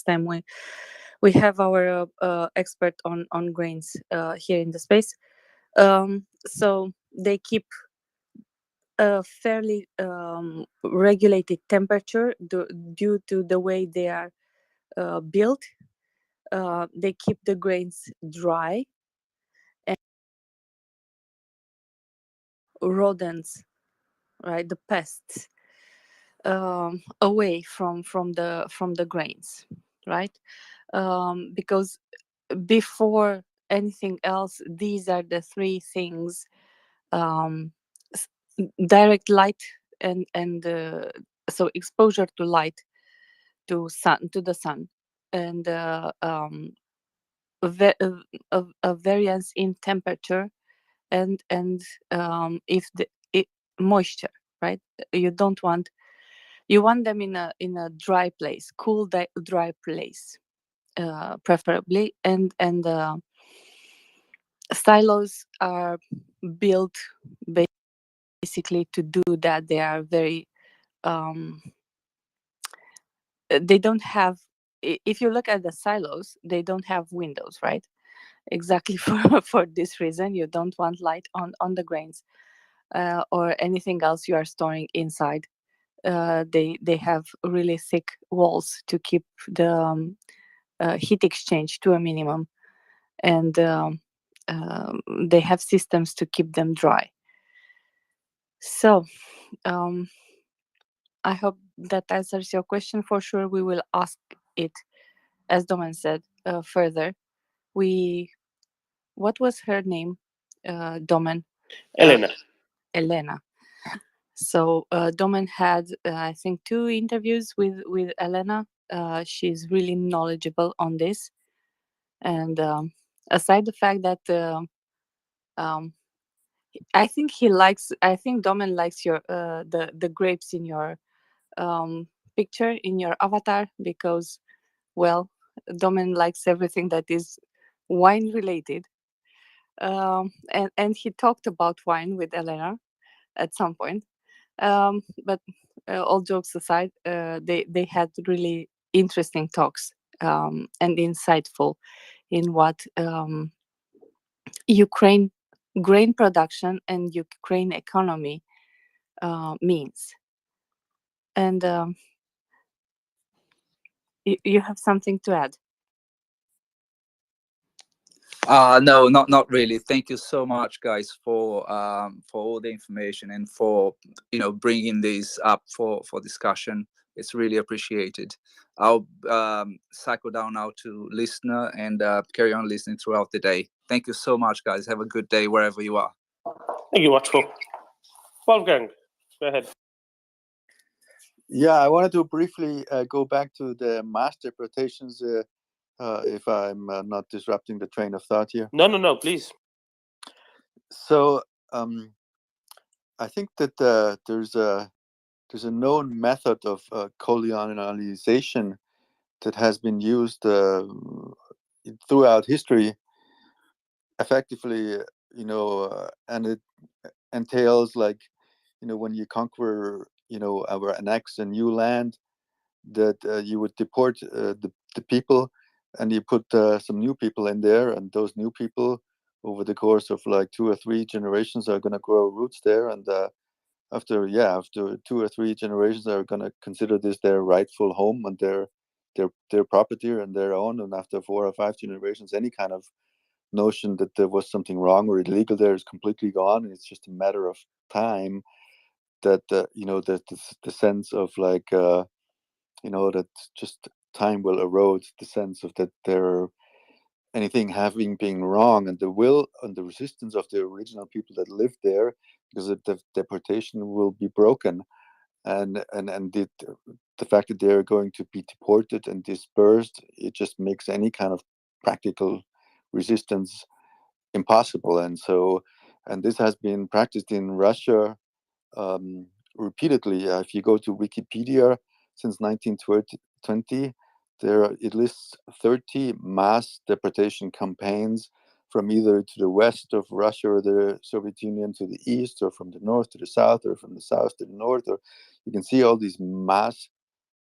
time we have our expert on grains here in the space. So they keep a fairly regulated temperature due to the way they are built. They keep the grains dry, and rodents, right, the pests, away from the grains, right? Because before anything else, these are the three things: um, s- direct light and so exposure to light, to the sun, and a variance in temperature, and if the moisture, right? You don't want, you want them in a dry place, cool, dry place, preferably. And silos are built basically to do that. They are very um, they don't have, if you look at the silos, they don't have windows, right? Exactly for this reason. You don't want light on the grains, or anything else you are storing inside. They have really thick walls to keep the heat exchange to a minimum, and they have systems to keep them dry. So um, I hope that answers your question. For sure, we will ask it, as Domen said, further. We, what was her name, Domen? Elena. Elena. So Domen had, I think, 2 interviews with Elena. She's really knowledgeable on this, and aside the fact that um, I think Domen likes your the grapes in your picture, in your avatar, because, well, Domen likes everything that is wine related. And he talked about wine with Elena at some point. But all jokes aside, they had really interesting talks, and insightful in what Ukraine grain production and Ukraine economy means. And you have something to add? No, not really. Thank you so much, guys, for all the information and for bringing this up for discussion. It's really appreciated. I'll cycle down now to listener and carry on listening throughout the day. Thank you so much, guys. Have a good day wherever you are. Thank you, Watchful. Wolfgang, go ahead. Yeah, I wanted to briefly go back to the mass deportations, if I'm not disrupting the train of thought here. No, please. So I think that there's a known method of colonialization that has been used throughout history, effectively, and it entails, like, when you conquer, or annex a new land, that you would deport the people, and you put some new people in there, and those new people, over the course of like 2 or 3 generations, are going to grow roots there, and after 2 or 3 generations, are going to consider this their rightful home and their property and their own. And after 4 or 5 generations, any kind of notion that there was something wrong or illegal there is completely gone, and it's just a matter of time that that the sense of, like, that just time will erode the sense of that there anything having been wrong, and the will and the resistance of the original people that lived there, because the deportation will be broken, and the fact that they're going to be deported and dispersed, it just makes any kind of practical resistance impossible. And this has been practiced in Russia repeatedly. If you go to Wikipedia, since 1920, it lists 30 mass deportation campaigns from either to the west of Russia or the Soviet Union to the east, or from the north to the south, or from the south to the north. Or you can see all these mass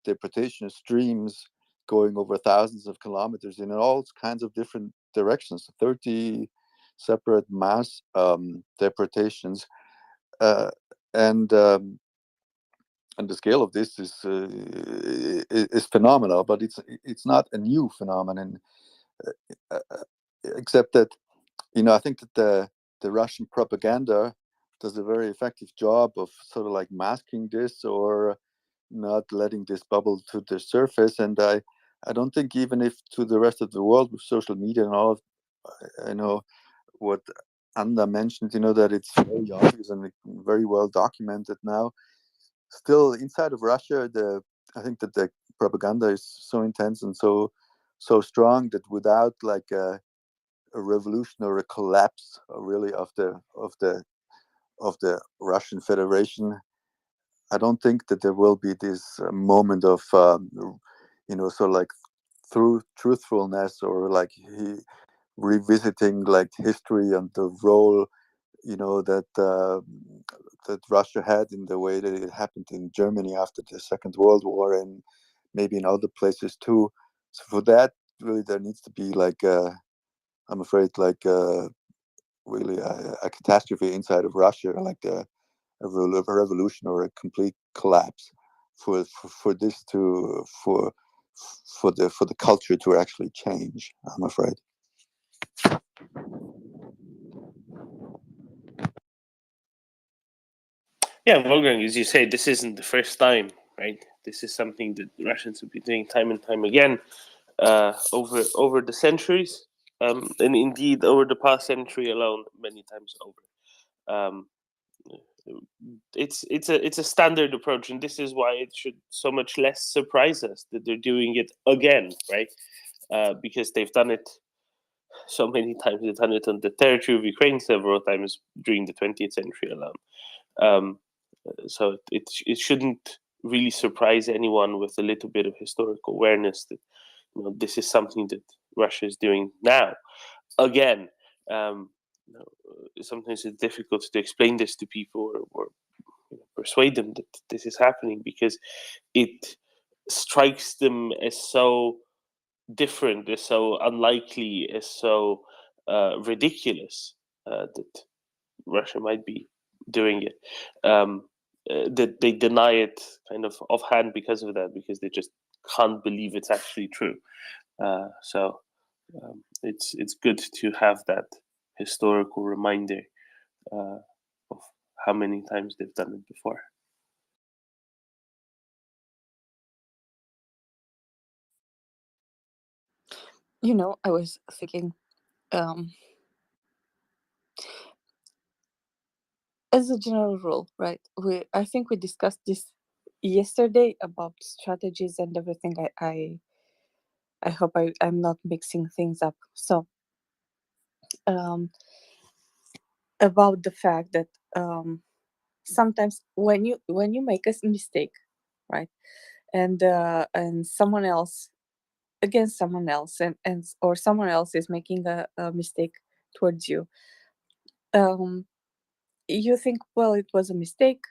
deportation streams going over thousands of kilometers in all kinds of different directions, 30 separate mass deportations, and the scale of this is phenomenal. But it's not a new phenomenon, except that I think that the Russian propaganda does a very effective job of sort of like masking this or not letting this bubble to the surface. And I don't think even if to the rest of the world with social media and all of, I know what Anna mentioned, that it's very obvious and very well documented now. Still, inside of Russia, I think that the propaganda is so intense and so strong that without like a revolution or a collapse, really, of the Russian Federation, I don't think that there will be this moment of sort of like through truthfulness or like revisiting like history and the role that Russia had in the way that it happened in Germany after the Second World War and maybe in other places too. So for that, really, there needs to be like I'm afraid like really a catastrophe inside of Russia, like a revolution or a complete collapse for this to for the culture to actually change, I'm afraid. Yeah, Wolfgang, as you say, this isn't the first time, right? This is something that Russians have been doing time and time again over the centuries, and indeed over the past century alone, many times over. Um, it's a standard approach, and this is why it should so much less surprise us that they're doing it again, right? Because they've done it so many times. They've done it on the territory of Ukraine several times during the 20th century alone. So it shouldn't really surprise anyone with a little bit of historical awareness that this is something that Russia is doing now again. Sometimes it's difficult to explain this to people or persuade them that this is happening because it strikes them as so different, as so unlikely, as so ridiculous that Russia might be doing it. That they deny it kind of offhand because of that, because they just can't believe it's actually true. So it's good to have that historical reminder of how many times they've done it before. I was thinking, as a general rule, right? I think we discussed this yesterday about strategies and everything. I hope I'm not mixing things up. So about the fact that sometimes when you make a mistake, right, and someone else against someone else, and or someone else is making a mistake towards you, you think, well, it was a mistake.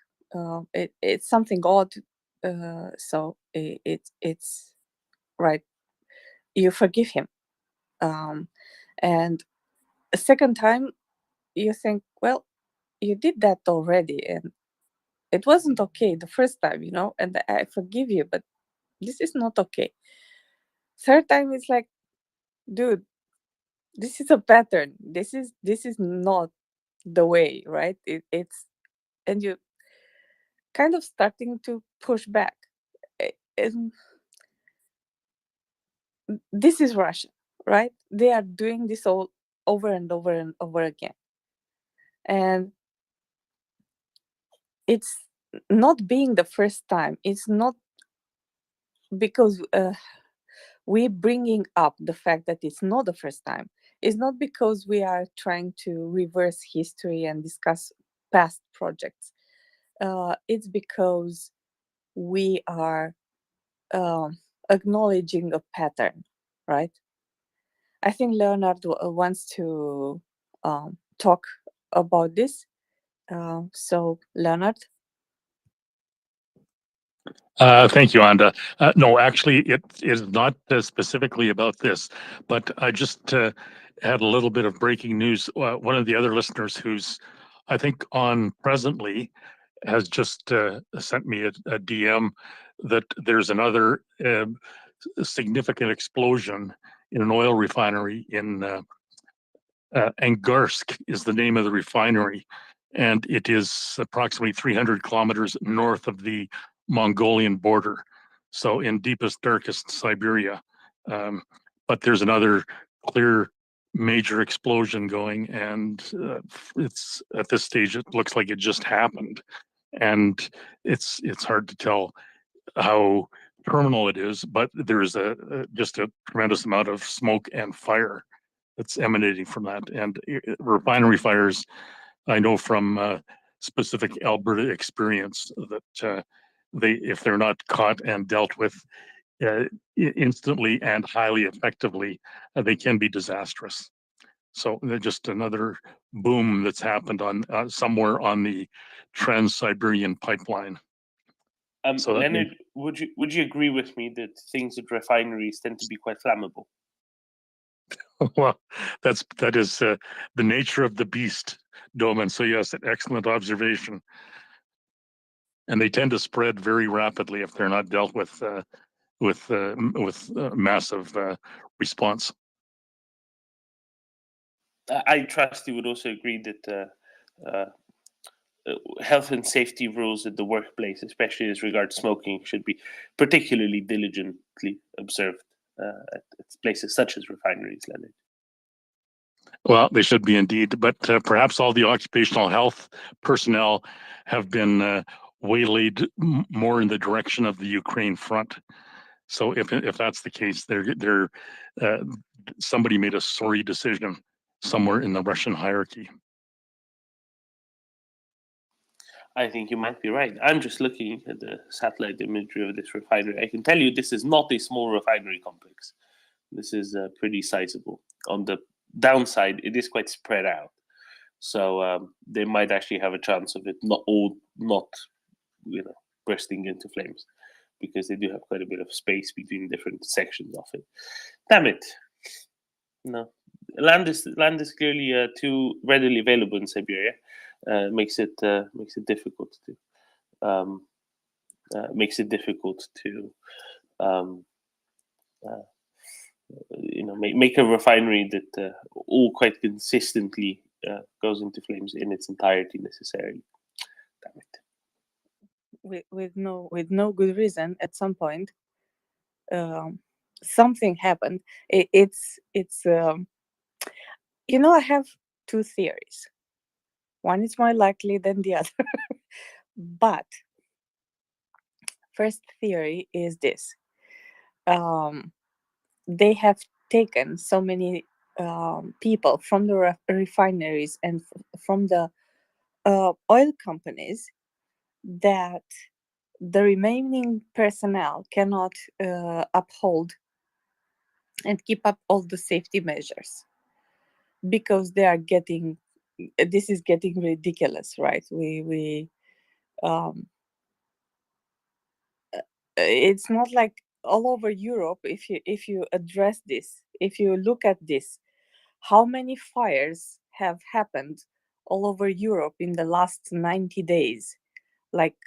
It's something odd, so it's right. You forgive him, and a second time you think, well, you did that already, and it wasn't okay the first time, and I forgive you, but this is not okay. Third time it's like, dude, this is a pattern. This is not the way, right? It's and you kind of starting to push back. And this is Russia, right? They are doing this all over and over and over again, and it's not being the first time. It's not because we bringing up the fact that it's not the first time. It's not because we are trying to reverse history and discuss past projects. It's because we are acknowledging a pattern, right? I think Leonard wants to talk about this. So, Leonard? Thank you, Anda. No, actually, it is not specifically about this, but I just had a little bit of breaking news. One of the other listeners who's, I think, on presently has just sent me a DM that there's another significant explosion in an oil refinery in Angarsk is the name of the refinery, and it is approximately 300 kilometers north of the Mongolian border, so in deepest, darkest Siberia. But there's another clear major explosion going, and it's at this stage it looks like it just happened, and it's hard to tell how terminal it is, but there's just a tremendous amount of smoke and fire that's emanating from that. And refinery fires, I know from specific Alberta experience that if they're not caught and dealt with instantly and highly effectively, they can be disastrous. So just another boom that's happened on somewhere on the Trans-Siberian pipeline. So Leonard, would you agree with me that things at refineries tend to be quite flammable? well, that is the nature of the beast, Doman. So yes, an excellent observation. And they tend to spread very rapidly if they're not dealt with massive response. I trust you would also agree that health and safety rules at the workplace, especially as regards smoking, should be particularly diligently observed at places such as refineries, Leonard. Well, they should be indeed, but perhaps all the occupational health personnel have been waylaid more in the direction of the Ukraine front. So if that's the case, they're somebody made a sorry decision somewhere in the Russian hierarchy. I think you might be right. I'm just looking at the satellite imagery of this refinery. I can tell you this is not a small refinery complex. This is pretty sizable. On the downside, it is quite spread out. So they might actually have a chance of it not bursting into flames, because they do have quite a bit of space between different sections of it. Damn it! No, land is clearly too readily available in Siberia. Makes it difficult to make a refinery that all quite consistently goes into flames in its entirety necessarily. Damn it! With no good reason. At some point, something happened. It's I have two theories. One is more likely than the other. But first theory is this. They have taken so many people from the refineries and from the oil companies that the remaining personnel cannot uphold and keep up all the safety measures, because they are this is getting ridiculous, right? We it's not like all over Europe. If you address this, if you look at this, how many fires have happened all over Europe in the last 90 days, like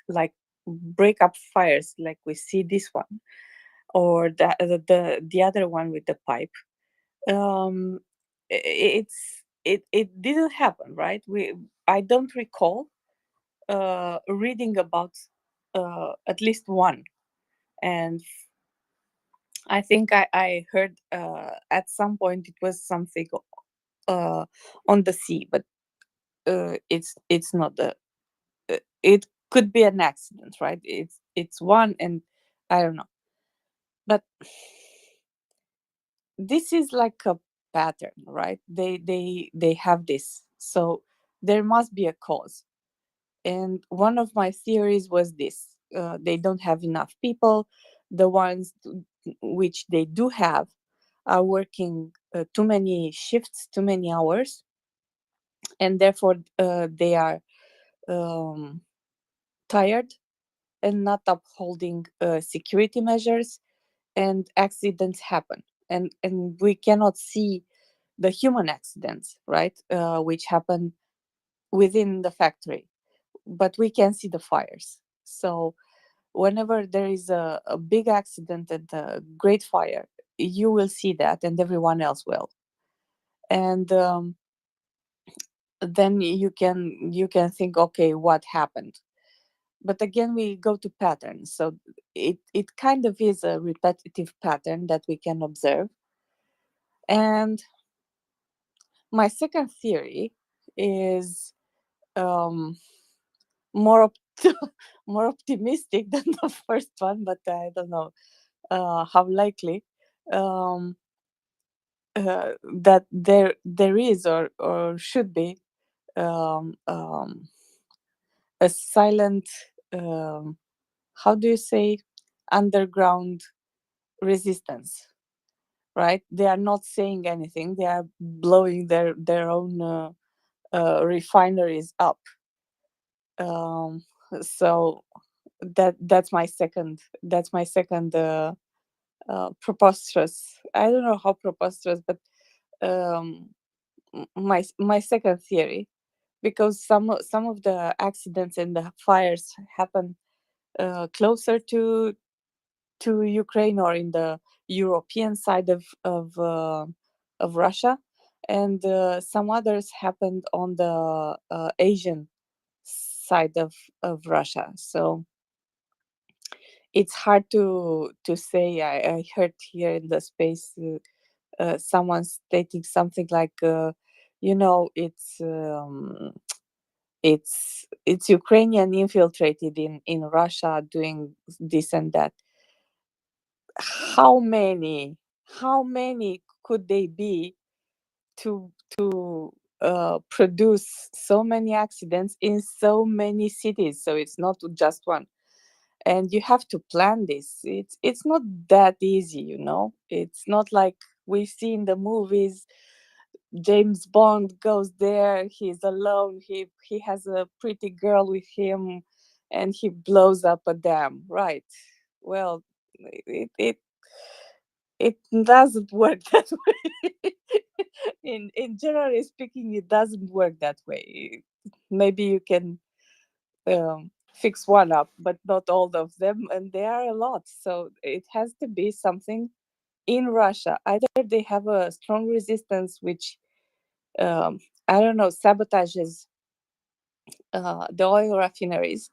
breakup fires, like we see this one, or the other one with the pipe. It didn't happen, right? I don't recall reading about at least one. And I think I heard at some point it was something on the sea, but it's not it could be an accident, right? It's one, and I don't know, but this is like a pattern, right? They have this, so there must be a cause. And one of my theories was this: they don't have enough people. The ones which they do have are working too many shifts, too many hours, and therefore they are tired, and not upholding security measures, and accidents happen. And we cannot see the human accidents, right, which happen within the factory, but we can see the fires. So whenever there is a big accident and a great fire, you will see that, and everyone else will. And then you can think, okay, what happened? But again, we go to patterns. So it kind of is a repetitive pattern that we can observe. And my second theory is um, more more optimistic than the first one, but I don't know how likely, um, that there is, or should be, um, um, a silent, um, how do you say, underground resistance, right? They are not saying anything, they are blowing their own refineries up. um, so that's my second preposterous, I don't know how preposterous, but um, my second theory, because some of the accidents and the fires happen closer to Ukraine, or in the European side of Russia, and some others happened on the Asian side of Russia. So it's hard to say. I heard here in the space someone stating something like, it's Ukrainian infiltrated in Russia doing this and that. How many could they be to produce so many accidents in so many cities? So it's not just one, and you have to plan this. It's not that easy, it's not like we see in the movies. James Bond goes there, he's alone, he has a pretty girl with him, and he blows up a dam, right? Well, it it doesn't work that way. In generally speaking, it doesn't work that way. Maybe you can fix one up, but not all of them, and there are a lot. So it has to be something in Russia. Either they have a strong resistance, which um, I don't know, sabotages the oil refineries,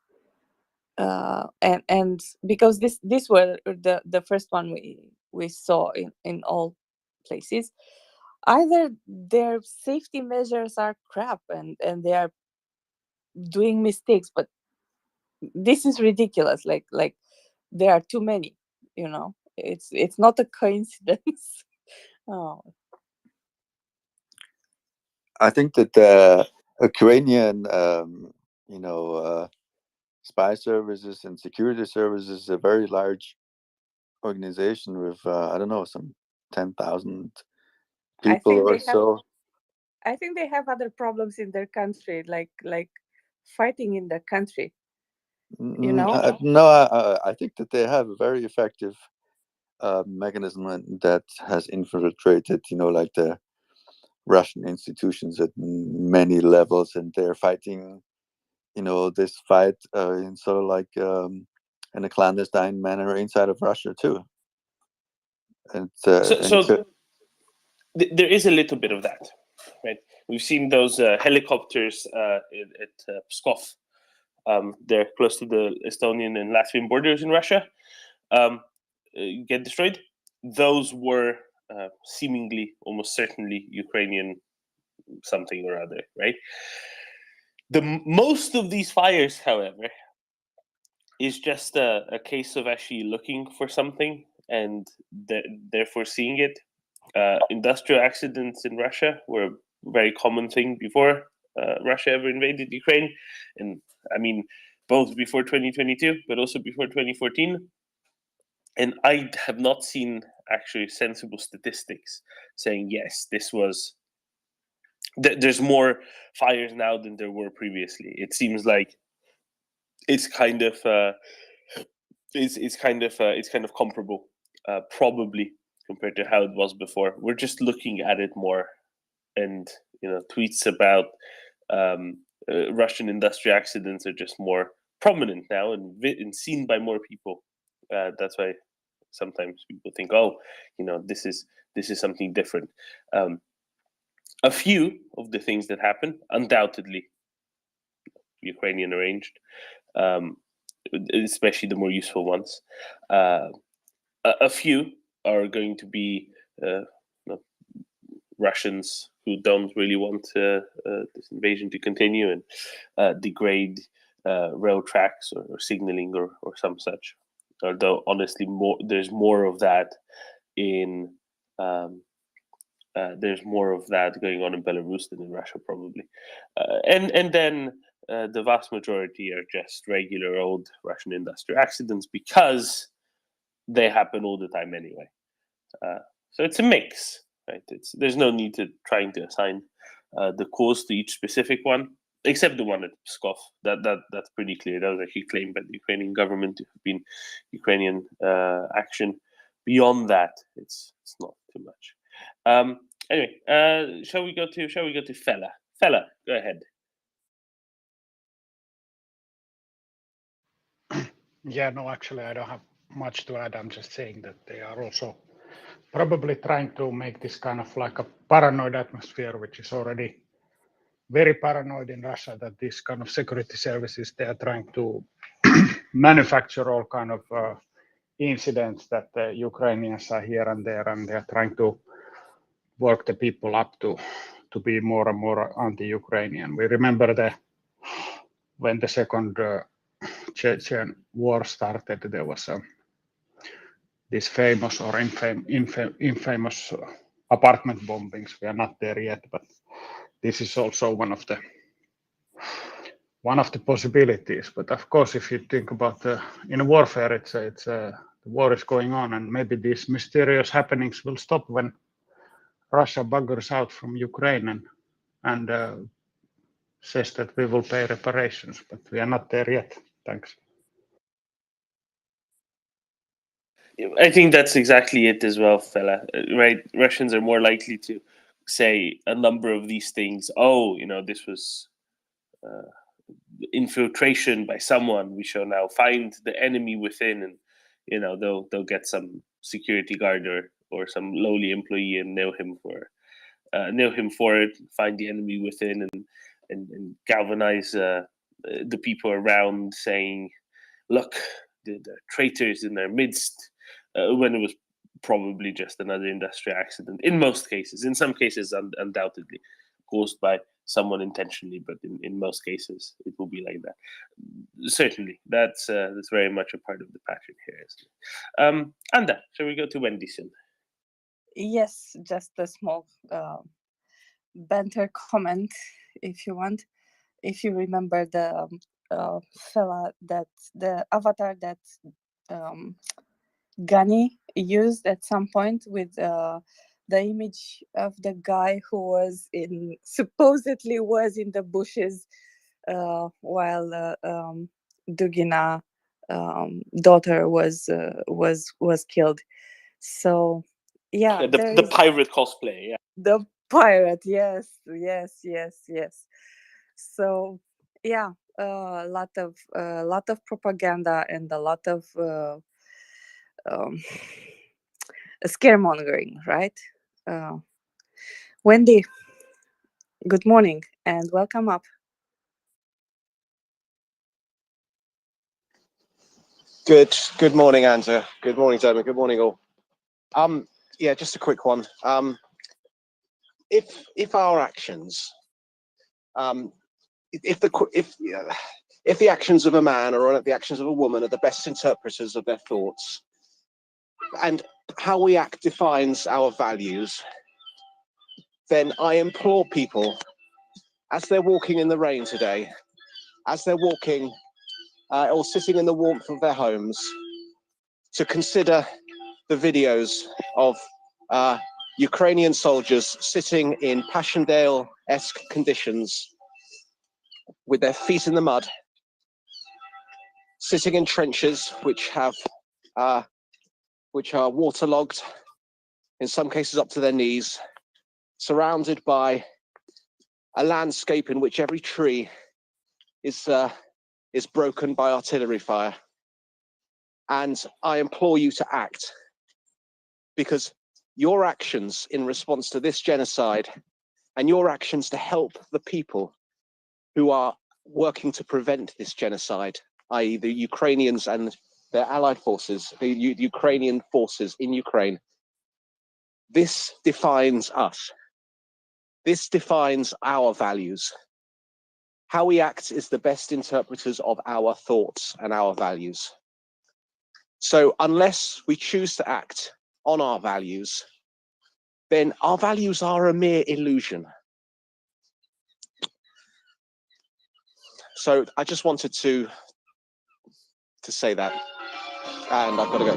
and because this were the first one we saw in all places. Either their safety measures are crap, and they are doing mistakes, but this is ridiculous. Like there are too many. It's not a coincidence. Oh, I think that the Ukrainian, spy services and security services is a very large organization with, I don't know, some 10,000 I people think or they have. so. I think they have other problems in their country, like fighting in their country. You know. No, I think that they have a very effective mechanism that has infiltrated, like the Russian institutions at many levels, and they're fighting, this fight in sort of like in a clandestine manner inside of Russia too. And So there is a little bit of that, right? We've seen those helicopters at Pskov. They're close to the Estonian and Latvian borders in Russia. Get destroyed. Those were seemingly, almost certainly, Ukrainian something or other, right? Most of these fires, however, is just a case of actually looking for something and therefore seeing it. Industrial accidents in Russia were a very common thing before Russia ever invaded Ukraine, and I mean both before 2022, but also before 2014. And I have not seen actually sensible statistics saying yes, this was. There's more fires now than there were previously. It seems like it's kind of it's kind of comparable, probably, compared to how it was before. We're just looking at it more, and tweets about Russian industry accidents are just more prominent now and seen by more people. That's why sometimes people think, oh, this is something different. A few of the things that happen, undoubtedly, Ukrainian arranged, especially the more useful ones. A few are going to be Russians who don't really want this invasion to continue and degrade rail tracks or signaling or some such. Although honestly, there's more of that in there's more of that going on in Belarus than in Russia, probably. And then the vast majority are just regular old Russian industrial accidents because they happen all the time anyway. So it's a mix, right? There's no need to trying to assign the cause to each specific one, except the one at Pskov. That's pretty clear. That was actually claimed by the Ukrainian government to have been Ukrainian action. Beyond that, it's not too much. Anyway, shall we go to Fella? Fella, go ahead. Yeah, no, actually, I don't have much to add. I'm just saying that they are also probably trying to make this kind of like a paranoid atmosphere, which is already very paranoid in Russia, that these kind of security services, they are trying to manufacture all kind of incidents that the Ukrainians are here and there, and they're trying to work the people up to be more and more anti-Ukrainian. We remember when the second Chechen war started, there was this famous or infamous apartment bombings. We are not there yet, but this is also one of the possibilities. But of course, if you think about in warfare, it's the war is going on, and maybe these mysterious happenings will stop when Russia buggers out from Ukraine and says that we will pay reparations, but we are not there yet. Thanks. I think that's exactly it as well, Fella. Right? Russians are more likely to say a number of these things. Oh, this was infiltration by someone. We shall now find the enemy within, and they'll get some security guard or some lowly employee and nail him for it. Find the enemy within and galvanize the people around, saying, "Look, the traitors in their midst." When it was probably just another industrial accident in most cases. In some cases, undoubtedly caused by someone intentionally, but in most cases, it will be like that. Certainly, that's very much a part of the pattern here. Isn't it? Anda, shall we go to Wendy soon? Yes, just a small banter comment, if you want. If you remember the fella the avatar that Gani used at some point with the image of the guy who supposedly was in the bushes while Dugina daughter was killed. So yeah, the pirate cosplay. Yeah, the pirate. Yes. So yeah, a lot of propaganda and a lot of scaremongering, right? Wendy, good morning and welcome up. Good morning, Anta. Good morning, Zoma. Good morning, all. Yeah, just a quick one. If our actions, if the actions of a man or the actions of a woman are the best interpreters of their thoughts, and how we act defines our values, then I implore people, as they're walking in the rain today, as they're walking or sitting in the warmth of their homes, to consider the videos of Ukrainian soldiers sitting in Passchendaele-esque conditions with their feet in the mud, sitting in trenches which are waterlogged, in some cases up to their knees, surrounded by a landscape in which every tree is broken by artillery fire. And I implore you to act, because your actions in response to this genocide and your actions to help the people who are working to prevent this genocide, i.e. the Ukrainians and their allied forces, the Ukrainian forces in Ukraine, this defines us. This defines our values. How we act is the best interpreters of our thoughts and our values. So unless we choose to act on our values, then our values are a mere illusion. So I just wanted to say that, and I've got to go.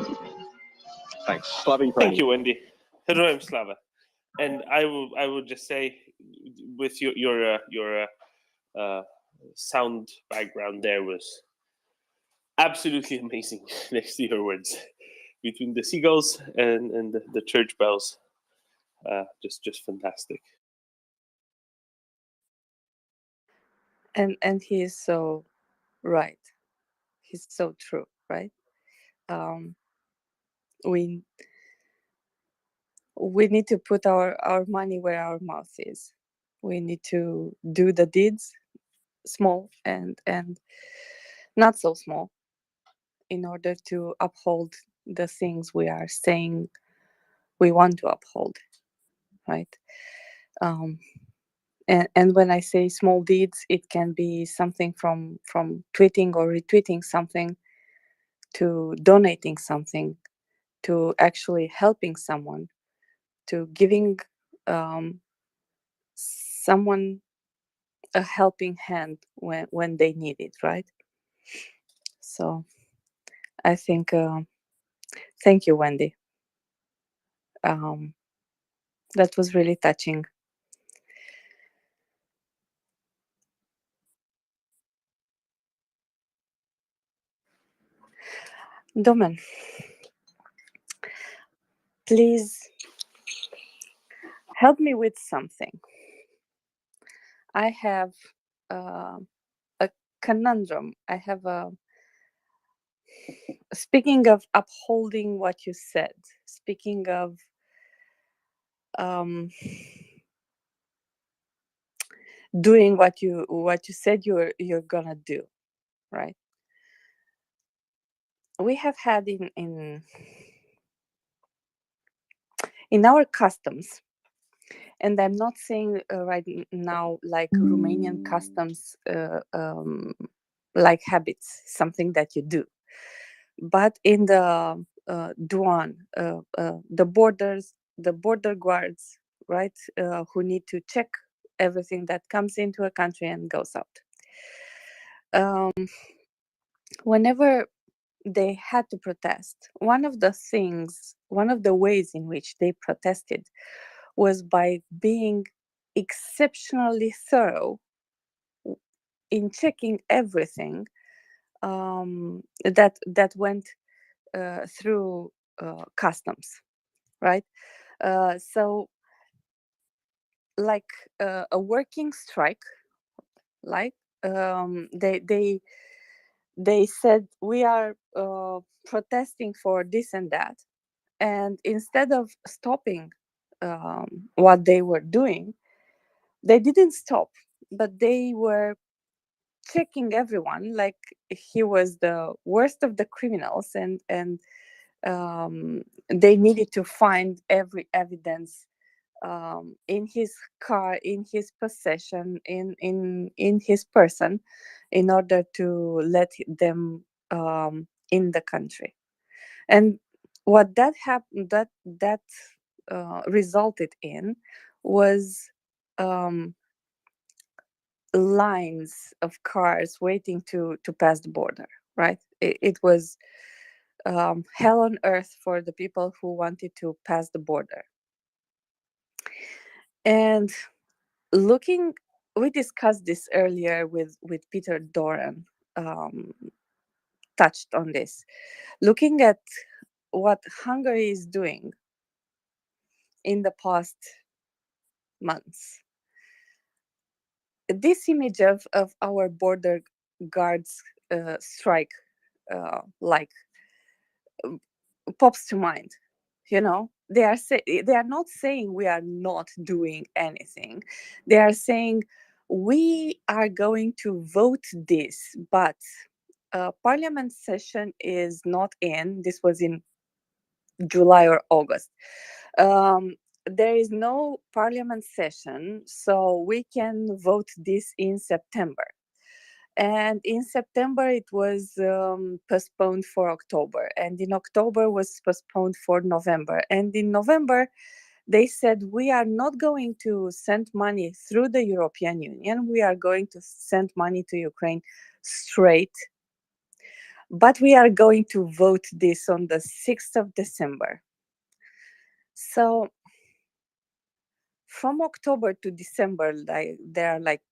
Thanks. Slava Ukraini. Thank you, Wendy. Heroem Slava. And I will just say, with your sound background there was absolutely amazing next to your words, between the seagulls and the church bells. Just fantastic. And he is so right. He's so true, right? We need to put our money where our mouth is. We need to do the deeds, small and not so small, in order to uphold the things we are saying we want to uphold, right? And when I say small deeds, it can be something from tweeting or retweeting something, to donating something, to actually helping someone, to giving someone a helping hand when they need it, right? So I think, thank you, Wendy. That was really touching. Domen, please help me with something. I have a conundrum. I have a, speaking of upholding what you said, speaking of doing what you said you're gonna do, right? We have had in our customs, and I'm not saying right now like Romanian customs, like habits, something that you do, but in the douane, the border guards, right, who need to check everything that comes into a country and goes out. Whenever they had to protest, one of the ways in which they protested was by being exceptionally thorough in checking everything that went through customs, right? So like a working strike, like they said, we are protesting for this and that, and instead of stopping what they were doing, they didn't stop, but they were checking everyone like he was the worst of the criminals, and they needed to find every evidence in his car, in his possession, in his person, in order to let them in the country. And what that happened, that resulted in, was lines of cars waiting to pass the border, right? It was hell on earth for the people who wanted to pass the border. And we discussed this earlier with Peter Doran, touched on this. Looking at what Hungary is doing in the past months, this image of our border guards strike like pops to mind. You know, they are not saying we are not doing anything. They are saying we are going to vote this, but parliament session is not in. This was in July or August. There is no parliament session, so we can vote this in September. And in September, it was postponed for October. And in October was postponed for November. And in November, they said, we are not going to send money through the European Union. We are going to send money to Ukraine straight. But we are going to vote this on the 6th of December. So from October to December, there are like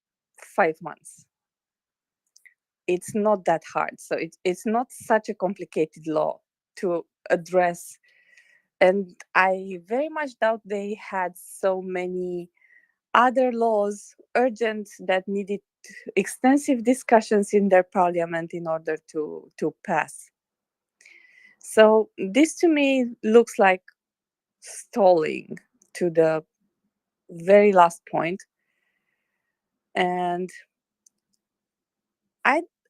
5 months. It's not that hard. So it's not such a complicated law to address. And I very much doubt they had so many other laws urgent that needed extensive discussions in their parliament in order to pass. So this to me looks like stalling to the very last point. And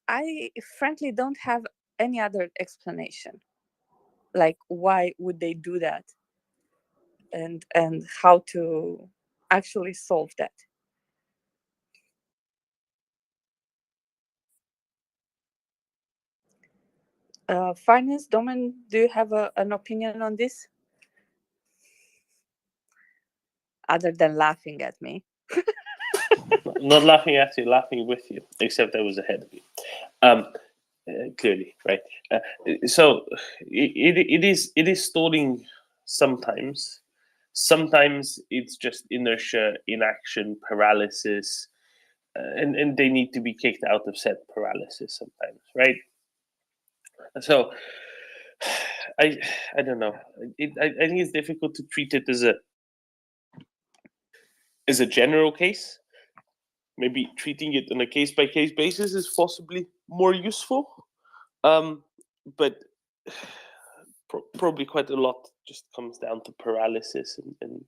I frankly don't have any other explanation. Like, why would they do that? And how to actually solve that. Finance, Domen, do you have an opinion on this? Other than laughing at me. Not laughing at you, laughing with you, except I was ahead of you. Clearly, right? So it is stalling sometimes. Sometimes it's just inertia, inaction, paralysis, and they need to be kicked out of said paralysis sometimes, right? So I don't know. I think it's difficult to treat it as a general case. Maybe treating it on a case by case basis is possibly more useful. But probably quite a lot just comes down to paralysis and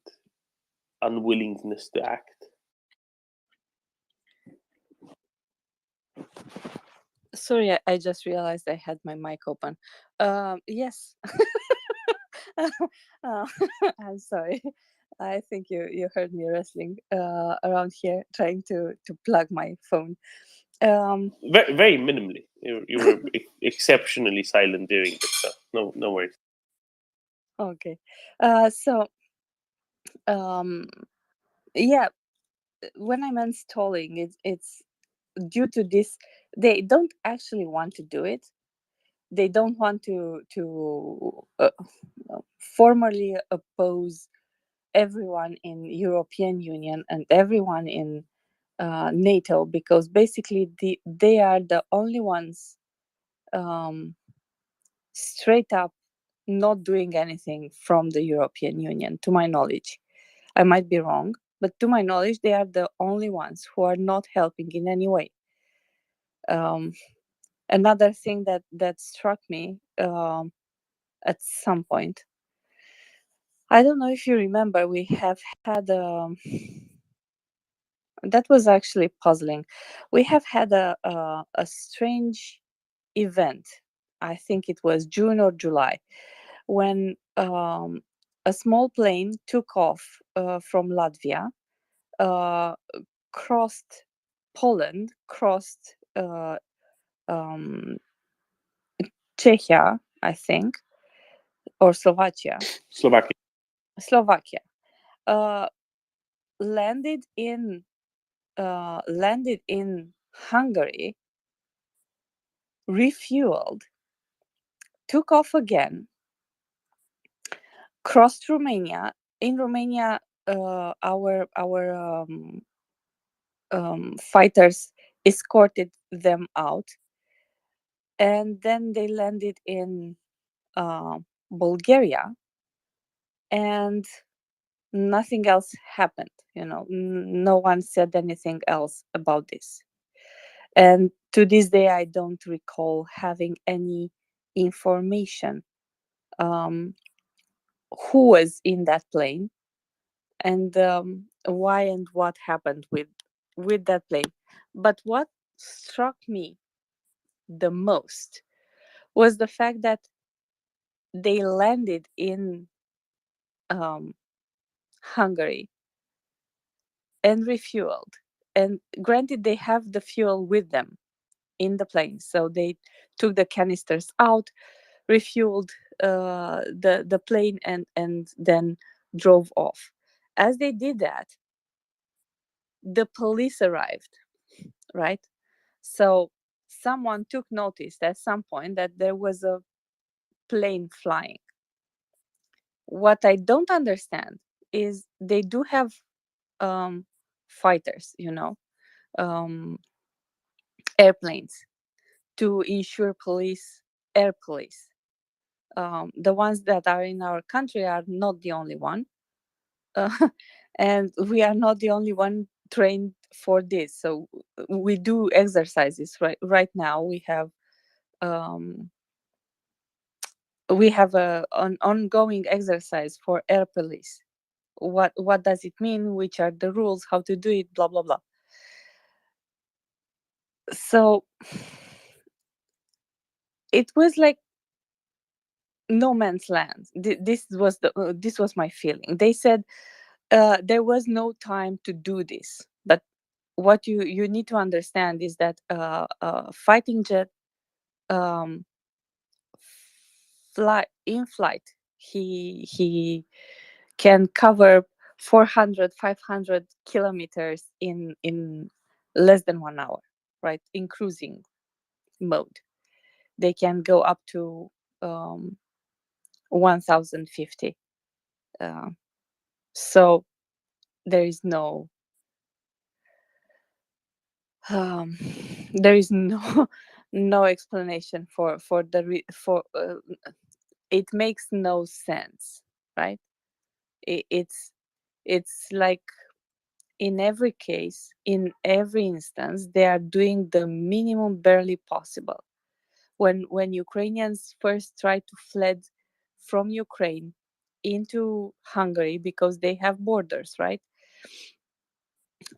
unwillingness to act. Sorry, I just realized I had my mic open. Yes. I'm sorry. I think you heard me wrestling around here, trying to plug my phone. Very, very minimally. You were exceptionally silent during it, so no worries. Okay. Yeah, when I meant stalling, it's due to this. They don't actually want to do it. They don't want to formally oppose everyone in European Union and everyone in NATO, because basically they are the only ones straight up not doing anything from the European Union, to my knowledge. I might be wrong, but to my knowledge, they are the only ones who are not helping in any way. Another thing that struck me at some point, I don't know if you remember, we have had that was actually puzzling. We have had a strange event. I think it was June or July, when a small plane took off from Latvia, crossed Poland, crossed Czechia, I think, or Slovakia. Slovakia. Landed in Hungary, refueled, took off again, crossed Romania. In Romania, our fighters escorted them out, and then they landed in Bulgaria, and nothing else happened. No one said anything else about this. And to this day, I don't recall having any information who was in that plane, and why and what happened with that plane. But what struck me the most was the fact that they landed in Hungary and refueled. And granted, they have the fuel with them in the plane, so they took the canisters out, refueled the plane, and then drove off. As they did that, the police arrived, right? So someone took notice at some point that there was a plane flying. What I don't understand is they do have fighters, um, airplanes to ensure air police. The ones that are in our country are not the only one, and we are not the only one trained for this. So we do exercises right now. We have an ongoing exercise for air police. What does it mean? Which are the rules? How to do it? Blah blah blah. So it was like no man's land. This was my feeling. They said there was no time to do this, but what you need to understand is that a fighting jet, um, in flight, he can cover 400, 500 kilometers in less than 1 hour, right? In cruising mode, they can go up to 1050. So there is no um, there is no no explanation for it makes no sense, right? It's like in every case, in every instance, they are doing the minimum barely possible. When Ukrainians first tried to fled from Ukraine into Hungary, because they have borders, right?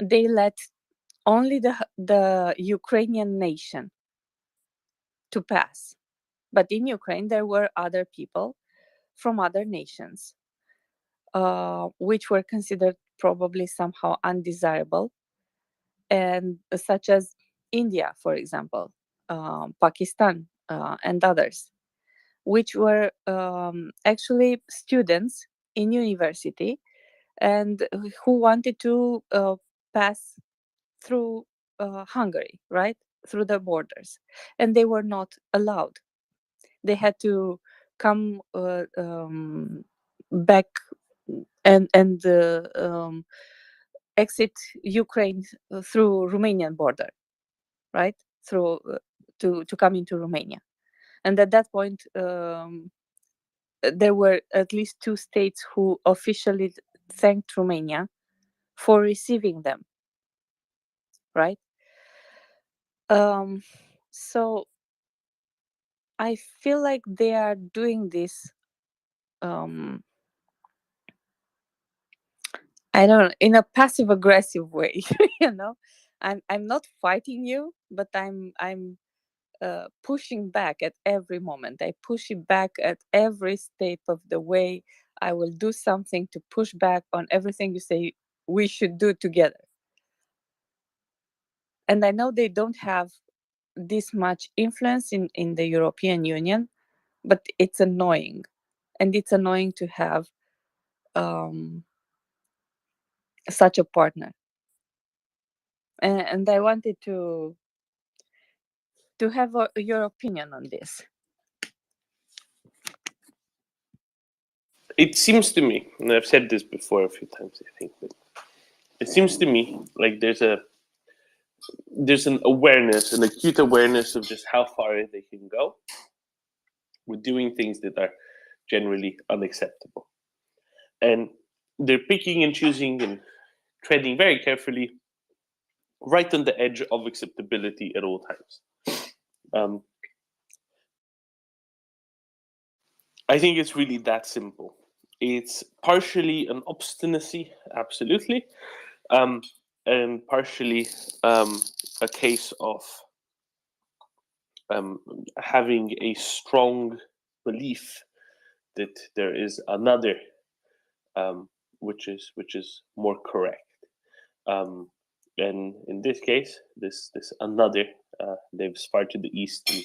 They let only the Ukrainian nation to pass. But in Ukraine, there were other people from other nations, which were considered probably somehow undesirable, and such as India, for example, Pakistan, and others, which were actually students in university and who wanted to pass through Hungary, right, through the borders, and they were not allowed. They had to come back and exit Ukraine through Romanian border, right? Through to come into Romania, and at that point, there were at least 2 states who officially thanked Romania for receiving them, right? So I feel like they are doing this. I don't know, in a passive aggressive way. I'm not fighting you, but I'm pushing back at every moment. I push it back at every step of the way. I will do something to push back on everything you say we should do together. And I know they don't have this much influence in the European Union, but it's annoying. And it's annoying to have such a partner. And I wanted to have your opinion on this. It seems to me, and I've said this before a few times, I think, but it seems to me like there's a there's an awareness, an acute awareness of just how far they can go with doing things that are generally unacceptable. And they're picking and choosing and treading very carefully right on the edge of acceptability at all times. I think it's really that simple. It's partially an obstinacy, absolutely, and partially a case of having a strong belief that there is another which is more correct. And in this case, this another lives far to the east and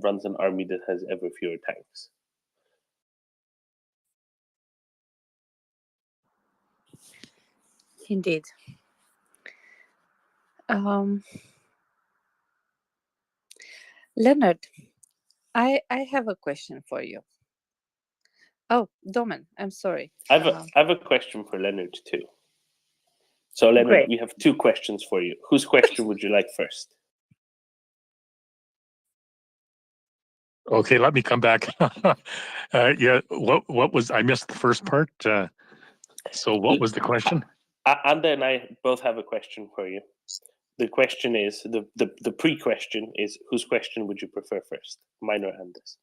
runs an army that has ever fewer tanks. Indeed. Leonard, I have a question for you. Oh, Domen, I'm sorry. I have a question for Leonard too. So Leonard, Great. we have two questions for you. Whose question would you like first? Okay, let me come back. Yeah, what was, I missed the first part. So what was the question? Anda and I both have a question for you. The question is, the pre-question is, whose question would you prefer first, mine or Anda's?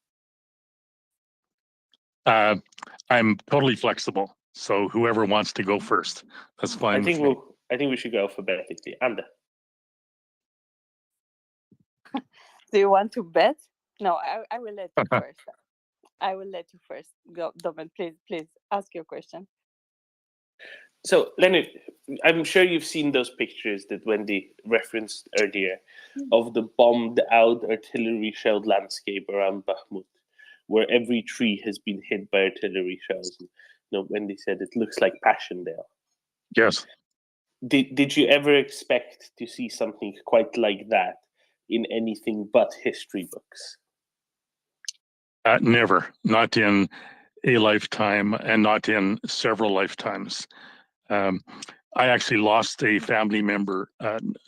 I'm totally flexible, so whoever wants to go first, that's fine with me. I think we should go alphabetically. Anda. Do you want to bet? No, I will let you first. I will let you first. Go, Domen, please ask your question. So, Leonard, I'm sure you've seen those pictures that Wendy referenced earlier of the bombed-out artillery-shelled landscape around Bakhmut, where every tree has been hit by artillery shells. And, Wendy said it looks like Passchendaele. Yes. Did you ever expect to see something quite like that in anything but history books? Never, not in a lifetime and not in several lifetimes. I actually lost a family member,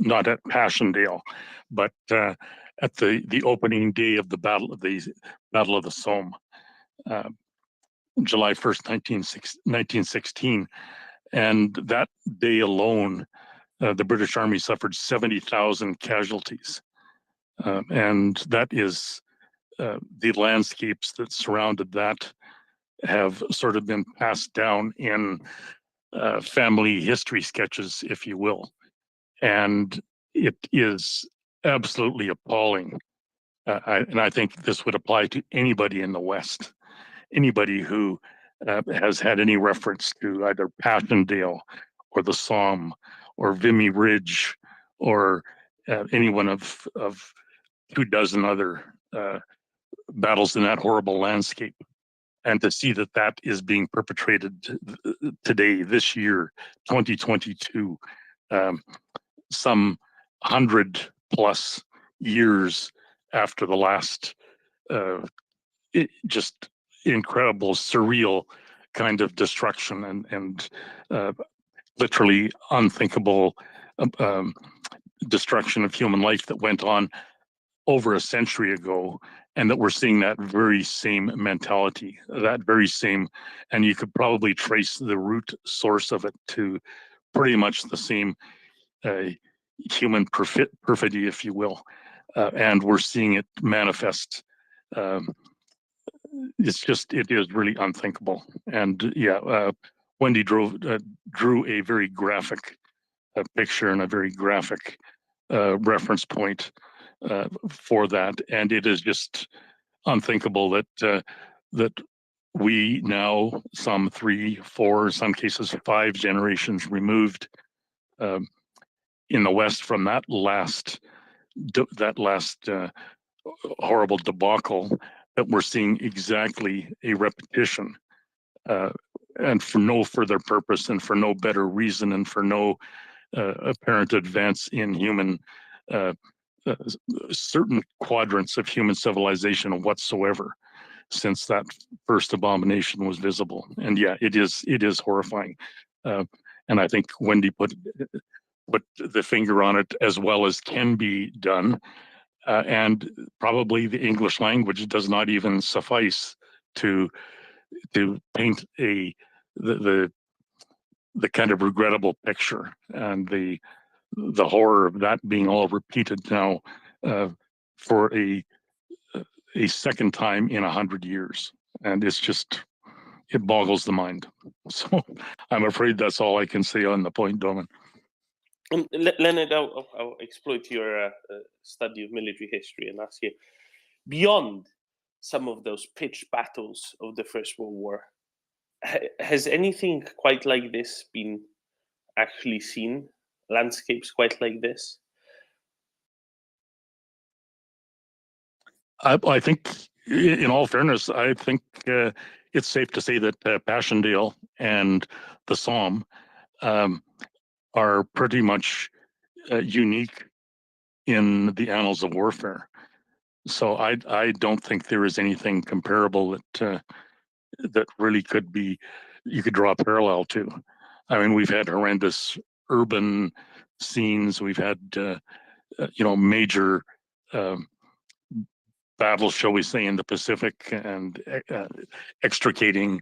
not at Passchendaele, but at the opening day of the Battle of the Somme, July 1st, 1916. And that day alone, the British Army suffered 70,000 casualties. And that is the landscapes that surrounded that have sort of been passed down in family history sketches, if you will. And it is absolutely appalling. And I think this would apply to anybody in the West, anybody who has had any reference to either Passchendaele or the Somme or Vimy Ridge or any one of 24 other battles in that horrible landscape. And to see that that is being perpetrated today, this year, 2022, some 100+ years after the last just incredible, surreal kind of destruction and literally unthinkable destruction of human life that went on over a century ago, and that we're seeing that very same mentality, that very same, and you could probably trace the root source of it to pretty much the same human perfidy, if you will, and we're seeing it manifest. It is really unthinkable. And yeah, Wendy drew a very graphic picture and a very graphic reference point for that, and it is just unthinkable that we now, some 3, 4, some cases 5 generations removed in the West from that last horrible debacle, that we're seeing exactly a repetition, and for no further purpose and for no better reason and for no apparent advance in human certain quadrants of human civilization whatsoever since that first abomination was visible. And yeah, it is horrifying. And I think Wendy put put the finger on it as well as can be done. And probably the English language does not even suffice to paint the kind of regrettable picture and the horror of that being all repeated now for a second time in 100 years. And it's just, it boggles the mind. So I'm afraid that's all I can say on the point, Doman. Leonard, I'll exploit your study of military history and ask you, beyond some of those pitched battles of the First World War, has anything quite like this been actually seen? Landscapes quite like this? I think, in all fairness, I think it's safe to say that Passchendaele and the Somme are pretty much unique in the annals of warfare. So I don't think there is anything comparable that really could be, you could draw a parallel to. I mean, we've had horrendous urban scenes. We've had major battles, shall we say, in the Pacific, and extricating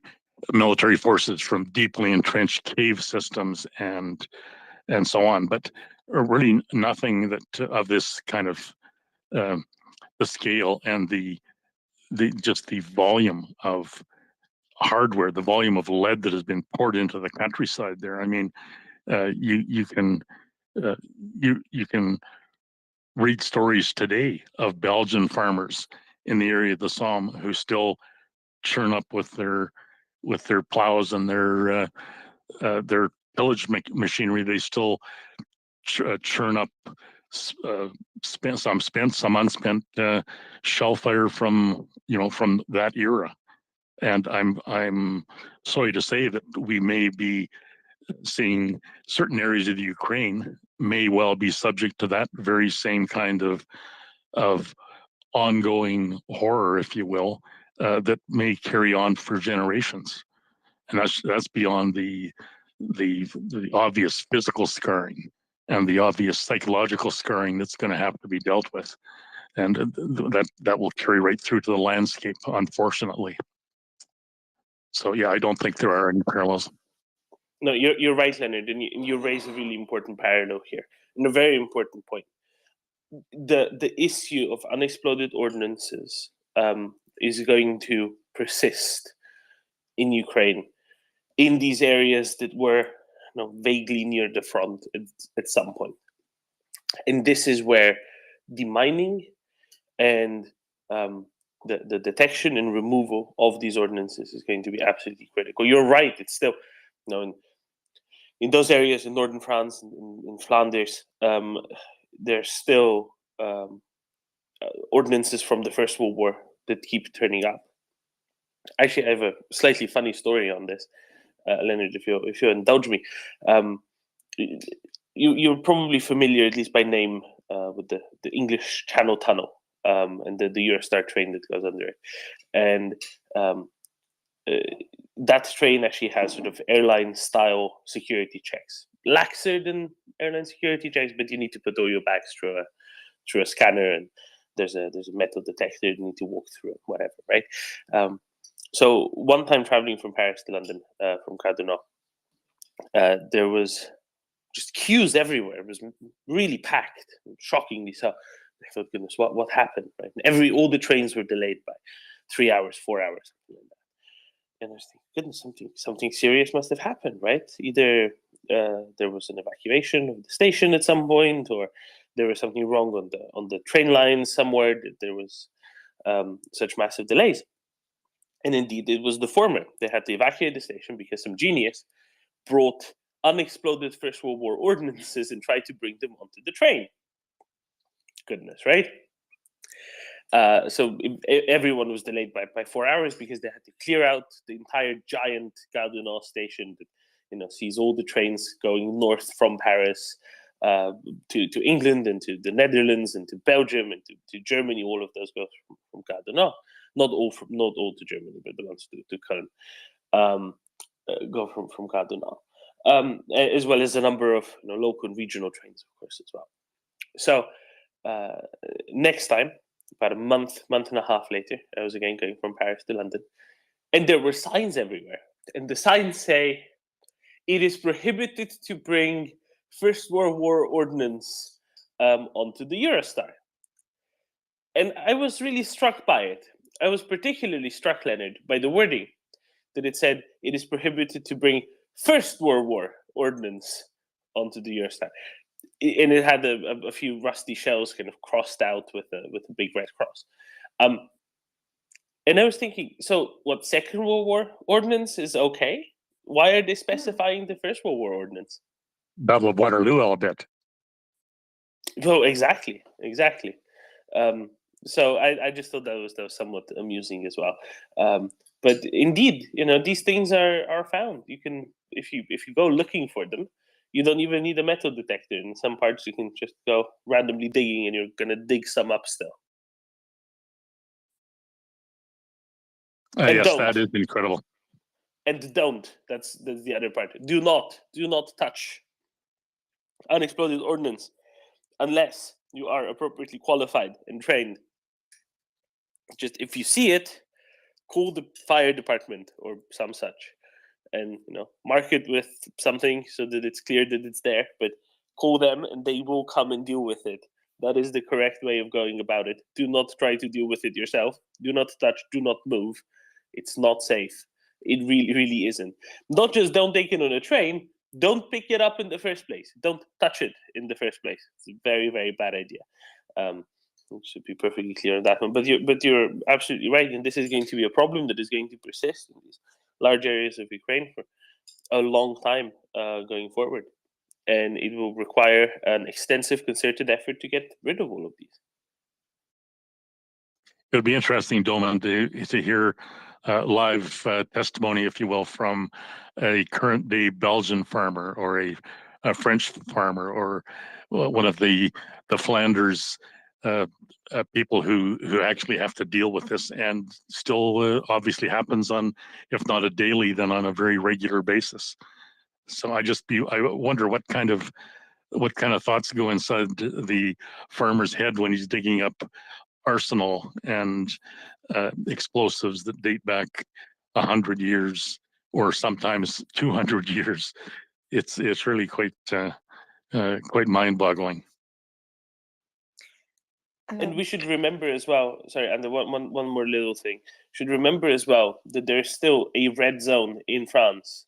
military forces from deeply entrenched cave systems and so on. But really nothing that of this kind of the scale and the just the volume of hardware, the volume of lead that has been poured into the countryside there. I mean, you can read stories today of Belgian farmers in the area of the Somme who still churn up with their plows and their tillage machinery. They still churn up some spent, some unspent shell fire from that era. And I'm sorry to say that we may be seeing certain areas of the Ukraine may well be subject to that very same kind of ongoing horror, if you will, that may carry on for generations. And that's beyond the obvious physical scarring and the obvious psychological scarring that's going to have to be dealt with. And that will carry right through to the landscape, unfortunately. So yeah, I don't think there are any parallels. No, you're right, Leonard, and you raise a really important parallel here, and a very important point. The issue of unexploded ordnances is going to persist in Ukraine, in these areas that were vaguely near the front at some point. And this is where demining and the detection and removal of these ordnances is going to be absolutely critical. You're right; it's still, in those areas in northern France, in Flanders, there's still ordnances from the First World War that keep turning up. Actually, I have a slightly funny story on this, Leonard, if you indulge me. You're probably familiar, at least by name, with the English Channel Tunnel and the Eurostar train that goes under it. And that train actually has sort of airline-style security checks. Laxer than airline security checks, but you need to put all your bags through a scanner, and there's a metal detector you need to walk through it, whatever, right? So one time traveling from Paris to London, from Cardinal, there was just queues everywhere. It was really packed, shockingly so. I thought, goodness, what happened? Right? And all the trains were delayed by 3 hours, 4 hours, something like that. And I was thinking, goodness, something serious must have happened, right? Either there was an evacuation of the station at some point, or there was something wrong on the train line somewhere, that there was such massive delays. And indeed, it was the former. They had to evacuate the station because some genius brought unexploded First World War ordnances and tried to bring them onto the train. Goodness, right? So everyone was delayed by 4 hours because they had to clear out the entire giant Gare du Nord station that sees all the trains going north from Paris to England and to the Netherlands and to Belgium and to Germany. All of those go from Gare du Nord. Not all to Germany, but the ones to Köln go from Gare du Nord. as well as a number of local and regional trains, of course, as well. So next time, about a month and a half later, I was again going from Paris to London, and there were signs everywhere. And the signs say, it is prohibited to bring First World War ordnance onto the Eurostar. And I was really struck by it. I was particularly struck, Leonard, by the wording that it said it is prohibited to bring First World War ordnance onto the Eurostar. And it had a few rusty shells kind of crossed out with a big red cross. And I was thinking, so what, Second World War ordnance is okay? Why are they specifying the First World War ordnance? Battle of Waterloo, I'll bet. No, exactly. So I just thought that was somewhat amusing as well. But indeed, these things are found. You can, if you go looking for them, you don't even need a metal detector. In some parts, you can just go randomly digging, and you're gonna dig some up still. And Yes, don't. that is incredible. And don't. That's the other part. Do not touch unexploded ordnance unless you are appropriately qualified and trained. Just if you see it, call the fire department or some such, and mark it with something so that it's clear that it's there. But call them, and they will come and deal with it. That is the correct way of going about it. Do not try to deal with it yourself. Do not touch. Do not move. It's not safe. It really isn't. Not just don't take it on a train. Don't pick it up in the first place. Don't touch it in the first place. It's a very bad idea. We should be perfectly clear on that one. But you're absolutely right, and this is going to be a problem that is going to persist in these large areas of Ukraine for a long time going forward, and it will require an extensive concerted effort to get rid of all of these. It would be interesting, Doman, to hear live testimony, if you will, from a current day Belgian farmer or a French farmer or one of the Flanders people who actually have to deal with this, and still obviously happens on, if not a daily, then on a very regular basis. So I wonder what kind of thoughts go inside the farmer's head when he's digging up arsenal and explosives that date back 100 years or sometimes 200 years. It's really quite mind-boggling. And we should remember as well, sorry, and one more little thing. Should remember as well that there's still a red zone in France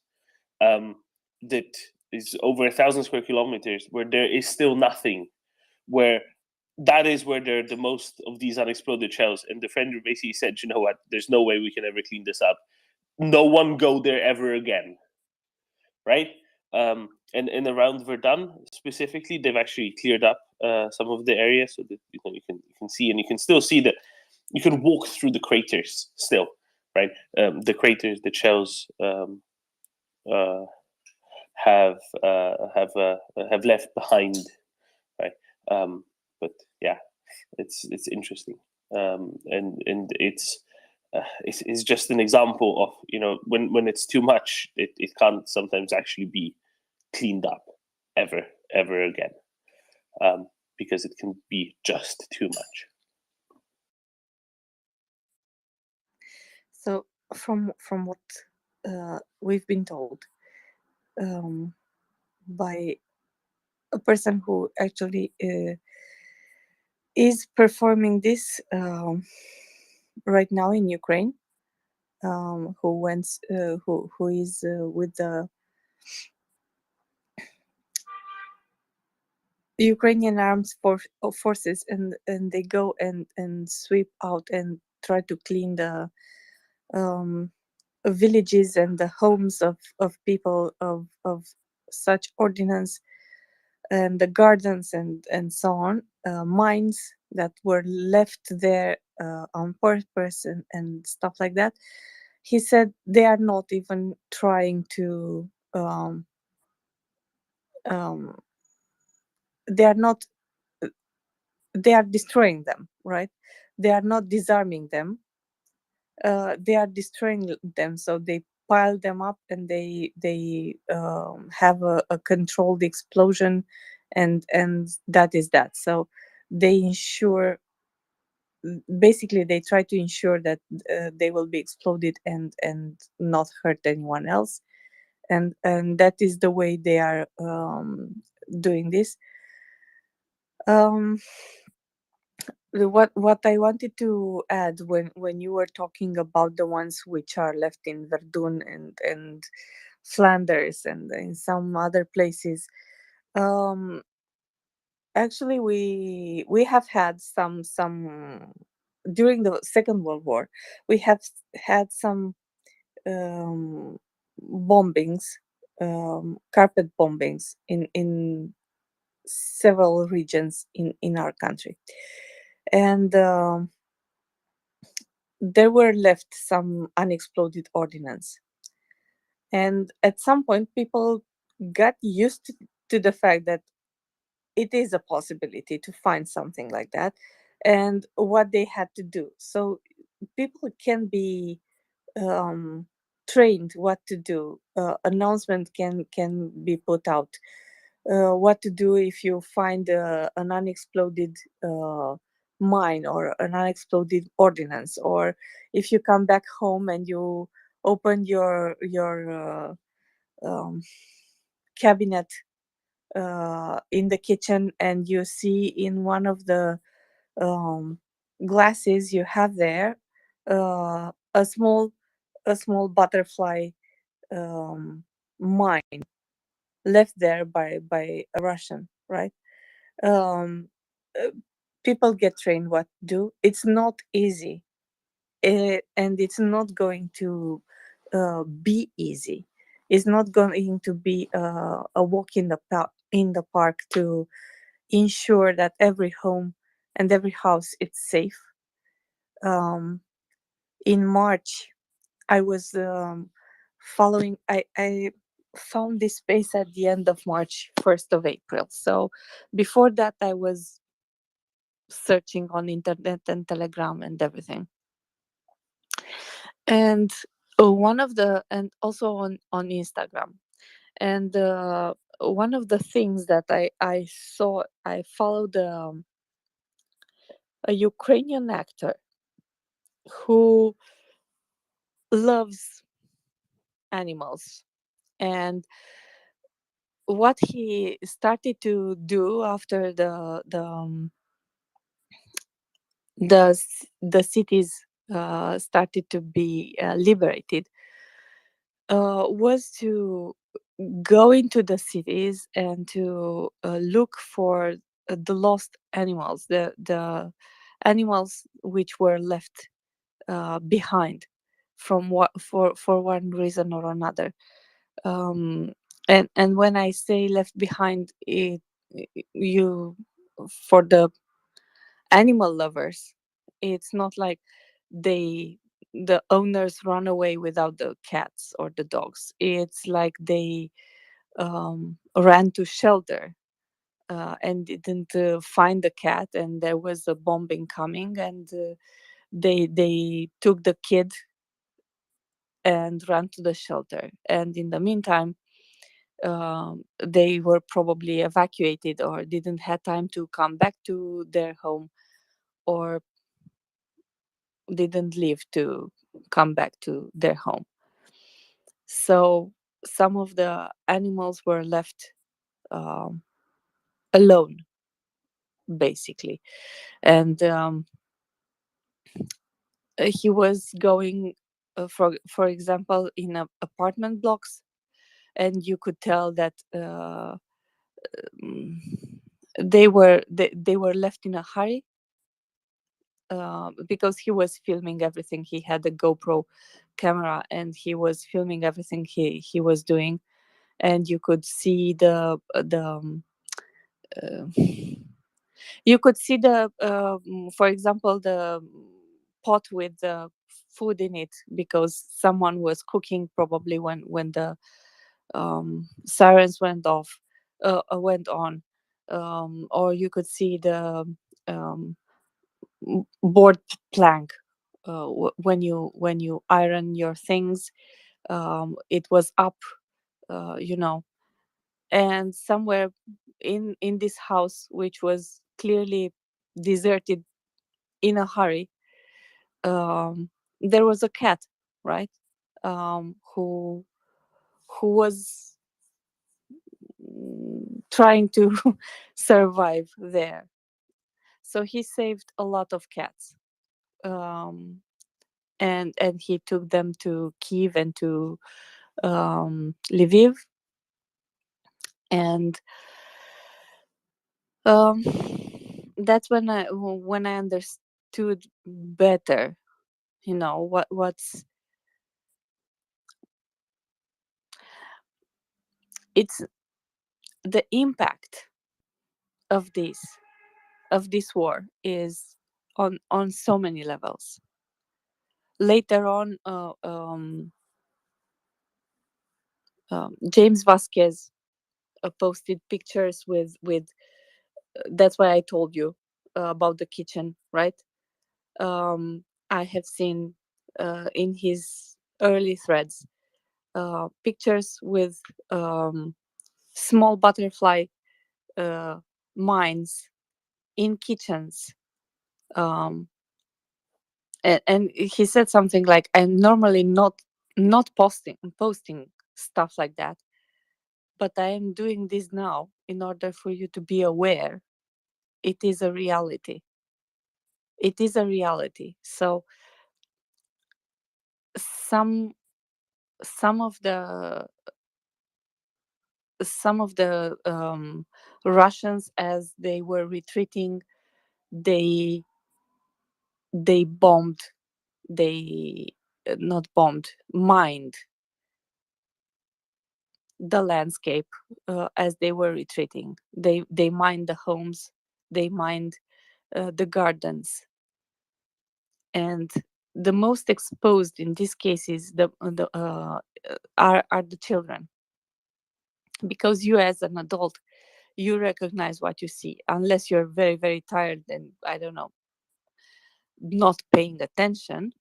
that is over 1,000 square kilometers where there is still nothing, where that is where there are the most of these unexploded shells. And the friend basically said, you know what, there's no way we can ever clean this up. No one go there ever again, right? And around Verdun specifically, they've actually cleared up some of the areas so that you can see, and you can still see that you can walk through the craters still, right? The craters, the shells have left behind, right? But yeah, it's interesting, and it's just an example of when it's too much, it can't sometimes actually be cleaned up ever again, because it can be just too much. So from what we've been told by a person who actually is performing this right now in Ukraine, who is with the Ukrainian armed forces, and they go and sweep out and try to clean the villages and the homes of people of such ordinance, and the gardens and so on, mines that were left there on purpose and stuff like that. He said they are not even trying to they are destroying them, right? They are not disarming them. They are destroying them, so they pile them up, and they have a controlled explosion, and that is that. So they ensure, basically they try to ensure that they will be exploded and not hurt anyone else, and that is the way they are doing this. um what I wanted to add, when you were talking about the ones which are left in Verdun and Flanders and in some other places, um actually we have had some during the Second World War. We have had some um bombings, carpet bombings in several regions in our country, and there were left some unexploded ordnance. And at some point, people got used to the fact that it is a possibility to find something like that, and what they had to do. So people can be um, trained what to do. Announcement can be put out. What to do if you find an unexploded mine or an unexploded ordnance, or if you come back home and you open your um, cabinet in the kitchen, and you see in one of the um, glasses you have there a small butterfly mine left there by a Russian, right? um, uh, People get trained what to do. It's not easy, and it's not going to be easy. It's not going to be a walk in the park to ensure that every home and every house it's safe. Um, in March, I was following. I found this space at the end of March, 1st of April. So before that, I was searching on internet and Telegram and everything. And one of the and also on Instagram. And one of the things that I saw, I followed a Ukrainian actor who loves animals. And what he started to do after the cities started to be liberated was to go into the cities and to look for the lost animals, the animals which were left behind from what for one reason or another. um, and when I say left behind, you for the animal lovers, it's not like they the owners run away without the cats or the dogs. It's like they ran to shelter and didn't find the cat, and there was a bombing coming, and they took the kid and ran to the shelter. And in the meantime, they were probably evacuated or didn't have time to come back to their home, or didn't live to come back to their home. So some of the animals were left um, alone, basically. And he was going, for example, in apartment blocks, and you could tell that mm, they were left in a hurry, because he was filming everything. He had a GoPro camera, and he was filming everything he was doing, and you could see uh, you could see for example, the pot with the food in it, because someone was cooking probably when the sirens went on. Or you could see the um, board plank when you iron your things. It was up, you know, and somewhere in this house, which was clearly deserted in a hurry, there was a cat, right? Who was trying to survive there. So he saved a lot of cats, and he took them to Kiev and to Lviv, and um, that's when I understood better, you know, what's it's the impact of this war is on so many levels. Later on, James Vasquez posted pictures with that's why I told you about the kitchen, right? I have seen in his early threads pictures with small butterfly uh, mines in kitchens. Um, and he said something like, "I'm normally not posting stuff like that, but I am doing this now in order for you to be aware. It is a reality. It is a reality." So some some of the Russians, as they were retreating, they bombed, they not bombed, mined the landscape as they were retreating. They mined the homes, they mined the gardens, and the most exposed in this case is are the children, because you as an adult, you recognize what you see, unless you're very very tired and, I don't know, not paying attention.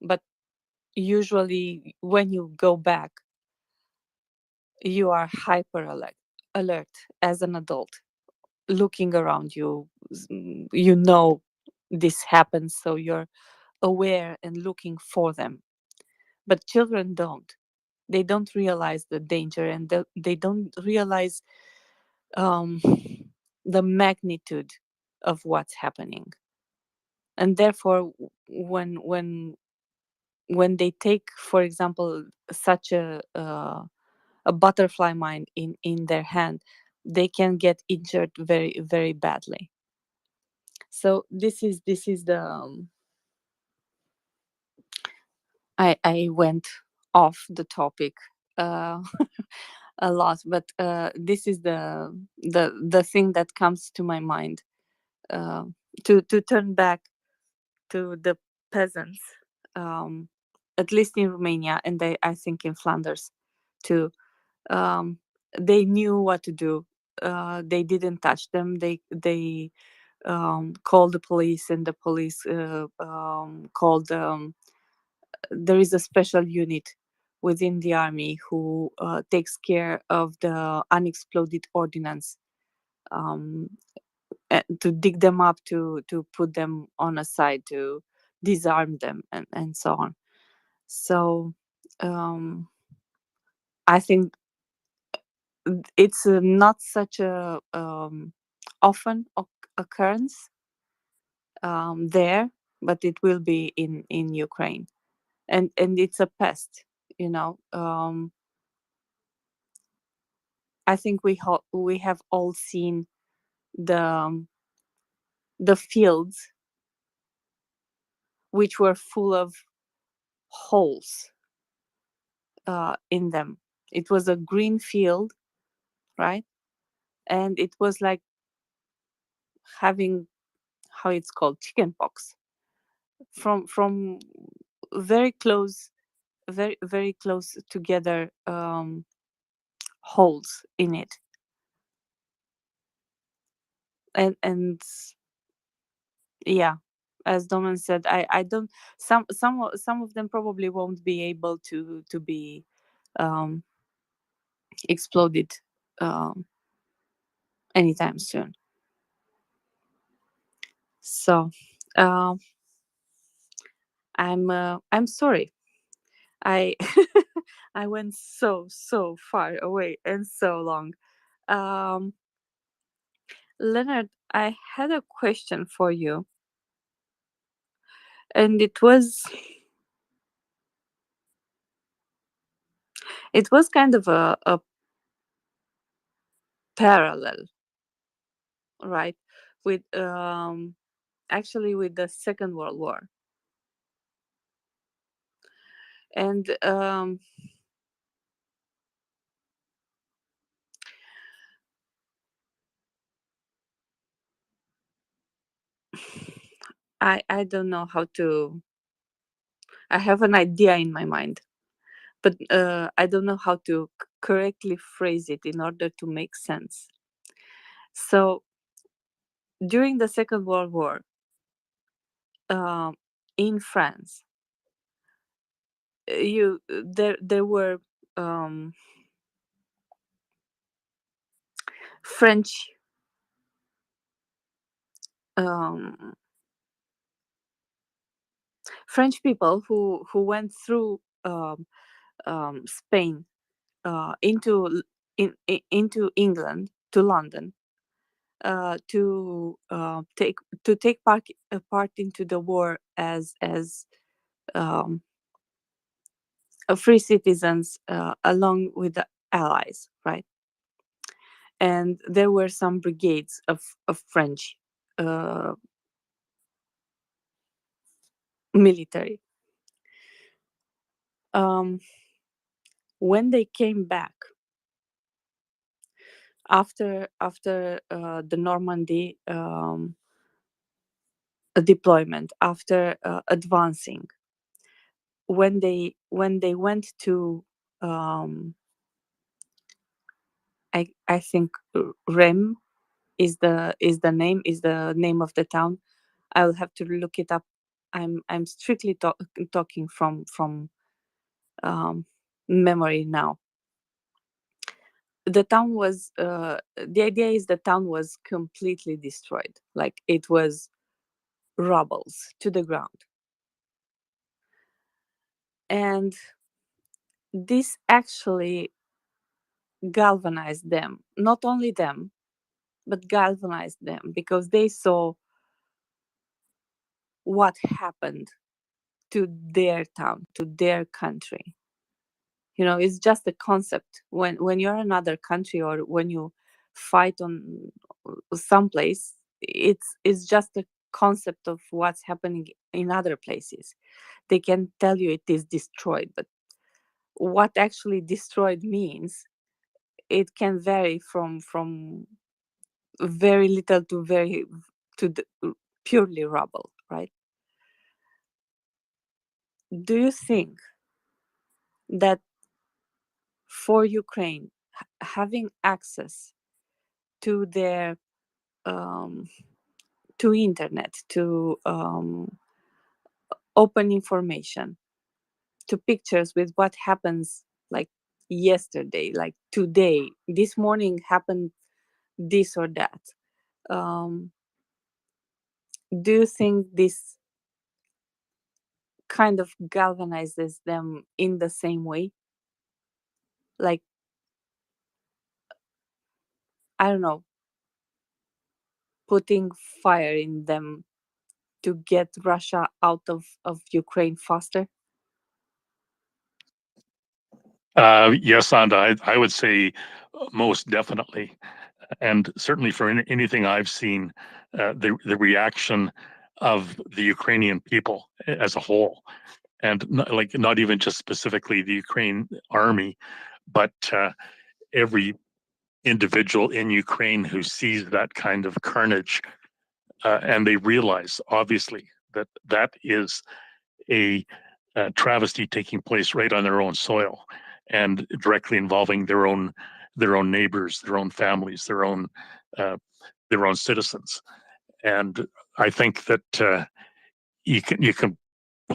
But usually when you go back, you are hyper alert as an adult, looking around you. You know this happens, so you're aware and looking for them. But children don't. They don't realize the danger, and they don't realize um, the magnitude of what's happening. And therefore, when they take, for example, such a butterfly mine in their hand, they can get injured very very badly. So this is the I went off the topic uh, a lot, but this is the thing that comes to my mind, uh, to turn back to the peasants, um, at least in Romania, and I think in Flanders too. Um, they knew what to do. They didn't touch them. They called the police, and the police called. There is a special unit within the army who takes care of the unexploded ordnance, um, to dig them up, to put them on a side, to disarm them, and so on. So um, I think it's not such a often occurrence there, but it will be in Ukraine, and it's a pest, you know. I think we have all seen the the fields which were full of holes in them. It was a green field, right? And it was like having, how it's called, chicken pox, from very close, very very close together, holes in it. And yeah, as Domen said, I don't. Some of them probably won't be able to be exploded anytime soon. So I'm sorry. I I went so far away and so long. Leonard, I had a question for you, and it was kind of a parallel, right, with actually with the Second World War. And I don't know how to. I have an idea in my mind, but I don't know how to correctly phrase it in order to make sense. So during the Second World War, in France, there were French French people who went through Spain into England, to London, to take part into the war as free citizens along with the Allies, right? And there were some brigades of French military. When they came back after the Normandy deployment, after advancing, when they went to I think Rem is the name of the town. I'll have to look it up. I'm strictly talking from memory now. The town was the idea is the town was completely destroyed, like it was rubbles to the ground. And this actually galvanized them, not only them, but galvanized them, because they saw what happened to their town, to their country. You know, it's just a concept. When you're another country, or when you fight on someplace, it's just a concept of what's happening in other places. They can tell you it is destroyed, but what actually destroyed means, it can vary from very little to very to the, purely rubble, right? Do you think that for Ukraine, having access to their to internet, to open information, to pictures with what happens, like yesterday, like today, this morning happened this or that, do you think this kind of galvanizes them in the same way? Like, I don't know, putting fire in them to get Russia out of Ukraine faster? Yes, Anda, I would say most definitely. And certainly for anything I've seen, the reaction of the Ukrainian people as a whole, and not even just specifically the Ukraine army, but every individual in Ukraine who sees that kind of carnage, and they realize obviously that that is a travesty taking place right on their own soil, and directly involving their own neighbors, their own families, their own citizens. And I think that you can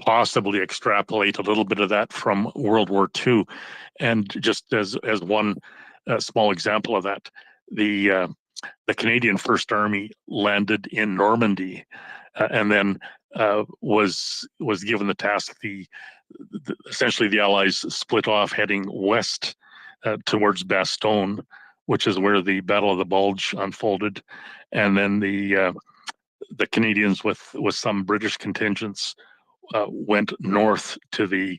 possibly extrapolate a little bit of that from World War II. And just as one small example of that, the Canadian First Army landed in Normandy, and then was given the task. Essentially the Allies split off, heading west towards Bastogne, which is where the Battle of the Bulge unfolded, and then the Canadians with some British contingents went north to the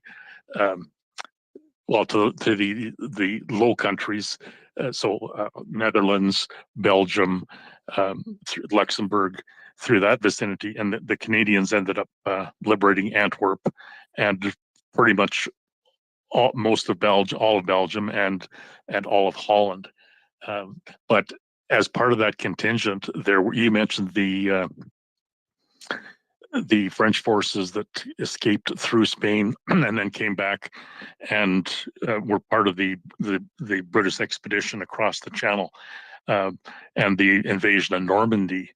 the Low Countries, Netherlands, Belgium, Luxembourg, through that vicinity, and the Canadians ended up liberating Antwerp and pretty much most of Belgium, all of Belgium, and all of Holland. But as part of that contingent, you mentioned the French forces that escaped through Spain and then came back and were part of the British expedition across the Channel and the invasion of Normandy.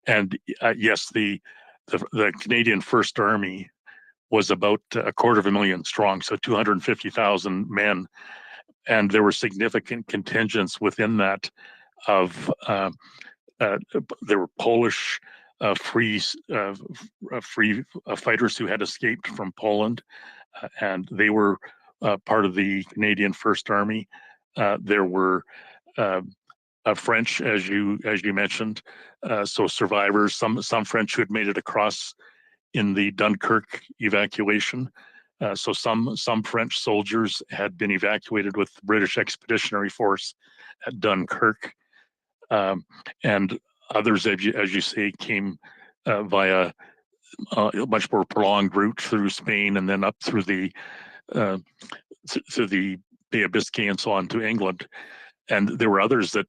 And yes, the Canadian First Army was about 250,000 strong, so 250,000 men, and there were significant contingents within that of there were Polish free fighters who had escaped from Poland, and they were part of the Canadian First Army. There were French, as you mentioned, so survivors. Some French who had made it across in the Dunkirk evacuation. So some French soldiers had been evacuated with the British Expeditionary Force at Dunkirk, and others, as you say, came via a much more prolonged route through Spain and then up through the Bay of Biscay and so on to England. And there were others that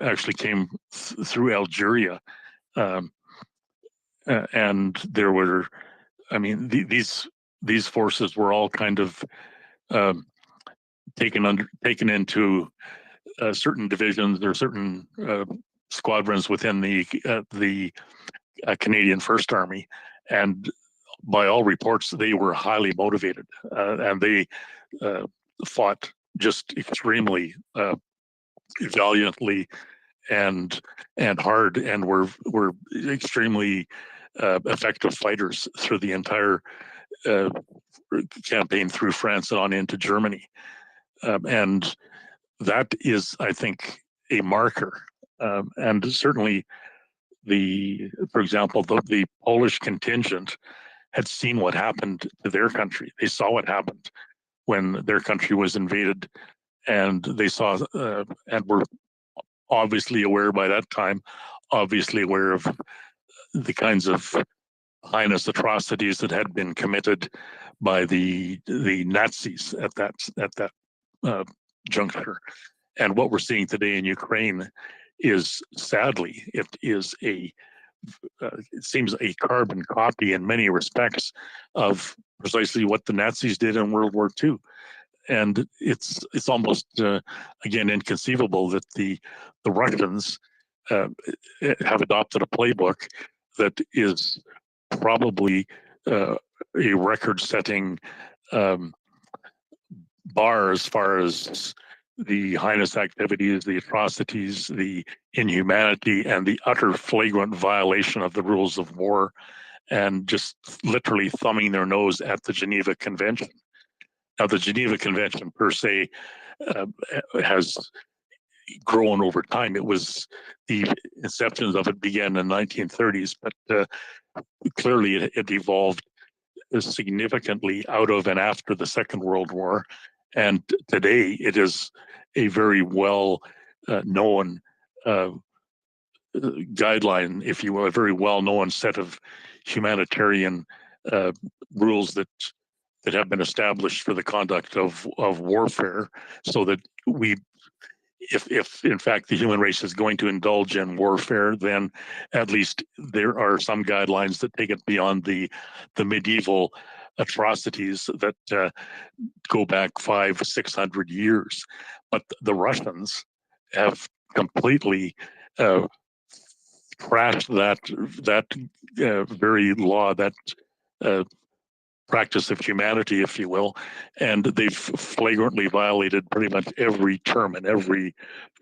actually came through Algeria, and there were, I mean, these forces were all kind of taken into certain divisions or certain squadrons within the Canadian First Army, and by all reports, they were highly motivated, and they fought just extremely valiantly and hard, and were extremely effective fighters through the entire campaign through France and on into Germany, and that is, I think, a marker, and certainly for example, the Polish contingent had seen what happened to their country. They saw what happened when their country was invaded, and they saw and were obviously aware by that time, obviously aware of the kinds of heinous atrocities that had been committed by the Nazis at that juncture. And what we're seeing today in Ukraine is, sadly, it seems a carbon copy in many respects of precisely what the Nazis did in World War II. And it's almost again inconceivable that the Russians have adopted a playbook that is probably a record-setting bar as far as the heinous activities, the atrocities, the inhumanity, and the utter flagrant violation of the rules of war, and just literally thumbing their nose at the Geneva Convention. Now, the Geneva Convention per se has grown over time. It was the inception of it began in the 1930s, but clearly it evolved significantly out of and after the Second World War. And today it is a very well known guideline, if you will, a very well known set of humanitarian rules that have been established for the conduct of warfare, so that if in fact the human race is going to indulge in warfare, then at least there are some guidelines that take it beyond the medieval atrocities that go back 500-600 years. But the Russians have completely trashed that very law, that practice of humanity, if you will, and they've flagrantly violated pretty much every term and every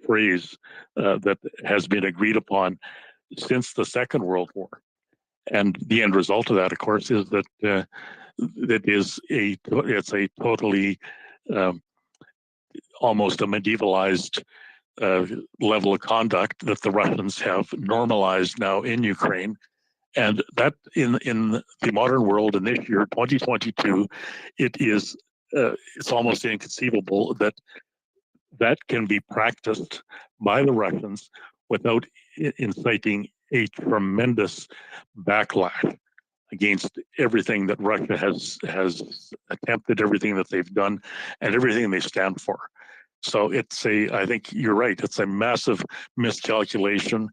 phrase that has been agreed upon since the Second World War. And the end result of that, of course, is that it's a totally almost a medievalized level of conduct that the Russians have normalized now in Ukraine. And that in the modern world in this year, 2022, it's almost inconceivable that that can be practiced by the Russians without inciting a tremendous backlash against everything that Russia has attempted, everything that they've done, and everything they stand for. So I think you're right, it's a massive miscalculation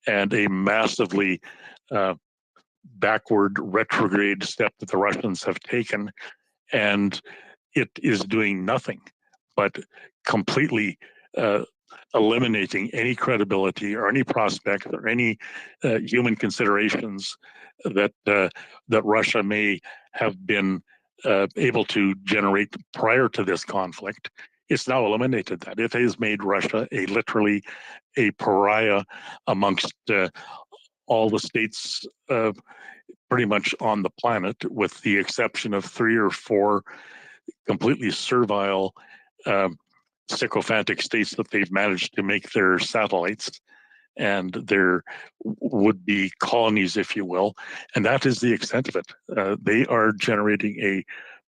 and a massively backward retrograde step that the Russians have taken, and it is doing nothing but completely eliminating any credibility or any prospect or any human considerations that Russia may have been able to generate prior to this conflict. It's now eliminated that. It has made Russia literally a pariah amongst all the states pretty much on the planet, with the exception of 3 or 4 completely servile sycophantic states that they've managed to make their satellites and their would-be colonies, if you will. And that is the extent of it. They are generating a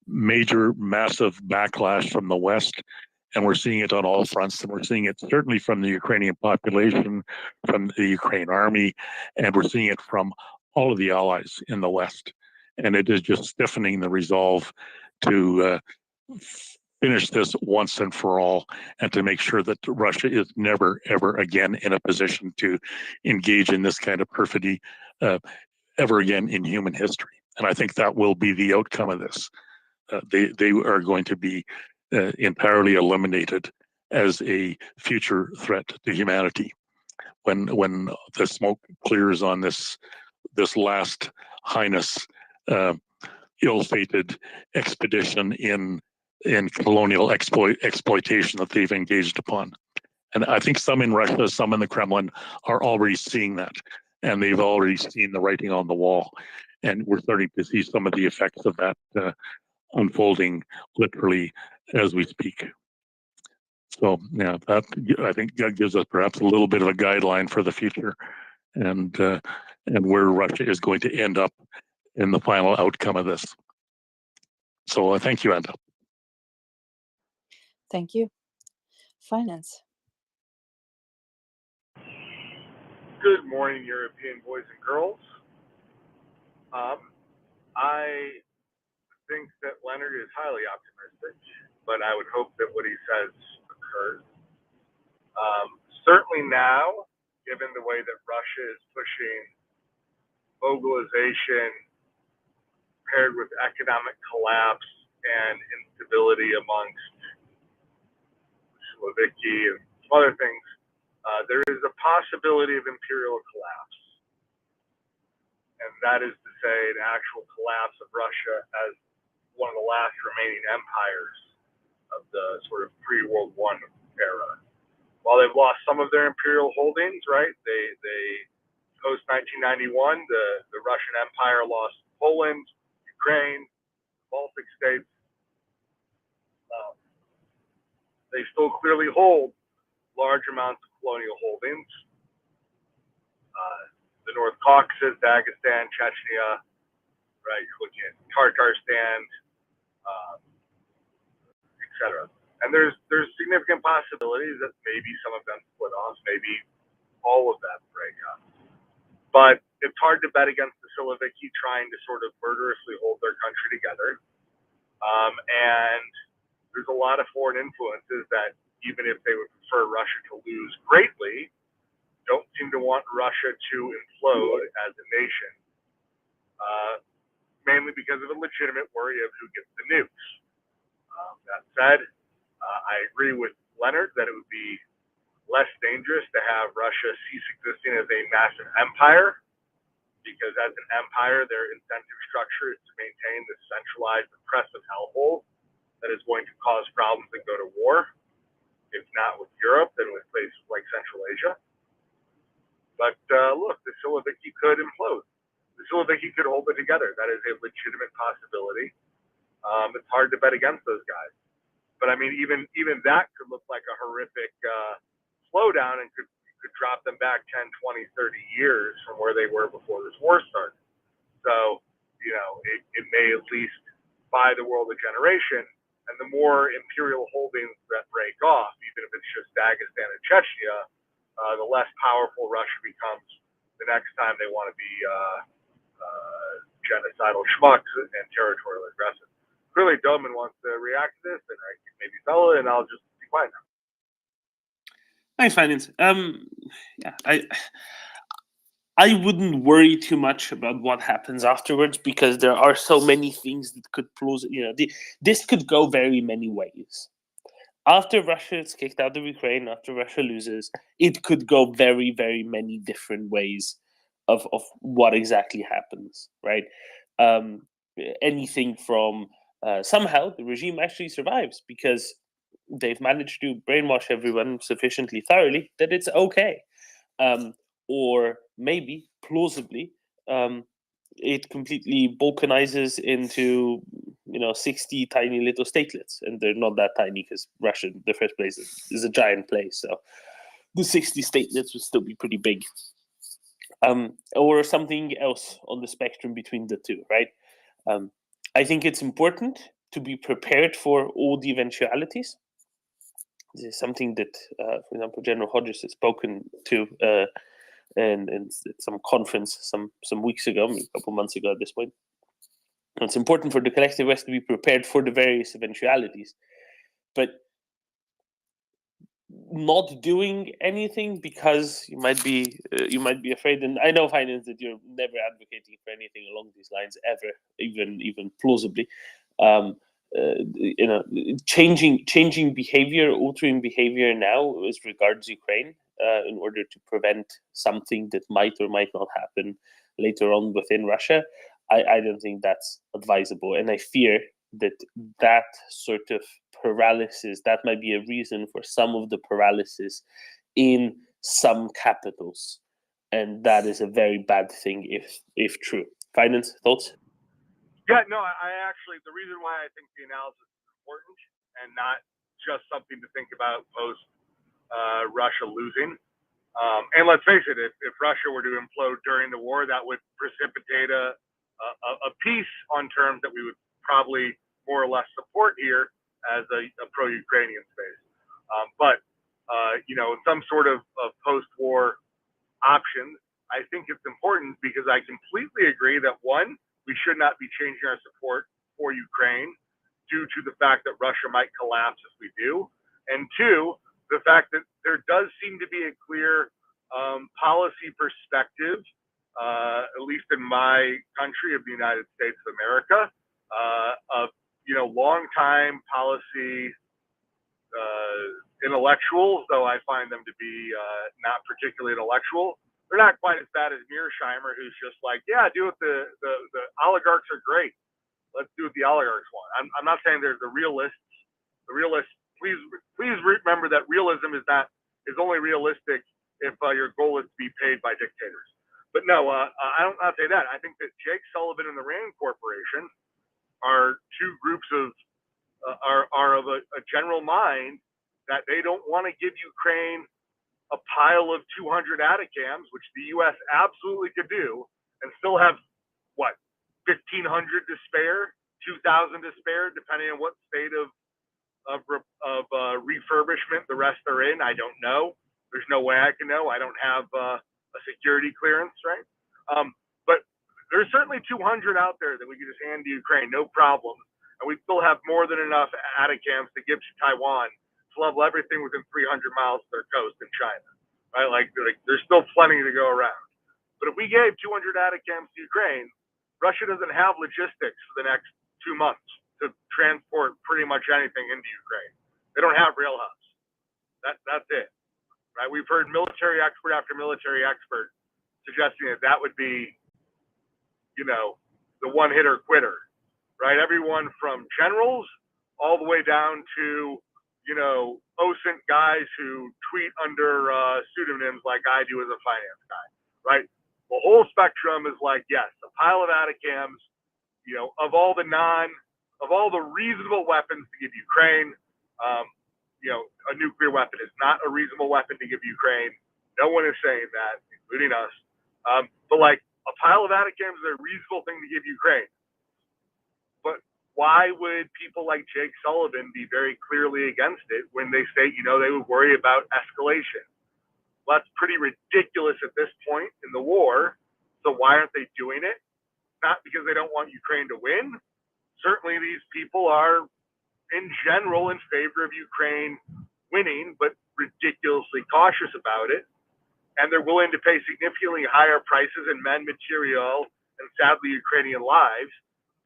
major, massive backlash from the West, and we're seeing it on all fronts. And we're seeing it certainly from the Ukrainian population, from the Ukraine army, and we're seeing it from all of the allies in the West. And it is just stiffening the resolve to finish this once and for all, and to make sure that Russia is never, ever again in a position to engage in this kind of perfidy ever again in human history. And I think that will be the outcome of this. They are going to be entirely eliminated as a future threat to humanity when the smoke clears on this last heinous ill-fated expedition in colonial exploitation that they've engaged upon. And I think some in Russia, some in the Kremlin are already seeing that, and they've already seen the writing on the wall. And we're starting to see some of the effects of that unfolding literally as we speak. So yeah, that, I think that gives us perhaps a little bit of a guideline for the future, and where Russia is going to end up in the final outcome of this. So thank you, Anda. Thank you. Finance. Good morning, European boys and girls. I think that Leonard is highly optimistic, but I would hope that what he says occurs. Certainly now, given the way that Russia is pushing mobilization paired with economic collapse and instability amongst Slovakia and some other things, there is a possibility of imperial collapse. And that is to say, an actual collapse of Russia as one of the last remaining empires of the sort of pre-World War I era. While they've lost some of their imperial holdings, right? They post 1991, the Russian Empire lost Poland, Ukraine, Baltic states. They still clearly hold large amounts of colonial holdings. The North Caucasus, Dagestan, Chechnya, right? You're looking at Tartarstan, etc. And there's significant possibilities that maybe some of them split off, maybe all of them break up. But it's hard to bet against the Siloviki trying to sort of murderously hold their country together. And there's a lot of foreign influences that, even if they would prefer Russia to lose greatly, don't seem to want Russia to implode as a nation, mainly because of a legitimate worry of who gets the nukes. That said, I agree with Leonard that it would be less dangerous to have Russia cease existing as a massive empire, because as an empire, their incentive structure is to maintain this centralized oppressive hellhole that is going to cause problems and go to war, if not with Europe, then with places like Central Asia. But look, the Siloviki could implode. The Siloviki could hold it together. That is a legitimate possibility. It's hard to bet against those guys. But I mean, even that could look like a horrific slowdown and could drop them back 10, 20, 30 years from where they were before this war started. So, you know, it may at least buy the world a generation. And the more imperial holdings that break off, even if it's just Dagestan and Chechnya, the less powerful Russia becomes the next time they want to be genocidal schmucks and territorial aggressive. Clearly, Doman wants to react to this, and I can maybe tell it, and I'll just be quiet now. Thanks, Finance. Yeah, I wouldn't worry too much about what happens afterwards, because there are so many things that could this could go very many ways. After Russia is kicked out of Ukraine, after Russia loses, it could go very, very many different ways of what exactly happens, right? Anything from somehow the regime actually survives because they've managed to brainwash everyone sufficiently thoroughly that it's okay. Or maybe, plausibly, it completely balkanizes into 60 tiny little statelets, and they're not that tiny because Russia, in the first place, is a giant place. So the 60 statelets would still be pretty big. Or something else on the spectrum between the two, right? I think it's important to be prepared for all the eventualities. This is something that, for example, General Hodges has spoken to in some conference some weeks ago, maybe a couple months ago at this point. It's important for the collective West to be prepared for the various eventualities, but not doing anything because you might be afraid. And I know, Finance, that you're never advocating for anything along these lines ever, even plausibly. Changing behavior, altering behavior now as regards Ukraine, in order to prevent something that might or might not happen later on within Russia, I don't think that's advisable. And I fear that sort of paralysis, that might be a reason for some of the paralysis in some capitals. And that is a very bad thing if true. Finance, thoughts? Yeah, no, I actually, the reason why I think the analysis is important and not just something to think about post Russia losing. And let's face it, if Russia were to implode during the war, that would precipitate a peace on terms that we would probably more or less support here as a pro-Ukrainian space. But some sort of post-war option, I think it's important because I completely agree that one, we should not be changing our support for Ukraine due to the fact that Russia might collapse if we do. And two, the fact that there does seem to be a clear policy perspective, at least in my country of the United States of America, of long-time policy intellectuals, though I find them to be not particularly intellectual. They're not quite as bad as Mearsheimer, who's just like, yeah, do what the oligarchs are great. Let's do what the oligarchs want. I'm not saying there's the realists. The realists, please remember that realism is only realistic if your goal is to be paid by dictators. But no, I don't not say that. I think that Jake Sullivan and the Rand Corporation are two groups of are of a general mind that they don't want to give Ukraine a pile of 200 ATACMs, which the U.S. absolutely could do, and still have, 1,500 to spare, 2,000 to spare, depending on what state of refurbishment the rest are in. I don't know. There's no way I can know. I don't have a security clearance, right? But there's certainly 200 out there that we could just hand to Ukraine, no problem. And we still have more than enough ATACMs to give to Taiwan to level everything within 300 miles of their coast in China, right? Like there's still plenty to go around. But if we gave 200 ATACMs to Ukraine, Russia doesn't have logistics for the next 2 months to transport pretty much anything into Ukraine. They don't have rail hubs. That's it, right? We've heard military expert after military expert suggesting that that would be, you know, the one-hitter quitter, right? Everyone from generals all the way down to, you know, OSINT guys who tweet under pseudonyms like I do as a finance guy, right? The whole spectrum is like, yes, a pile of Atacams, you know, of all the reasonable weapons to give Ukraine, you know, a nuclear weapon is not a reasonable weapon to give Ukraine. No one is saying that, including us. But like a pile of Atacams is a reasonable thing to give Ukraine. But why would people like Jake Sullivan be very clearly against it when they say, you know, they would worry about escalation? Well, that's pretty ridiculous at this point in the war. So why aren't they doing it? Not because they don't want Ukraine to win. Certainly these people are in general in favor of Ukraine winning, but ridiculously cautious about it. And they're willing to pay significantly higher prices in men, material, and sadly Ukrainian lives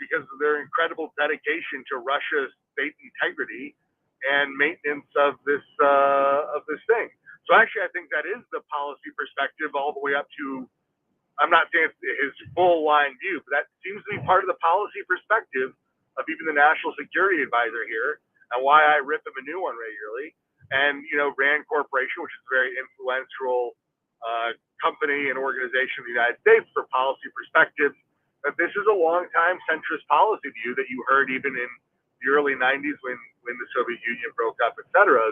because of their incredible dedication to Russia's state integrity and maintenance of this thing. So actually, I think that is the policy perspective all the way up to, I'm not saying it's his full line view, but that seems to be part of the policy perspective of even the National Security Advisor here, and why I rip him a new one regularly. And, you know, RAND Corporation, which is a very influential company and organization in the United States for policy perspective, that this is a long-time centrist policy view that you heard even in the early 90s when the Soviet Union broke up, et cetera,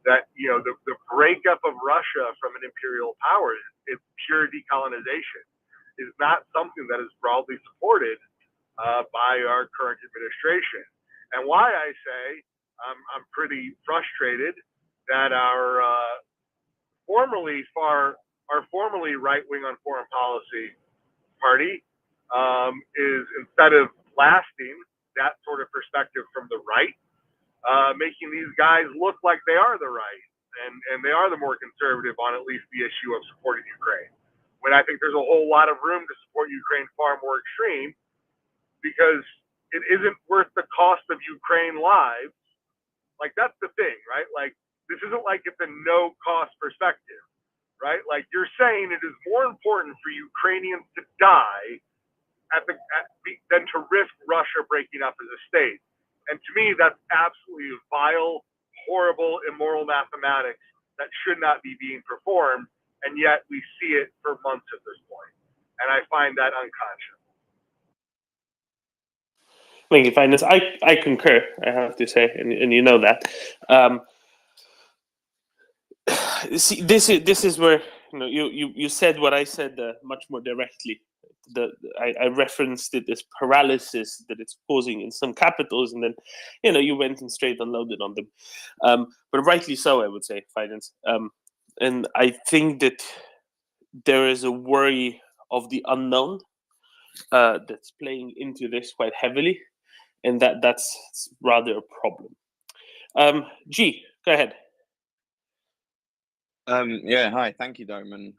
that you know, the breakup of Russia from an imperial power is pure decolonization, is not something that is broadly supported by our current administration. And why I say I'm pretty frustrated that our formerly right-wing on foreign policy party is, instead of blasting that sort of perspective from the right, making these guys look like they are the right and they are the more conservative on at least the issue of supporting Ukraine. When I think there's a whole lot of room to support Ukraine far more extreme, because it isn't worth the cost of Ukraine lives. Like, that's the thing, right? Like, this isn't like it's a no-cost perspective, right? Like, you're saying it is more important for Ukrainians to die than to risk Russia breaking up as a state. And to me, that's absolutely vile, horrible, immoral mathematics that should not be being performed, and yet we see it for months at this point. And I find that unconscionable. Thank you, Finance. I concur, I have to say, and you know that. See, this is where, you know, you said what I said much more directly. I referenced it as paralysis that it's causing in some capitals, and then, you know, you went and straight unloaded on them. But rightly so, I would say, Finance. And I think that there is a worry of the unknown that's playing into this quite heavily, and that's rather a problem. G, go ahead. Yeah, hi, thank you, Doman.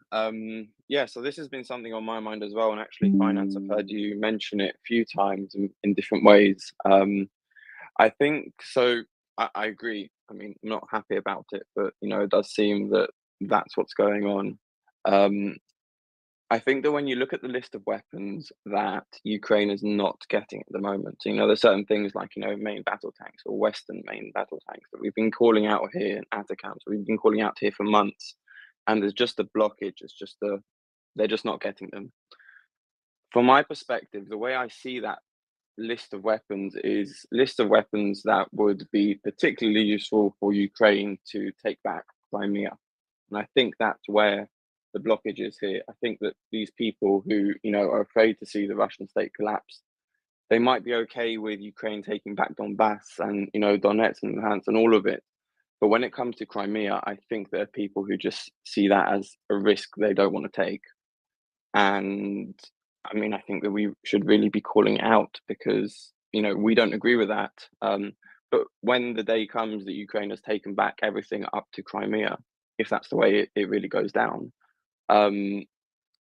Yeah, so this has been something on my mind as well, and actually, Finance, I've heard you mention it a few times in different ways. I think so. I agree. I mean, I'm not happy about it, but you know, it does seem that that's what's going on. I think that when you look at the list of weapons that Ukraine is not getting at the moment, you know, there's certain things like, you know, main battle tanks or Western main battle tanks that we've been calling out here in Atacams. We've been calling out here for months, and there's just a blockage. It's just they're just not getting them. From my perspective, the way I see that list of weapons is list of weapons that would be particularly useful for Ukraine to take back Crimea. And I think that's where the blockage is here. I think that these people who, you know, are afraid to see the Russian state collapse, they might be okay with Ukraine taking back Donbass and, you know, Donetsk and Luhansk and all of it. But when it comes to Crimea, I think there are people who just see that as a risk they don't want to take. And I mean, I think that we should really be calling out because, you know, we don't agree with that. But when the day comes that Ukraine has taken back everything up to Crimea, if that's the way it really goes down,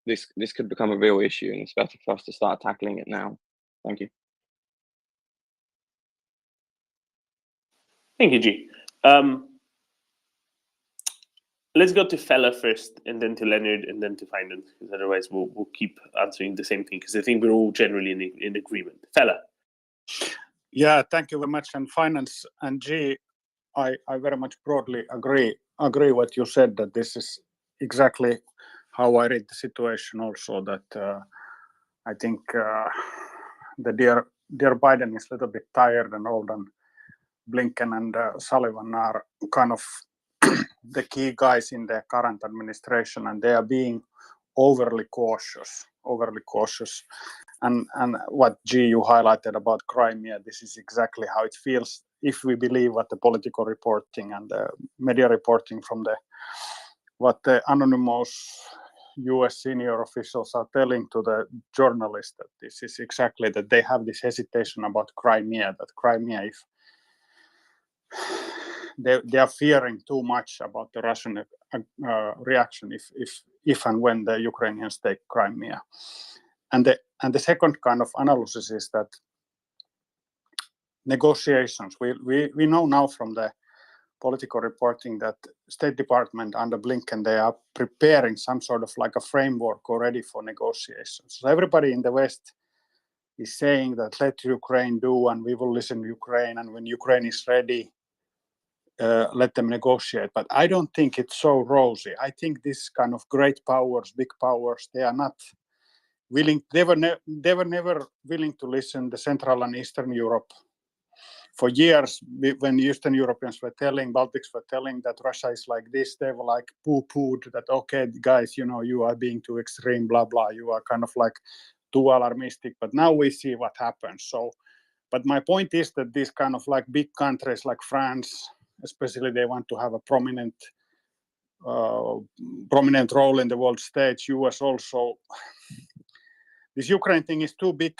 this could become a real issue, and it's better for us to start tackling it now. Thank you. Thank you, G. Let's go to Fella first, and then to Leonard, and then to Finance, because otherwise we'll keep answering the same thing, because I think we're all generally in agreement. Fella. Yeah, thank you very much. And Finance and G, I very much broadly agree what you said, that this is exactly how I read the situation also, that I think the dear Biden is a little bit tired and old, and Blinken and Sullivan are kind of the key guys in the current administration, and they are being overly cautious. And what G, you highlighted about Crimea, this is exactly how it feels if we believe what the political reporting and the media reporting from what the anonymous US senior officials are telling to the journalists, that this is exactly that they have this hesitation about Crimea, that Crimea, if they are fearing too much about the Russian reaction if and when the Ukrainians take Crimea. And the second kind of analysis is that negotiations. We know now from the political reporting that State Department under Blinken, they are preparing some sort of like a framework already for negotiations. So everybody in the West is saying that let Ukraine do, and we will listen to Ukraine, and when Ukraine is ready, let them negotiate. But I don't think it's so rosy. I think this kind of great powers, big powers, they are not willing. They were never willing to listen to Central and Eastern Europe. For years, when Eastern Europeans were telling, Baltics were telling that Russia is like this, they were like poo-pooed that, okay, guys, you are being too extreme, blah, blah. You are kind of like too alarmistic. But now we see what happens. So, but my point is that these kind of like big countries like France, especially, they want to have a prominent role in the world stage. US also. This Ukraine thing is too big.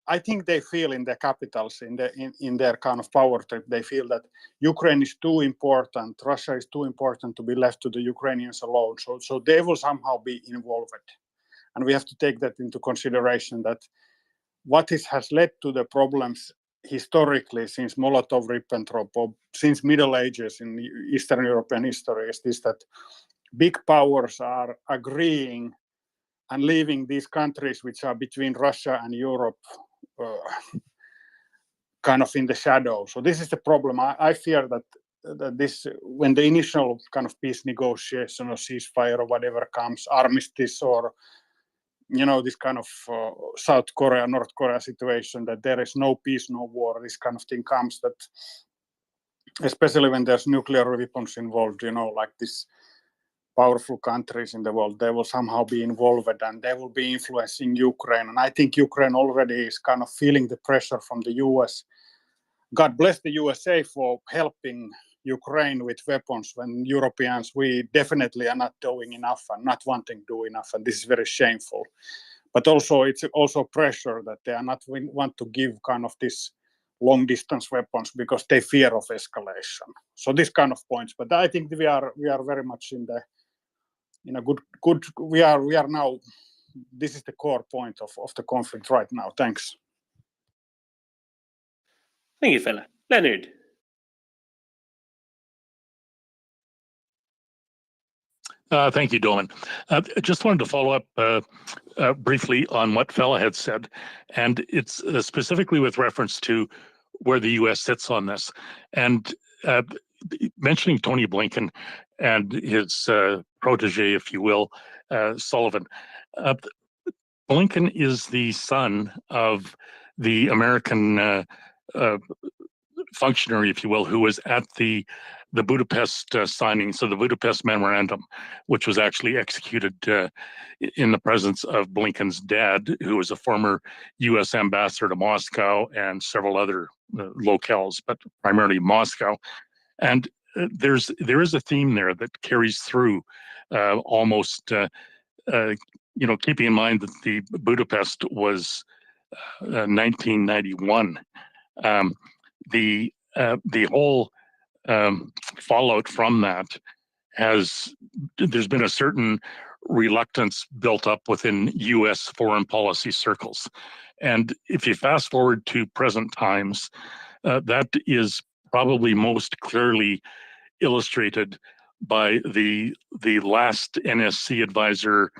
I think they feel in the capitals, in their kind of power trip, they feel that Ukraine is too important, Russia is too important to be left to the Ukrainians alone. So they will somehow be involved. And we have to take that into consideration, that what has led to the problems historically since Molotov-Ribbentrop, or since Middle Ages in Eastern European history, is this, that big powers are agreeing and leaving these countries which are between Russia and Europe kind of in the shadow. So this is the problem. I fear that this, when the initial kind of peace negotiation or ceasefire or whatever comes, armistice, or this kind of South Korea, North Korea situation, that there is no peace, no war, this kind of thing comes, that especially when there's nuclear weapons involved, like this powerful countries in the world, they will somehow be involved, and they will be influencing Ukraine. And I think Ukraine already is kind of feeling the pressure from the US. God bless the USA for helping Ukraine with weapons, when Europeans, we definitely are not doing enough and not wanting to do enough. And this is very shameful. But also, it's also pressure that they are not want to give kind of this long distance weapons because they fear of escalation. So this kind of points. But I think we are very much in a good we are now, this is the core point of the conflict right now. Thanks. Thank you, Fella. Leonard. Thank you, Dolan. I just wanted to follow up briefly on what Fella had said, and it's specifically with reference to where the U.S. sits on this. And mentioning Tony Blinken and his protege, if you will, Sullivan. Blinken is the son of the American functionary, if you will, who was at the Budapest signing, so the Budapest Memorandum, which was actually executed in the presence of Blinken's dad, who was a former U.S. ambassador to Moscow and several other locales, but primarily Moscow. And there is a theme there that carries through almost, keeping in mind that the Budapest was 1991. The whole fallout from that there's been a certain reluctance built up within U.S. foreign policy circles. And if you fast forward to present times, that is probably most clearly illustrated by the last NSC advisor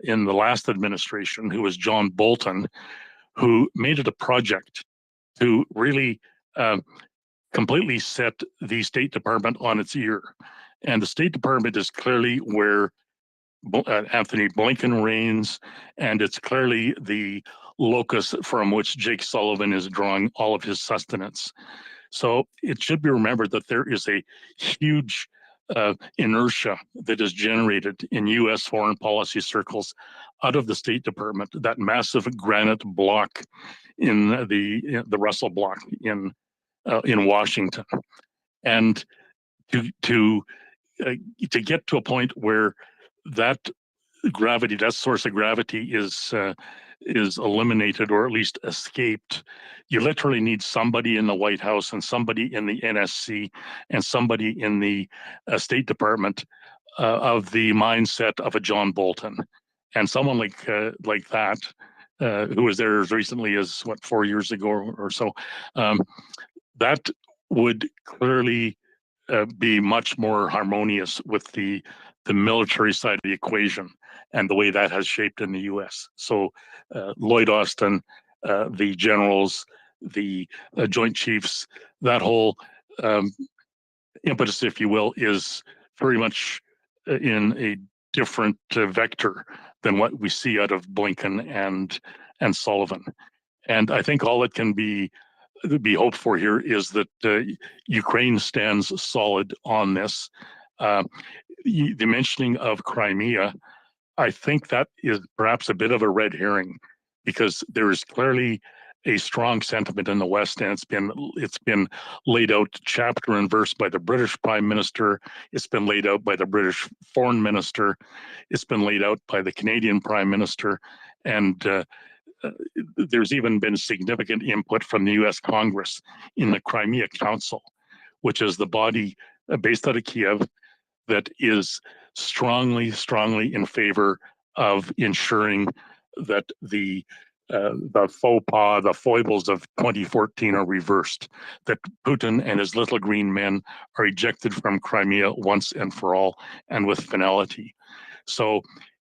in the last administration, who was John Bolton, who made it a project to really completely set the State Department on its ear. And the State Department is clearly where Anthony Blinken reigns, and it's clearly the locus from which Jake Sullivan is drawing all of his sustenance. So it should be remembered that there is a huge inertia that is generated in U.S. foreign policy circles out of the State Department, that massive granite block in the Russell block in Washington, and to get to a point where that gravity, that source of gravity, is eliminated or at least escaped, you literally need somebody in the White House and somebody in the NSC and somebody in the State Department of the mindset of a John Bolton, and someone like that, who was there as recently as 4 years ago or so. That would clearly be much more harmonious with the military side of the equation and the way that has shaped in the U.S. So Lloyd Austin, the generals, the Joint Chiefs, that whole impetus, if you will, is very much in a different vector than what we see out of Blinken and Sullivan. And I think all that can be hoped for here is that Ukraine stands solid on this. The mentioning of Crimea, I think that is perhaps a bit of a red herring, because there is clearly a strong sentiment in the West, and it's been laid out chapter and verse by the British Prime Minister. It's been laid out by the British Foreign Minister. It's been laid out by the Canadian Prime Minister, and there's even been significant input from the U.S. Congress in the Crimea Council, which is the body based out of Kiev that is strongly in favor of ensuring that the faux pas, the foibles of 2014 are reversed, that Putin and his little green men are ejected from Crimea once and for all and with finality. So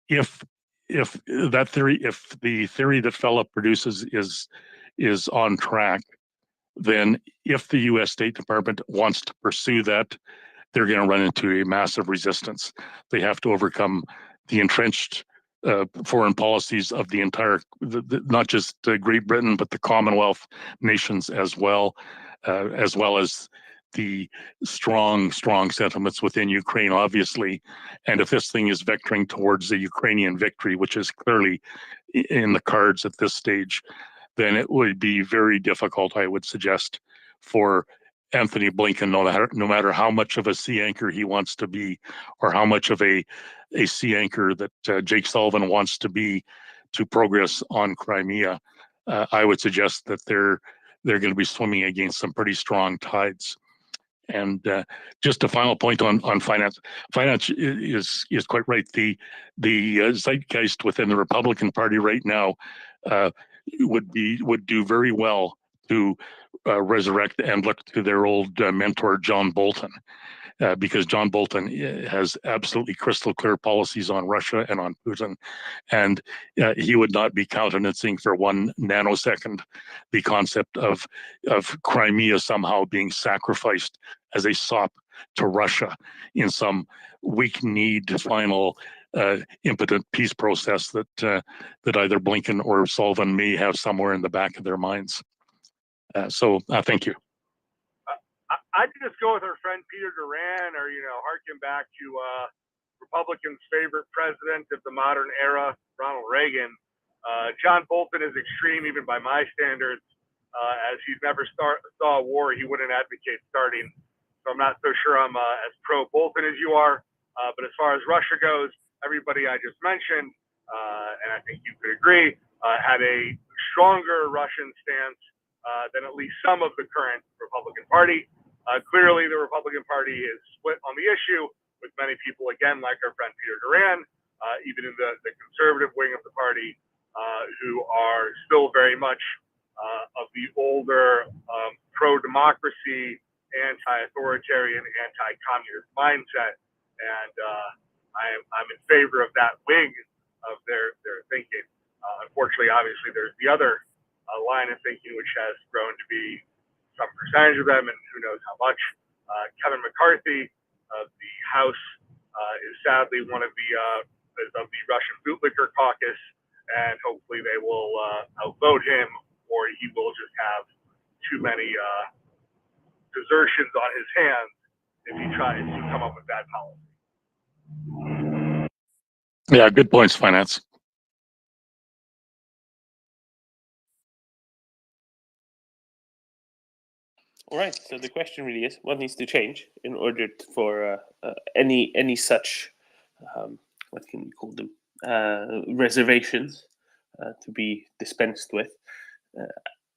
if the theory that Philip produces is on track, then if the U.S. State Department wants to pursue that, they're going to run into a massive resistance. They have to overcome the entrenched foreign policies of the entire, not just Great Britain, but the Commonwealth nations as well as the strong sentiments within Ukraine, obviously. And if this thing is vectoring towards a Ukrainian victory, which is clearly in the cards at this stage, then it would be very difficult, I would suggest, for Anthony Blinken, no matter how much of a sea anchor he wants to be, or how much of a sea anchor that Jake Sullivan wants to be, to progress on Crimea. I would suggest that they're going to be swimming against some pretty strong tides. And just a final point on finance. Finance is quite right. The zeitgeist within the Republican Party right now would do very well to resurrect and look to their old mentor John Bolton, because John Bolton has absolutely crystal clear policies on Russia and on Putin, and he would not be countenancing for 1 nanosecond the concept of Crimea somehow being sacrificed as a sop to Russia in some weak-kneed final impotent peace process that either Blinken or Sullivan may have somewhere in the back of their minds. So thank you. I'd just go with our friend Peter Duran, or harken back to Republicans' favorite president of the modern era, Ronald Reagan. John Bolton is extreme even by my standards, as he's never saw a war he wouldn't advocate starting. So I'm not so sure I'm as pro Bolton as you are. But as far as Russia goes, everybody I just mentioned, and I think you could agree, had a stronger Russian stance than at least some of the current Republican Party. Clearly, the Republican Party is split on the issue, with many people, again, like our friend Peter Duran, even in the conservative wing of the party, who are still very much of the older pro-democracy, anti-authoritarian, anti-communist mindset. and I'm in favor of that wing of their thinking. Unfortunately, obviously, there's the other line of thinking which has grown to be some percentage of them, and who knows how much. Kevin McCarthy of the House is sadly one of the Russian bootlicker caucus, and hopefully they will outvote him, or he will just have too many desertions on his hands if he tries to come up with that policy. Yeah, good points, Finance. All right. So the question really is, what needs to change in order for any such what can we call them, reservations to be dispensed with?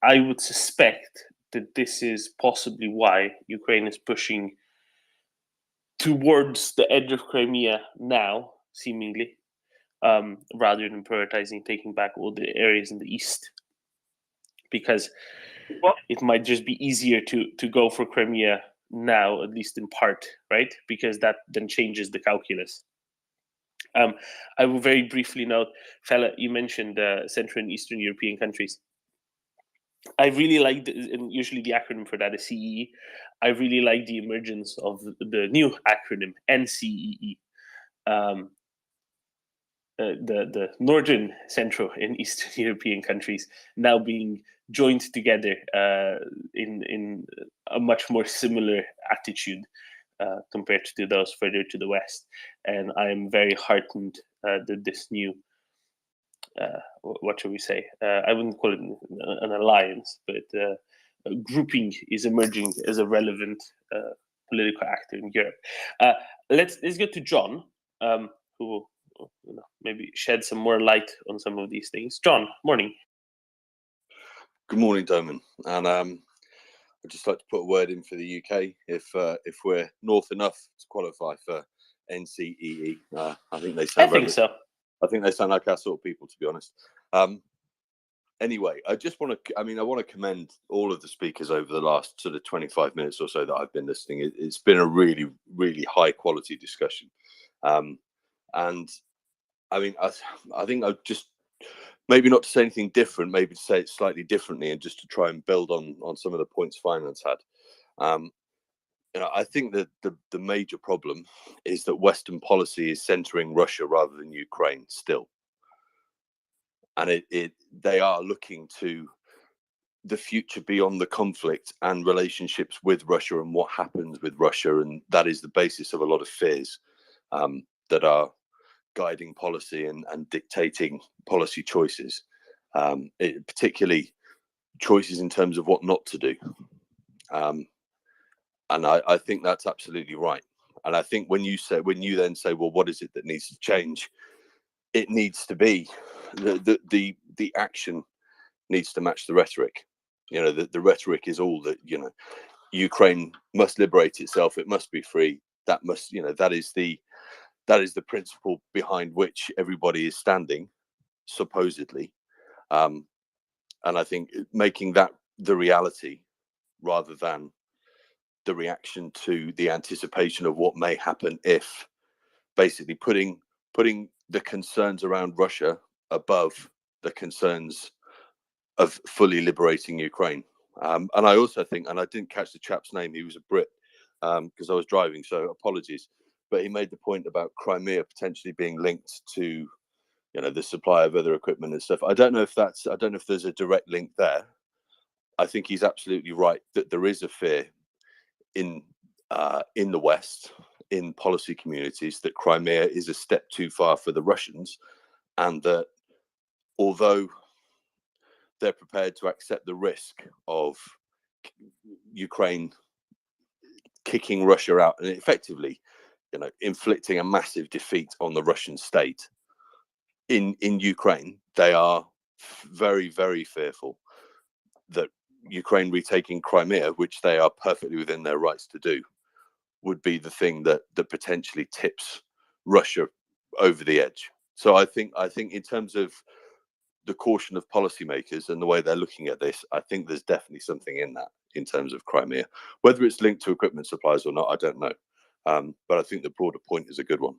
I would suspect that this is possibly why Ukraine is pushing towards the edge of Crimea now, seemingly, rather than prioritizing taking back all the areas in the east, because it might just be easier to go for Crimea now, at least in part, right? Because that then changes the calculus. I will very briefly note, Fela, you mentioned Central and Eastern European countries. I really like, and usually the acronym for that is CEE. I really like the emergence of the new acronym NCEE. The Northern, Central, and Eastern European countries now being joined together in a much more similar attitude compared to those further to the west. And I am very heartened that this new, what should we say? I wouldn't call it an alliance, but a grouping is emerging as a relevant political actor in Europe. Let's go to John, who will maybe shed some more light on some of these things. John, morning. Good morning, Doman. And I'd just like to put a word in for the UK if we're north enough to qualify for NCEE. I think they sound. I think so. I think they sound like our sort of people, to be honest. Anyway, I just want to. I want to commend all of the speakers over the last sort of 25 minutes or so that I've been listening. It's been a really, really high quality discussion, and I mean, I think I've just maybe not to say anything different, maybe to say it slightly differently, and just to try and build on some of the points Finance had. I think that the major problem is that Western policy is centering Russia rather than Ukraine still, and they are looking to the future beyond the conflict and relationships with Russia and what happens with Russia, and that is the basis of a lot of fears that are guiding policy and dictating policy choices, particularly choices in terms of what not to do. And I think that's absolutely right. And I think when you then say, well, what is it that needs to change? It needs to be the action needs to match the rhetoric. The rhetoric is all that, Ukraine must liberate itself. It must be free. That must, that is the principle behind which everybody is standing, supposedly. And I think making that the reality rather than the reaction to the anticipation of what may happen if, basically putting the concerns around Russia above the concerns of fully liberating Ukraine. And I also think, and I didn't catch the chap's name, he was a Brit because I was driving, so apologies. But he made the point about Crimea potentially being linked to, the supply of other equipment and stuff. I don't know if there's a direct link there. I think he's absolutely right that there is a fear in the West, in policy communities, that Crimea is a step too far for the Russians, and that although they're prepared to accept the risk of Ukraine kicking Russia out and effectively, inflicting a massive defeat on the Russian state in Ukraine, they are very, very fearful that Ukraine retaking Crimea, which they are perfectly within their rights to do, would be the thing that potentially tips Russia over the edge. So I think in terms of the caution of policymakers and the way they're looking at this, I think there's definitely something in that in terms of Crimea. Whether it's linked to equipment supplies or not, I don't know. But I think the broader point is a good one.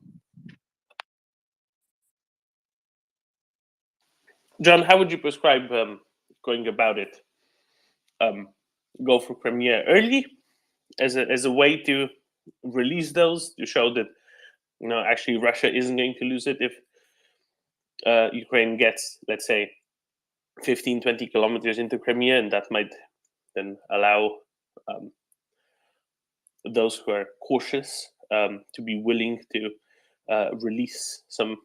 John, how would you prescribe going about it? Go for Crimea early as a way to release those, to show that actually Russia isn't going to lose it if Ukraine gets, let's say, 15, 20 kilometers into Crimea, and that might then allow those who are cautious to be willing to release some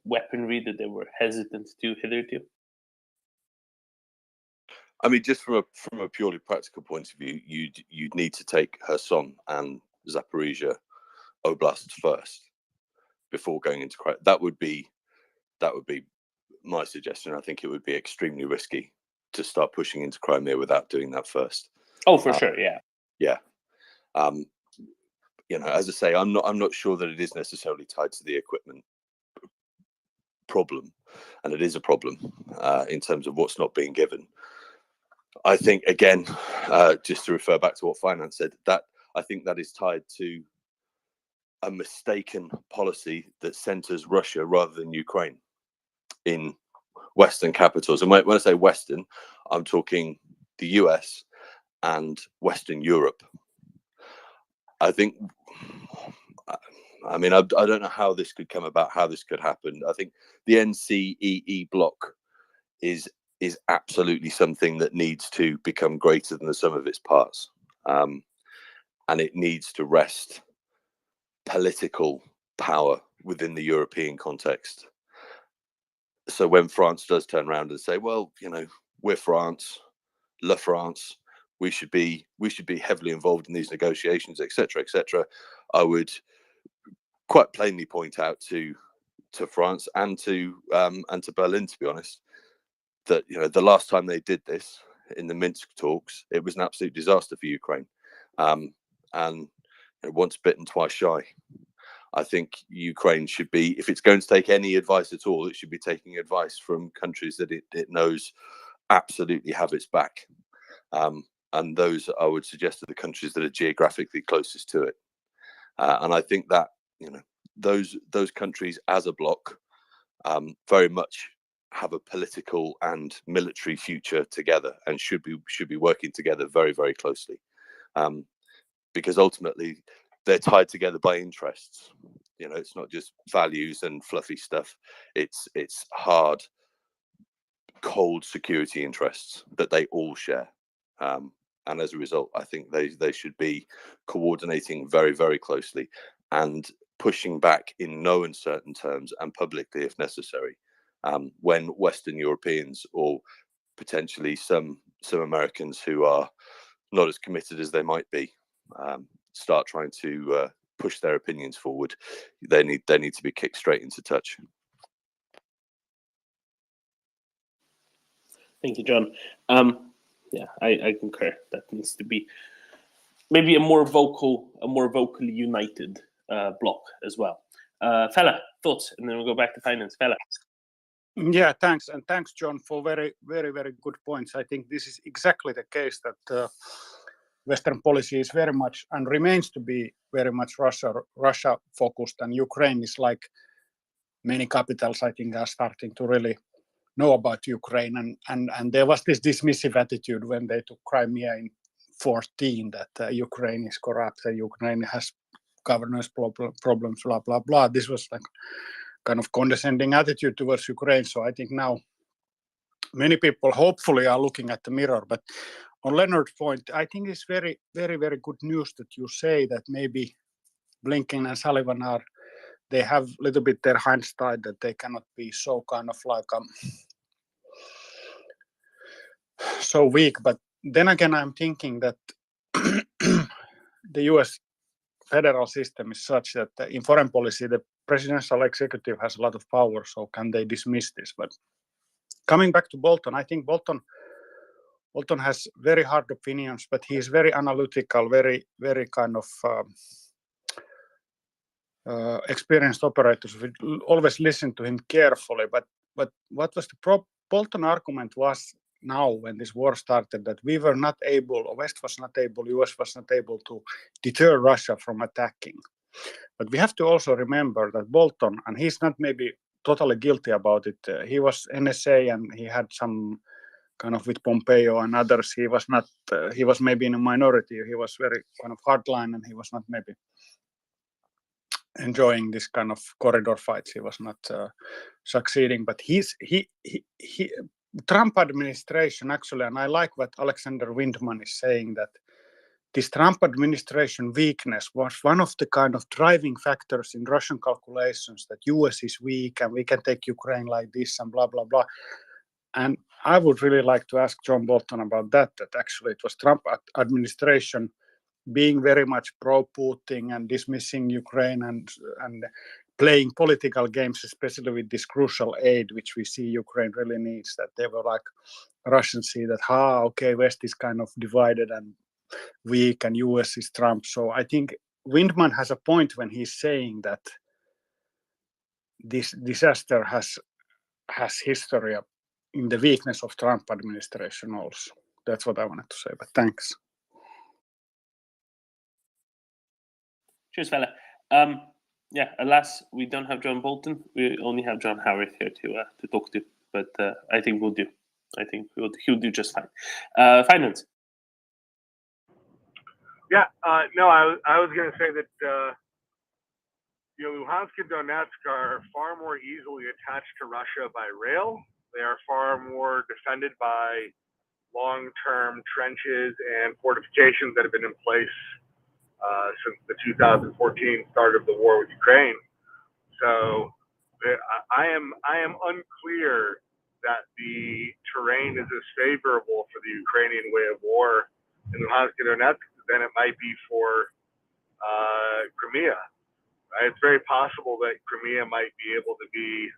weaponry that they were hesitant to hitherto. I mean, just from a purely practical point of view, you'd need to take Kherson and Zaporizhia oblasts first before going into Crimea. That would be my suggestion. I think it would be extremely risky to start pushing into Crimea without doing that first. Oh, for sure, yeah. Yeah. As I say, I'm not sure that it is necessarily tied to the equipment problem, and it is a problem in terms of what's not being given. I think, again, just to refer back to what Finance said, that I think that is tied to a mistaken policy that centers Russia rather than Ukraine in Western capitals. And when I say Western, I'm talking the US and Western Europe. I don't know how this could come about, how this could happen. I think the NCEE bloc is absolutely something that needs to become greater than the sum of its parts. And it needs to wrest political power within the European context. So when France does turn around and say, well, we're France, La France, we should be heavily involved in these negotiations, etc., I would quite plainly point out to France and to Berlin, to be honest, that the last time they did this in the Minsk talks, it was an absolute disaster for Ukraine, and once bitten, twice shy. I think Ukraine should be, if it's going to take any advice at all, it should be taking advice from countries that it knows absolutely have its back, and those I would suggest are the countries that are geographically closest to it. And I think that those countries as a bloc very much have a political and military future together, and should be working together very, very closely, because ultimately they're tied together by interests. It's not just values and fluffy stuff. It's hard, cold security interests that they all share. And as a result, I think they should be coordinating very, very closely and pushing back in no uncertain terms and publicly if necessary, when Western Europeans or potentially some Americans who are not as committed as they might be start trying to push their opinions forward. They need to be kicked straight into touch. Thank you, John. Yeah, I concur. That needs to be maybe a more vocally united bloc as well. Fella, thoughts, and then we'll go back to Finance. Fella. Yeah, thanks. And thanks, John, for very, very, very good points. I think this is exactly the case that Western policy is very much and remains to be very much Russia focused, and Ukraine is like many capitals, I think, are starting to really know about Ukraine. And there was this dismissive attitude when they took Crimea in 2014 that Ukraine is corrupt, that Ukraine has governance problems, blah, blah, blah. This was like kind of condescending attitude towards Ukraine. So I think now many people hopefully are looking at the mirror. But on Leonard's point, I think it's very, very, very good news that you say that maybe Blinken and Sullivan they have a little bit their hands tied, that they cannot be so kind of like so weak. But then again, I'm thinking that the US federal system is such that in foreign policy, the presidential executive has a lot of power. So can they dismiss this? But coming back to Bolton, I think Bolton has very hard opinions, but he is very analytical, very, very kind of experienced operators. We always listen to him carefully. But what was the Bolton argument was now when this war started that we were not able, or West was not able, US was not able to deter Russia from attacking. But we have to also remember that Bolton, and he's not maybe totally guilty about it, he was NSA and he had some kind of with Pompeo and others, he was not, he was maybe in a minority, he was very kind of hardline and he was not maybe enjoying this kind of corridor fights, he was not succeeding, but he Trump administration actually, and I like what Alexander Windman is saying, that this Trump administration weakness was one of the kind of driving factors in Russian calculations that US is weak and we can take Ukraine like this and blah, blah, blah. And I would really like to ask John Bolton about that actually it was Trump administration being very much pro-Putin and dismissing Ukraine and playing political games, especially with this crucial aid, which we see Ukraine really needs, that they were like, Russians see that, okay, West is kind of divided and weak and US is Trump. So I think Windman has a point when he's saying that this disaster has history in the weakness of Trump administration also. That's what I wanted to say, but thanks. Cheers, fella. Yeah, alas, we don't have John Bolton. We only have John Howard here to talk to, but I think we'll do. I think he'll do just fine. Finance. Yeah, no, I was going to say that Luhansk and Donetsk are far more easily attached to Russia by rail. They are far more defended by long-term trenches and fortifications that have been in place since the 2014 start of the war with Ukraine. So I am unclear that the terrain is as favorable for the Ukrainian way of war in Luhansk and Donetsk than it might be for Crimea. Right? It's very possible that Crimea might be able to be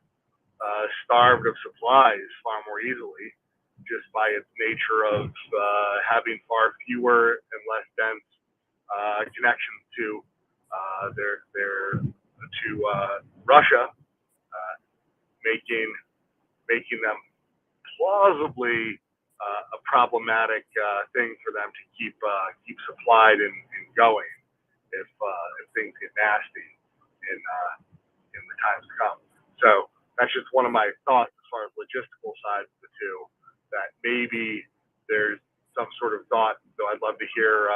starved of supplies far more easily, just by its nature of having far fewer and less dense connections to Russia, making them plausibly a problematic thing for them to keep supplied and going if things get nasty in the times to come. So that's just one of my thoughts as far as logistical side of the two, that maybe there's some sort of thought, though I'd love to hear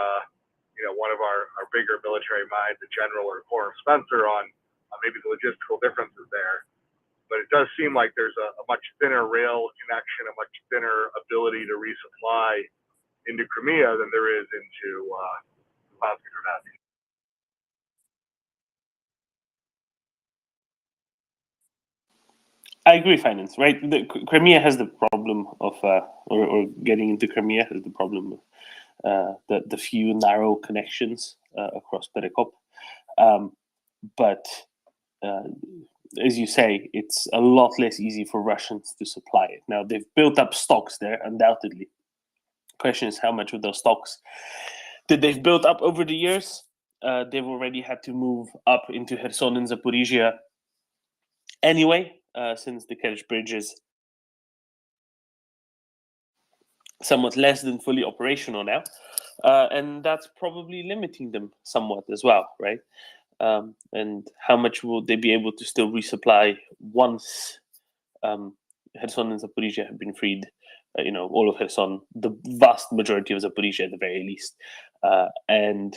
one of our bigger military minds, the General or Corporal Spencer, on maybe the logistical differences there. But it does seem like there's a much thinner rail connection, a much thinner ability to resupply into Crimea than there is into Luhansk and Donetsk. I agree, Finance, right? Crimea has the problem of, or getting into Crimea has the problem of the few narrow connections across Perikop. But as you say, it's a lot less easy for Russians to supply it. Now, they've built up stocks there, undoubtedly. Question is how much of those stocks that they've built up over the years, they've already had to move up into Kherson and Zaporizhia anyway, since the Kerch Bridge is somewhat less than fully operational now. And that's probably limiting them somewhat as well, right? And how much will they be able to still resupply once Kherson and Zaporizhia have been freed? All of Kherson, the vast majority of Zaporizhia at the very least, and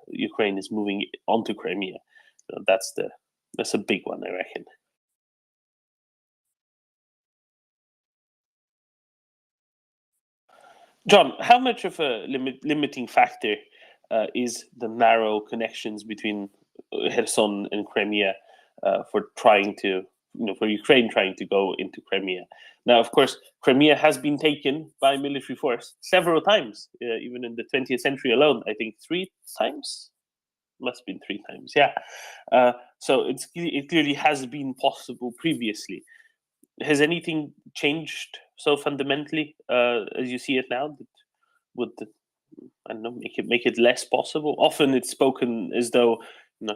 Ukraine is moving onto Crimea. That's a big one, I reckon. John, how much of a limiting factor is the narrow connections between Kherson and Crimea for Ukraine trying to go into Crimea? Now, of course, Crimea has been taken by military force several times, even in the 20th century alone. I think 3 times. Must have been 3 times, yeah. So it clearly has been possible previously. Has anything changed so fundamentally as you see it now that would make it less possible? Often it's spoken as though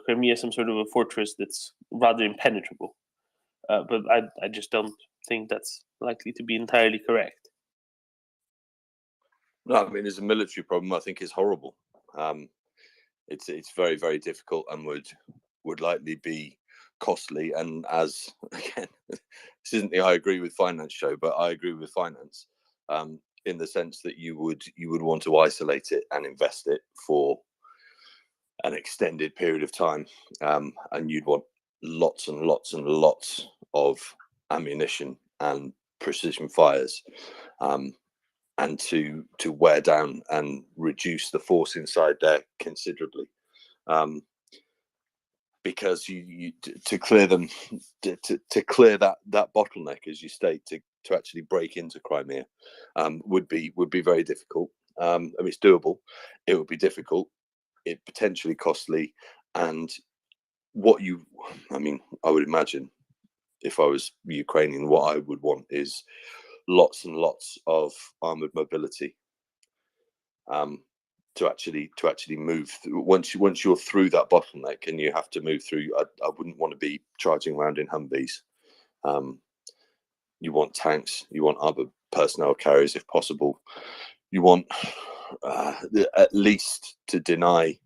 Crimea is some sort of a fortress that's rather impenetrable, but I just don't think that's likely to be entirely correct. No, I mean, as a military problem, I think it's horrible. It's very, very difficult and would likely be costly. And as again, this isn't the I agree with finance show, but I agree with finance in the sense that you would want to isolate it and invest it for an extended period of time, and you'd want lots and lots and lots of ammunition and precision fires. And to wear down and reduce the force inside there considerably, because you to clear them, to clear that bottleneck, as you state, to actually break into Crimea, would be very difficult. I mean, it's doable. It would be difficult. It potentially costly, and I mean, I would imagine if I was Ukrainian, what I would want is lots and lots of armored mobility, to actually move through. Once you're through that bottleneck and you have to move through, I wouldn't want to be charging around in Humvees. You want tanks, you want other personnel carriers if possible. You want at least to deny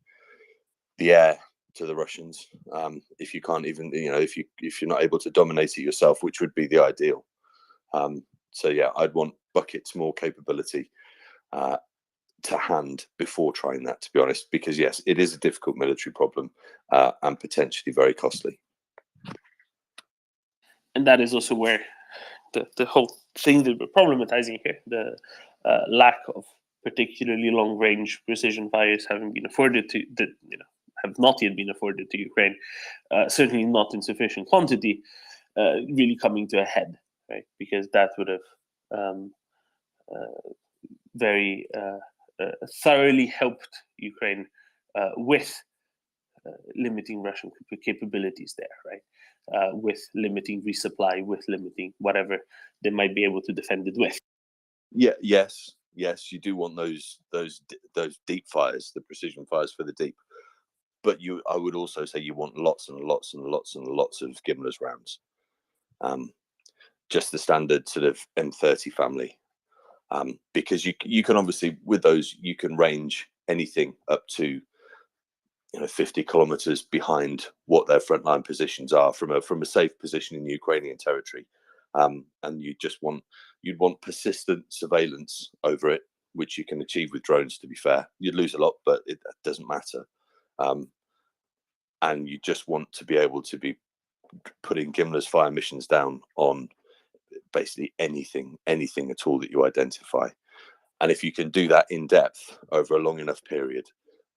the air to the Russians, if you can't even, if you're not able to dominate it yourself, which would be the ideal. So yeah, I'd want buckets more capability to hand before trying that, to be honest, because yes, it is a difficult military problem, and potentially very costly. And that is also where the whole thing that we're problematizing here, the lack of particularly long range precision fires having been afforded to have not yet been afforded to Ukraine, certainly not in sufficient quantity, really coming to a head, right? Because that would have very thoroughly helped Ukraine with limiting Russian capabilities there, right? With limiting resupply, with limiting whatever they might be able to defend it with. Yeah, yes, you do want those deep fires, the precision fires for the deep. But I would also say you want lots and lots and lots and lots of Gimler's rounds. Just the standard sort of M30 family. Because you can obviously, with those, you can range anything up to 50 kilometers behind what their frontline positions are from a safe position in Ukrainian territory, and you'd want persistent surveillance over it, which you can achieve with drones. To be fair, you'd lose a lot, but it doesn't matter. And you just want to be able to be putting Gimler's fire missions down on basically anything at all that you identify. And if you can do that in depth over a long enough period,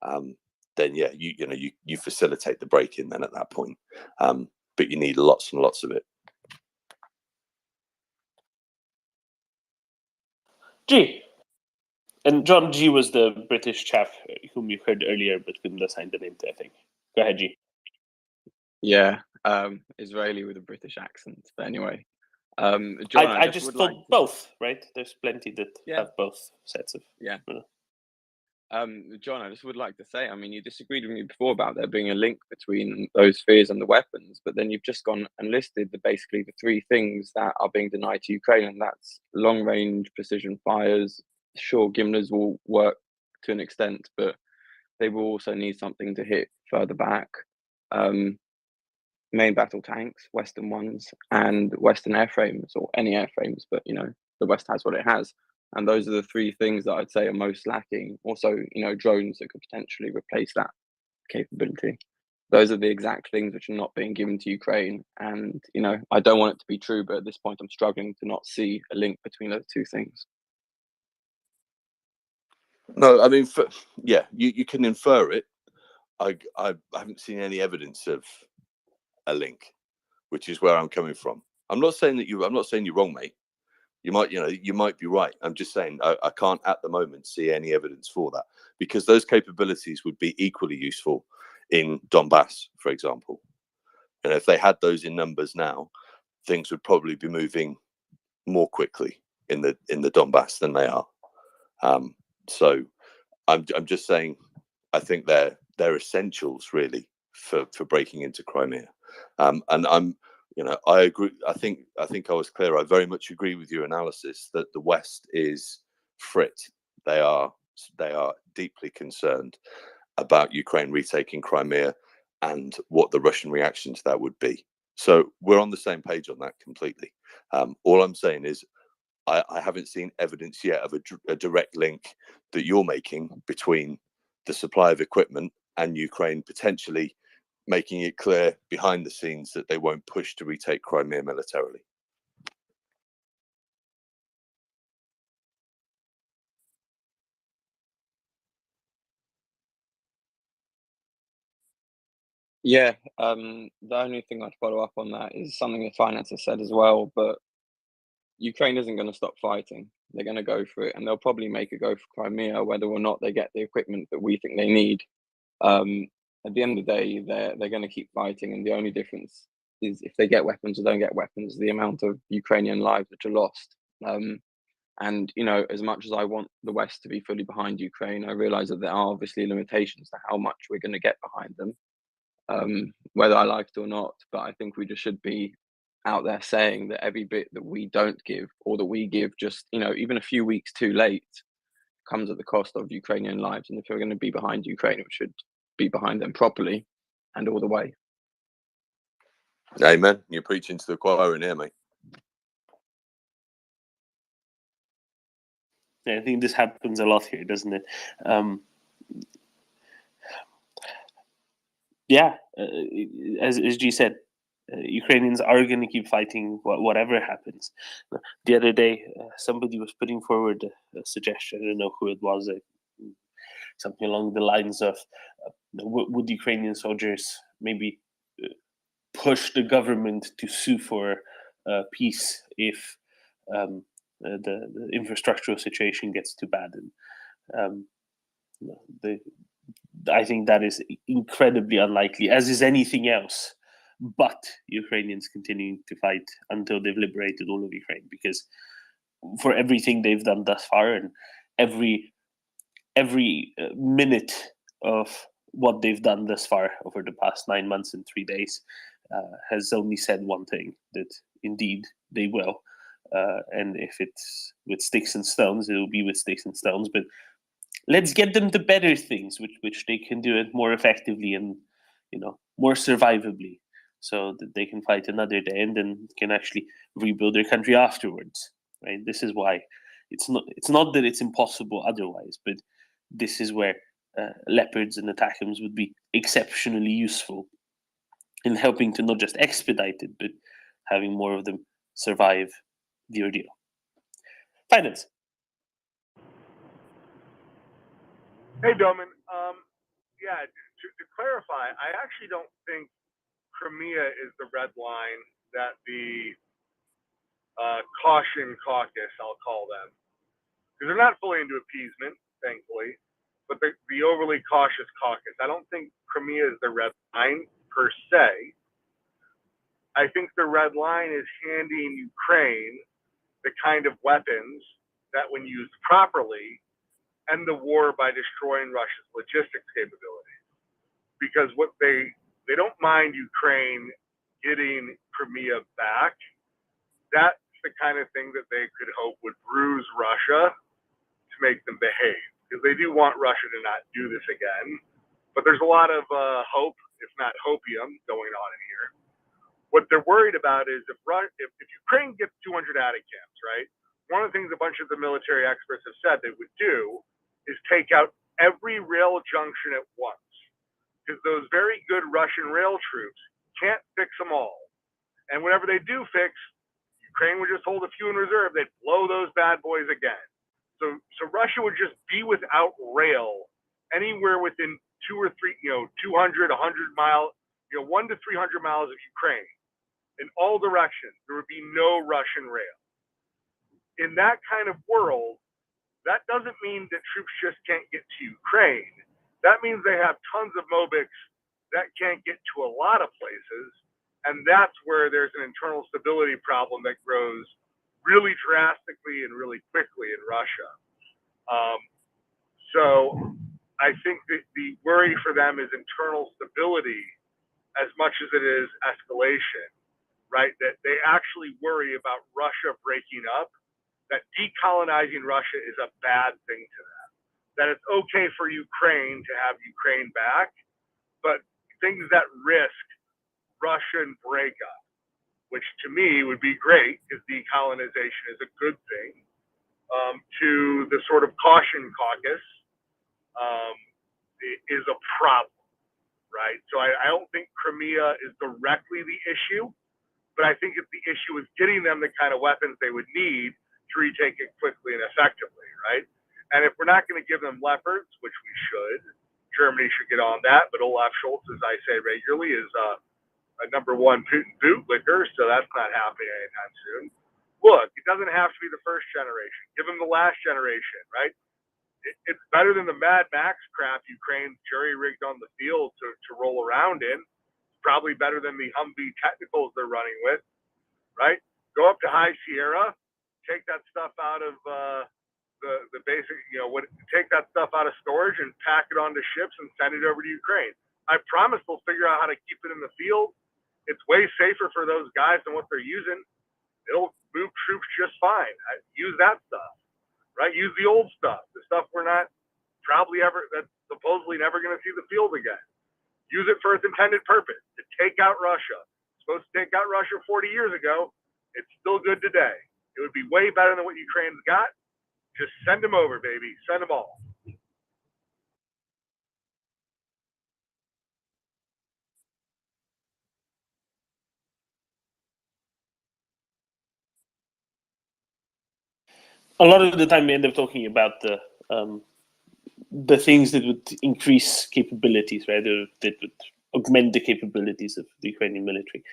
then yeah, you facilitate the break-in then at that point. But you need lots and lots of it. G. And John G was the British chap whom you heard earlier but couldn't assign the name to, I think. Go ahead, G. Yeah, Israeli with a British accent. But anyway, John, I just thought both, right? There's plenty that have both sets of. Yeah. John, I just would like to say, I mean, you disagreed with me before about there being a link between those fears and the weapons, but then you've just gone and listed basically the three things that are being denied to Ukraine, and that's long-range precision fires. Sure, Gimler's will work to an extent, but they will also need something to hit further back. Main battle tanks, Western ones, and Western airframes, or any airframes, but the West has what it has. And those are the three things that I'd say are most lacking. Also, drones that could potentially replace that capability. Those are the exact things which are not being given to Ukraine. And, I don't want it to be true, but at this point, I'm struggling to not see a link between those two things. No, I mean, you can infer it. I haven't seen any evidence of a link, which is where I'm coming from. I'm not saying you're wrong, mate. You might be right. I'm just saying I can't at the moment see any evidence for that, because those capabilities would be equally useful in Donbass, for example. And if they had those in numbers now, things would probably be moving more quickly in the Donbass than they are. So I'm just saying, I think they're essentials really for breaking into Crimea. And I agree. I think I was clear. I very much agree with your analysis that the West is frit They are deeply concerned about Ukraine retaking Crimea and what the Russian reaction to that would be. So we're on the same page on that completely. All I'm saying is I haven't seen evidence yet of a direct link that you're making between the supply of equipment and Ukraine potentially making it clear behind the scenes that they won't push to retake Crimea militarily. Yeah, the only thing I'd follow up on that is something the finance has said as well, but Ukraine isn't going to stop fighting. They're going to go for it, and they'll probably make a go for Crimea, whether or not they get the equipment that we think they need. At the end of the day, they're going to keep fighting, and the only difference is if they get weapons or don't get weapons, the amount of Ukrainian lives which are lost. And you know, as much as I want the West to be fully behind Ukraine, I realise that there are obviously limitations to how much we're going to get behind them, whether I like it or not. But I think we just should be out there saying that every bit that we don't give, or that we give just, you know, even a few weeks too late, comes at the cost of Ukrainian lives. And if we're going to be behind Ukraine, we should be behind them properly and all the way. Amen. You're preaching to the choir in here, mate. Yeah, I think this happens a lot here, doesn't it? As G said, Ukrainians are going to keep fighting whatever happens. The other day, somebody was putting forward a suggestion. I don't know who it was. Something along the lines of, would Ukrainian soldiers maybe push the government to sue for peace if the infrastructural situation gets too bad? And I think that is incredibly unlikely, as is anything else, but Ukrainians continuing to fight until they've liberated all of Ukraine, because for everything they've done thus far, and every minute of what they've done thus far over the past 9 months and 3 days has only said one thing, that indeed they will. And if it's with sticks and stones, it will be with sticks and stones. But let's get them to better things, which they can do it more effectively and, you know, more survivably, so that they can fight another day and then can actually rebuild their country afterwards. Right? This is why it's not that it's impossible otherwise, but this is where Leopards and ATACMS would be exceptionally useful in helping to not just expedite it, but having more of them survive the ordeal. Finance. Hey, Doman. Yeah, to clarify, I actually don't think Crimea is the red line that the caution caucus, I'll call them, because they're not fully into appeasement, thankfully, but the overly cautious caucus. I don't think Crimea is the red line per se. I think the red line is handing Ukraine the kind of weapons that, when used properly, end the war by destroying Russia's logistics capabilities. Because what they don't mind Ukraine getting Crimea back. That's the kind of thing that they could hope would bruise Russia to make them behave. Because they do want Russia to not do this again. But there's a lot of hope, if not hopium, going on in here. What they're worried about is if Ukraine gets 200 ATACMS, right? One of the things a bunch of the military experts have said they would do is take out every rail junction at once, because those very good Russian rail troops can't fix them all. And whenever they do fix, Ukraine would just hold a few in reserve. They'd blow those bad boys again. So Russia would just be without rail anywhere within 2 or 3, 200, 100 miles, 100 to 300 miles of Ukraine. In all directions, there would be no Russian rail. In that kind of world, that doesn't mean that troops just can't get to Ukraine. That means they have tons of MOBICs that can't get to a lot of places. And that's where there's an internal stability problem that grows really drastically and really quickly in Russia. So I think that the worry for them is internal stability as much as it is escalation, right? That they actually worry about Russia breaking up that decolonizing Russia is a bad thing to them. That it's okay for Ukraine to have Ukraine back, but things that risk Russian breakup, which to me would be great because decolonization is a good thing, to the sort of caution caucus is a problem, right? So I don't think Crimea is directly the issue, but I think if the issue is getting them the kind of weapons they would need to retake it quickly and effectively, right? And if we're not going to give them Leopards, which we should, Germany should get on that. But Olaf Scholz, as I say regularly, is a #1 Putin bootlicker, so that's not happening anytime soon. Look, it doesn't have to be the first generation. Give them the last generation, right? It's better than the Mad Max crap Ukraine jury-rigged on the field to roll around in. Probably better than the Humvee technicals they're running with, right? Go up to High Sierra, take that stuff out of the basic, take that stuff out of storage and pack it onto ships and send it over to Ukraine. I promise they'll figure out how to keep it in the field. It's way safer for those guys than what they're using. It'll move troops just fine. Use that stuff, right? Use the old stuff, the stuff we're not that's supposedly never going to see the field again. Use it for its intended purpose, to take out Russia. It's supposed to take out Russia 40 years ago. It's still good today. It would be way better than what Ukraine's got. Just send them over, baby. Send them all. A lot of the time we end up talking about the things that would increase capabilities, right? That would augment the capabilities of the Ukrainian military.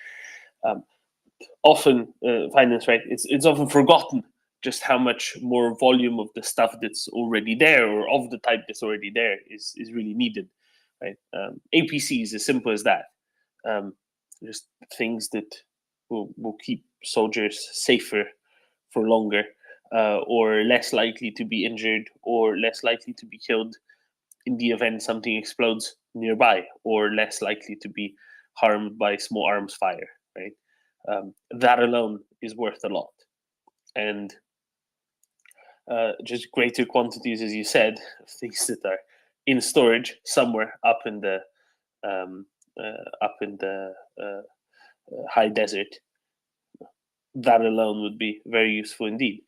Often, finance, right? It's often forgotten just how much more volume of the stuff that's already there, or of the type that's already there, is really needed, right? APCs, as simple as that. Just things that will keep soldiers safer for longer, or less likely to be injured, or less likely to be killed in the event something explodes nearby, or less likely to be harmed by small arms fire, right? That alone is worth a lot. And just greater quantities, as you said, of things that are in storage somewhere up in the high desert. That alone would be very useful indeed.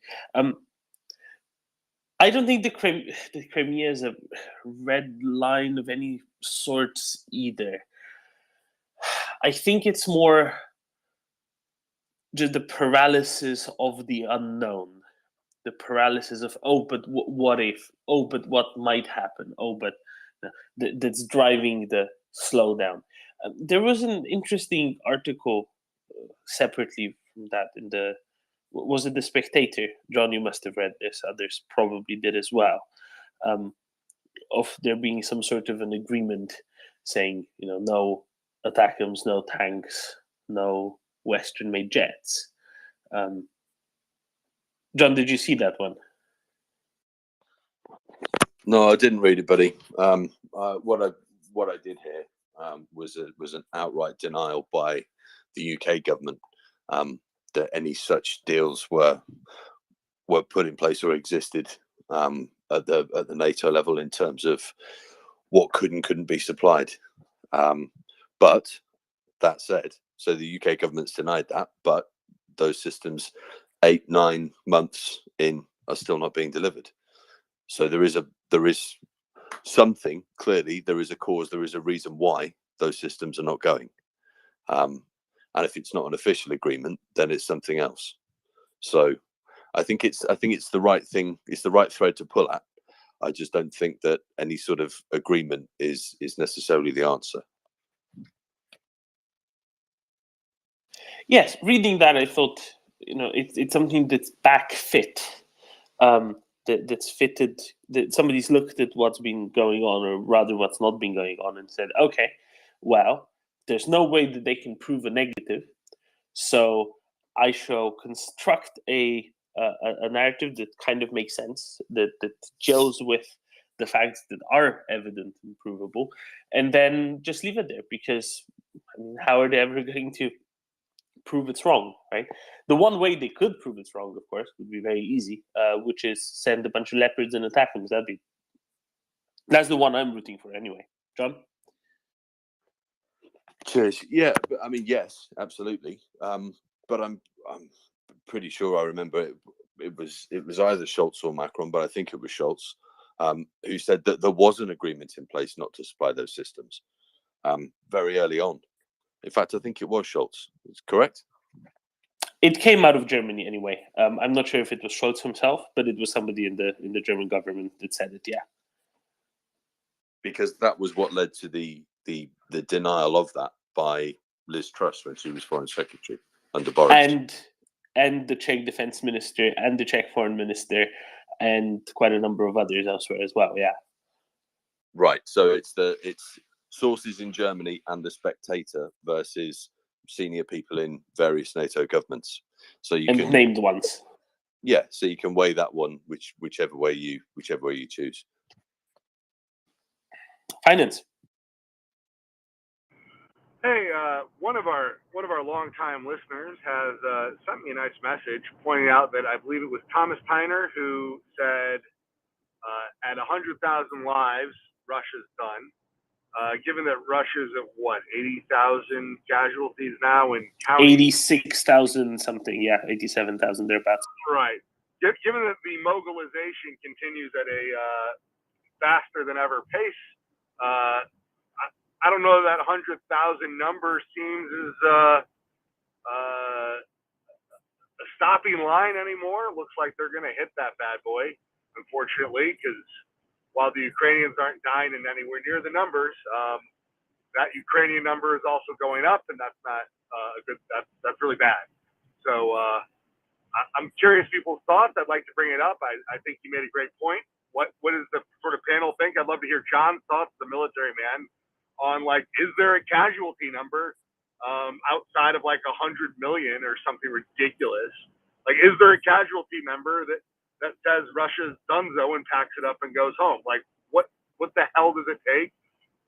I don't think the Crimea is a red line of any sorts either. I think it's more just the paralysis of the unknown, the paralysis of, oh, but what if? Oh, but what might happen? Oh, but that's driving the slowdown. There was an interesting article separately from that in the, was it The Spectator? John, you must have read this. Others probably did as well. Of there being some sort of an agreement saying, no ATACMS, no tanks, no Western-made jets. John, did you see that one? No, I didn't read it, buddy. What I did hear was an outright denial by the UK government that any such deals were put in place or existed at the NATO level in terms of what could and couldn't be supplied. But that said, so the UK government's denied that, but those systems 8-9 months in are still not being delivered. So there is something, clearly there is a cause, there is a reason why those systems are not going. And if it's not an official agreement, then it's something else. So I think it's the right thing, it's the right thread to pull at. I just don't think that any sort of agreement is necessarily the answer. Yes, reading that, I thought, it's something that's back fit. That's fitted, that somebody's looked at what's been going on, or rather what's not been going on, and said, okay, well, there's no way that they can prove a negative, so I shall construct a narrative that kind of makes sense, that gels with the facts that are evident and provable, and then just leave it there, because how are they ever going to prove it's wrong, right? The one way they could prove it's wrong, of course, would be very easy, which is send a bunch of leopards and attack them. That's the one I'm rooting for anyway. John? Cheers. Yeah, but, I mean, yes, absolutely. But I'm pretty sure I remember it was either Schultz or Macron, but I think it was Schultz, who said that there was an agreement in place not to supply those systems very early on. In fact, I think it was Schultz. Is correct? It came out of Germany anyway. I'm not sure if it was Scholz himself, but it was somebody in the German government that said it. Yeah, because that was what led to the denial of that by Liz Truss when she was Foreign Secretary under Boris. And the Czech defense minister and the Czech foreign minister and quite a number of others elsewhere as well. Yeah. Right. So it's sources in Germany and the Spectator versus senior people in various NATO governments. So you can named ones. Yeah. So you can weigh that one, whichever way you choose. Finance. Hey, one of our longtime listeners has sent me a nice message pointing out that I believe it was Thomas Tyner who said, at 100,000 lives, Russia's done. Given that Russia's at what, 80,000 casualties now in counting? 86,000 something, yeah, 87,000 thereabouts. Right. Given that the mobilization continues at a faster than ever pace, I don't know that 100,000 number seems as a stopping line anymore. Looks like they're going to hit that bad boy, unfortunately, because while the Ukrainians aren't dying in anywhere near the numbers, that Ukrainian number is also going up, and that's not a good. That's really bad. So I'm curious people's thoughts. I'd like to bring it up. I think you made a great point. What does the sort of panel think? I'd love to hear John's thoughts, the military man, on like, is there a casualty number outside of like 100 million or something ridiculous? Like, is there a casualty number that says Russia's donezo and packs it up and goes home? Like, what the hell does it take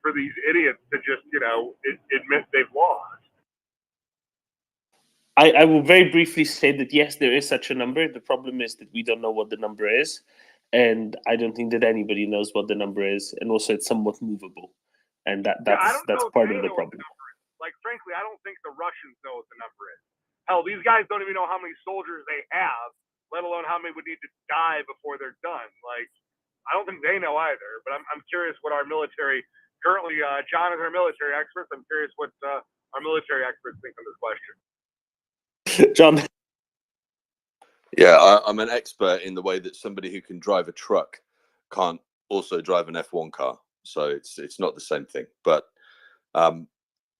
for these idiots to just, admit they've lost? I will very briefly say that yes, there is such a number. The problem is that we don't know what the number is, and I don't think that anybody knows what the number is, and also it's somewhat movable, and that's part of the problem. Like, frankly, I don't think the Russians know what the number is. Hell, these guys don't even know how many soldiers they have, let alone how many would need to die before they're done. Like, I don't think they know either. But I'm curious what our military currently. John is our military expert. I'm curious what our military experts think on this question. John. Yeah, I'm an expert in the way that somebody who can drive a truck can't also drive an F1 car. So it's not the same thing. But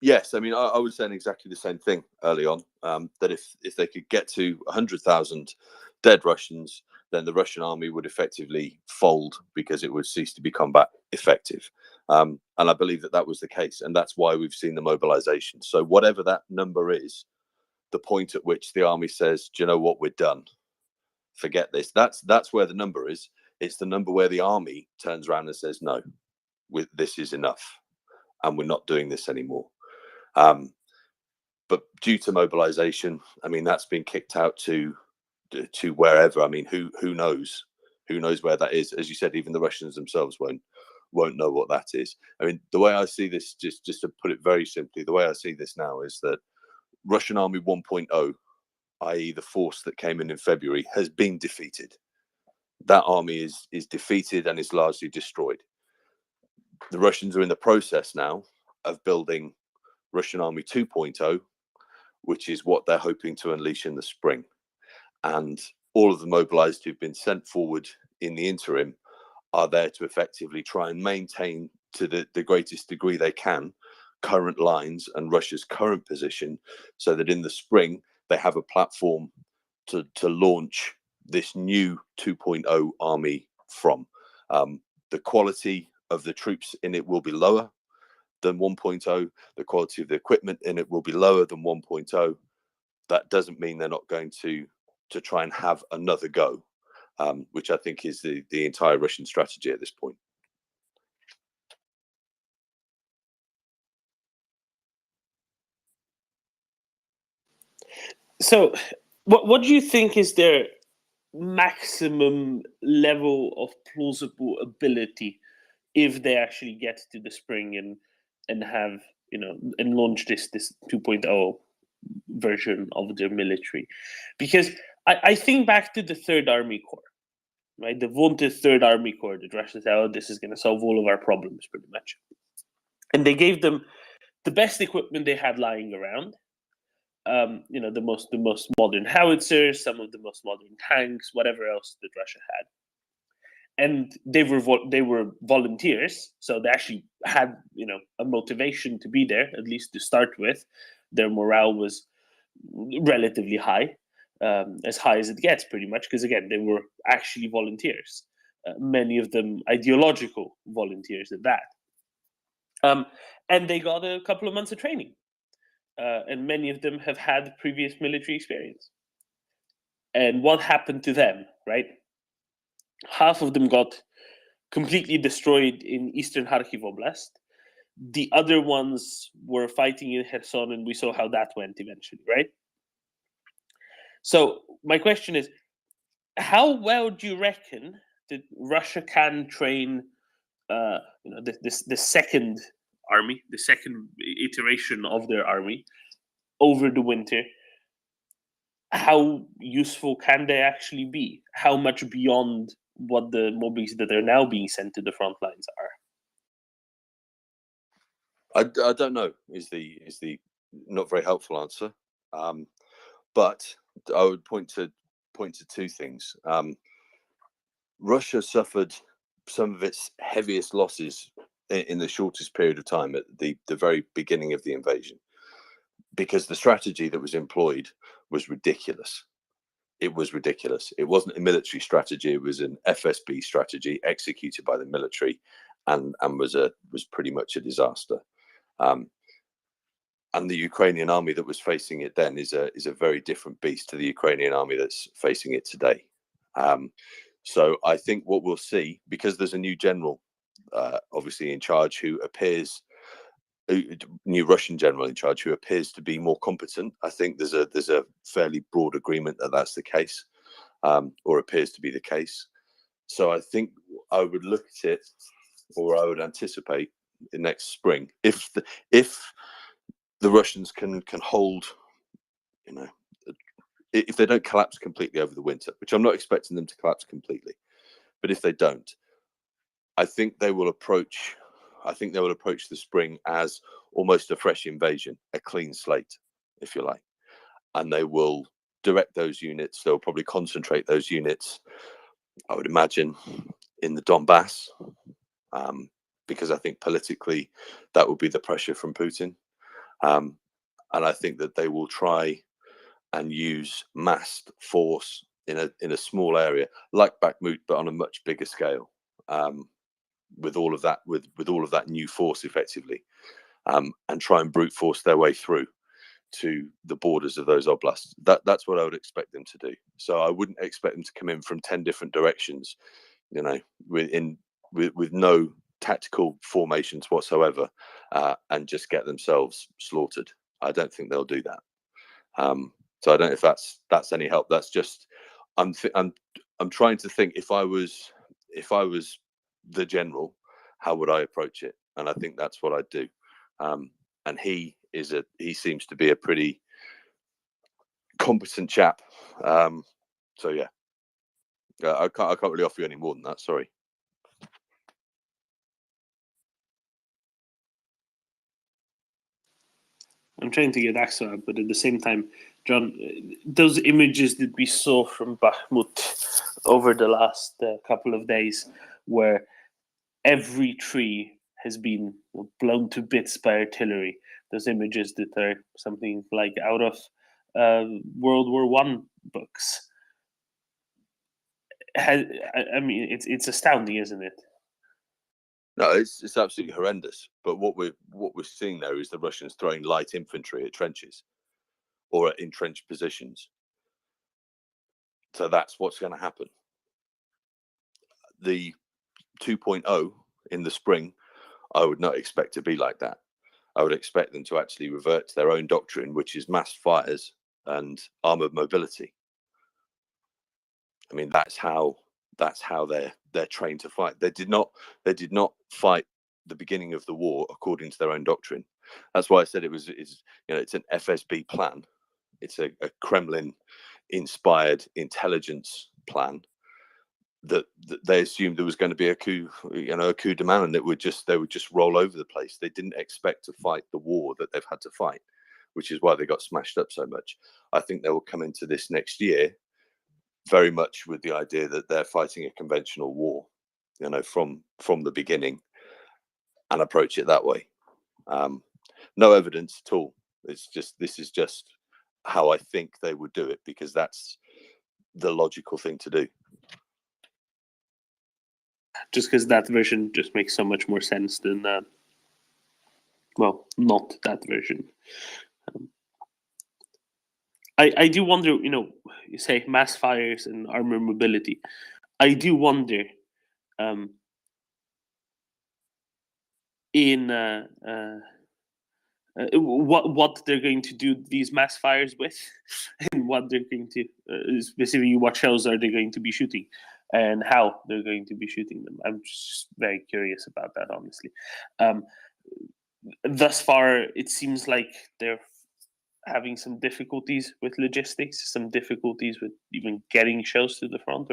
yes, I mean, I was saying exactly the same thing early on, that if they could get to 100,000 dead Russians, then the Russian army would effectively fold because it would cease to be combat effective. And I believe that was the case. And that's why we've seen the mobilization. So whatever that number is, the point at which the army says, do you know what, we're done. Forget this. That's where the number is. It's the number where the army turns around and says, no, this is enough. And we're not doing this anymore. But due to mobilization, I mean, that's been kicked out to wherever. I mean, who knows? Who knows where that is? As you said, even the Russians themselves won't know what that is. I mean, the way I see this, just to put it very simply, the way I see this now is that Russian Army 1.0, i.e. the force that came in February, has been defeated. That army is defeated and is largely destroyed. The Russians are in the process now of building Russian Army 2.0, which is what they're hoping to unleash in the spring. And all of the mobilized who've been sent forward in the interim are there to effectively try and maintain to the greatest degree they can current lines and Russia's current position, so that in the spring they have a platform to launch this new 2.0 army from. The quality of the troops in it will be lower than 1.0. The quality of the equipment in it will be lower than 1.0. That doesn't mean they're not going to try and have another go, which I think is the entire Russian strategy at this point. So, what do you think is their maximum level of plausible ability if they actually get to the spring and have and launch this 2.0 version of their military? Because I think back to the Third Army Corps, right? The vaunted Third Army Corps that Russia said, "Oh, this is going to solve all of our problems," pretty much, and they gave them the best equipment they had lying around. The most modern howitzers, some of the most modern tanks, whatever else that Russia had, and they were volunteers, so they actually had a motivation to be there, at least to start with. Their morale was relatively high, as high as it gets, pretty much, because again, they were actually volunteers, many of them ideological volunteers at that, and they got a couple of months of training. And many of them have had previous military experience. And what happened to them, right? Half of them got completely destroyed in eastern Kharkiv Oblast. The other ones were fighting in Kherson, and we saw how that went eventually, right? So my question is, how well do you reckon that Russia can train the second army, the second iteration of their army over the winter? How useful can they actually be? How much beyond what the mobiles that are now being sent to the front lines are? I don't know is the not very helpful answer, but I would point to two things. Russia suffered some of its heaviest losses in the shortest period of time at the very beginning of the invasion, because the strategy that was employed was ridiculous. It was ridiculous. It wasn't a military strategy. It was an FSB strategy executed by the military, and was pretty much a disaster. And the Ukrainian army that was facing it then is a very different beast to the Ukrainian army that's facing it today. So I think what we'll see, because there's a new general, obviously in charge, who appears, new Russian general in charge, who appears to be more competent. I think there's a fairly broad agreement that that's the case, or appears to be the case. So I think I would look at it, or I would anticipate the next spring, if the Russians can hold, if they don't collapse completely over the winter, which I'm not expecting them to collapse completely, but if they don't, I think they will approach the spring as almost a fresh invasion, a clean slate, if you like, and they will direct those units. They'll probably concentrate those units, I would imagine, in the Donbass, because I think politically that would be the pressure from Putin. And I think that they will try and use massed force in a small area like Bakhmut, but on a much bigger scale, with all of that new force effectively, and try and brute force their way through to the borders of those oblasts. That's what I would expect them to do. So I wouldn't expect them to come in from 10 different directions, with no tactical formations whatsoever, and just get themselves slaughtered. I don't think they'll do that. So I don't know if that's any help. That's just I'm trying to think, if I was the general, how would I approach it? And I think that's what I'd do. And he seems to be a pretty competent chap. So yeah, I can't really offer you any more than that. Sorry. I'm trying to get Axel up, but at the same time, John, those images that we saw from Bakhmut over the last couple of days, where every tree has been blown to bits by artillery, those images that are something like out of World War One books. I mean, it's astounding, isn't it? No, it's absolutely horrendous. But what we're seeing there is the Russians throwing light infantry at trenches or at entrenched positions. So that's what's going to happen. The 2.0 in the spring, I would not expect to be like that. I would expect them to actually revert to their own doctrine, which is mass fires and armored mobility. I mean, that's how they're trained to fight. They did not fight the beginning of the war according to their own doctrine. That's why I said it's an FSB plan. It's a Kremlin inspired intelligence plan that they assumed there was going to be a coup de main, and they would just roll over the place. They didn't expect to fight the war that they've had to fight, which is why they got smashed up so much. I think they will come into this next year very much with the idea that they're fighting a conventional war, from the beginning, and approach it that way. No evidence at all. This is just how I think they would do it, because that's the logical thing to do. Just because that version just makes so much more sense than, not that version. I do wonder, you say mass fires and armor mobility. I do wonder what they're going to do these mass fires with, and what they're going to specifically what shells are they going to be shooting, and how they're going to be shooting them. I'm just very curious about that, honestly. Thus far, it seems like they're having some difficulties with logistics, some difficulties with even getting shells to the front,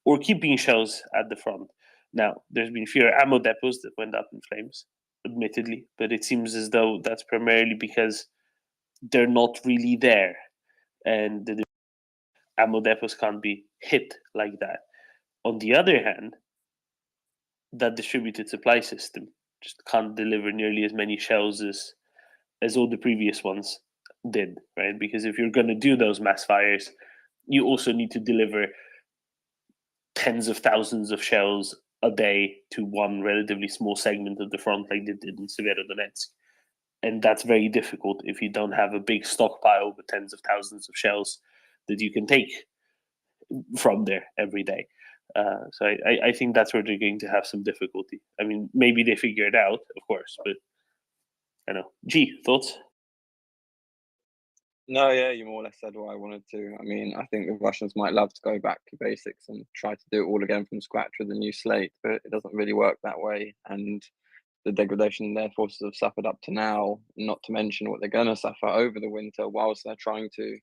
or keeping shells at the front. Now, there's been fewer ammo depots that went up in flames, admittedly, but it seems as though that's primarily because they're not really there, and the ammo depots can't be hit like that. On the other hand, that distributed supply system just can't deliver nearly as many shells as all the previous ones did, right? Because if you're going to do those mass fires, you also need to deliver tens of thousands of shells a day to one relatively small segment of the front, like they did in Severodonetsk. And that's very difficult if you don't have a big stockpile with tens of thousands of shells that you can take from there every day. So I think that's where they're going to have some difficulty. I mean, maybe they figure it out, of course, but I don't know. G, thoughts? No, yeah, you more or less said what I wanted to. I mean, I think the Russians might love to go back to basics and try to do it all again from scratch with a new slate, but it doesn't really work that way. And the degradation their forces have suffered up to now, not to mention what they're going to suffer over the winter whilst they're trying to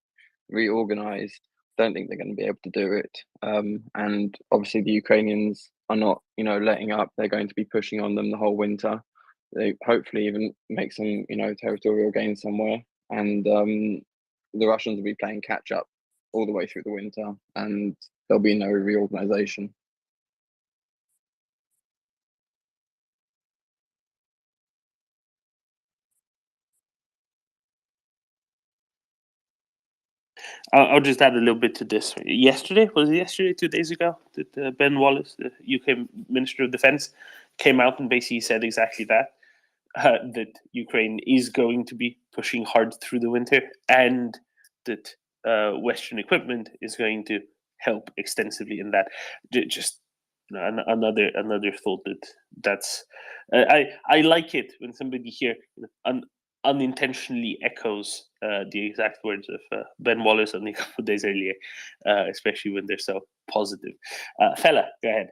reorganize, don't think they're going to be able to do it. And obviously the Ukrainians are not, letting up. They're going to be pushing on them the whole winter. They hopefully even make some, territorial gains somewhere. And the Russians will be playing catch up all the way through the winter, and there'll be no reorganization. I'll just add a little bit to this. Yesterday, 2 days ago, that Ben Wallace, the UK Minister of Defense, came out and basically said exactly that, that Ukraine is going to be pushing hard through the winter, and that Western equipment is going to help extensively in that. Just another thought that's I like it when somebody here unintentionally echoes the exact words of Ben Wallace only a couple of days earlier, especially when they're so positive. Fella, go ahead.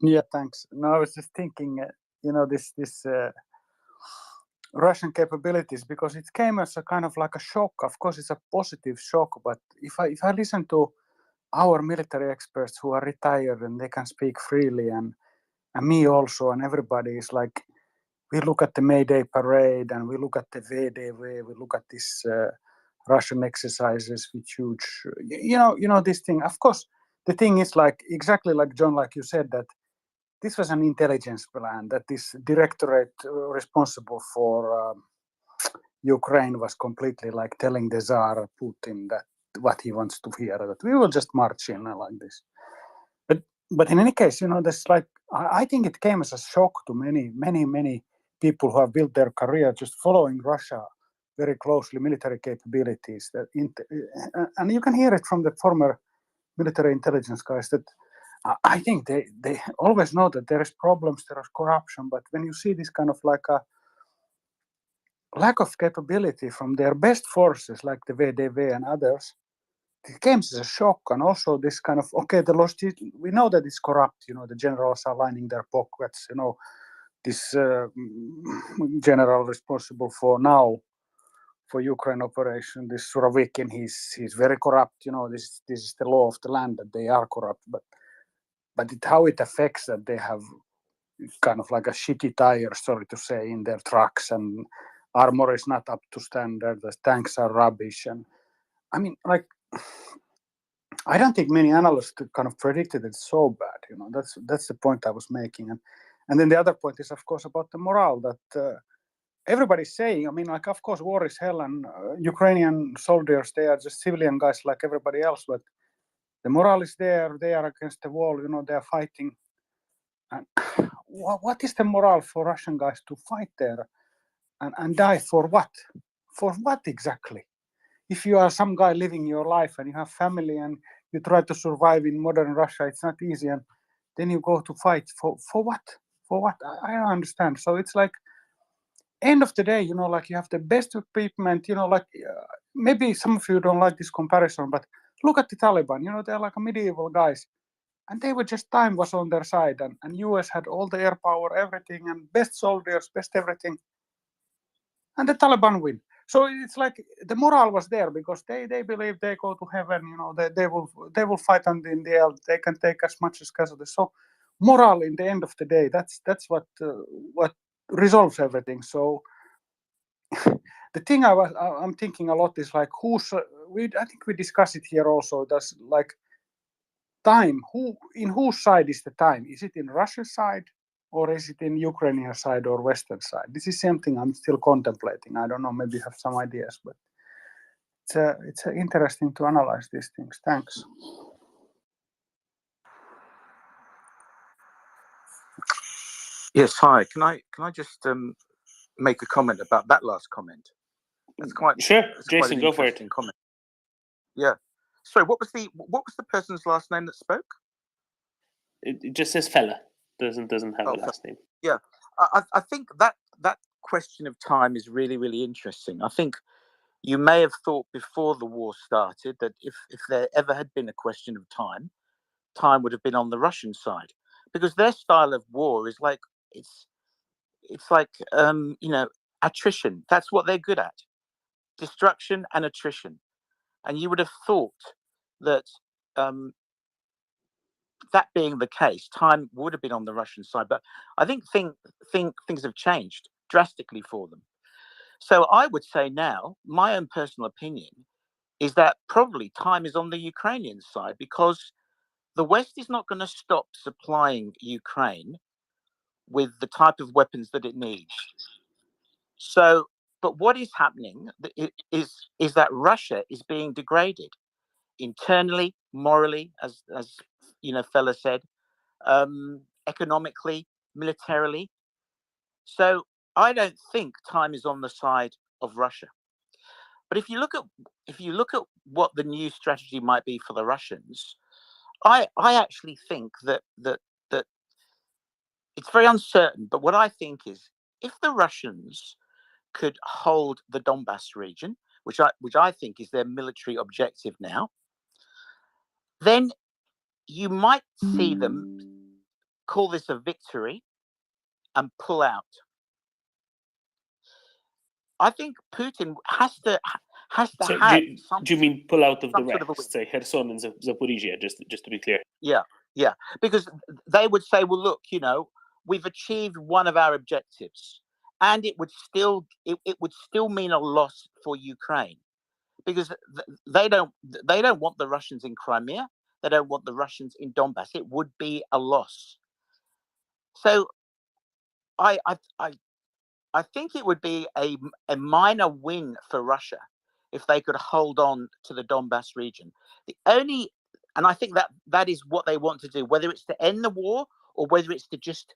Yeah, thanks. No, I was just thinking, this Russian capabilities, because it came as a kind of like a shock. Of course, it's a positive shock, but if I listen to our military experts who are retired and they can speak freely, and me also, and everybody is like, we look at the May Day parade and we look at the VDV, we look at this Russian exercises with huge, this thing. Of course, the thing is like, exactly like John, like you said, that this was an intelligence plan, that this directorate responsible for Ukraine was completely like telling the Tsar Putin that what he wants to hear, that we will just march in like this. But in any case, this like, I think it came as a shock to many people who have built their career just following Russia very closely, military capabilities. And you can hear it from the former military intelligence guys that I think they always know that there is problems, there is corruption, but when you see this kind of like a lack of capability from their best forces like the VDV and others, it came as a shock. And also this kind of, okay, we know that it's corrupt, the generals are lining their pockets, this general responsible for Ukraine operation, this Surovikin, he's very corrupt, this is the law of the land that they are corrupt, but how it affects that they have kind of like a shitty tire, sorry to say, in their trucks, and armor is not up to standard, the tanks are rubbish. And I mean, like, I don't think many analysts kind of predicted it so bad, that's the point I was making. And then the other point is, of course, about the morale that everybody's saying. I mean, like, of course, war is hell, and Ukrainian soldiers, they are just civilian guys like everybody else, but the morale is there, they are against the wall, they are fighting. And what is the morale for Russian guys to fight there and die for what? For what exactly? If you are some guy living your life and you have family and you try to survive in modern Russia, it's not easy, and then you go to fight for what? For what? I don't understand. So it's like, end of the day, like, you have the best equipment, like, maybe some of you don't like this comparison, but look at the Taliban, they're like medieval guys. And they were just, time was on their side, and US had all the air power, everything, and best soldiers, best everything. And the Taliban win. So it's like the morale was there because they believe they go to heaven, they will fight, and in the end they can take as much as casualties. So morale, in the end of the day, that's what resolves everything. So the thing I'm thinking a lot is like, I think we discussed it here also. Does, like, time, in whose side is the time? Is it in Russia's side, or is it in Ukrainian side or Western side? This is something I'm still contemplating. I don't know, maybe you have some ideas, but it's interesting to analyze these things. Thanks. Yes, hi. Can I just make a comment about that last comment? That's quite Sure, that's Jason, quite an go for it. interesting comment. Yeah. Sorry, what was the person's last name that spoke? It just says fella. Doesn't have a last name. Yeah, I think that question of time is really, really interesting. I think you may have thought before the war started that if there ever had been a question of time would have been on the Russian side, because their style of war is like, it's like attrition. That's what they're good at: destruction and attrition. And you would have thought that that being the case, time would have been on the Russian side. But I think things have changed drastically for them. So I would say now, my own personal opinion is that probably time is on the Ukrainian side, because the West is not going to stop supplying Ukraine with the type of weapons that it needs. So, but what is happening is that Russia is being degraded internally, morally, as fella said, economically, militarily. So I don't think time is on the side of Russia. But if you look at what the new strategy might be for the Russians, I actually think that it's very uncertain. But what I think is, if the Russians could hold the Donbass region, which I think is their military objective now, then you might see them call this a victory and pull out. I think Putin has to So have do you mean pull out of the sort of a rest, say Kherson and Zaporizhia, just to be clear? Yeah, because they would say, well, look, we've achieved one of our objectives, and it would still mean a loss for Ukraine, because they don't want the Russians in Crimea, they don't want the Russians in Donbass. It would be a loss. So I think it would be a minor win for Russia if they could hold on to the Donbass region. And I think that is what they want to do, whether it's to end the war or whether it's to just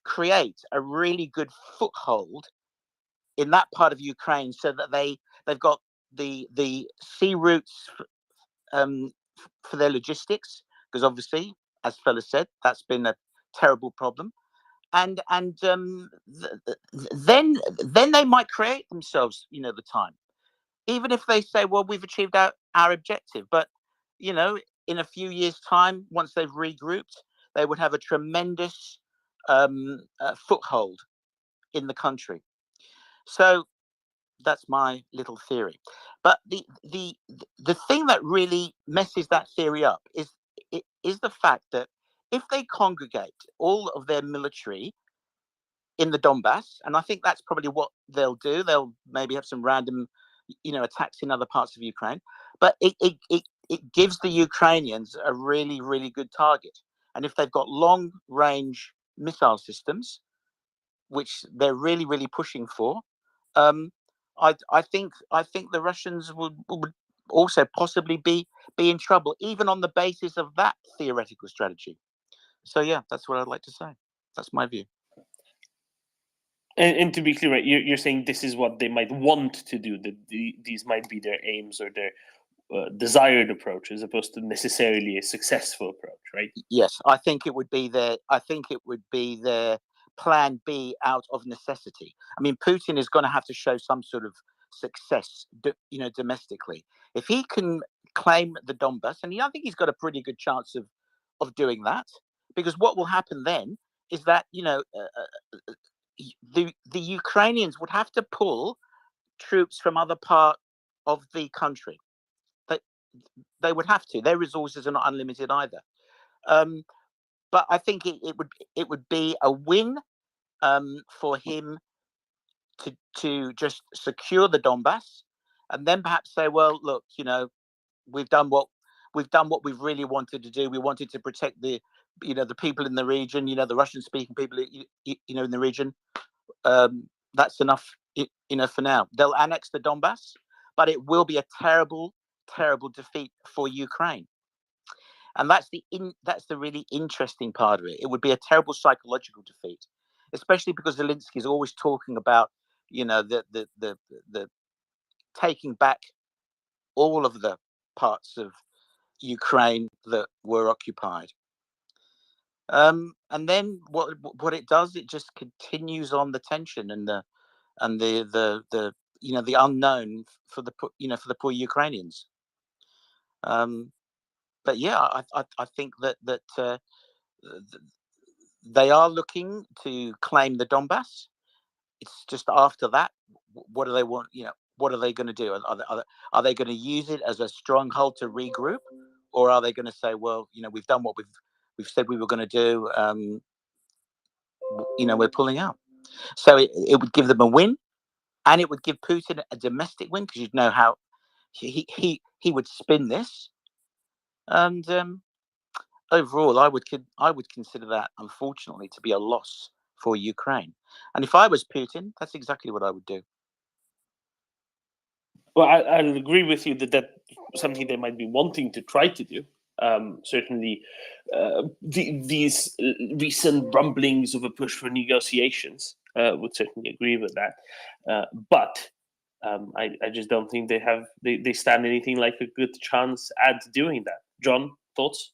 create a really good foothold in that part of Ukraine, so that they've got the sea routes for their logistics, because obviously, as fella said, that's been a terrible problem. then they might create themselves, the time, even if they say, well, we've achieved our objective. But in a few years' time, once they've regrouped, they would have a tremendous foothold in the country. So that's my little theory. But the thing that really messes that theory up is the fact that if they congregate all of their military in the Donbass, and I think that's probably what they'll do, they'll maybe have some random attacks in other parts of Ukraine, but it gives the Ukrainians a really, really good target. And if they've got long range missile systems, which they're really, really pushing for, I think the Russians would also possibly be in trouble, even on the basis of that theoretical strategy. So yeah, that's what I'd like to say. That's my view. And to be clear, right, you're saying this is what they might want to do, that these might be their aims or their desired approach, as opposed to necessarily a successful approach, right? Yes, I think it would be their plan B out of necessity. I mean, Putin is going to have to show some sort of success, domestically. If he can claim the Donbass, and I think he's got a pretty good chance of doing that, because what will happen then is that the Ukrainians would have to pull troops from other part of the country. They would have to. Their resources are not unlimited either. But I think it would be a win for him to just secure the Donbass, and then perhaps say, well, look, we've done what we've really wanted to do. We wanted to protect the people in the region, the Russian-speaking people, in the region. That's enough, for now. They'll annex the Donbass, but it will be a terrible, terrible defeat for Ukraine. And that's the really interesting part of it. It would be a terrible psychological defeat, especially because Zelensky is always talking about, the taking back all of the parts of Ukraine that were occupied. And then what it does, it just continues on the tension and the unknown for the poor Ukrainians. But yeah, I think that they are looking to claim the Donbass. It's just after that, what do they want? What are they going to do? Are they going to use it as a stronghold to regroup, or are they going to say, well, we've done what we've said we were going to do. We're pulling out. So it would give them a win, and it would give Putin a domestic win, because you'd know how he would spin this. And overall, I would consider that, unfortunately, to be a loss for Ukraine. And if I was Putin, that's exactly what I would do. Well, I'll agree with you that that's something they might be wanting to try to do. Certainly, these recent rumblings of a push for negotiations would certainly agree with that. But I just don't think they stand anything like a good chance at doing that. John, thoughts?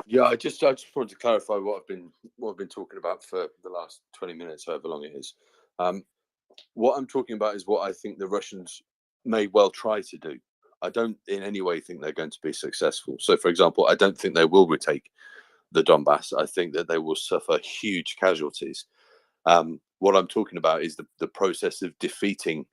Yeah, I just wanted to clarify what I've been talking about for the last 20 minutes, however long it is. What I'm talking about is what I think the Russians may well try to do. I don't in any way think they're going to be successful. So, for example, I don't think they will retake the Donbass. I think that they will suffer huge casualties. What I'm talking about is the process of defeating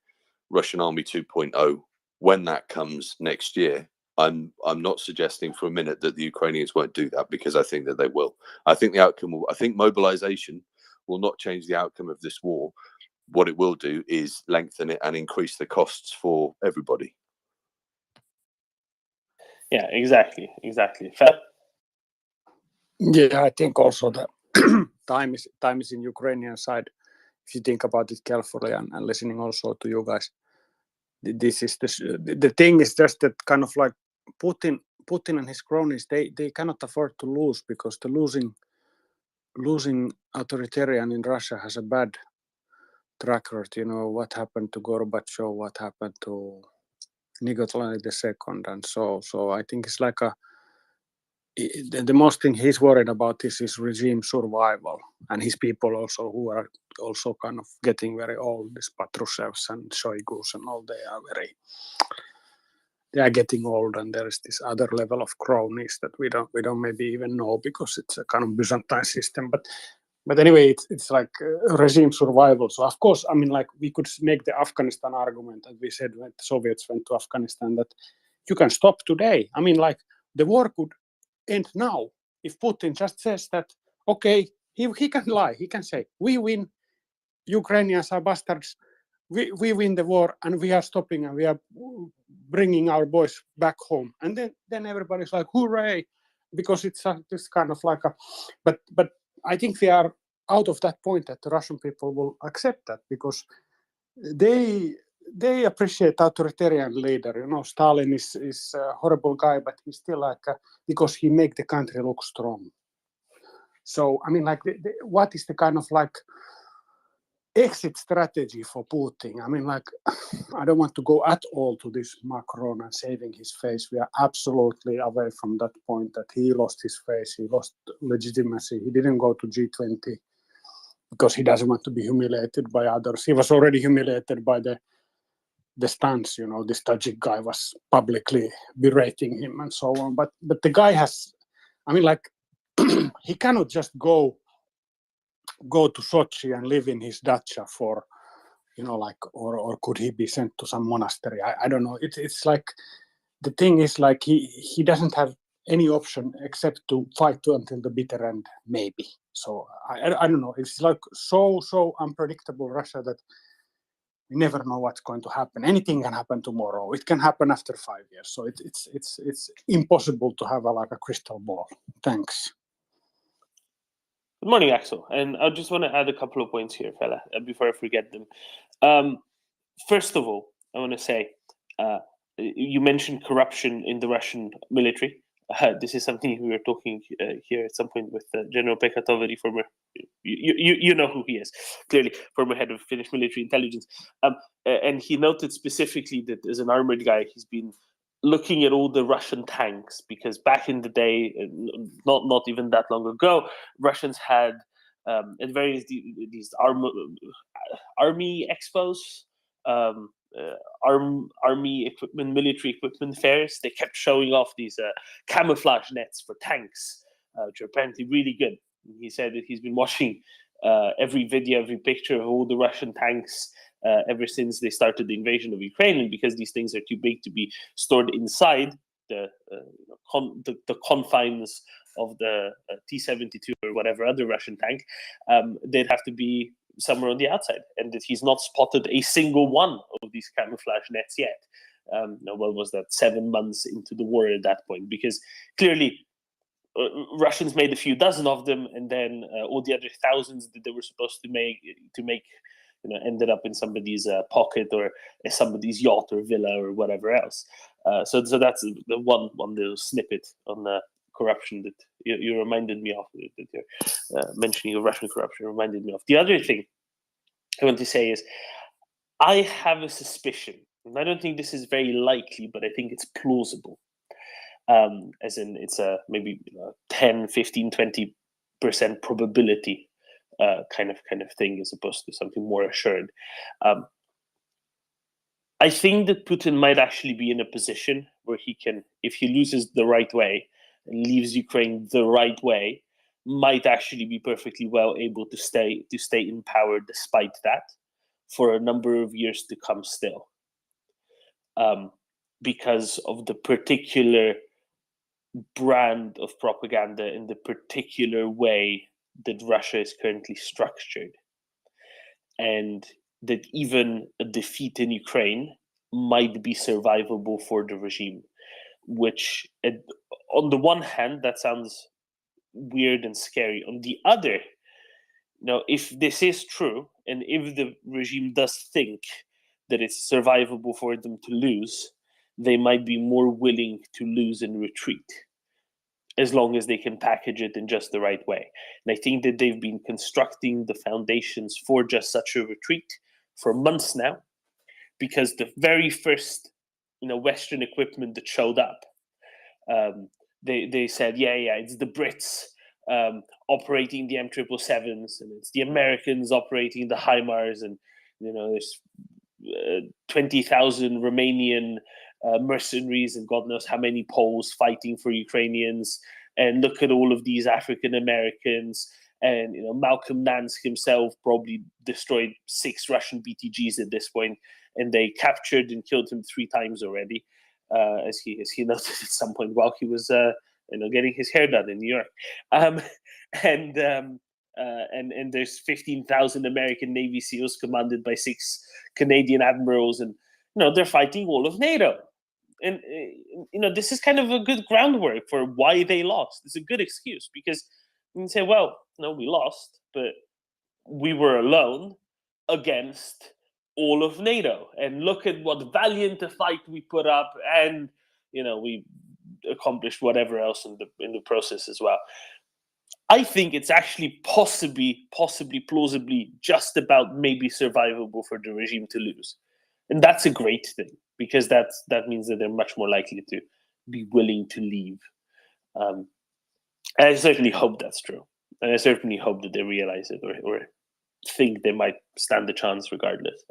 Russian Army 2.0 when that comes next year. I'm not suggesting for a minute that the Ukrainians won't do that, because I think that they will. I think the outcome I think mobilization will not change the outcome of this war. What it will do is lengthen it and increase the costs for everybody. Yeah, exactly. Yeah, I think also that time is in Ukrainian side. If you think about it carefully and listening also to you guys, this is the thing is just that kind of like Putin and his cronies, they cannot afford to lose, because the losing authoritarian in Russia has a bad track record. What happened to Gorbachev, what happened to Nikolai II, and so I think it's like the most thing he's worried about is his regime survival, and his people also, who are also kind of getting very old. These Patrushevs and Shoigus and all, they are getting old, and there is this other level of cronies that we don't maybe even know, because it's a kind of Byzantine system. But anyway, it's like regime survival. So of course, I mean, like, we could make the Afghanistan argument, and we said when the Soviets went to Afghanistan, that you can stop today. I mean, like, the war could end now if Putin just says that, okay, he can lie. He can say, we win, Ukrainians are bastards, we win the war, and we are stopping, and we are bringing our boys back home. And then everybody's like, hooray, because it's this kind of like a, but I think we are out of that point that the Russian people will accept that, because they appreciate authoritarian leader. You know, Stalin is a horrible guy, but he's still like because he make the country look strong. So I mean, like, what is the kind of like exit strategy for Putin? I mean, like, I don't want to go at all to this Macron and saving his face. We are absolutely away from that point, that he lost his face, he lost legitimacy. He didn't go to G20 because he doesn't want to be humiliated by others. He was already humiliated by the stance, you know, this Tajik guy was publicly berating him and so on. But the guy has, I mean, like, he cannot just go to Sochi and live in his dacha for, you know, like, or could he be sent to some monastery? I don't know. It's like, the thing is, like, he doesn't have any option except to fight until the bitter end, maybe. So I don't know. It's like so unpredictable, Russia, that we never know what's going to happen. Anything can happen tomorrow. It can happen after 5 years. So it's impossible to have like a crystal ball. Thanks. Good morning, Axel. And I just want to add a couple of points here, fella, before I forget them. First of all, I want to say, you mentioned corruption in the Russian military. This is something we were talking here at some point with General Pekatovary, former, you know who he is, clearly, former head of Finnish military intelligence. And he noted specifically that as an armored guy, he's been looking at all the Russian tanks, because back in the day, not even that long ago, Russians had at various these army expos, army equipment, military equipment fairs. They kept showing off these camouflage nets for tanks, which are apparently really good. He said that he's been watching every video, every picture of all the Russian tanks ever since they started the invasion of Ukraine, and because these things are too big to be stored inside the confines of the T-72 or whatever other Russian tank, they'd have to be somewhere on the outside, and that he's not spotted a single one of these camouflage nets yet. What was that, 7 months into the war at that point? Because clearly Russians made a few dozen of them, and then all the other thousands that they were supposed to make, ended up in somebody's pocket or somebody's yacht or villa or whatever else. So that's the one little snippet on the corruption that you reminded me of, that you're mentioning of Russian corruption reminded me of. The other thing I want to say is, I have a suspicion, and I don't think this is very likely, but I think it's plausible, as in it's a maybe 10, 15, 20% probability kind of thing, as opposed to something more assured. I think that Putin might actually be in a position where he can, if he loses the right way and leaves Ukraine the right way, might actually be perfectly well able to stay in power despite that for a number of years to come still, because of the particular brand of propaganda and the particular way that Russia is currently structured, and that even a defeat in Ukraine might be survivable for the regime, which on the one hand, that sounds weird and scary. On the other, if this is true, and if the regime does think that it's survivable for them to lose, they might be more willing to lose and retreat, as long as they can package it in just the right way. And I think that they've been constructing the foundations for just such a retreat for months now, because the very first Western equipment that showed up they said, yeah, it's the Brits operating the M777s, and it's the Americans operating the HIMARS, and there's 20,000 Romanian mercenaries and God knows how many Poles fighting for Ukrainians. And look at all of these African Americans. And Malcolm Nance himself probably destroyed 6 Russian BTGs at this point, and they captured and killed him 3 times already, as he noted at some point while he was getting his hair done in New York. And there's 15,000 American Navy SEALs commanded by 6 Canadian admirals, and they're fighting all of NATO. And this is kind of a good groundwork for why they lost. It's a good excuse, because you can say, well, no, we lost, but we were alone against all of NATO, and look at what valiant a fight we put up, and we accomplished whatever else in the process as well. I think it's actually possibly, plausibly, just about maybe survivable for the regime to lose, and that's a great thing, because that means that they're much more likely to be willing to leave. And I certainly hope that's true, and I certainly hope that they realize it, or think they might stand a chance regardless.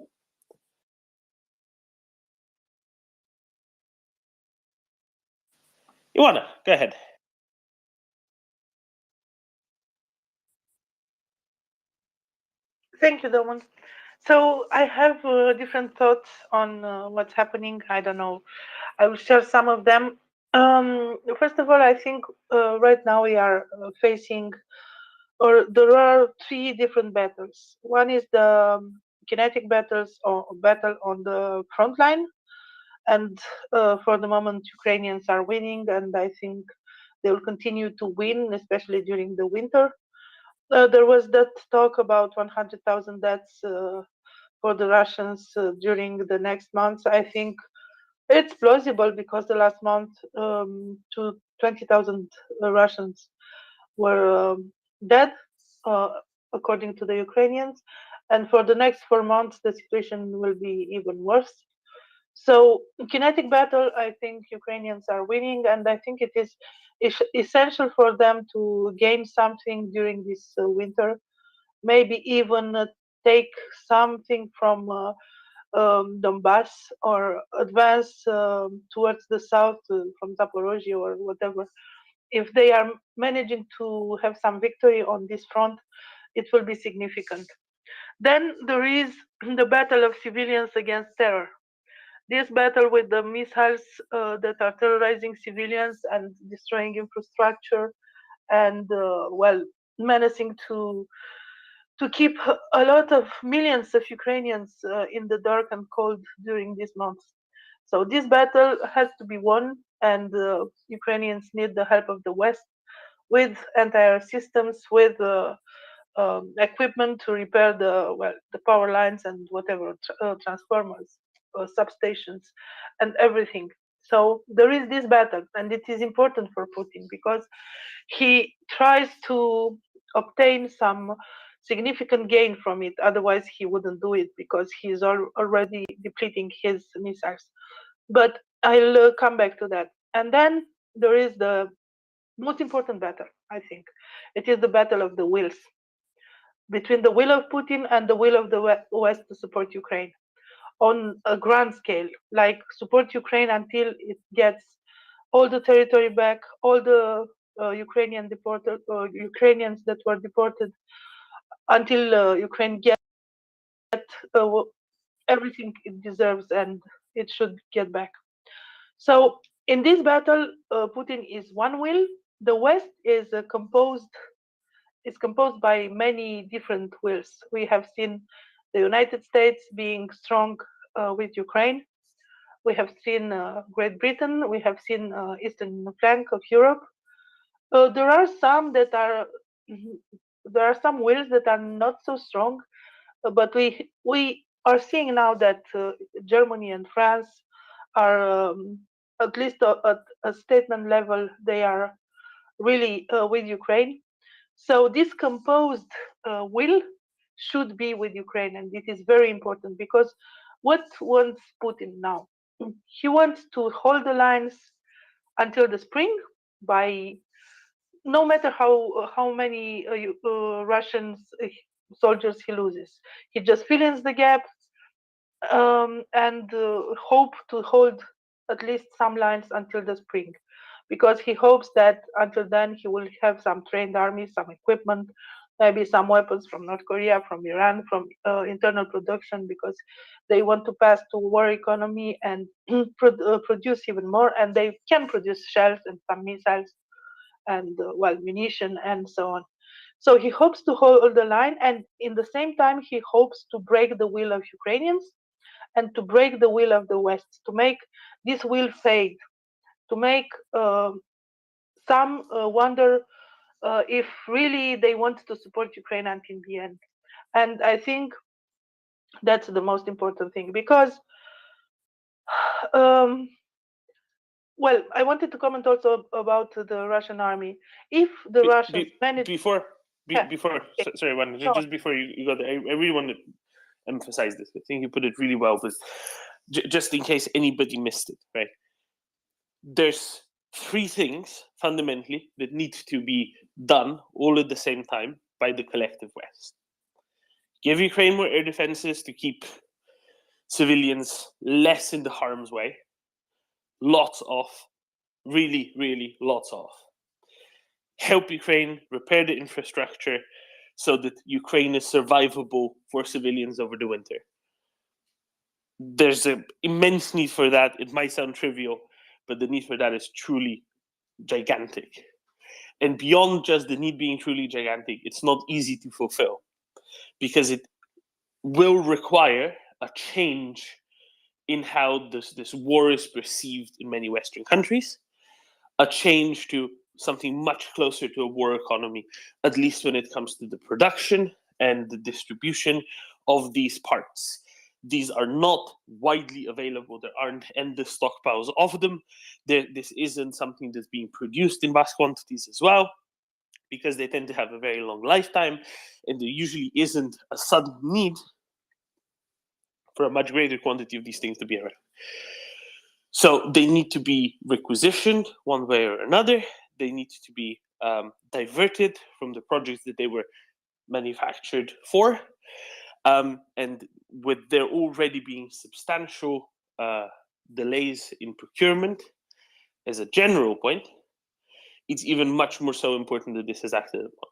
Ioana, go ahead. Thank you, Doman. So I have different thoughts on what's happening. I don't know. I will share some of them. First of all, I think right now we are facing, or there are 3 different battles. One is the kinetic battles, or battle on the front line. And for the moment, Ukrainians are winning, and I think they will continue to win, especially during the winter. There was that talk about 100,000 deaths for the Russians during the next months. I think it's plausible, because the last month, 20,000 Russians were dead, according to the Ukrainians. And for the next 4 months, the situation will be even worse. So kinetic battle, I think Ukrainians are winning, and I think it is essential for them to gain something during this winter, maybe even take something from Donbass, or advance towards the south from Zaporozhye or whatever. If they are managing to have some victory on this front, it will be significant. Then there is the battle of civilians against terror. This battle with the missiles that are terrorizing civilians and destroying infrastructure, and menacing to keep a lot of millions of Ukrainians in the dark and cold during these months. So this battle has to be won, and Ukrainians need the help of the West with anti-air systems, with equipment to repair the power lines and whatever, transformers, substations, and everything. So there is this battle, and it is important for Putin, because he tries to obtain some significant gain from it. Otherwise, he wouldn't do it, because he's already depleting his missiles. But I'll come back to that. And then there is the most important battle, I think. It is the battle of the wills, between the will of Putin and the will of the West to support Ukraine on a grand scale, like support Ukraine until it gets all the territory back, all the Ukrainians that were deported, until Ukraine gets everything it deserves and it should get back. So in this battle, Putin is one will. The West is composed by many different wills. We have seen the United States being strong with Ukraine. We have seen Great Britain. We have seen eastern flank of Europe. There are some wills that are not so strong, but we are seeing now that Germany and France are, at least at a statement level, they are really with Ukraine. So this composed will should be with Ukraine, and it is very important, because what wants Putin now? He wants to hold the lines until the spring, by no matter how many Russian soldiers he loses. He just fills in the gap and hope to hold at least some lines until the spring, because he hopes that until then he will have some trained army, some equipment, maybe some weapons from North Korea, from Iran, from internal production, because they want to pass to war economy and produce even more, and they can produce shells and some missiles and well, munition and so on. So he hopes to hold the line, and in the same time he hopes to break the will of Ukrainians and to break the will of the West, to make this will fade, to make some wonder if really they want to support Ukraine until the end. And I think that's the most important thing, because well, I wanted to comment also about the Russian army. If the Russians manage before okay. sorry, one just before you go there, I really want to emphasize this. I think you put it really well, but just in case anybody missed it, right? There's three things fundamentally that need to be done all at the same time by the collective West. Give Ukraine more air defenses to keep civilians less in the harm's way. Lots of, really, really lots of. Help Ukraine repair the infrastructure so that Ukraine is survivable for civilians over the winter. There's an immense need for that. It might sound trivial, but the need for that is truly gigantic. And beyond just the need being truly gigantic, it's not easy to fulfill, because it will require a change in how this war is perceived in many Western countries, a change to something much closer to a war economy, at least when it comes to the production and the distribution of these parts. These are not widely available. There aren't endless stockpiles of them. This isn't something that's being produced in vast quantities as well, because they tend to have a very long lifetime, and there usually isn't a sudden need for a much greater quantity of these things to be around. So they need to be requisitioned one way or another. They need to be diverted from the projects that they were manufactured for. And with there already being substantial delays in procurement, as a general point, it's even much more so important that this is acted upon.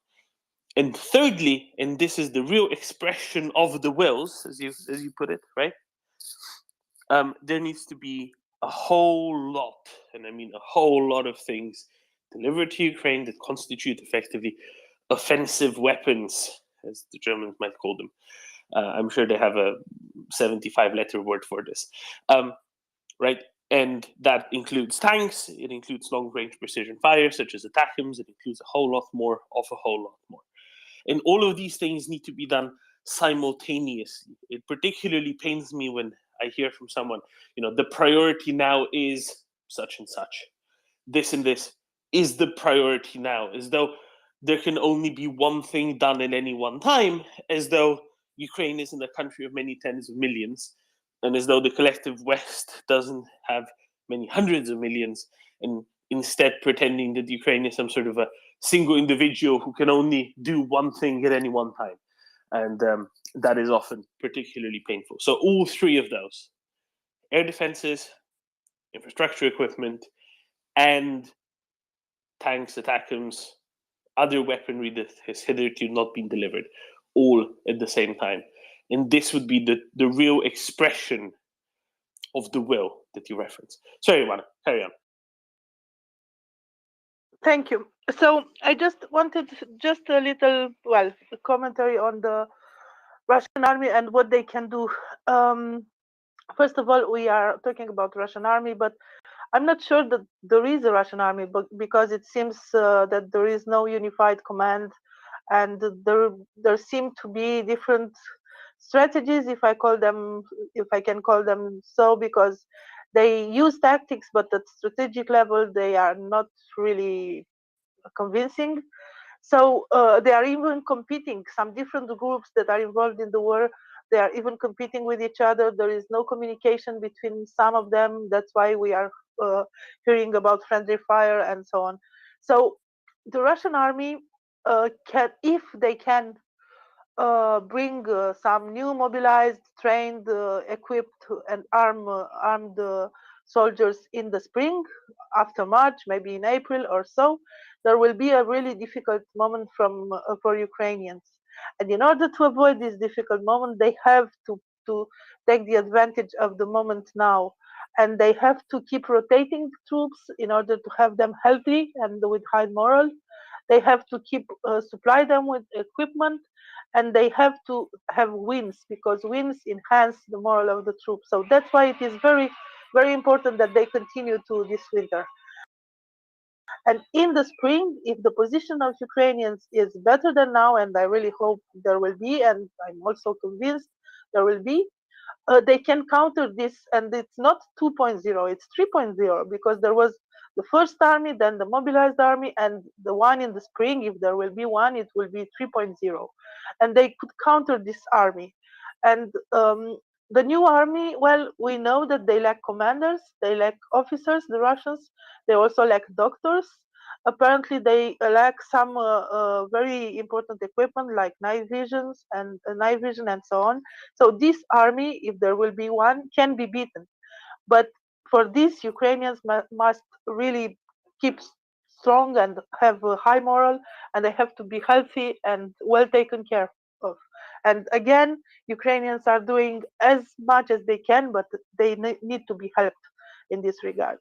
And thirdly, and this is the real expression of the wills, as you put it, right? There needs to be a whole lot, and I mean a whole lot of things delivered to Ukraine that constitute effectively offensive weapons, as the Germans might call them. I'm sure they have a 75-letter word for this, right? And that includes tanks, it includes long-range precision fire, such as ATACMS, it includes a whole lot more of a whole lot more. And all of these things need to be done simultaneously. It particularly pains me when I hear from someone, the priority now is such and such. This and this is the priority now, as though there can only be one thing done at any one time, as though Ukraine isn't a country of many tens of millions, and as though the collective West doesn't have many hundreds of millions, and instead pretending that Ukraine is some sort of a single individual who can only do one thing at any one time. And that is often particularly painful. So all three of those, air defenses, infrastructure equipment, and tanks, ATACMS, other weaponry that has hitherto not been delivered, all at the same time. And this would be the real expression of the will that you reference. Sorry, Ivana, carry on. Thank you. So I just wanted just a little, well, a commentary on the Russian army and what they can do. First of all, we are talking about Russian army, but I'm not sure that there is a Russian army, but because it seems that there is no unified command, and there seem to be different strategies, if I can call them so, because they use tactics, but at strategic level they are not really convincing. So they are even competing. Some different groups that are involved in the war, they are even competing with each other. There is no communication between some of them. That's why we are hearing about friendly fire and so on. So the Russian army can, if they can bring some new mobilized, trained, equipped, and armed soldiers in the spring, after March, maybe in April or so, there will be a really difficult moment for Ukrainians. And in order to avoid this difficult moment, they have to take the advantage of the moment now. And they have to keep rotating troops in order to have them healthy and with high morale. They have to keep supply them with equipment, and they have to have wins, because wins enhance the morale of the troops. So that's why it is very, very important that they continue to this winter. And in the spring, if the position of Ukrainians is better than now, and I really hope there will be, and I'm also convinced there will be, they can counter this, and it's not 2.0, it's 3.0, because there was the first army, then the mobilized army, and the one in the spring, if there will be one, it will be 3.0. And they could counter this army. And the new army, well, we know that they lack commanders, they lack officers, the Russians, they also lack doctors. Apparently, they lack some very important equipment like night vision and so on. So this army, if there will be one, can be beaten. But for this, Ukrainians must really keep strong and have a high moral, and they have to be healthy and well taken care of. And again, Ukrainians are doing as much as they can, but they need to be helped in this regard.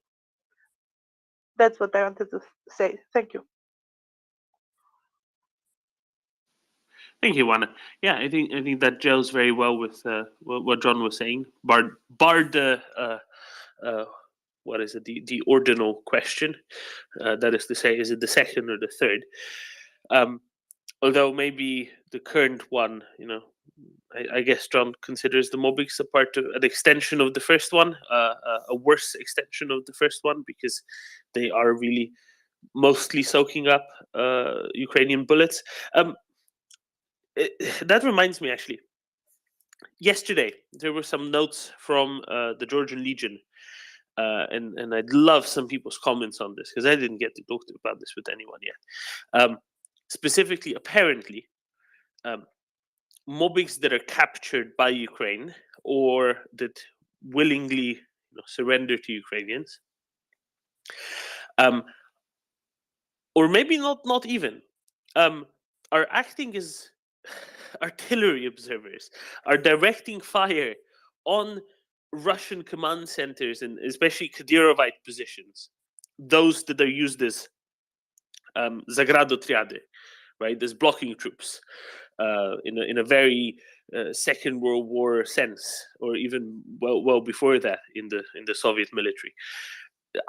That's what I wanted to say. Thank you. Thank you, Juana. Yeah, I think that gels very well with what John was saying. Bar the what is it? The ordinal question. That is to say, is it the second or the third? Although maybe the current one, I guess John considers the Mobics a part of an extension of the first one, a worse extension of the first one, because they are really mostly soaking up Ukrainian bullets. That reminds me, actually, yesterday there were some notes from the Georgian Legion, and I'd love some people's comments on this, because I didn't get to talk about this with anyone yet. Specifically, apparently, Mobics that are captured by Ukraine or that willingly surrender to Ukrainians, or maybe not even, are acting as artillery observers, are directing fire on Russian command centers, and especially Kadyrovite positions, those that are used as Zagradotriady, right, as blocking troops, in a very Second World War sense, or even well before that in the Soviet military.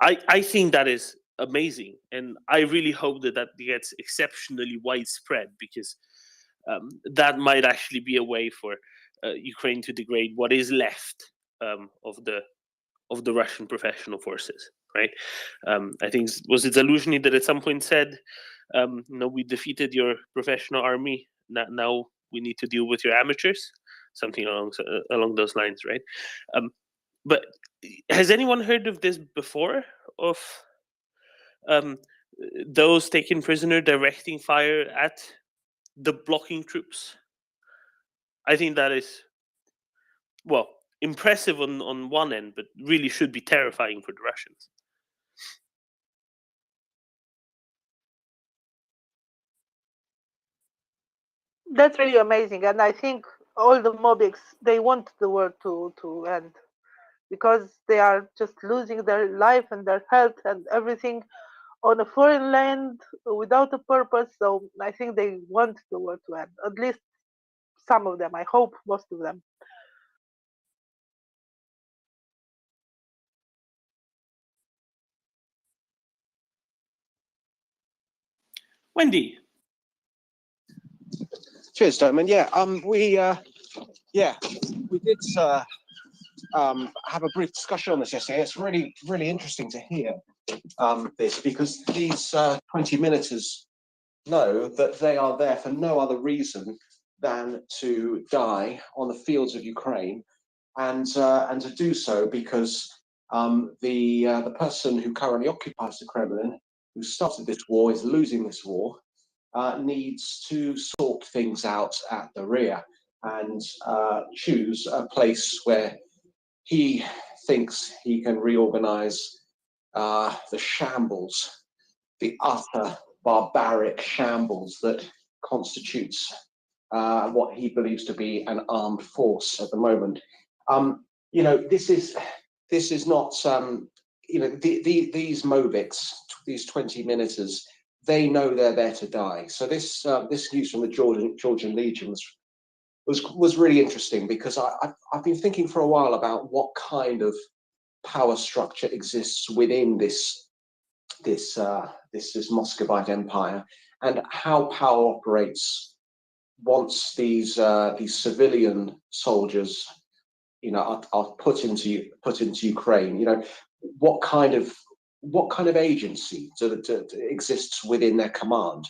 I think that is amazing, and I really hope that gets exceptionally widespread, because that might actually be a way for Ukraine to degrade what is left of the Russian professional forces. Right? I think was it Zaluzhny that at some point said, we defeated your professional army. Now we need to deal with your amateurs. Something along those lines, right? But has anyone heard of this before? Of those taken prisoner directing fire at the blocking troops? I think that is, well, impressive on one end, but really should be terrifying for the Russians. That's really amazing, and I think all the Mobics, they want the war to end, because they are just losing their life and their health and everything on a foreign land without a purpose. So I think they want the war to end, at least some of them. I hope most of them. Wendy. Cheers, Doman. Yeah, we did have a brief discussion on this yesterday. It's really, really interesting to hear this, because these 20-minuters know that they are there for no other reason than to die on the fields of Ukraine, and to do so because the person who currently occupies the Kremlin, who started this war, is losing this war, needs to sort things out at the rear and choose a place where he thinks he can reorganize the shambles, the utter barbaric shambles that constitutes what he believes to be an armed force at the moment. You know, this is not, you know, these Mobics, these 20-minuters, they know they're there to die. So this news from the Georgian Legion was really interesting, because I've been thinking for a while about what kind of power structure exists within this Muscovite empire, and how power operates once these civilian soldiers, you know, are put into Ukraine. You know, what kind of agency exists within their command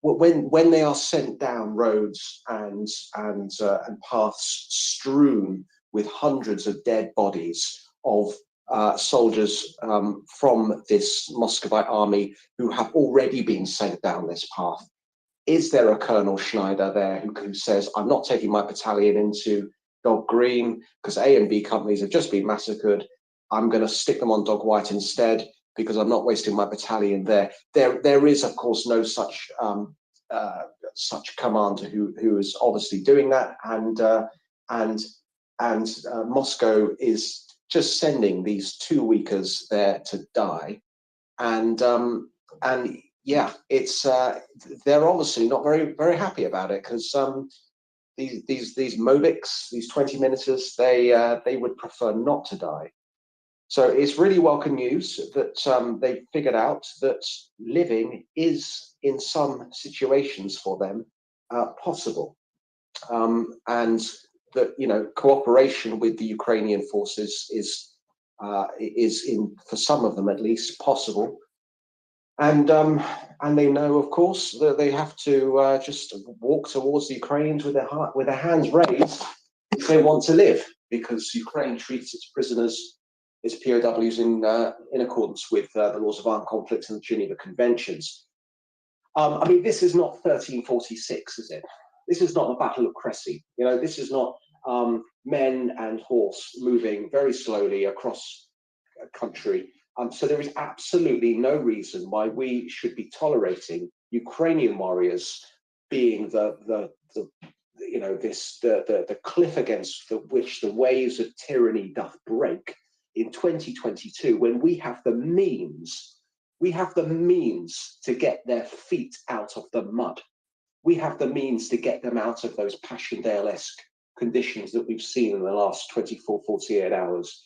when they are sent down roads and paths strewn with hundreds of dead bodies of soldiers from this Muscovite army who have already been sent down this path. Is there a Colonel Schneider there who says, I'm not taking my battalion into Dog Green because A and B companies have just been massacred. I'm going to stick them on Dog White instead because I'm not wasting my battalion there. There is, of course, no such commander who is obviously doing that, and Moscow is just sending these two-weekers there to die, and yeah, it's they're obviously not very happy about it, because these Mobics, these 20-minuters, they would prefer not to die. So it's really welcome news that they figured out that living is, in some situations for them, possible, and that, you know, cooperation with the Ukrainian forces is for some of them at least, possible. And they know, of course, that they have to just walk towards the Ukrainians with their hands raised if they want to live, because Ukraine treats its prisoners, its POWs, in accordance with the laws of armed conflict and the Geneva Conventions. I mean, this is not 1346, is it? This is not the Battle of Crécy. You know, this is not men and horse moving very slowly across a country. So there is absolutely no reason why we should be tolerating Ukrainian warriors being the cliff against which the waves of tyranny doth break in 2022, when we have the means to get their feet out of the mud. We have the means to get them out of those Passchendaele-esque conditions that we've seen in the last 24, 48 hours.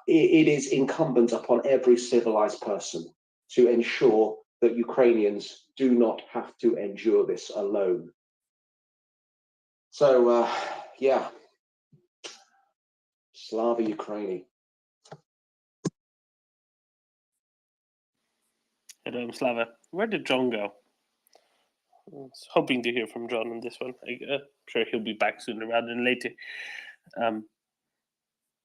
It is incumbent upon every civilized person to ensure that Ukrainians do not have to endure this alone. So, yeah, Slava Ukraini. Hello, Slava. Where did John go? I was hoping to hear from John on this one. I'm sure he'll be back sooner rather than later.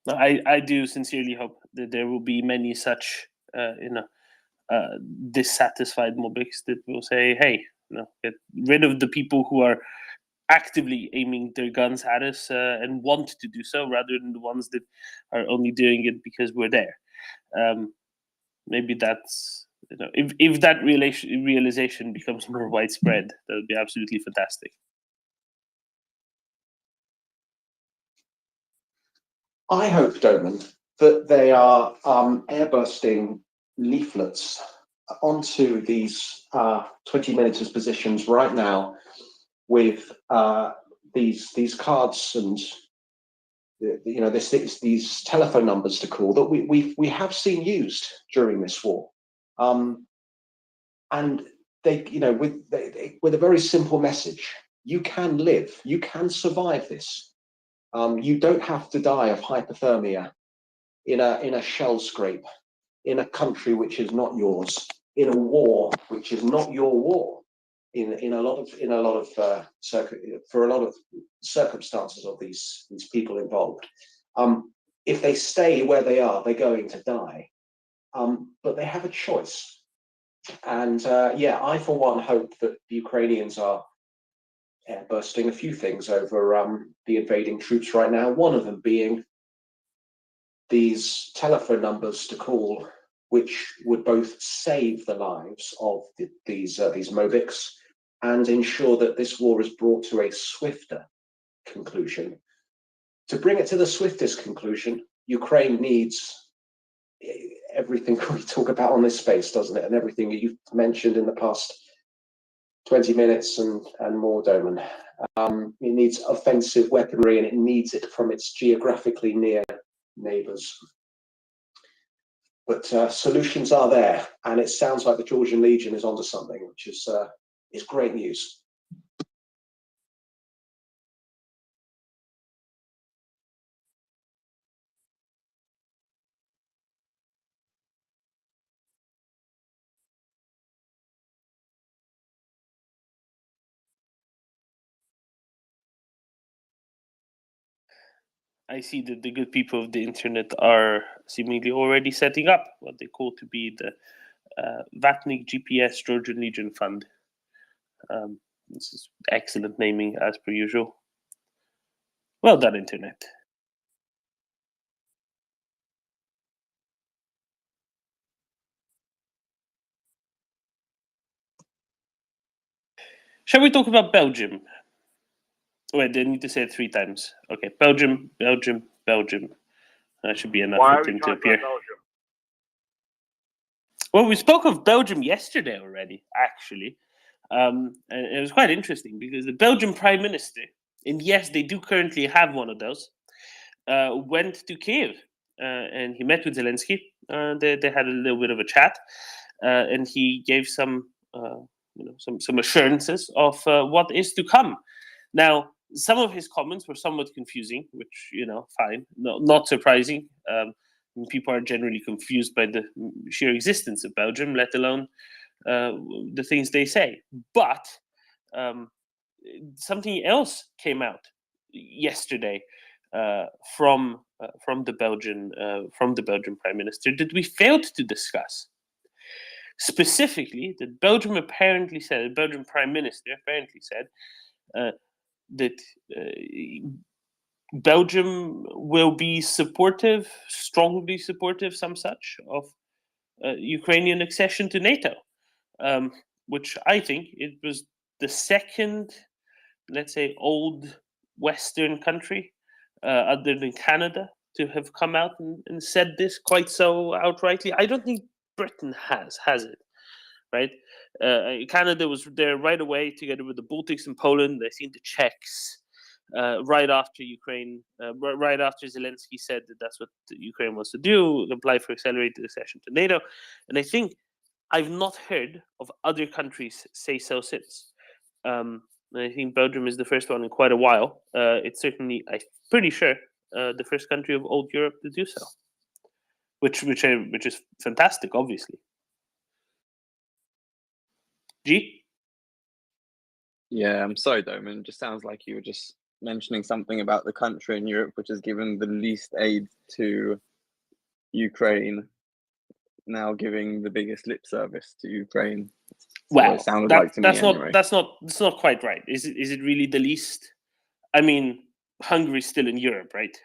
I do sincerely hope that there will be many such, dissatisfied Mobics that will say, "Hey, get rid of the people who are actively aiming their guns at us and want to do so, rather than the ones that are only doing it because we're there." Maybe that's, if that realization becomes more widespread, that would be absolutely fantastic. I hope, Doman, that they are airbursting leaflets onto these 20-minuters positions right now with these cards and these telephone numbers to call that we have seen used during this war, and they, with a very simple message: you can live, you can survive this. You don't have to die of hypothermia in a shell scrape, in a country which is not yours, in a war which is not your war, for a lot of circumstances of these people involved. If they stay where they are, they're going to die. But they have a choice. And yeah, I for one hope that the Ukrainians are bursting a few things over the invading troops right now. One of them being these telephone numbers to call, which would both save the lives of these Mobics and ensure that this war is brought to a swifter conclusion. To bring it to the swiftest conclusion, Ukraine needs everything we talk about on this space, doesn't it? And everything that you've mentioned in the past 20 minutes and more, Doman. It needs offensive weaponry, and it needs it from its geographically near neighbors. But solutions are there, and it sounds like the Georgian Legion is onto something, which is great news. I see that the good people of the internet are seemingly already setting up what they call to be the Vatnik GPS Georgian Legion Fund. This is excellent naming as per usual. Well done, internet. Shall we talk about Belgium? Wait, I need to say it 3 times. Okay, Belgium, Belgium, Belgium. That should be enough Why for are we Tim to talking appear. about Belgium? Well, we spoke of Belgium yesterday already, actually. And it was quite interesting because the Belgian Prime Minister, and yes, they do currently have one of those, went to Kiev and he met with Zelensky. They had a little bit of a chat, and he gave some assurances of what is to come. Now, some of his comments were somewhat confusing, which, fine, not surprising. People are generally confused by the sheer existence of Belgium, let alone the things they say. But something else came out yesterday from the Belgian Prime Minister that we failed to discuss. Specifically, the Belgian Prime Minister apparently said that Belgium will be supportive, strongly supportive, some such, of Ukrainian accession to NATO, which I think it was the second, let's say, old Western country, other than Canada, to have come out and said this quite so outrightly. I don't think Britain has it, right? Canada was there right away, together with the Baltics and Poland. They seen the Czechs right after Ukraine, right after Zelensky said that that's what Ukraine wants to do, apply for accelerated accession to NATO. And I think I've not heard of other countries say so since. I think Belgium is the first one in quite a while. It's certainly, I'm pretty sure, the first country of old Europe to do so, which is fantastic, obviously. G? Yeah, I'm sorry, Doman. It just sounds like you were just mentioning something about the country in Europe which has given the least aid to Ukraine, now giving the biggest lip service to Ukraine. Well, it sounded like to me anyway. That's not quite right. Is it really the least? I mean, Hungary's still in Europe, right?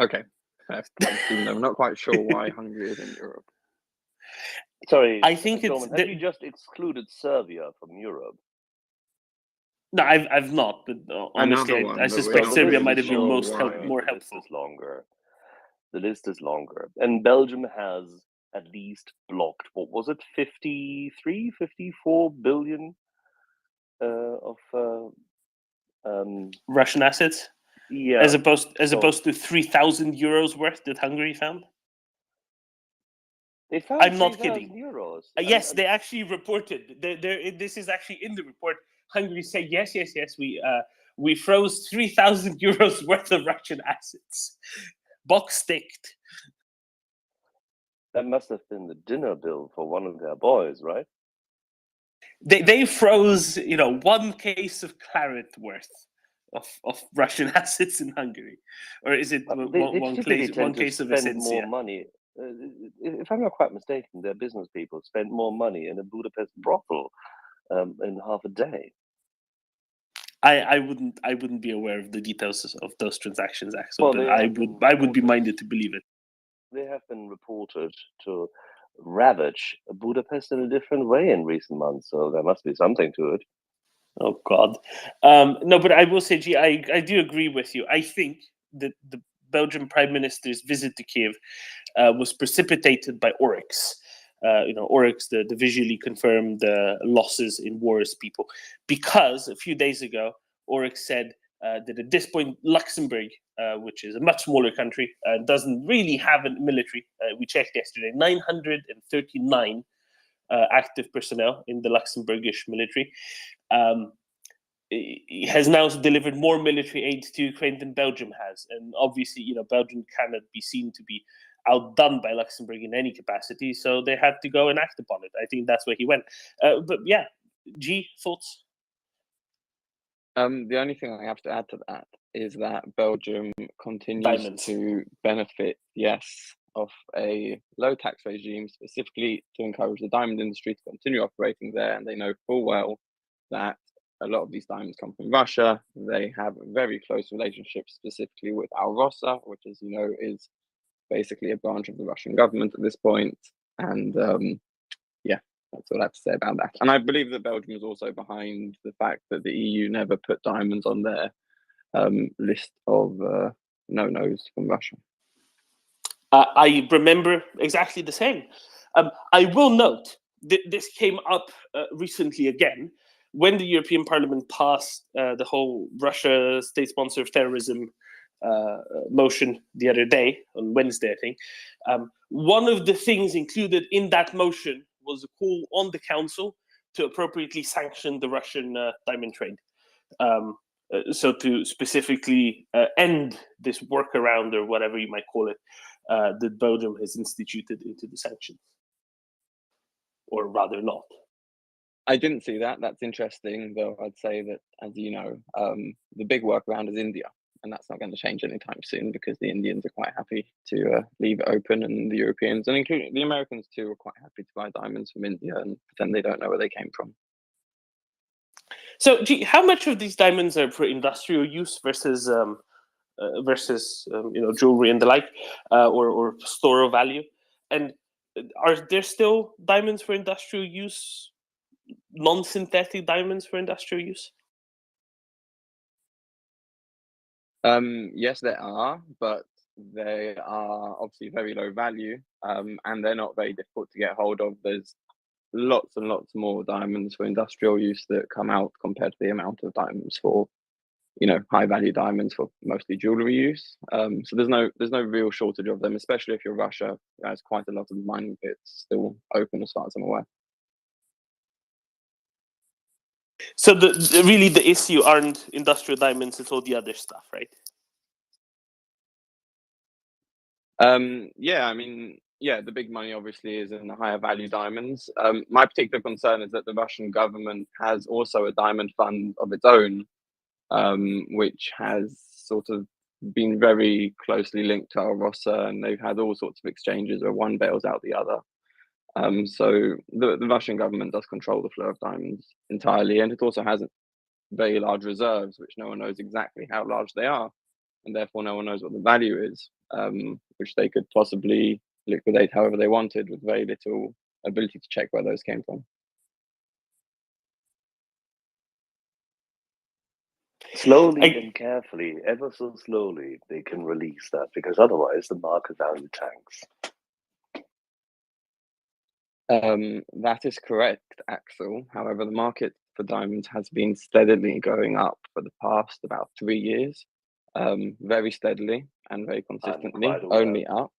Okay. I'm not quite sure why Hungary is in Europe. Sorry, I think Norman, have you just excluded Serbia from Europe? No, I've not. But honestly, I suspect Serbia might have been more helpful. The list is longer. The list is longer, and Belgium has at least blocked, what was it, 53, 54 billion of Russian assets. Yeah, as opposed to 3,000 euros worth that Hungary found. They found I'm not kidding. Euros. Yes, they actually reported. This is actually in the report. Hungary said yes. We froze 3,000 euros worth of Russian assets, box ticked. That must have been the dinner bill for one of their boys, right? They froze, one case of claret worth of Russian assets in Hungary, or is it one case of Essentia? More money. If I'm not quite mistaken, their business people spent more money in a Budapest brothel in half a day. I wouldn't be aware of the details of those transactions, Axel, Well, but they I have would been be reported. minded to believe it. They have been reported to ravage Budapest in a different way in recent months, so there must be something to it. Oh God, no, but I will say, G, I do agree with you. I think that the Belgian Prime Minister's visit to Kiev was precipitated by Oryx. Oryx, the visually confirmed losses in wars people, because a few days ago, Oryx said that at this point, Luxembourg, which is a much smaller country, doesn't really have a military. We checked yesterday, 939 active personnel in the Luxembourgish military. Has now delivered more military aid to Ukraine than Belgium has, and obviously, Belgium cannot be seen to be outdone by Luxembourg in any capacity, so they had to go and act upon it. I think that's where he went. But yeah, G, thoughts? The only thing I have to add to that is that Belgium continues Diamonds. to benefit, yes, of a low tax regime, specifically to encourage the diamond industry to continue operating there. And they know full well that a lot of these diamonds come from Russia. They have a very close relationship, specifically with Rosa, which, as you know, is basically a branch of the Russian government at this point. And yeah, that's all I have to say about that. And I believe that Belgium is also behind the fact that the EU never put diamonds on their list of no-nos from Russia. I remember exactly the same. I will note that this came up recently again when the European Parliament passed the whole Russia state sponsor of terrorism motion the other day, on Wednesday, I think. One of the things included in that motion was a call on the council to appropriately sanction the Russian diamond trade. So to specifically end this workaround, or whatever you might call it, that Belgium has instituted into the sanctions. Or rather not. I didn't see that. That's interesting, though I'd say that, as you know, the big workaround is India. And that's not going to change anytime soon, because the Indians are quite happy to leave it open, and the Europeans, and including the Americans too, are quite happy to buy diamonds from India and pretend they don't know where they came from. So, how much of these diamonds are for industrial use versus jewelry and the like, or store of value? And are there still diamonds for industrial use, non-synthetic diamonds for industrial use? Yes, there are, but they are obviously very low value, and they're not very difficult to get hold of. There's lots and lots more diamonds for industrial use that come out compared to the amount of diamonds for, high value diamonds for mostly jewelry use. So there's no real shortage of them, especially if you're Russia. There's quite a lot of mining pits still open, as far as I'm aware. So really the issue aren't industrial diamonds, it's all the other stuff, right? The big money obviously is in the higher value diamonds. My particular concern is that the Russian government has also a diamond fund of its own, which has sort of been very closely linked to Rosa, and they've had all sorts of exchanges where one bails out the other. So the Russian government does control the flow of diamonds entirely, and it also has very large reserves, which no one knows exactly how large they are, and therefore no one knows what the value is, which they could possibly liquidate however they wanted, with very little ability to check where those came from. Slowly and carefully, ever so slowly, they can release that, because otherwise the market value tanks. That is correct, Axel. However, the market for diamonds has been steadily going up for the past about 3 years, very steadily and very consistently, only up.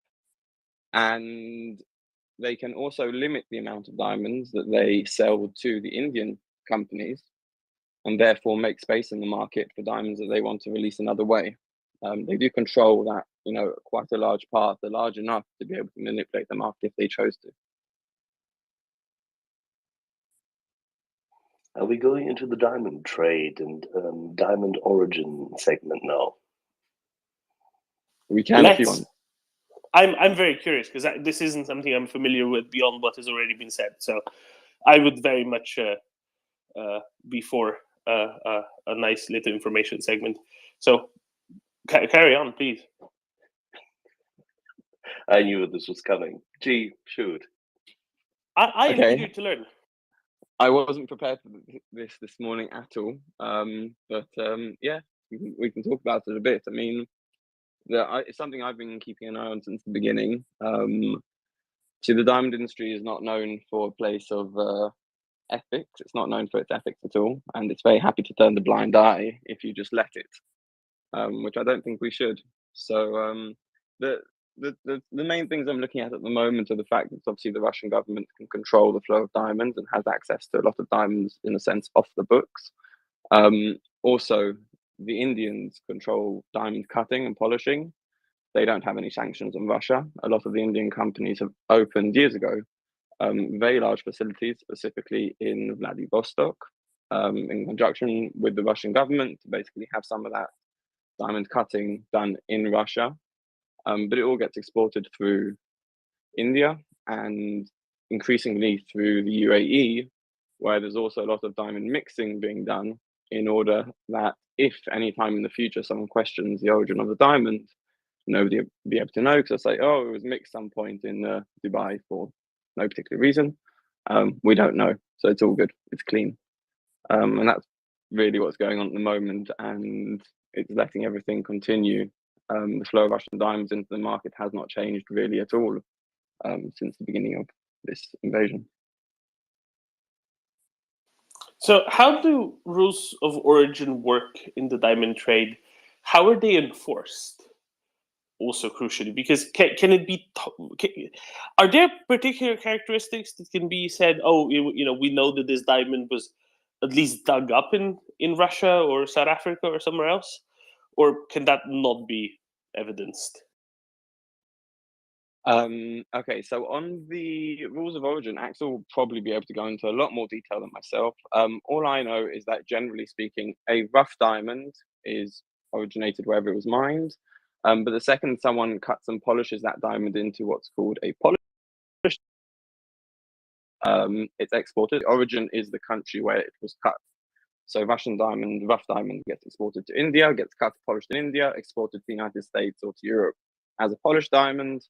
And they can also limit the amount of diamonds that they sell to the Indian companies, and therefore make space in the market for diamonds that they want to release another way. They do control that, quite a large part. They're large enough to be able to manipulate the market if they chose to. Are we going into the diamond trade and diamond origin segment now? We can if you want. I'm very curious because this isn't something I'm familiar with beyond what has already been said. So I would very much be for a nice little information segment. So carry on, please. I knew this was coming. Gee, shoot. I am Okay. eager to learn. I wasn't prepared for this morning at all. But yeah, we can talk about it a bit. I mean, it's something I've been keeping an eye on since the beginning. See, the diamond industry is not known for a place of ethics. It's not known for its ethics at all, and it's very happy to turn the blind eye if you just let it, which I don't think we should. So the main things I'm looking at the moment are the fact that obviously the Russian government can control the flow of diamonds and has access to a lot of diamonds in a sense off the books. Also, the Indians control diamond cutting and polishing. They don't have any sanctions on Russia. A lot of the Indian companies have opened years ago very large facilities, specifically in Vladivostok, in conjunction with the Russian government to basically have some of that diamond cutting done in Russia. But it all gets exported through India and increasingly through the UAE, where there's also a lot of diamond mixing being done in order that if any time in the future someone questions the origin of the diamond, nobody will be able to know because they'll say, oh, it was mixed some point in Dubai for no particular reason. We don't know. So it's all good. It's clean. And that's really what's going on at the moment. And it's letting everything continue. The flow of Russian diamonds into the market has not changed really at all since the beginning of this invasion. So how do rules of origin work in the diamond trade? How are they enforced? Also crucially, because can it be? Are there particular characteristics that can be said? Oh, we know that this diamond was at least dug up in Russia or South Africa or somewhere else, or can that not be evidenced? Okay, so on the rules of origin, Axel will probably be able to go into a lot more detail than myself. All I know is that generally speaking, a rough diamond is originated wherever it was mined. But the second someone cuts and polishes that diamond into what's called a polish, it's exported. The origin is the country where it was cut. So Russian diamond, rough diamond gets exported to India, gets cut, polished in India, exported to the United States or to Europe as a polished diamond.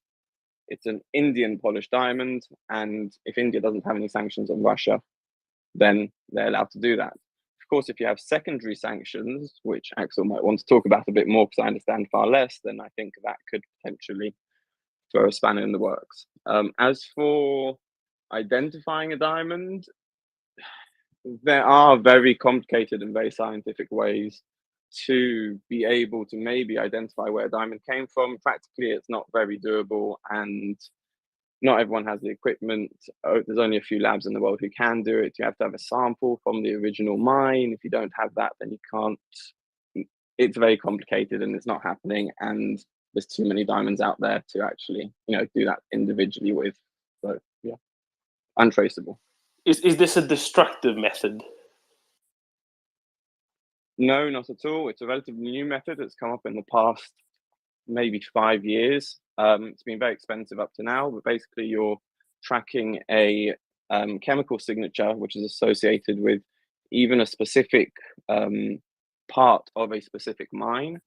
It's an Indian polished diamond, and if India doesn't have any sanctions on Russia, then they're allowed to do that. Of course, if you have secondary sanctions, which Axel might want to talk about a bit more because I understand far less, then I think that could potentially throw a spanner in the works. As for identifying a diamond, there are very complicated and very scientific ways to be able to maybe identify where a diamond came from. Practically, it's not very doable, and not everyone has the equipment. There's only a few labs in the world who can do it. You have to have a sample from the original mine. If you don't have that, then you can't. It's very complicated and it's not happening. And there's too many diamonds out there to actually, do that individually with. So yeah, untraceable. Is this a destructive method? No, not at all. It's a relatively new method that's come up in the past maybe 5 years. It's been very expensive up to now, but basically you're tracking a chemical signature which is associated with even a specific part of a specific mine.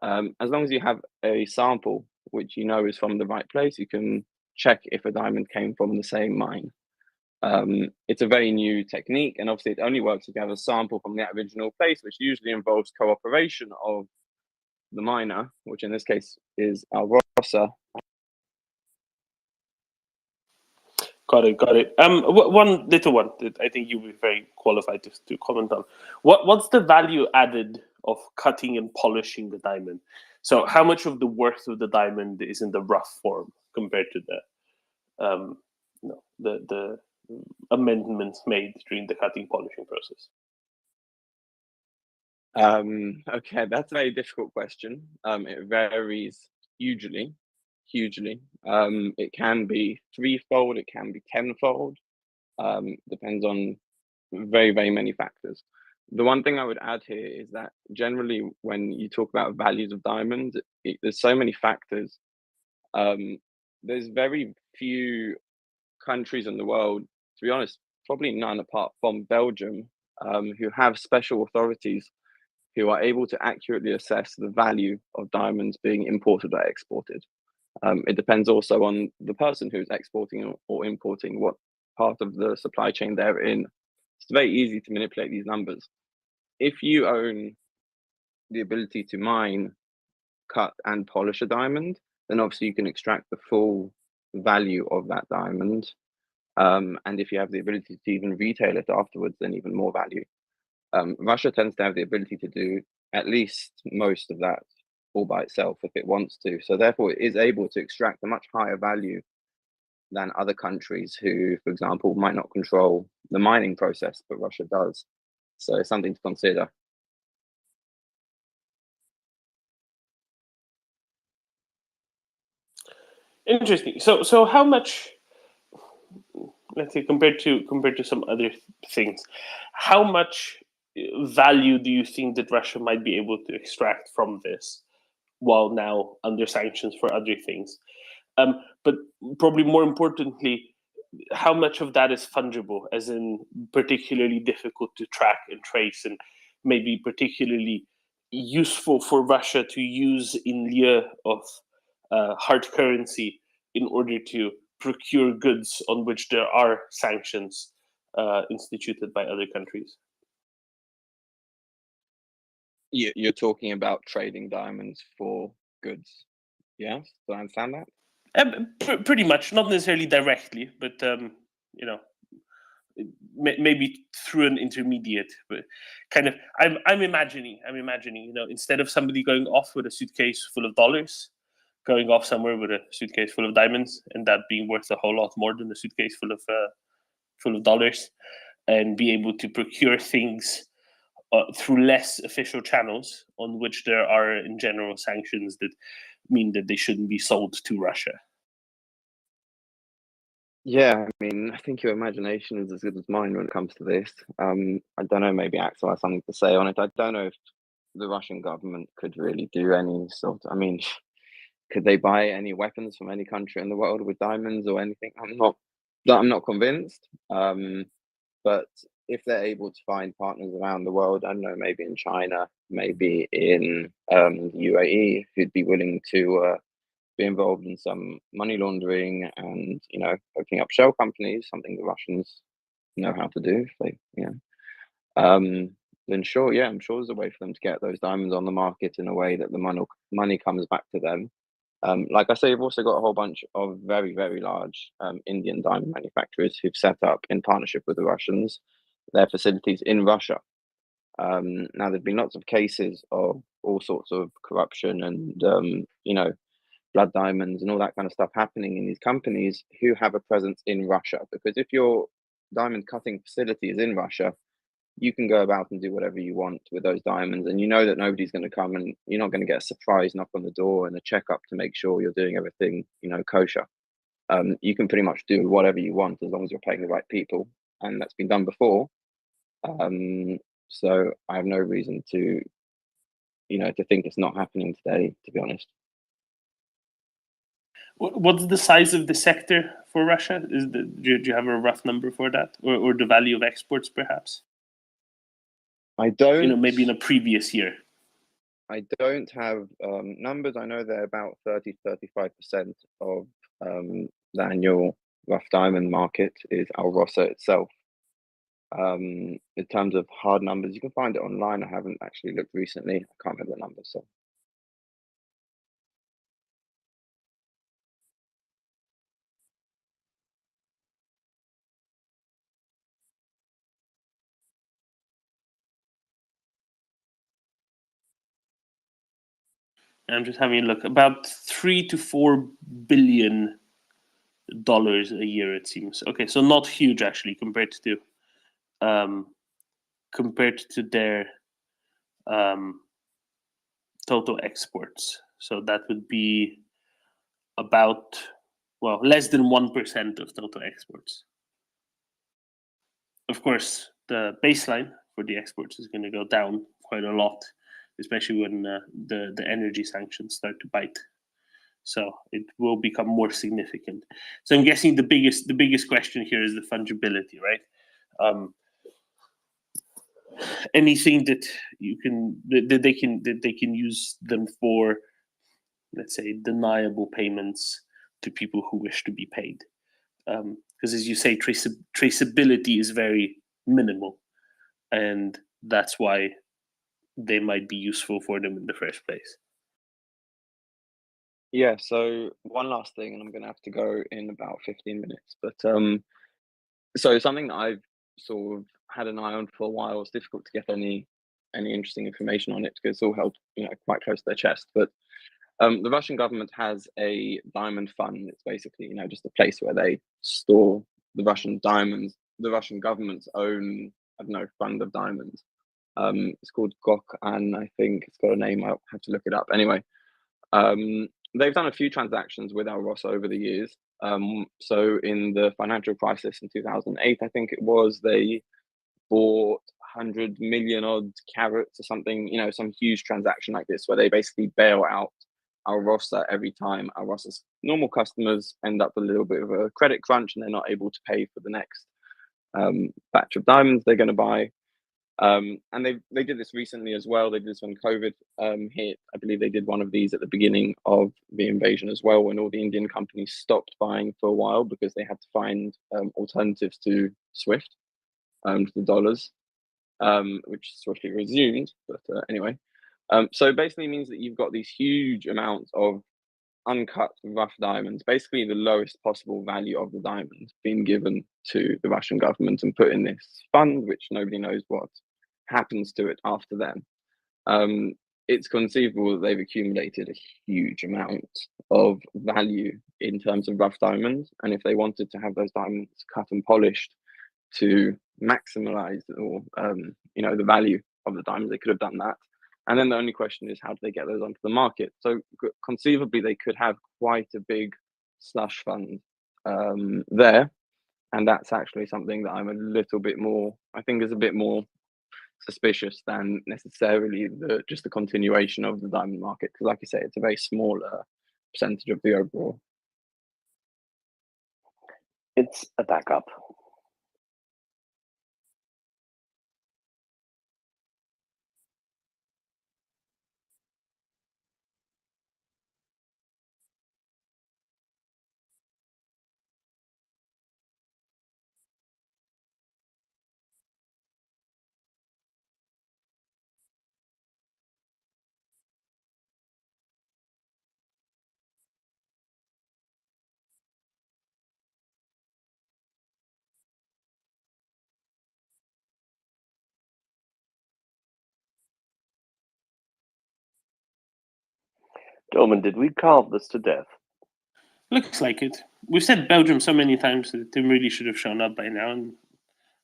As long as you have a sample which you know is from the right place, you can check if a diamond came from the same mine. It's a very new technique, and obviously it only works if you have a sample from that original place, which usually involves cooperation of the miner, which in this case is Alrosa. Got it. One little one that I think you'll be very qualified to comment on. What's the value added of cutting and polishing the diamond? So how much of the worth of the diamond is in the rough form compared to the amendments made during the cutting polishing process? Okay, that's a very difficult question. It varies hugely. It can be threefold, it can be tenfold. Depends on very, very many factors. The one thing I would add here is that generally when you talk about values of diamonds, there's so many factors There's very few countries in the world, to be honest, probably none apart from Belgium, who have special authorities who are able to accurately assess the value of diamonds being imported or exported. It depends also on the person who's exporting or importing, what part of the supply chain they're in. It's very easy to manipulate these numbers. If you own the ability to mine, cut, and polish a diamond, then obviously you can extract the full value of that diamond. And if you have the ability to even retail it afterwards, then even more value. Russia tends to have the ability to do at least most of that all by itself if it wants to. So therefore, it is able to extract a much higher value than other countries who, for example, might not control the mining process, but Russia does. So it's something to consider. Interesting. So how much, let's say, compared to some other things, how much value do you think that Russia might be able to extract from this while now under sanctions for other things? But probably more importantly, how much of that is fungible, as in particularly difficult to track and trace, and maybe particularly useful for Russia to use in lieu of hard currency in order to procure goods on which there are sanctions instituted by other countries? You're talking about trading diamonds for goods. Yes, do I understand that? Pretty much, not necessarily directly, but you know, maybe through an intermediate. But kind of, I'm imagining, you know, instead of somebody going off with a suitcase full of dollars, going off somewhere with a suitcase full of diamonds, and that being worth a whole lot more than a suitcase full of dollars, and be able to procure things through less official channels on which there are in general sanctions that mean that they shouldn't be sold to Russia. Yeah, I mean, I think your imagination is as good as mine when it comes to this. I don't know, maybe Axel has something to say on it. I don't know if the Russian government could really do any sort of, I mean, could they buy any weapons from any country in the world with diamonds or anything? I'm not convinced. But if they're able to find partners around the world, I don't know, maybe in China, maybe in the UAE, who'd be willing to be involved in some money laundering and, you know, opening up shell companies, something the Russians know how to do. If they, you know, then sure, yeah, I'm sure there's a way for them to get those diamonds on the market in a way that the money comes back to them. Like I say, we've also got a whole bunch of very, very large Indian diamond manufacturers who've set up in partnership with the Russians their facilities in Russia. Now, there've been lots of cases of all sorts of corruption and, you know, blood diamonds and all that kind of stuff happening in these companies who have a presence in Russia. Because if your diamond cutting facility is in Russia, you can go about and do whatever you want with those diamonds, and you know that nobody's going to come, and you're not going to get a surprise knock on the door and a checkup to make sure you're doing everything, you know, kosher. You can pretty much do whatever you want as long as you're paying the right people, and that's been done before. So I have no reason to, you know, to think it's not happening today, to be honest. What's the size of the sector for Russia? Do you have a rough number for that, or the value of exports, perhaps? I don't. You know, maybe in a previous year. I don't have numbers. I know they're about 30-35% of the annual rough diamond market is Alrosa itself. In terms of hard numbers, you can find it online. I haven't actually looked recently. I can't remember the numbers. So. I'm just having a look. About $3 to $4 billion a year, it seems. Okay, so not huge actually compared to their total exports. So that would be about, well, less than 1% of total exports. Of course, the baseline for the exports is going to go down quite a lot, especially when the energy sanctions start to bite. So it will become more significant. So I'm guessing the biggest question here is the fungibility, right? Anything that you can that they can use them for, let's say, deniable payments to people who wish to be paid. Because as you say, traceability is very minimal, and that's why they might be useful for them in the first place. Yeah, so one last thing, and I'm going to have to go in about 15 minutes. But so something that I've sort of had an eye on for a while. It's difficult to get any interesting information on it because it's all held, quite close to their chest. But the Russian government has a diamond fund. It's basically, just a place where they store the Russian diamonds, the Russian government's own, I don't know, fund of diamonds. It's called Gok, and I think it's got a name. I'll have to look it up. Anyway, they've done a few transactions with Alros over the years. So in the financial crisis in 2008, I think it was, they bought 100 million odd carats or something, some huge transaction like this, where they basically bail out Alrosa every time. Alrosa's normal customers end up with a little bit of a credit crunch and they're not able to pay for the next batch of diamonds they're going to buy. And they did this recently as well. They did this when COVID hit. I believe they did one of these at the beginning of the invasion as well, when all the Indian companies stopped buying for a while because they had to find alternatives to SWIFT, to the dollars, which swiftly resumed. But anyway, so it basically means that you've got these huge amounts of uncut rough diamonds, basically the lowest possible value of the diamond, being given to the Russian government and put in this fund, which nobody knows what happens to it after them. It's conceivable that they've accumulated a huge amount of value in terms of rough diamonds, and if they wanted to have those diamonds cut and polished to maximize or the value of the diamonds, they could have done that. And then the only question is, how do they get those onto the market? So conceivably, they could have quite a big slush fund there. And that's actually something that I'm a little bit more, I think is a bit more suspicious than necessarily just the continuation of the diamond market. Because like you say, it's a very small percentage of the overall. It's a backup. Doman, did we carve this to death? Looks like it. We've said Belgium so many times that Tim really should have shown up by now, and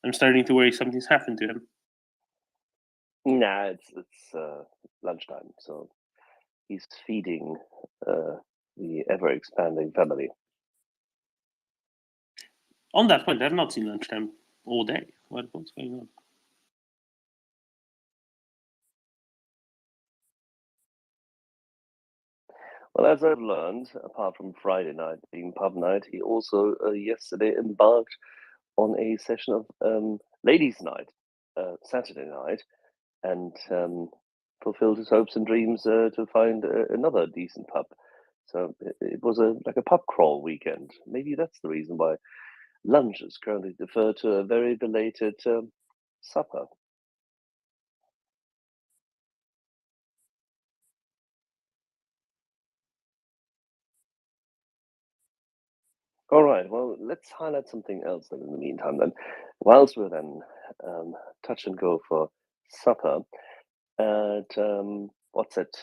I'm starting to worry something's happened to him. Nah, it's lunchtime, so he's feeding the ever-expanding family. On that point, I've not seen lunchtime all day. What's going on? Well, as I've learned, apart from Friday night being pub night, he also yesterday embarked on a session of ladies' night, Saturday night, and fulfilled his hopes and dreams to find another decent pub. So it was like a pub crawl weekend. Maybe that's the reason why lunch is currently deferred to a very belated supper. All right, well, let's highlight something else then in the meantime then. Whilst we're then touch and go for supper at, what's it,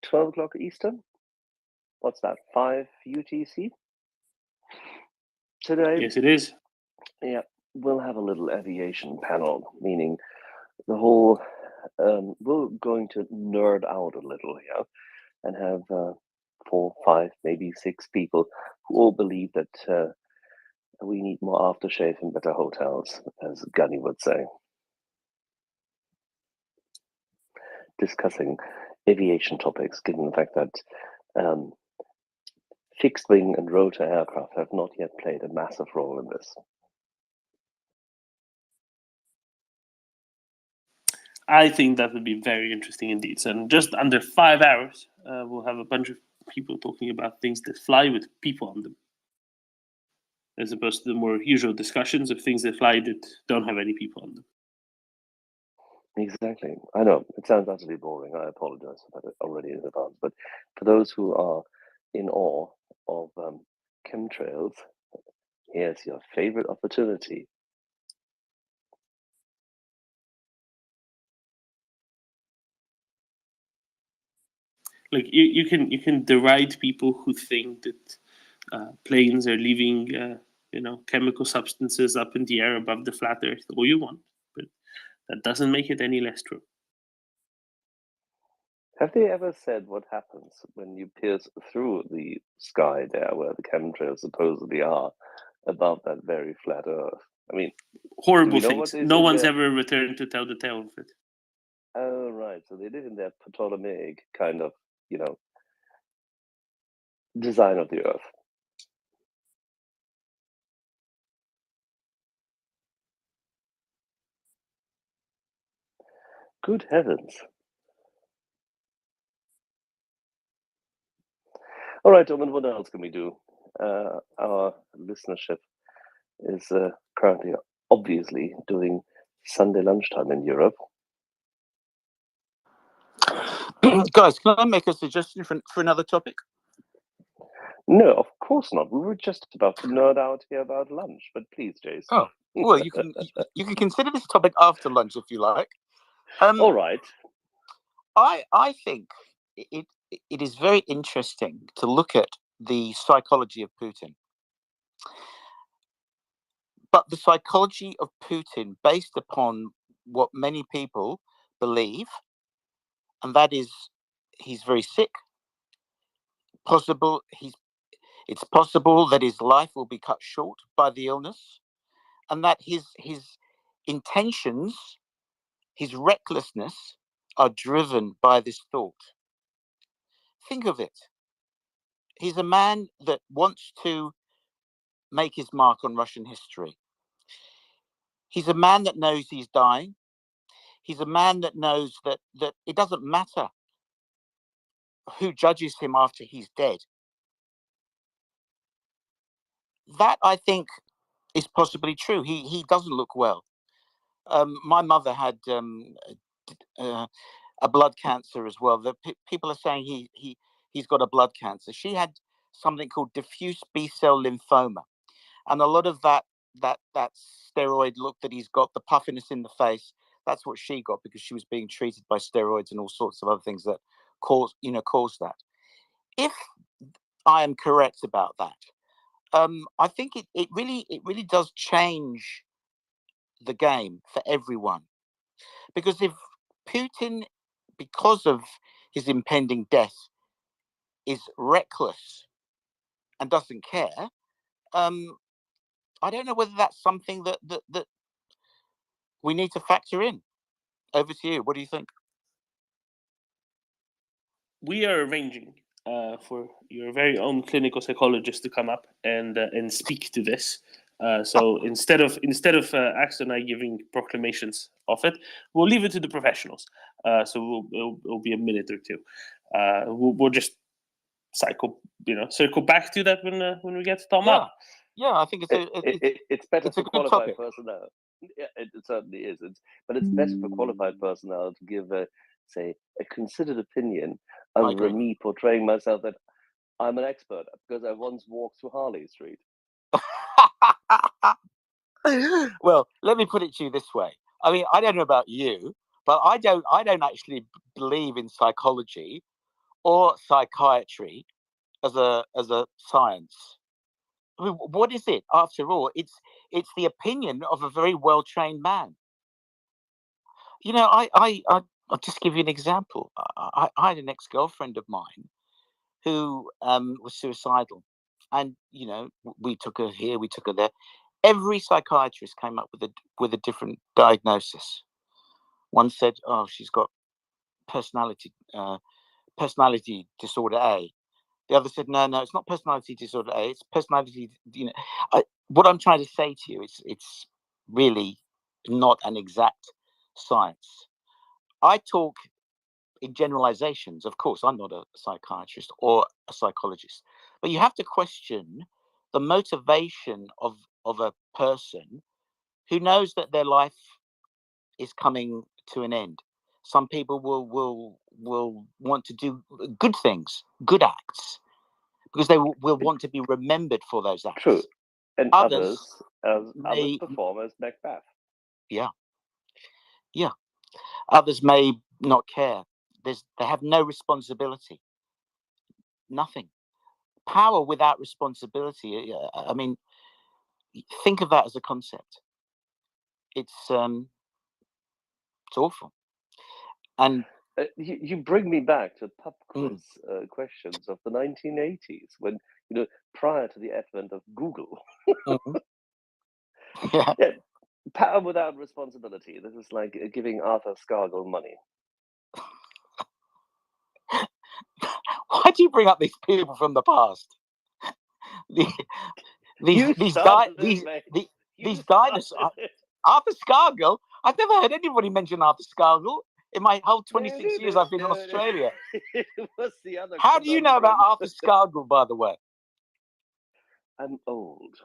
12 o'clock Eastern? What's that, 5 UTC? Today? Yes, it is. Yeah, we'll have a little aviation panel, meaning the whole, we're going to nerd out a little here and have 4, 5, maybe 6 people who all believe that we need more aftershave and better hotels, as Gunny would say. Discussing aviation topics, given the fact that fixed-wing and rotor aircraft have not yet played a massive role in this. I think that would be very interesting indeed. So in just under 5 hours, we'll have a bunch of people talking about things that fly with people on them, as opposed to the more usual discussions of things that fly that don't have any people on them. Exactly. I know it sounds utterly boring. I apologize for that already in advance. But for those who are in awe of chemtrails, here's your favorite opportunity. Like you can deride people who think that planes are leaving chemical substances up in the air above the flat Earth all you want, but that doesn't make it any less true. Have they ever said what happens when you pierce through the sky there where the chemtrails supposedly are above that very flat Earth? I mean, horrible things. No one's ever returned to tell the tale of it. Oh, right. So they live in that Ptolemaic kind of, design of the Earth. Good heavens. All right, Omen, what else can we do? Our listenership is currently obviously doing Sunday lunchtime in Europe. Guys, can I make a suggestion for another topic? No, of course not. We were just about to nerd out here about lunch, but please, Jason. Oh, well, you can consider this topic after lunch if you like. All right. I think it is very interesting to look at the psychology of Putin. But the psychology of Putin based upon what many people believe, and that is he's very sick. It's possible that his life will be cut short by the illness, and that his intentions, his recklessness, are driven by this thought. Think of it. He's a man that wants to make his mark on Russian history. He's a man that knows he's dying. He's a man that knows that it doesn't matter who judges him after he's dead. That, I think, is possibly true. He doesn't look well. My mother had a blood cancer as well. People are saying he's got a blood cancer. She had something called diffuse B-cell lymphoma, and a lot of that steroid look that he's got, the puffiness in the face, that's what she got because she was being treated by steroids and all sorts of other things that cause that. If I am correct about that, I think it really does change the game for everyone, because if Putin, because of his impending death, is reckless and doesn't care, I don't know whether that's something that we need to factor in. Over to you. What do you think? We are arranging for your very own clinical psychologist to come up and speak to this. So instead of Axel and I giving proclamations of it, we'll leave it to the professionals. So it'll be a minute or two. We'll just circle back to that when we get to Tom up. Yeah, I think it's better it's for a good qualified topic. personnel. Yeah, it certainly is. But it's better for qualified personnel to give a considered opinion other than me portraying myself that I'm an expert because I once walked through Harley Street. Well, let me put it to you this way. I mean, I don't know about you, but I don't actually believe in psychology or psychiatry as a science. I mean, what is it? After all, it's the opinion of a very well-trained man. You know, I'll just give you an example. I had an ex-girlfriend of mine who was suicidal, and we took her here, we took her there. Every psychiatrist came up with a different diagnosis. One said, "Oh, she's got personality disorder A." The other said, no, it's not personality disorder A, it's personality, what I'm trying to say to you is it's really not an exact science. I talk in generalizations. Of course, I'm not a psychiatrist or a psychologist, but you have to question the motivation of a person who knows that their life is coming to an end. Some people will want to do good things, good acts, because they will want to be remembered for those acts. True. And others may perform as Macbeth. Yeah. Others may not care. They have no responsibility. Nothing. Power without responsibility. I mean, think of that as a concept. It's awful. And you bring me back to pub quiz questions of the 1980s, when prior to the advent of Google. Yeah, power without responsibility. This is like giving Arthur Scargill money. Why do you bring up these people from the past? These dinosaurs. Arthur Scargill? I've never heard anybody mention Arthur Scargill in my whole 26 years I've been in Australia. What's the other? How do you know about Arthur Scargill, by the way? I'm old.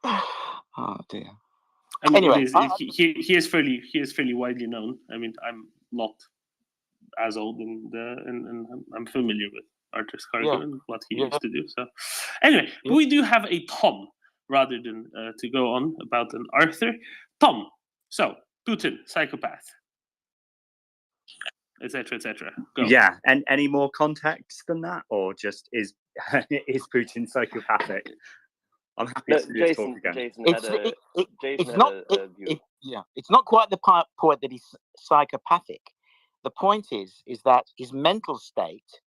Oh dear. I mean, anyway, he is fairly widely known. I mean, I'm not as old, and I'm familiar with Arthur Scargill and what he used to do. So, anyway, we do have a Tom rather than to go on about an Arthur. Tom. So Putin, psychopath, etc., etc. Yeah, and any more context than that, or just is Putin psychopathic? I'm happy to do talk again. It's not quite the point that he's psychopathic. The point is that his mental state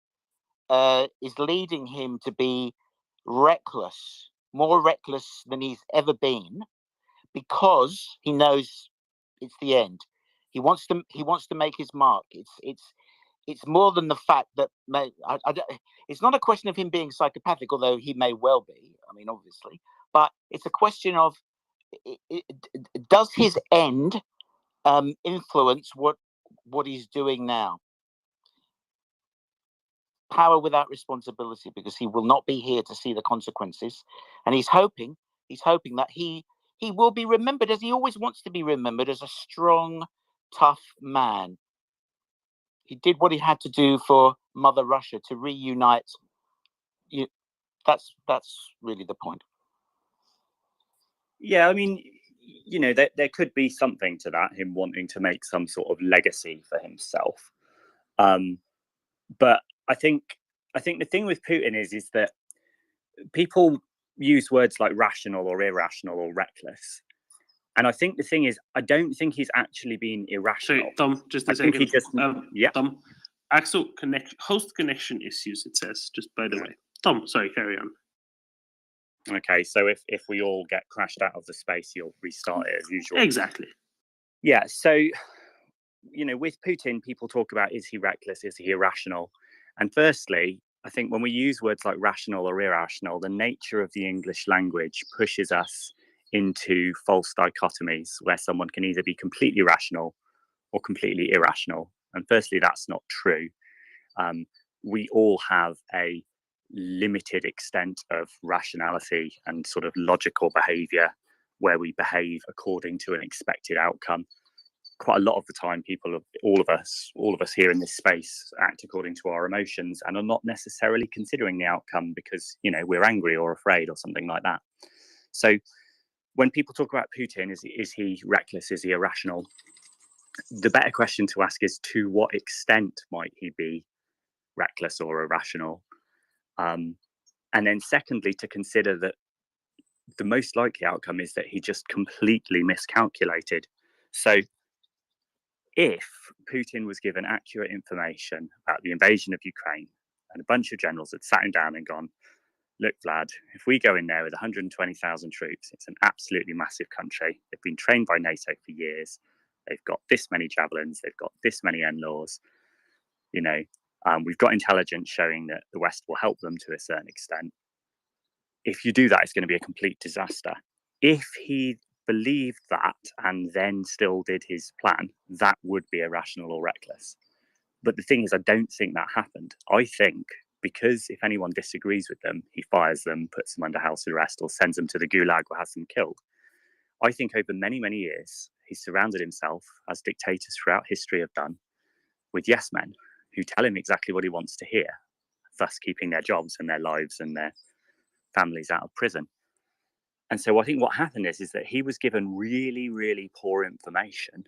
is leading him to be reckless, more reckless than he's ever been, because he knows it's the end. He wants to make his mark. It's more than the fact that it's not a question of him being psychopathic, although he may well be. I mean, obviously, but it's a question of does his end influence what he's doing now? Power without responsibility, because he will not be here to see the consequences, and he's hoping that he will be remembered as he always wants to be remembered, as a strong, tough man. He did what he had to do for Mother Russia to reunite. That's really the point. Yeah, I mean, there could be something to that, him wanting to make some sort of legacy for himself. But I think the thing with Putin is that people use words like rational or irrational or reckless. And I think the thing is, I don't think he's actually been irrational. Sorry, Tom, just a second. Tom, Axel, host connection issues, it says, just by the way. Tom, sorry, carry on. Okay, so if we all get crashed out of the space, you'll restart it as usual. Exactly. Yeah, so, with Putin, people talk about, is he reckless, is he irrational? And firstly, I think when we use words like rational or irrational, the nature of the English language pushes us into false dichotomies where someone can either be completely rational or completely irrational. And firstly, that's not true. We all have a limited extent of rationality and sort of logical behavior where we behave according to an expected outcome. Quite a lot of the time, all of us here in this space act according to our emotions and are not necessarily considering the outcome because, we're angry or afraid or something like that. So when people talk about Putin, is he reckless? Is he irrational? The better question to ask is, to what extent might he be reckless or irrational? And then secondly, to consider that the most likely outcome is that he just completely miscalculated. So if Putin was given accurate information about the invasion of Ukraine and a bunch of generals had sat him down and gone, look, Vlad, if we go in there with 120,000 troops, it's an absolutely massive country. They've been trained by NATO for years. They've got this many javelins. They've got this many NLAWs. We've got intelligence showing that the West will help them to a certain extent. If you do that, it's going to be a complete disaster. If he believed that and then still did his plan, that would be irrational or reckless. But the thing is, I don't think that happened. I think because if anyone disagrees with them, he fires them, puts them under house arrest, or sends them to the gulag or has them killed. I think over many, many years, he's surrounded himself, as dictators throughout history have done, with yes men who tell him exactly what he wants to hear, thus keeping their jobs and their lives and their families out of prison. And so I think what happened is that he was given really, really poor information,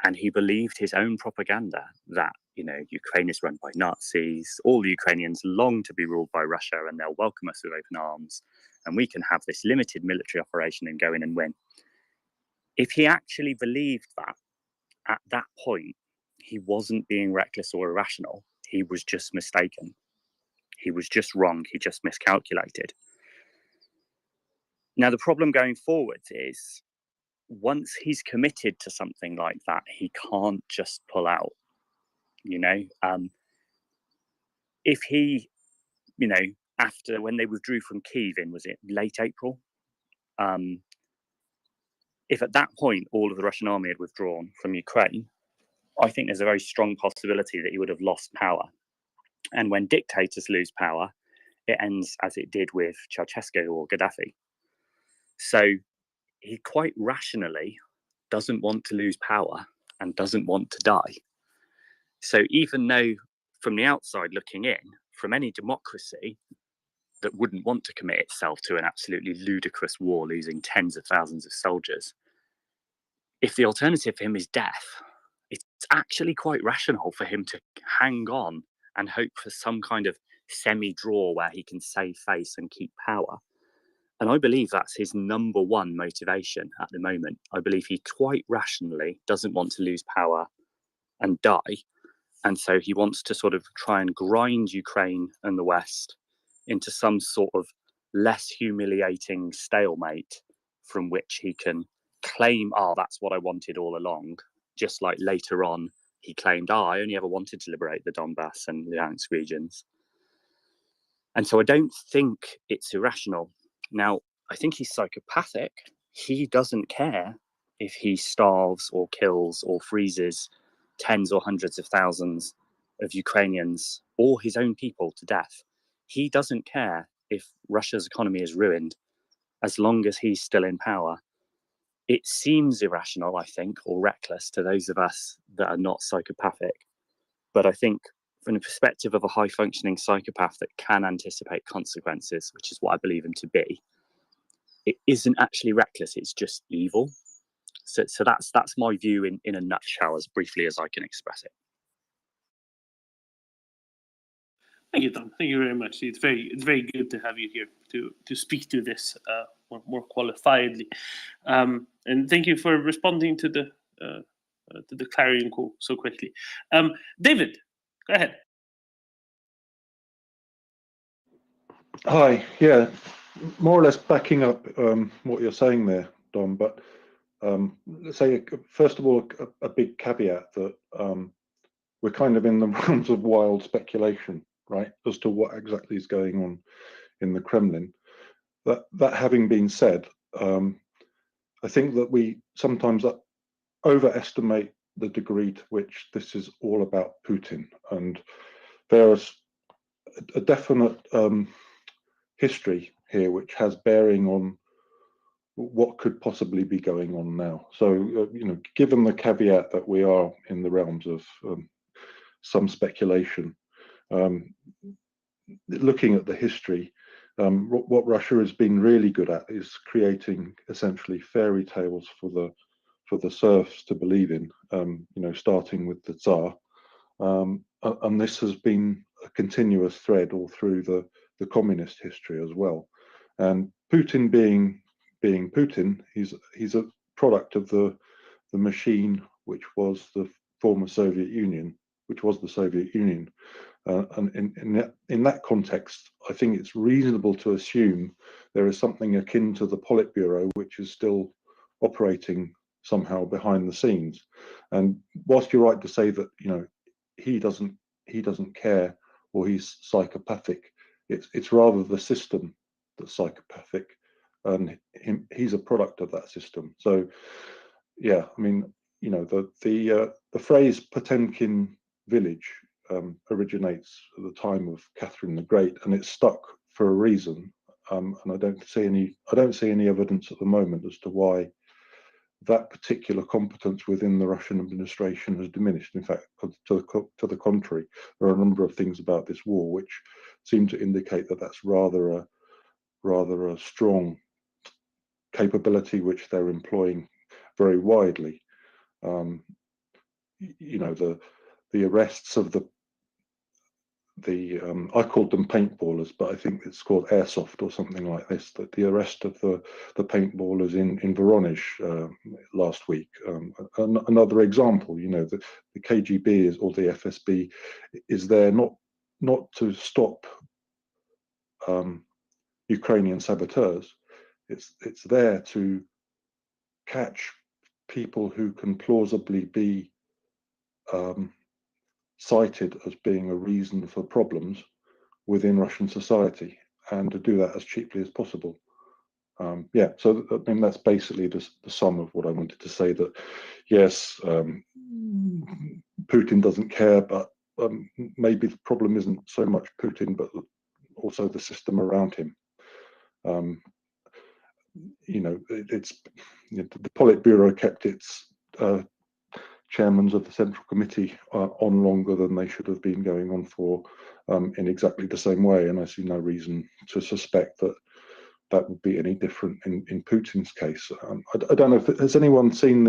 and he believed his own propaganda that, you know, Ukraine is run by Nazis, all the Ukrainians long to be ruled by Russia and they'll welcome us with open arms, and we can have this limited military operation and go in and win. If he actually believed that, at that point, he wasn't being reckless or irrational. He was just mistaken. He was just wrong. He just miscalculated. Now, the problem going forward is once he's committed to something like that, he can't just pull out, you know. If he, you know, after when they withdrew from Kyiv in, was it late April? If at that point all of the Russian army had withdrawn from Ukraine, I think there's a very strong possibility that he would have lost power. And when dictators lose power, it ends as it did with Ceausescu or Gaddafi. So he quite rationally doesn't want to lose power and doesn't want to die. So even though from the outside looking in, from any democracy that wouldn't want to commit itself to an absolutely ludicrous war, losing tens of thousands of soldiers, if the alternative for him is death, it's actually quite rational for him to hang on and hope for some kind of semi-draw where he can save face and keep power. And I believe that's his number one motivation at the moment. I believe he quite rationally doesn't want to lose power and die. And so he wants to sort of try and grind Ukraine and the West into some sort of less humiliating stalemate from which he can claim, that's what I wanted all along. Just like later on, he claimed, I only ever wanted to liberate the Donbass and Luhansk regions. And so I don't think it's irrational. Now, I think he's psychopathic. He doesn't care if he starves or kills or freezes tens or hundreds of thousands of Ukrainians or his own people to death. He doesn't care if Russia's economy is ruined as long as he's still in power. It seems irrational, I think, or reckless to those of us that are not psychopathic. But I think from the perspective of a high-functioning psychopath that can anticipate consequences, which is what I believe him to be, it isn't actually reckless, it's just evil. So that's my view in a nutshell, as briefly as I can express it. Thank you, Tom. Thank you very much. It's very good to have you here to speak to this more qualifiedly, and thank you for responding to the clarion call so quickly. David, go ahead. Hi. Yeah, more or less backing up what you're saying there, Dom. But let's say first of all a big caveat that we're kind of in the realms of wild speculation, right, as to what exactly is going on in the Kremlin. That having been said, I think that we sometimes overestimate the degree to which this is all about Putin, and there's a definite history here which has bearing on what could possibly be going on now. So, you know, given the caveat that we are in the realms of some speculation, looking at the history, what Russia has been really good at is creating essentially fairy tales for the serfs to believe in. You know, starting with the Tsar, and this has been a continuous thread all through the communist history as well. And Putin being Putin, he's a product of the machine which was the former Soviet Union, which was the Soviet Union. And in that context, I think it's reasonable to assume there is something akin to the Politburo, which is still operating somehow behind the scenes. And whilst you're right to say that, you know, he he doesn't care or he's psychopathic. It's rather the system that's psychopathic, and he's a product of that system. So yeah, I mean, you know, the phrase Potemkin village originates at the time of Catherine the Great, and it's stuck for a reason. And I don't see any evidence at the moment as to why that particular competence within the Russian administration has diminished. In fact, to the contrary, there are a number of things about this war which seem to indicate that that's rather a strong capability which they're employing very widely. You know, the arrests of the I called them paintballers, but I think it's called airsoft or something like this. That the arrest of the paintballers in Voronezh last week, another example. You know, the KGB or the FSB is there not to stop Ukrainian saboteurs. It's there to catch people who can plausibly be cited as being a reason for problems within Russian society, and to do that as cheaply as possible. Yeah, so I mean that's basically the sum of what I wanted to say. That yes, Putin doesn't care, but maybe the problem isn't so much Putin, but also the system around him. You know, the Politburo kept its chairmen of the Central Committee on longer than they should have been going on for, in exactly the same way, and I see no reason to suspect that that would be any different in Putin's case. I don't know if has anyone seen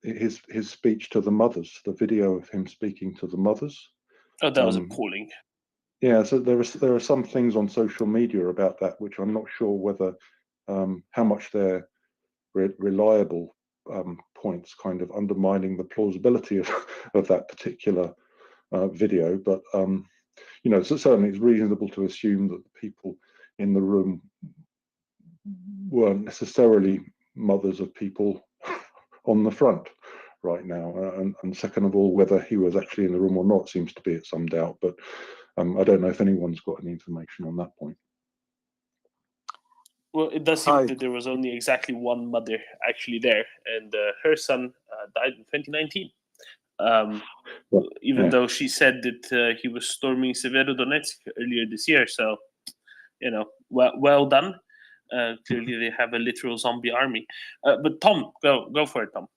his speech to the mothers, the video of him speaking to the mothers. Oh, that was appalling. Yeah, so there are some things on social media about that which I'm not sure whether how much they're reliable points, kind of undermining the plausibility of that particular video. But you know, so certainly it's reasonable to assume that the people in the room weren't necessarily mothers of people on the front right now. And second of all, whether he was actually in the room or not seems to be at some doubt. But I don't know if anyone's got any information on that point. Well, it does seem that there was only exactly one mother actually there, and her son died in 2019. Even though she said that he was storming Severodonetsk earlier this year. So, you know, well done. Clearly, they have a literal zombie army. But Tom, go for it, Tom.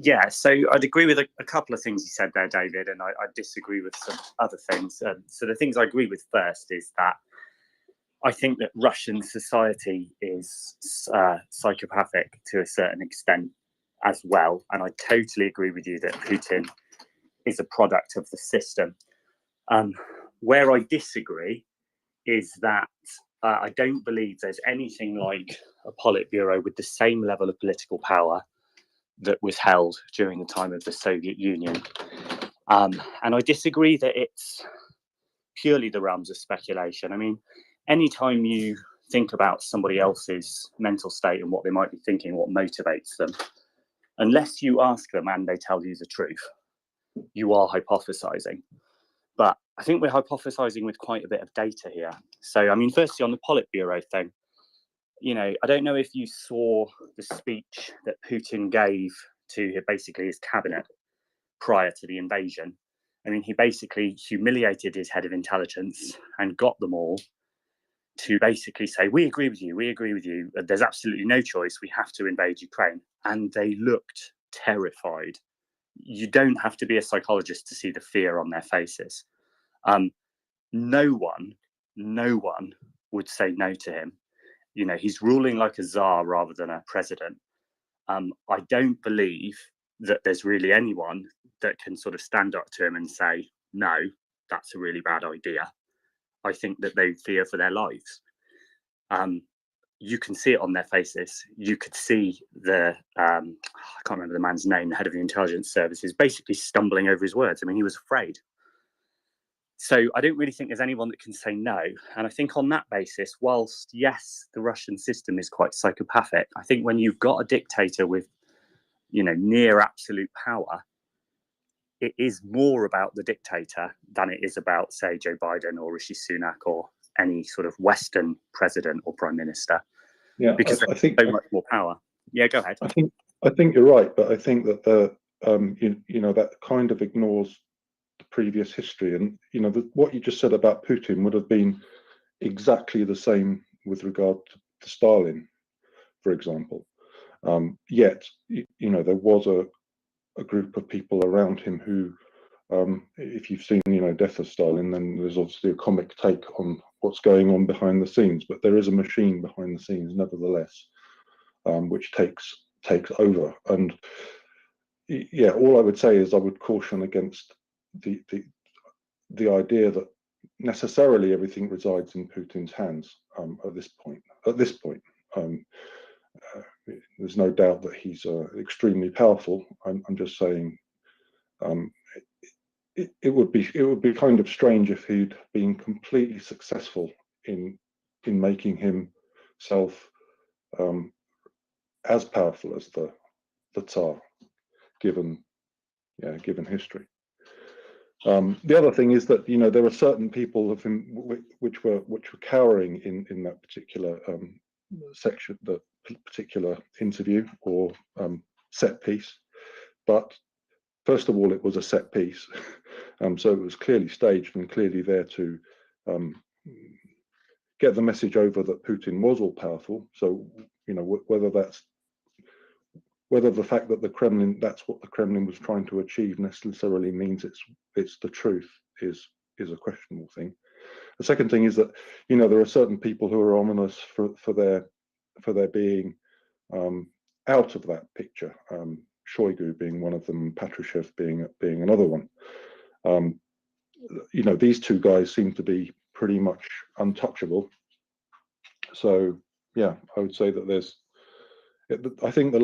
Yeah, so I'd agree with a couple of things you said there, David, and I disagree with some other things. So the things I agree with first is that I think that Russian society is psychopathic to a certain extent as well. And I totally agree with you that Putin is a product of the system. Where I disagree is that I don't believe there's anything like a Politburo with the same level of political power that was held during the time of the Soviet Union. And I disagree that it's purely the realms of speculation. I mean, anytime you think about somebody else's mental state and what they might be thinking, what motivates them, unless you ask them and they tell you the truth, you are hypothesizing. But I think we're hypothesizing with quite a bit of data here. So, I mean, firstly, on the Politburo thing, you know, I don't know if you saw the speech that Putin gave to basically his cabinet prior to the invasion. I mean, he basically humiliated his head of intelligence and got them all to basically say, we agree with you, there's absolutely no choice, we have to invade Ukraine. And they looked terrified. You don't have to be a psychologist to see the fear on their faces. No one would say no to him. You know, he's ruling like a czar rather than a president. I don't believe that there's really anyone that can sort of stand up to him and say, no, that's a really bad idea. I think that they fear for their lives. You can see it on their faces. You could see I can't remember the man's name, the head of the intelligence services, basically stumbling over his words. I mean, he was afraid. So I don't really think there's anyone that can say no. And I think on that basis, whilst, yes, the Russian system is quite psychopathic, I think when you've got a dictator with, you know, near absolute power, it is more about the dictator than it is about, say, Joe Biden or Rishi Sunak or any sort of Western president or prime minister. Yeah, because I think so much more power. Yeah, go ahead. I think you're right, but I think that that kind of ignores the previous history, and what you just said about Putin would have been exactly the same with regard to Stalin, for example. Yet, there was a group of people around him who, if you've seen, Death of Stalin, then there's obviously a comic take on what's going on behind the scenes, but there is a machine behind the scenes, nevertheless, which takes over. And yeah, all I would say is I would caution against the idea that necessarily everything resides in Putin's hands at this point. There's no doubt that he's extremely powerful. I'm just saying it would be kind of strange if he'd been completely successful in making himself as powerful as the Tsar, given history. The other thing is that there were certain people of him which were cowering in that particular section, the particular interview or set piece. But first of all, it was a set piece, so it was clearly staged and clearly there to get the message over that Putin was all powerful. So whether the fact that that's what the Kremlin was trying to achieve necessarily means it's the truth is a questionable thing. The second thing is that there are certain people who are ominous for their being out of that picture. Shoigu being one of them, Patrushev being another one. These two guys seem to be pretty much untouchable. So yeah, I would say that I think the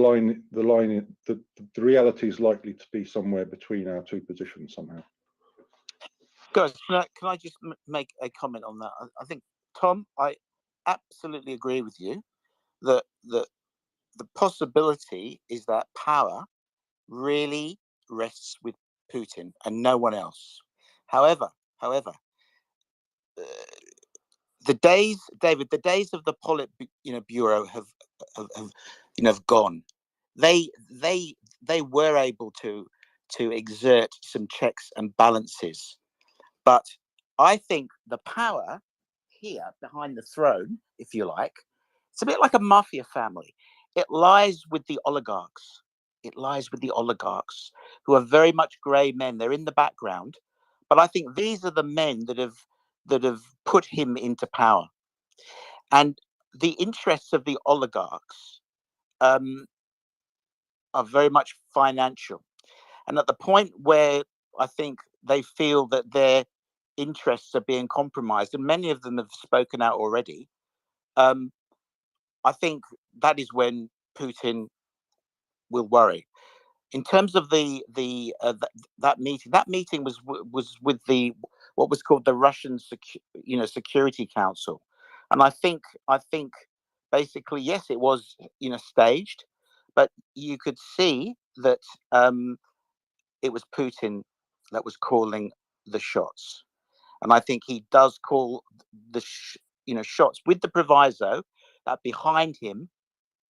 reality is likely to be somewhere between our two positions somehow. Guys, can I just make a comment on that? I think, Tom, I absolutely agree with you that the possibility is that power really rests with Putin and no one else. However, the days of the Politburo have gone. They were able to exert some checks and balances, but I think the power here behind the throne, if you like, it's a bit like a mafia family. It lies with the oligarchs. It lies with the oligarchs, who are very much grey men. They're in the background, but I think these are the men that have put him into power. And the interests of the oligarchs are very much financial. And at the point where I think they feel that their interests are being compromised, and many of them have spoken out already, I think that is when Putin will worry. In terms of that meeting was with what was called the Russian Security Council, and I think basically, yes, it was staged, but you could see that it was Putin that was calling the shots, and I think he does call the shots with the proviso that behind him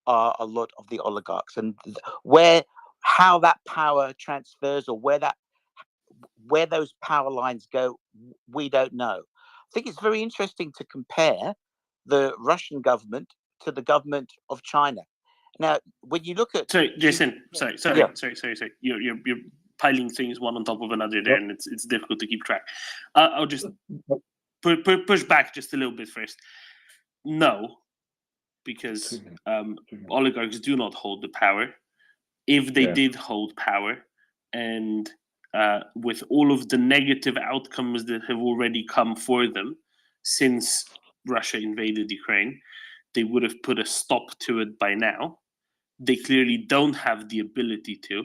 are a lot of the oligarchs, and how that power transfers or where those power lines go, we don't know. I think it's very interesting to compare the Russian government to the government of China. Now, when you look at Jason, sorry. Yeah. You're piling things one on top of another there, and it's difficult to keep track. I'll just push back just a little bit first. No, because oligarchs do not hold the power. If they did hold power, and with all of the negative outcomes that have already come for them since Russia invaded Ukraine, they would have put a stop to it by now. They clearly don't have the ability to,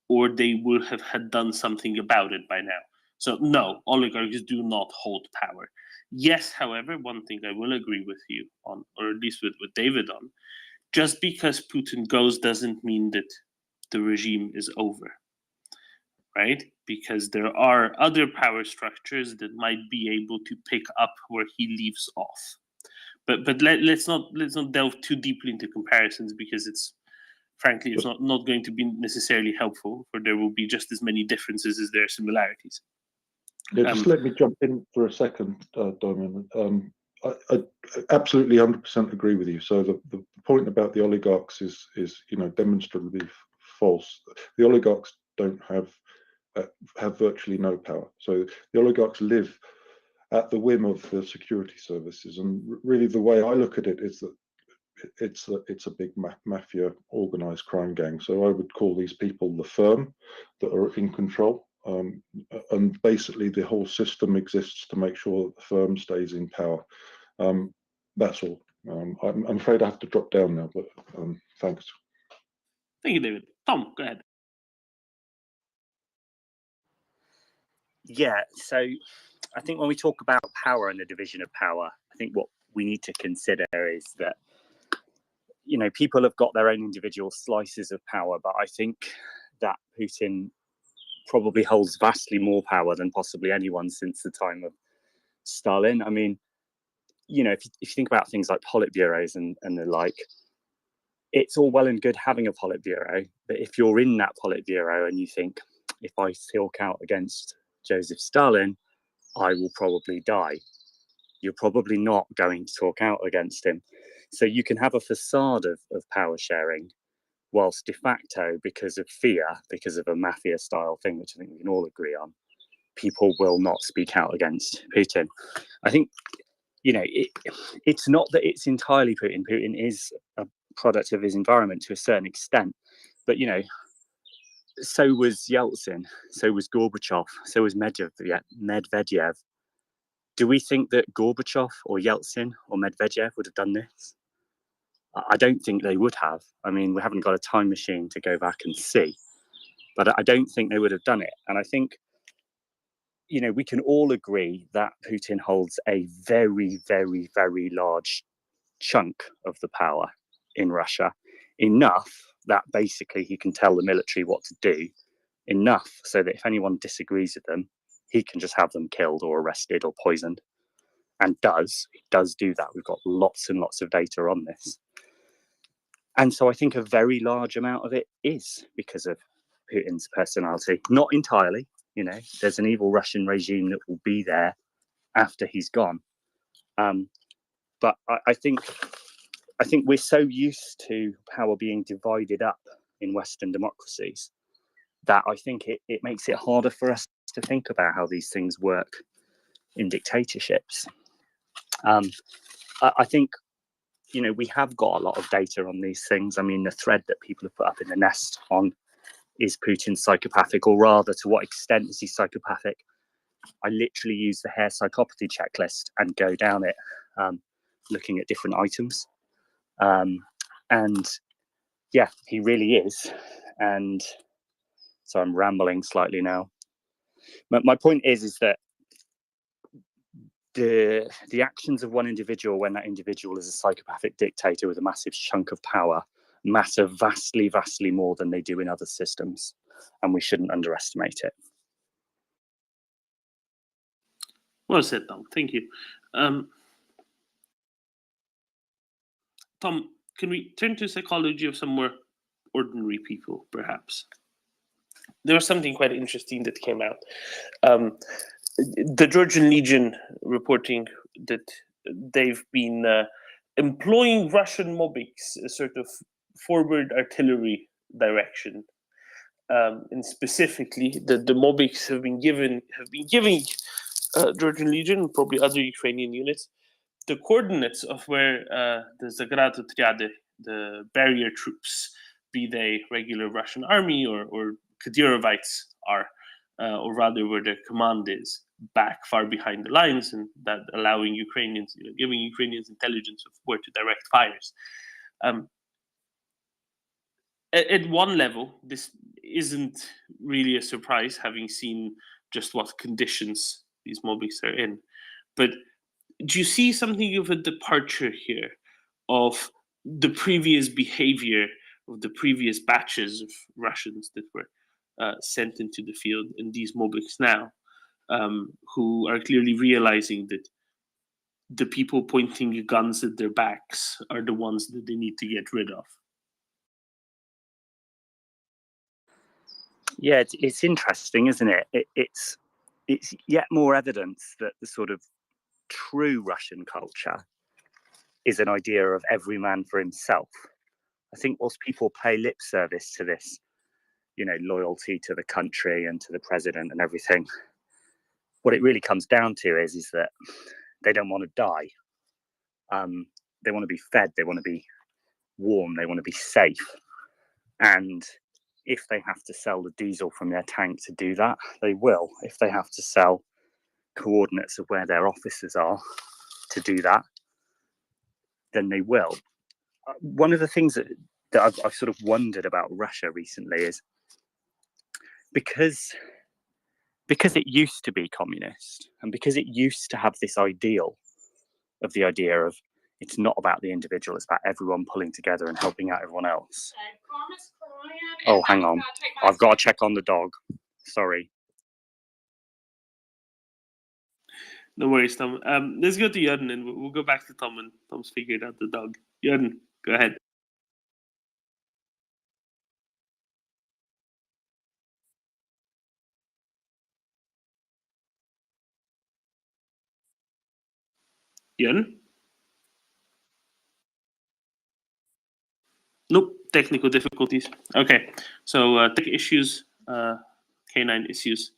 or they would have had done something about it by now. So no, oligarchs do not hold power. Yes, however, one thing I will agree with you on, or at least with David on, just because Putin goes doesn't mean that the regime is over. right? Because there are other power structures that might be able to pick up where he leaves off. But let's not delve too deeply into comparisons, because it's frankly it's not going to be necessarily helpful, for there will be just as many differences as there are similarities. Yeah, just let me jump in for a second, Domin. I absolutely 100% agree with you. So the point about the oligarchs is demonstrably false. The oligarchs don't have virtually no power. So the oligarchs live at the whim of the security services, and really the way I look at it is that it's a big mafia organized crime gang. So I would call these people the firm that are in control. And basically the whole system exists to make sure that the firm stays in power. That's all. I'm afraid I have to drop down now, but thanks. Thank you, David. Tom, go ahead. Yeah, so I think when we talk about power and the division of power, I think what we need to consider is that, people have got their own individual slices of power, but I think that Putin probably holds vastly more power than possibly anyone since the time of Stalin. I mean, if you think about things like politburos and the like, it's all well and good having a politburo, but if you're in that politburo and you think, if I talk out against Joseph Stalin, I will probably die, you're probably not going to talk out against him. So you can have a facade of power sharing, whilst de facto, because of fear, because of a mafia style thing, which I think we can all agree on, people will not speak out against Putin. I think, it's not that it's entirely Putin. Putin is a product of his environment to a certain extent, but, so was Yeltsin, so was Gorbachev, so was Medvedev. Do we think that Gorbachev or Yeltsin or Medvedev would have done this? I don't think they would have. I mean, we haven't got a time machine to go back and see, but I don't think they would have done it. And I think, we can all agree that Putin holds a very, very, very large chunk of the power in Russia, enough that basically he can tell the military what to do, enough so that if anyone disagrees with them, he can just have them killed or arrested or poisoned. And he does do that. We've got lots and lots of data on this. And so I think a very large amount of it is because of Putin's personality. Not entirely, there's an evil Russian regime that will be there after he's gone. But I think we're so used to power being divided up in Western democracies that I think it makes it harder for us to think about how these things work in dictatorships. I think, we have got a lot of data on these things. I mean, the thread that people have put up in the Nest on, is Putin psychopathic, or rather, to what extent is he psychopathic? I literally use the hair psychopathy checklist and go down it, looking at different items. And yeah, he really is. And so I'm rambling slightly now. But my point is that the actions of one individual, when that individual is a psychopathic dictator with a massive chunk of power, matter vastly, vastly more than they do in other systems, and we shouldn't underestimate it. Well said, Tom. Thank you. Tom, can we turn to psychology of some more ordinary people, perhaps? There was something quite interesting that came out. The Georgian Legion reporting that they've been employing Russian mobics, a sort of forward artillery direction, and specifically that the mobics have been giving Georgian Legion, probably other Ukrainian units, the coordinates of where the Zagrad Otriady, the barrier troops, be they regular Russian army or Kadyrovites are, or rather where their command is, back far behind the lines, and that allowing Ukrainians, giving Ukrainians intelligence of where to direct fires. At one level, this isn't really a surprise, having seen just what conditions these mobics are in. But do you see something of a departure here of the previous behavior of the previous batches of Russians that were sent into the field in these mobics now, who are clearly realizing that the people pointing guns at their backs are the ones that they need to get rid of. Yeah, it's interesting, isn't it? It's yet more evidence that the sort of true Russian culture is an idea of every man for himself. I think whilst people pay lip service to this, loyalty to the country and to the president and everything, what it really comes down to is that they don't want to die. They want to be fed, they want to be warm, they want to be safe. And if they have to sell the diesel from their tank to do that, they will. If they have to sell coordinates of where their officers are to do that, then they will. One of the things that I've sort of wondered about Russia recently is because it used to be communist, and because it used to have this ideal of the idea of it's not about the individual, it's about everyone pulling together and helping out everyone else. Oh, hang on. I've got to check on the dog. Sorry. No worries, Tom. Let's go to Jörn, and we'll go back to Tom, and Tom's figured out the dog. Jörn, go ahead. Jörn? Nope, technical difficulties. Okay, so tech issues, canine issues.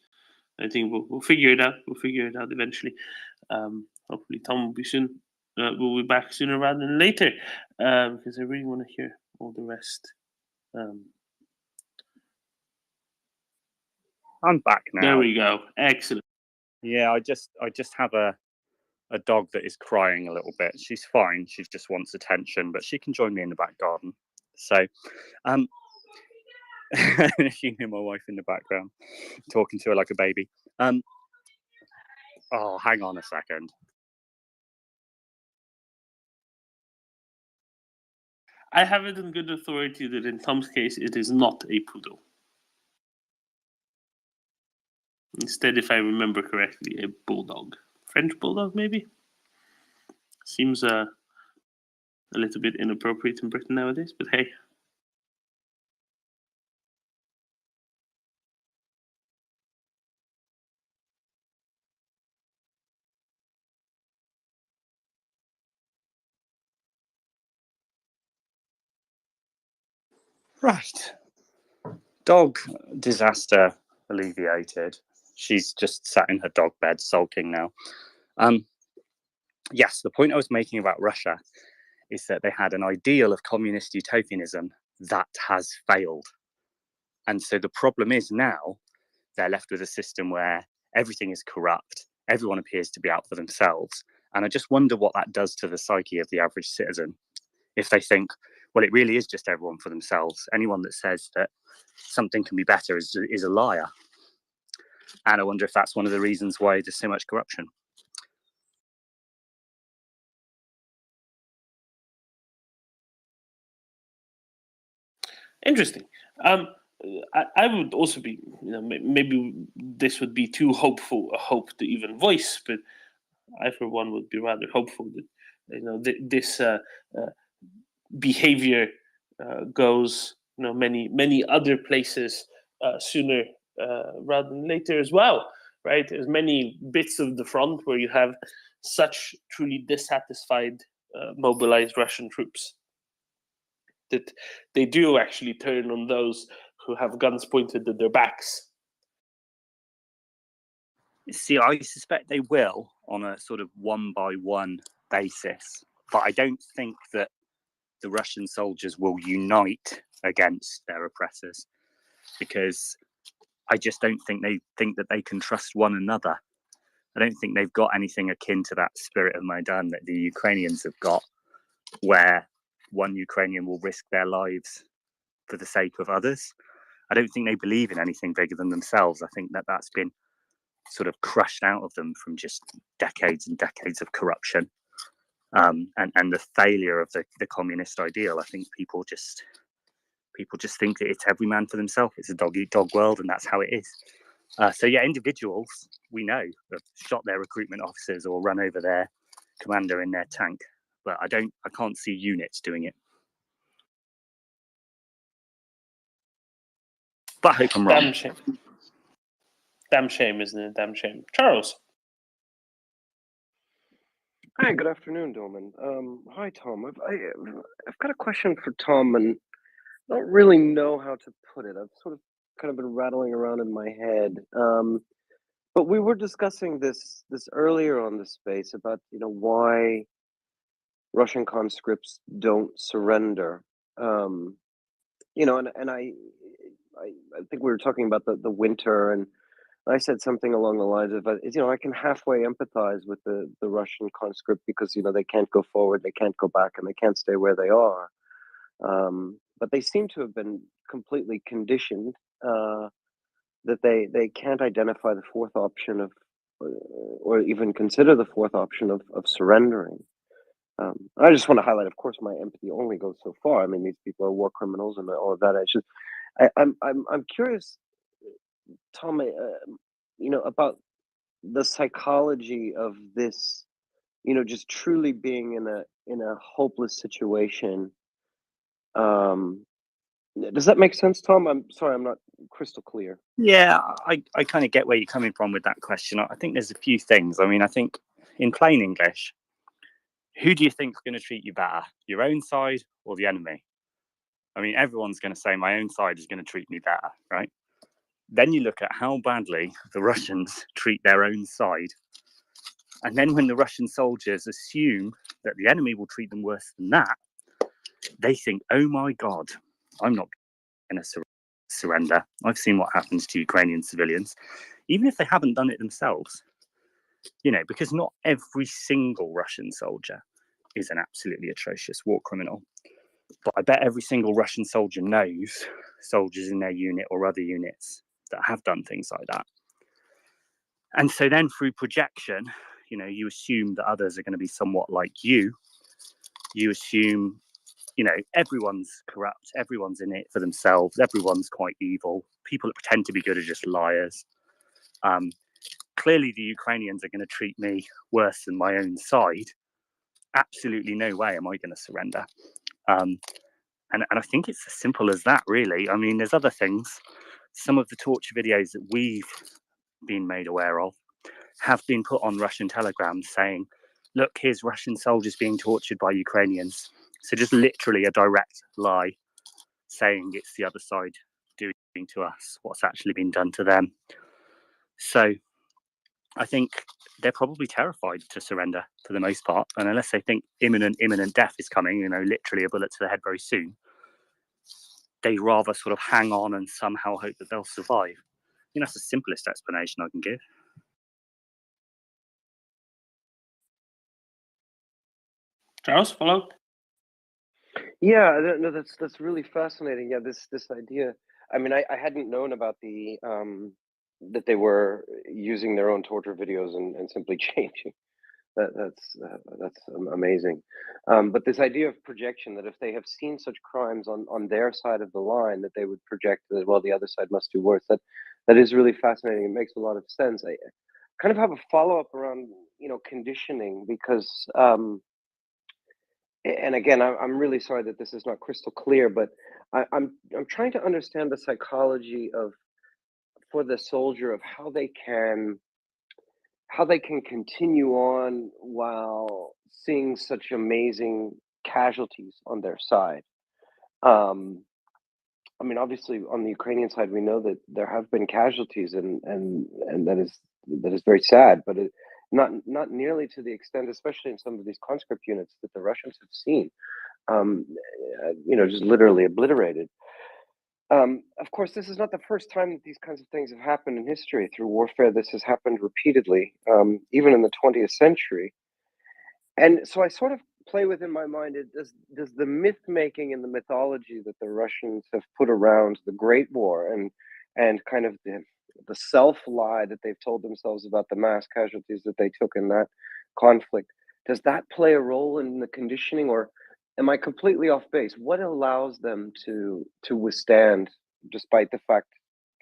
I think we'll figure it out. We'll figure it out eventually. Hopefully, Tom will be soon. We'll be back sooner rather than later, because I really want to hear all the rest. I'm back now. There we go. Excellent. Yeah, I just have a dog that is crying a little bit. She's fine. She just wants attention, but she can join me in the back garden. So, if you hear my wife in the background talking to her like a baby. Oh, hang on a second. I have it in good authority that in Tom's case, it is not a poodle. Instead, if I remember correctly, a bulldog. French bulldog, maybe? Seems a little bit inappropriate in Britain nowadays, but hey. Right. Dog disaster alleviated. She's just sat in her dog bed sulking now. Yes, the point I was making about Russia is that they had an ideal of communist utopianism that has failed. And so the problem is now they're left with a system where everything is corrupt, everyone appears to be out for themselves. And I just wonder what that does to the psyche of the average citizen. If they think, well, it really is just everyone for themselves. Anyone that says that something can be better is a liar. And I wonder if that's one of the reasons why there's so much corruption. Interesting. I would also be, maybe this would be too hopeful a hope to even voice, but I, for one, would be rather hopeful that, this behavior goes, many other places sooner rather than later as well, right? There's many bits of the front where you have such truly dissatisfied, mobilized Russian troops that they do actually turn on those who have guns pointed at their backs. See, I suspect they will on a sort of one-by-one basis, but I don't think that the Russian soldiers will unite against their oppressors, because I just don't think they think that they can trust one another. I don't think they've got anything akin to that spirit of Maidan that the Ukrainians have got, where one Ukrainian will risk their lives for the sake of others. I don't think they believe in anything bigger than themselves. I think that that's been sort of crushed out of them from just decades and decades of corruption, and the failure of the communist ideal. I think people People just think that it's every man for themselves. It's a dog-eat-dog world, and that's how it is. So yeah, individuals we know have shot their recruitment officers or run over their commander in their tank, but I can't see units doing it. But I hope I'm wrong. Damn shame. Damn shame, isn't it? Damn shame. Charles. Hi, good afternoon, Dolman. Hi, Tom. I've got a question for Tom, and I don't really know how to put it. I've sort of kind of been rattling around in my head. But we were discussing this earlier on the space about why Russian conscripts don't surrender. And I think we were talking about the winter, and I said something along the lines of, I can halfway empathize with the Russian conscript because they can't go forward, they can't go back, and they can't stay where they are. But they seem to have been completely conditioned that they can't identify the fourth option of, or even consider the fourth option of surrendering. I just want to highlight, of course, my empathy only goes so far. I mean, these people are war criminals and all of that. I'm curious, Tom, about the psychology of this, just truly being in a hopeless situation. Does that make sense, Tom? I'm sorry, I'm not crystal clear. Yeah, I kind of get where you're coming from with that question. I think there's a few things. I mean, I think in plain English, who do you think is going to treat you better, your own side or the enemy? I mean, everyone's going to say my own side is going to treat me better, right? Then you look at how badly the Russians treat their own side. And then when the Russian soldiers assume that the enemy will treat them worse than that, they think, oh my God, I'm not going to surrender. I've seen what happens to Ukrainian civilians, even if they haven't done it themselves. Because not every single Russian soldier is an absolutely atrocious war criminal. But I bet every single Russian soldier knows soldiers in their unit or other units that have done things like that. And so then through projection, you assume that others are going to be somewhat like you. You assume, everyone's corrupt, everyone's in it for themselves, everyone's quite evil. People that pretend to be good are just liars. Clearly, the Ukrainians are going to treat me worse than my own side. Absolutely no way am I going to surrender. And I think it's as simple as that, really. I mean, there's other things. Some of the torture videos that we've been made aware of have been put on Russian telegrams saying, look, here's Russian soldiers being tortured by Ukrainians. So just literally a direct lie saying it's the other side doing to us what's actually been done to them. So I think they're probably terrified to surrender for the most part. And unless they think imminent death is coming, literally a bullet to the head very soon, they'd rather sort of hang on and somehow hope that they'll survive. That's the simplest explanation I can give. Charles, follow? Yeah, no, that's really fascinating. Yeah, this idea. I mean, I hadn't known about the that they were using their own torture videos and simply changing. That's amazing. But this idea of projection, that if they have seen such crimes on their side of the line, that they would project that, well, the other side must do worse. That is really fascinating. It makes a lot of sense. I kind of have a follow-up around conditioning, because and again, I'm really sorry that this is not crystal clear, but I'm trying to understand the psychology for the soldier of how they can continue on while seeing such amazing casualties on their side. I mean, obviously, on the Ukrainian side, we know that there have been casualties, and that is very sad, but not nearly to the extent, especially in some of these conscript units, that the Russians have seen. Just literally obliterated. Of course, this is not the first time that these kinds of things have happened in history. Through warfare, this has happened repeatedly, even in the 20th century. And so I sort of play within my mind, does the myth making and the mythology that the Russians have put around the Great War and kind of the self lie that they've told themselves about the mass casualties that they took in that conflict, does that play a role in the conditioning, or am I completely off base? What allows them to withstand, despite the fact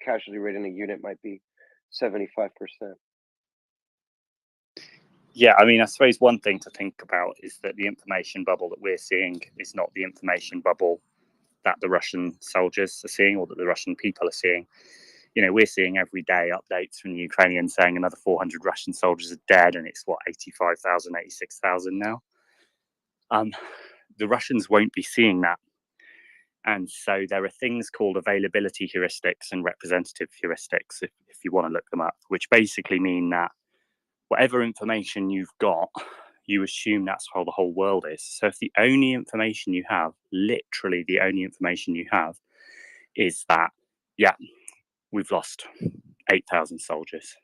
casualty rate in a unit might be 75%? Yeah, I mean, I suppose one thing to think about is that the information bubble that we're seeing is not the information bubble that the Russian soldiers are seeing or that the Russian people are seeing. You know, we're seeing every day updates from the Ukrainians saying another 400 Russian soldiers are dead, and it's what, 85,000, 86,000 now. The Russians won't be seeing that. And so there are things called availability heuristics and representative heuristics, if you want to look them up, which basically mean that whatever information you've got, you assume that's how the whole world is. So if the only information you have, literally the only information you have, is that, yeah, we've lost 8,000 soldiers,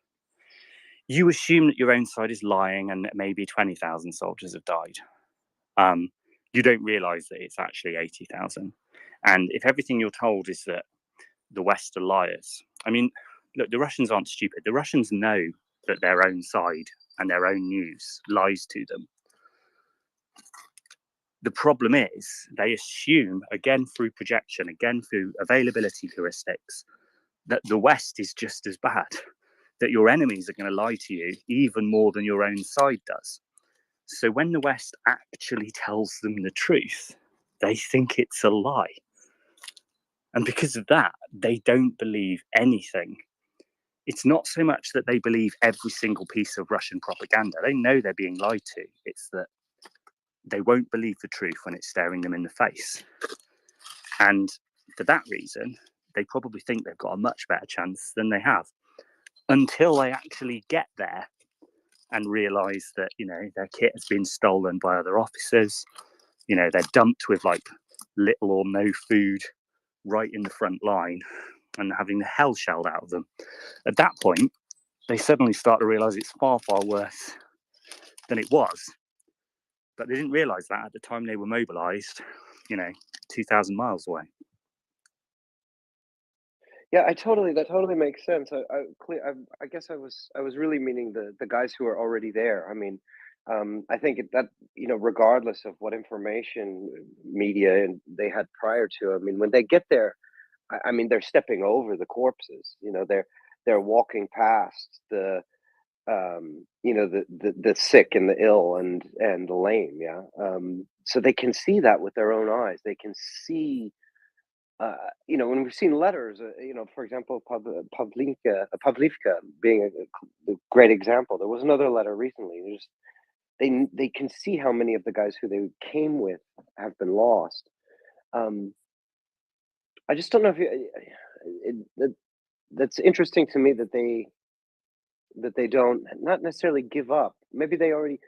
you assume that your own side is lying and that maybe 20,000 soldiers have died. You don't realize that it's actually 80,000. And if everything you're told is that the West are liars, I mean, look, the Russians aren't stupid. The Russians know that their own side and their own news lies to them. The problem is they assume, again through projection, again through availability heuristics, that the West is just as bad, that your enemies are going to lie to you even more than your own side does. So when the West actually tells them the truth, they think it's a lie. And because of that, they don't believe anything. It's not so much that they believe every single piece of Russian propaganda. They know they're being lied to. It's that they won't believe the truth when it's staring them in the face. And for that reason, they probably think they've got a much better chance than they have, until they actually get there and realize that, you know, their kit has been stolen by other officers. You know, they're dumped with like little or no food right in the front line and having the hell shelled out of them. At that point, they suddenly start to realize it's far, far worse than it was. But they didn't realize that at the time they were mobilized, you know, 2,000 miles away. Yeah, that totally makes sense. I guess I was really meaning the guys who are already there. I mean, I think that, you know, regardless of what information media and they had prior to, I mean, when they get there, I mean, they're stepping over the corpses. You know, they're walking past the you know, the sick and the ill and the lame. Yeah, so they can see that with their own eyes. They can see. You know, when we've seen letters, you know, for example, Pavlivka being a great example. There was another letter recently. They can see how many of the guys who they came with have been lost. I just don't know if that's interesting to me that they don't, not necessarily give up. Maybe they already,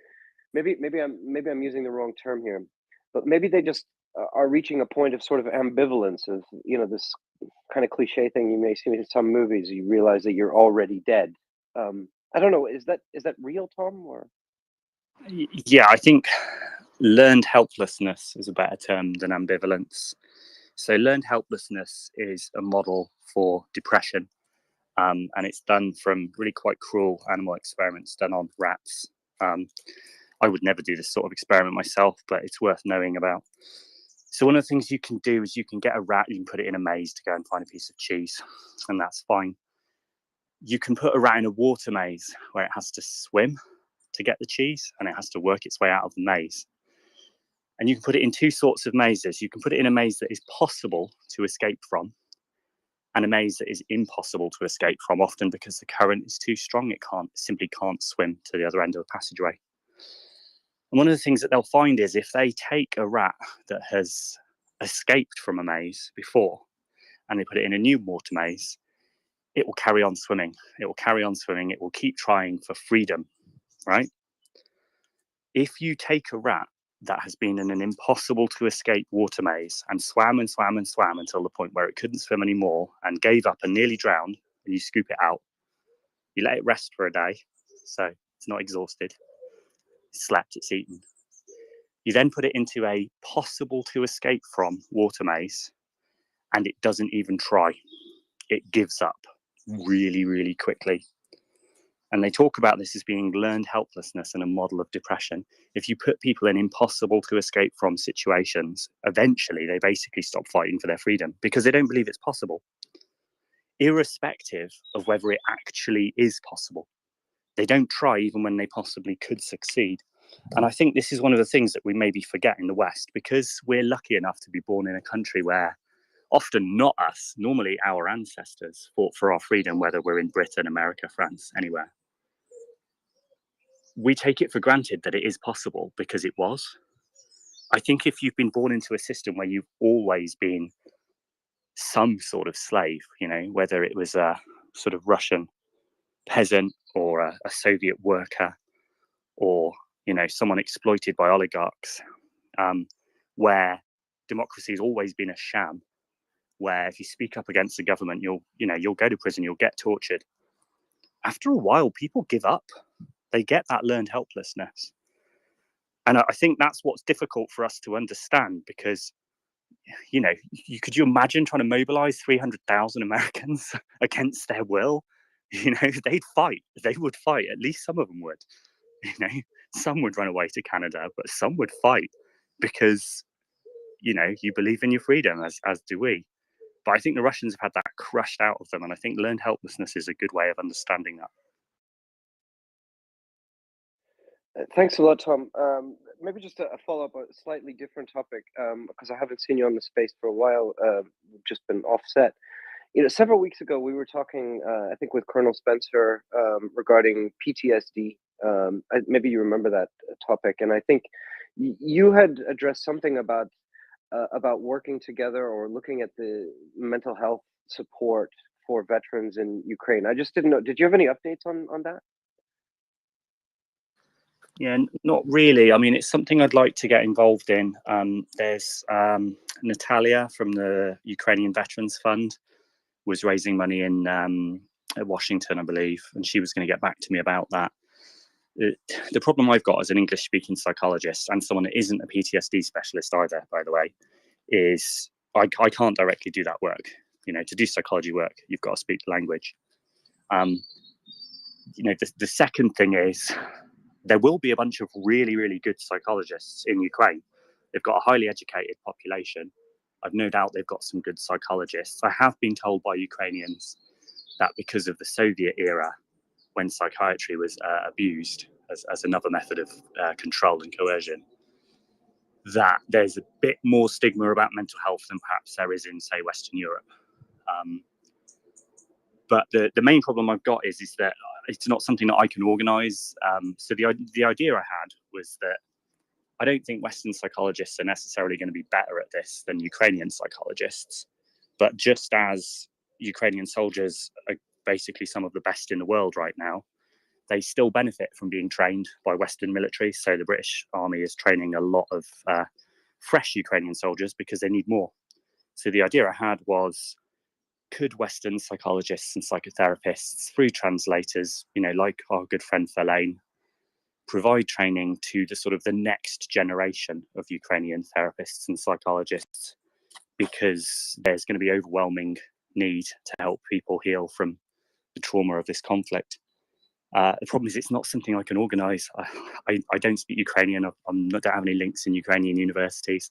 maybe I'm using the wrong term here, but maybe they just are reaching a point of sort of ambivalence of, you know, this kind of cliche thing you may see in some movies. You realize that you're already dead. I don't know. Is that real, Tom? Or Yeah, I think learned helplessness is a better term than ambivalence. So learned helplessness is a model for depression, and it's done from really quite cruel animal experiments done on rats. I would never do this sort of experiment myself, but it's worth knowing about. So one of the things you can do is you can get a rat, you can put it in a maze to go and find a piece of cheese, and that's fine. You can put a rat in a water maze where it has to swim to get the cheese and it has to work its way out of the maze. And you can put it in two sorts of mazes. You can put it in a maze that is possible to escape from and a maze that is impossible to escape from, often because the current is too strong. It simply can't swim to the other end of the passageway. And one of the things that they'll find is if they take a rat that has escaped from a maze before and they put it in a new water maze, it will carry on swimming. It will carry on swimming. It will keep trying for freedom, right? If you take a rat that has been in an impossible to escape water maze and swam and swam and swam until the point where it couldn't swim anymore and gave up and nearly drowned, and you scoop it out, you let it rest for a day, so it's not exhausted, it's slept, it's eaten. You then put it into a possible to escape from water maze and it doesn't even try. It gives up really, really quickly. And they talk about this as being learned helplessness and a model of depression. If you put people in impossible to escape from situations, eventually they basically stop fighting for their freedom because they don't believe it's possible, irrespective of whether it actually is possible. They don't try even when they possibly could succeed. And I think this is one of the things that we maybe forget in the West, because we're lucky enough to be born in a country where often not us, normally our ancestors fought for our freedom, whether we're in Britain, America, France, anywhere. We take it for granted that it is possible because it was. I think if you've been born into a system where you've always been some sort of slave, you know, whether it was a sort of Russian peasant or a Soviet worker or, you know, someone exploited by oligarchs, where democracy has always been a sham, where if you speak up against the government, you'll go to prison, you'll get tortured. After a while, people give up. They get that learned helplessness. And I think that's what's difficult for us to understand, because, you know, could you imagine trying to mobilize 300,000 Americans against their will? You know, they'd fight. They would fight. At least some of them would. You know, some would run away to Canada, but some would fight because, you know, you believe in your freedom, as do we. But I think the Russians have had that crushed out of them. And I think learned helplessness is a good way of understanding that. Thanks a lot, Tom. Maybe just a follow-up, a slightly different topic, because I haven't seen you on the space for a while. We've just been offset. You know, several weeks ago, we were talking, I think, with Colonel Spencer regarding PTSD. Maybe you remember that topic, and I think you had addressed something about working together or looking at the mental health support for veterans in Ukraine. I just didn't know. Did you have any updates on that? Yeah, not really. I mean, it's something I'd like to get involved in. There's Natalia from the Ukrainian Veterans Fund was raising money in Washington, I believe, and she was going to get back to me about that. The problem I've got as an English-speaking psychologist and someone that isn't a PTSD specialist either, by the way, is I can't directly do that work. You know, to do psychology work, you've got to speak the language. You know, the second thing is there will be a bunch of really, really good psychologists in Ukraine. They've got a highly educated population. I've no doubt they've got some good psychologists. I have been told by Ukrainians that because of the Soviet era, when psychiatry was abused as another method of control and coercion, that there's a bit more stigma about mental health than perhaps there is in, say, Western Europe. But the main problem I've got is that it's not something that I can organise. So the idea I had was that I don't think Western psychologists are necessarily going to be better at this than Ukrainian psychologists. But just as Ukrainian soldiers are basically some of the best in the world right now, they still benefit from being trained by Western military. So the British Army is training a lot of fresh Ukrainian soldiers because they need more. So the idea I had was, could Western psychologists and psychotherapists, through translators, you know, like our good friend Verlaine, provide training to the sort of the next generation of Ukrainian therapists and psychologists, because there's going to be overwhelming need to help people heal from the trauma of this conflict. The problem is it's not something I can organise. I don't speak Ukrainian. I don't have any links in Ukrainian universities.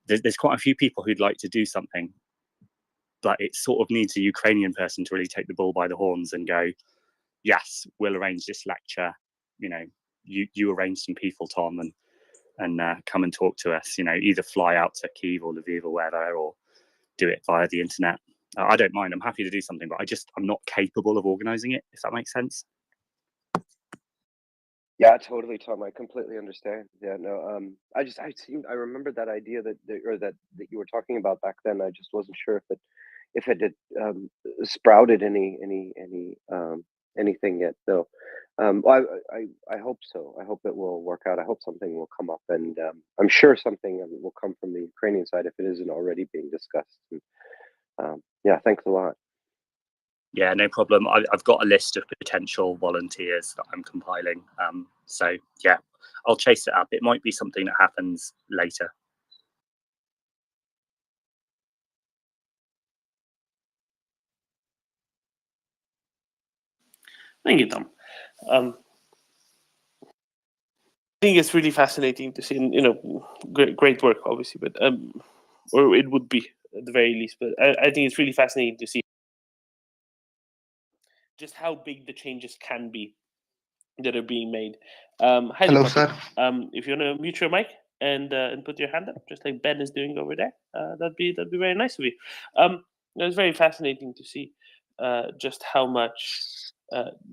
There's quite a few people who'd like to do something, but it sort of needs a Ukrainian person to really take the bull by the horns and go, yes, we'll arrange this lecture. You know, you arrange some people, Tom, and come and talk to us. You know, either fly out to Kyiv or Lviv or wherever, or do it via the internet. I don't mind. I'm happy to do something, but I'm not capable of organising it, if that makes sense. Yeah, totally, Tom. I completely understand. Yeah, no. I remember that idea that you were talking about back then. I just wasn't sure if it had sprouted anything yet. So, well, I hope so. I hope it will work out. I hope something will come up, and I'm sure something will come from the Ukrainian side if it isn't already being discussed. And, yeah, thanks a lot. Yeah, no problem. I've got a list of potential volunteers that I'm compiling. So yeah, I'll chase it up. It might be something that happens later. Thank you, Tom. I think it's really fascinating to see, great work, obviously, but or it would be at the very least. But I think it's really fascinating to see just how big the changes can be that are being made. Hi, Hello, Poppy. sir. If you want to mute your mic and put your hand up, just like Ben is doing over there, that'd be very nice of you. It's very fascinating to see just how much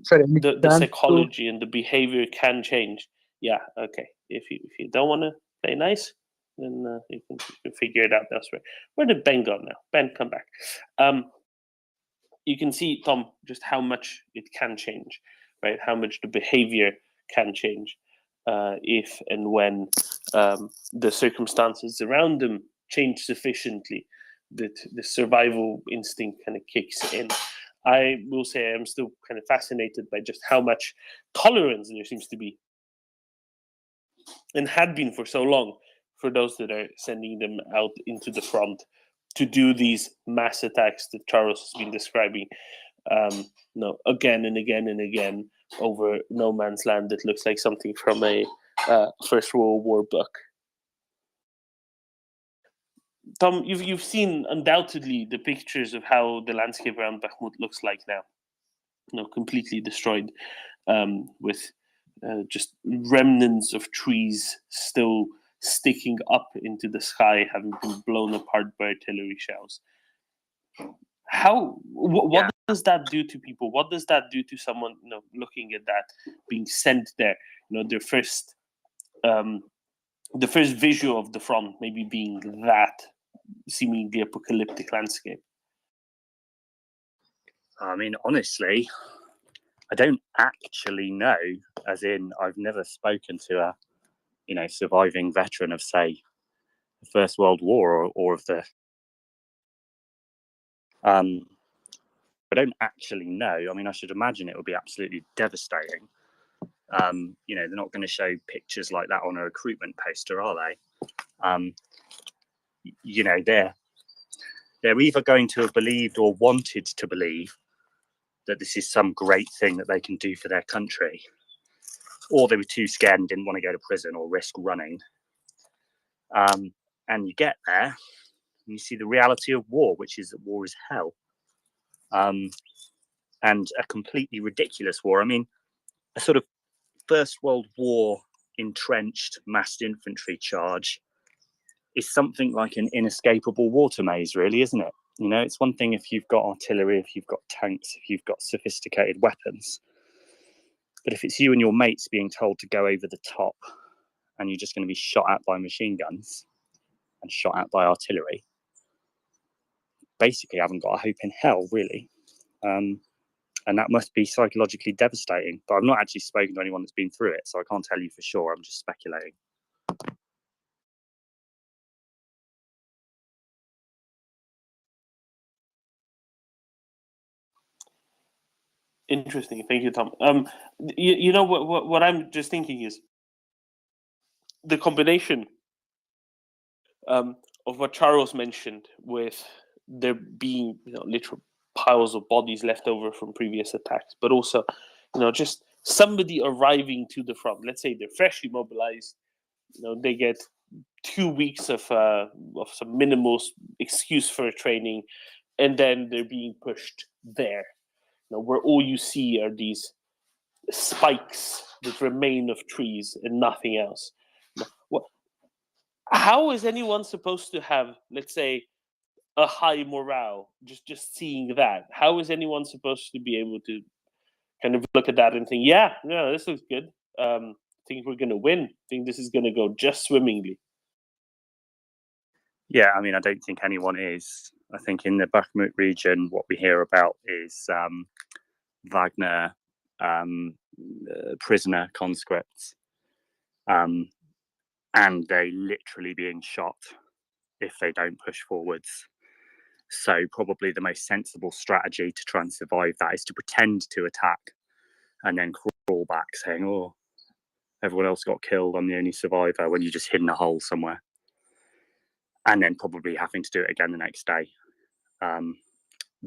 Sorry, the psychology and the behavior can change. Yeah, okay. If you don't want to play nice, then you can figure it out elsewhere. Where did Ben go now? Ben, come back. You can see, Tom, just how much it can change, right? How much the behavior can change if and when the circumstances around them change sufficiently that the survival instinct kind of kicks in. I will say I'm still kind of fascinated by just how much tolerance there seems to be and had been for so long for those that are sending them out into the front to do these mass attacks that Charles has been describing, again and again and again over no man's land that looks like something from a First World War book. Tom, you've seen undoubtedly the pictures of how the landscape around Bakhmut looks like now, completely destroyed, with just remnants of trees still sticking up into the sky, having been blown apart by artillery shells. What does that do to people? What does that do to someone looking at that, being sent there? Their first the first visual of the front maybe being that seemingly apocalyptic landscape. I mean, honestly, I don't actually know, as in I've never spoken to a surviving veteran of, say, the First World War or of the I don't actually know. I mean, I should imagine it would be absolutely devastating. They're not going to show pictures like that on a recruitment poster, are they? They're either going to have believed or wanted to believe that this is some great thing that they can do for their country, or they were too scared and didn't want to go to prison or risk running. And you get there and you see the reality of war, which is that war is hell. And a completely ridiculous war. I mean, a sort of First World War entrenched massed infantry charge is something like an inescapable water maze, really, isn't it? It's one thing if you've got artillery, if you've got tanks, if you've got sophisticated weapons. But if it's you and your mates being told to go over the top and you're just going to be shot at by machine guns and shot at by artillery, basically haven't got a hope in hell, really. And that must be psychologically devastating. But I've not actually spoken to anyone that's been through it, so I can't tell you for sure. I'm just speculating. Interesting. Thank you, Tom. What I'm just thinking is the combination of what Charles mentioned with there being literal piles of bodies left over from previous attacks, but also just somebody arriving to the front. Let's say they're freshly mobilized. They get 2 weeks of some minimal excuse for training, and then they're being pushed there. Where all you see are these spikes that remain of trees and nothing else. How is anyone supposed to have, let's say, a high morale just seeing that? How is anyone supposed to be able to kind of look at that and think, yeah, this looks good. Think we're going to win. Think this is going to go just swimmingly. Yeah, I mean, I don't think anyone is. I think in the Bakhmut region, what we hear about is Wagner prisoner conscripts, and they literally being shot if they don't push forwards. So probably the most sensible strategy to try and survive that is to pretend to attack and then crawl back saying, oh, everyone else got killed, I'm the only survivor, when you just hid in a hole somewhere. And then probably having to do it again the next day.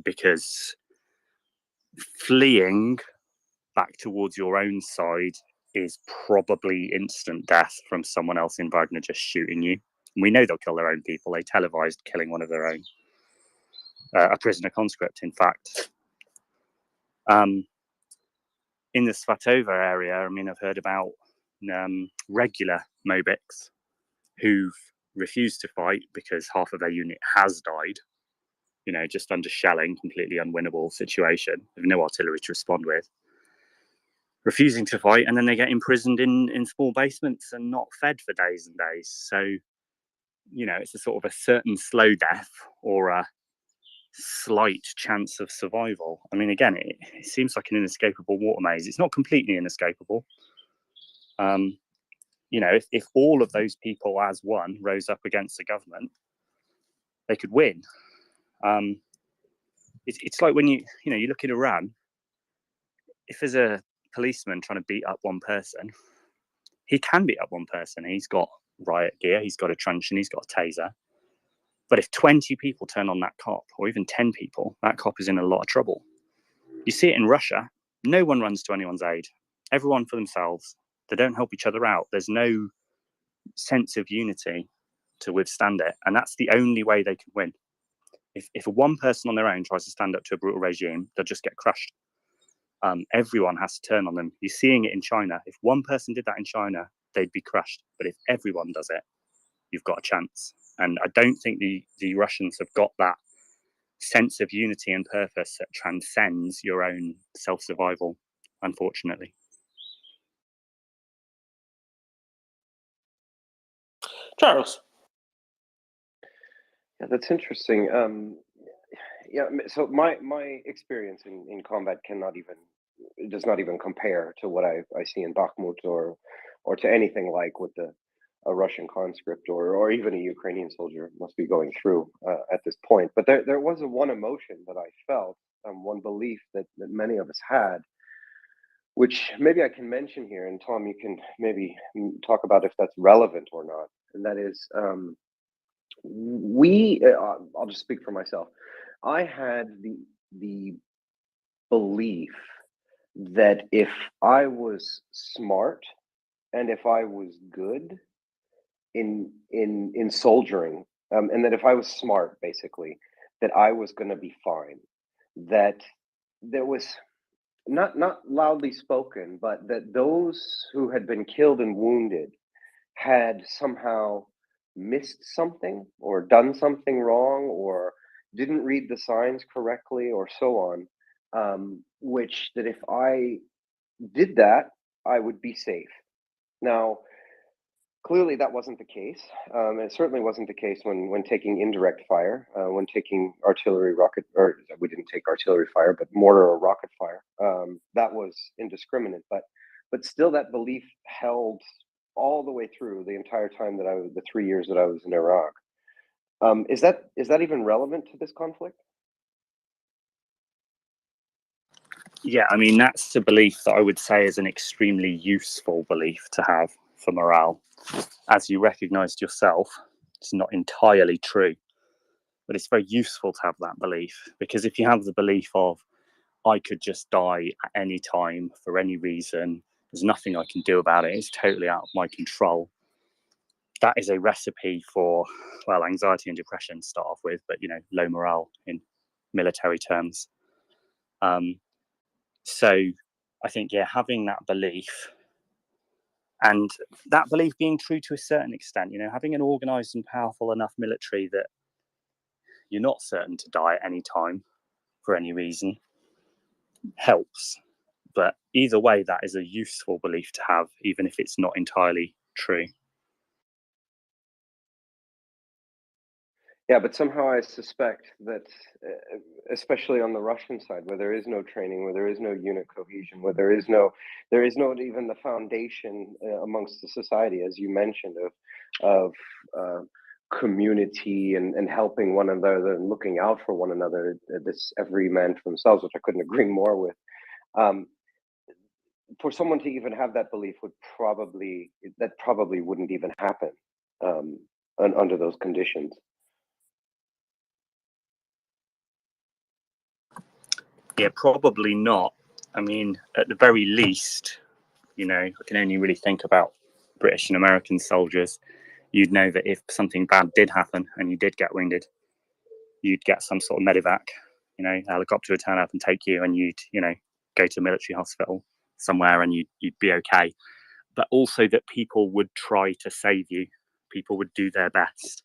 Because fleeing back towards your own side is probably instant death from someone else in Wagner just shooting you. And we know they'll kill their own people. They televised killing one of their own, a prisoner conscript, in fact. In the Svatova area, I mean, I've heard about regular Mobics who've refused to fight because half of their unit has died, you know, just under shelling, completely unwinnable situation, with no artillery to respond with, refusing to fight, and then they get imprisoned in small basements and not fed for days and days. So, you know, it's a sort of a certain slow death or a slight chance of survival. I mean, again, it seems like an inescapable water maze. It's not completely inescapable. You know, if all of those people as one rose up against the government, they could win. It's like when you look at Iran. If there's a policeman trying to beat up one person, he can beat up one person. He's got riot gear, he's got a truncheon, he's got a taser. But if 20 people turn on that cop, or even 10 people, that cop is in a lot of trouble. You see it in Russia. No one runs to anyone's aid. Everyone for themselves. They don't help each other out. There's no sense of unity to withstand it. And that's the only way they can win. If one person on their own tries to stand up to a brutal regime, they'll just get crushed. Everyone has to turn on them. You're seeing it in China. If one person did that in China, they'd be crushed. But if everyone does it, you've got a chance. And I don't think the Russians have got that sense of unity and purpose that transcends your own self-survival, unfortunately. Charles. Yeah, that's interesting. Yeah, so my experience in combat does not even compare to what I see in Bakhmut or to anything like what a Russian conscript or even a Ukrainian soldier must be going through at this point. But there was one emotion that I felt, one belief that many of us had, which maybe I can mention here, and Tom, you can maybe talk about if that's relevant or not. And that is, I'll just speak for myself. I had the belief that if I was smart and if I was good in soldiering, and that if I was smart, basically, that I was going to be fine. That there was not loudly spoken, but that those who had been killed and wounded had somehow missed something or done something wrong or didn't read the signs correctly or so on, which that if I did that, I would be safe. Now, clearly that wasn't the case. It certainly wasn't the case when taking indirect fire, when taking artillery, rocket, or we didn't take artillery fire, but mortar or rocket fire. That was indiscriminate, but still that belief held all the way through the entire time the 3 years that I was in Iraq. Is that even relevant to this conflict? Yeah, I mean, that's a belief that I would say is an extremely useful belief to have for morale. As you recognized yourself, it's not entirely true, but it's very useful to have that belief, because if you have the belief of, I could just die at any time for any reason, there's nothing I can do about it, it's totally out of my control, that is a recipe for, well, anxiety and depression to start off with, but, you know, low morale in military terms. So I think, yeah, having that belief, and that belief being true to a certain extent, you know, having an organized and powerful enough military that you're not certain to die at any time for any reason helps. But either way, that is a useful belief to have, even if it's not entirely true. Yeah, but somehow I suspect that, especially on the Russian side, where there is no training, where there is no unit cohesion, where there is not even the foundation amongst the society, as you mentioned, of community and helping one another and looking out for one another. This every man for themselves, which I couldn't agree more with. For someone to even have that belief probably wouldn't even happen under those conditions. Yeah, probably not. I mean, at the very least, you know, I can only really think about British and American soldiers. You'd know that if something bad did happen and you did get wounded, you'd get some sort of medevac, you know, a helicopter would turn up and take you, and you'd, you know, go to a military hospital somewhere and you'd be okay. But also that people would try to save you. People would do their best,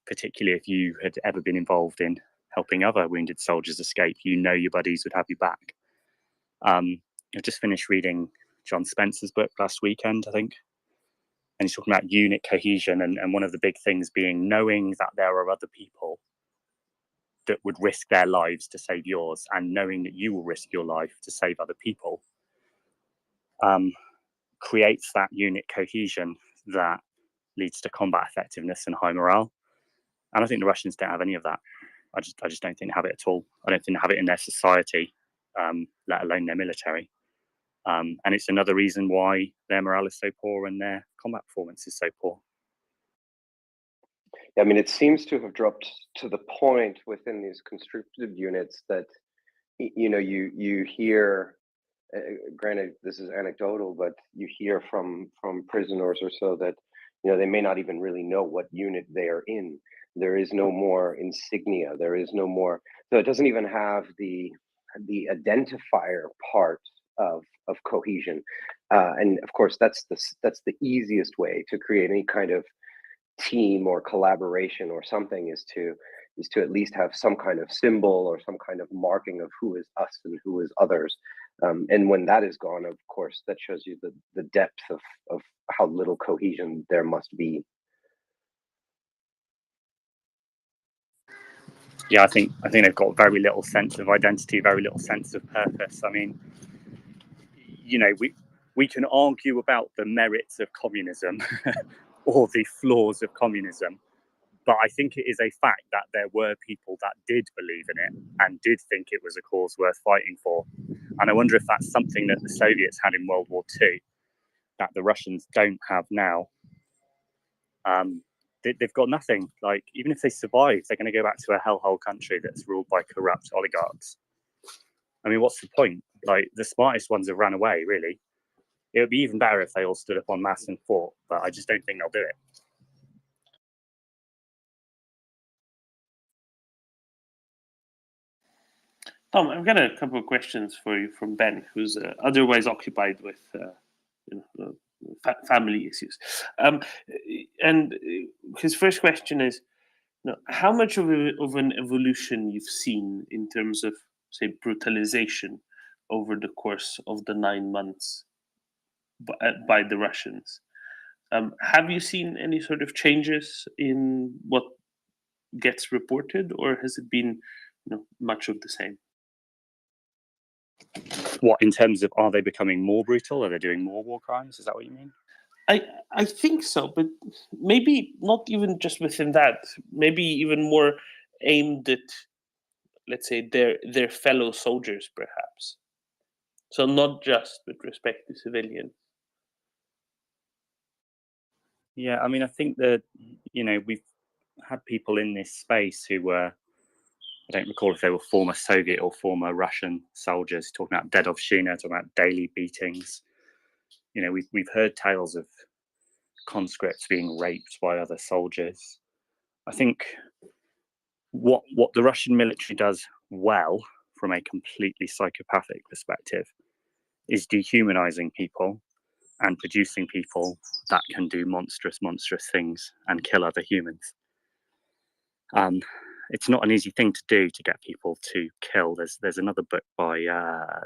particularly if you had ever been involved in helping other wounded soldiers escape. You know your buddies would have you back. I just finished reading John Spencer's book last weekend, I think. And he's talking about unit cohesion, and one of the big things being knowing that there are other people that would risk their lives to save yours, and knowing that you will risk your life to save other people, creates that unit cohesion that leads to combat effectiveness and high morale. And I think the Russians don't have any of that. I just don't think they have it at all. I don't think they have it in their society, let alone their military. And it's another reason why their morale is so poor and their combat performance is so poor. I mean, it seems to have dropped to the point within these conscripted units that, you know, you hear, granted this is anecdotal, but you hear from prisoners or so that, you know, they may not even really know what unit they are in. There is no more insignia. There is no more. So it doesn't even have the identifier part of cohesion. And of course, that's the easiest way to create any kind of team or collaboration or something, is to at least have some kind of symbol or some kind of marking of who is us and who is others. And when that is gone, of course, that shows you the depth of how little cohesion there must be. Yeah, I think they've got very little sense of identity, very little sense of purpose. I mean, you know, we can argue about the merits of communism or the flaws of communism, but I think it is a fact that there were people that did believe in it and did think it was a cause worth fighting for. And I wonder if that's something that the Soviets had in World War II that the Russians don't have now. They've got nothing. Like, even if they survive, they're going to go back to a hellhole country that's ruled by corrupt oligarchs. I mean, what's the point? Like, the smartest ones have ran away, really. It would be even better if they all stood up en masse and fought, but I just don't think they'll do it. Tom, I've got a couple of questions for you from Ben, who's otherwise occupied with family issues. And his first question is, you know, how much of an evolution you've seen in terms of, say, brutalization over the course of the 9 months by the Russians? Have you seen any sort of changes in what gets reported, or has it been, you know, much of the same? What, in terms of, are they becoming more brutal? Are they doing more war crimes? Is that what you mean? I think so, but maybe not even just within that. Maybe even more aimed at, let's say, their fellow soldiers, perhaps. So not just with respect to civilians. Yeah, I mean, I think that, you know, we've had people in this space who were, I don't recall if they were former Soviet or former Russian soldiers, talking about Dedovshchina, talking about daily beatings. You know, we've heard tales of conscripts being raped by other soldiers. I think what the Russian military does well, from a completely psychopathic perspective, is dehumanizing people and producing people that can do monstrous things and kill other humans. It's not an easy thing to do, to get people to kill. There's another book by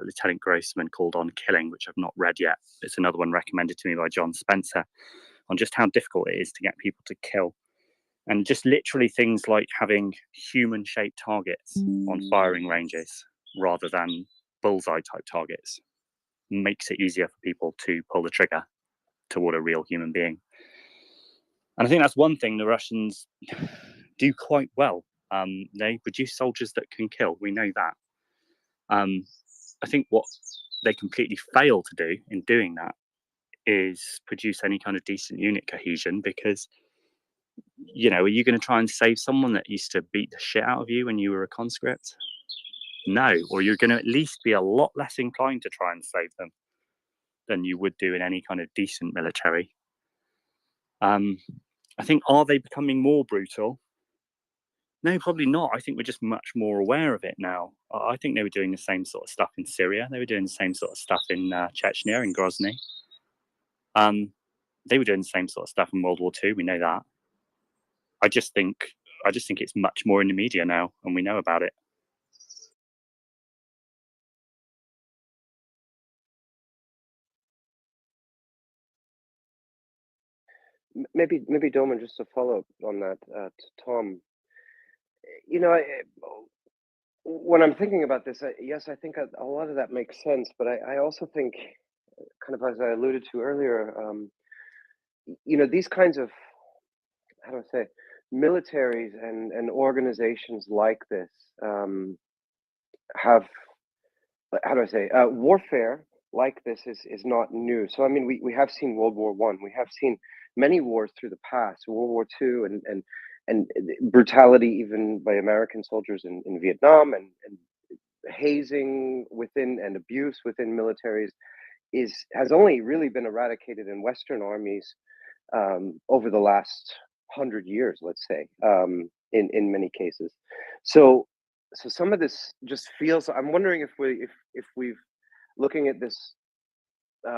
Lieutenant Grossman called On Killing, which I've not read yet. It's another one recommended to me by John Spencer, on just how difficult it is to get people to kill. And just literally things like having human-shaped targets on firing ranges rather than bullseye-type targets makes it easier for people to pull the trigger toward a real human being. And I think that's one thing the Russians do quite well. They produce soldiers that can kill. We know that. I think what they completely fail to do in doing that is produce any kind of decent unit cohesion, because, you know, are you going to try and save someone that used to beat the shit out of you when you were a conscript? no, or you're going to at least be a lot less inclined to try and save them than you would do in any kind of decent military. I think, are they becoming more brutal? No, probably not. I think we're just much more aware of it now. I think they were doing the same sort of stuff in Syria. They were doing the same sort of stuff in Chechnya, in Grozny. They were doing the same sort of stuff in World War II. We know that. I just think it's much more in the media now, and we know about it. Maybe Doman, just to follow up on that, Tom. When I'm thinking about this, yes, I think a lot of that makes sense, but I also think, kind of as I alluded to earlier, these kinds of, how do I say, militaries and organizations like this have, how do I say, warfare like this is not new. So I mean, we have seen World War I, we have seen many wars through the past, World War II, and brutality even by American soldiers in Vietnam, and hazing within and abuse within militaries has only really been eradicated in Western armies over the last 100 years, let's say, in many cases. So some of this just feels. I'm wondering if we've looking at this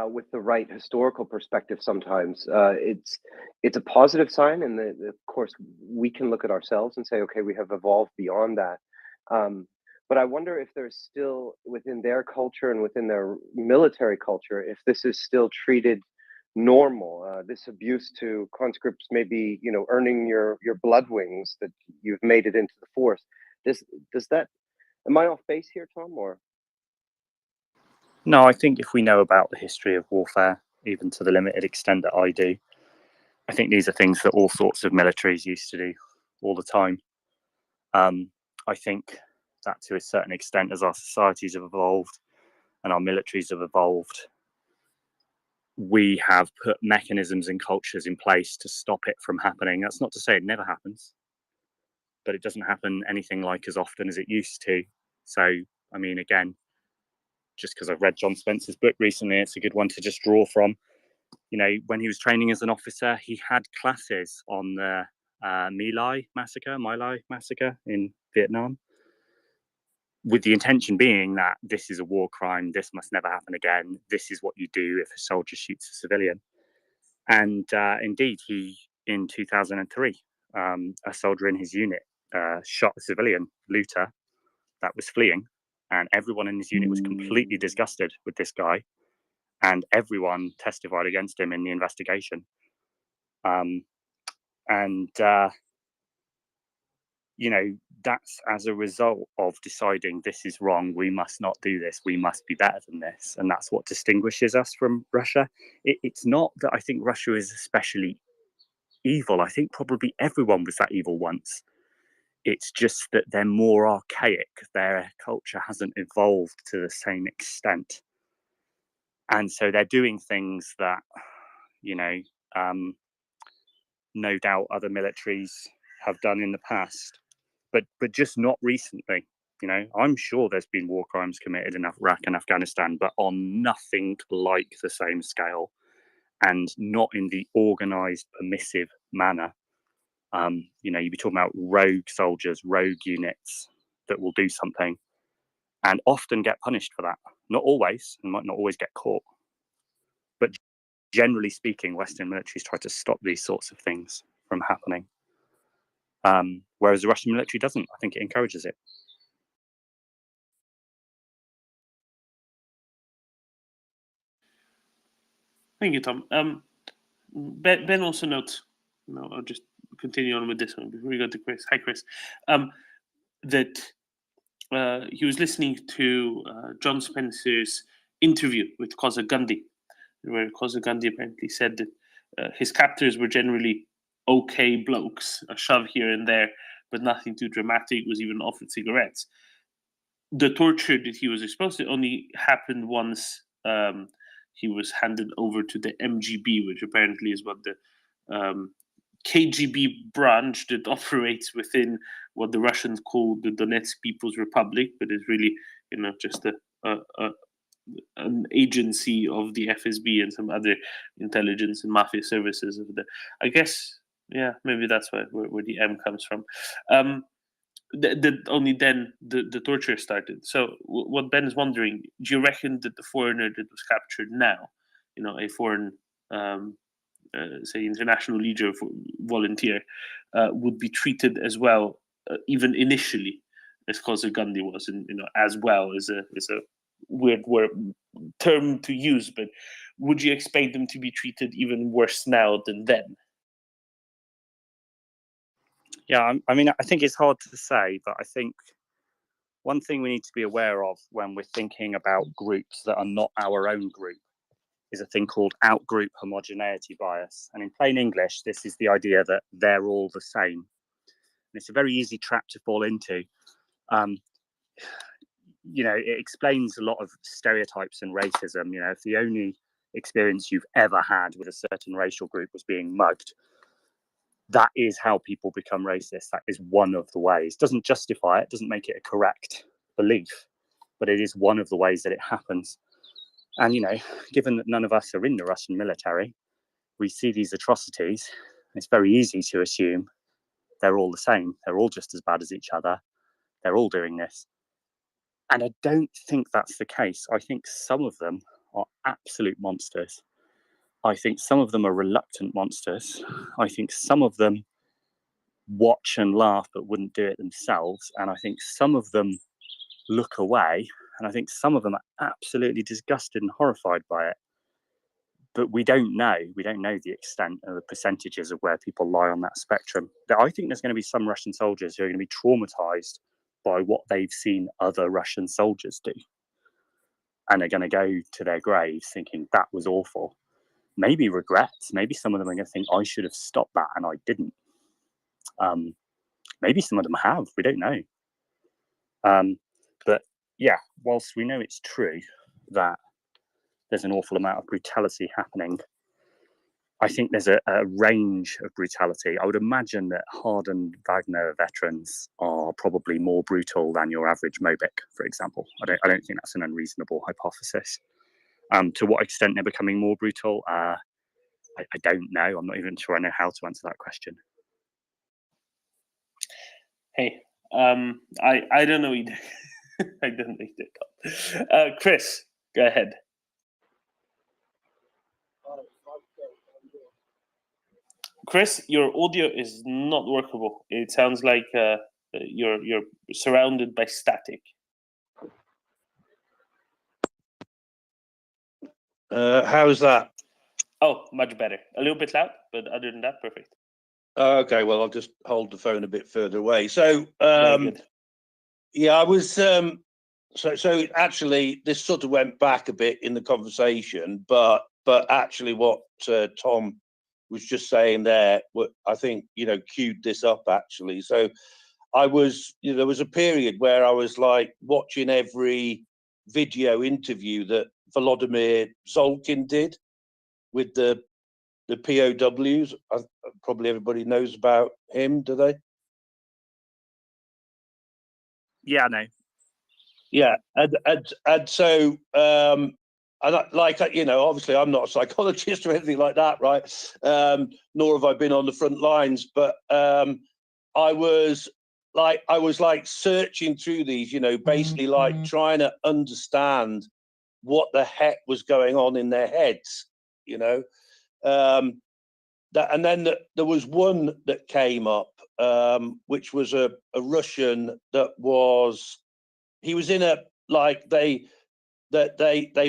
with the right historical perspective. Sometimes it's a positive sign, and of course we can look at ourselves and say, okay, we have evolved beyond that. But I wonder if there's still within their culture and within their military culture, if this is still treated normal. This abuse to conscripts, maybe earning your blood wings that you've made it into the force. Does that? Am I off base here, Tom? Or no, I think if we know about the history of warfare, even to the limited extent that I do, I think these are things that all sorts of militaries used to do all the time. I think that to a certain extent, as our societies have evolved and our militaries have evolved, we have put mechanisms and cultures in place to stop it from happening. That's not to say it never happens, but it doesn't happen anything like as often as it used to. So, I mean, again, just because I've read John Spencer's book recently, it's a good one to just draw from. When he was training as an officer, he had classes on the My Lai massacre in Vietnam, with the intention being that this is a war crime, this must never happen again, this is what you do if a soldier shoots a civilian. And indeed, he, in 2003, a soldier in his unit shot a civilian looter that was fleeing, and everyone in his unit was completely disgusted with this guy, and everyone testified against him in the investigation. That's as a result of deciding this is wrong, we must not do this, we must be better than this. And that's what distinguishes us from Russia. It's not that I think Russia is especially evil. I think probably everyone was that evil once. It's just that they're more archaic. Their culture hasn't evolved to the same extent. And so they're doing things that, no doubt other militaries have done in the past, but just not recently. I'm sure there's been war crimes committed in Iraq and Afghanistan, but on nothing like the same scale, and not in the organized, permissive manner. You'd be talking about rogue soldiers, rogue units that will do something and often get punished for that. Not always, and might not always get caught. But generally speaking, Western militaries try to stop these sorts of things from happening. Whereas the Russian military doesn't. I think it encourages it. Thank you, Tom. Ben also notes, I'll just continue on with this one before we go to Chris. Hi, Chris. That he was listening to John Spencer's interview with Koza Gandhi, where Koza Gandhi apparently said that his captors were generally okay blokes, a shove here and there, but nothing too dramatic, was even offered cigarettes. The torture that he was exposed to only happened once he was handed over to the MGB, which apparently is what the KGB branch that operates within what the Russians call the Donetsk People's Republic, but is really, just an agency of the FSB and some other intelligence and mafia services of the. I guess, yeah, maybe that's where the M comes from. Only then the torture started. So what Ben is wondering, do you reckon that the foreigner that was captured now, a foreign, say, international leader volunteer, would be treated as well, even initially, as Koza Gandhi was, and as well as a weird term to use, but would you expect them to be treated even worse now than then? Yeah, I mean, I think it's hard to say, but I think one thing we need to be aware of when we're thinking about groups that are not our own group is a thing called out-group homogeneity bias. And in plain English, this is the idea that they're all the same. And it's a very easy trap to fall into. It explains a lot of stereotypes and racism. If the only experience you've ever had with a certain racial group was being mugged, that is how people become racist. That is one of the ways. Doesn't justify it, doesn't make it a correct belief, but it is one of the ways that it happens. And, given that none of us are in the Russian military, we see these atrocities. It's very easy to assume they're all the same. They're all just as bad as each other. They're all doing this. And I don't think that's the case. I think some of them are absolute monsters. I think some of them are reluctant monsters. I think some of them watch and laugh but wouldn't do it themselves. And I think some of them look away. And I think some of them are absolutely disgusted and horrified by it. But we don't know. We don't know the extent of the percentages of where people lie on that spectrum. I think there's going to be some Russian soldiers who are going to be traumatized by what they've seen other Russian soldiers do. And are going to go to their graves thinking that was awful. Maybe regrets. Maybe some of them are going to think I should have stopped that and I didn't. Maybe some of them have. We don't know. But yeah, whilst we know it's true that there's an awful amount of brutality happening, I think there's a range of brutality. I would imagine that hardened Wagner veterans are probably more brutal than your average Mobic, for example. I don't think that's an unreasonable hypothesis. To what extent they're becoming more brutal, I don't know. I'm not even sure I know how to answer that question. Hey, I don't know either. I don't know either. Chris, go ahead. Chris, your audio is not workable. It sounds like you're surrounded by static. How's that? Oh, much better. A little bit loud, but other than that, perfect. Okay, well, I'll just hold the phone a bit further away. So, Very good. yeah, I was. So actually, this sort of went back a bit in the conversation, but actually, what Tom was just saying there, I think queued this up actually. So, I was, there was a period where I was like watching every video interview that Volodymyr Zolkin did with the POWs. Probably everybody knows about him, do they? Yeah, I know. Yeah, and so obviously I'm not a psychologist or anything like that, right? Nor have I been on the front lines, but I was searching through these, basically like trying to understand what the heck was going on in their heads, and then there was one that came up, which was a Russian that was. He was in a they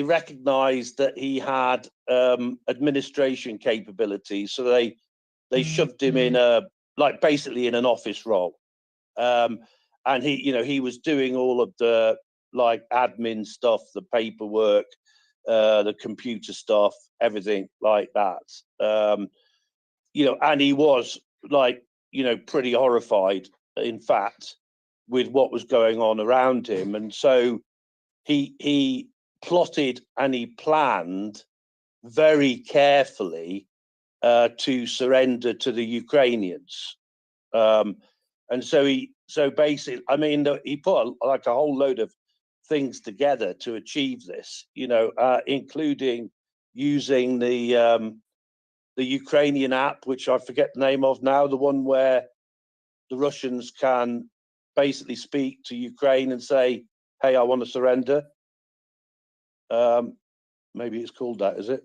recognized that he had administration capabilities, so they shoved him in basically in an office role, and he was doing all of the admin stuff, the paperwork, the computer stuff, everything like that, and he was pretty horrified, in fact, with what was going on around him. And so he plotted and he planned very carefully to surrender to the Ukrainians. And so basically, I mean, he put like a whole load of things together to achieve this, including using the Ukrainian app, which I forget the name of now, the one where the Russians can basically speak to Ukraine and say, "Hey, I want to surrender." Maybe it's called that, is it?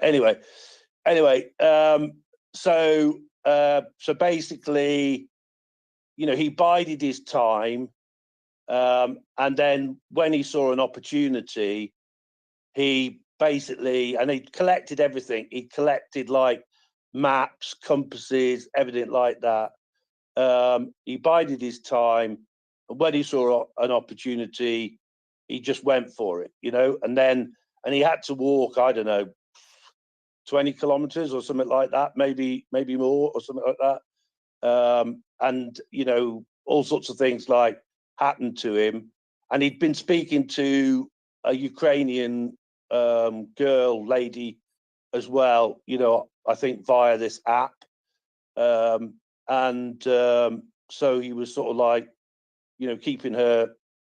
Anyway, so basically, he bided his time, and then when he saw an opportunity, he basically, and he collected everything. He collected like maps, compasses, everything like that. He bided his time, and when he saw an opportunity, he just went for it, and he had to walk, I don't know, 20 kilometers or something like that, maybe more or something like that. And, all sorts of things like happened to him. And he'd been speaking to a Ukrainian lady as well, I think via this app. So he was sort of like, keeping her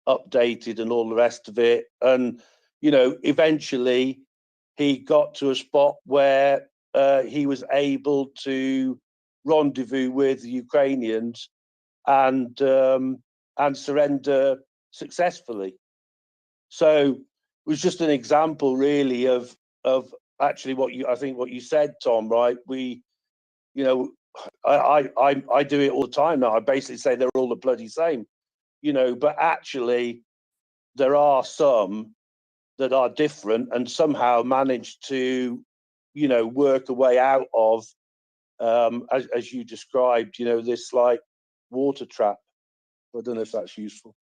updated and all the rest of it. And, eventually he got to a spot where he was able to rendezvous with the Ukrainians and surrender successfully. So it was just an example, really, of actually what you said, Tom. Right? I do it all the time now. I basically say they're all the bloody same, but actually there are some that are different and somehow manage to, work a way out of, as you described, this like water trap. I don't know if that's useful.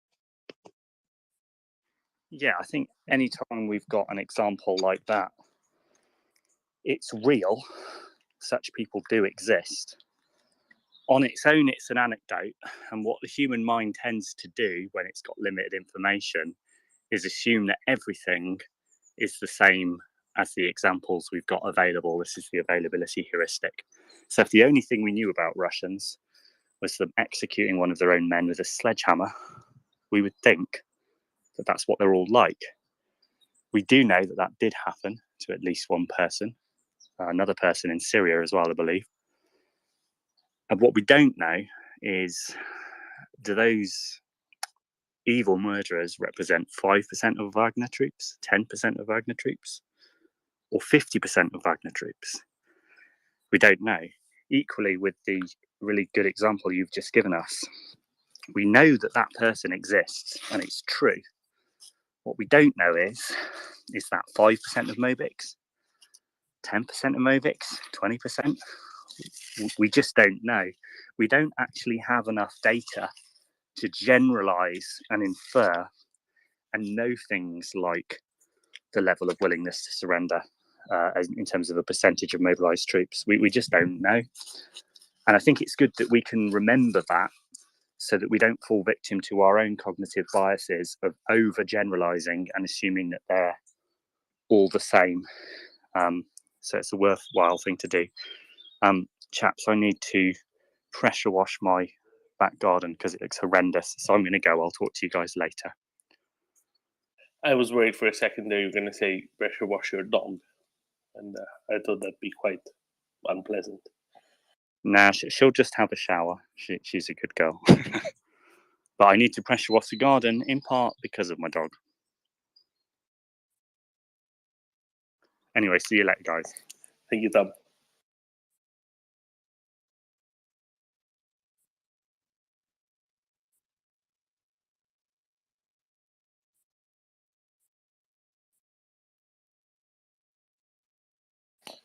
Yeah, I think anytime we've got an example like that, it's real. Such people do exist. On its own, it's an anecdote. And what the human mind tends to do when it's got limited information is assume that everything is the same as the examples we've got available. This is the availability heuristic. So if the only thing we knew about Russians was them executing one of their own men with a sledgehammer, we would think that that's what they're all like. We do know that that did happen to at least one person, another person in Syria as well, I believe. And what we don't know is, do those evil murderers represent 5% of Wagner troops, 10% of Wagner troops, or 50% of Wagner troops? We don't know. Equally, with the really good example you've just given us, we know that that person exists and it's true. What we don't know is that 5% of Mobics, 10% of Mobics, 20%? We just don't know. We don't actually have enough data to generalize and infer and know things like the level of willingness to surrender in terms of a percentage of mobilized troops. We just don't know. And I think it's good that we can remember that so that we don't fall victim to our own cognitive biases of overgeneralizing and assuming that they're all the same. So it's a worthwhile thing to do. Chaps, I need to pressure wash my back garden because it looks horrendous. So I'm going to go. I'll talk to you guys later. I was worried for a second there you were going to say pressure wash your dog. And I thought that'd be quite unpleasant. Nah, she'll just have a shower. She's a good girl. But I need to pressure wash the garden in part because of my dog. Anyway, see you later, guys. Thank you, Tom.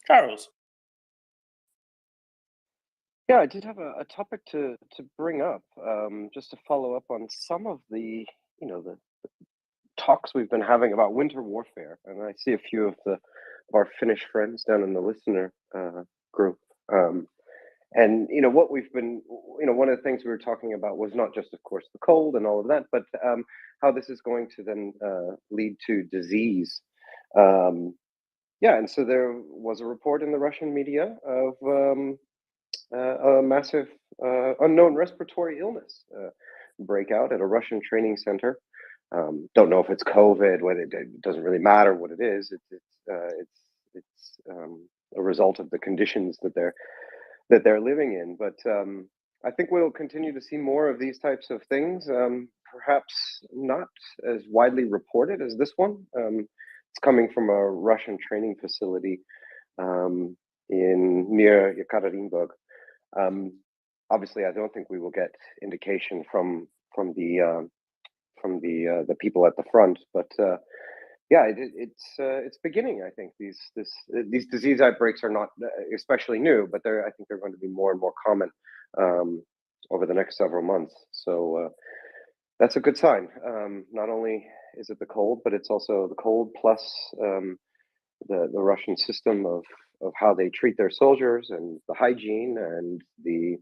Charles. Yeah, I did have a topic to bring up, just to follow up on some of the talks we've been having about winter warfare, and I see a few of our Finnish friends down in the listener group. And what we've been, one of the things we were talking about was not just, of course, the cold and all of that, but how this is going to then lead to disease. yeah, and so there was a report in the Russian media of a massive unknown respiratory illness breakout at a Russian training center. Don't know if it's COVID, whether it doesn't really matter what it is. It's a result of the conditions that they're living in. But I think we'll continue to see more of these types of things. Perhaps not as widely reported as this one. It's coming from a Russian training facility near Yekaterinburg. Obviously, I don't think we will get indication from the people at the front, but yeah, it's beginning. I think these disease outbreaks are not especially new, but I think they're going to be more and more common over the next several months. So that's a good sign. Not only is it the cold, but it's also the cold plus the Russian system of how they treat their soldiers and the hygiene and the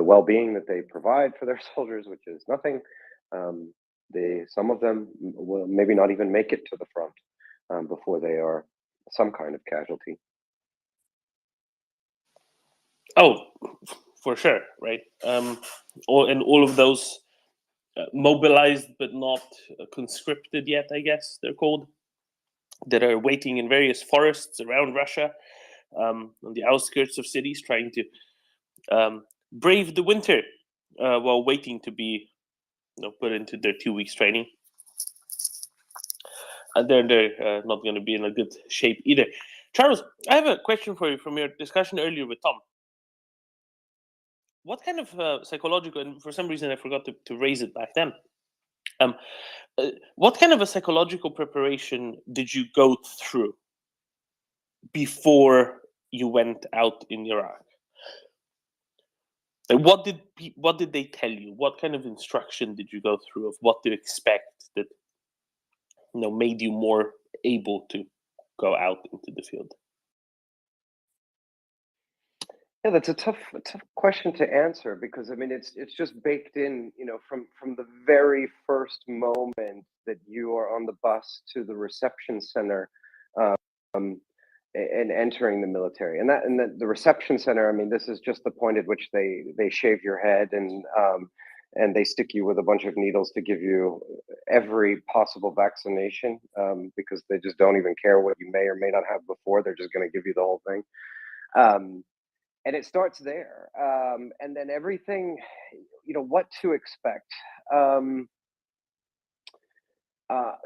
well-being that they provide for their soldiers, which is nothing. Some of them will maybe not even make it to the front before they are some kind of casualty. Oh, for sure, right? All of those mobilized but not conscripted yet, I guess they're called, that are waiting in various forests around Russia, on the outskirts of cities, trying to brave the winter while waiting to be put into their 2 weeks training. And they're not going to be in a good shape either. Charles, I have a question for you from your discussion earlier with Tom. What kind of psychological, and for some reason I forgot to raise it back then, what kind of a psychological preparation did you go through before you went out in Iraq? Like, what did they tell you? What kind of instruction did you go through of what to expect that made you more able to go out into the field? Yeah, that's a tough question to answer, because I mean it's just baked in, from the very first moment that you are on the bus to the reception center, and entering the military. And the reception center, I mean, this is just the point at which they shave your head and they stick you with a bunch of needles to give you every possible vaccination, because they just don't even care what you may or may not have before. They're just going to give you the whole thing. And it starts there. And then everything, what to expect.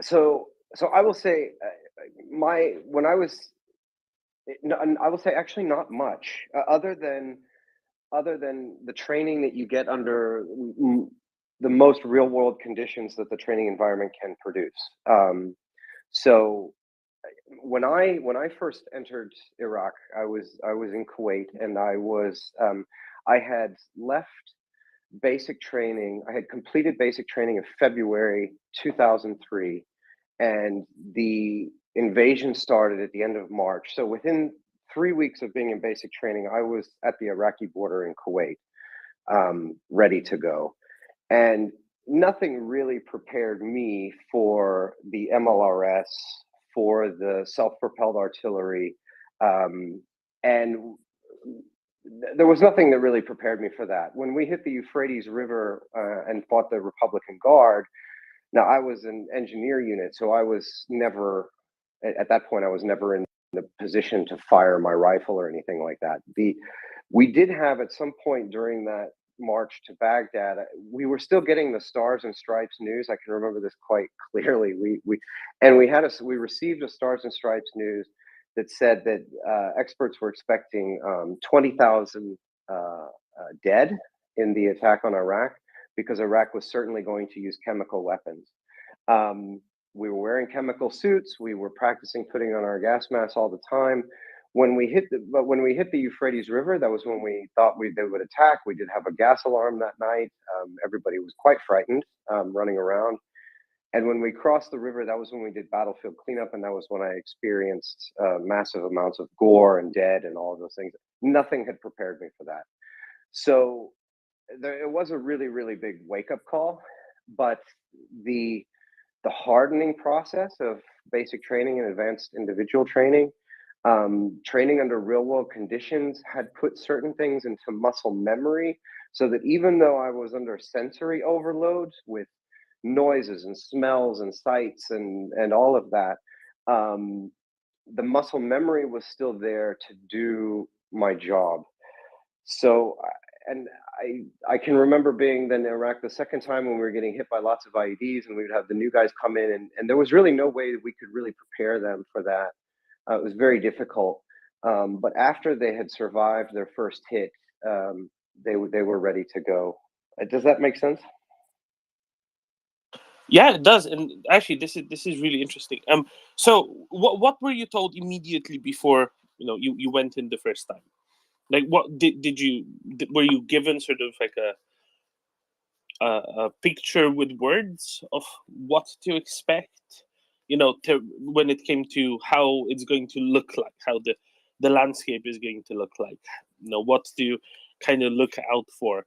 So I will say, I will say actually not much, other than the training that you get under the most real world conditions that the training environment can produce. So when I first entered Iraq, I was in Kuwait, and I had left basic training. I had completed basic training in February 2003, and the invasion started at the end of March. So within 3 weeks of being in basic training, I was at the Iraqi border in Kuwait, ready to go. And nothing really prepared me for the MLRS, for the self-propelled artillery, and there was nothing that really prepared me for that. When we hit the Euphrates River and fought the Republican Guard, now I was an engineer unit, so I was never, at that point, I was never in the position to fire my rifle or anything like that. We did have at some point during that march to Baghdad, we were still getting the Stars and Stripes news. I can remember this quite clearly. We received a Stars and Stripes news that said that experts were expecting 20,000 dead in the attack on Iraq, because Iraq was certainly going to use chemical weapons. We were wearing chemical suits. We were practicing putting on our gas masks all the time. When we hit the Euphrates River, that was when we thought they would attack. We did have a gas alarm that night. Everybody was quite frightened, running around. And when we crossed the river, that was when we did battlefield cleanup, and that was when I experienced massive amounts of gore and dead and all of those things. Nothing had prepared me for that. So it was a really, really big wake-up call. But the the hardening process of basic training and advanced individual training. Training under real world conditions had put certain things into muscle memory, so that even though I was under sensory overload with noises and smells and sights and all of that, the muscle memory was still there to do my job. So, and I can remember being then in Iraq the second time when we were getting hit by lots of IEDs, and we would have the new guys come in, and there was really no way that we could really prepare them for that. It was very difficult. But after they had survived their first hit, they were ready to go. Does that make sense? Yeah, it does. And actually, this is really interesting. So what were you told immediately before you went in the first time? Like, what were you given sort of like a picture with words of what to expect? When it came to how it's going to look like, how the landscape is going to look like. What to kind of look out for.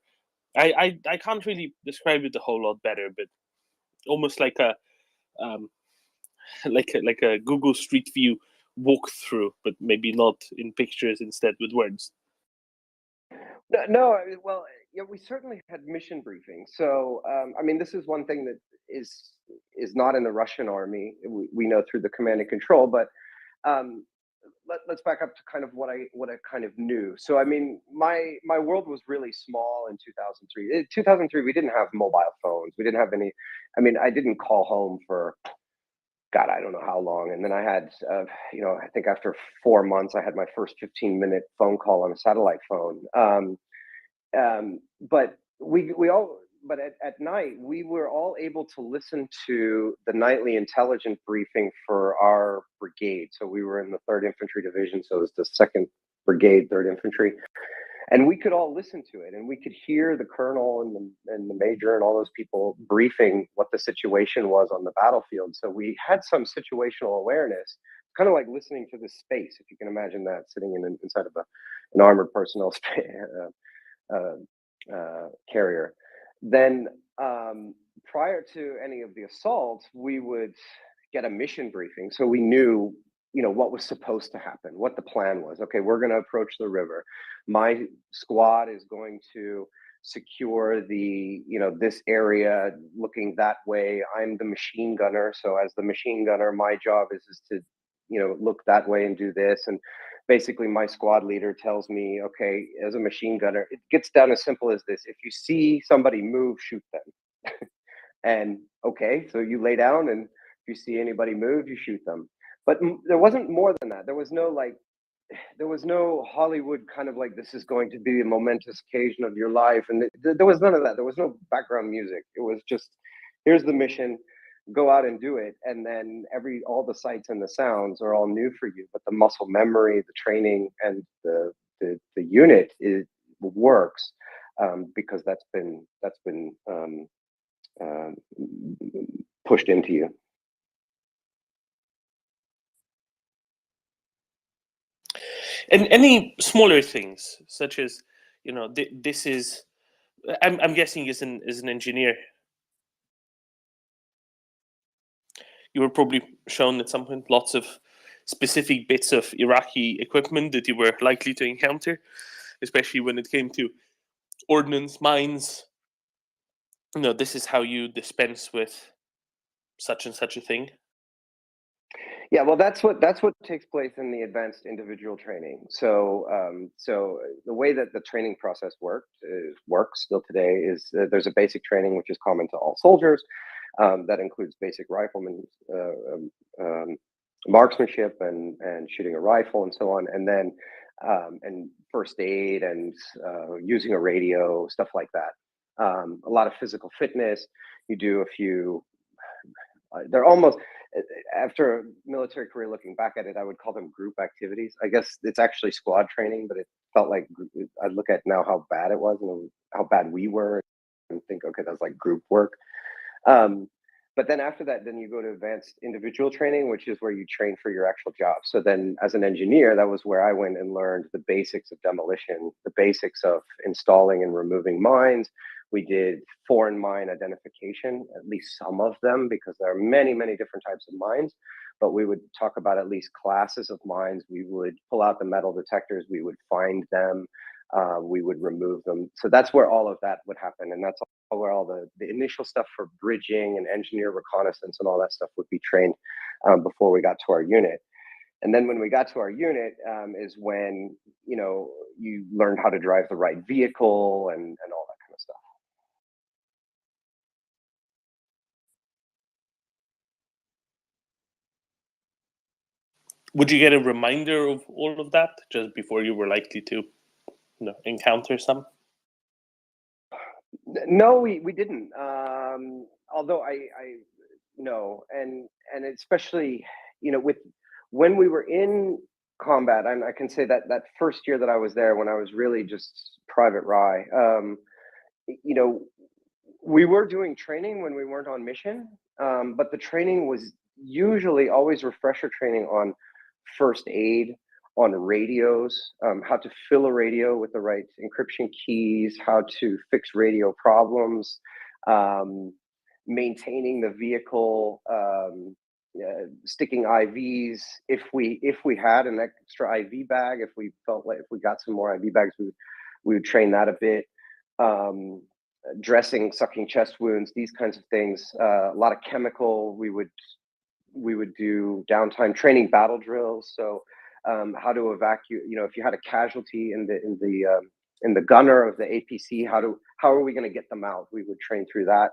I can't really describe it a whole lot better, but almost like a like a Google Street View walkthrough, but maybe not in pictures, instead with words. No, well, yeah, we certainly had mission briefings. So, I mean, this is one thing that is not in the Russian army. We know through the command and control, but let's back up to kind of what I kind of knew. So, I mean, my world was really small in 2003. In 2003, we didn't have mobile phones. We didn't have any. I mean, I didn't call home for, God, I don't know how long. And then I had, I think after 4 months, I had my first 15-minute phone call on a satellite phone. But but at night, we were all able to listen to the nightly intelligence briefing for our brigade. So we were in the 3rd Infantry Division. So it was the 2nd Brigade, 3rd Infantry. And we could all listen to it, and we could hear the colonel and the major and all those people briefing what the situation was on the battlefield. So we had some situational awareness, kind of like listening to this space, if you can imagine that, sitting inside of an armored personnel carrier. Then prior to any of the assaults, we would get a mission briefing, so we knew what was supposed to happen, what the plan was. Okay, we're going to approach the river. My squad is going to secure the this area looking that way. I'm the machine gunner, so as the machine gunner, my job is to look that way and do this. And basically my squad leader tells me, okay, as a machine gunner, it gets down as simple as this: if you see somebody move, shoot them. And okay, so you lay down, and if you see anybody move, you shoot them. But there wasn't more than that. There was no Hollywood kind of like, this is going to be a momentous occasion of your life. And there was none of that. There was no background music. It was just, here's the mission, go out and do it. And then all the sights and the sounds are all new for you, but the muscle memory, the training, and the unit works, because that's been pushed into you. And any smaller things, such as this is, I'm guessing, as an engineer, you were probably shown at some point lots of specific bits of Iraqi equipment that you were likely to encounter, especially when it came to ordnance, mines. This is how you dispense with such and such a thing. Yeah, well, that's what takes place in the advanced individual training. So, the way that the training process works still today is there's a basic training which is common to all soldiers. That includes basic rifleman marksmanship and shooting a rifle and so on, and then and first aid and using a radio, stuff like that. A lot of physical fitness. You do a few. They're almost, after a military career, looking back at it, I would call them group activities. I guess it's actually squad training, but it felt like, I look at now how bad it was and how bad we were, and think, okay, that's like group work. But then after that, then you go to advanced individual training, which is where you train for your actual job. So then as an engineer, that was where I went and learned the basics of demolition, the basics of installing and removing mines. We did foreign mine identification, at least some of them, because there are many, many different types of mines. But we would talk about at least classes of mines. We would pull out the metal detectors. We would find them. We would remove them. So that's where all of that would happen. And that's where all the initial stuff for bridging and engineer reconnaissance and all that stuff would be trained before we got to our unit. And then when we got to our unit is when, you know, you learned how to drive the right vehicle and all that kind of stuff. Would you get a reminder of all of that just before you were likely to, you know, encounter some? No, we didn't. Although I no, and especially, you know, with when we were in combat, and I can say that that first year that I was there, when I was really just Private Rye, you know, we were doing training when we weren't on mission, but the training was usually always refresher training on first aid, on radios, how to fill a radio with the right encryption keys, how to fix radio problems, maintaining the vehicle, sticking IVs. If we had an extra IV bag, if we felt like if we got some more IV bags, we would train that a bit. Dressing, sucking chest wounds, these kinds of things. A lot of chemical. We would do downtime training, battle drills. So how to evacuate. You know, if you had a casualty in the gunner of the APC, how are we going to get them out? We would train through that,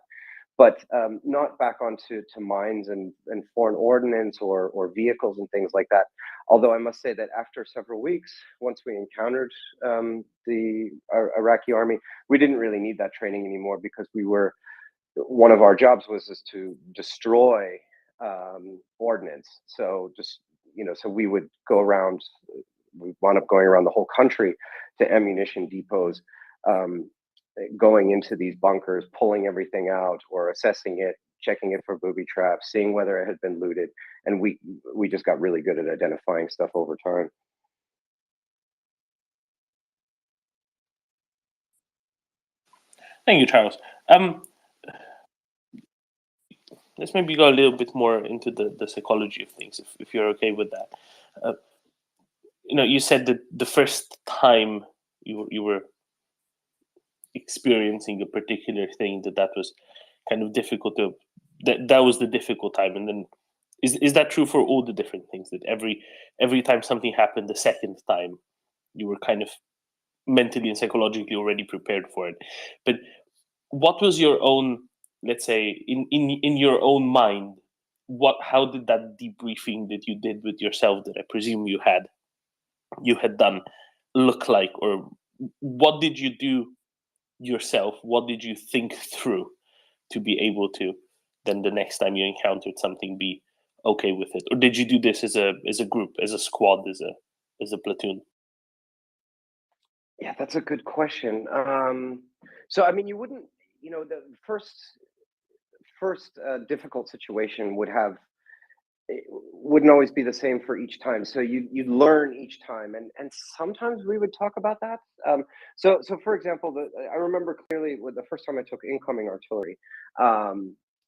but not back onto mines and foreign ordnance or vehicles and things like that. Although I must say that after several weeks, once we encountered the Iraqi army, we didn't really need that training anymore, because one of our jobs was to destroy ordnance. So just, you know, so we would go around, we wound up going around the whole country to ammunition depots, going into these bunkers, pulling everything out or assessing it, checking it for booby traps, seeing whether it had been looted. And we just got really good at identifying stuff over time. Thank you, Charles. Let's maybe go a little bit more into the psychology of things, if you're okay with that. You know, you said that the first time you were experiencing a particular thing, that was kind of difficult to, that was the difficult time. And then is that true for all the different things, that every time something happened the second time, you were kind of mentally and psychologically already prepared for it? But what was your own, let's say, in your own mind, how did that debriefing that you did with yourself, that I presume you had done, look like? Or what did you do yourself? What did you think through to be able to then the next time you encountered something be okay with it? Or did you do this as a group, as a squad, as a platoon? Yeah, that's a good question. So I mean, you wouldn't, you know, the first difficult situation wouldn't always be the same for each time. So you'd learn each time, and sometimes we would talk about that. So for example, I remember clearly with the first time I took incoming artillery,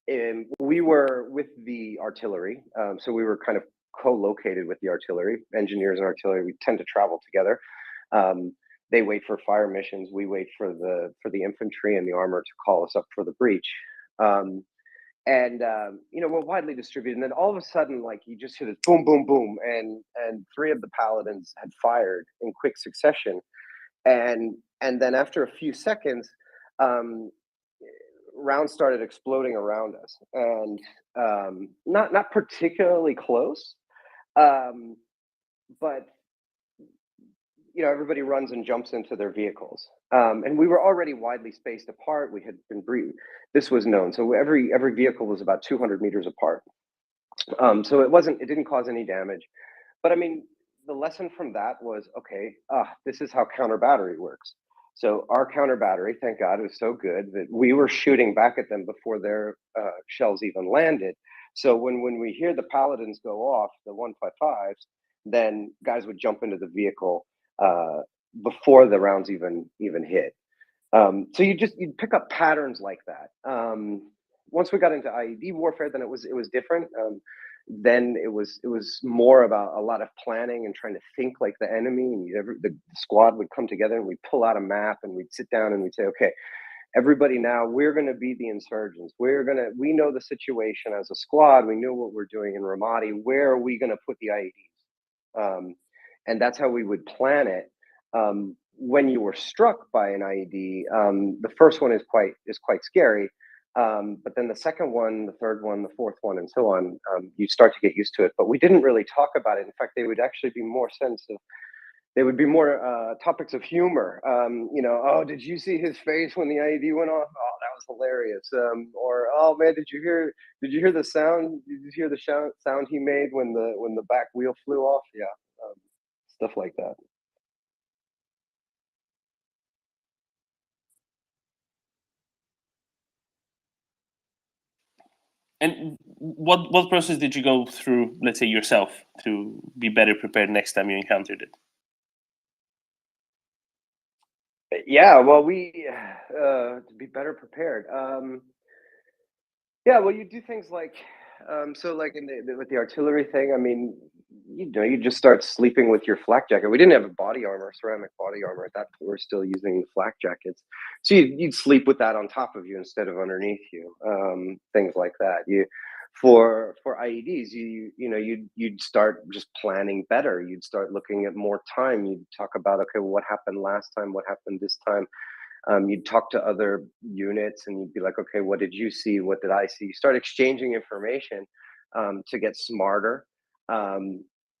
and we were with the artillery. So we were kind of co-located with the artillery, engineers and artillery. We tend to travel together. They wait for fire missions. We wait for the infantry and the armor to call us up for the breach. And you know, we're widely distributed. And then all of a sudden, like, you just hear this boom, boom, boom, and three of the paladins had fired in quick succession. And then after a few seconds, rounds started exploding around us, and not particularly close, but you know, everybody runs and jumps into their vehicles. And we were already widely spaced apart. We had been this was known. So every vehicle was about 200 meters apart. So it didn't cause any damage. But I mean, the lesson from that was, okay, this is how counter battery works. So our counter battery, thank God, was so good that we were shooting back at them before their shells even landed. So when we hear the paladins go off, the 155s, then guys would jump into the vehicle before the rounds even hit. So you'd pick up patterns like that. Once we got into IED warfare, then it was different. Then it was more about a lot of planning and trying to think like the enemy, and the squad would come together and we'd pull out a map and we'd sit down and we'd say, okay, everybody, now we're going to be the insurgents. We know the situation as a squad. We know what we're doing in Ramadi. Where are we going to put the IEDs? And that's how we would plan it. When you were struck by an IED, the first one is quite scary. But then the second one, the third one, the fourth one, and so on, you start to get used to it. But we didn't really talk about it. In fact, they would actually be more they would be more topics of humor. Oh, did you see his face when the IED went off? Oh, that was hilarious. Or, oh man, did you hear the sound? Did you hear the sound he made when the back wheel flew off? Yeah, stuff like that. And what process did you go through, let's say yourself, to be better prepared next time you encountered it? Yeah, well, we to be better prepared. Yeah, well, you do things like so, like with the artillery thing. I mean, you just start sleeping with your flak jacket. We didn't have a body armor, ceramic body armor at that point. We're still using the flak jackets, so you'd sleep with that on top of you instead of underneath you. Things like that. For IEDs, you'd start just planning better. You'd start looking at more time. You'd talk about, okay, well, what happened last time? What happened this time? You'd talk to other units and you'd be like, okay, what did you see? What did I see? You start exchanging information to get smarter.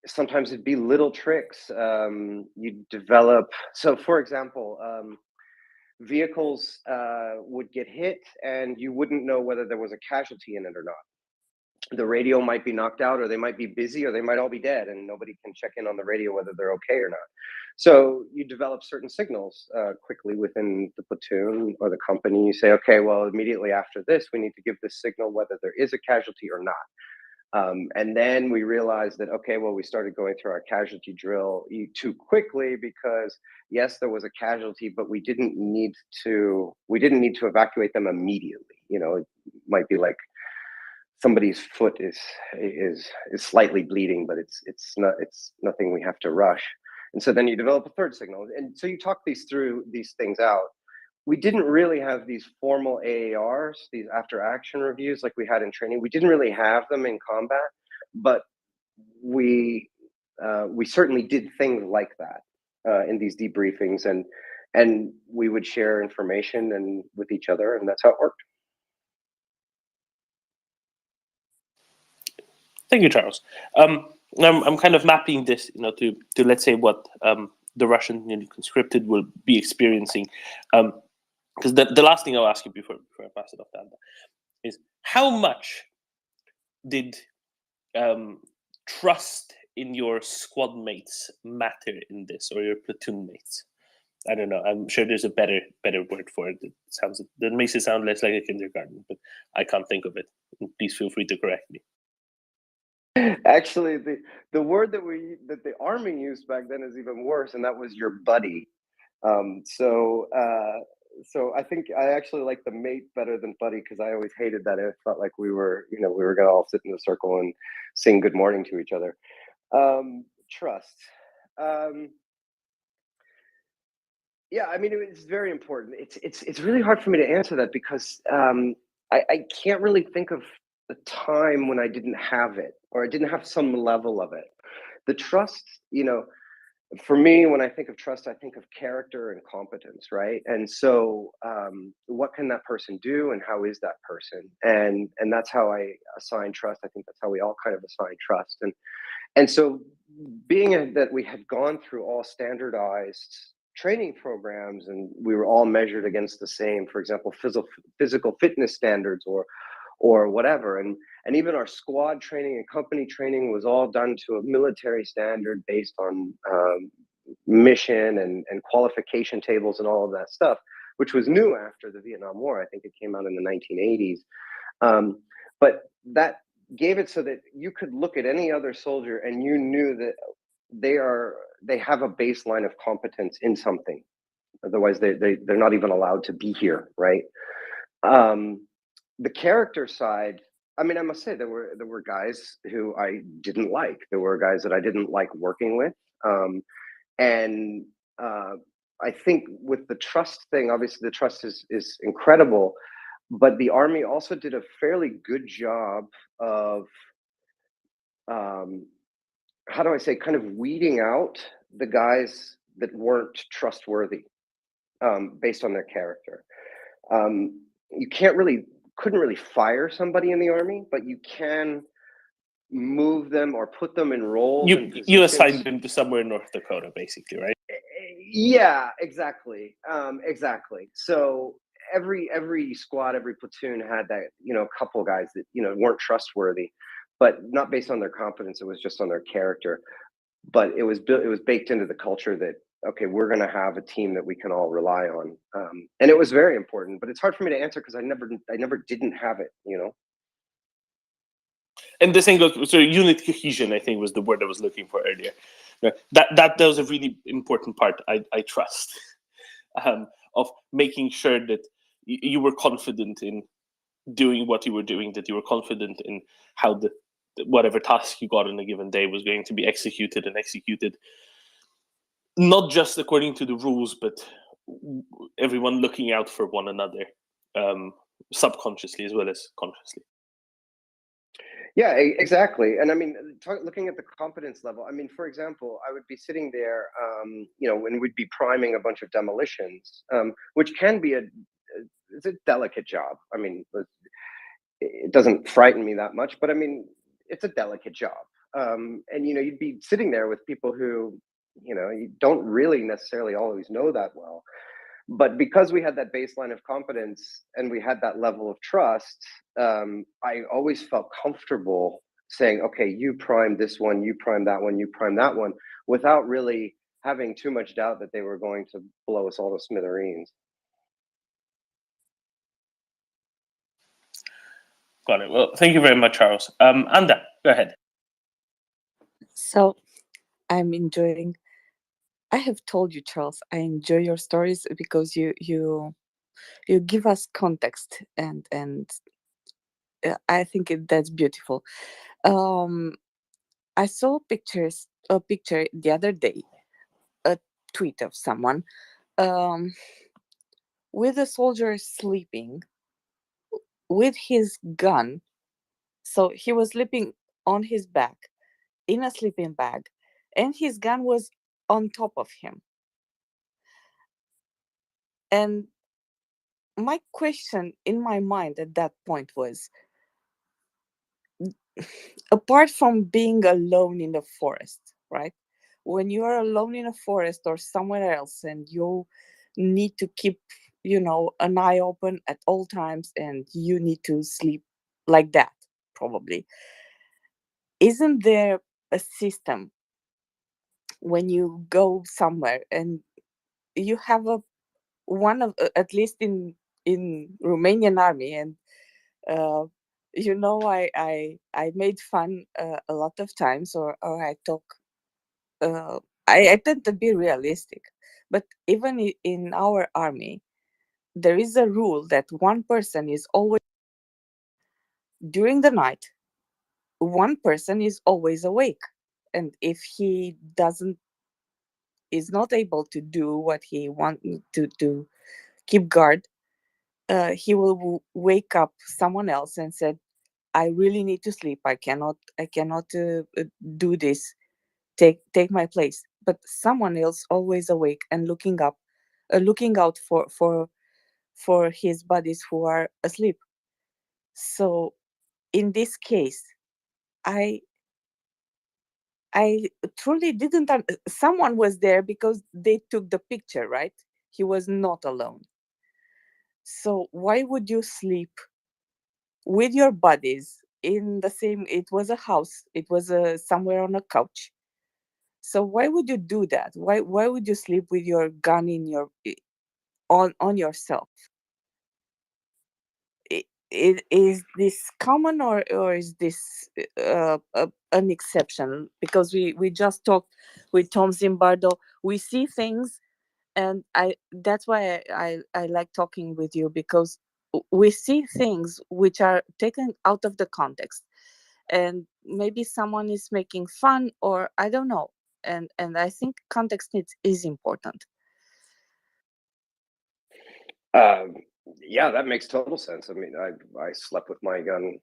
Sometimes it'd be little tricks. You'd develop. So, for example, vehicles would get hit and you wouldn't know whether there was a casualty in it or not. The radio might be knocked out, or they might be busy, or they might all be dead, and nobody can check in on the radio whether they're okay or not. So you develop certain signals quickly within the platoon or the company. You say, okay, well, immediately after this, we need to give this signal whether there is a casualty or not. And then we realized that, okay, well, we started going through our casualty drill too quickly because, yes, there was a casualty, but we didn't need to evacuate them immediately. It might be like somebody's foot is slightly bleeding, but it's nothing we have to rush. And so then you develop a third signal, and so you talk these things out. We didn't really have these formal AARs, these after action reviews like we had in training. We didn't really have them in combat, but we certainly did things like that in these debriefings, and we would share information and with each other, and that's how it worked. Thank you, Charles. I'm kind of mapping this, to let's say what the Russian conscripted will be experiencing. Because the last thing I'll ask you before I pass it off to Anda is, how much did trust in your squad mates matter in this, or your platoon mates? I don't know. I'm sure there's a better word for it. That makes it sound less like a kindergarten, but I can't think of it. Please feel free to correct me. Actually, the word that the army used back then is even worse, and that was your buddy. So I think I actually like the mate better than buddy, because I always hated that. It felt like we were gonna all sit in a circle and sing good morning to each other. Trust. Yeah, I mean, it's very important. It's really hard for me to answer that because I can't really think of a time when I didn't have it, or I didn't have some level of it. The trust, for me, when I think of trust, I think of character and competence, right? And so what can that person do, and how is that person? And that's how I assign trust. I think that's how we all kind of assign trust. And so, being that we had gone through all standardized training programs and we were all measured against the same, for example, physical fitness standards or whatever, and even our squad training and company training was all done to a military standard based on mission and qualification tables and all of that stuff, which was new after the Vietnam War. I think it came out in the 1980s. But that gave it so that you could look at any other soldier and you knew that they have a baseline of competence in something. Otherwise, they're not even allowed to be here, right? The character side, I mean, I must say there were guys who I didn't like. There were guys that I didn't like working with, and I think with the trust thing, obviously the trust is incredible, but the army also did a fairly good job of how do I say, kind of weeding out the guys that weren't trustworthy based on their character. You couldn't really fire somebody in the army, but you can move them or put them in roles and positions. You assigned them to somewhere in North Dakota, basically, right? Yeah, exactly. Exactly. So every squad, every platoon had that, a couple guys that, weren't trustworthy, but not based on their competence. It was just on their character. But it was baked into the culture that, okay, we're going to have a team that we can all rely on. And it was very important, but it's hard for me to answer because I never didn't have it, And the same goes, so unit cohesion, I think, was the word I was looking for earlier. That was a really important part, I trust, of making sure that you were confident in doing what you were doing, that you were confident in how whatever task you got on a given day was going to be executed not just according to the rules, but everyone looking out for one another, subconsciously as well as consciously. Yeah, exactly. And I mean, looking at the competence level, I mean, for example, I would be sitting there, when we'd be priming a bunch of demolitions, which can be it's a delicate job. I mean, it doesn't frighten me that much, but I mean, it's a delicate job. And, you'd be sitting there with people who, you don't really necessarily always know that well. But because we had that baseline of competence and we had that level of trust, I always felt comfortable saying, okay, you prime this one, you prime that one, you prime that one, without really having too much doubt that they were going to blow us all to smithereens. Got it. Well, thank you very much, Charles. Anda, go ahead. So I'm enjoying. I have told you, Charles, I enjoy your stories because you give us context, and I think that's beautiful. I saw a picture the other day, a tweet of someone, with a soldier sleeping with his gun. So he was sleeping on his back in a sleeping bag, and his gun was on top of him. And my question in my mind at that point was, apart from being alone in the forest, right? When you are alone in a forest or somewhere else and you need to keep, an eye open at all times, and you need to sleep like that, probably. Isn't there a system when you go somewhere and you have at least in Romanian army, and uh, I made fun a lot of times, or I talk. I tend to be realistic, but even in our army, there is a rule that one person is always during the night. One person is always awake, and if he is not able to do what he wants to keep guard, he will wake up someone else and said, I really need to sleep. I cannot do this. Take my place. But someone else always awake and looking out for his buddies who are asleep. So in this case, I truly didn't. Someone was there because they took the picture, right? He was not alone. So why would you sleep with your buddies in the same? It was a house. It was somewhere on a couch. So why would you do that? Why would you sleep with your gun on yourself? Is this common, or is this an exception? Because we just talked with Tom Zimbardo. We see things And that's why I like talking with you, because we see things which are taken out of the context, and maybe someone is making fun, or I don't know, and I think context is important. Yeah, that makes total sense. I mean, I slept with my gun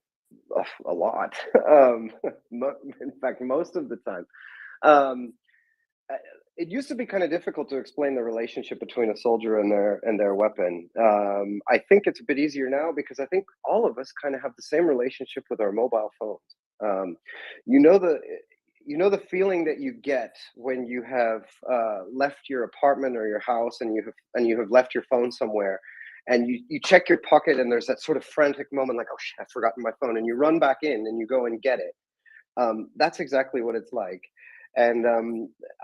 a lot. In fact, most of the time. It used to be kind of difficult to explain the relationship between a soldier and their weapon. I think it's a bit easier now because I think all of us kind of have the same relationship with our mobile phones. You know the feeling that you get when you have left your apartment or your house and you have left your phone somewhere, and you check your pocket and there's that sort of frantic moment like, oh shit, I've forgotten my phone, and you run back in and you go and get it. That's exactly what it's like. And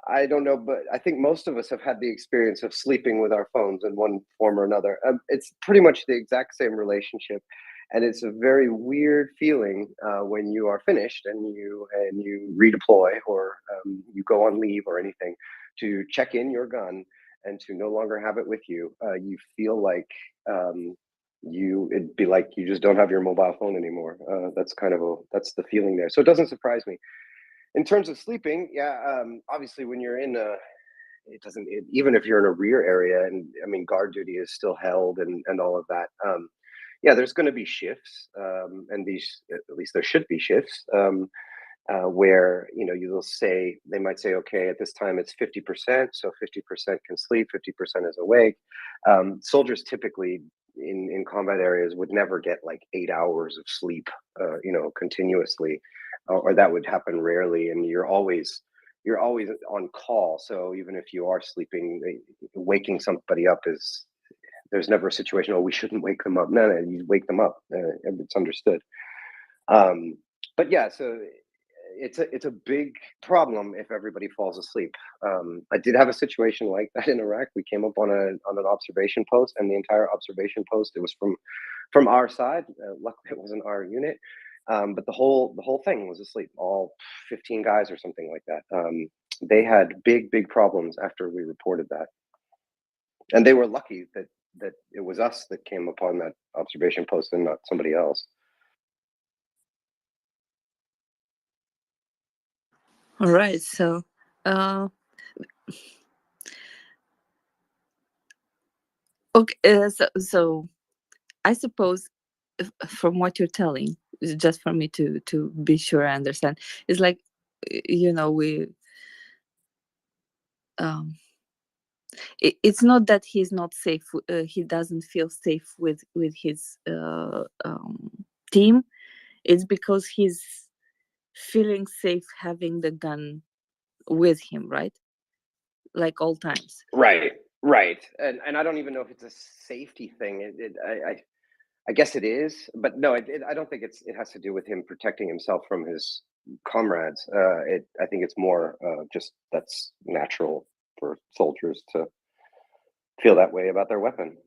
I don't know, but I think most of us have had the experience of sleeping with our phones in one form or another. It's pretty much the exact same relationship, and it's a very weird feeling when you are finished and you redeploy or you go on leave or anything to check in your gun and to no longer have it with you. You feel like it'd be like you just don't have your mobile phone anymore. That's that's the feeling there. So it doesn't surprise me. In terms of sleeping, yeah, obviously when you're in even if you're in a rear area, and I mean, guard duty is still held and all of that. Yeah, there's going to be shifts, and at least there should be shifts, where, they might say, okay, at this time it's 50%, so 50% can sleep, 50% is awake. Soldiers typically in combat areas would never get like 8 hours of sleep, continuously, or that would happen rarely. And you're always on call. So even if you are sleeping, waking somebody up there's never a situation, oh, we shouldn't wake them up. No, you wake them up. It's understood. But yeah, so it's a big problem if everybody falls asleep. I did have a situation like that in Iraq. We came up on an observation post, and the entire observation post, it was from our side. Luckily, it wasn't our unit, but the whole thing was asleep. All 15 guys or something like that. They had big problems after we reported that, and they were lucky that it was us that came upon that observation post and not somebody else. All right, so okay, so I suppose from what you're telling, just for me to be sure I understand, it's like, we it's not that he's not safe, he doesn't feel safe with his team. It's because he's feeling safe having the gun with him, right? Like all times. Right. And I don't even know if it's a safety thing. I guess it is, but no, I don't think it has to do with him protecting himself from his comrades. I think it's more just that's natural for soldiers to feel that way about their weapon.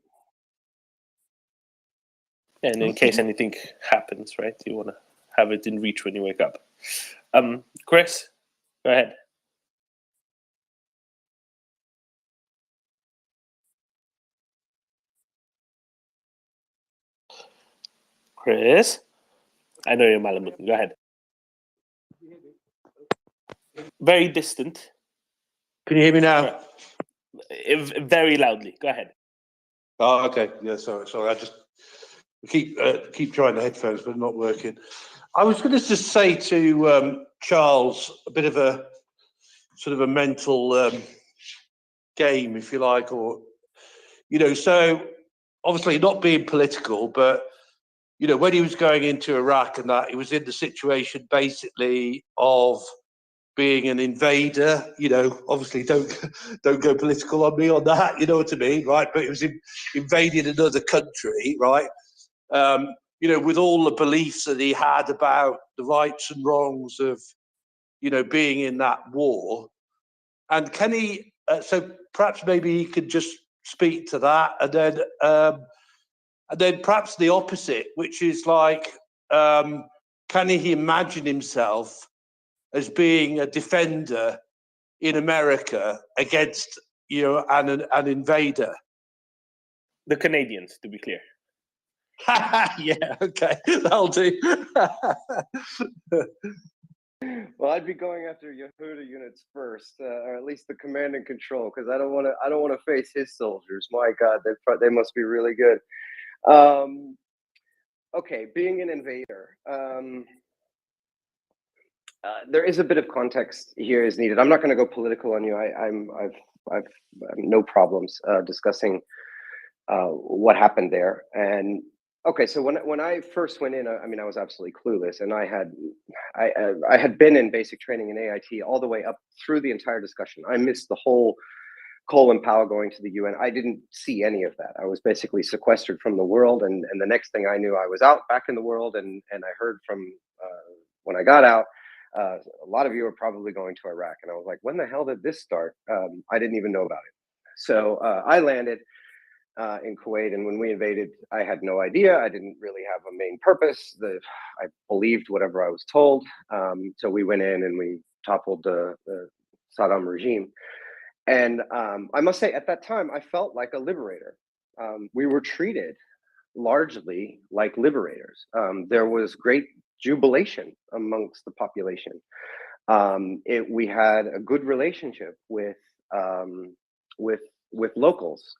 And in case anything happens, right, you want to have it in reach when you wake up. Chris, go ahead. Chris, I know you're Malamute. Go ahead. Very distant. Can you hear me now? Very loudly. Go ahead. Oh, okay. Yeah, sorry. I just keep trying the headphones, but not working. I was going to just say to Charles a bit of a sort of a mental game, if you like, or so obviously not being political, but when he was going into Iraq and that, he was in the situation basically of being an invader. Obviously don't go political on me on that, you know what I mean, right? But it was invading another country, right? With all the beliefs that he had about the rights and wrongs of being in that war. And can he so perhaps maybe he could just speak to that, and then perhaps the opposite, which is like, can he imagine himself as being a defender in America against an invader? The Canadians, to be clear. Yeah, okay, that'll do. Well, I'd be going after Yehuda units first, or at least the command and control, because I don't want to face his soldiers. My God, they must be really good. Okay, being an invader, there is a bit of context here is needed. I'm not going to go political on you. I've no problems discussing what happened there. And okay, so when I first went in, I mean, I was absolutely clueless, and I had been in basic training in AIT all the way up through the entire discussion. I missed the whole Colin Powell going to the UN. I didn't see any of that. I was basically sequestered from the world, and the next thing I knew, I was out back in the world, and I heard from when I got out. A lot of you are probably going to Iraq, and I was like, when the hell did this start? I didn't even know about it. So I landed in Kuwait, and when we invaded, I had no idea. I didn't really have a main purpose. I believed whatever I was told. So we went in and we toppled the Saddam regime. And I must say, at that time, I felt like a liberator. We were treated largely like liberators. There was great jubilation amongst the population. We had a good relationship with locals.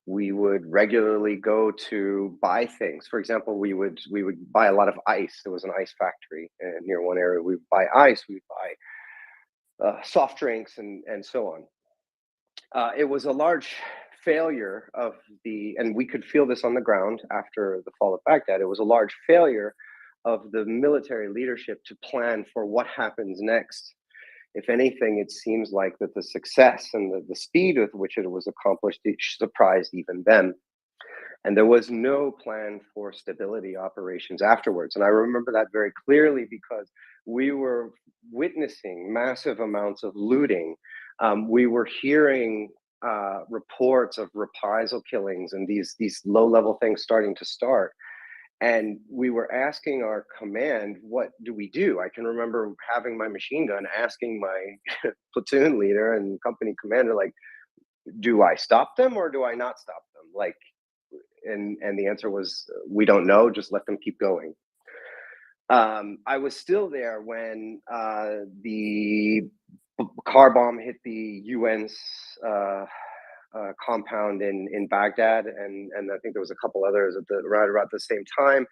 We would regularly go to buy things. For example, we would buy a lot of ice. There was an ice factory near one area. We would buy ice. We would buy soft drinks and so on. It was a large failure of and we could feel this on the ground after the fall of Baghdad. It was a large failure of the military leadership to plan for what happens next. If anything, it seems like that the success and the speed with which it was accomplished, it surprised even them. And there was no plan for stability operations afterwards. And I remember that very clearly because we were witnessing massive amounts of looting. We were hearing reports of reprisal killings and these low-level things starting to start. And we were asking our command, what do we do? I can remember having my machine gun, asking my platoon leader and company commander, like, do I stop them or do I not stop them? Like, and the answer was, we don't know, just let them keep going. I was still there when the car bomb hit the UN's compound in Baghdad, and I think there was a couple others right around the same time.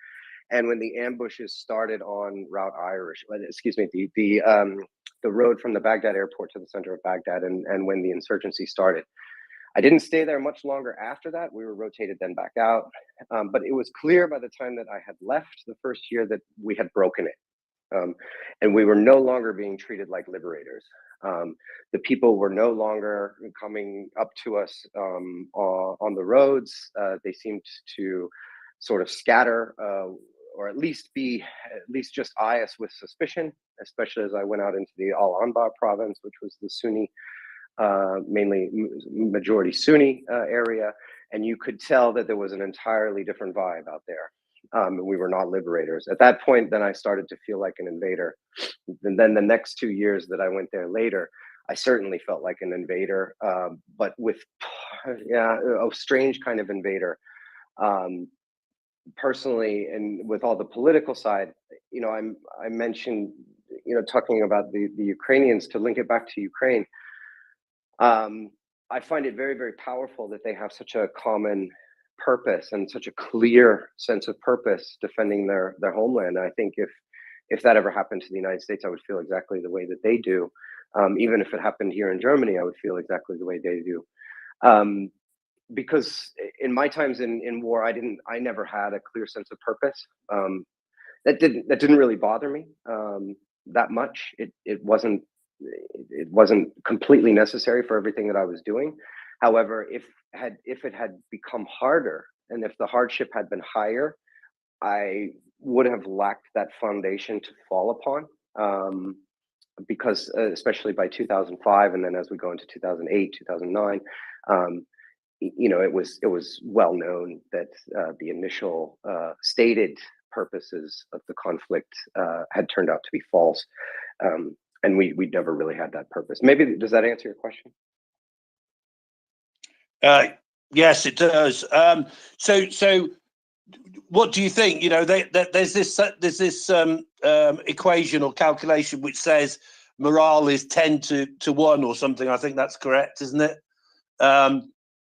And when the ambushes started on Route Irish, the road from the Baghdad airport to the center of Baghdad, and when the insurgency started. I didn't stay there much longer after that. We were rotated then back out. But it was clear by the time that I had left the first year that we had broken it. And we were no longer being treated like liberators. The people were no longer coming up to us on the roads. They seemed to sort of scatter, or at least just eye us with suspicion, especially as I went out into the Al-Anbar province, which was the Sunni, mainly majority Sunni area. And you could tell that there was an entirely different vibe out there. We were not liberators. At that point, then I started to feel like an invader. And then the next 2 years that I went there later, I certainly felt like an invader, but with, a strange kind of invader. Personally, and with all the political side, I mentioned, talking about the Ukrainians, to link it back to Ukraine. I find it very, very powerful that they have such a common purpose and such a clear sense of purpose defending their homeland. I think if that ever happened to the United States, I would feel exactly the way that they do. Even if it happened here in Germany, I would feel exactly the way they do. Because in my times in war, I never had a clear sense of purpose. That didn't really bother me that much. It wasn't completely necessary for everything that I was doing. However, if it had become harder and if the hardship had been higher, I would have lacked that foundation to fall upon. Because especially by 2005, and then as we go into 2008, 2009, it was well known that the initial stated purposes of the conflict had turned out to be false. And we never really had that purpose. Maybe, does that answer your question? Yes, it does. So what do you think? You know, there's this equation or calculation which says morale is 10 to 1 or something. I think that's correct, isn't it?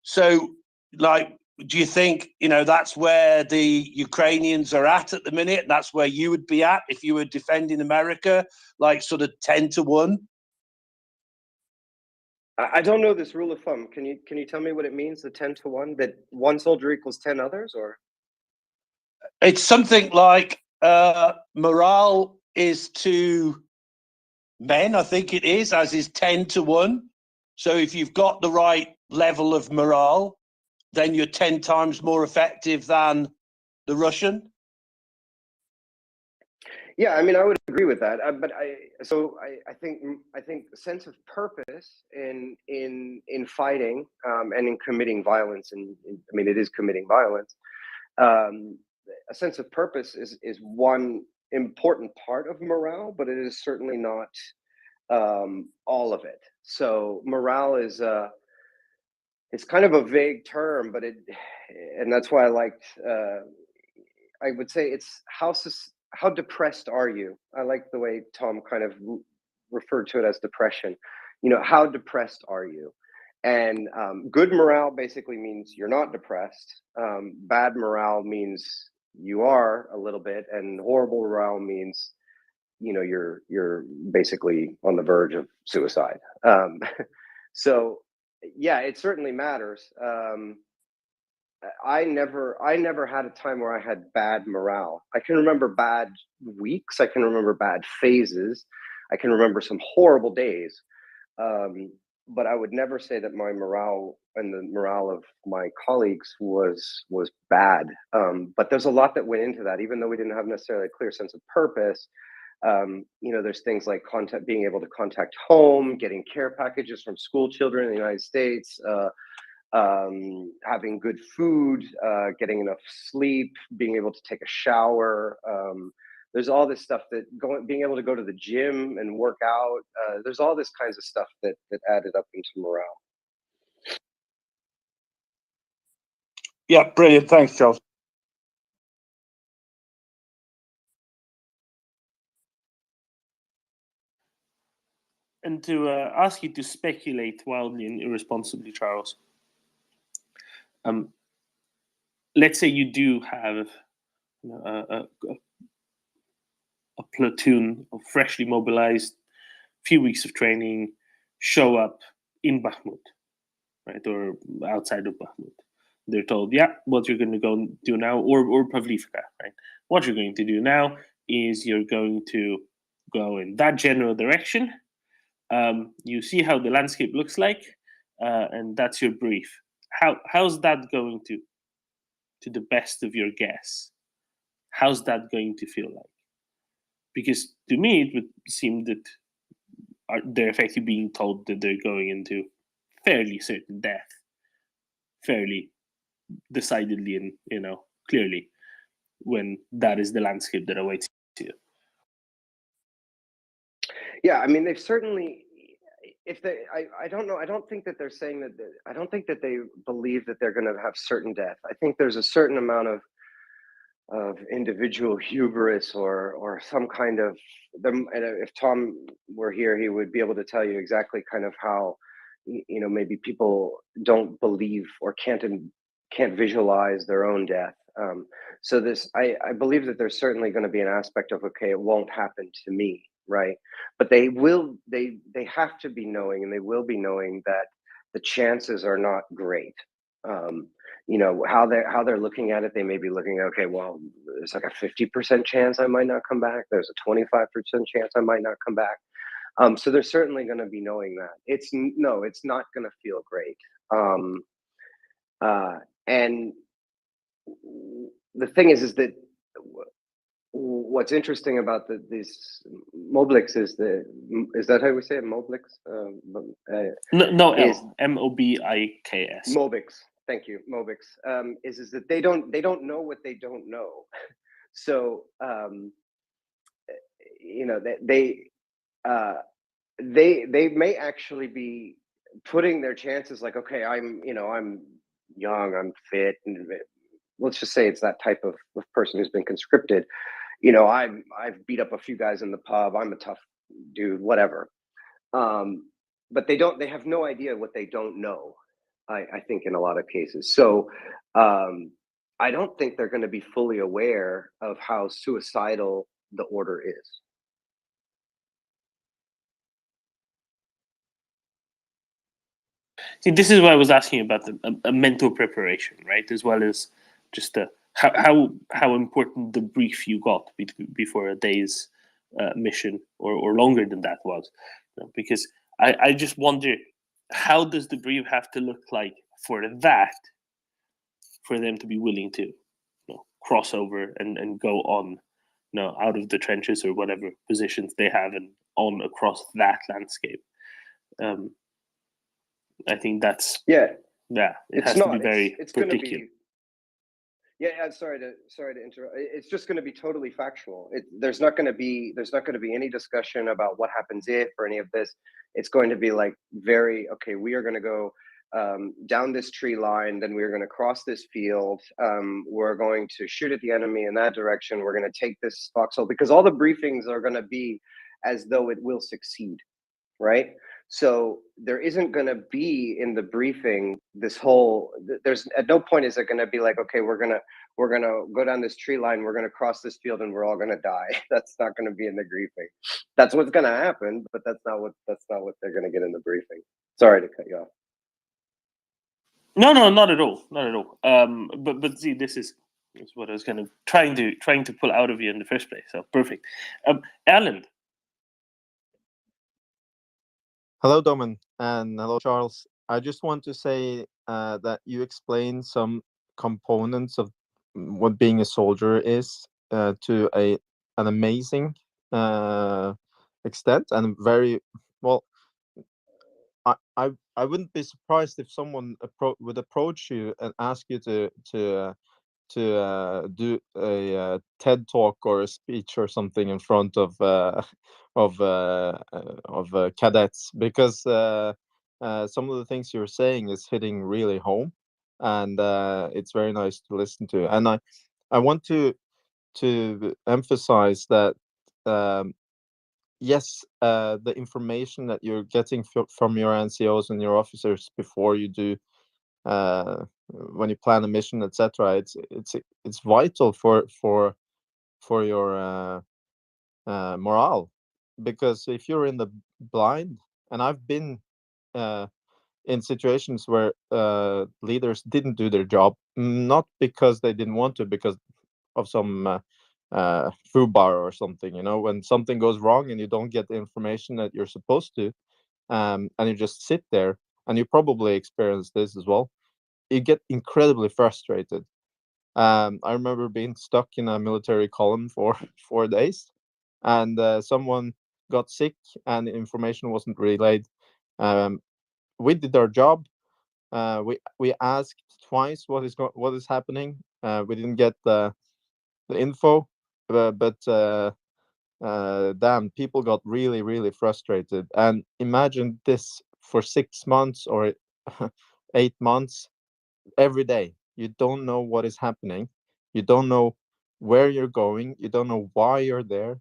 So, like, do you think, you know, that's where the Ukrainians are at the minute? That's where you would be at if you were defending America, like sort of 10 to 1? I don't know this rule of thumb. Can you tell me what it means, the 10 to 1, that one soldier equals 10 others, or? It's something like morale is to men, I think it is, as is 10 to 1. So if you've got the right level of morale, then you're 10 times more effective than the Russian. Yeah, I mean, I would agree with that. But I think the sense of purpose in fighting and in committing violence, and I mean, it is committing violence. A sense of purpose is one important part of morale, but it is certainly not all of it. So morale is it's kind of a vague term, but and that's why I liked. I would say it's how depressed are you? I like the way Tom kind of referred to it as depression. You know, how depressed are you? And good morale basically means you're not depressed. Bad morale means you are a little bit, and horrible morale means, you know, you're basically on the verge of suicide. So yeah, it certainly matters. I never had a time where I had bad morale. I can remember bad weeks. I can remember bad phases. I can remember some horrible days. But I would never say that my morale and the morale of my colleagues was bad. But there's a lot that went into that, even though we didn't have necessarily a clear sense of purpose. You know, there's things like being able to contact home, getting care packages from school children in the United States, having good food, getting enough sleep, being able to take a shower. There's all this stuff that being able to go to the gym and work out. There's all this kinds of stuff that added up into morale. Yeah, brilliant. Thanks, Charles. And to ask you to speculate wildly and irresponsibly, Charles. Let's say you do have a platoon of freshly mobilized, few weeks of training, show up in Bakhmut, right, or outside of Bakhmut. They're told, yeah, what you're going to go do now, or Pavlivka, right? What you're going to do now is you're going to go in that general direction. You see how the landscape looks like, and that's your brief. How's that going to the best of your guess? How's that going to feel like? Because to me, it would seem that they're effectively being told that they're going into fairly certain death, fairly decidedly and, you know, clearly, when that is the landscape that awaits you. Yeah, I mean, they've certainly, if they, I don't know, I don't think that they're saying that, I don't think that they believe that they're going to have certain death. I think there's a certain amount of individual hubris or some kind of them. And if Tom were here, he would be able to tell you exactly kind of how, you know, maybe people don't believe or can't visualize their own death. So this, I believe that there's certainly going to be an aspect of, okay, it won't happen to me, right? But they have to be knowing, and they will be knowing that the chances are not great. You know, how they're looking at it, they may be looking, okay, well, there's like a 50% chance I might not come back. There's a 25% chance I might not come back. So they're certainly going to be knowing that. It's not going to feel great. And the thing is that what's interesting about these Mobliks is that how we say it, Mobliks? No, M-O-B-I-K-S. Mobiks. Thank you, Mobiks. Is that they don't know what they don't know. So you know, they may actually be putting their chances like, okay, I'm young, I'm fit, and let's just say it's that type of person who's been conscripted. I've beat up a few guys in the pub. I'm a tough dude, whatever. But they have no idea what they don't know. I think in a lot of cases. So I don't think they're going to be fully aware of how suicidal the order is. See, this is why I was asking about a mental preparation, right? As well as just how important the brief you got before a day's mission or longer than that was. Because I just wonder, how does the brief have to look like for that, for them to be willing to cross over and go on out of the trenches or whatever positions they have and on across that landscape. I think that's it It's has not. to be very It's going to particular. be. Yeah, sorry to interrupt. It's just going to be totally factual. There's not going to be any discussion about what happens if or any of this. It's going to be like okay. We are going to go down this tree line, then we're going to cross this field. We're going to shoot at the enemy in that direction. We're going to take this foxhole, because all the briefings are going to be as though it will succeed, right? So there isn't going to be in the briefing there's at no point is it going to be like, okay, we're going to go down this tree line, we're going to cross this field, and we're all going to die. That's not going to be in the briefing. That's what's going to happen, but that's not what they're going to get in the briefing. Sorry to cut you off. No, not at all, not at all. But see, this is what I was kind of trying to pull out of you in the first place. So perfect. Alan. Hello, Domin, and hello, Charles. I just want to say that you explained some components of what being a soldier is to an amazing extent, and very well. I wouldn't be surprised if someone would approach you and ask you to do a TED talk or a speech or something in front of cadets, because some of the things you're saying is hitting really home, and it's very nice to listen to. And I want to emphasize that yes, the information that you're getting from your NCOs and your officers before you do when you plan a mission, etc., it's vital for your morale, because if you're in the blind, and I've been in situations where leaders didn't do their job, not because they didn't want to, because of some foobar or something, when something goes wrong and you don't get the information that you're supposed to, and you just sit there, and you probably experience this as well, you get incredibly frustrated. I remember being stuck in a military column for 4 days, and someone got sick and information wasn't relayed. We did our job. We asked twice what is happening. We didn't get the info, but damn, people got really, really frustrated. And imagine this for 6 months or 8 months, every day. You don't know what is happening. You don't know where you're going. You don't know why you're there.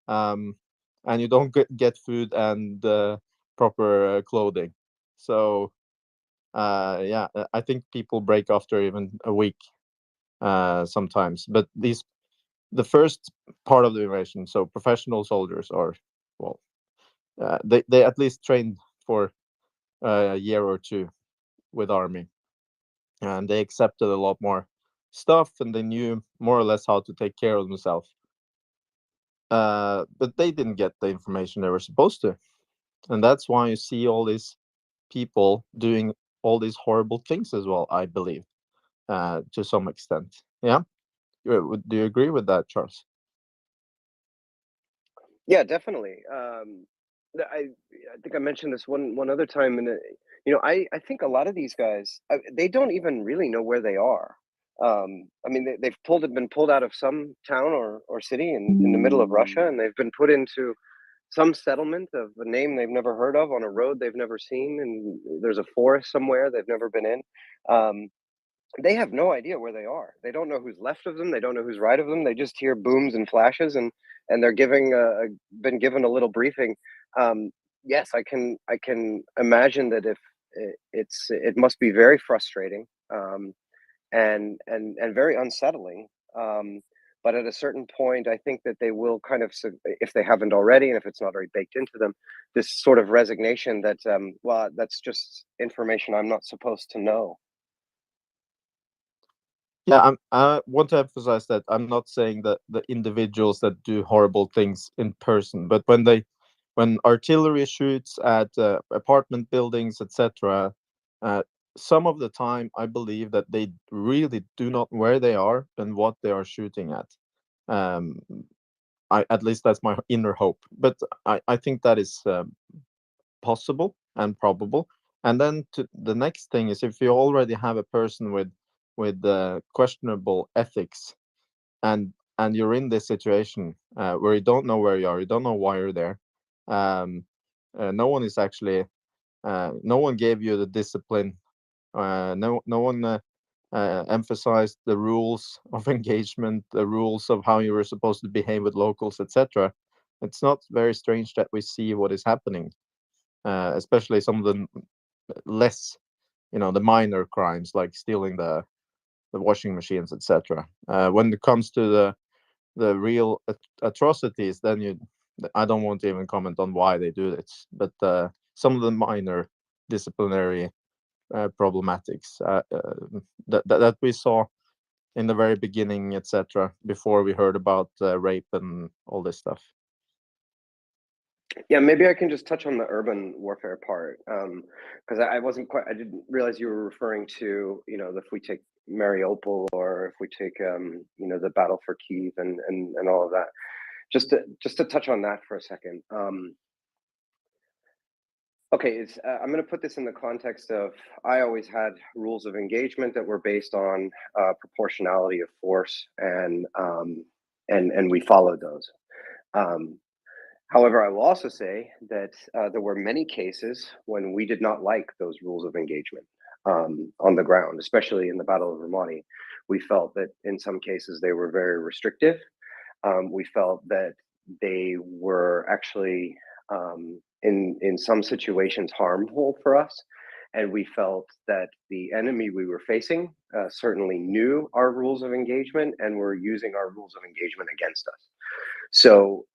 And you don't get food and proper clothing. So, yeah, I think people break after even a week sometimes. But the first part of the invasion, so professional soldiers are, well, they at least trained for a year or two with army, and they accepted a lot more stuff, and they knew more or less how to take care of themselves. But they didn't get the information they were supposed to, and that's why you see all these people doing all these horrible things as well, I believe, to some extent. Yeah, do you agree with that, Charles? Yeah, definitely. I think I mentioned this one other time, and I think a lot of these guys, they don't even really know where they are. I mean, they've been pulled out of some town or city in the middle of Russia, and they've been put into some settlement of a name they've never heard of on a road they've never seen, and there's a forest somewhere they've never been in. They have no idea where they are. They don't know who's left of them. They don't know who's right of them. They just hear booms and flashes, and they're been given a little briefing. Yes, I can imagine that if it must be very frustrating, and very unsettling. But at a certain point, I think that they will kind of, if they haven't already, and if it's not already baked into them, this sort of resignation that, well, that's just information I'm not supposed to know. Yeah, I want to emphasize that I'm not saying that the individuals that do horrible things in person, but when artillery shoots at apartment buildings, etc., some of the time I believe that they really do not know where they are and what they are shooting at. At least that's my inner hope, but I think that is possible and probable. And then the next thing is, if you already have a person with questionable ethics, and you're in this situation where you don't know where you are, you don't know why you're there. No one is actually, no one gave you the discipline. No one emphasized the rules of engagement, the rules of how you were supposed to behave with locals, etc. It's not very strange that we see what is happening, especially some of the less, the minor crimes like stealing the washing machines, etc. When it comes to the real atrocities, then I don't want to even comment on why they do this, but some of the minor disciplinary problematics that we saw in the very beginning, etc., before we heard about rape and all this stuff. Yeah, maybe I can just touch on the urban warfare part, because I didn't realize you were referring to, if we take Mariupol, or if we take, the battle for Kyiv and all of that. Just to touch on that for a second. Okay, I'm going to put this in the context of, I always had rules of engagement that were based on proportionality of force, and we followed those. However, I will also say that there were many cases when we did not like those rules of engagement on the ground, especially in the Battle of Ramadi. We felt that in some cases they were very restrictive. We felt that they were actually, in some situations, harmful for us. And we felt that the enemy we were facing certainly knew our rules of engagement and were using our rules of engagement against us. So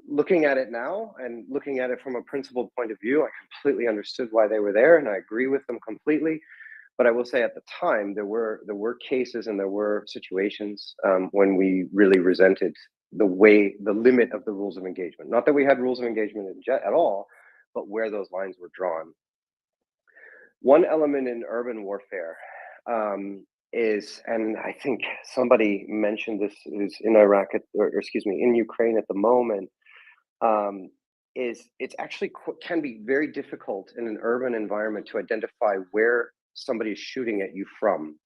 looking at it now and looking at it from a principled point of view, I completely understood why they were there, and I agree with them completely. But I will say, at the time, there were cases and there were situations when we really resented the limit of the rules of engagement. Not that we had rules of engagement at all, but where those lines were drawn. One element in urban warfare is, and I think somebody mentioned this, is in Iraq, in Ukraine at the moment, is it's actually can be very difficult in an urban environment to identify where somebody is shooting at you from.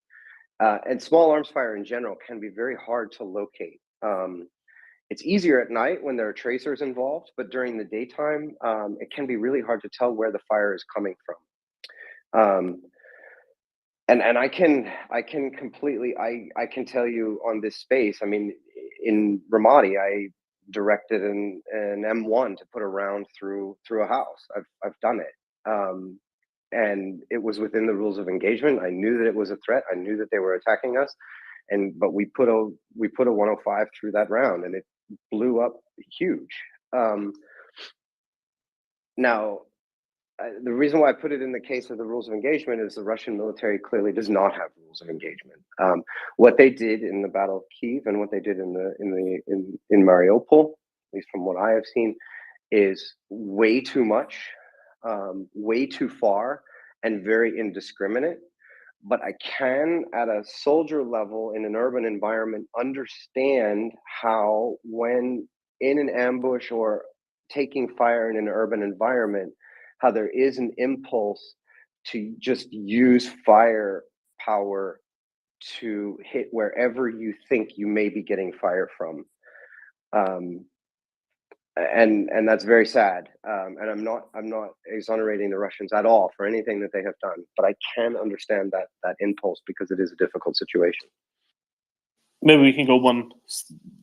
And small arms fire in general can be very hard to locate. It's easier at night when there are tracers involved, but during the daytime, it can be really hard to tell where the fire is coming from. And I can completely, I can tell you on this space, I mean, in Ramadi, I directed an M1 to put a round through a house. I've done it. And it was within the rules of engagement. I knew that it was a threat. I knew that they were attacking us. But we put a 105 through that round, and it blew up huge. Now, the reason why I put it in the case of the rules of engagement is the Russian military clearly does not have rules of engagement. What they did in the Battle of Kyiv and what they did in Mariupol, at least from what I have seen, is way too much, way too far, and very indiscriminate. But I can, at a soldier level in an urban environment, understand how, when in an ambush or taking fire in an urban environment, how there is an impulse to just use fire power to hit wherever you think you may be getting fire from. and that's very sad. And I'm not exonerating the Russians at all for anything that they have done, but I can understand that impulse because it is a difficult situation. Maybe we can go one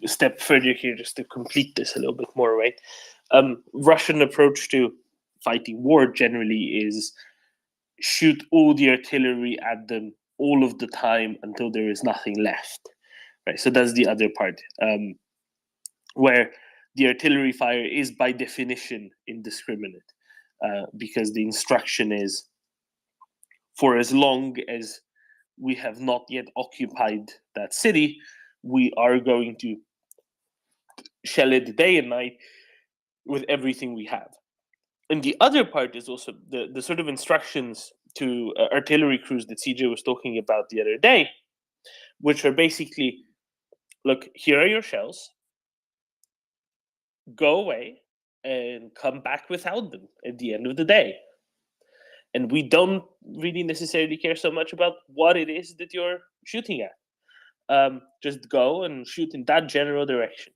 step further here just to complete this a little bit more, right? Russian approach to fighting war generally is shoot all the artillery at them all of the time until there is nothing left, right? So that's the other part, where the artillery fire is by definition indiscriminate, because the instruction is, for as long as we have not yet occupied that city, we are going to shell it day and night with everything we have. And the other part is also the sort of instructions to artillery crews that CJ was talking about the other day, which are basically, look, here are your shells, go away and come back without them at the end of the day. And we don't really necessarily care so much about what it is that you're shooting at. Just go and shoot in that general direction.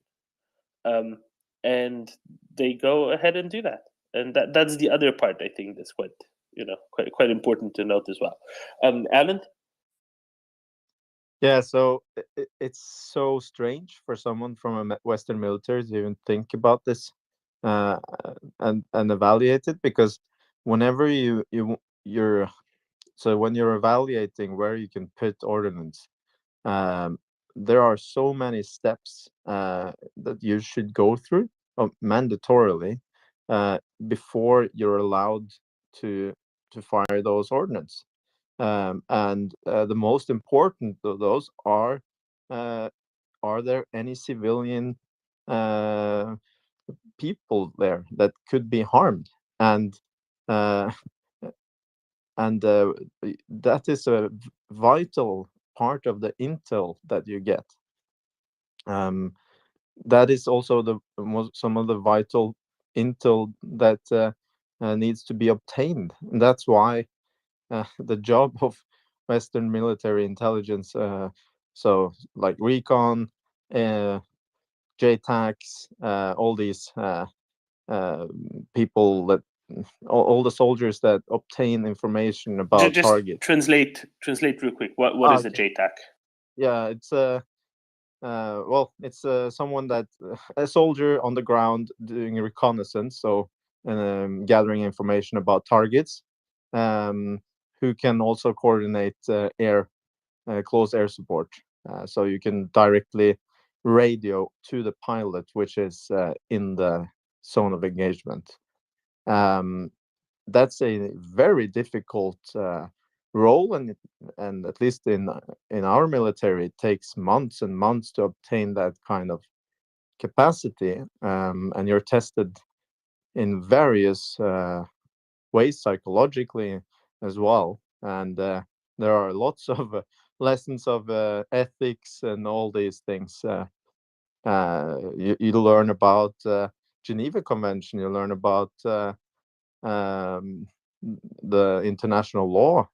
And they go ahead and do that. And that's the other part, I think, that's quite important to note as well. Alan? Yeah, so it's so strange for someone from a Western military to even think about this and evaluate it, because whenever you're so when you're evaluating where you can put ordnance, there are so many steps that you should go through mandatorily before you're allowed to fire those ordnance. And the most important of those are there any civilian people there that could be harmed? And that is a vital part of the intel that you get. That is also some of the vital intel that needs to be obtained. And that's why the job of Western military intelligence, so like recon, JTACs, all these people that all the soldiers that obtain information about Just targets. translate real quick. What is a JTAC? Yeah, it's it's someone that a soldier on the ground doing reconnaissance, so gathering information about targets, who can also coordinate close air support. So you can directly radio to the pilot, which is in the zone of engagement. That's a very difficult role, and at least in our military, it takes months and months to obtain that kind of capacity, and you're tested in various ways psychologically as well. And there are lots of lessons of ethics and all these things. You learn about Geneva Convention, you learn about the international law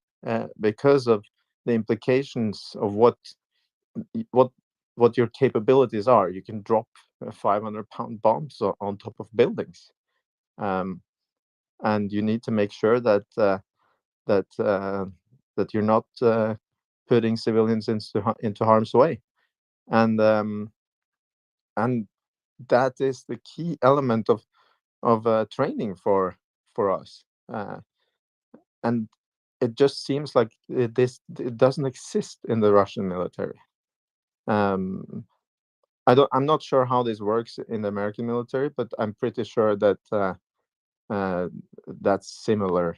because of the implications of what your capabilities are. You can drop 500-pound bombs on top of buildings, and you need to make sure that you're not putting civilians into harm's way, and that is the key element of training for us. And it just seems like it doesn't exist in the Russian military. I'm not sure how this works in the American military, but I'm pretty sure that that's similar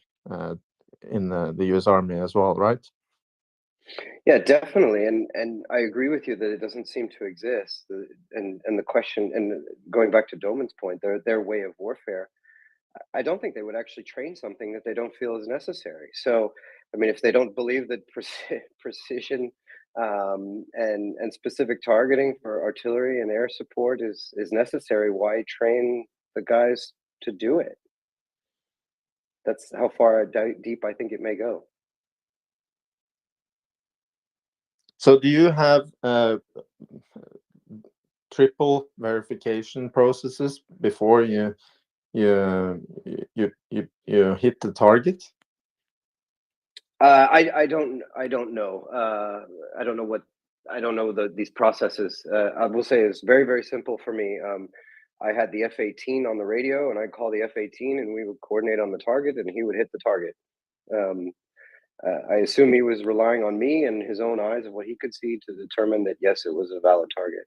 in the U.S. Army as well, right? Yeah, definitely, and I agree with you that it doesn't seem to exist. And the question, and going back to Doman's point, their way of warfare, I don't think they would actually train something that they don't feel is necessary. So, I mean, if they don't believe that precision and specific targeting for artillery and air support is necessary, why train the guys to do it? That's how far deep I think it may go. So do you have triple verification processes before you hit the target? I don't know. I don't know what I don't know these processes. I will say it's very, very simple for me. I had the F-18 on the radio, and I'd call the F-18, and we would coordinate on the target, and he would hit the target. I assume he was relying on me and his own eyes of what he could see to determine that yes, it was a valid target.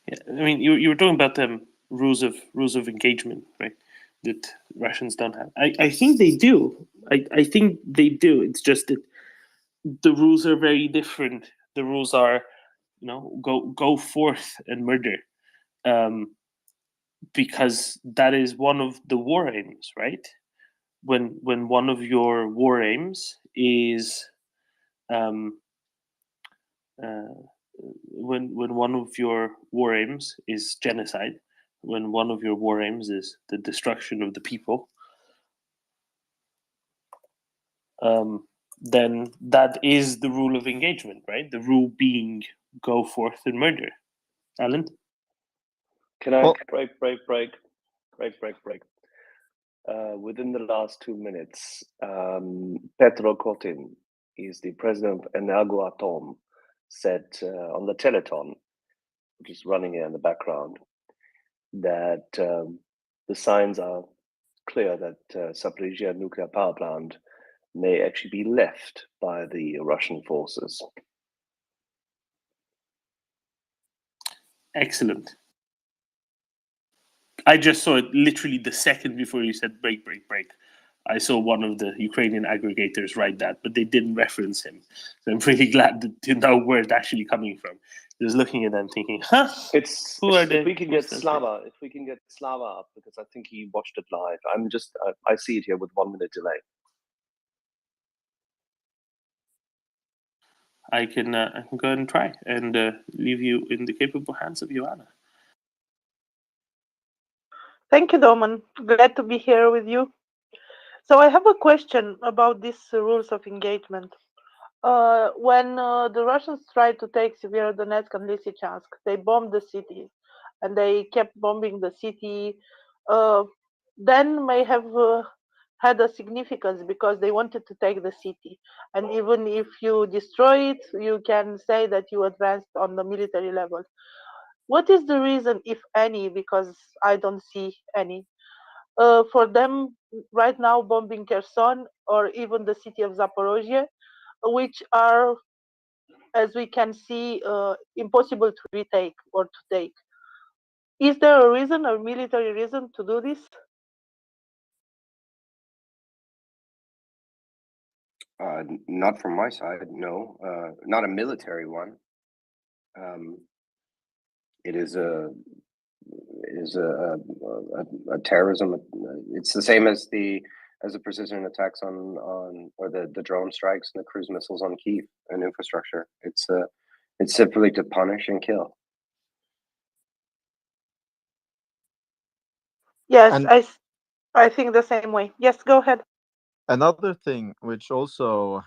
Yeah, I mean, you were talking about the rules of engagement, right? That Russians don't have. I think they do. I think they do. It's just that the rules are very different. The rules are, go forth and murder, because that is one of the war aims, right? When one of your war aims is when one of your war aims is genocide, when one of your war aims is the destruction of the people, then that is the rule of engagement, right? The rule being go forth and murder. Alan? Can I break? Within the last 2 minutes, Petro Kotin, is the president of Energoatom, said on the Teleton, which is running here in the background, that the signs are clear that Zaporizhia nuclear power plant may actually be left by the Russian forces. Excellent. I just saw it literally the second before you said break. I saw one of the Ukrainian aggregators write that, but they didn't reference him. So I'm really glad to know where it's actually coming from. Just looking at them thinking, If we can get Slava up, because I think he watched it live. I see it here with 1 minute delay. I can go ahead and try and leave you in the capable hands of Joanna. Thank you, Doman. Glad to be here with you. So I have a question about these rules of engagement. When the Russians tried to take Severodonetsk and Lysychansk, they bombed the city, and they kept bombing the city. Then may have had a significance because they wanted to take the city. And even if you destroy it, you can say that you advanced on the military level. What is the reason, if any, because I don't see any, for them right now bombing Kherson or even the city of Zaporozhye, which are, as we can see, impossible to retake or to take? Is there a reason, a military reason to do this? Not from my side, no. Not a military one. It is a terrorism. It's the same as the precision attacks on or the drone strikes and the cruise missiles on Kyiv and infrastructure. It's simply to punish and kill. Yes, I think the same way. Yes, go ahead. Another thing which also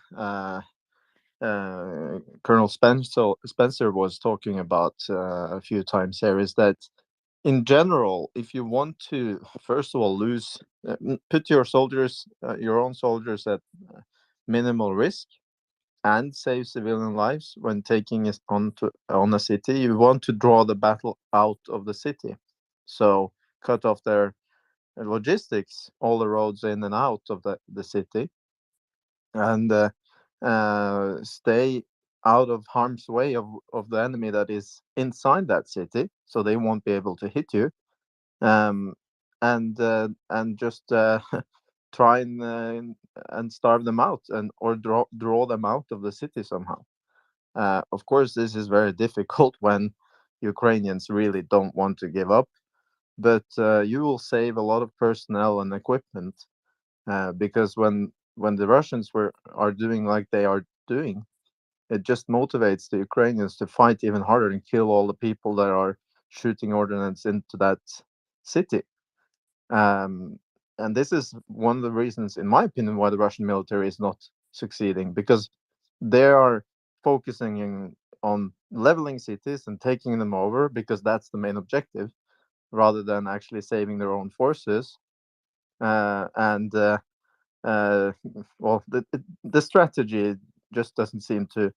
Colonel Spencer was talking about a few times here is that in general, if you want to, first of all, put your soldiers, your own soldiers at minimal risk and save civilian lives when taking it on a city, you want to draw the battle out of the city. So cut off their logistics, all the roads in and out of the city, and stay out of harm's way of the enemy that is inside that city, so they won't be able to hit you, and just try and starve them out or draw them out of the city somehow. Of course, this is very difficult when Ukrainians really don't want to give up, but you will save a lot of personnel and equipment because when the Russians are doing like they are doing, it just motivates the Ukrainians to fight even harder and kill all the people that are shooting ordnance into that city. And this is one of the reasons, in my opinion, why the Russian military is not succeeding, because they are focusing on leveling cities and taking them over, because that's the main objective, rather than actually saving their own forces. Well, the strategy just doesn't seem to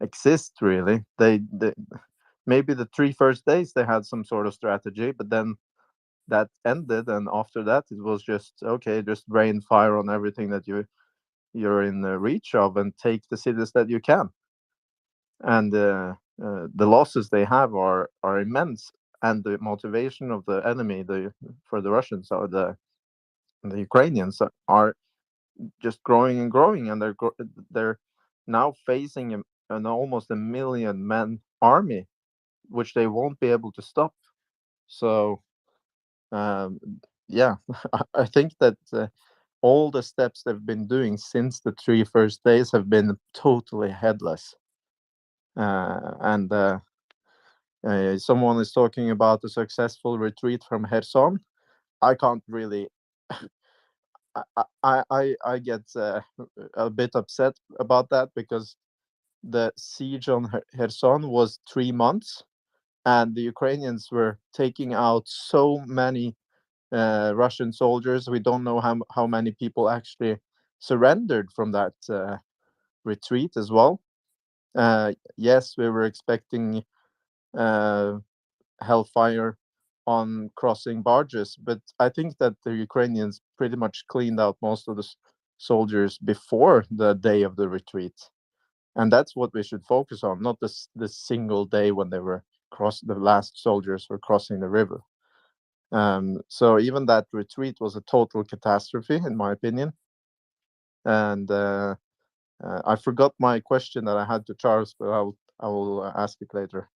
exist really. They maybe the 3 first days they had some sort of strategy, but then that ended, and after that it was just okay, just rain fire on everything that you're in the reach of, and take the cities that you can. And the losses they have are immense, and the motivation of the enemy, for the Russians or the Ukrainians, are just growing and growing, and they're now facing an almost 1 million man army, which they won't be able to stop. So yeah, I think that all the steps they've been doing since the 3 first days have been totally headless. And someone is talking about a successful retreat from Kherson. I can't really. I get a bit upset about that, because the siege on Kherson was 3 months, and the Ukrainians were taking out so many Russian soldiers. We don't know how many people actually surrendered from that retreat as well. Yes, we were expecting hellfire on crossing barges, but I think that the Ukrainians pretty much cleaned out most of the soldiers before the day of the retreat. And that's what we should focus on, not the single day when they were the last soldiers were crossing the river. So even that retreat was a total catastrophe, in my opinion. And I forgot my question that I had to Charles, but I will ask it later.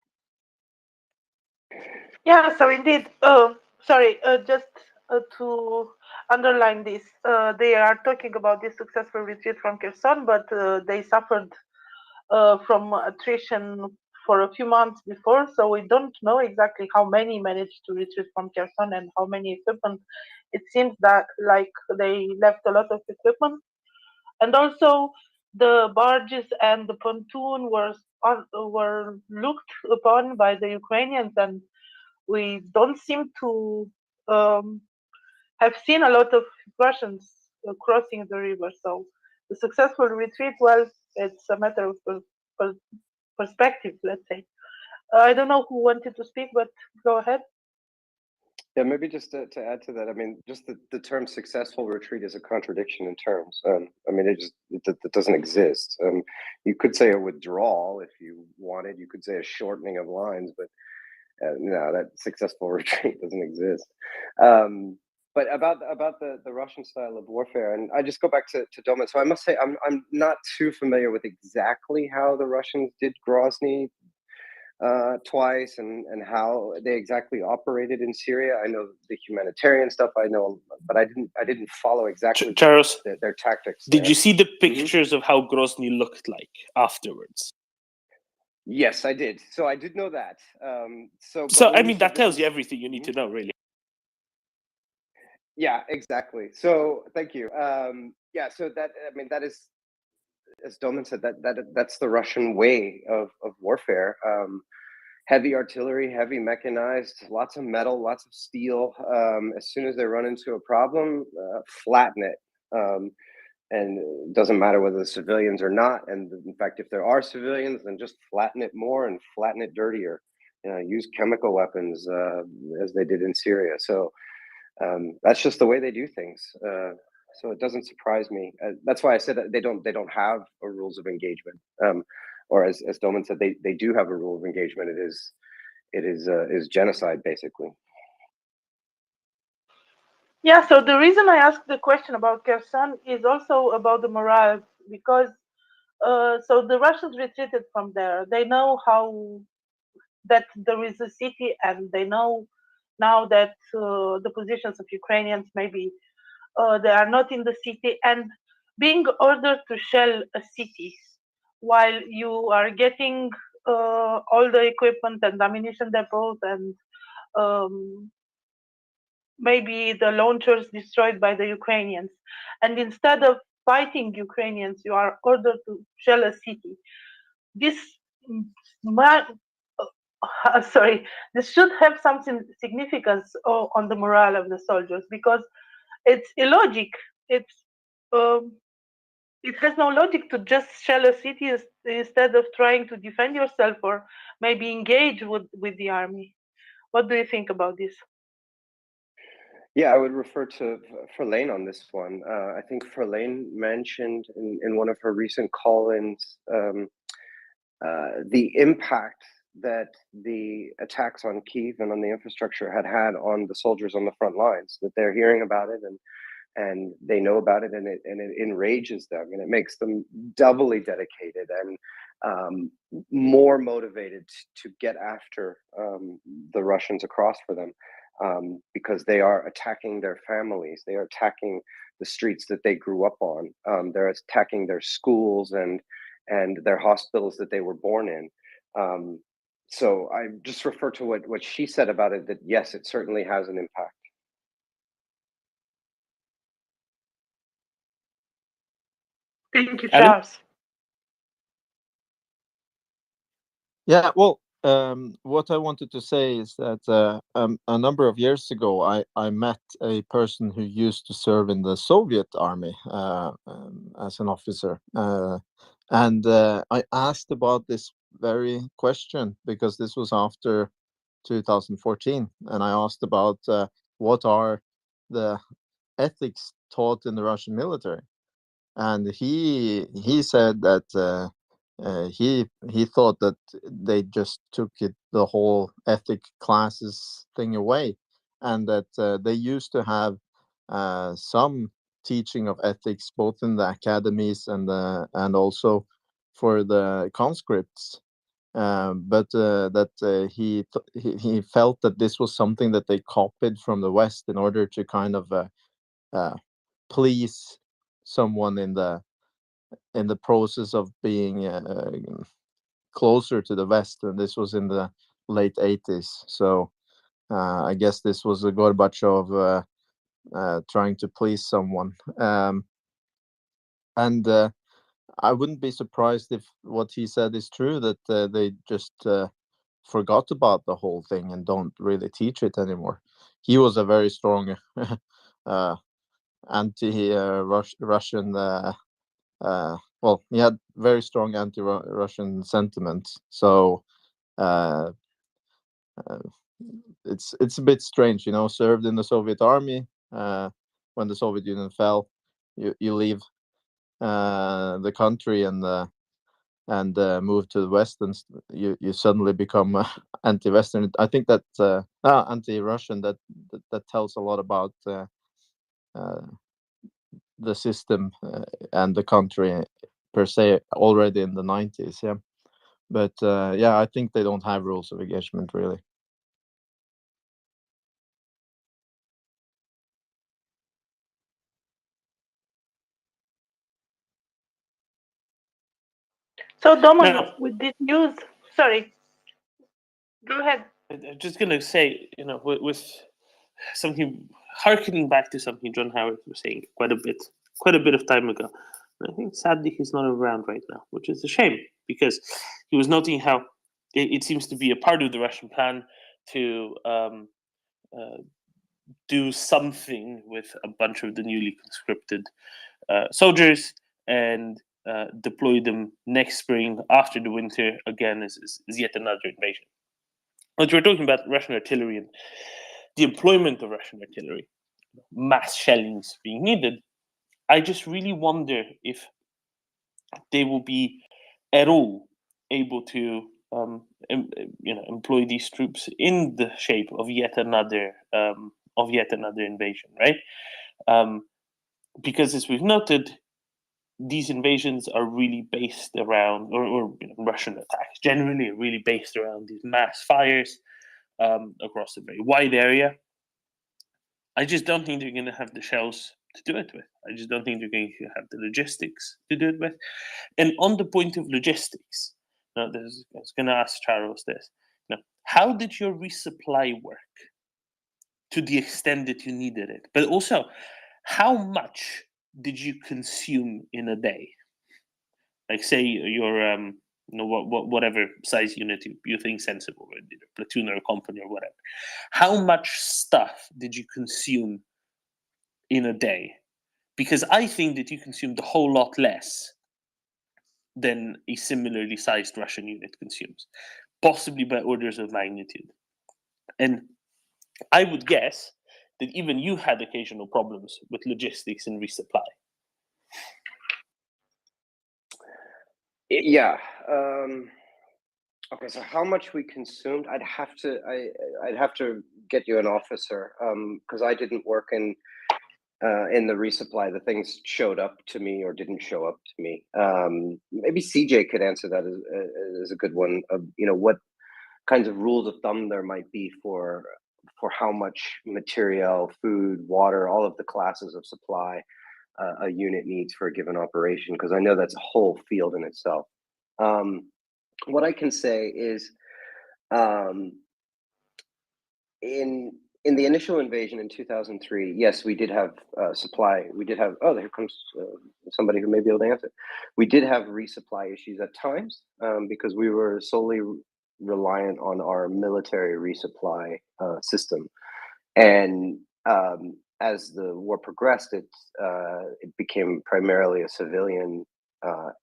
Yeah, so indeed, sorry, just to underline this, they are talking about this successful retreat from Kherson, but they suffered from attrition for a few months before, so we don't know exactly how many managed to retreat from Kherson and how many equipment. It seems that like they left a lot of equipment, and also the barges and the pontoon were looked upon by the Ukrainians, and we don't seem to have seen a lot of Russians crossing the river. So the successful retreat, well, it's a matter of perspective, let's say. I don't know who wanted to speak, but go ahead. Yeah, maybe just to add to that, I mean, just the term successful retreat is a contradiction in terms. I mean, it doesn't exist. You could say a withdrawal if you wanted. You could say a shortening of lines, but no, that successful retreat doesn't exist. But about the Russian style of warfare, and I just go back to Doman. So I must say I'm not too familiar with exactly how the Russians did Grozny twice, and how they exactly operated in Syria. I know the humanitarian stuff, I know, but I didn't follow exactly Charles, their tactics. did there. you see the pictures of how Grozny looked like afterwards? Yes, I did. So I did know that. So I mean, that tells you everything you need to know, really. Yeah, exactly. So thank you. Yeah, so that, I mean, that is, as Doman said, that's the Russian way of warfare. Heavy artillery, heavy mechanized, lots of metal, lots of steel. As soon as they run into a problem, flatten it. And it doesn't matter whether the civilians or not. And in fact, if there are civilians, then just flatten it more and flatten it dirtier. Use chemical weapons as they did in Syria. So that's just the way they do things. So it doesn't surprise me. That's why I said that they don't have a rules of engagement. Or as Doman said, they do have a rule of engagement. It is genocide, basically. Yeah, so the reason I asked the question about Kherson is also about the morale, because so the Russians retreated from there. They know how that there is a city, and they know now that the positions of Ukrainians maybe they are not in the city, and being ordered to shell cities while you are getting all the equipment and ammunition depots and maybe the launchers destroyed by the Ukrainians. And instead of fighting Ukrainians, you are ordered to shell a city. This, sorry, this should have some significance on the morale of the soldiers, because it's illogic. It has no logic to just shell a city instead of trying to defend yourself or maybe engage with the army. What do you think about this? Yeah, I would refer to Verlaine on this one. I think Verlaine mentioned in one of her recent call-ins the impact that the attacks on Kyiv and on the infrastructure had on the soldiers on the front lines, that they're hearing about it and they know about it, and it enrages them, and it makes them doubly dedicated and more motivated to get after the Russians across for them, because they are attacking their families, they are attacking the streets that they grew up on, they're attacking their schools and their hospitals that they were born in. So I just refer to what she said about it, that yes, it certainly has an impact. Thank you, Charles. Yeah, well, what I wanted to say is that a number of years ago, I met a person who used to serve in the Soviet army as an officer. And I asked about this very question because this was after 2014. And I asked about what are the ethics taught in the Russian military. And he said that he thought that they just took the whole ethic classes thing away, and that they used to have some teaching of ethics both in the academies and also for the conscripts, but that he felt that this was something that they copied from the West in order to kind of please someone in the process of being closer to the West, and this was in the late 80s. So I guess this was a Gorbachev trying to please someone. And I wouldn't be surprised if what he said is true, that they just forgot about the whole thing and don't really teach it anymore. He was a very strong anti-Russian well, he had very strong anti-Russian sentiments. So it's a bit strange, served in the Soviet army. When the Soviet Union fell, you leave the country and move to the West, and you suddenly become anti-Western. I think that anti-Russian. That tells a lot about the system and the country per se already in the 90s. Yeah, but I think they don't have rules of engagement really. So Doman, with this news, sorry, go ahead. I'm just going to say, with something, harkening back to something John Howard was saying quite a bit of time ago. And I think sadly he's not around right now, which is a shame, because he was noting how it seems to be a part of the Russian plan to do something with a bunch of the newly conscripted soldiers and deploy them next spring after the winter again as yet another invasion. But we're talking about Russian artillery and the employment of Russian artillery, mass shellings being needed. I just really wonder if they will be at all able to employ these troops in the shape of yet another invasion, right? Because as we've noted, these invasions are really based around, or Russian attacks generally are really based around these mass fires across a very wide area. I just don't think they're going to have the shells to do it with. I just don't think they're going to have the logistics to do it with. And on the point of logistics, now I was going to ask Charles this. Now, how did your resupply work to the extent that you needed it? But also, how much did you consume in a day? Like, say your whatever size unit you think sensible, right? Platoon or a company or whatever. How much stuff did you consume in a day? Because I think that you consumed a whole lot less than a similarly sized Russian unit consumes, possibly by orders of magnitude. And I would guess that even you had occasional problems with logistics and resupply. Yeah. Okay, so how much we consumed? I'd have to get you an officer, because I didn't work in the resupply. The things showed up to me or didn't show up to me. Maybe CJ could answer that as a good one. What kinds of rules of thumb there might be for how much material, food, water, all of the classes of supply a unit needs for a given operation, because I know that's a whole field in itself. What I can say is, in the initial invasion in 2003, yes, we did have supply. We did have. Oh, here comes somebody who may be able to answer. We did have resupply issues at times because we were solely reliant on our military resupply system, and as the war progressed, it became primarily a civilian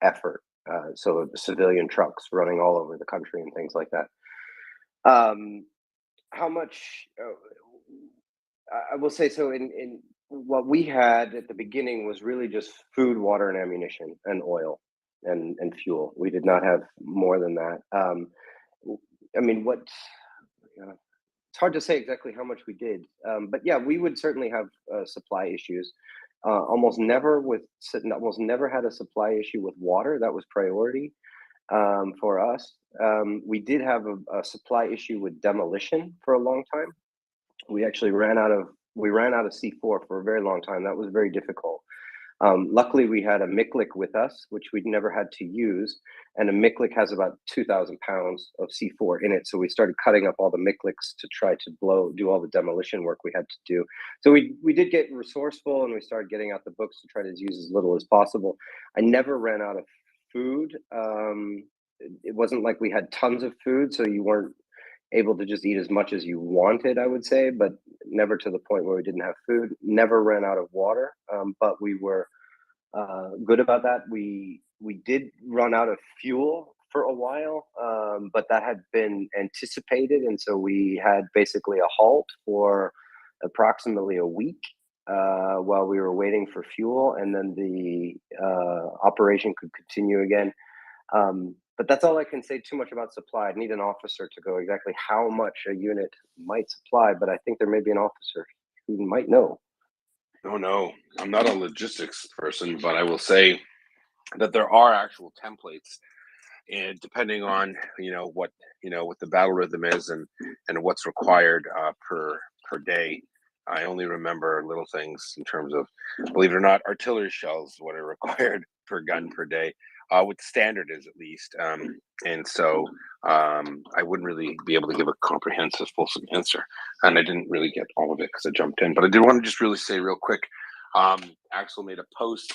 effort. So civilian trucks running all over the country and things like that. How much? I will say so. In what we had at the beginning was really just food, water, and ammunition, and oil, and fuel. We did not have more than that. I mean, it's hard to say exactly how much we did, but yeah, we would certainly have supply issues. Almost never had a supply issue with water. That was priority for us. We did have a supply issue with demolition for a long time. We actually ran out of C4 for a very long time. That was very difficult. Luckily, we had a Miklik with us, which we'd never had to use. And a Miklik has about 2,000 pounds of C4 in it. So we started cutting up all the Mikliks to try to do all the demolition work we had to do. So we did get resourceful, and we started getting out the books to try to use as little as possible. I never ran out of food. It wasn't like we had tons of food, so you weren't able to just eat as much as you wanted, I would say, but never to the point where we didn't have food. Never ran out of water, but we were good about that. We did run out of fuel for a while, but that had been anticipated, and so we had basically a halt for approximately a week while we were waiting for fuel, and then the operation could continue again. But that's all I can say too much about supply. I'd need an officer to go exactly how much a unit might supply, but I think there may be an officer who might know. No, I'm not a logistics person, but I will say that there are actual templates, and depending on what the battle rhythm is and what's required per day. I only remember little things in terms of, believe it or not, artillery shells, what are required per gun per day. What the standard is, at least. And so I wouldn't really be able to give a comprehensive, fulsome answer. And I didn't really get all of it because I jumped in. But I did want to just really say real quick, Axel made a post.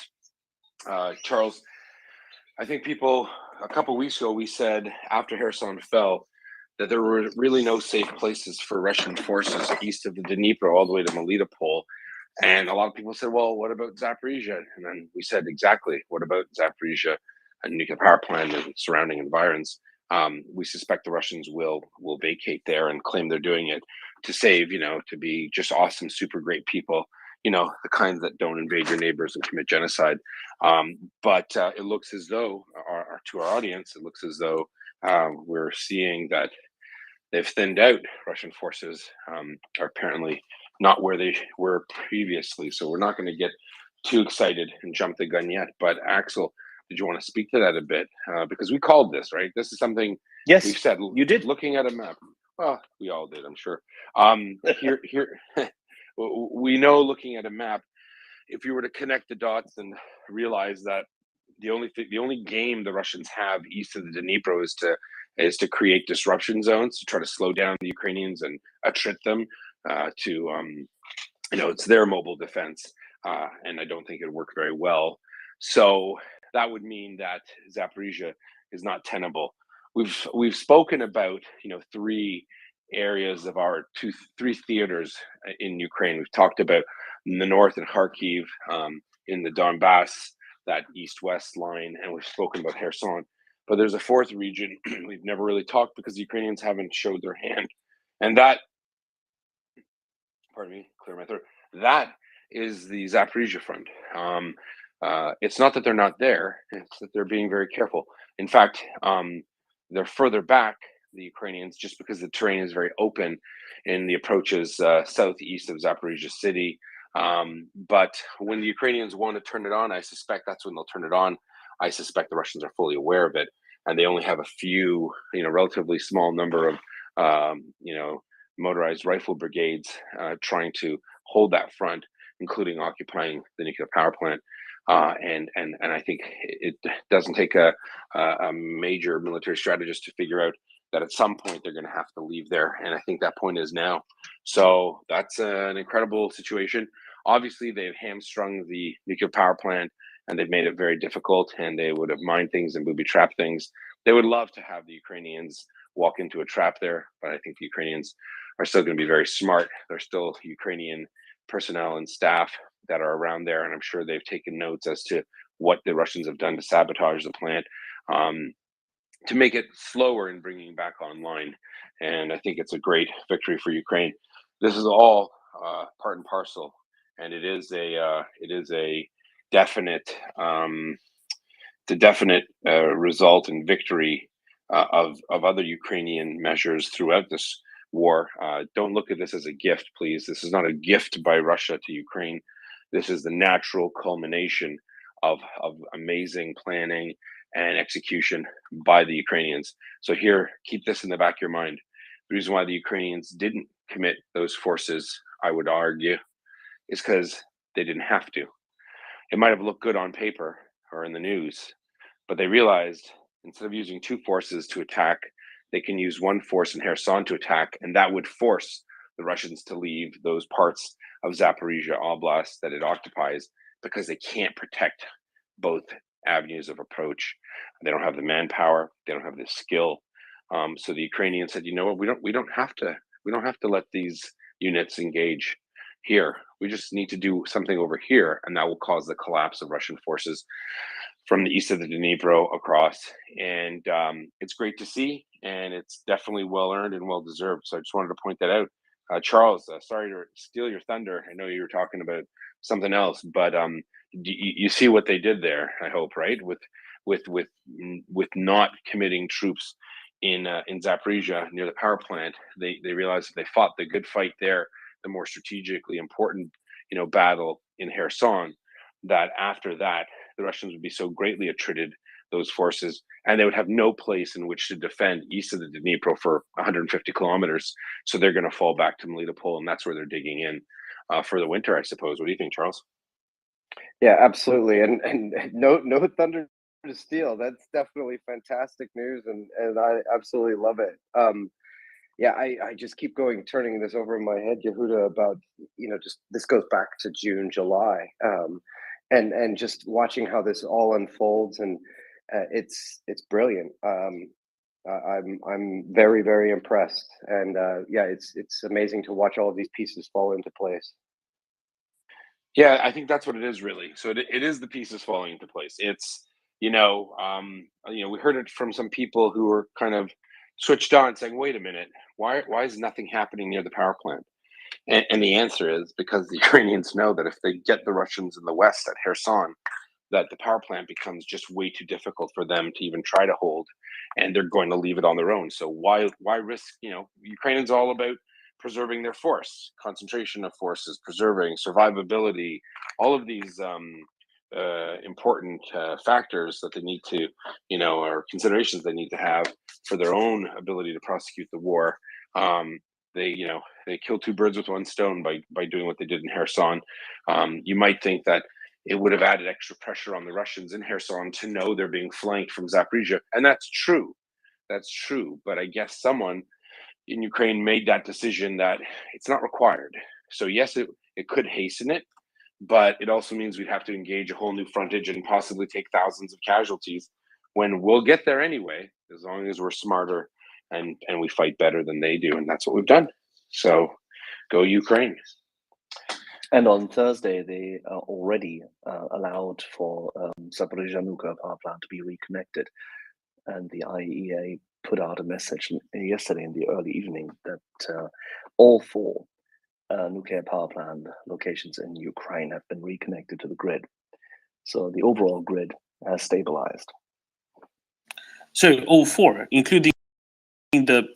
Charles, I think a couple weeks ago, we said after Kherson fell that there were really no safe places for Russian forces east of the Dnieper all the way to Melitopol. And a lot of people said, well, what about Zaporizhia? And then we said, exactly, what about Zaporizhia and nuclear power plant and surrounding environs? We suspect the Russians will vacate there and claim they're doing it to save, to be just awesome, super great people, the kinds that don't invade your neighbors and commit genocide. But it looks as though, to our audience, it looks as though we're seeing that they've thinned out. Russian forces are apparently not where they were previously. So we're not going to get too excited and jump the gun yet. But Axel, did you want to speak to that a bit? Because we called this, right? This is something yes, we've said. You did. Looking at a map. Well, we all did, I'm sure. Here, we know looking at a map, if you were to connect the dots and realize that the only game the Russians have east of the Dnipro is to create disruption zones to try to slow down the Ukrainians and attrit them it's their mobile defense, and I don't think it'd work very well. So that would mean that Zaporizhia is not tenable. We've spoken about three areas of our three theaters in Ukraine. We've talked about in the north in Kharkiv, in the Donbass, that east-west line, and we've spoken about Kherson. But there's a fourth region we've never really talked because the Ukrainians haven't showed their hand, and that, pardon me, clear my throat. That is the Zaporizhia front. It's not that they're not there; it's that they're being very careful. In fact, they're further back, the Ukrainians, just because the terrain is very open in the approaches southeast of Zaporizhia city. But when the Ukrainians want to turn it on, I suspect that's when they'll turn it on. I suspect the Russians are fully aware of it, and they only have a few, relatively small number of, motorized rifle brigades trying to hold that front, including occupying the nuclear power plant. And I think it doesn't take a major military strategist to figure out that at some point they're going to have to leave there, and I think that point is now. So that's an incredible situation. Obviously, they've hamstrung the nuclear power plant, and they've made it very difficult, and they would have mined things and booby-trapped things. They would love to have the Ukrainians walk into a trap there, but I think the Ukrainians are still going to be very smart. There's still Ukrainian personnel and staff that are around there, and I'm sure they've taken notes as to what the Russians have done to sabotage the plant, to make it slower in bringing back online. And I think it's a great victory for Ukraine. This is all part and parcel, and it is a definite result and victory of other Ukrainian measures throughout this war. Don't look at this as a gift, please. This is not a gift by Russia to Ukraine. This is the natural culmination of amazing planning and execution by the Ukrainians. So here, keep this in the back of your mind. The reason why the Ukrainians didn't commit those forces, I would argue, is because they didn't have to. It might have looked good on paper or in the news, but they realized instead of using two forces to attack, they can use one force in Kherson to attack, and that would force the Russians to leave those parts of Zaporizhia Oblast that it occupies, because they can't protect both avenues of approach. They don't have the manpower, they don't have the skill. So the Ukrainians said, you know what, we don't have to let these units engage here. We just need to do something over here, and that will cause the collapse of Russian forces from the east of the Dnipro across. And it's great to see, and it's definitely well earned and well deserved. So I just wanted to point that out. Charles, sorry to steal your thunder. I know you were talking about something else, but you see what they did there, I hope, right? With not committing troops in Zaporizhia near the power plant, they realized if they fought the good fight there, the more strategically important battle in Kherson, that after that the Russians would be so greatly attrited, those forces, and they would have no place in which to defend east of the Dnipro for 150 kilometers. So they're going to fall back to Melitopol, and that's where they're digging in for the winter, I suppose. What do you think, Charles? Yeah, absolutely. And no thunder to steal. That's definitely fantastic news, and I absolutely love it. Yeah, I just keep turning this over in my head, Yehuda, about just this goes back to June, July, and just watching how this all unfolds, and it's brilliant. I'm very, very impressed, and yeah, it's amazing to watch all of these pieces fall into place. Yeah, I think that's what it is, really. So it is the pieces falling into place. It's we heard it from some people who were kind of switched on, saying, "Wait a minute, why is nothing happening near the power plant?" And the answer is because the Ukrainians know that if they get the Russians in the west at Kherson, that the power plant becomes just way too difficult for them to even try to hold, and they're going to leave it on their own. So why risk? Ukrainians all about preserving their force, concentration of forces, preserving survivability, all of these important factors that they need to, or considerations they need to have for their own ability to prosecute the war. they killed two birds with one stone by doing what they did in Kherson. You might think that it would have added extra pressure on the Russians in Kherson to know they're being flanked from Zaporizhia, and that's true. That's true. But I guess someone in Ukraine made that decision that it's not required. So yes, it could hasten it, but it also means we'd have to engage a whole new frontage and possibly take thousands of casualties when we'll get there anyway, as long as we're smarter and we fight better than they do. And that's what we've done. So go Ukraine. And on Thursday, they already allowed for Zaporizhzhia nuclear power plant to be reconnected. And the IAEA put out a message yesterday in the early evening that all 4 nuclear power plant locations in Ukraine have been reconnected to the grid. So the overall grid has stabilized. So all 4, including the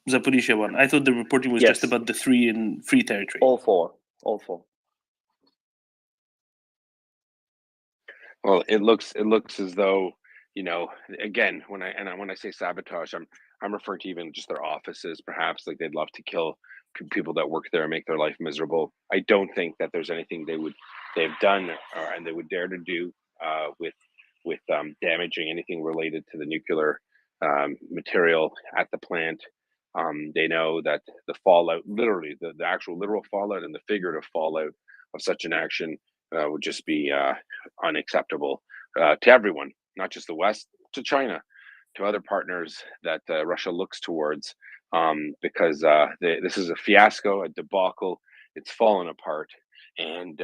Zaporizhzhia one. I thought the reporting was just about the 3 in free territory. All 4. All 4. Well, it looks as though, again, when I say sabotage, I'm referring to even just their offices. Perhaps like they'd love to kill people that work there and make their life miserable. I don't think that there's anything they've done and they would dare to do with damaging anything related to the nuclear material at the plant. They know that the fallout, literally the actual literal fallout and the figurative fallout of such an action would just be unacceptable to everyone, not just the West, to China, to other partners that Russia looks towards, because this is a fiasco, a debacle. It's fallen apart, and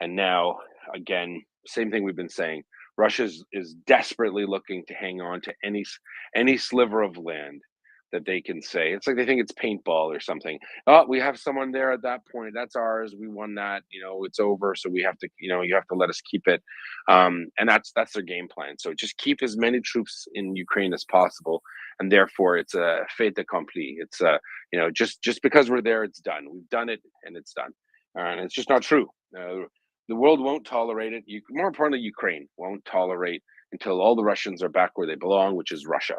now again, same thing we've been saying. Russia is desperately looking to hang on to any sliver of land that they can say. It's like they think it's paintball or something. Oh, we have someone there at that point. That's ours. We won that. It's over. So we have to, you have to let us keep it. And that's their game plan. So just keep as many troops in Ukraine as possible. And therefore, it's a fait accompli. It's just because we're there, it's done. We've done it, and it's done. And it's just not true. The world won't tolerate it. More importantly, Ukraine won't tolerate until all the Russians are back where they belong, which is Russia.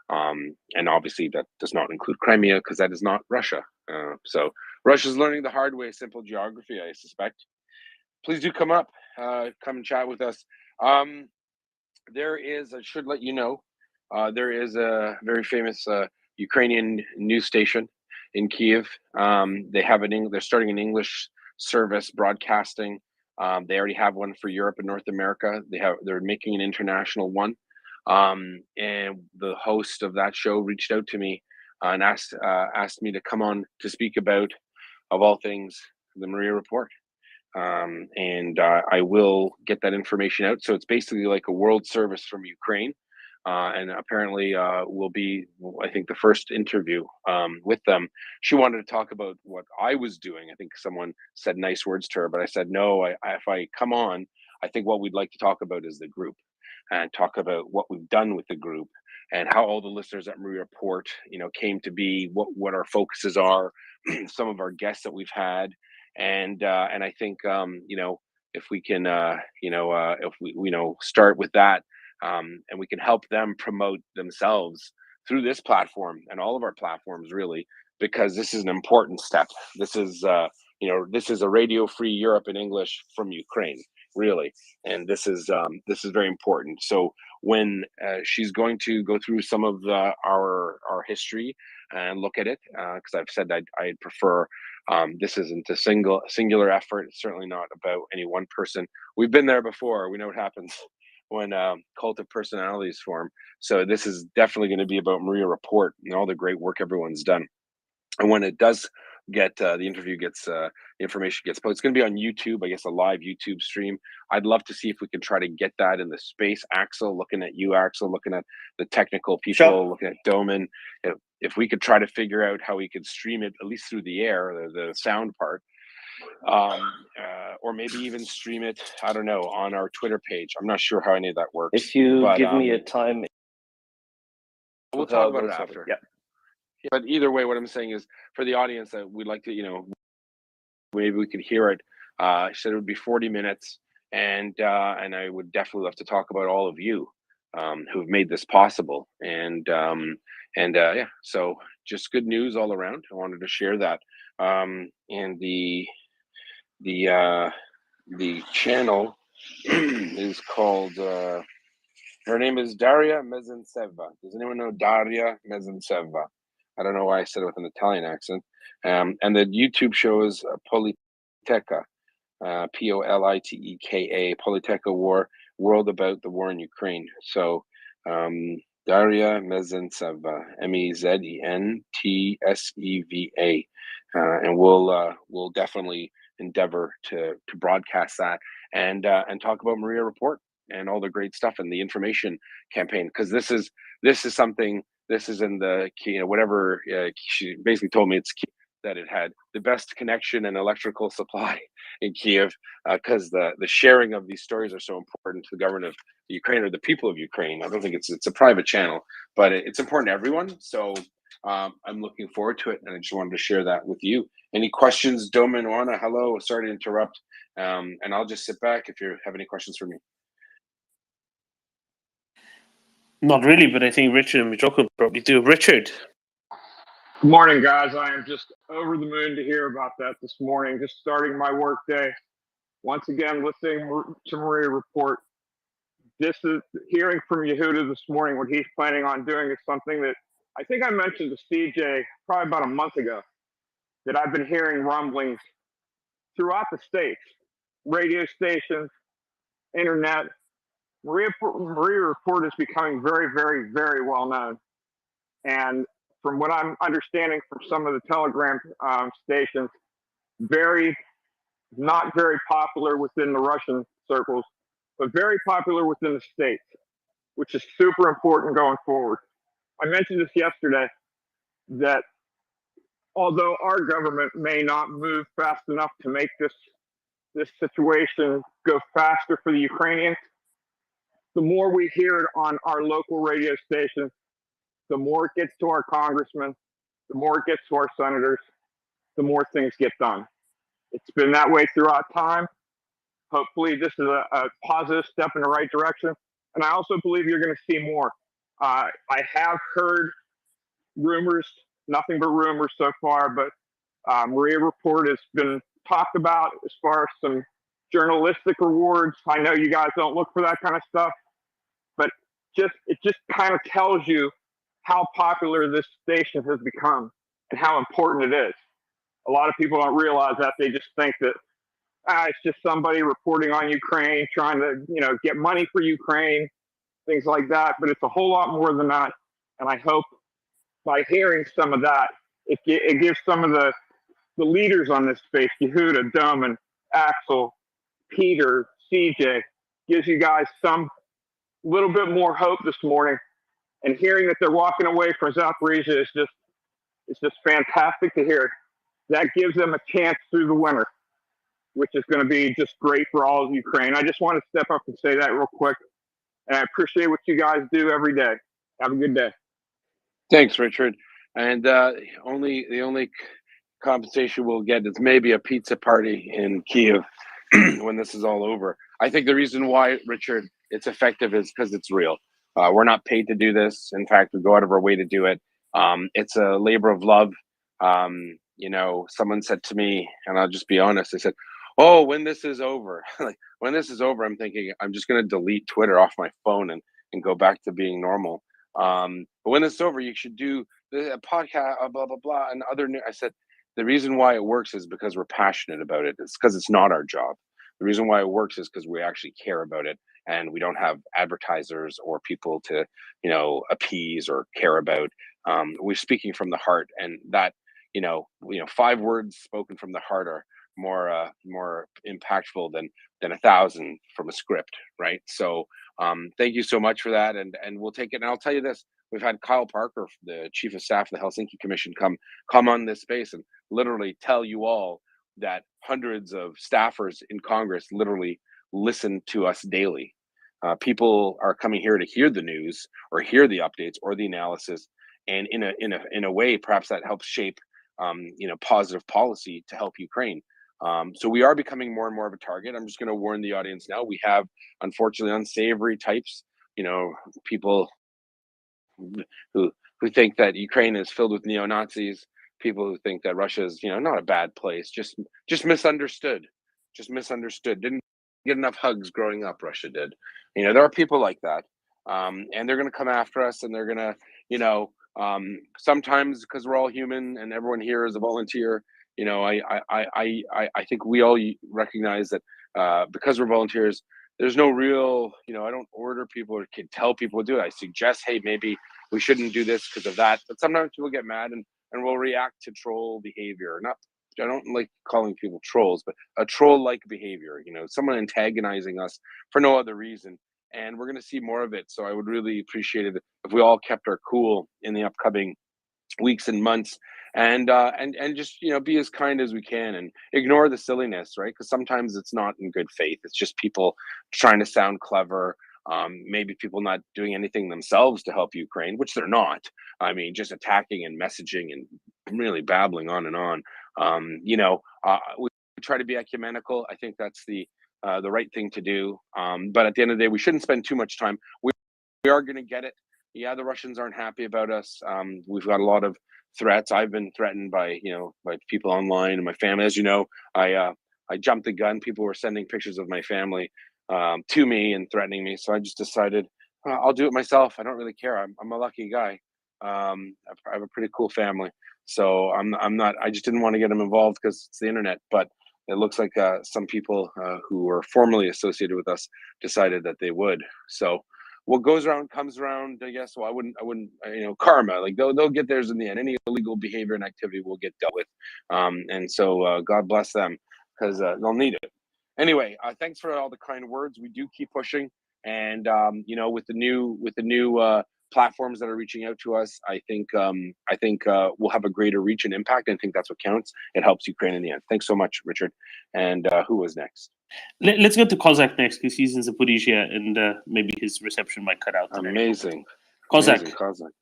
And obviously that does not include Crimea because that is not Russia. So Russia's learning the hard way, simple geography, I suspect. Please do come up, come and chat with us. There is, I should let you know, there is a very famous Ukrainian news station in Kiev. They're starting an English service broadcasting. They already have one for Europe and North America. They're making an international one. And the host of that show reached out to me and asked me to come on to speak about, of all things, the MriyaReport. And I will get that information out. So it's basically like a world service from Ukraine. And apparently will be, I think, the first interview with them. She wanted to talk about what I was doing. I think someone said nice words to her, but I said, no, if I come on, I think what we'd like to talk about is the group and talk about what we've done with the group and how all the listeners at MriyaReport, came to be, what our focuses are, some of our guests that we've had. And I think, if we can, if we, start with that, and we can help them promote themselves through this platform and all of our platforms, really, because this is an important step. This is, this is a Radio-Free Europe in English from Ukraine, really, and this is very important. So when she's going to go through some of our history and look at it, because I've said I'd prefer. This isn't a singular effort. It's certainly not about any one person. We've been there before. We know what happens when cult of personalities form. So this is definitely going to be about MriyaReport and all the great work everyone's done. And when it does get the interview gets the information gets posted, it's going to be on YouTube, I guess, a live YouTube stream. I'd love to see if we can try to get that in the space. Axel, looking at you, Axel, looking at the technical people, looking at Doman. If we could try to figure out how we could stream it, at least through the air, the sound part, or maybe even stream it, I don't know, on our Twitter page. I'm not sure how any of that works. If you give me a time, we'll talk about it after. Yeah. But either way, what I'm saying is, for the audience, that we'd like to, maybe we could hear it. She said it would be 40 minutes, and I would definitely love to talk about all of you who've made this possible. And yeah, so just good news all around. I wanted to share that. And the channel is called. Her name is Daria Mezentseva. Does anyone know Daria Mezentseva? I don't know why I said it with an Italian accent. And the YouTube show is Politeka, Politeka, Politeka World About the War in Ukraine. So Daria Mezentseva, Mezentseva, and we'll definitely endeavor to broadcast that and talk about MriyaReport and all the great stuff and the information campaign, because this is something. This is in the whatever she basically told me it's that it had the best connection and electrical supply in Kiev, because the sharing of these stories are so important to the government of Ukraine or the people of Ukraine. I don't think it's a private channel, but it's important to everyone. So I'm looking forward to it, and I just wanted to share that with you. Any questions, Domen, Juana? Hello, sorry to interrupt, and I'll just sit back if you have any questions for me. Not really, but I think Richard and Mijoko probably do. Richard. Good morning, guys. I am just over the moon to hear about that this morning. Just starting my work day. Once again, listening to MriyaReport. This is hearing from Yehuda this morning. What he's planning on doing is something that I think I mentioned to CJ probably about a month ago, that I've been hearing rumblings throughout the states, radio stations, internet. MriyaReport is becoming very, very, very well known. And from what I'm understanding from some of the Telegram stations, not very popular within the Russian circles, but very popular within the states, which is super important going forward. I mentioned this yesterday, that although our government may not move fast enough to make this situation go faster for the Ukrainians, the more we hear it on our local radio stations, the more it gets to our congressmen, the more it gets to our senators, the more things get done. It's been that way throughout time. Hopefully this is a positive step in the right direction. And I also believe you're going to see more. I have heard rumors, nothing but rumors so far, but MriyaReport has been talked about as far as some journalistic rewards. I know you guys don't look for that kind of stuff, but it just kind of tells you how popular this station has become and how important it is. A lot of people don't realize that. They just think that it's just somebody reporting on Ukraine, trying to get money for Ukraine, things like that. But it's a whole lot more than that. And I hope by hearing some of that, it gives some of the leaders on this space, Yehuda, Domen, Axel, Peter, CJ, gives you guys some little bit more hope this morning. And hearing that they're walking away from Zaporizhia is just fantastic to hear. That gives them a chance through the winter, which is going to be just great for all of Ukraine. I just want to step up and say that real quick. And I appreciate what you guys do every day. Have a good day. Thanks, Richard. And the only compensation we'll get is maybe a pizza party in Kiev when this is all over. I think the reason why, Richard, it's effective is because it's real. We're not paid to do this. In fact, we go out of our way to do it. It's a labor of love. Someone said to me, and I'll just be honest, they said, "Oh, when this is over," like when this is over, I'm thinking I'm just going to delete Twitter off my phone and go back to being normal. But when this is over, you should do a podcast, blah blah blah, and other. I said the reason why it works is because we're passionate about it. It's because it's not our job. The reason why it works is because we actually care about it, and we don't have advertisers or people to appease or care about. We're speaking from the heart, and that 5 words spoken from the heart are more impactful than 1,000 from a script, right? So thank you so much for that, and we'll take it. And I'll tell you this: we've had Kyle Parker, the chief of staff of the Helsinki Commission, come on this space and literally tell you all that hundreds of staffers in Congress literally listen to us daily. People are coming here to hear the news or hear the updates or the analysis, and in a way, perhaps that helps shape positive policy to help Ukraine. So we are becoming more and more of a target. I'm just going to warn the audience now. We have, unfortunately, unsavory types, people who who think that Ukraine is filled with neo-Nazis, people who think that Russia is, not a bad place, just misunderstood, didn't get enough hugs growing up. Russia did. There are people like that, and they're going to come after us, and they're going to, sometimes, because we're all human and everyone here is a volunteer. I think we all recognize that because we're volunteers, there's no real, I don't order people or can tell people to do it. I suggest, hey, maybe we shouldn't do this because of that. But sometimes people get mad and will react to troll behavior. I don't like calling people trolls, but a troll-like behavior, someone antagonizing us for no other reason. And we're going to see more of it. So I would really appreciate it if we all kept our cool in the upcoming weeks and months, and just be as kind as we can and ignore the silliness, right? Because sometimes it's not in good faith. It's just people trying to sound clever. Maybe people not doing anything themselves to help Ukraine, which they're not. I mean, just attacking and messaging and really babbling on and on. We try to be ecumenical. I think that's the right thing to do. But at the end of the day, we shouldn't spend too much time. We are going to get it. Yeah, the Russians aren't happy about us. We've got a lot of threats. I've been threatened by by people online and my family. As you know, I jumped the gun. People were sending pictures of my family to me and threatening me. So I just decided I'll do it myself. I don't really care. I'm a lucky guy. I have a pretty cool family. So I'm not. I just didn't want to get them involved because it's the internet. But it looks like some people who were formerly associated with us decided that they would. So what goes around comes around, I guess. Well, I wouldn't, karma, like they'll get theirs in the end. Any illegal behavior and activity will get dealt with. And so God bless them, because they'll need it. Anyway, thanks for all the kind words. We do keep pushing. And, with the new platforms that are reaching out to us, I think we'll have a greater reach and impact. I think that's what counts. It helps Ukraine in the end. Thanks so much, Richard. And who was next? Let's go to Kozak next, because he's in Zaporizhia and maybe his reception might cut out. Amazing. Kozak. Amazing, Kozak.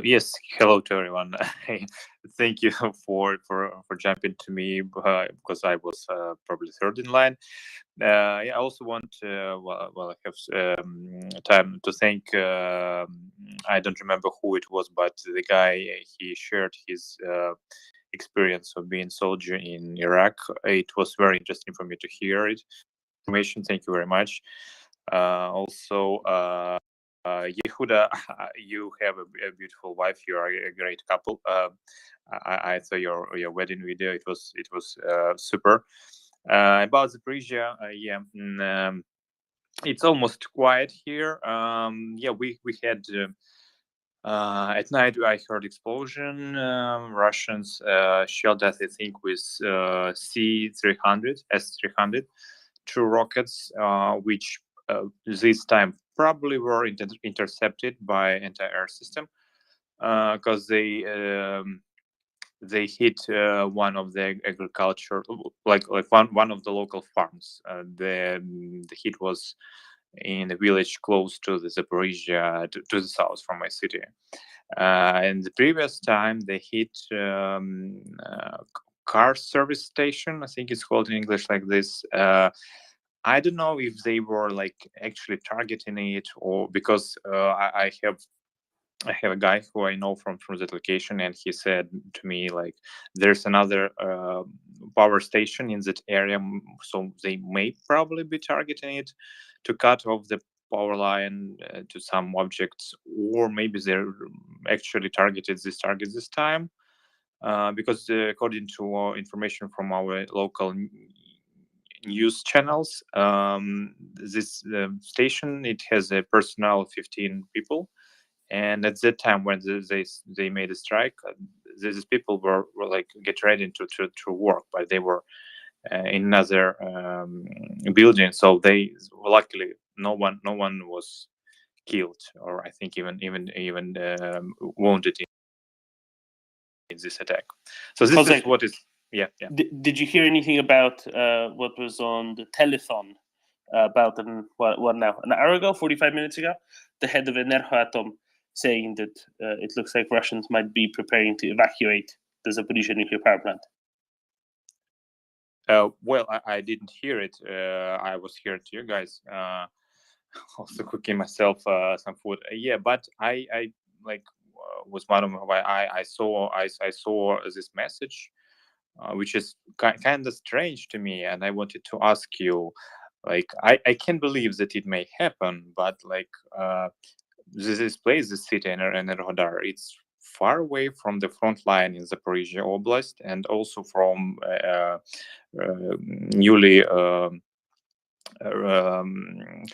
Yes, hello to everyone. Thank you for jumping to me because I was probably third in line. I also want I have time to thank. I don't remember who it was, but the guy, he shared his experience of being soldier in Iraq. It was very interesting for me to hear it. Information. Thank you very much. Also. Yehuda, you have a beautiful wife. You are a great couple. I saw your wedding video. It was super. About Zaporizhia, it's almost quiet here. We had at night I heard explosion. Russians shelled us, I think, with C-300, S-300, 2 rockets, which this time probably were intercepted by anti-air system because they hit one of the agriculture, like one of the local farms. The hit was in a village close to the Zaporizhia, to the south from my city. And the previous time they hit car service station. I think it's called in English like this. I don't know if they were actually targeting it, or because I have a guy who I know from that location, and he said to me there's another power station in that area, so they may probably be targeting it to cut off the power line to some objects, or maybe they're actually targeted this target this time, because according to information from our local news channels, this station, it has a personnel of 15 people, and at that time when they made a strike, these people were get ready to work, but they were in another building, so they luckily no one was killed, or I think even wounded in this attack. So this Kozak, is what is. Yeah. Did you hear anything about what was on the telethon about an hour ago, 45 minutes ago? The head of Enerhoatom saying that it looks like Russians might be preparing to evacuate the Zaporizhia nuclear power plant. Well, I didn't hear it. I was here to you guys, also cooking myself some food. But I was one of why I saw this message, which is kind of strange to me, and I wanted to ask you, like, I can't believe that it may happen, but like this place, this city in Enerhodar, it's far away from the front line in Zaporizhia Oblast, and also from newly how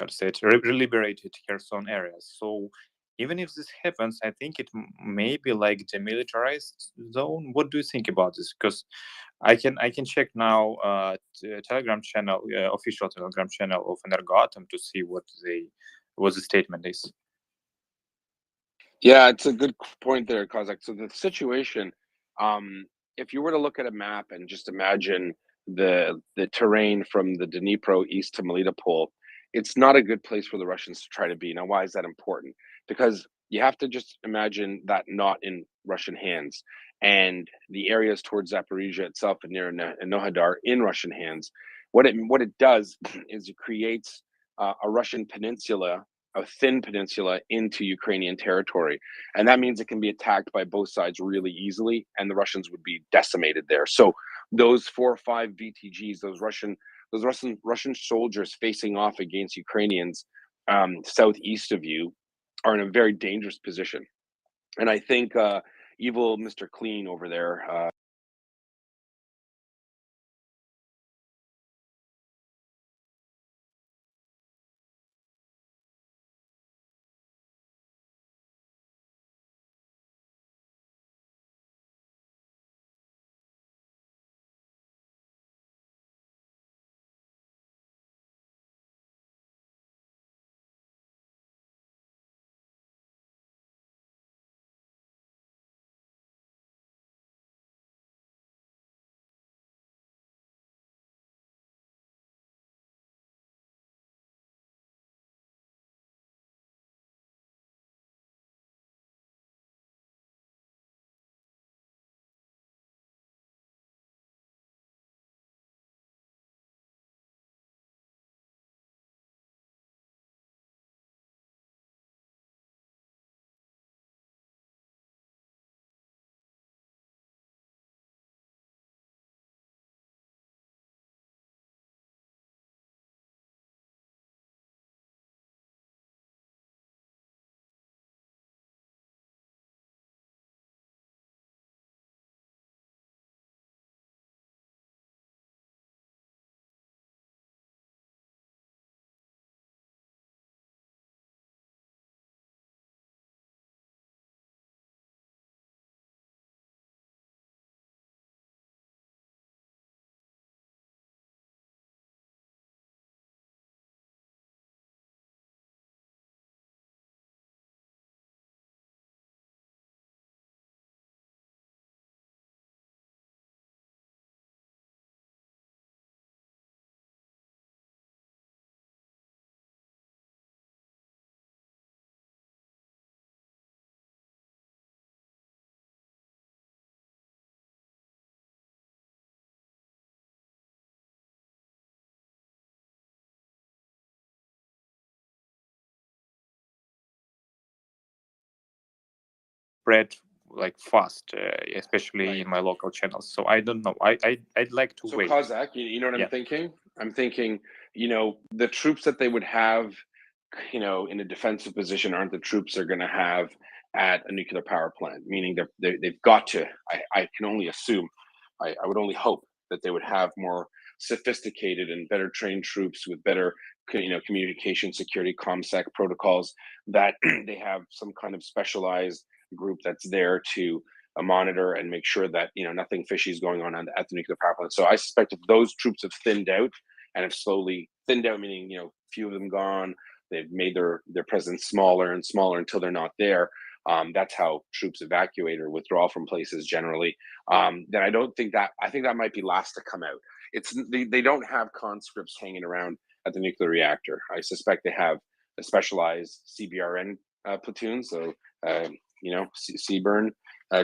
to say it, liberated Kherson areas. So even if this happens, I think it may be like demilitarized zone. What do you think about this? Because I can check now Telegram channel, official Telegram channel of Energoatom to see what the statement is. Yeah, it's a good point there, Kozak. So the situation, if you were to look at a map and just imagine the terrain from the Dnipro east to Melitopol, it's not a good place for the Russians to try to be. Now, why is that important? Because you have to just imagine that not in Russian hands, and the areas towards Zaporizhia itself and near Nohadar in Russian hands. What it does is it creates a Russian peninsula, a thin peninsula into Ukrainian territory. And that means it can be attacked by both sides really easily, and the Russians would be decimated there. So those 4 or 5 VTGs, those Russian soldiers facing off against Ukrainians southeast of you are in a very dangerous position. And I think evil Mr. Clean over there, spread like fast, especially in my local channels. So I don't know. I'd like to so wait. Kozak, you know what I'm thinking? I'm thinking, the troops that they would have, in a defensive position aren't the troops they're going to have at a nuclear power plant, meaning they've got to, I can only assume, I would only hope that they would have more sophisticated and better trained troops with better, communication, security, ComSec protocols, that they have some kind of specialized group that's there to monitor and make sure that nothing fishy is going on at the nuclear power plant. So I suspect if those troops have thinned out and have slowly thinned out, meaning few of them gone, they've made their presence smaller and smaller until they're not there. That's how troops evacuate or withdraw from places generally. Then I think that might be last to come out. They don't have conscripts hanging around at the nuclear reactor. I suspect they have a specialized CBRN platoons, so CBRN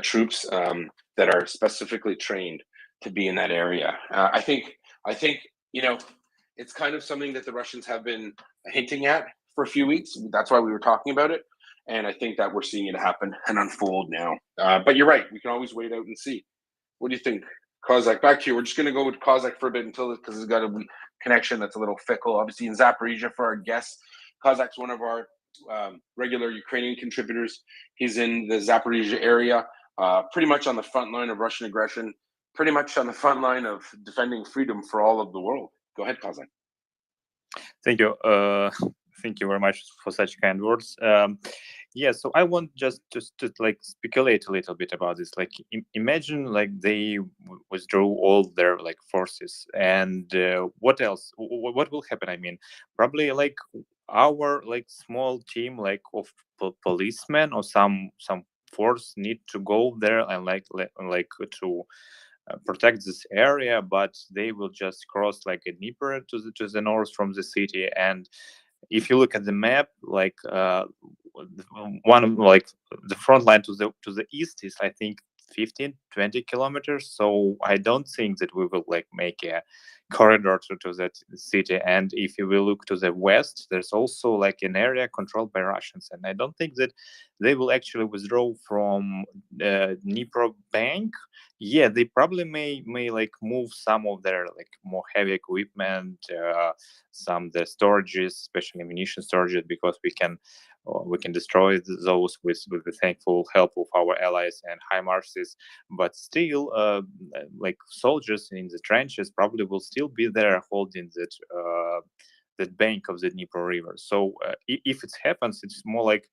troops that are specifically trained to be in that area. I think it's kind of something that the Russians have been hinting at for a few weeks. That's why we were talking about it. And I think that we're seeing it happen and unfold now. But you're right. We can always wait out and see. What do you think, Kozak? Back to you. We're just going to go with Kozak for a bit until, because he's got a connection that's a little fickle. Obviously, in Zaporizhia for our guests, Kozak's one of our regular Ukrainian contributors. He's in the Zaporizhia area, pretty much on the front line of Russian aggression, pretty much on the front line of defending freedom for all of the world. Go ahead, Kozak. Thank you. Thank you very much for such kind words. Yeah, so I want just to like speculate a little bit about this. Like, imagine like they withdrew all their like forces, and what else? What will happen? I mean, probably like our like small team like of policemen or some force need to go there and like to protect this area, but they will just cross like a Dnieper to the north from the city. And if you look at the map, like one of like the front line to the east is, I think, 15-20 kilometers. So I don't think that we will like make a corridor to that city. And if you will look to the west, there's also like an area controlled by Russians, and I don't think that they will actually withdraw from Dnipro bank. Yeah, they probably may like move some of their like more heavy equipment, some the storages, especially ammunition storages, because we can destroy those with the thankful help of our allies and HIMARSs. But still, like soldiers in the trenches probably will still be there holding that bank of the Dnieper River. So if it happens, it's more like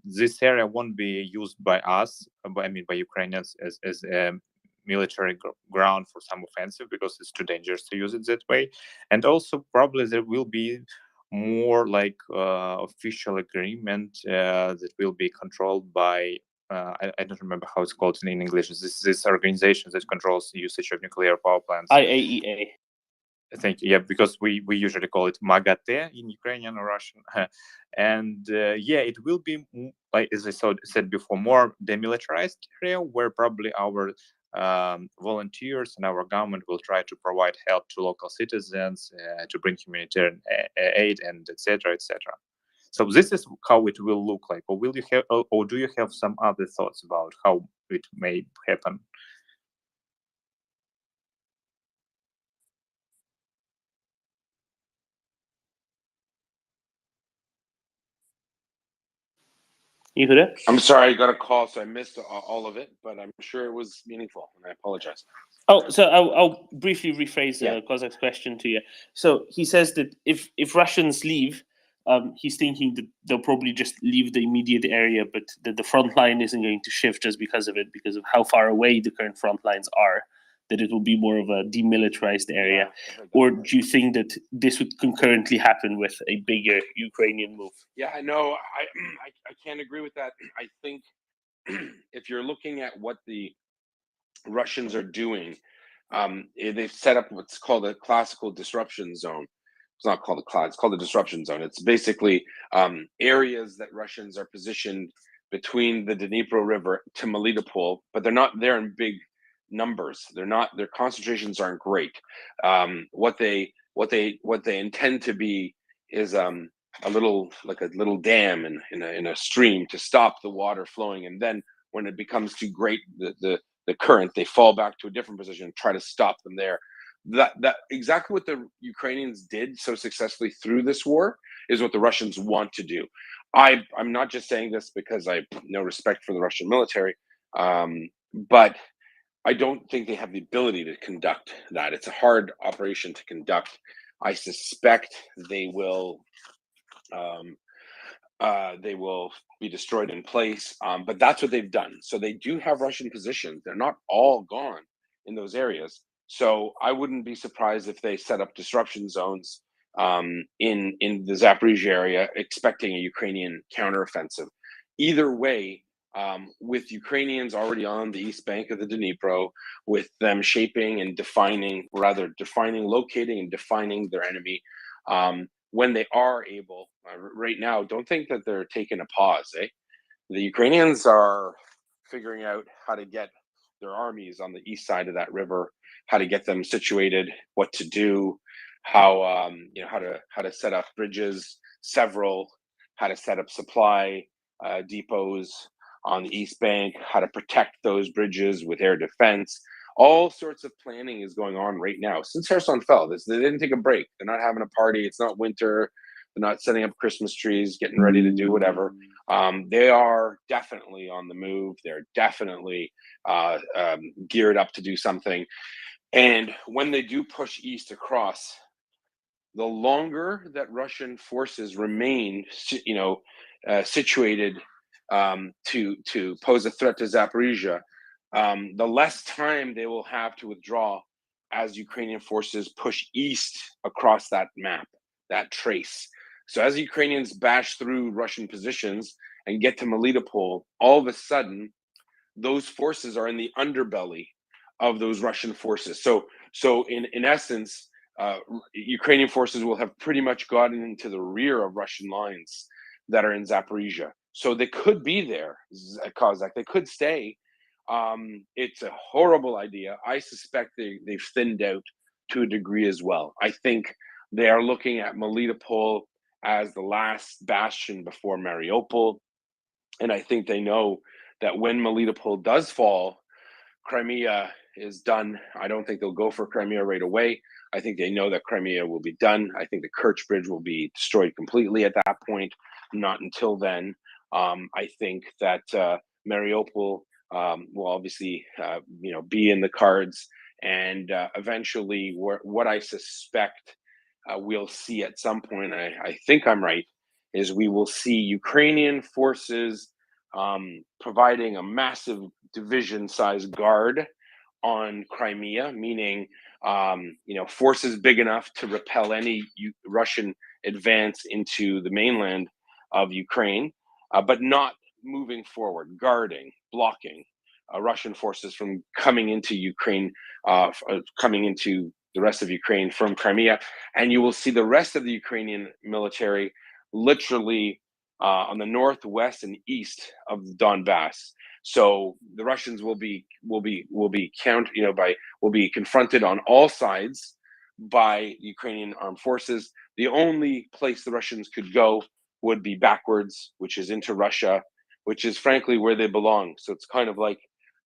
this area won't be used by us, by Ukrainians, as a military ground for some offensive, because it's too dangerous to use it that way. And also probably there will be more like official agreement that will be controlled by I don't remember how it's called in English. This organization that controls the usage of nuclear power plants. IAEA. Thank you. Yeah, because we usually call it MAGATE in Ukrainian or Russian. And yeah, it will be, like as I said before, more demilitarized area where probably our volunteers and our government will try to provide help to local citizens, to bring humanitarian aid, and etc. etc. So this is how it will look like. Or will you have, or do you have some other thoughts about how it may happen? Yehuda? I'm sorry, I got a call, so I missed all of it, but I'm sure it was meaningful, and I apologize. Oh, so I'll briefly rephrase Kozak's question to you. So he says that if Russians leave, he's thinking that they'll probably just leave the immediate area, but that the front line isn't going to shift just because of it, because of how far away the current front lines are, that it will be more of a demilitarized area. Or do you think that this would concurrently happen with a bigger Ukrainian move? Yeah, I know. I can't agree with that. I think if you're looking at what the Russians are doing, they've set up what's called a classical disruption zone. It's not called it's called a disruption zone. It's basically areas that Russians are positioned between the Dnipro River to Melitopol, but they're not there in big numbers. Their concentrations aren't great. What they intend to be is a little dam in a stream to stop the water flowing, and then when it becomes too great, the current, they fall back to a different position and try to stop them there. That exactly what the Ukrainians did so successfully through this war is what the Russians want to do. I'm not just saying this because I have no respect for the Russian military, but I don't think they have the ability to conduct that. It's a hard operation to conduct. I suspect they will be destroyed in place, but that's what they've done. So they do have Russian positions. They're not all gone in those areas. So I wouldn't be surprised if they set up disruption zones in the Zaporizhia area, expecting a Ukrainian counteroffensive. Either way, with Ukrainians already on the east bank of the Dnipro, with them shaping and locating and defining their enemy, when they are able, right now, don't think that they're taking a pause. The Ukrainians are figuring out how to get their armies on the east side of that river, how to get them situated, what to do, how to set up bridges, how to set up supply, depots on the East Bank, how to protect those bridges with air defense. All sorts of planning is going on right now since Kherson fell. They didn't take a break. They're not having a party. It's not winter. They're not setting up Christmas trees, getting ready to do whatever. They are definitely on the move. They're definitely geared up to do something. And when they do push east across, the longer that Russian forces remain, situated to pose a threat to Zaporizhia, the less time they will have to withdraw as Ukrainian forces push east across that map, that trace. So as the Ukrainians bash through Russian positions and get to Melitopol, all of a sudden, those forces are in the underbelly of those Russian forces. So in essence, Ukrainian forces will have pretty much gotten into the rear of Russian lines that are in Zaporizhia. So they could be there, Kozak. They could stay. It's a horrible idea. I suspect they've thinned out to a degree as well. I think they are looking at Melitopol as the last bastion before Mariupol. And I think they know that when Melitopol does fall, Crimea is done. I don't think they'll go for Crimea right away. I think they know that Crimea will be done. I think the Kerch Bridge will be destroyed completely at that point. Not until then. I think that Mariupol will obviously, be in the cards, and eventually, what I suspect we'll see at some point, I think I'm right, is we will see Ukrainian forces providing a massive division-sized guard on Crimea, meaning forces big enough to repel any Russian advance into the mainland of Ukraine, but not moving forward, guarding, blocking Russian forces from coming into Ukraine, coming into the rest of Ukraine from Crimea. And you will see the rest of the Ukrainian military literally on the northwest and east of the Donbass. So the Russians will be confronted on all sides by Ukrainian armed forces. The only place the Russians could go would be backwards, which is into Russia, which is frankly where they belong. So it's kind of like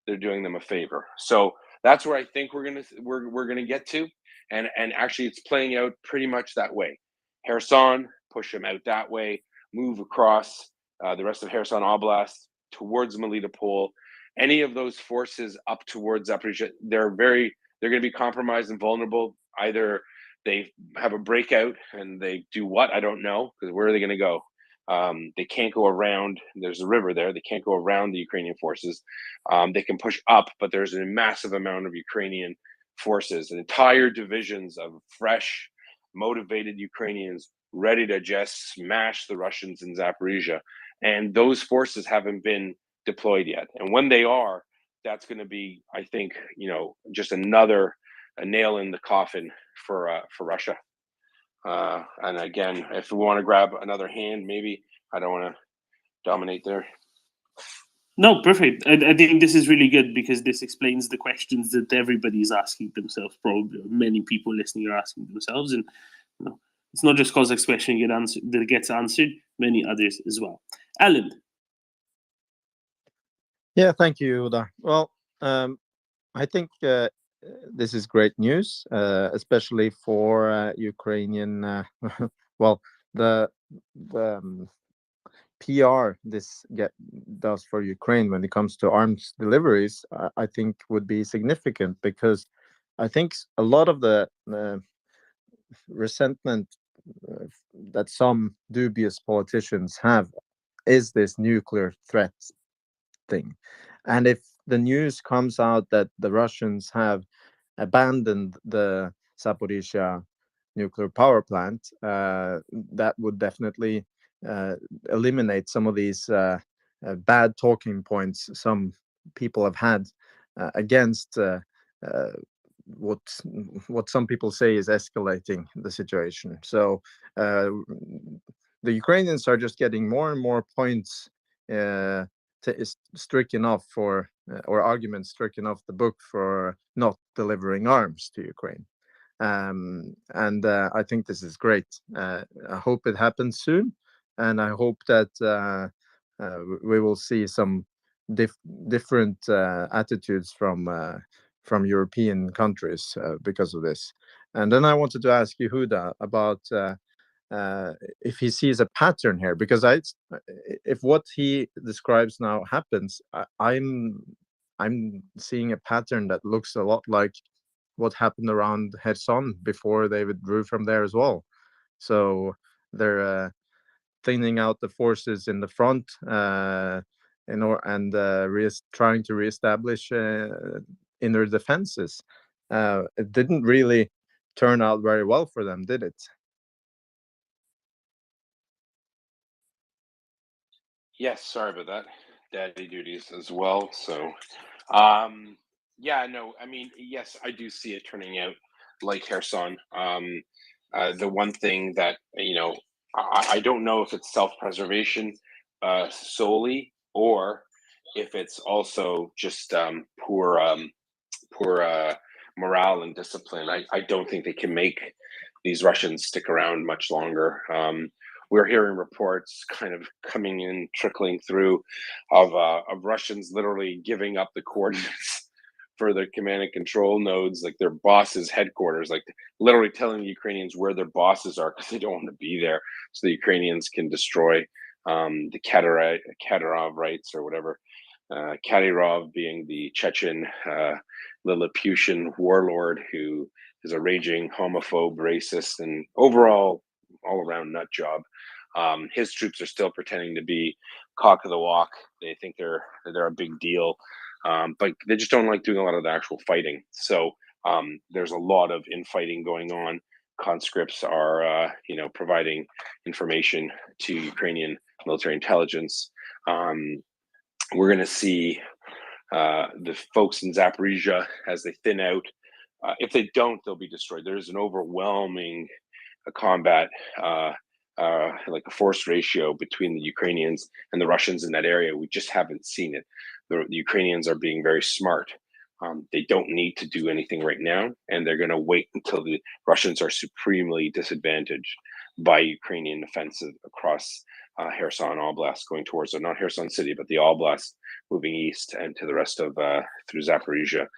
they're doing them a favor. So that's where I think we're gonna get to, and actually it's playing out pretty much that way. Kherson, push them out that way, move across the rest of Kherson Oblast towards Melitopol. Any of those forces up towards Zaporizhia, they're going to be compromised and vulnerable. Either they have a breakout and they do what, I don't know, because where are they going to go? They can't go around. There's a river there. They can't go around the Ukrainian forces. They can push up, but there's a massive amount of Ukrainian forces, entire divisions of fresh, motivated Ukrainians ready to just smash the Russians in Zaporizhia. And those forces haven't been deployed yet. And when they are, that's going to be, I think, just a nail in the coffin for Russia. And again, if we want to grab another hand, maybe, I don't want to dominate there. No, perfect. I think this is really good because this explains the questions that everybody is asking themselves. Probably many people listening are asking themselves, and it's not just Kozak's question that gets answered. Many others as well. Alan. Yeah, thank you, Uda. Well, I think this is great news, especially for Ukrainian. Well, the PR this does for Ukraine when it comes to arms deliveries, I think would be significant, because I think a lot of the resentment that some dubious politicians have is this nuclear threat thing. And if the news comes out that the Russians have abandoned the Zaporizhia nuclear power plant, that would definitely eliminate some of these bad talking points some people have had against what some people say is escalating the situation. So the Ukrainians are just getting more and more points stricken off for, or arguments stricken off the book for not delivering arms to Ukraine. And I think this is great. I hope it happens soon, and I hope that we will see some different attitudes from European countries because of this. And then I wanted to ask you, Huda, about if he sees a pattern here, because if what he describes now happens, I'm seeing a pattern that looks a lot like what happened around Kherson before they withdrew from there as well. So they're thinning out the forces in the front, trying to reestablish inner defenses. It didn't really turn out very well for them, did it? Yes, sorry about that. Daddy duties as well. So, yeah, no, I mean, yes, I do see it turning out like Kherson. The one thing that, I don't know if it's self-preservation solely, or if it's also just poor morale and discipline. I don't think they can make these Russians stick around much longer. We're hearing reports kind of coming in, trickling through of Russians literally giving up the coordinates for their command and control nodes, like their bosses' headquarters, like literally telling the Ukrainians where their bosses are because they don't want to be there, so the Ukrainians can destroy the Kadyrovites or whatever. Kadyrov being the Chechen Lilliputian warlord who is a raging homophobe, racist, and overall all-around nut job. His troops are still pretending to be cock of the walk. They think they're a big deal, but they just don't like doing a lot of the actual fighting. So there's a lot of infighting going on. Conscripts are, providing information to Ukrainian military intelligence. We're going to see the folks in Zaporizhia as they thin out. If they don't, they'll be destroyed. There's an overwhelming combat, like a force ratio between the Ukrainians and the Russians in that area. We just haven't seen it. The Ukrainians are being very smart. They don't need to do anything right now, and they're going to wait until the Russians are supremely disadvantaged by Ukrainian offensive across Kherson Oblast, going towards not Kherson city, but the Oblast, moving east and to the rest of through Zaporizhia.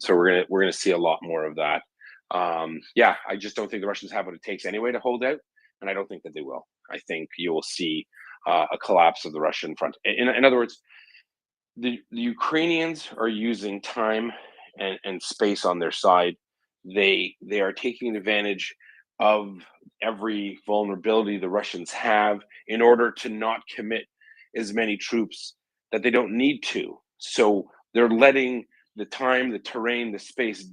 So we're gonna see a lot more of that. Yeah, I just don't think the Russians have what it takes anyway to hold out, and I don't think that they will. I think you will see a collapse of the Russian front. In other words, the Ukrainians are using time and space on their side. They are taking advantage of every vulnerability the Russians have in order to not commit as many troops that they don't need to. So they're letting the time, the terrain, the space,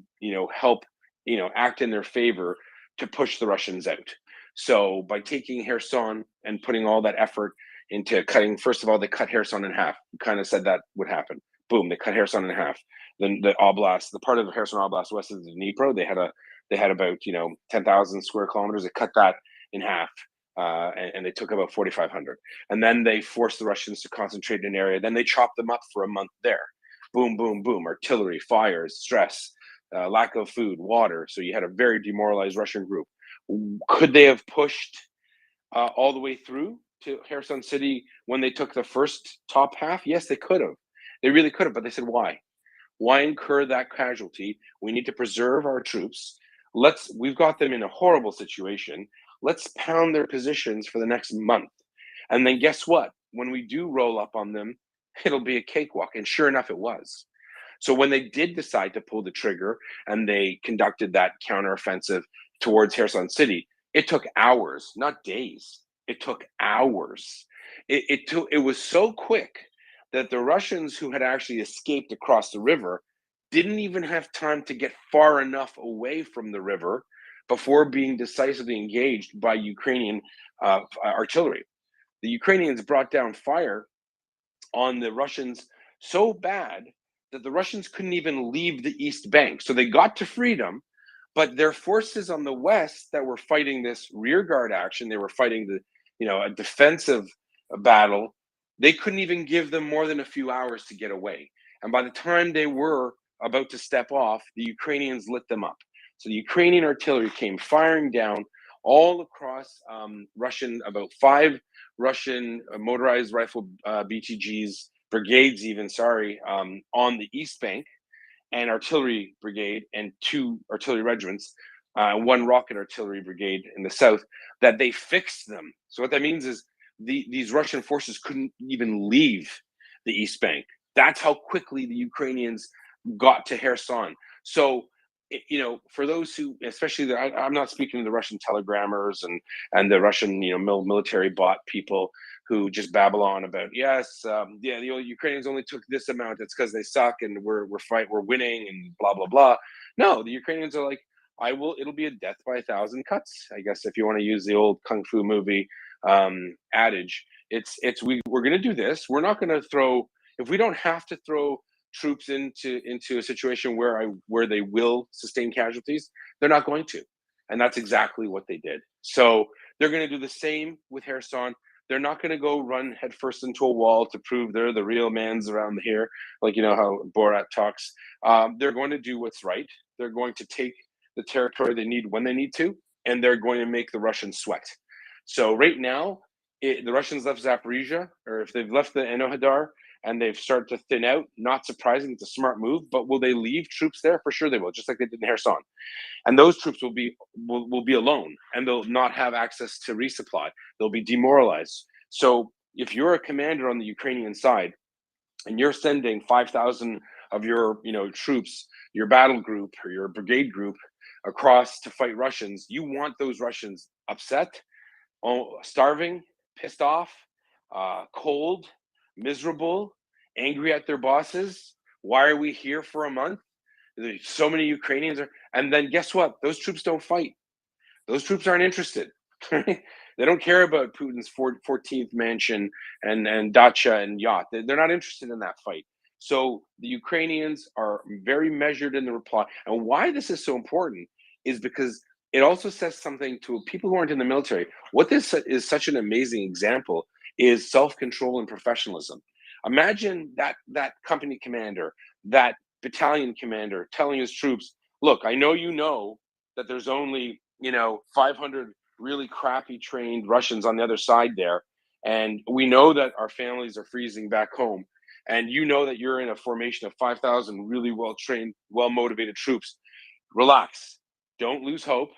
help, act in their favor to push the Russians out. So by taking Kherson and putting all that effort into cutting, first of all, they cut Kherson in half. We kind of said that would happen. Boom, they cut Kherson in half. Then the Oblast, the part of Kherson Oblast west of the Dnipro, they had about 10,000 square kilometers. They cut that in half, and they took about 4,500. And then they forced the Russians to concentrate in an area. Then they chopped them up for a month there. Boom, boom, boom. Artillery, fires, stress, lack of food, water. So you had a very demoralized Russian group. Could they have pushed all the way through to Kherson City when they took the first top half? Yes, they could have. They really could have, but they said, why? Why incur that casualty? We need to preserve our troops. We've got them in a horrible situation. Let's pound their positions for the next month. And then guess what? When we do roll up on them, it'll be a cakewalk. And sure enough, it was. So when they did decide to pull the trigger and they conducted that counteroffensive towards Kherson City, it took hours, not days. It took hours. It was so quick that the Russians who had actually escaped across the river didn't even have time to get far enough away from the river before being decisively engaged by Ukrainian artillery. The Ukrainians brought down fire on the Russians so bad that the Russians couldn't even leave the East Bank. So they got to freedom, but their forces on the west that were fighting this rear guard action, they were fighting a defensive battle. They couldn't even give them more than a few hours to get away. And by the time they were about to step off, the Ukrainians lit them up. So the Ukrainian artillery came firing down all across Russian, about 5 Russian motorized rifle BTGs, brigades even, sorry, on the East Bank, and artillery brigade and 2 artillery regiments, 1 rocket artillery brigade in the south, that they fixed them. So what that means is these Russian forces couldn't even leave the East Bank. That's how quickly the Ukrainians got to Kherson. So, you know, for those who, especially I'm not speaking to the Russian telegrammers and the Russian, you know, military bot people who just babble on about, yes, yeah, the Ukrainians only took this amount. It's because they suck and we're winning and blah blah blah. No, the Ukrainians are like, it'll be a death by 1,000 cuts, I guess, if you want to use the old kung fu movie adage. We're going to do this. We're not going to throw, if we don't have to throw troops into a situation where they will sustain casualties, they're not going to. And that's exactly what they did. So they're going to do the same with Kherson. They're not going to go run headfirst into a wall to prove they're the real man's around here, like, you know, how Borat talks. They're going to do what's right. They're going to take the territory they need when they need to, and they're going to make the Russians sweat. So right now, the Russians left Zaporizhia, or if they've left the Enohadar and they've started to thin out, not surprising, it's a smart move, but will they leave troops there? For sure they will, just like they did in Kherson. And those troops will be alone, and they'll not have access to resupply. They'll be demoralized. So if you're a commander on the Ukrainian side and you're sending 5,000 of your, you know, troops, your battle group or your brigade group across to fight Russians, you want those Russians upset, starving, pissed off, cold, miserable, angry at their bosses. Why are we here for a month? There's so many Ukrainians and then guess what? Those troops don't fight. Those troops aren't interested. They don't care about Putin's 14th mansion and dacha and yacht. They're not interested in that fight. So the Ukrainians are very measured in the reply. And why this is so important is because it also says something to people who aren't in the military. What this is such an amazing example is self-control and professionalism. Imagine that company commander, that battalion commander telling his troops, look, I know you know that there's only, you know, 500 really crappy trained Russians on the other side there. And we know that our families are freezing back home. And you know that you're in a formation of 5,000 really well-trained, well-motivated troops. Relax. Don't lose hope.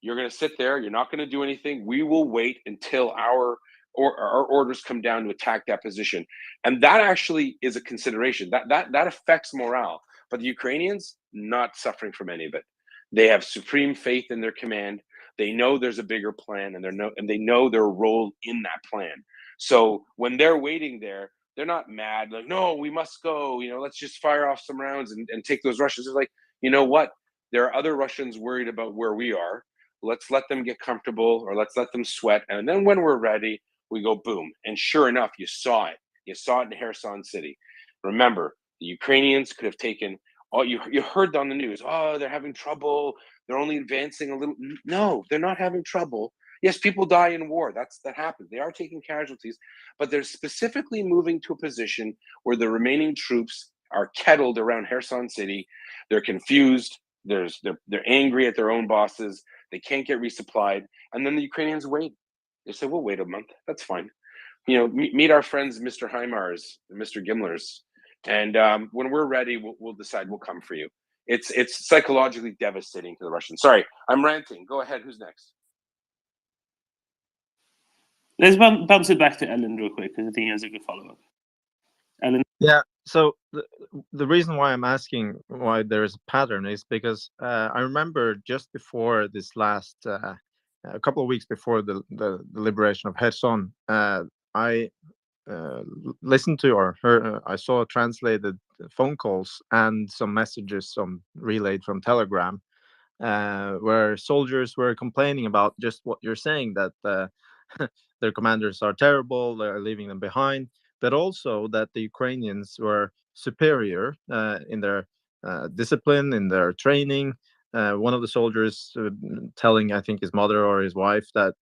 You're going to sit there. You're not going to do anything. We will wait until our orders come down to attack that position. And that actually is a consideration. That affects morale. But the Ukrainians, not suffering from any of it. They have supreme faith in their command. They know there's a bigger plan, and they know their role in that plan. So when they're waiting there, they're not mad, like, no, we must go, you know, let's just fire off some rounds and take those Russians. They're like, you know what? There are other Russians worried about where we are. Let's let them get comfortable, or let's let them sweat. And then when we're ready, we go boom. And sure enough, you saw it. You saw it in Kherson City. Remember, the Ukrainians could have taken, you heard on the news, oh, they're having trouble. They're only advancing a little. No, they're not having trouble. Yes, people die in war. That happens. They are taking casualties, but they're specifically moving to a position where the remaining troops are kettled around Kherson City. They're confused. They're angry at their own bosses. They can't get resupplied, and then the Ukrainians wait. They say, "We'll wait a month. That's fine." You know, meet our friends, Mr. Heimars and Mr. Gimlers, and when we're ready, we'll decide. We'll come for you. It's psychologically devastating to the Russians. Sorry, I'm ranting. Go ahead. Who's next? Let's bounce it back to Ellen real quick because I think he has a good follow-up. Ellen? Yeah. So the reason why I'm asking why there is a pattern is because I remember just before this last, a couple of weeks before the liberation of Kherson, I listened to or heard, I saw translated phone calls and some messages relayed from Telegram, where soldiers were complaining about just what you're saying, that their commanders are terrible, they're leaving them behind, but also that the Ukrainians were superior in their discipline, in their training. One of the soldiers telling, I think, his mother or his wife that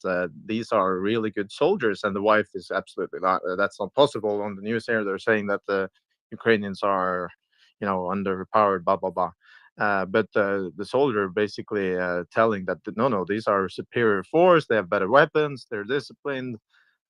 these are really good soldiers, and the wife is absolutely not. That's not possible. On the news here, they're saying that the Ukrainians are, underpowered, blah blah blah. But the soldier basically telling that no, these are superior force, they have better weapons, they're disciplined,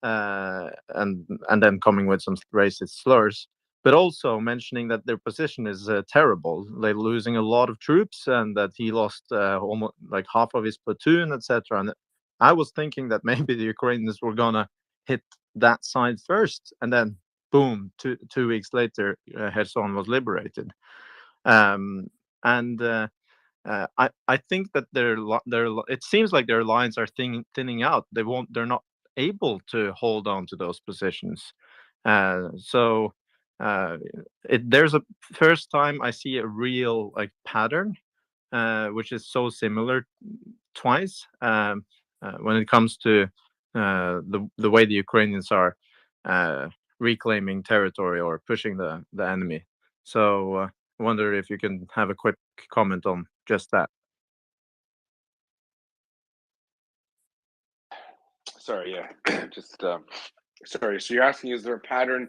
and then coming with some racist slurs, but also mentioning that their position is terrible. They're losing a lot of troops, and that he lost almost like half of his platoon, etc. And I was thinking that maybe the Ukrainians were gonna hit that side first, and then boom, two weeks later, Kherson was liberated. And I think that it seems like their lines are thinning out. They're not able to hold on to those positions. So there's a first time I see a real like pattern, which is so similar twice, when it comes to the way the Ukrainians are reclaiming territory or pushing the enemy. So I wonder if you can have a quick comment on just that. Sorry, yeah, just sorry. So you're asking, is there a pattern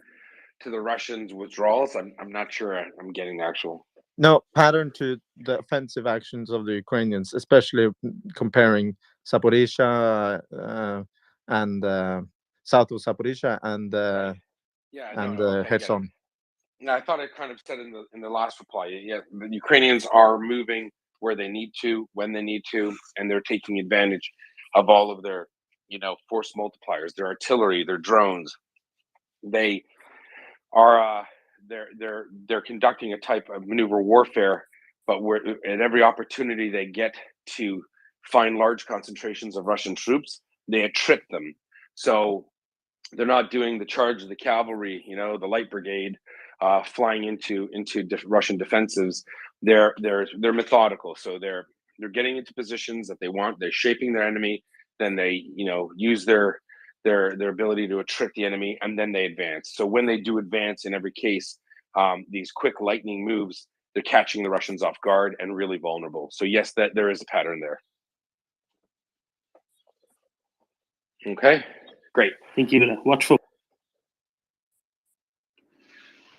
to the Russians' withdrawals? I'm not sure I'm getting the actual. No, pattern to the offensive actions of the Ukrainians, especially comparing Zaporizhia and south of Zaporizhia and Kherson. Yeah, I thought I kind of said in the last reply. Yeah, the Ukrainians are moving where they need to, when they need to, and they're taking advantage of all of their, force multipliers, their artillery, their drones. They are they're conducting a type of maneuver warfare, but at every opportunity they get to find large concentrations of Russian troops, they attrit them. So they're not doing the charge of the cavalry, the light brigade, flying into Russian defensives. They're methodical. So they're getting into positions that they want. They're shaping their enemy. Then they use their ability to attrit the enemy, and then they advance. So when they do advance, in every case, these quick lightning moves, they're catching the Russians off guard and really vulnerable. So yes, that there is a pattern there. Okay, great. Thank you. Watchful.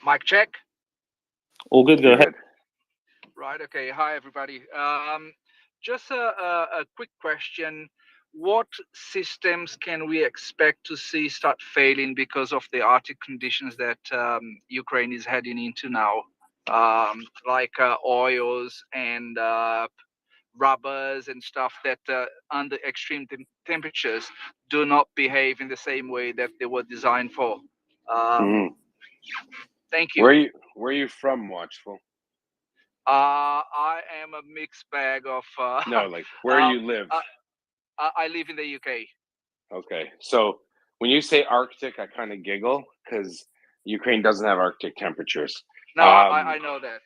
Mic check. All good. Go ahead. Right. Okay. Hi, everybody. Just a quick question. What systems can we expect to see start failing because of the Arctic conditions that Ukraine is heading into now, like oils and rubbers and stuff that under extreme temperatures do not behave in the same way that they were designed for? Thank you. Where are you from, Watchful? I am a mixed bag of. No, like where you live. I live in the UK. Okay, so when you say Arctic, I kind of giggle because Ukraine doesn't have Arctic temperatures. No, I know that.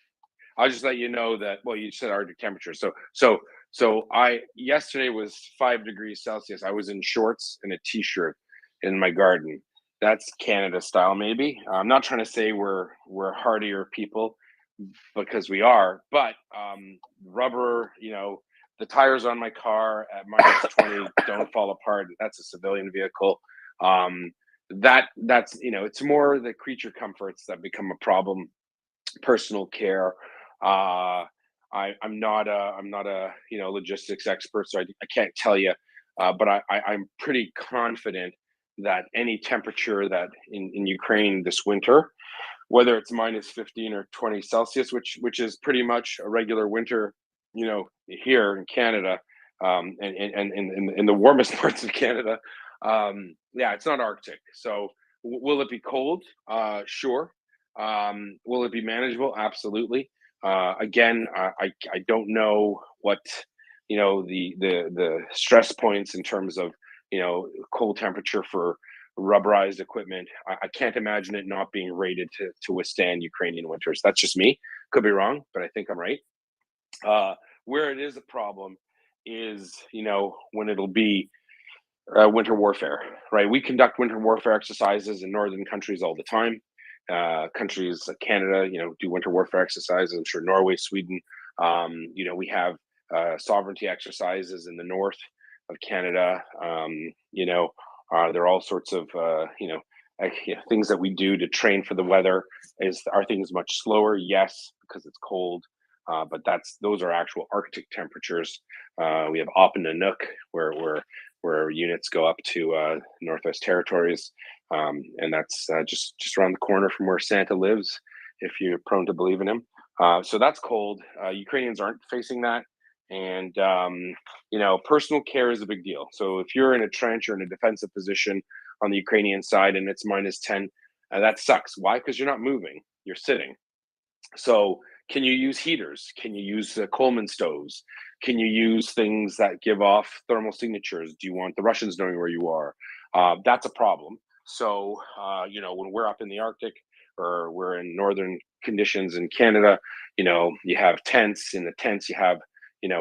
I'll just let you know that. Well, you said Arctic temperatures, so I yesterday was 5 degrees Celsius. I was in shorts and a t-shirt in my garden. That's Canada style, maybe. I'm not trying to say we're hardier people, because we are, but rubber, the tires on my car at -20 don't fall apart. That's a civilian vehicle. That's it's more the creature comforts that become a problem. Personal care. I'm not a logistics expert, so I can't tell you, but I'm pretty confident that any temperature that in Ukraine this winter, whether it's -15 or 20 Celsius, which is pretty much a regular winter, here in Canada, and in the warmest parts of Canada. Yeah, it's not Arctic. So will it be cold? Sure. Will it be manageable? Absolutely. Again, I don't know what the stress points in terms of cold temperature for rubberized equipment. I can't imagine it not being rated to withstand Ukrainian winters. That's just me. Could be wrong, but I think I'm right. Where it is a problem is when it'll be winter warfare, right? We conduct winter warfare exercises in northern countries all the time. Countries like Canada, do winter warfare exercises. I'm sure Norway, Sweden. We have sovereignty exercises in the north of Canada. There are all sorts of things that we do to train for the weather. Are things much slower? Yes, because it's cold. but those are actual Arctic temperatures. We have Open where units go up to Northwest Territories, and that's just around the corner from where Santa lives, if you're prone to believe in him. So that's cold. Ukrainians aren't facing that. And, personal care is a big deal. So if you're in a trench or in a defensive position on the Ukrainian side and it's -10, that sucks. Why? Because you're not moving, you're sitting. So can you use heaters? Can you use Coleman stoves? Can you use things that give off thermal signatures? Do you want the Russians knowing where you are? That's a problem. So, when we're up in the Arctic or we're in northern conditions in Canada, you have tents. In the tents, you have,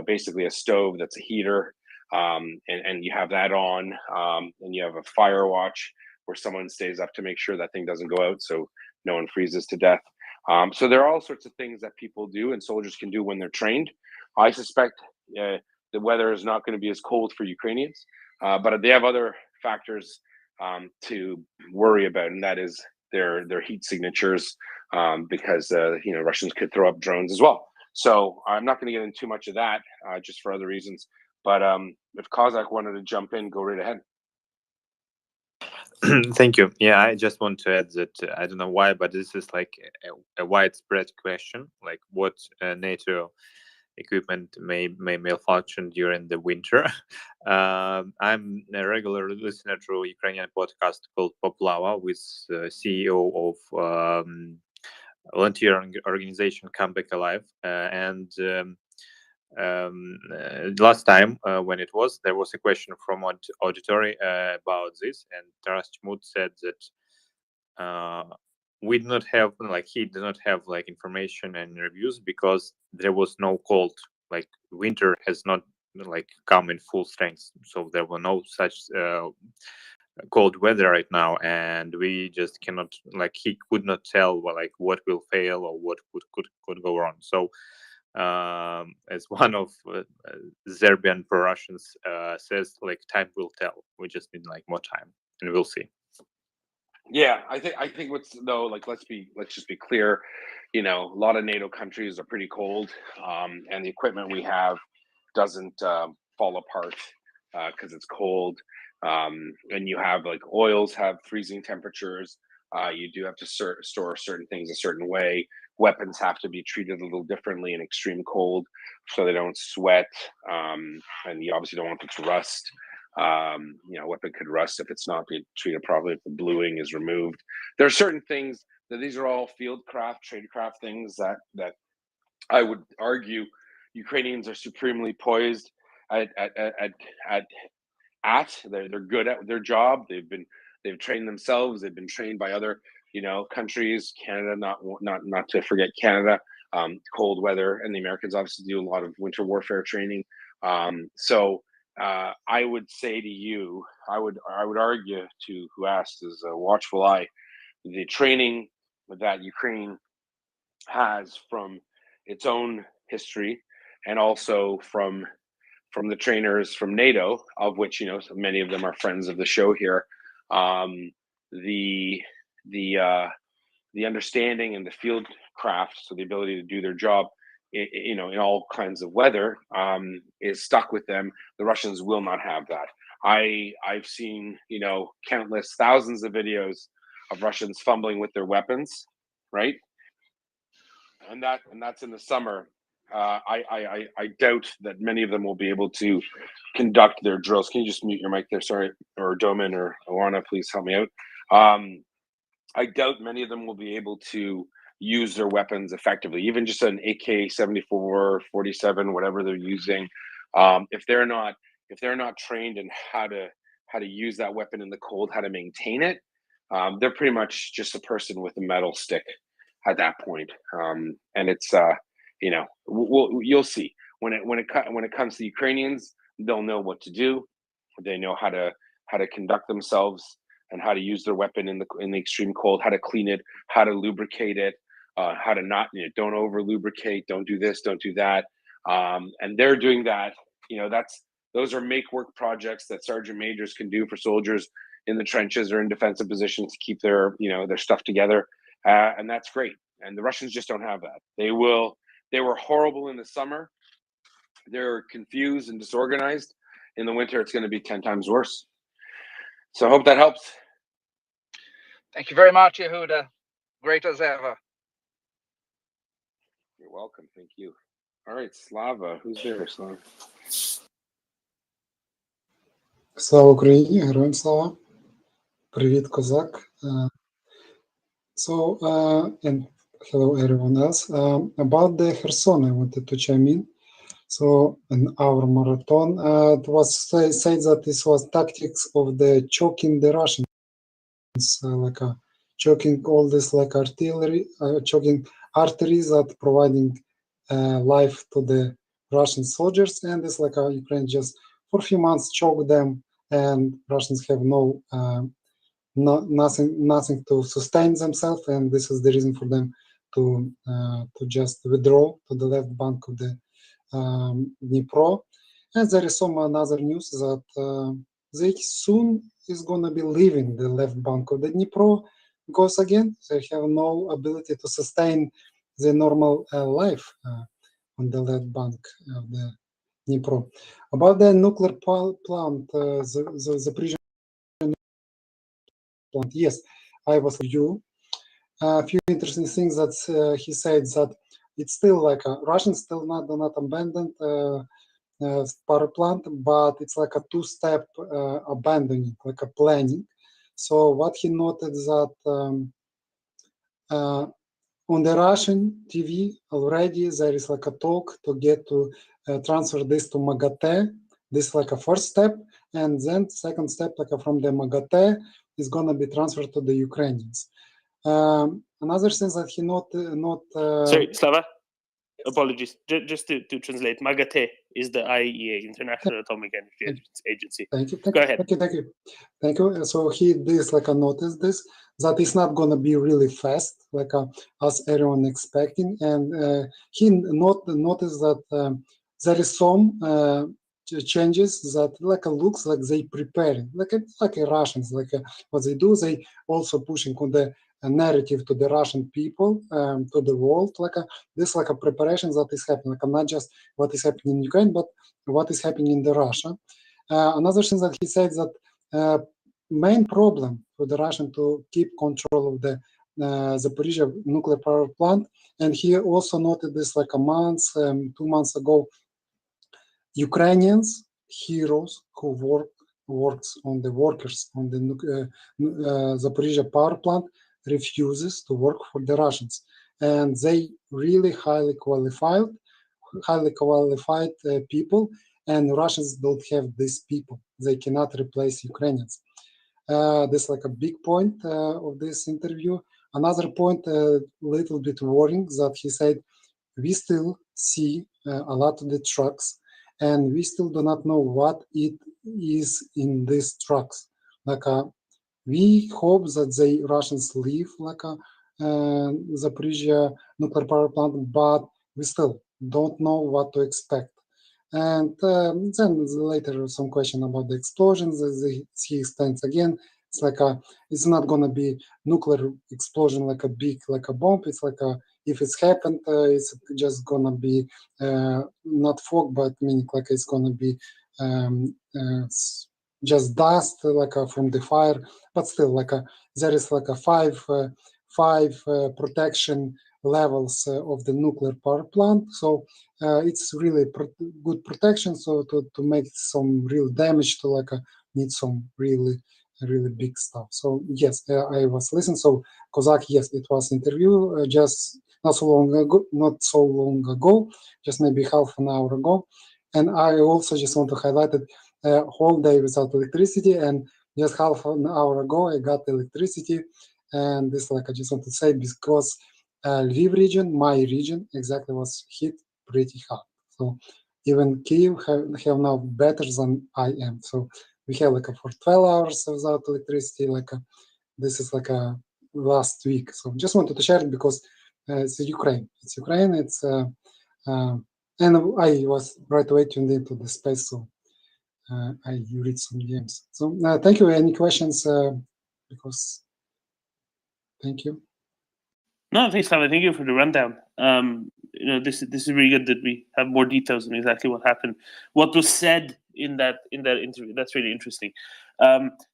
basically a stove that's a heater, and you have that on, and you have a fire watch where someone stays up to make sure that thing doesn't go out so no one freezes to death. So there are all sorts of things that people do and soldiers can do when they're trained. I suspect the weather is not going to be as cold for Ukrainians, but they have other factors to worry about, and that is their heat signatures, because Russians could throw up drones as well. So I'm not going to get into too much of that, just for other reasons. But if Kozak wanted to jump in, go right ahead. Thank you. Yeah, I just want to add that I don't know why, but this is like a widespread question, like what NATO equipment may malfunction during the winter. I'm a regular listener to Ukrainian podcast called Poplava with CEO of volunteer organization Come Back Alive, and last time when there was a question from auditory about this, and Taras Chmut said that we did not have, he did not have information and reviews because there was no cold, winter has not come in full strength, so there were no such cold weather right now, and we just cannot, he could not tell what will fail or what could go wrong. So as one of Serbian pro-Russians says, time will tell. We just need more time, and we'll see. Yeah, I think what's though, let's just be clear, a lot of NATO countries are pretty cold, and the equipment we have doesn't fall apart because it's cold, and you have oils have freezing temperatures. You do have to store certain things a certain way. Weapons have to be treated a little differently in extreme cold so they don't sweat, and you obviously don't want them to rust. Weapon could rust if it's not being treated properly, if the bluing is removed. There are certain things that these are all field craft, tradecraft things that I would argue Ukrainians are supremely poised at. They're good at their job. They've trained themselves. They've been trained by other countries. Canada, not to forget Canada. Cold weather, and the Americans obviously do a lot of winter warfare training. So I would say to you, I would argue to who asked is a watchful eye. The training that Ukraine has from its own history, and also from the trainers from NATO, of which so many of them are friends of the show here. The understanding and the field craft, so the ability to do their job, in all kinds of weather, is stuck with them. The Russians will not have that. I've seen countless thousands of videos of Russians fumbling with their weapons, right? And that's in the summer. I doubt that many of them will be able to conduct their drills. Can you just mute your mic there? Sorry, or Doman or Oana, please help me out. I doubt many of them will be able to use their weapons effectively, even just an AK-74, 47, whatever they're using. If they're not trained in how to use that weapon in the cold, how to maintain it, they're pretty much just a person with a metal stick at that point. And it's you'll see when it comes to the Ukrainians, they'll know what to do. They know how to conduct themselves and how to use their weapon in the extreme cold, how to clean it, how to lubricate it, how to not don't over lubricate, don't do this, don't do that, and they're doing that. Those are make work projects that sergeant majors can do for soldiers in the trenches or in defensive positions to keep their their stuff together, and that's great. And the Russians just don't have that. They will They were horrible in the summer. They're confused and disorganized. In the winter, it's going to be 10 times worse. So I hope that helps. Thank you very much, Yehuda. Great as ever. You're welcome. Thank you. All right, Slava. Who's there, Slava? Слава Україні, героям слава. Привіт, козак. And hello everyone else. About the Kherson, I wanted to chime in. So in our marathon, it was said that this was tactics of the choking the Russians, like choking all this like artillery, choking arteries that providing life to the Russian soldiers, and this like Ukraine just for a few months choked them, and Russians have nothing to sustain themselves, and this is the reason for them to just withdraw to the left bank of the Dnipro. And there is some another news that they soon is gonna be leaving the left bank of the Dnipro, because again they have no ability to sustain the normal life on the left bank of the Dnipro. About the nuclear plant, the Zaporizhzhia plant, yes, I was with you. A few interesting things that he said that it's still like Russians still not abandoned power plant, but it's like a two-step abandoning, like a planning. So what he noted that on the Russian TV already there is like a talk to get to transfer this to MAGATE. This is like a first step, and then second step like from the MAGATE is gonna be transferred to the Ukrainians. Another thing that he Sorry, Slava. Apologies. Just to translate, MAGATE is the IAEA, International Atomic Energy Agency. Thank you. Go ahead. Thank you. So he this like noticed this that it's not gonna be really fast like as everyone expecting, and he noticed that there is some changes that like looks like they preparing like Russians like what they do, they also pushing on the narrative to the Russian people, to the world, like this like a preparation that is happening, like not just what is happening in Ukraine, but what is happening in the Russia. Another thing that he said that main problem for the Russian to keep control of the Zaporizhzhia nuclear power plant, and he also noted this like a month, 2 months ago, Ukrainians, heroes who works on the workers on the Zaporizhzhia power plant refuses to work for the Russians, and they really highly qualified people, and Russians don't have these people. They cannot replace Ukrainians. This is like a big point of this interview. Another point, a little bit worrying, that he said we still see a lot of the trucks, and we still do not know what it is in these trucks. Like we hope that the Russians leave like Zaporizhzhia nuclear power plant, but we still don't know what to expect. And then later some question about the explosions. He explains again. It's like it's not gonna be nuclear explosion like a big like a bomb. It's like if it's happened, it's just gonna be not fog, but meaning like it's gonna be just dust like from the fire. But still, like there is like a five protection levels of the nuclear power plant. So it's really good protection. So to make some real damage to like need some really big stuff. So yes, I was listening. So Kozak, yes, it was interview just not so long ago, just maybe half an hour ago. And I also just want to highlight it, whole day without electricity, and just half an hour ago I got electricity. And this like I just want to say because Lviv region, my region exactly, was hit pretty hard. So even Kyiv have now better than I am. So we have like for 12 hours without electricity, like this is like a last week. So just wanted to share it because it's Ukraine. It's Ukraine. It's and I was right away tuned into the space, so I read some games. So thank you. Any questions? Because thank you. No, thanks, Slava. Thank you for the rundown. this is really good that we have more details on exactly what happened, what was said in that interview. That's really interesting.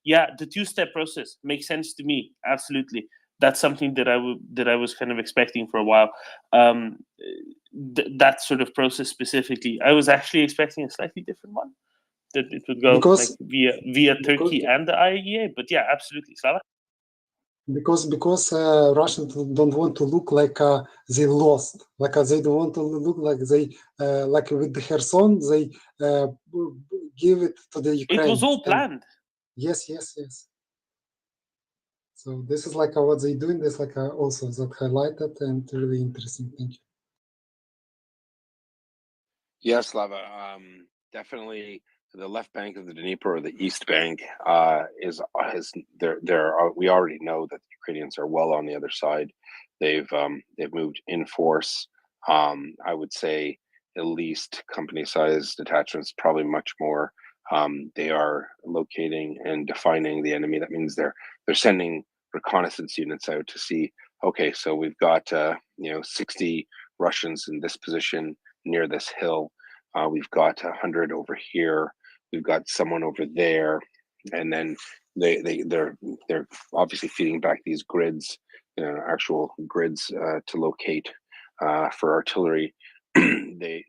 Yeah, the two-step process makes sense to me. Absolutely, that's something that I was kind of expecting for a while. That sort of process specifically, I was actually expecting a slightly different one, that it would go like via Turkey and the IAEA. But yeah, absolutely, Slava. Because Russians don't want to look like they lost, like they don't want to look like they like with the Kherson they give it to the Ukraine. It was all planned. Yes. So this is like what they doing. This like also that highlighted and really interesting. Thank you. Yes, Slava. Definitely the left bank of the Dnieper, or the east bank, is we already know that the Ukrainians are well on the other side. They've moved in force. I would say at least company-sized detachments, probably much more. They are locating and defining the enemy. That means they're sending reconnaissance units out to see. Okay, so we've got 60 Russians in this position near this hill. We've got 100 over here. We've got someone over there, and then they're obviously feeding back these grids, actual grids to locate for artillery. They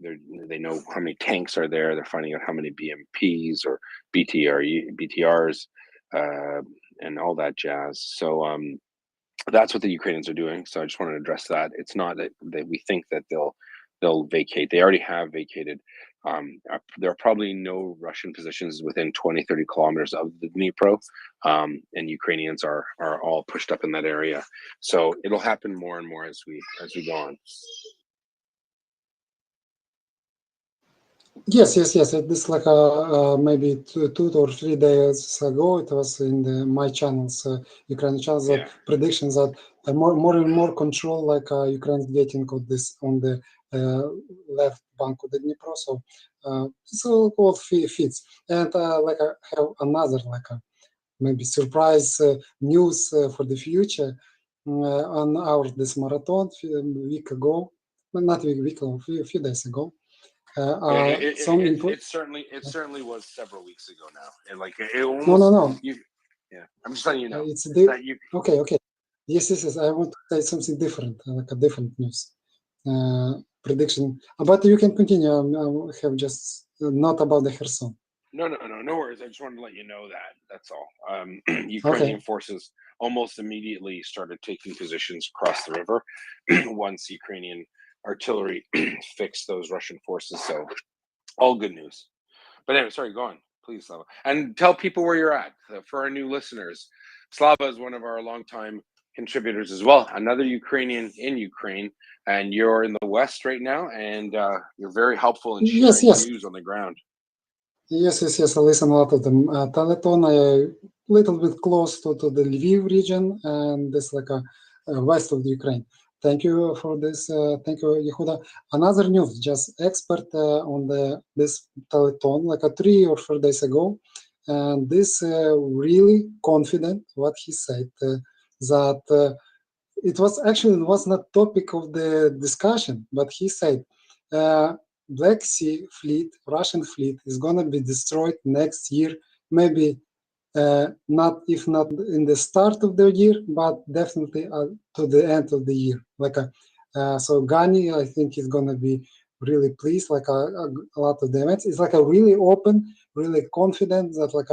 know how many tanks are there. They're finding out how many BMPs or BTRs and all that jazz. So that's what the Ukrainians are doing. So I just want to address that. It's not that we think that they'll vacate. They already have vacated. There are probably no Russian positions within 20-30 kilometers of the Dnipro, and Ukrainians are all pushed up in that area. So it'll happen more and more as we go on. Yes. This like maybe 2 or 3 days ago, it was in my channels, Ukrainian channels, predictions that more and more control like Ukraine's getting on the left bank of the Dnipro. So it's all fits. And like I have another like maybe surprise news for the future. On our this marathon a week ago, well, not a week ago, a few days ago. It certainly was several weeks ago now, and like it almost. No. I'm just letting you know. It's that you. Okay. Yes. I want to say something different, like a different news prediction. But you can continue. I have just not about the Kherson. No worries. I just wanted to let you know that. That's all. Ukrainian forces almost immediately started taking positions across the river once Ukrainian artillery fixed those Russian forces. So all good news. But anyway, sorry, go on, please, Slava. And tell people where you're at. For our new listeners, Slava is one of our longtime contributors as well, another Ukrainian in Ukraine, and you're in the West right now, and you're very helpful in sharing news on the ground. Yes. I listen a lot of the Teleton. I little bit close to the Lviv region, and this like a west of the Ukraine. Thank you for this. Thank you, Yehuda. Another news, just expert on this Teleton, like 3 or 4 days ago, and this really confident what he said that it was not topic of the discussion, but he said Black Sea fleet, Russian fleet, is gonna be destroyed next year, maybe not in the start of the year, but definitely to the end of the year. Like so, Gani, I think is gonna be really pleased. Like a lot of the events, it's like a really open, really confident that like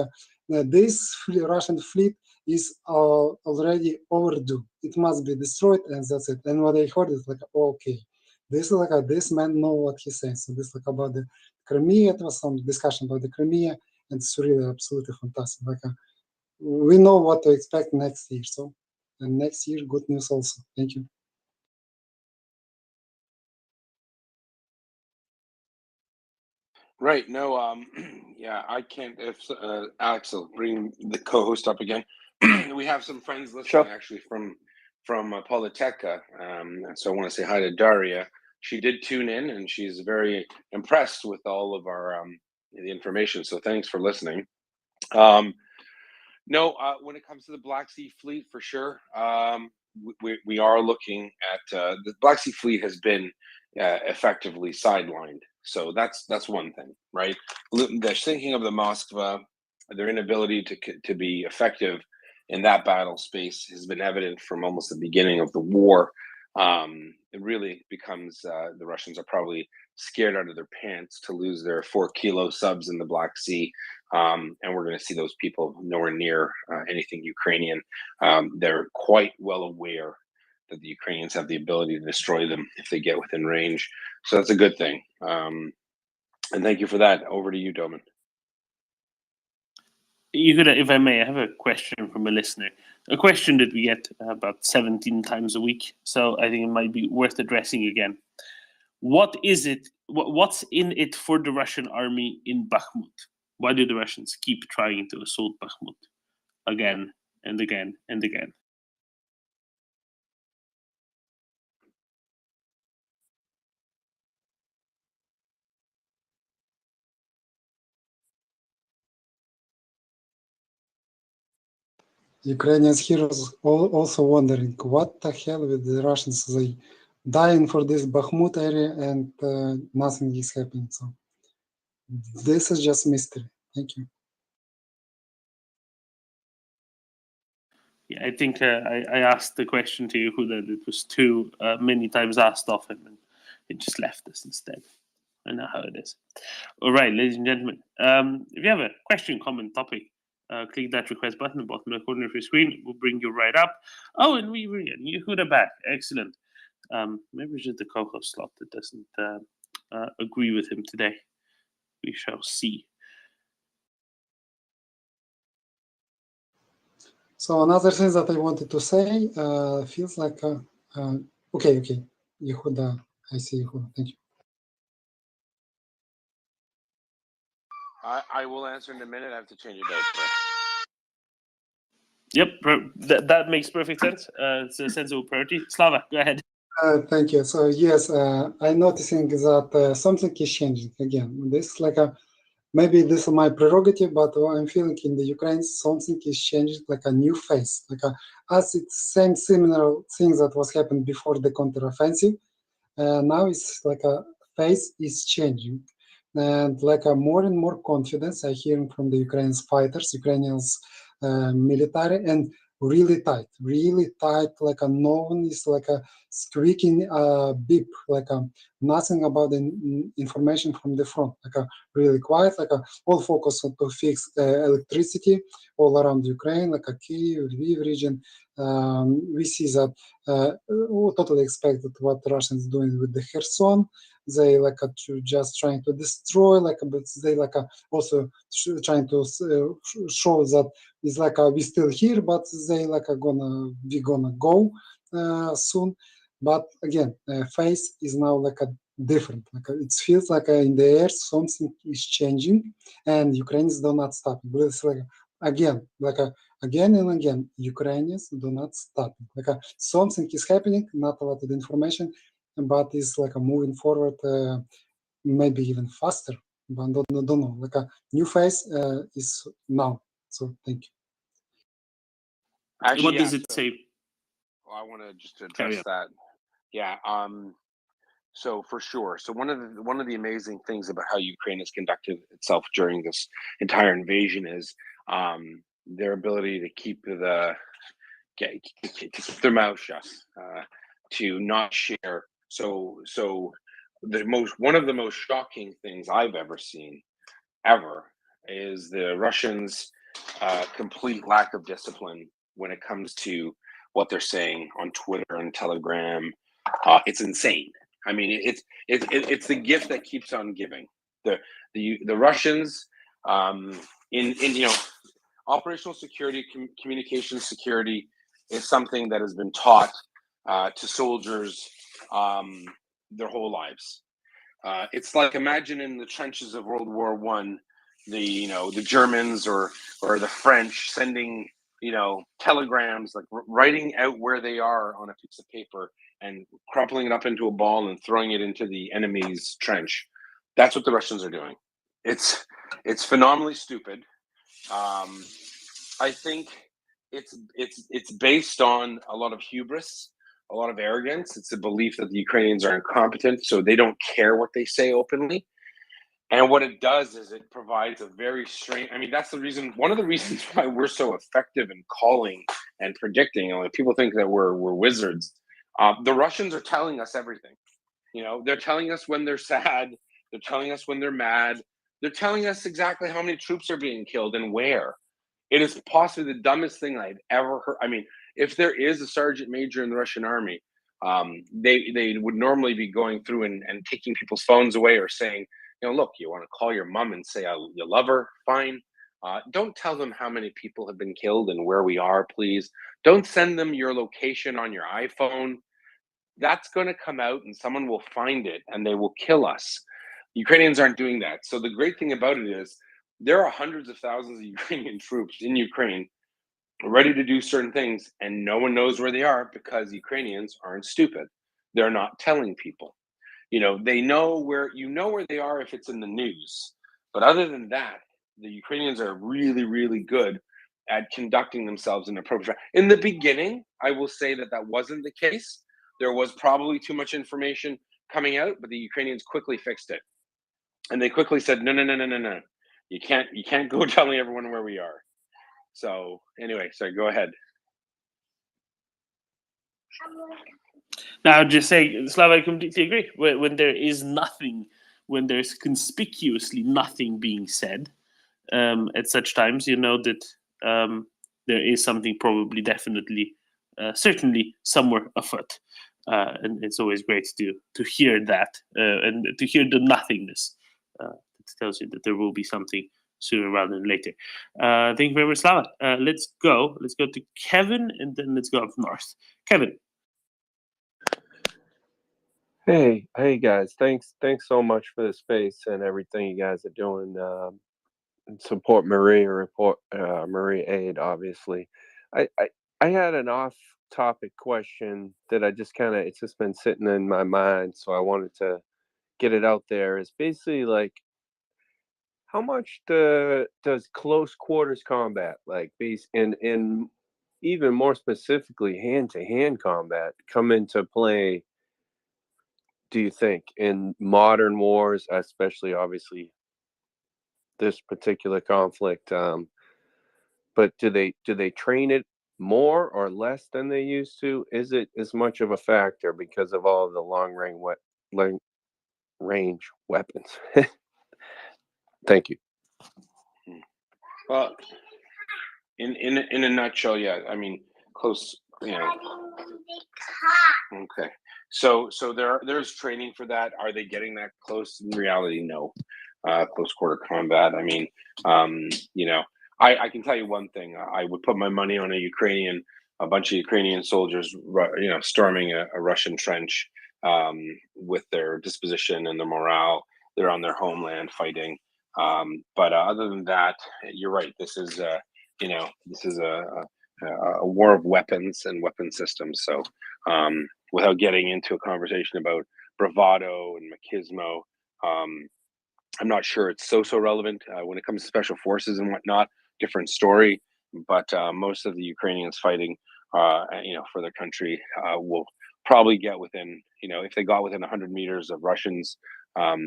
this Russian fleet is already overdue. It must be destroyed, and that's it. And what I heard is like, okay, this is like this man know what he says. So this like about the Crimea. It was some discussion about the Crimea. And it's really absolutely fantastic. Like we know what to expect next year. So, and next year, good news also. Thank you. Right. No. Yeah. I can't. If Alex will bring the co-host up again. We have some friends listening actually from Politeca. So I want to say hi to Daria. She did tune in, and she's very impressed with all of our the information. So thanks for listening. No, when it comes to the Black Sea Fleet, for sure, we are looking at the Black Sea Fleet has been effectively sidelined. So that's one thing, right? The sinking of the Moskva, their inability to be effective in that battle space has been evident from almost the beginning of the war. It really becomes the Russians are probably scared out of their pants to lose their 4-kilo subs in the Black Sea, and we're going to see those people nowhere near anything Ukrainian. They're quite well aware that the Ukrainians have the ability to destroy them if they get within range. So that's a good thing. And thank you for that. Over to you, Doman. You could, if I may, I have a question from a listener. A question that we get about 17 times a week. So I think it might be worth addressing again. What is it? What's in it for the Russian army in Bakhmut? Why do the Russians keep trying to assault Bakhmut again and again and again? Ukrainian heroes also wondering what the hell with the Russians. They dying for this Bakhmut area and nothing is happening. So this is just mystery. Thank you. Yeah, I think I asked the question to you, that it was too many times asked of him, and he just left us instead. I know how it is. All right, ladies and gentlemen, if you have a question, comment, topic, click that request button at the bottom left corner of your screen. We'll bring you right up. Oh, and Yehuda back. Excellent. Maybe it's just the co-host slot that doesn't agree with him today. We shall see. So another thing that I wanted to say feels like okay, Yehuda, I see Yehuda. Thank you. I will answer in a minute. I have to change it out. Yep, that makes perfect sense. It's a sensible priority. Slava, go ahead. Thank you. So yes, I'm noticing that something is changing again. This is like maybe this is my prerogative, but I'm feeling in the Ukraine something is changing, like a new phase. As it's similar thing that was happened before the counteroffensive. Now it's like a phase is changing, and like a more and more confidence I hearing from the Ukrainian fighters, Ukrainians military, and really tight, like no one is like a squeaking beep, like nothing about the information from the front, like a really quiet, like all focus on to fix electricity all around Ukraine, like a Kyiv, Lviv region. We see that we totally expected what Russians doing with the Kherson. They like just trying to destroy, but they also trying to show that it's like we still here, but they we gonna go soon. But again, phase is now different. It feels like in the air something is changing, and Ukrainians do not stop. But it's again, again and again, Ukrainians do not stop. Something is happening, not a lot of information, but it's moving forward, maybe even faster. But don't know. A new phase is now. So thank you. Actually, what does it say? Well, I want to just address that. Yeah. So for sure. So one of the amazing things about how Ukraine has conducted itself during this entire invasion is their ability to keep their mouth shut, to not share. So one of the most shocking things I've ever seen, is the Russians' complete lack of discipline when it comes to what they're saying on Twitter and Telegram. It's insane. I mean, it's the gift that keeps on giving. The Russians in operational security, communication security is something that has been taught to soldiers their whole lives. It's like, imagine in the trenches of World War I, the Germans or the French sending telegrams, like writing out where they are on a piece of paper and crumpling it up into a ball and throwing it into the enemy's trench. That's what the Russians are doing. It's phenomenally stupid. I think it's based on a lot of hubris, a lot of arrogance. It's a belief that the Ukrainians are incompetent, so they don't care what they say openly. And what it does is it provides a very strange, I mean, that's the reason, one of the reasons why we're so effective in calling and predicting. You know, people think that we're wizards. The Russians are telling us everything. You know, they're telling us when they're sad. They're telling us when they're mad. They're telling us exactly how many troops are being killed and where. It is possibly the dumbest thing I've ever heard. I mean, if there is a sergeant major in the Russian army, they would normally be going through and taking people's phones away or saying, you know, look, you want to call your mom and say you love her, fine. Don't tell them how many people have been killed and where we are, please. Don't send them your location on your iPhone. That's going to come out and someone will find it and they will kill us. Ukrainians aren't doing that. So the great thing about it is there are hundreds of thousands of Ukrainian troops in Ukraine ready to do certain things, and no one knows where they are because Ukrainians aren't stupid. They're not telling people. You know, they know where they are if it's in the news. But other than that, the Ukrainians are really, really good at conducting themselves in appropriate. In the beginning, I will say that wasn't the case. There was probably too much information coming out, but the Ukrainians quickly fixed it. And they quickly said, no. You can't go telling everyone where we are. So anyway, so go ahead. Now, I'll just say, Slava, I completely agree. When there is nothing, when there's conspicuously nothing being said at such times, you know that there is something probably, definitely, certainly somewhere afoot. And it's always great to hear that and to hear the nothingness. It tells you that there will be something sooner rather than later. Thank you very much, Slava. Let's go to Kevin, and then let's go up north. Kevin. Hey guys, thanks so much for the space and everything you guys are doing. Support MriyaReport, Maria Aid, obviously. I had an off-topic question that it's just been sitting in my mind, so I wanted to get it out there. It's basically like, how much does close quarters combat, like in even more specifically hand-to-hand combat, come into play, do you think, in modern wars, especially obviously this particular conflict? But do they train it more or less than they used to? Is it as much of a factor because of all the long range weapons? Thank you. Well, in a nutshell, yeah. I mean, close. You know. Okay. So there's training for that. Are they getting that close? In reality, no. Close quarter combat. I mean, you know, I can tell you one thing. I would put my money on a bunch of Ukrainian soldiers, you know, storming a Russian trench with their disposition and their morale. They're on their homeland fighting. But other than that, you're right. This is, you know, this is a war of weapons and weapon systems. So without getting into a conversation about bravado and machismo, I'm not sure it's so relevant when it comes to special forces and whatnot. Different story, but most of the Ukrainians fighting, you know, for their country will probably get within, you know, if they got within 100 meters of Russians,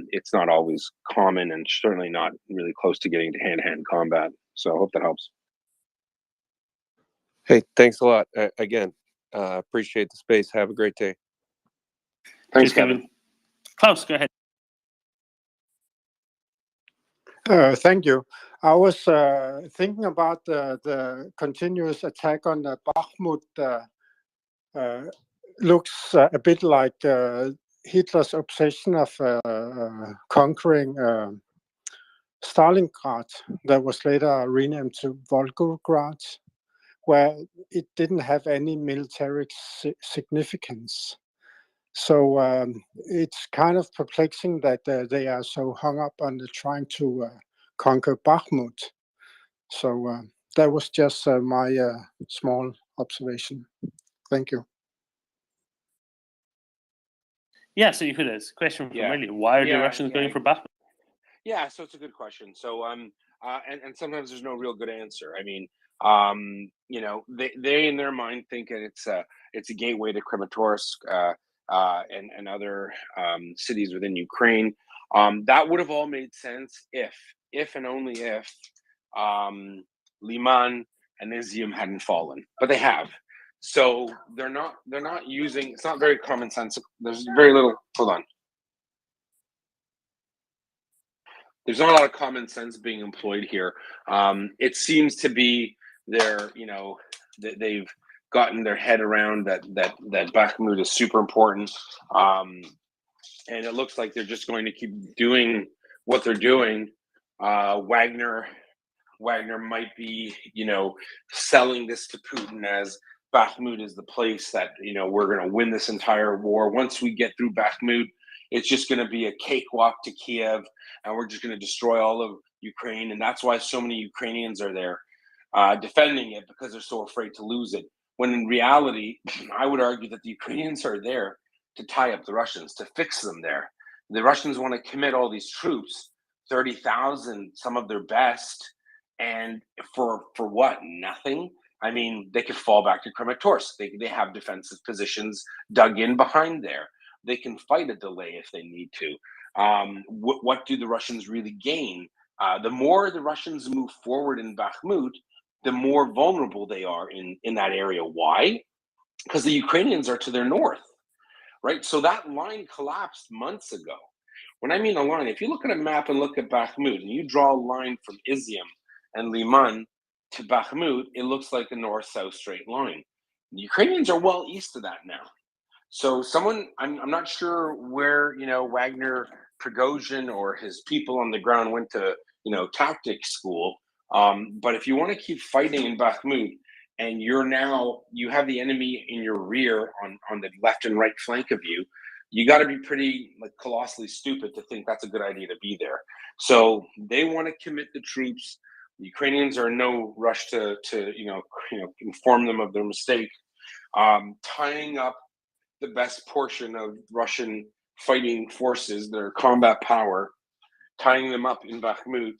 it's not always common and certainly not really close to getting to hand-to-hand combat. So I hope that helps. Hey, thanks a lot. Again, appreciate the space. Have a great day. Thanks, Kevin. Klaus, go ahead. Thank you. I was thinking about the continuous attack on the Bakhmut. Looks a bit like Hitler's obsession of conquering Stalingrad, that was later renamed to Volgograd, where it didn't have any military significance. So it's kind of perplexing that they are so hung up on trying to conquer Bakhmut. So that was just my small observation. Thank you. Yeah, so you could ask a question from earlier. Why are the Russians going for Bakhmut? Yeah, so it's a good question. So and sometimes there's no real good answer. I mean, you know, they in their mind think it's It's a gateway to Kramatorsk and other cities within Ukraine. That would have all made sense if and only if Liman and Izium hadn't fallen, but they have. So they're not using. It's not very common sense. There's very little. Hold on. There's not a lot of common sense being employed here. It seems to be they've gotten their head around that Bakhmut is super important, and it looks like they're just going to keep doing what they're doing. Wagner might be selling this to Putin as Bakhmut is the place that we're going to win this entire war. Once we get through Bakhmut, it's just going to be a cakewalk to Kiev, and we're just going to destroy all of Ukraine. And that's why so many Ukrainians are there defending it, because they're so afraid to lose it. When in reality, I would argue that the Ukrainians are there to tie up the Russians, to fix them there. The Russians want to commit all these troops, 30,000, some of their best, and for what? Nothing. I mean, they could fall back to Kramatorsk. They have defensive positions dug in behind there. They can fight a delay if they need to. What do the Russians really gain? The more the Russians move forward in Bakhmut, the more vulnerable they are in that area. Why? Because the Ukrainians are to their north, right? So that line collapsed months ago. When I mean a line, if you look at a map and look at Bakhmut, and you draw a line from Izium and Liman to Bakhmut, it looks like a north-south straight line. The Ukrainians are well east of that now. So I'm not sure where Wagner, Prigozhin, or his people on the ground went to tactics school. But if you want to keep fighting in Bakhmut, and you have the enemy in your rear on the left and right flank of you, you got to be pretty colossally stupid to think that's a good idea to be there. So they want to commit the troops. The Ukrainians are in no rush to inform them of their mistake. Tying up the best portion of Russian fighting forces, their combat power, tying them up in Bakhmut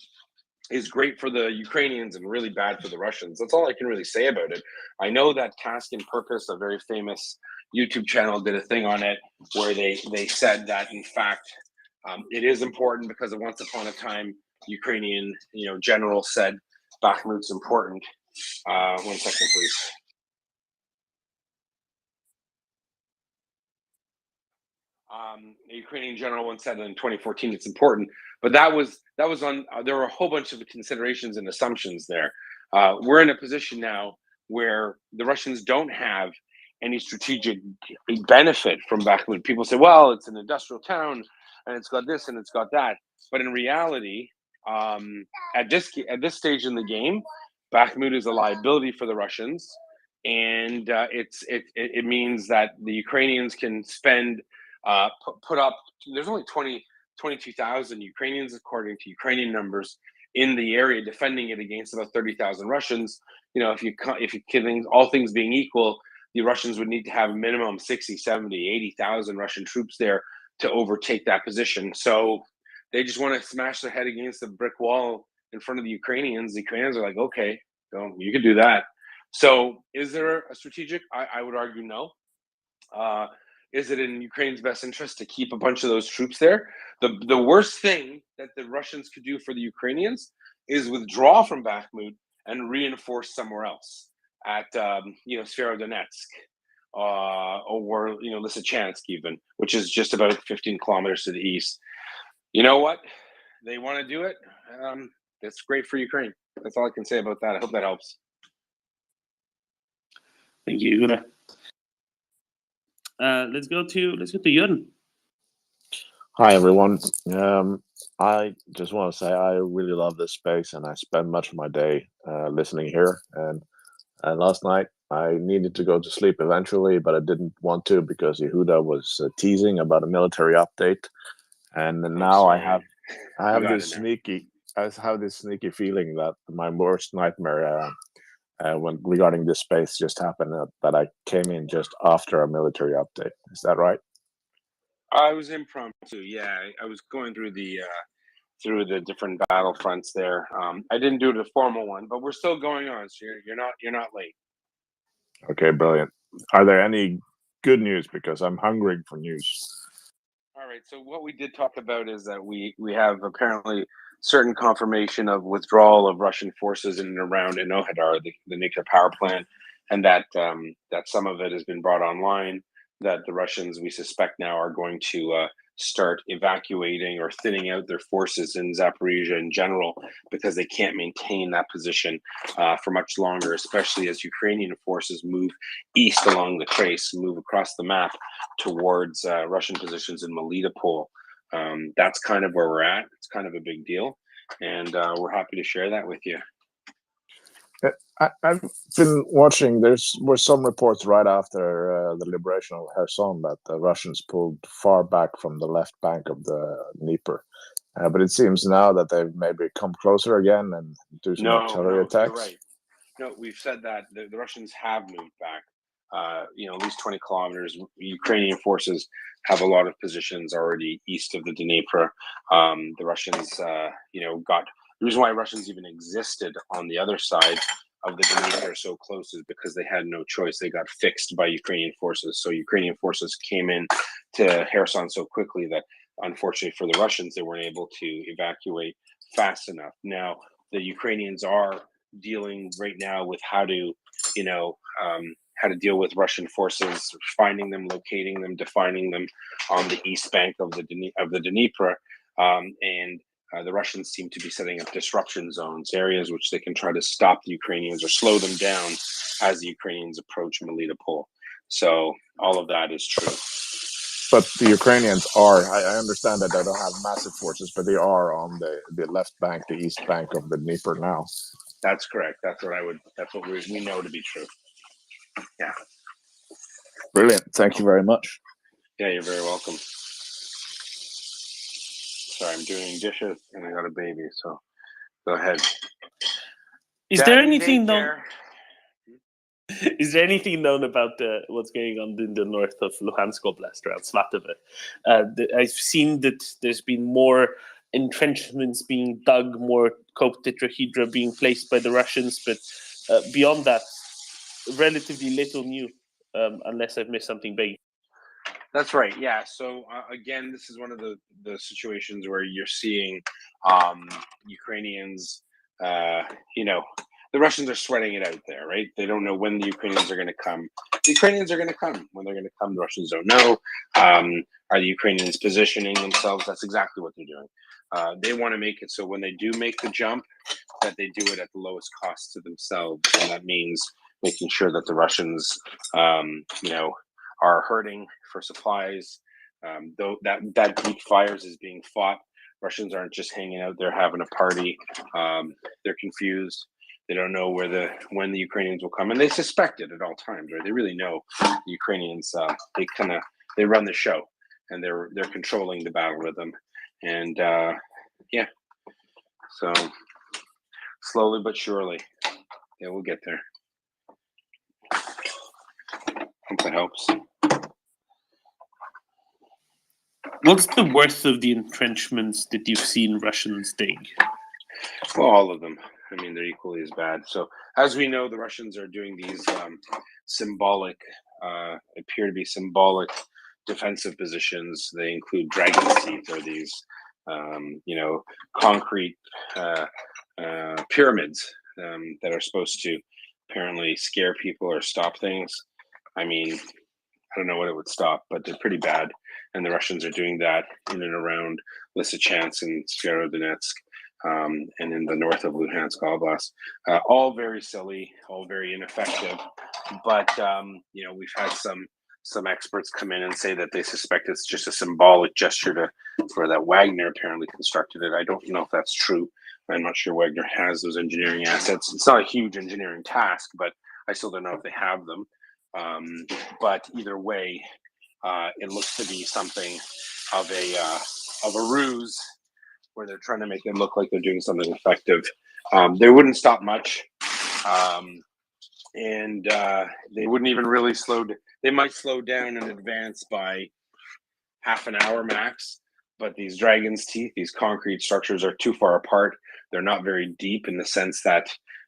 is great for the Ukrainians and really bad for the Russians. That's all I can really say about it. I know that Task and Purpose, a very famous YouTube channel, did a thing on it where they said that, in fact, it is important because once upon a time, Ukrainian general said Bakhmut's important. 1 second, please. A Ukrainian general once said in 2014 it's important, but that was on. There were a whole bunch of considerations and assumptions there. We're in a position now where the Russians don't have any strategic benefit from Bakhmut. People say, well, it's an industrial town and it's got this and it's got that, but in reality, at this stage in the game, Bakhmut is a liability for the Russians, and it means that the Ukrainians can spend. Put up. There's only 22,000 Ukrainians, according to Ukrainian numbers, in the area defending it against about 30,000 Russians. If you're kidding, all things being equal, the Russians would need to have a minimum 60, 70, 80,000 Russian troops there to overtake that position. So they just want to smash their head against the brick wall in front of the Ukrainians. The Ukrainians are like, okay, so you can do that. So is there a strategic? I would argue no. Is it in Ukraine's best interest to keep a bunch of those troops there? The worst thing that the Russians could do for the Ukrainians is withdraw from Bakhmut and reinforce somewhere else at Severodonetsk or Lysychansk even, which is just about 15 kilometers to the east. You know what? They want to do it. That's great for Ukraine. That's all I can say about that. I hope that helps. Thank you, Gura. Let's go to Jörn. Hi everyone. I just want to say I really love this space, and I spend much of my day listening here. And last night I needed to go to sleep eventually, but I didn't want to because Yehuda was teasing about a military update, and now I have this sneaky feeling that my worst nightmare regarding this space just happened, that I came in just after a military update. Is that right? I was impromptu. Yeah, I was going through the different battle fronts there. I didn't do the formal one, but we're still going on. So you're not late. Okay, brilliant. are there any good news? Because I'm hungry for news. All right. So what we did talk about is that we have apparently certain confirmation of withdrawal of Russian forces in and around Enohedar, the nuclear power plant, and that that some of it has been brought online. That the Russians, we suspect now, are going to start evacuating or thinning out their forces in Zaporizhia in general, because they can't maintain that position for much longer, especially as Ukrainian forces move east along the trace, move across the map towards Russian positions in Melitopol. That's kind of where we're at. It's kind of a big deal, and we're happy to share that with you. I've been watching. There were some reports right after the liberation of Kherson that the Russians pulled far back from the left bank of the Dnieper. But it seems now that they've maybe come closer again and do some artillery attacks. You're right. No, we've said that the Russians have moved back. At least 20 kilometers. Ukrainian forces have a lot of positions already east of the Dnieper. The Russians, got the reason why Russians even existed on the other side of the Dnieper so close is because they had no choice. They got fixed by Ukrainian forces. So Ukrainian forces came in to Kherson so quickly that, unfortunately for the Russians, they weren't able to evacuate fast enough. Now, the Ukrainians are dealing right now with how to deal with Russian forces, finding them, locating them, defining them on the east bank of the Dnieper, and the Russians seem to be setting up disruption zones, areas which they can try to stop the Ukrainians or slow them down as the Ukrainians approach Melitopol. So all of that is true. But the Ukrainians are, I understand that they don't have massive forces, but they are on the left bank, the east bank of the Dnieper now. That's correct. That's what we know to be true. Yeah. Brilliant. Thank you very much. Yeah, you're very welcome. Sorry, I'm doing dishes and I got a baby, so go ahead. Is there anything known? Is there anything known about what's going on in the north of Luhansk Oblast around Svatove? I've seen that there's been more entrenchments being dug, more coke tetrahedra being placed by the Russians, but beyond that, relatively little new, unless I've missed something big. That's right. Yeah. So again, this is one of the situations where you're seeing Ukrainians. The Russians are sweating it out there, right? They don't know when the Ukrainians are going to come. The Ukrainians are going to come. When they're going to come, the Russians don't know. Are the Ukrainians positioning themselves? That's exactly what they're doing. They want to make it so when they do make the jump, that they do it at the lowest cost to themselves, and that means making sure that the Russians, are hurting for supplies. Though that Greek fires is being fought, Russians aren't just hanging out there having a party. They're confused. They don't know when the Ukrainians will come, and they suspect it at all times, right? They really know the Ukrainians. They run the show, and they're controlling the battle rhythm, and so slowly but surely, yeah, we'll get there. Hope that helps. What's the worth of the entrenchments that you've seen Russians dig? Well, all of them. I mean, they're equally as bad. So, as we know, the Russians are doing these appear to be symbolic defensive positions. They include dragon's teeth, or these, concrete pyramids that are supposed to apparently scare people or stop things. I mean, I don't know what it would stop, but they're pretty bad. And the Russians are doing that in and around Lysychansk and Severodonetsk, and in the north of Luhansk Oblast. All very silly, all very ineffective. But we've had some experts come in and say that they suspect it's just a symbolic gesture for that Wagner apparently constructed it. I don't know if that's true. I'm not sure Wagner has those engineering assets. It's not a huge engineering task, but I still don't know if they have them. But either way, it looks to be something of a ruse, where they're trying to make it look like they're doing something effective. They wouldn't stop much, and they wouldn't even really they might slow down and advance by half an hour max. But these dragon's teeth, these concrete structures, are too far apart. They're not very deep in the sense that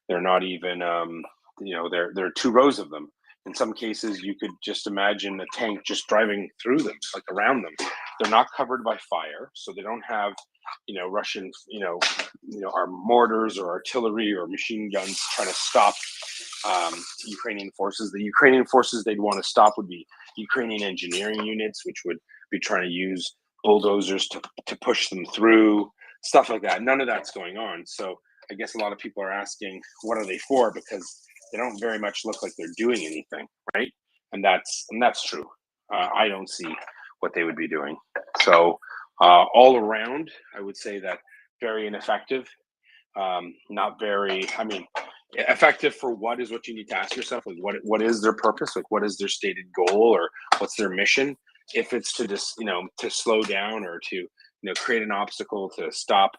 they're not even, there are two rows of them. In some cases, you could just imagine a tank just driving through them, like around them. They're not covered by fire, so they don't have, Russian, our mortars or artillery or machine guns trying to stop Ukrainian forces. The Ukrainian forces they'd want to stop would be Ukrainian engineering units, which would be trying to use bulldozers to push them through, stuff like that. None of that's going on. So I guess a lot of people are asking, what are they for? Because they don't very much look like they're doing anything, right? And that's true. I don't see what they would be doing. So all around, I would say that very ineffective. Not very. I mean, effective for what is what you need to ask yourself. Like, what is their purpose? Like, what is their stated goal, or what's their mission? If it's to just to slow down or to create an obstacle to stop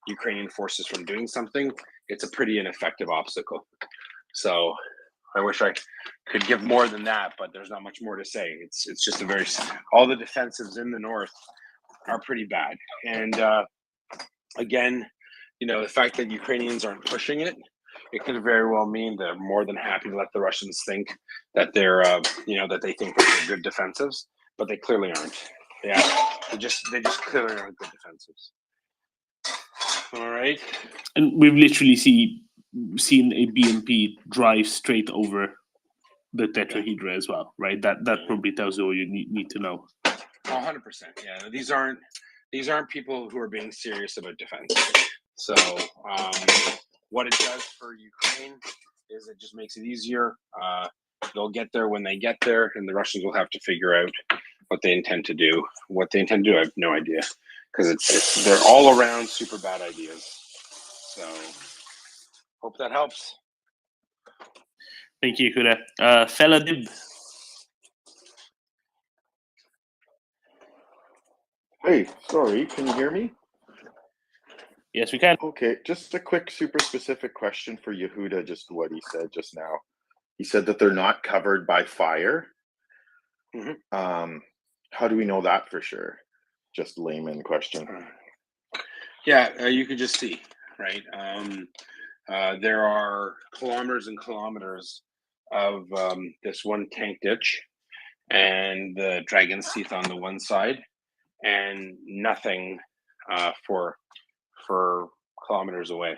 Ukrainian forces from doing something, it's a pretty ineffective obstacle. So I wish I could give more than that, but there's not much more to say. It's just all the defensives in the north are pretty bad. And again, the fact that Ukrainians aren't pushing it could very well mean they're more than happy to let the Russians think that they're that they think that they're good defensives, but they clearly aren't. Yeah, they just clearly aren't good defensives. All right. And we've literally seen a BMP drive straight over the tetrahedra as well, right? That probably tells you all you need to know. 100%. Yeah, these aren't people who are being serious about defense. So what it does for Ukraine is it just makes it easier. They'll get there when they get there, and the Russians will have to figure out what they intend to do. What they intend to do, I have no idea, because they're all around super bad ideas. So hope that helps. Thank you, Huda. Fella Dib. Hey, sorry, can you hear me? Yes, we can. Okay, just a quick, super specific question for Yehuda, just what he said just now. He said that they're not covered by fire. Mm-hmm. How do we know that for sure? Just layman question. Yeah, you could just see, right? There are kilometers and kilometers of this one tank ditch and the Dragon's Teeth on the one side, and nothing for kilometers away.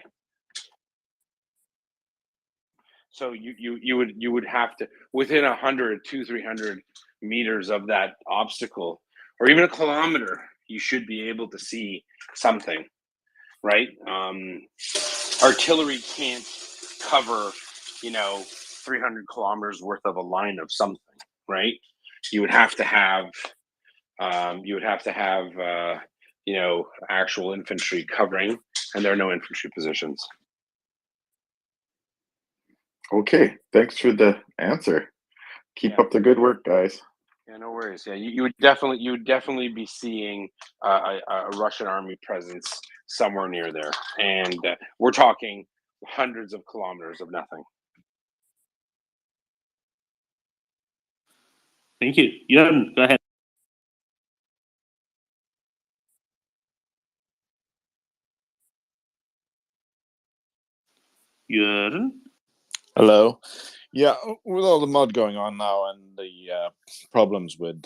So you would have to, within 100, 300 meters of that obstacle, or even a kilometer, you should be able to see something, right? Artillery can't cover 300 kilometers worth of a line of something, right? You would have to have actual infantry covering, and there are no infantry positions. Okay, thanks for the answer. Keep up the good work, guys. Yeah, no worries. Yeah, you would definitely be seeing a Russian army presence somewhere near there, and we're talking hundreds of kilometers of nothing. Thank you. Jörn, go ahead. Jörn? Hello. Yeah, with all the mud going on now and the problems with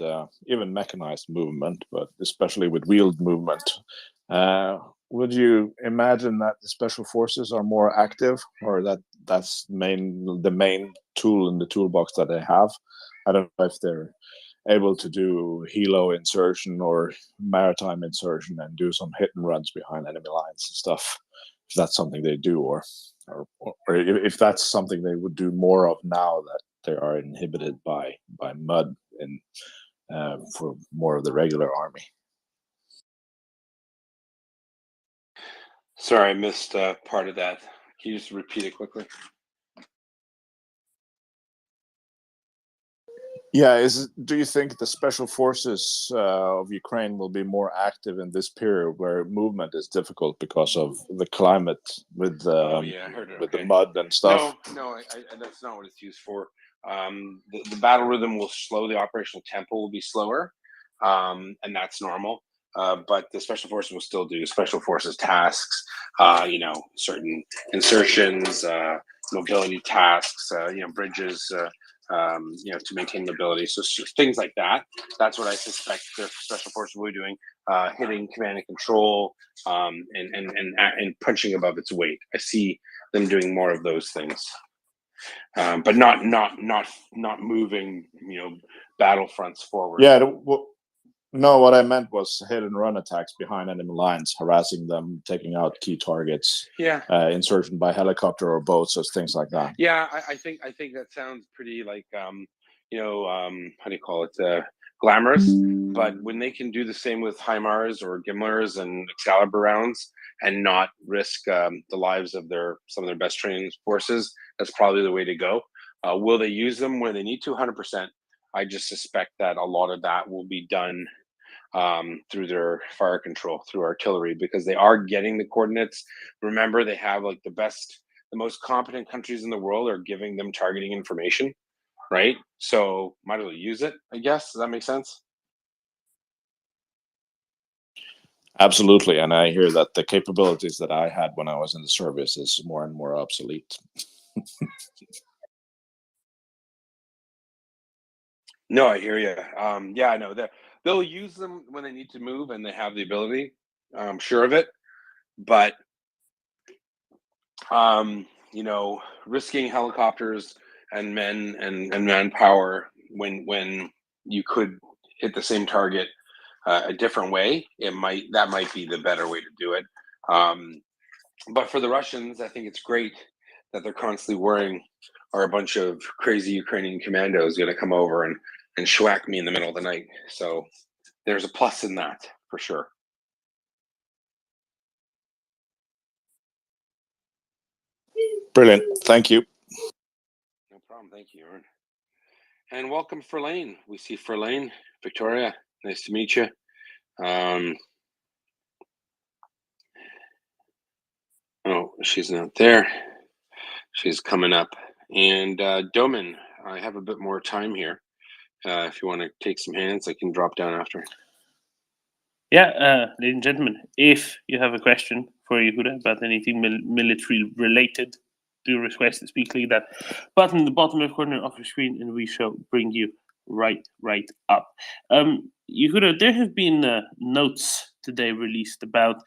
even mechanized movement, but especially with wheeled movement, would you imagine that the special forces are more active, or that's the main tool in the toolbox that they have? I don't know if they're able to do helo insertion or maritime insertion and do some hit and runs behind enemy lines and stuff. If that's something they do, or if that's something they would do more of now that they are inhibited by mud and for more of the regular army. Sorry, I missed part of that. Can you just repeat it quickly? Yeah, do you think the special forces of Ukraine will be more active in this period where movement is difficult because of the climate with the mud and stuff? No, that's not what it's used for. The battle rhythm will slow. The operational tempo will be slower, and that's normal. But the special forces will still do special forces tasks. Certain insertions, mobility tasks. Bridges. to maintain mobility. So things like that. That's what I suspect their special forces will be doing, hitting command and control, and punching above its weight. I see them doing more of those things, but not moving, battlefronts forward. Yeah, no, what I meant was hit and run attacks behind enemy lines, harassing them, taking out key targets. Yeah. Insertion by helicopter or boats, or things like that. Yeah, I think that sounds pretty like how do you call it, glamorous. But when they can do the same with HIMARS or GIMLRs and Excalibur rounds and not risk the lives of some of their best trained forces, that's probably the way to go. Will they use them when they need to? 100%. I just suspect that a lot of that will be done through their fire control, through artillery, because they are getting the coordinates. Remember, they have like the most competent countries in the world are giving them targeting information, right? So might as well use it, I guess. Does that make sense? Absolutely, and I hear that the capabilities that I had when I was in the service is more and more obsolete. No, I hear you. Yeah, I know that they'll use them when they need to move and they have the ability. I'm sure of it, but risking helicopters and men and manpower when you could hit the same target a different way, that might be the better way to do it. But for the Russians, I think it's great that they're constantly worrying, are a bunch of crazy Ukrainian commandos going to come over and schwack me in the middle of the night? So there's a plus in that for sure. Brilliant. Thank you. No problem. Thank you, Aaron. And welcome, Ferlane. We see Ferlane. Victoria, nice to meet you. Oh, she's not there. She's coming up. And Doman, I have a bit more time here. If you want to take some hands, I can drop down after. Yeah, ladies and gentlemen, if you have a question for Yehuda about anything military related, do request to speak. Click that button in the bottom left corner of your screen, and we shall bring you right up. Yehuda, there have been notes today released about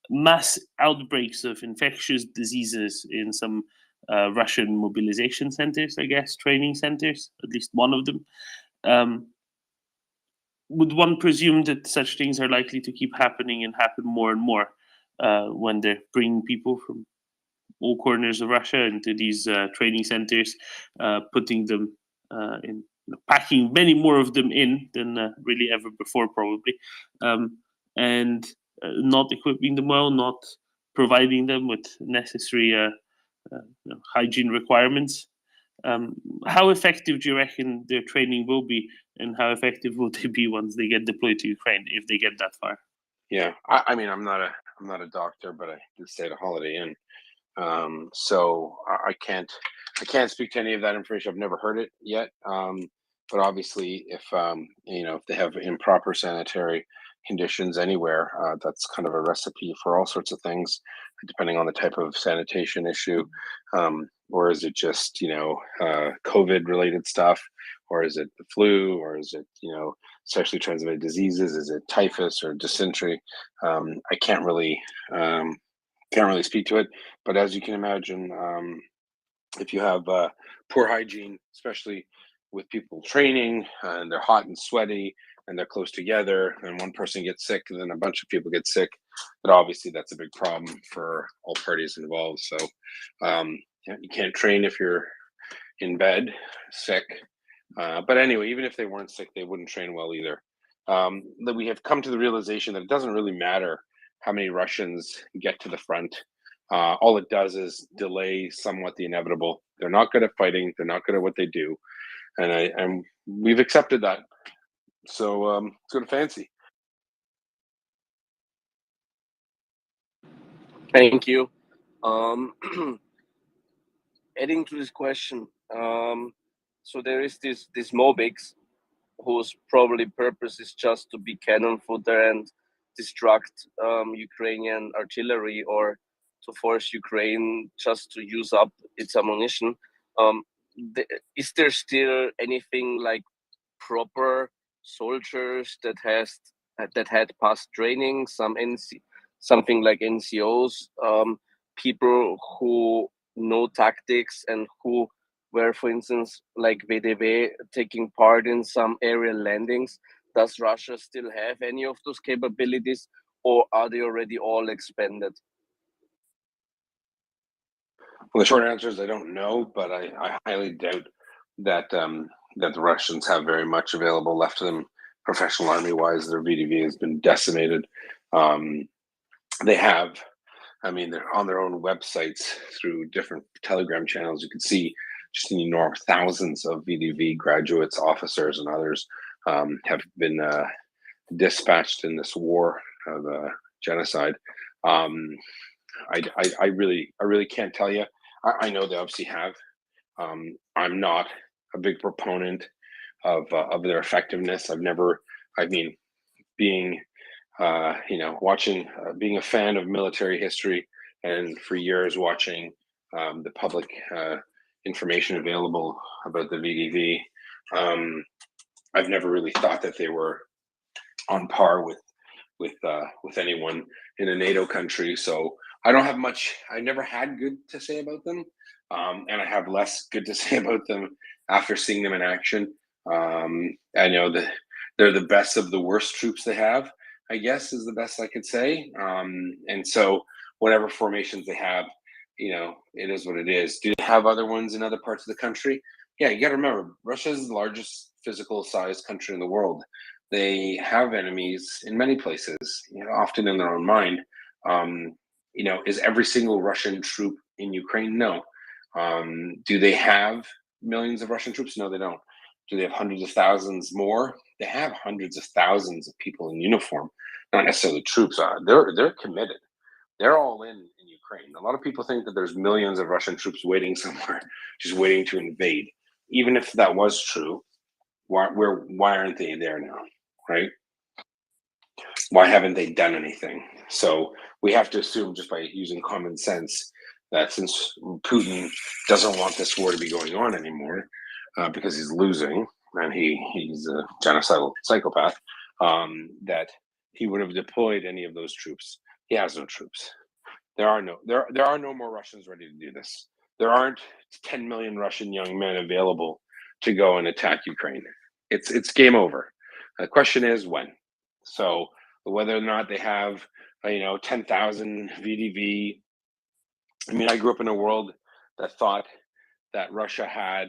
mass outbreaks of infectious diseases in some Russian mobilization centers, I guess, training centers, at least one of them. Would one presume that such things are likely to keep happening and happen more and more when they're bringing people from all corners of Russia into these training centers, putting them in, packing many more of them in than really ever before, probably, and not equipping them well, not providing them with necessary hygiene requirements? How effective do you reckon their training will be, and how effective will they be once they get deployed to Ukraine, if they get that far? Yeah, I mean, I'm not a doctor, but I did stay at a Holiday Inn, so I can't speak to any of that information. I've never heard it yet, but obviously, if if they have improper sanitary conditions anywhere, that's kind of a recipe for all sorts of things, depending on the type of sanitation issue. Or is it just COVID related stuff, or is it the flu, or is it sexually transmitted diseases? Is it typhus or dysentery? I can't really speak to it, but as you can imagine, if you have poor hygiene, especially with people training and they're hot and sweaty and they're close together, and one person gets sick and then a bunch of people get sick, but obviously that's a big problem for all parties involved. So you can't train if you're in bed sick, but anyway, even if they weren't sick, they wouldn't train well either. That we have come to the realization that it doesn't really matter how many Russians get to the front. All it does is delay somewhat the inevitable. They're not good at fighting. They're not good at what they do, and we've accepted that. So it's good fancy. Thank you. Adding to this question, so there is this Mobix, whose probably purpose is just to be cannon fodder and distract Ukrainian artillery, or to force Ukraine just to use up its ammunition. is there still anything like proper soldiers that had past training, something like NCOs, people who know tactics and who were, for instance, like VDV, taking part in some aerial landings? Does Russia still have any of those capabilities, or are they already all expended? Well, the short answer is I don't know, but I highly doubt that that the Russians have very much available left to them, professional army-wise. Their VDV has been decimated. They have, I mean, they're on their own websites through different Telegram channels. You can see just an enormous thousands of VDV graduates, officers, and others have been dispatched in this war of genocide. I really can't tell you. I know they obviously have. I'm not a big proponent of their effectiveness. I mean, being watching, being a fan of military history, and for years watching the public information available about the VDV. I've never really thought that they were on par with anyone in a NATO country. So I don't have much. I never had good to say about them, and I have less good to say about them after seeing them in action. I know that they're the best of the worst troops they have, I guess, is the best I could say. And so whatever formations they have, it is what it is. Do they have other ones in other parts of the country? Yeah, you got to remember, Russia is the largest physical sized country in the world. They have enemies in many places, often in their own mind. Is every single Russian troop in Ukraine? No. Do they have millions of Russian troops? No, they don't. Do they have hundreds of thousands more? They have hundreds of thousands of people in uniform, not necessarily troops. They're committed. They're all in Ukraine. A lot of people think that there's millions of Russian troops waiting somewhere, just waiting to invade. Even if that was true, why aren't they there now, right? Why haven't they done anything? So we have to assume, just by using common sense, that since Putin doesn't want this war to be going on anymore, because he's losing and he's a genocidal psychopath, that he would have deployed any of those troops. He has no troops. There are no more Russians ready to do this. There aren't 10 million Russian young men available to go and attack Ukraine. It's game over. The question is when. So whether or not they have 10,000 VDV. I mean, I grew up in a world that thought that Russia had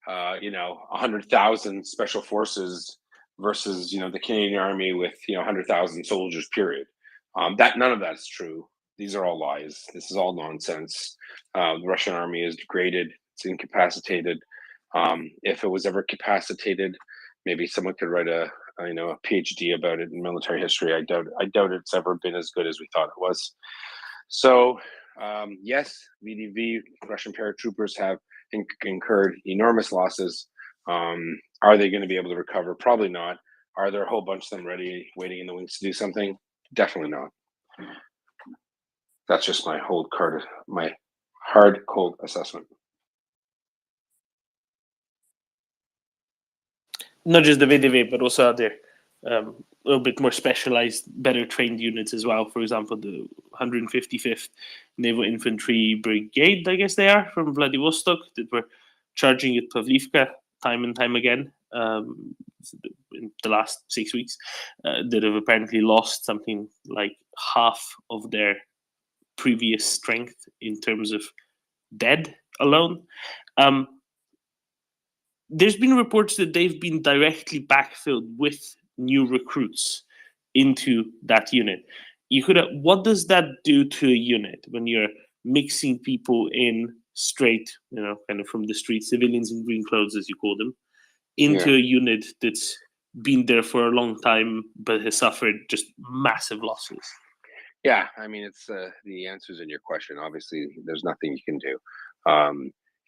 100,000 special forces versus the Canadian Army with 100,000 soldiers. Period. That none of that's true. These are all lies. This is all nonsense. The Russian army is degraded. It's incapacitated. If it was ever capacitated, maybe someone could write a PhD about it in military history. I doubt it's ever been as good as we thought it was. So yes, VDV, Russian paratroopers have incurred enormous losses. Are they going to be able to recover? Probably not. Are there a whole bunch of them ready, waiting in the wings to do something? Definitely not. That's just my hard, cold assessment. Not just the VDV, but also other a little bit more specialized, better trained units as well. For example, the 155th Naval Infantry Brigade, I guess they are, from Vladivostok, that were charging at Pavlivka time and time again in the last 6 weeks, that have apparently lost something like half of their previous strength in terms of dead alone. There's been reports that they've been directly backfilled with new recruits into that unit. What does that do to a unit when you're mixing people in straight, kind of from the street, civilians in green clothes, as you call them, into a unit that's been there for a long time but has suffered just massive losses? Yeah, I mean, it's the answer's in your question. Obviously, there's nothing you can do.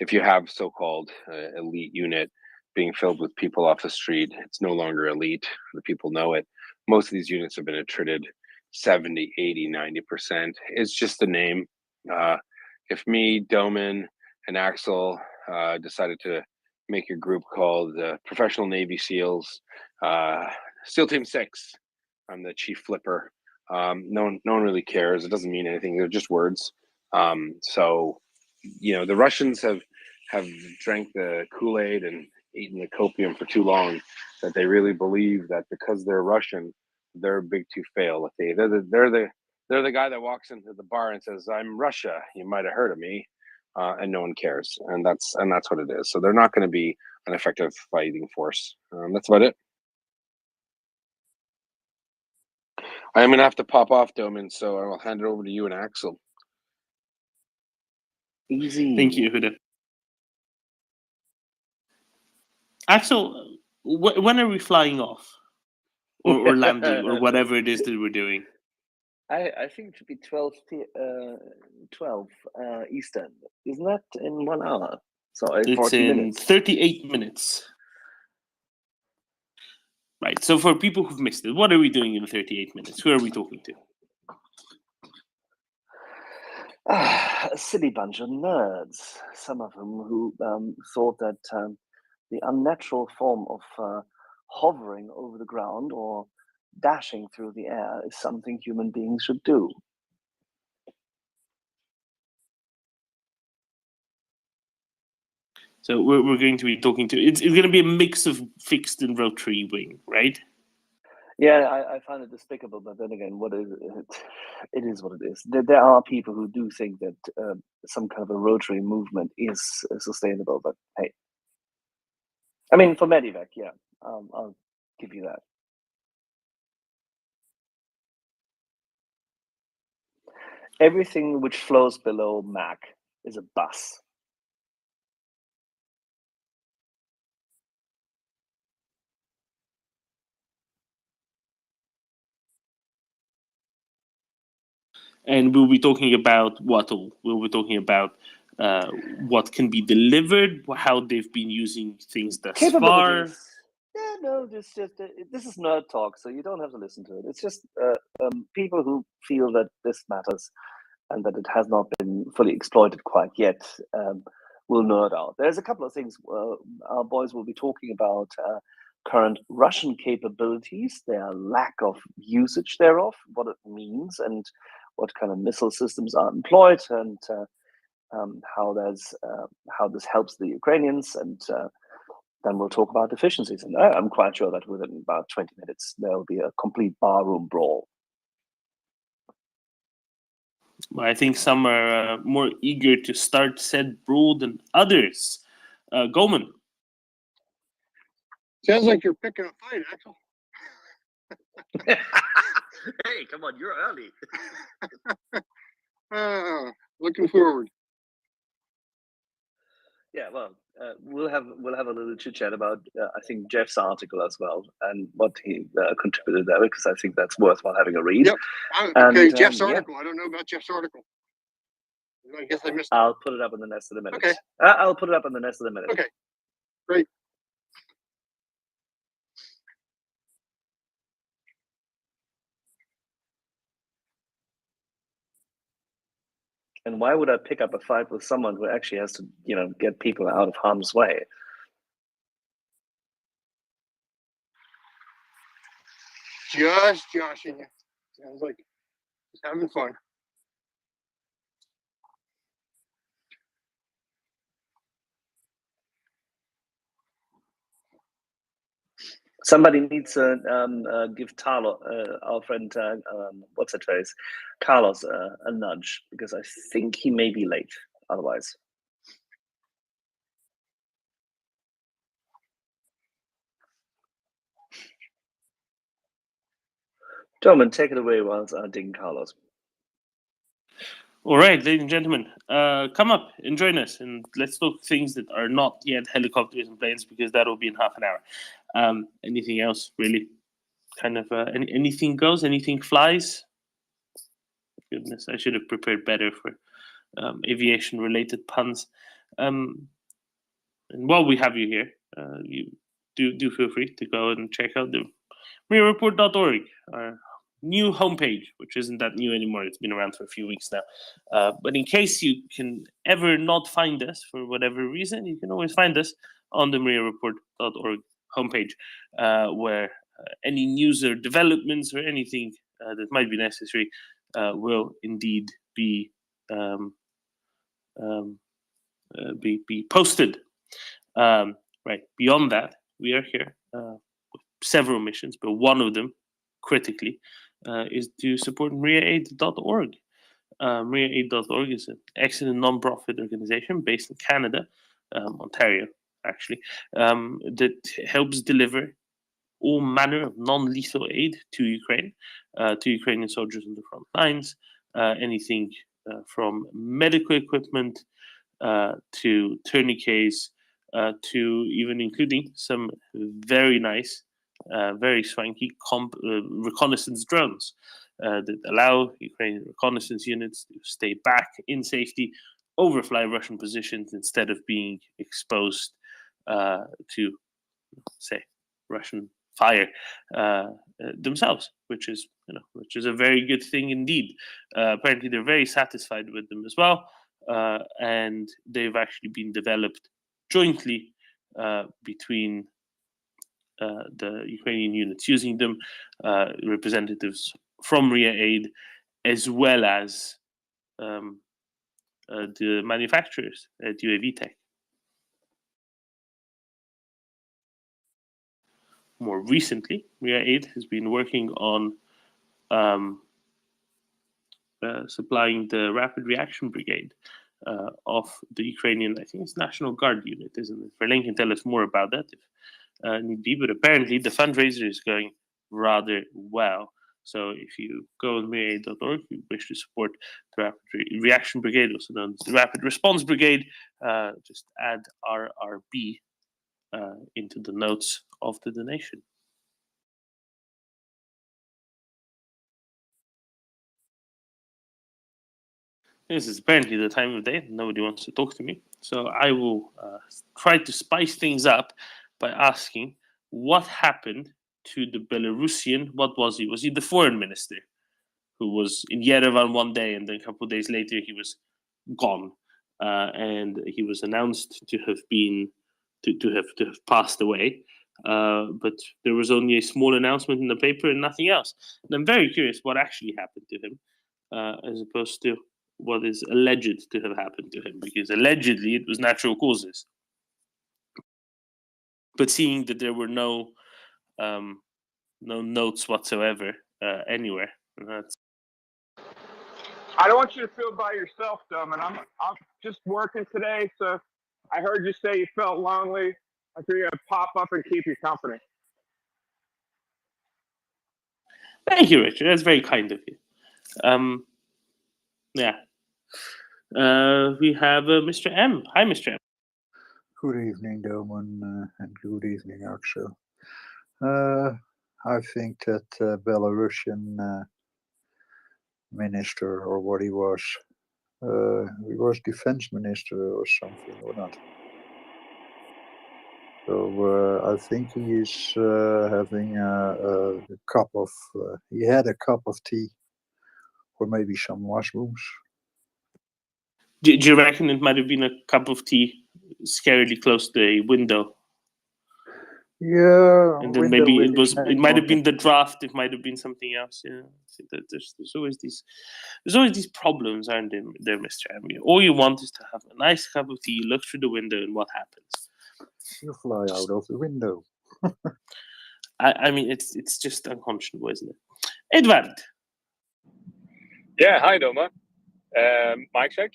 If you have so-called elite unit being filled with people off the street, it's no longer elite. The people know it. Most of these units have been attrited 70, 80, 90%. It's just a name. If me, Doman, and Axel decided to make a group called Professional Navy SEALs, SEAL Team 6. I'm the chief flipper. No one really cares. It doesn't mean anything. They're just words. So, the Russians have drank the Kool-Aid and eaten the copium for too long that they really believe that because they're Russian, they're big to fail. They're the guy that walks into the bar and says, "I'm Russia. You might have heard of me," and no one cares. And that's what it is. So they're not going to be an effective fighting force. That's about it. I'm going to have to pop off, Doman, so I will hand it over to you and Axel. Easy. Thank you, Huda. Axel, when are we flying off? Or landing, or whatever it is that we're doing? I think it should be 12 Eastern. Isn't that in 1 hour? So It's 40 in minutes. 38 minutes. Right, so for people who've missed it, what are we doing in 38 minutes? Who are we talking to? A silly bunch of nerds. Some of them who thought that the unnatural form of hovering over the ground or dashing through the air is something human beings should do. So we're going to be talking to... It's going to be a mix of fixed and rotary wing, right? Yeah, I find it despicable, but then again, it is what it is. There are people who do think that some kind of a rotary movement is sustainable, but hey. I mean, for Medivac, yeah, I'll give you that. Everything which flows below Mach is a bus. And we'll be talking about what all. We'll be talking about what can be delivered, how they've been using things thus far. Capabilities. Yeah, no, this is nerd talk, so you don't have to listen to it. It's just people who feel that this matters and that it has not been fully exploited quite yet will nerd out. There's a couple of things our boys will be talking about. Current Russian capabilities, their lack of usage thereof, what it means, and what kind of missile systems are employed, and how this helps the Ukrainians, and then we'll talk about efficiencies. And I'm quite sure that within about 20 minutes there will be a complete barroom brawl. I think some are more eager to start said brawl than others. Goldman. Sounds like you're picking a fight, Axel. Hey, come on, you're early. Looking forward. Yeah, well, we'll have a little chit chat about I think Jeff's article as well and what he contributed there, because I think that's worthwhile having a read. Yep. Okay, Jeff's article. I don't know about Jeff's article. I guess I missed it. I'll put it up in the next of the minutes. Okay. I'll put it up in the next of the minutes. Okay. Great. And why would I pick up a fight with someone who actually has to, get people out of harm's way? Just joshing you. Sounds like just having fun. Somebody needs to give Talo, our friend, what's that face, Carlos, a nudge, because I think he may be late otherwise. Gentlemen, take it away whilst I ding Carlos. All right, ladies and gentlemen, come up and join us, and let's talk things that are not yet helicopters and planes, because that will be in half an hour. Anything else, really? Kind of anything goes, anything flies? Goodness, I should have prepared better for aviation-related puns. And while we have you here, you do feel free to go and check out the MriyaReport.org, our new homepage, which isn't that new anymore. It's been around for a few weeks now. But in case you can ever not find us for whatever reason, you can always find us on the MriyaReport.org homepage, where any news or developments or anything that might be necessary will indeed be posted. Right. Beyond that, we are here with several missions, but one of them, critically, is to support MriyaAid.org. MriyaAid.org is an excellent non-profit organization based in Canada, Ontario, actually, that helps deliver all manner of non-lethal aid to Ukraine, to Ukrainian soldiers on the front lines, anything from medical equipment to tourniquets, to even including some very nice, very swanky reconnaissance drones that allow Ukrainian reconnaissance units to stay back in safety, overfly Russian positions instead of being exposed to, say, Russian fire themselves, which is a very good thing indeed. Apparently, they're very satisfied with them as well, and they've actually been developed jointly between the Ukrainian units using them, representatives from MriyaAid, as well as the manufacturers at UAV Tech. More recently, MriyaAid has been working on supplying the Rapid Reaction Brigade of the Ukrainian, I think it's National Guard unit, isn't it? Verlaine can tell us more about that if need be, but apparently the fundraiser is going rather well. So if you go on MriyaAid.org, you wish to support the Rapid Reaction Brigade, also known as the Rapid Response Brigade, just add RRB into the notes of the donation. This is apparently the time of day. Nobody wants to talk to me. So I will try to spice things up by asking what happened to the Belarusian, what was he? Was he the foreign minister who was in Yerevan one day and then a couple of days later he was gone? And he was announced to have been, to have passed away. But there was only a small announcement in the paper and nothing else. And I'm very curious what actually happened to him, as opposed to what is alleged to have happened to him, because allegedly it was natural causes. But seeing that there were no notes whatsoever anywhere, that's... I don't want you to feel by yourself, though, man. I'm just working today, so I heard you say you felt lonely. I figured I'd pop up and keep you company. Thank you, Richard. That's very kind of you. Yeah. We have Mr. M. Hi, Mr. M. Good evening, Doman, and good evening, Axel. I think that Belarusian minister, or what he was defense minister or something, or not. So I think he is having a cup of, he had a cup of tea, or maybe some mushrooms. Do you reckon it might have been a cup of tea scarily close to a window? Yeah, and then maybe it might have been the draft. It might have been something else. Yeah, there's always these problems, aren't there, Mr. Amir? All you want is to have a nice cup of tea, look through the window, and what happens? You fly out of the window. I mean, it's just unconscionable, isn't it? Edvard. Yeah, hi, Doma. Mic check.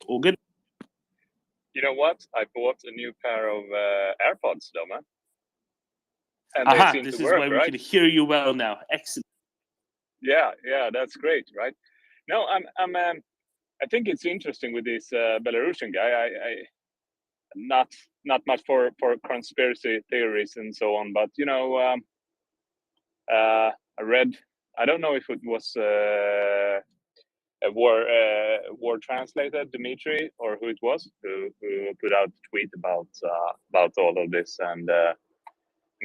All good. You know what? I bought a new pair of AirPods, Doma. And Aha, they seem this to is work, why we right? can hear you well now. Excellent. Yeah, that's great, right? No, I think it's interesting with this Belarusian guy. I not much for conspiracy theories and so on, but you know, I read. I don't know if it was a war translator, Dmitry, or who it was, who put out a tweet about all of this, and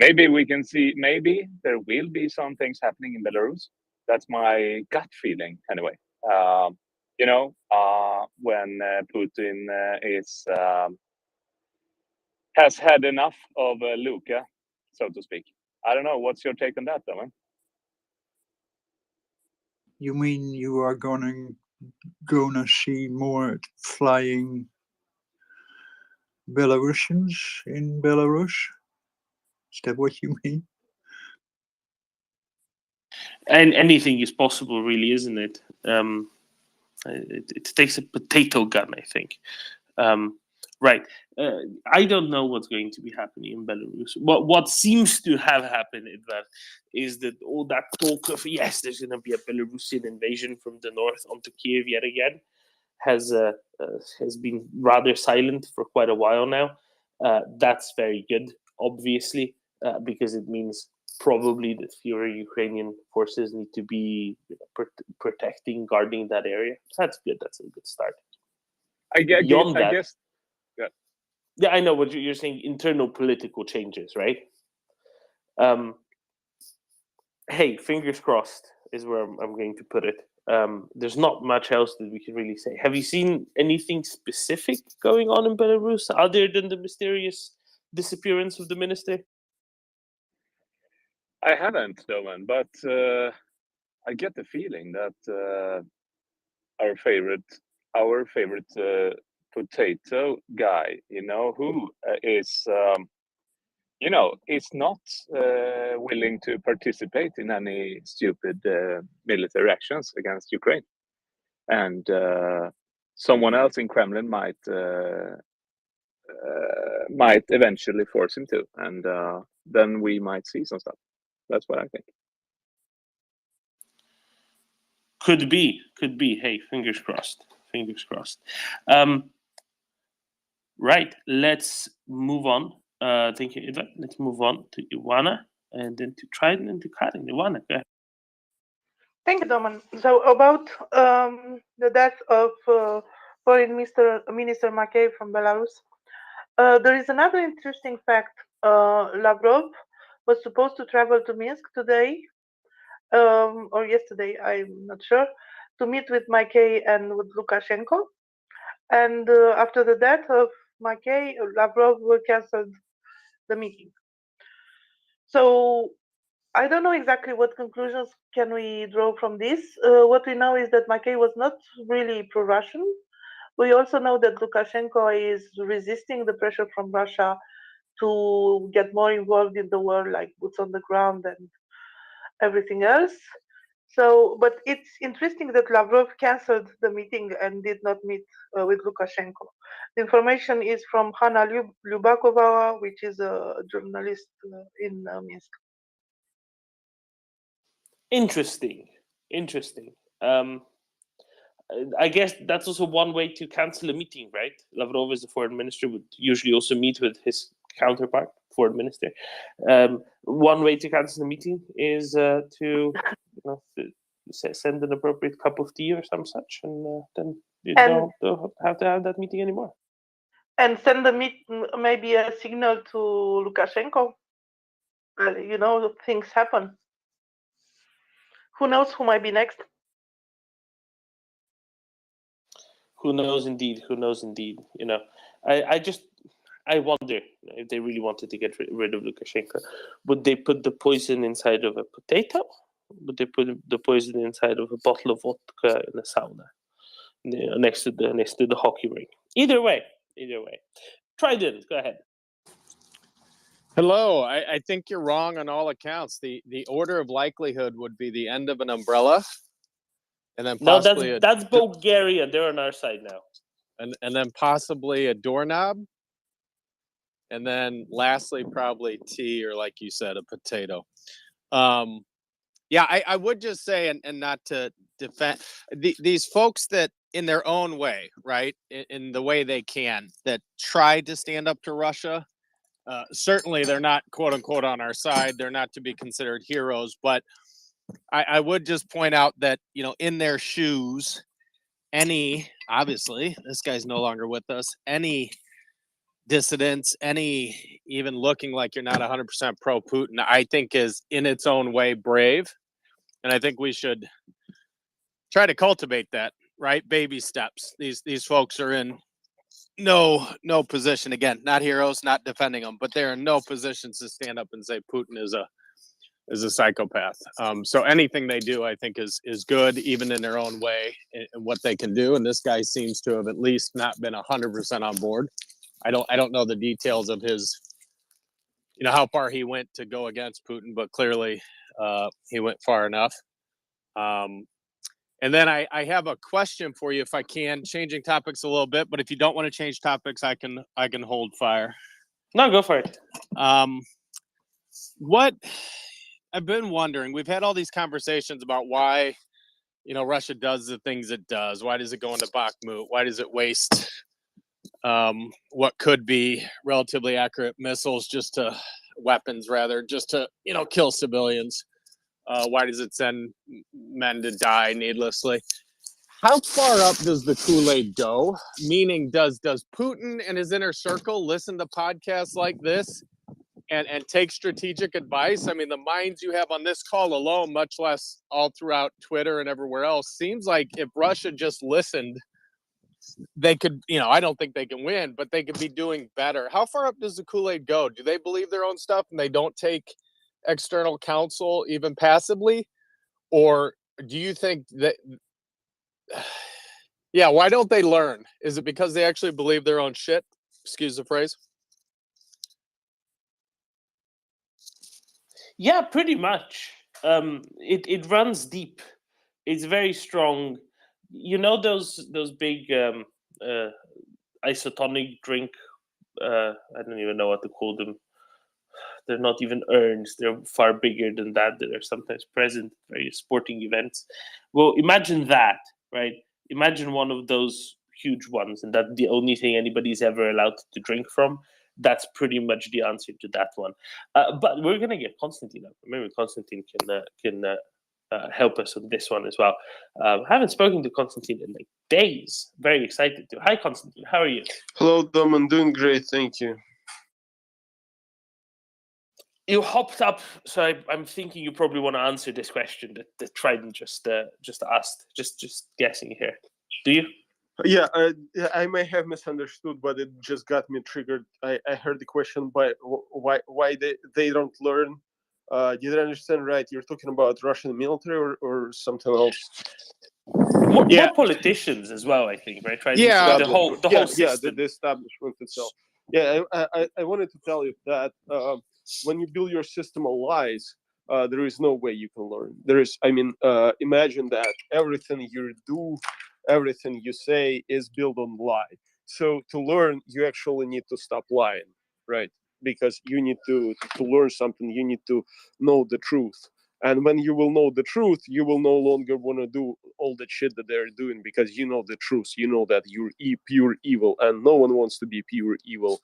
maybe we can see. Maybe there will be some things happening in Belarus. That's my gut feeling, anyway. When Putin has had enough of Luka, so to speak. I don't know. What's your take on that, Doman? You mean you are gonna see more flying Belarusians in Belarus? Is that what you mean? And anything is possible, really, isn't it? It takes a potato gun, I think. Right. I don't know what's going to be happening in Belarus. What seems to have happened is that all that talk of, yes, there's going to be a Belarusian invasion from the north onto Kiev yet again has been rather silent for quite a while now. That's very good, obviously, because it means probably that fewer Ukrainian forces need to be protecting, guarding that area. That's good. That's a good start. I guess. Yeah, I know what you're saying. Internal political changes, right? Hey, fingers crossed is where I'm going to put it. There's not much else that we can really say. Have you seen anything specific going on in Belarus other than the mysterious disappearance of the minister? I haven't, Doman, but I get the feeling that our favorite potato guy, who is not willing to participate in any stupid military actions against Ukraine, and someone else in Kremlin might eventually force him to, and then we might see some stuff. That's what I think. Could be. Hey, fingers crossed. Right, let's move on. Thank you, Eva. Let's move on to Ivana, and then to Trident and to Karin. Ivana, go ahead. Thank you, Doman. So about the death of Foreign Minister Makeyev from Belarus, there is another interesting fact. Lavrov was supposed to travel to Minsk today, or yesterday, I'm not sure, to meet with Makeyev and with Lukashenko. And after the death of Makeyev, Lavrov cancelled the meeting. So I don't know exactly what conclusions can we draw from this. What we know is that Makeyev was not really pro-Russian. We also know that Lukashenko is resisting the pressure from Russia to get more involved in the war, like boots on the ground and everything else. So, but it's interesting that Lavrov cancelled the meeting and did not meet with Lukashenko. The information is from Hanna Lyubakova, which is a journalist in Minsk. Interesting. I guess that's also one way to cancel a meeting, right? Lavrov, as the foreign minister, would usually also meet with his counterpart, foreign minister. One way to cancel a meeting is to send an appropriate cup of tea or some such, and then you don't have to have that meeting anymore. And send maybe a signal to Lukashenko. Things happen. Who knows who might be next? Who knows indeed. I wonder if they really wanted to get rid of Lukashenko. Would they put the poison inside of a potato? Would they put the poison inside of a bottle of vodka in a sauna next to the hockey rink? Either way. Trident, go ahead. Hello. I think you're wrong on all accounts. The order of likelihood would be the end of an umbrella, and then possibly that's Bulgaria. They're on our side now. And then possibly a doorknob, and then lastly probably tea, or like you said, a potato. I would just say, and not to defend these folks that in their own way, right, in the way they can, that tried to stand up to Russia. Certainly they're not quote unquote on our side. They're not to be considered heroes, but I would just point out that, in their shoes, obviously this guy's no longer with us, any dissidents, any even looking like you're not 100% pro Putin, I think is in its own way brave. And I think we should try to cultivate that, right? Baby steps. These folks are in no position, again, not heroes, not defending them, but they're in no positions to stand up and say Putin is a psychopath. So anything they do, I think, is good, even in their own way, and what they can do. And this guy seems to have at least not been 100% on board. I don't know the details of his, how far he went to go against Putin, but clearly he went far enough. And then I have a question for you, if I can, changing topics a little bit. But if you don't want to change topics, I can hold fire. No, go for it. What I've been wondering, we've had all these conversations about why, Russia does the things it does. Why does it go into Bakhmut? Why does it waste what could be relatively accurate missiles, weapons rather, just to kill civilians? Why does it send men to die needlessly? How far up does the Kool-Aid go? Meaning, does Putin and his inner circle listen to podcasts like this and take strategic advice? I mean, the minds you have on this call alone, much less all throughout Twitter and everywhere else, seems like if Russia just listened, they could, I don't think they can win, but they could be doing better. How far up does the Kool-Aid go? Do they believe their own stuff and they don't take external counsel even passively? Or do you think that, why don't they learn? Is it because they actually believe their own shit? Excuse the phrase. Yeah, pretty much. It runs deep. It's very strong. Those big isotonic drink. I don't even know what to call them. They're not even urns. They're far bigger than that. They're sometimes present at various sporting events. Well, imagine that, right? Imagine one of those huge ones, and that's the only thing anybody's ever allowed to drink from. That's pretty much the answer to that one. But we're gonna get Konstantin up. Maybe Konstantin can help us on this one as well. I haven't spoken to Konstantin in like days. Very excited to. Hi, Konstantin. How are you? Hello, Dom. I'm doing great. Thank you. You hopped up, so I'm thinking you probably want to answer this question that Trident just asked. Just guessing here. Do you? Yeah, I may have misunderstood, but it just got me triggered. I heard the question by why they don't learn. Did I understand right? You're talking about Russian military or something else? More politicians as well, I think, right? Yeah, the whole system. the establishment itself. Yeah, I wanted to tell you that when you build your system on lies, there is no way you can learn. Imagine that everything you do, everything you say is built on lie. So to learn, you actually need to stop lying, right? Because you need to learn something, you need to know the truth. And when you will know the truth, you will no longer want to do all the shit that they're doing because you know the truth. You know that you're pure evil, and no one wants to be pure evil.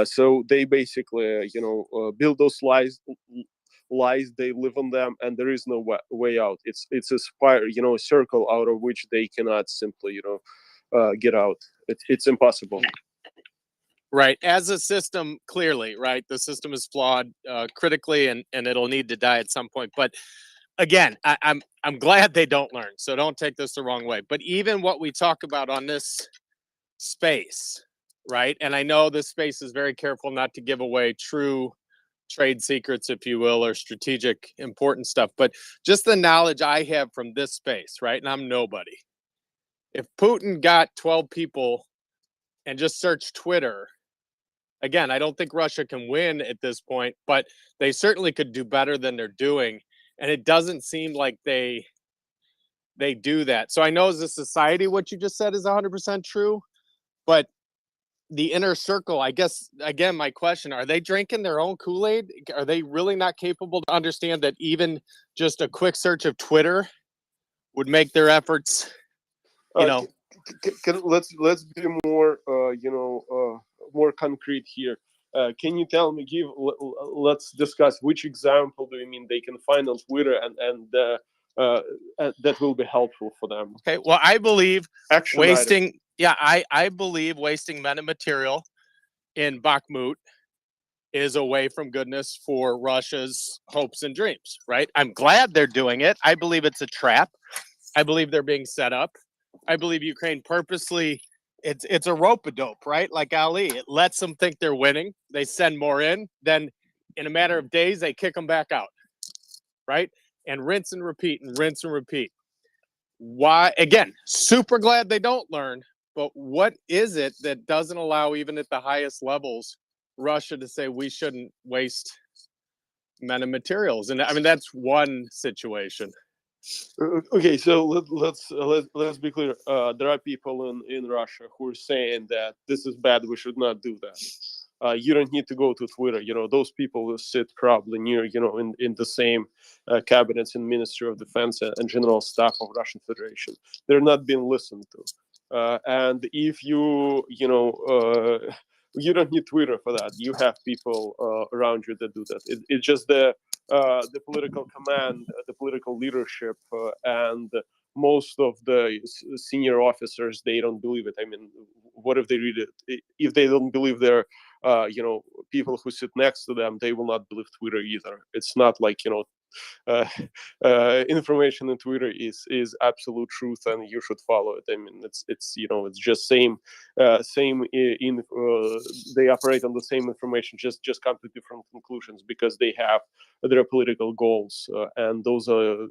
So they basically, build those lies. They live on them, and there is no way out. It's a spiral, a circle out of which they cannot simply, get out. It's impossible. Right. As a system, clearly, right, the system is flawed critically, and it'll need to die at some point. But again, I'm glad they don't learn. So don't take this the wrong way. But even what we talk about on this space, right? And I know this space is very careful not to give away true trade secrets, if you will, or strategic important stuff. But just the knowledge I have from this space, right? And I'm nobody. If Putin got 12 people and just searched Twitter, again, I don't think Russia can win at this point, but they certainly could do better than they're doing. And it doesn't seem like they do that. So I know as a society, what you just said is 100% true, but the inner circle, I guess, again, my question, are they drinking their own Kool-Aid? Are they really not capable to understand that even just a quick search of Twitter would make their efforts, let's be more more concrete here. Can you tell me, let's discuss which example do you mean they can find on Twitter and that will be helpful for them? Okay, well, I believe Action wasting item. I believe wasting men and material in Bakhmut is a way from goodness for Russia's hopes and dreams, right? I'm glad they're doing it. I believe it's a trap. I believe they're being set up. I believe Ukraine purposely, it's a rope-a-dope, right? Like Ali, it lets them think they're winning. They send more in. Then in a matter of days, they kick them back out, right? And rinse and repeat and rinse and repeat. Why? Again, super glad they don't learn. But what is it that doesn't allow, even at the highest levels, Russia to say we shouldn't waste men and materials? And I mean, that's one situation. Okay, so let's be clear. There are people in Russia who are saying that this is bad. We should not do that. You don't need to go to Twitter. You know, those people will sit probably near, you know, in the same cabinets in Ministry of Defense and General Staff of Russian Federation. They're not being listened to. And if you you don't need Twitter for that. You have people around you that do that. It's just the political command, the political leadership, and most of the senior officers, they don't believe it. I mean, what if they read it? If they don't believe their people who sit next to them, they will not believe Twitter either. It's not like, information in Twitter is absolute truth and you should follow it. I mean, it's it's just same they operate on the same information, just come to different conclusions because they have their political goals, and those are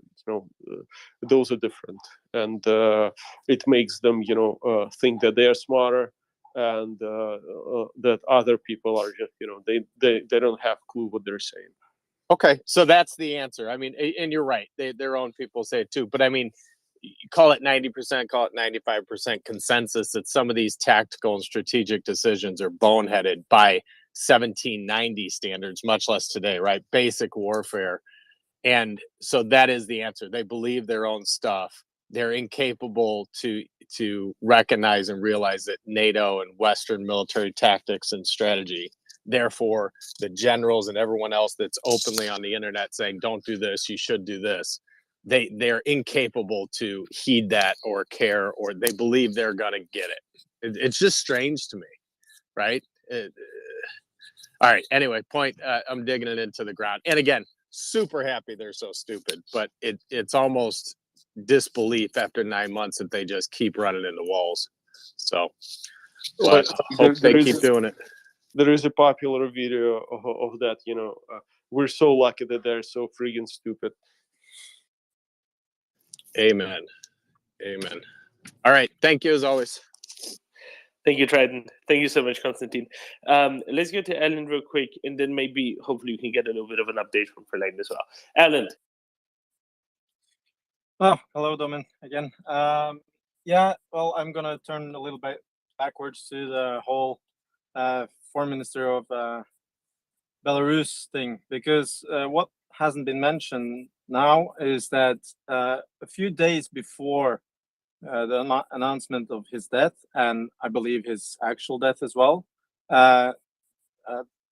those are different, and it makes them think that they are smarter, and that other people are just they don't have clue what they're saying. Okay, so that's the answer. I mean, and you're right. Their own people say it too. But I mean, call it 90%, call it 95% consensus that some of these tactical and strategic decisions are boneheaded by 1790 standards, much less today, right? Basic warfare. And so that is the answer. They believe their own stuff. They're incapable to recognize and realize that NATO and Western military tactics and strategy. Therefore, the generals and everyone else that's openly on the internet saying, don't do this, you should do this, they're incapable to heed that or care, or they believe they're going to get it. It's just strange to me, right? All right. Anyway, point. I'm digging it into the ground. And again, super happy they're so stupid, but it's almost disbelief after 9 months that they just keep running into walls. So but hope they keep doing it. There is a popular video of that, we're so lucky that they're so friggin' stupid. Amen. Amen. All right. Thank you as always. Thank you, Trident. Thank you so much, Konstantin. Let's go to Ellen real quick, and then maybe, hopefully, we can get a little bit of an update from Verlaine as well. Ellen. Oh, hello, Domin, again. Yeah, well, I'm going to turn a little bit backwards to the whole foreign minister of Belarus thing, because what hasn't been mentioned now is that a few days before the announcement of his death, and I believe his actual death as well,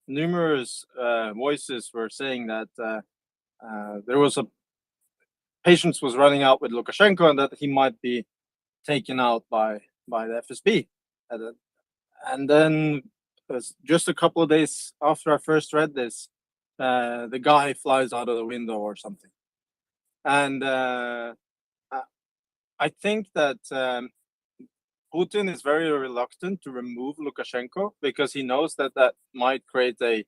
numerous voices were saying that there was patience was running out with Lukashenko, and that he might be taken out by the FSB. And then just a couple of days after I first read this, the guy flies out of the window or something. And I think that Putin is very reluctant to remove Lukashenko because he knows that that might create a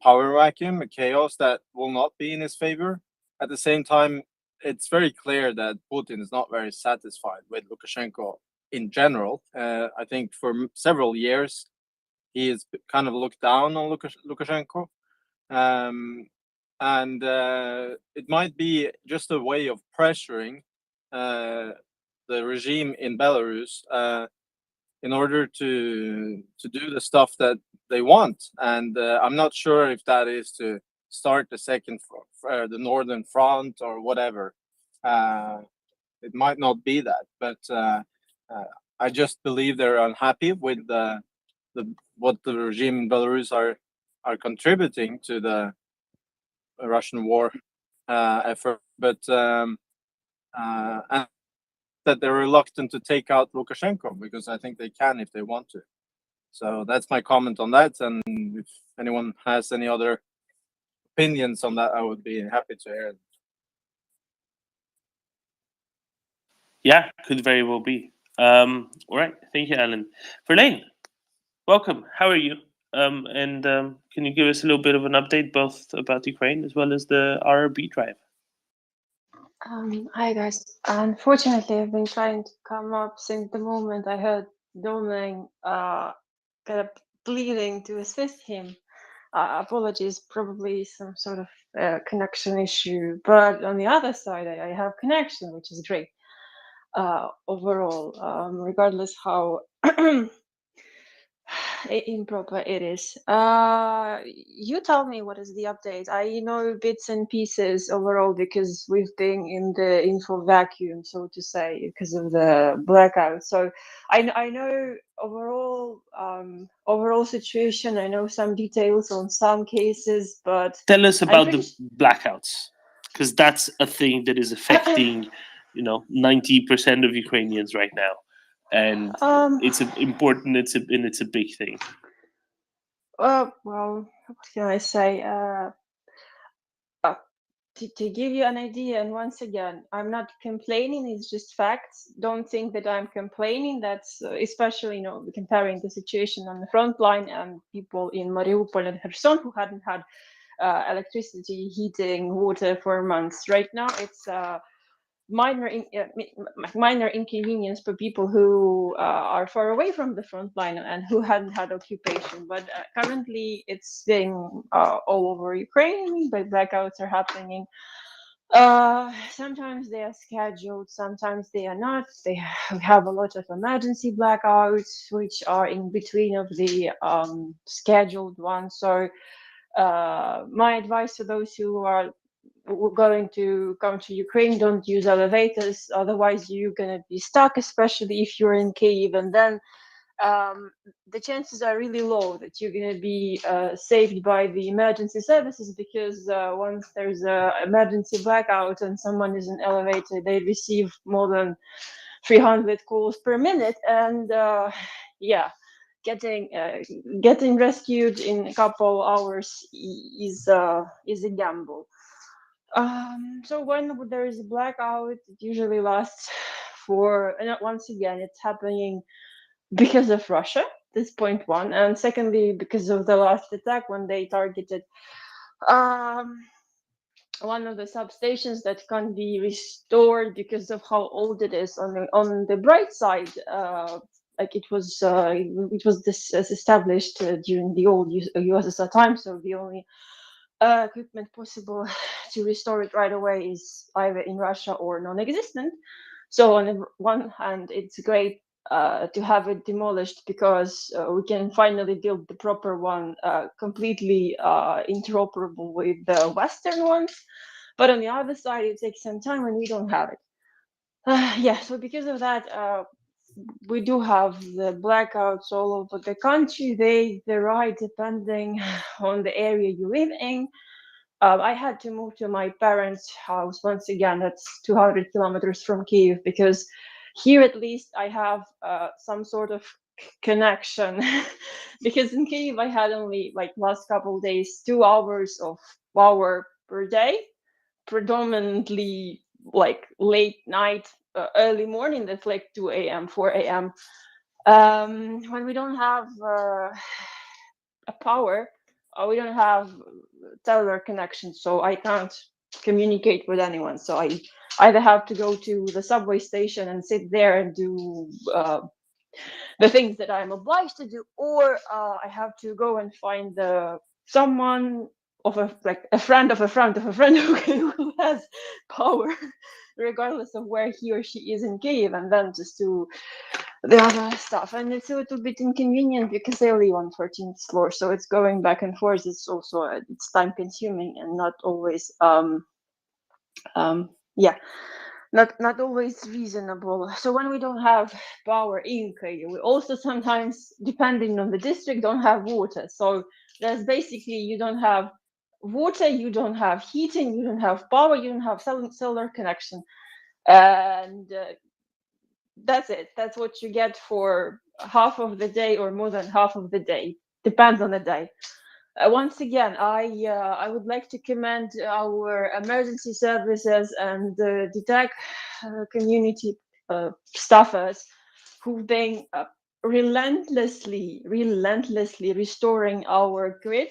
power vacuum, a chaos that will not be in his favor. At the same time, it's very clear that Putin is not very satisfied with Lukashenko in general. I think for several years, he has kind of looked down on Lukashenko. And it might be just a way of pressuring the regime in Belarus in order to do the stuff that they want. And I'm not sure if that is to start the Northern Front or whatever. It might not be that, but I just believe they're unhappy with what the regime in Belarus are contributing to the Russian war effort, but and that they're reluctant to take out Lukashenko because I think they can if they want to. So that's my comment on that. And if anyone has any other opinions on that, I would be happy to hear it. Yeah, could very well be. All right, thank you, Alan. Verlaine, welcome. How are you? And can you give us a little bit of an update, both about Ukraine as well as the RRB drive? Hi guys. Unfortunately, I've been trying to come up since the moment I heard Domain kind of pleading to assist him. Apologies, probably some sort of connection issue. But on the other side, I have connection, which is great overall, regardless how improper it is. You tell me what is the update. I know bits and pieces overall because we've been in the info vacuum, so to say, because of the blackout. So I know overall situation. I know some details on some cases, but Tell us I'm about pretty the blackouts, because that's a thing that is affecting 90% of Ukrainians right now, and it's important. It's a big thing. well, what can I say? To give you an idea, and once again, I'm not complaining, it's just facts. Don't think that I'm complaining. That's especially, comparing the situation on the front line and people in Mariupol and Kherson who hadn't had electricity, heating, water for months. Right now, it's minor inconvenience for people who are far away from the front line and who hadn't had occupation. But currently, it's been all over Ukraine. But blackouts are happening. Sometimes they are scheduled, sometimes they are not. They have a lot of emergency blackouts, which are in between of the scheduled ones. So my advice to those who are going to come to Ukraine, don't use elevators, otherwise you're going to be stuck, especially if you're in Kyiv, and then the chances are really low that you're going to be saved by the emergency services, because once there's a emergency blackout and someone is in an elevator, they receive more than 300 calls per minute, and getting rescued in a couple hours is a gamble. So when there is a blackout, it usually lasts for, and once again, it's happening because of Russia. This point one, and secondly, because of the last attack when they targeted one of the substations that can't be restored because of how old it is. On the bright side, like it was established during the old USSR time, so the only equipment possible to restore it right away is either in Russia or non-existent. So on the one hand, it's great to have it demolished because we can finally build the proper one, completely interoperable with the Western ones. But on the other side, it takes some time and we don't have it. So because of that, we do have the blackouts all over the country. They vary depending on the area you live in. I had to move to my parents' house once again. That's 200 kilometers from Kyiv, because here at least I have some sort of connection. Because in Kyiv I had only, like, last couple of days, 2 hours of power per day, predominantly like late night, early morning. That's like 2 a.m., 4 a.m. When we don't have a power, we don't have cellular connection, so I can't communicate with anyone. So I either have to go to the subway station and sit there and do the things that I'm obliged to do, or I have to go and find someone of a friend of a friend of a friend who has power, regardless of where he or she is in Kyiv, and then just do the other stuff. And it's a little bit inconvenient because I live on 14th floor, so it's going back and forth. It's also it's time consuming and not always not always reasonable. So when we don't have power in Kyiv, we also sometimes, depending on the district, don't have water. So there's basically, you don't have water, you don't have heating, you don't have power, you don't have cellular connection, and that's it. That's what you get for half of the day or more than half of the day. Depends on the day. Once again, I would like to commend our emergency services and the DTEC community staffers who've been relentlessly restoring our grid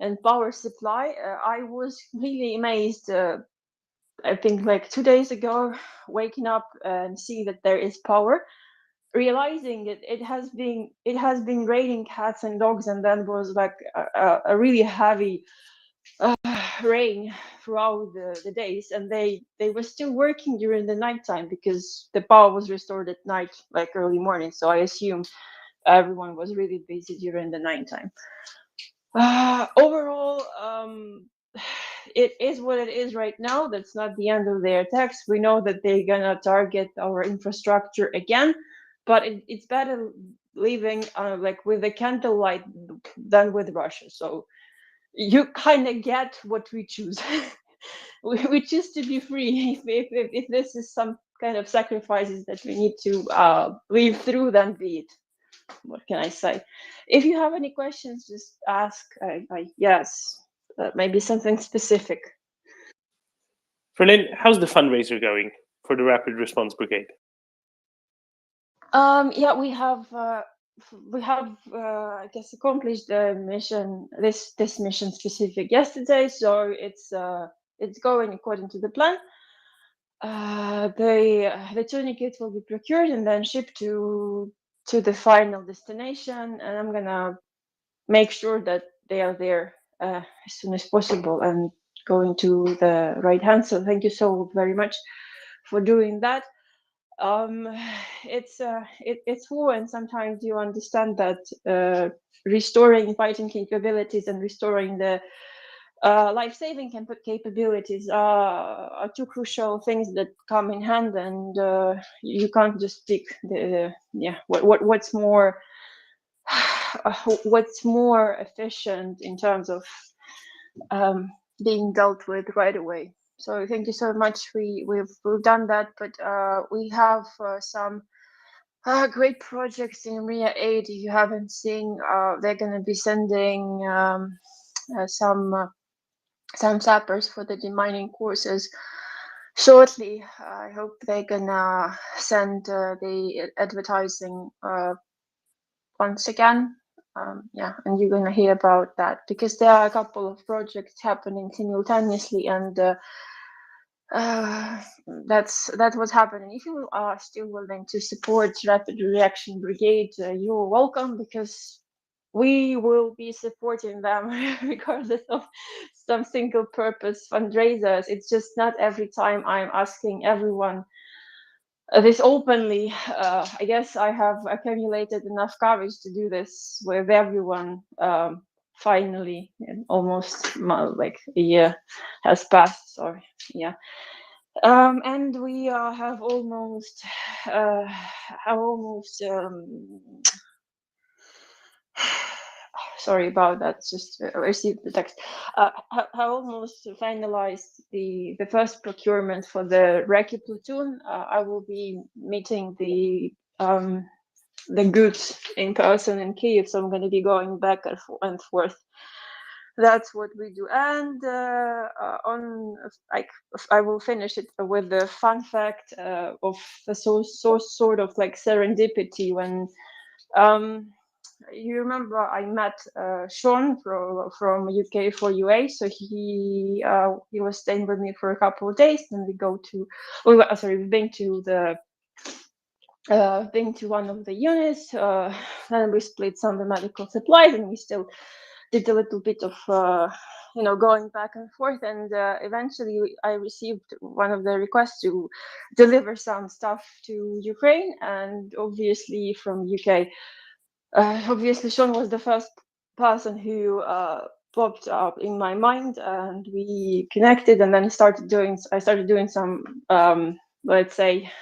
and power supply. I was really amazed. I think like 2 days ago, waking up and see that there is power, realizing it has been raining cats and dogs, and then was like a really heavy rain throughout the days, and they were still working during the nighttime because the power was restored at night, like early morning. So I assume everyone was really busy during the nighttime. Overall, it is what it is right now. That's not the end of their attacks. We know that they're gonna target our infrastructure again, but it's better living like with the candlelight than with Russia. So you kind of get what we choose. we choose to be free. If this is some kind of sacrifices that we need to live through, then be it. What can I say? If you have any questions, just ask. Yes, maybe something specific. Berlin, how's the fundraiser going for the Rapid Response Brigade? Yeah, we have I guess accomplished the mission, this mission specific yesterday, so it's going according to the plan. The tourniquets will be procured and then shipped to the final destination, and I'm gonna make sure that they are there as soon as possible and going to the right hand. So thank you so very much for doing that. It's war, and sometimes you understand that restoring fighting capabilities and restoring the life-saving capabilities are two crucial things that come in hand, and you can't just pick what's more efficient in terms of being dealt with right away. So thank you so much. We've done that, but we have some great projects in MRIA Aid. If you haven't seen, they're going to be sending some sappers for the demining courses shortly. I hope they're gonna send the advertising once again. Yeah, and you're gonna hear about that because there are a couple of projects happening simultaneously, and that's what's happening. If you are still willing to support Rapid Reaction Brigade, you're welcome, because we will be supporting them regardless of some single purpose fundraisers. It's just not every time I'm asking everyone this openly. I guess I have accumulated enough courage to do this with everyone. Finally, almost like a year has passed. Sorry, yeah. And we have almost sorry about that, just received the text. I almost finalized the first procurement for the Recce platoon. I will be meeting the goods in person in Kyiv, so I'm going to be going back and forth. That's what we do. And I will finish it with the fun fact of the sort of like serendipity when you remember I met Sean from UK for UA. So he was staying with me for a couple of days. Then we've been to one of the units. Then we split some of the medical supplies, and we still did a little bit of going back and forth. And eventually I received one of the requests to deliver some stuff to Ukraine, and obviously from UK. Obviously, Sean was the first person who popped up in my mind, and we connected. And then I started doing some, let's say,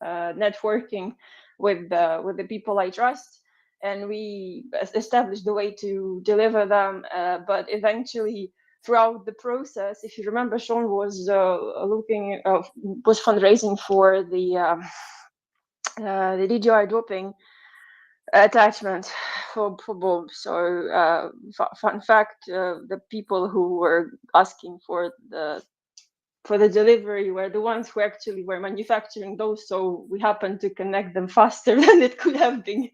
networking with the people I trust, and we established the way to deliver them. But eventually, throughout the process, if you remember, Sean was fundraising for the DJI doping attachment for both. So fun fact: the people who were asking for the delivery were the ones who actually were manufacturing those. So we happened to connect them faster than it could have been.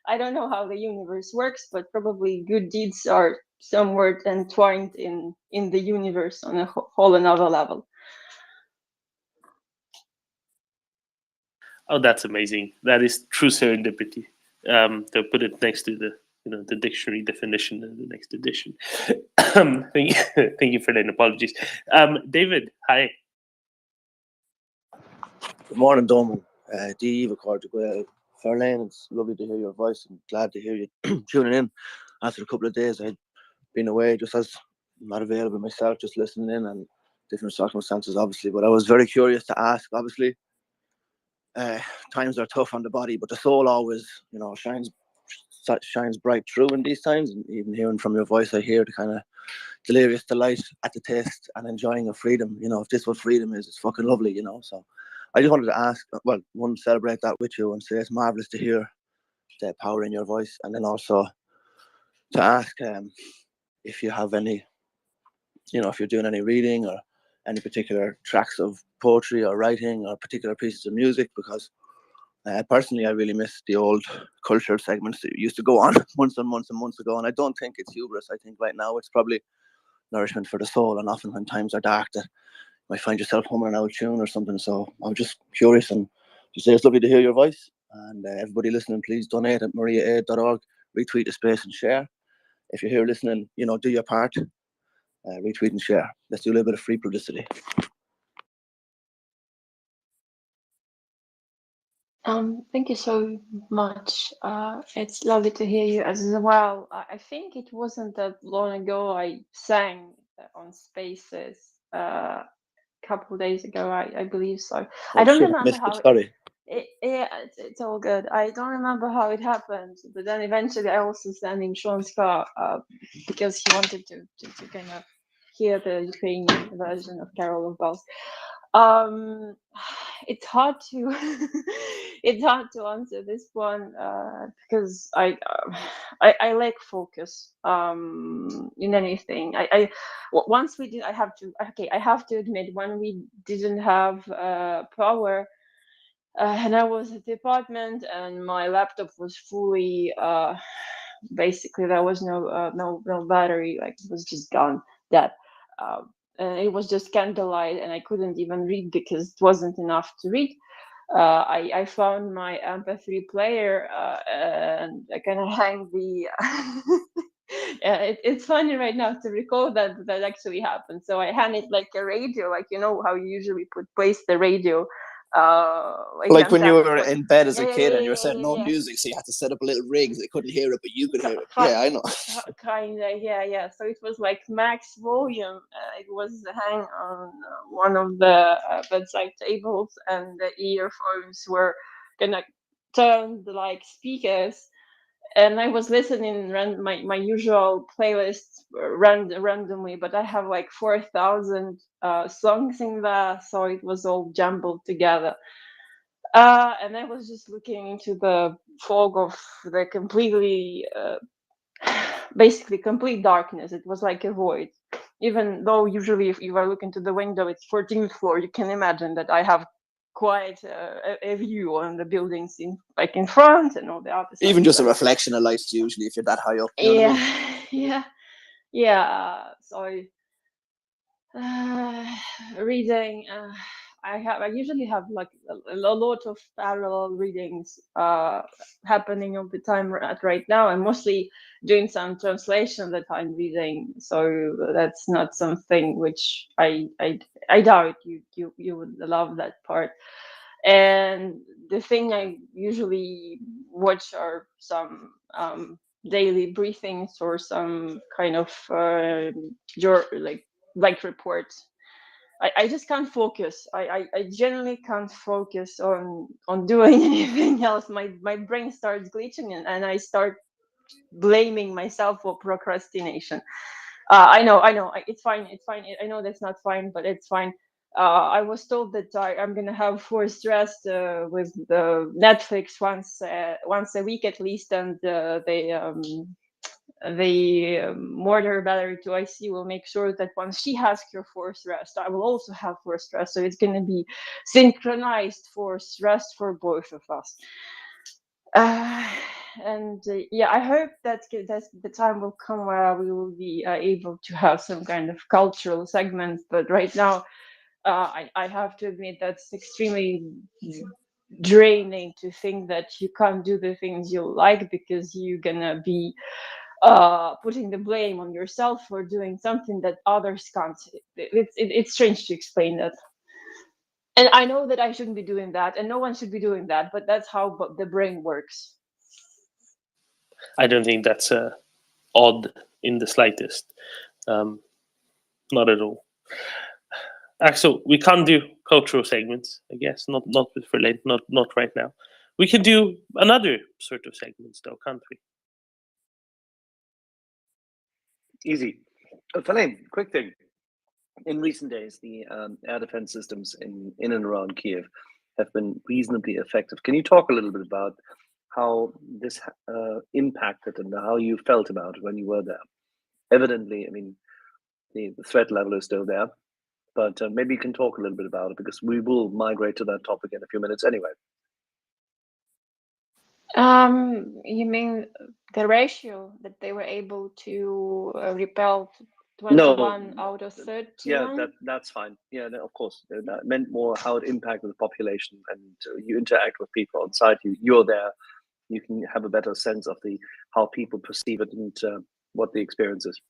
I don't know how the universe works, but probably good deeds are somewhere entwined in the universe on a whole another level. Oh, that's amazing. That is true serendipity. They'll put it next to the dictionary definition in the next edition. Thank you for that. Apologies. David, hi. Good morning, Doman. Dee Fairlane, it's lovely to hear your voice and glad to hear you tuning in. After a couple of days, I'd been away just as not available myself, just listening in and different circumstances, obviously. But I was very curious to ask, obviously, times are tough on the body, but the soul always, shines bright through in these times. And even hearing from your voice, I hear the kind of delirious delight at the taste and enjoying of freedom. If this is what freedom is, it's fucking lovely, So I just wanted to ask, well, one, celebrate that with you and say it's marvelous to hear the power in your voice, and then also to ask if you have any, if you're doing any reading or any particular tracks of poetry or writing or particular pieces of music, because personally I really miss the old cultural segments that used to go on months and months and months ago, and I don't think it's hubris. I think right now it's probably nourishment for the soul, and often when times are dark that you might find yourself humming an old tune or something. So I'm just curious, and to say it's lovely to hear your voice. And everybody listening, please donate at MriyaReport.org, retweet the space and share. If you're here listening, do your part, retweet and share. Let's do a little bit of free publicity. Thank you so much. It's lovely to hear you as well. I think it wasn't that long ago I sang on Spaces a couple of days ago. I believe so. I don't Shit, I remember missed how it. Sorry. it's all good. I don't remember how it happened, but then eventually I also sang in Sean's car because he wanted to kind of hear the Ukrainian version of Carol of Bells. It's hard to it's hard to answer this one because I lack focus in anything. Once we did, I have to admit, when we didn't have power and I was at the apartment and my laptop was fully basically there was no battery, like it was just gone, dead. And it was just candlelight and I couldn't even read because it wasn't enough to read. I found my MP3 player and I kind of hang the it's funny right now to recall that actually happened. So I hang it like a radio, like how you usually place the radio Like on when you top were of in bed as a yeah, kid and you were setting no yeah. music, so you had to set up a little rig. They couldn't hear it, but you could hear it. Yeah, I know. Kind of, yeah. So it was like max volume. It was hang on one of the bedside tables, and the earphones were gonna turned like speakers. And I was listening my usual playlist randomly, but I have like 4,000 songs in there, so it was all jumbled together. And I was just looking into the fog of the completely, basically complete darkness. It was like a void. Even though usually if you are looking to the window, it's 14th floor, you can imagine that I have quite a view on the buildings in front and all the other side. Even just a reflection of lights, usually, if you're that high up. You know what I mean? Yeah. So reading, I usually have like a lot of parallel readings happening all the time. Right now I'm mostly doing some translation that I'm reading, so that's not something which I doubt you would love that part. And the thing I usually watch are some daily briefings or some kind of like reports. I just can't focus. I generally can't focus on doing anything else. My brain starts glitching and I start blaming myself for procrastination. I know. It's fine. I know that's not fine, but it's fine. I was told that I'm gonna have forced rest with the Netflix once a week at least, and the mortar Valerie to IC will make sure that once she has her forced rest, I will also have forced rest. So it's going to be synchronized forced rest for both of us. Yeah, I hope that the time will come where we will be able to have some kind of cultural segment. But right now, I have to admit that's extremely draining to think that you can't do the things you like because you're gonna be putting the blame on yourself for doing something that others can't. It's strange to explain that. And I know that I shouldn't be doing that, and no one should be doing that, but that's how the brain works. I don't think that's odd in the slightest. Not at all. Axel, we can't do cultural segments, I guess. Not with Verlaine, not right now. We can do another sort of segments, though, can't we? Easy. Verlaine, quick thing. In recent days, the air defense systems in and around Kiev have been reasonably effective. Can you talk a little bit about how this impacted and how you felt about it when you were there? Evidently, I mean, the threat level is still there, but maybe you can talk a little bit about it because we will migrate to that topic in a few minutes anyway. You mean the ratio that they were able to repel 21 out of 31? Yeah, that's fine. Yeah, of course. That meant more how it impacted the population, and you interact with people on site. You're there. You can have a better sense of how people perceive it and what the experience is.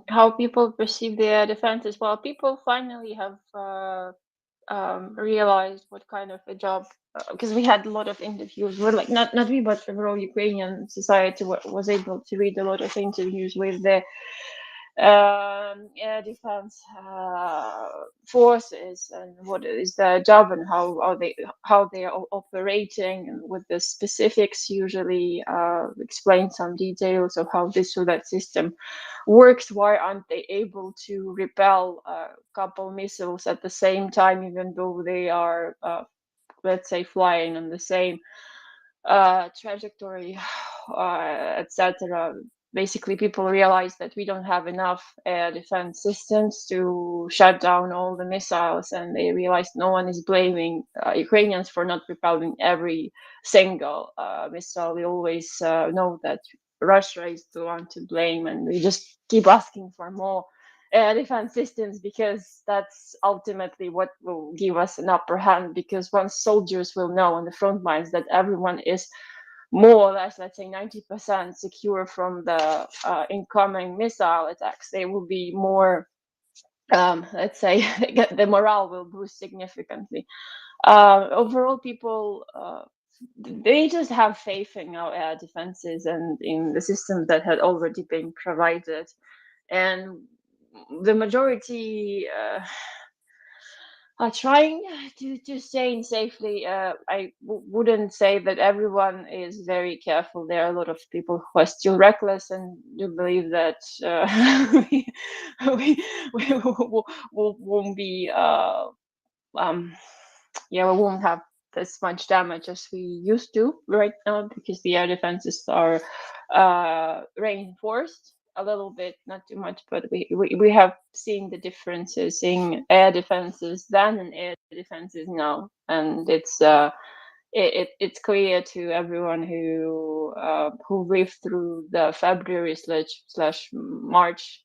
How people perceive the air defenses. Well, people finally have realized what kind of a job, because we had a lot of interviews. We're like not we, but the overall Ukrainian society was able to read a lot of interviews with the air defense forces and what is their job and how they are operating, and with the specifics usually explain some details of how this or that system works. Why aren't they able to repel a couple missiles at the same time, even though they are let's say flying on the same trajectory, etc. Basically, people realize that we don't have enough air defense systems to shut down all the missiles, and they realize no one is blaming Ukrainians for not repelling every single missile. We always know that Russia is the one to blame, and we just keep asking for more air defense systems because that's ultimately what will give us an upper hand, because once soldiers will know on the front lines that everyone is more or less, let's say 90% secure from the incoming missile attacks, they will be more, let's say, the morale will boost significantly. Overall, people, they just have faith in our air defenses and in the systems that had already been provided. And the majority are trying to stay in safely. I wouldn't say that everyone is very careful. There are a lot of people who are still reckless and do believe that we won't be, we won't have as much damage as we used to right now, because the air defenses are reinforced a little bit, not too much, but we have seen the differences in air defenses then and air defenses now, and it's clear to everyone who lived through the February slash March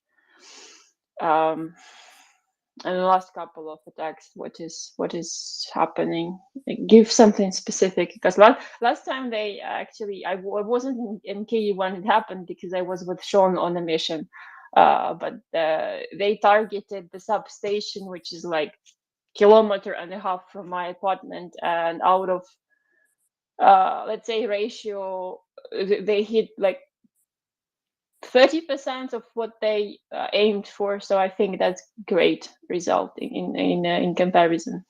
and the last couple of attacks, what is happening. Give something specific, because last time they actually, I wasn't in Kyiv when it happened because I was with Sean on a mission, but they targeted the substation, which is like 1.5 kilometers from my apartment, and out of let's say ratio, they hit like 30% of what they aimed for. So I think that's great result in comparison.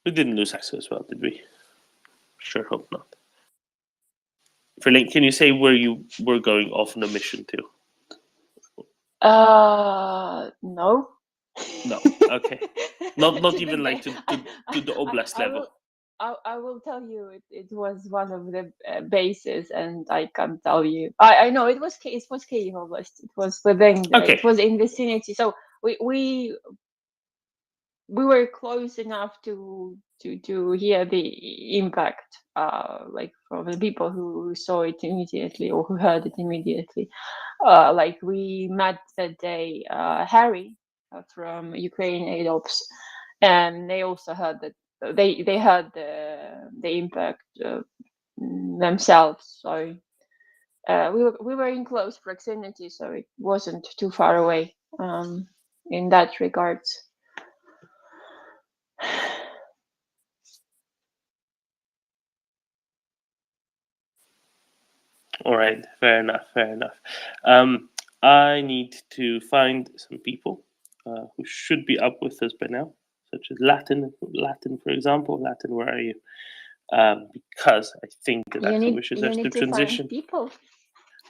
We didn't lose access as well, did we? Sure hope not. Verlaine, can you say where you were going off on a mission to? No. No. Okay. Not even like to the oblast level. I will tell you it was one of the bases, and I can't tell you. I know it was Kyiv Oblast. It was within it was in vicinity. So we were close enough to hear the impact, like from the people who saw it immediately or who heard it immediately. Like we met that day Harry from Ukraine Aid Ops, and they also heard that they heard the impact themselves. So we were in close proximity, so it wasn't too far away in that regards. All right, fair enough. I need to find some people who should be up with us by now, such as Latin, for example. Latin, where are you? Because I think that Axel wishes us to transition. People.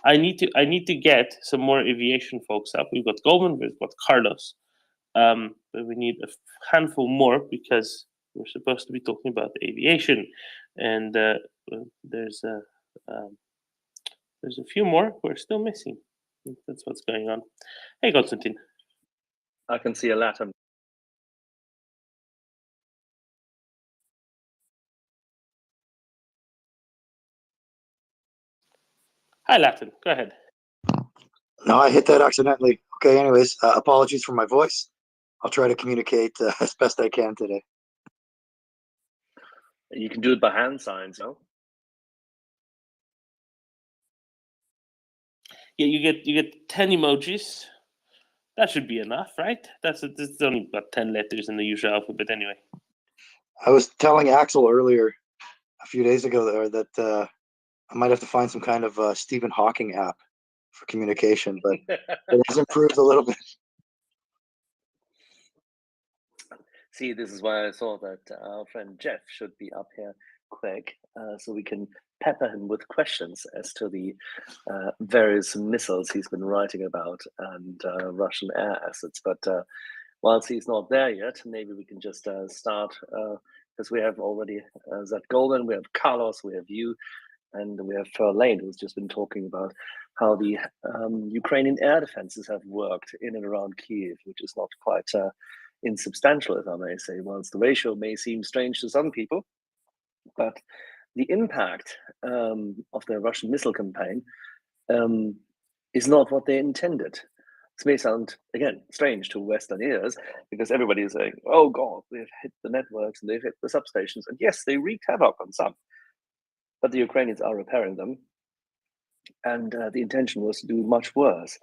I need to get some more aviation folks up. We've got Goldman, we've got Carlos, but we need a handful more because we're supposed to be talking about aviation, and there's a few more who are still missing. That's what's going on. Hey, Konstantin. I can see a Latin. Hi, Latin. Go ahead. No, I hit that accidentally. Okay, anyways, apologies for my voice. I'll try to communicate as best I can today. You can do it by hand signs, no? Yeah, you get 10 emojis. That should be enough, right? That's only about 10 letters in the usual alphabet anyway. I was telling Axel earlier, a few days ago, there that I might have to find some kind of Stephen Hawking app for communication, but it has improved a little bit. See, this is why I thought that our friend Jeff should be up here quick, so we can pepper him with questions as to the various missiles he's been writing about and Russian air assets. But whilst he's not there yet, maybe we can just start, because we have already Zed Golden, we have Carlos, we have you, and we have Verlaine, who's just been talking about how the Ukrainian air defenses have worked in and around Kyiv, which is not quite insubstantial, if I may say. Whilst the ratio may seem strange to some people, but the impact of the Russian missile campaign is not what they intended. This may sound, again, strange to Western ears, because everybody is saying, oh God, they've hit the networks and they've hit the substations. And yes, they wreaked havoc on some, but the Ukrainians are repairing them. And the intention was to do much worse.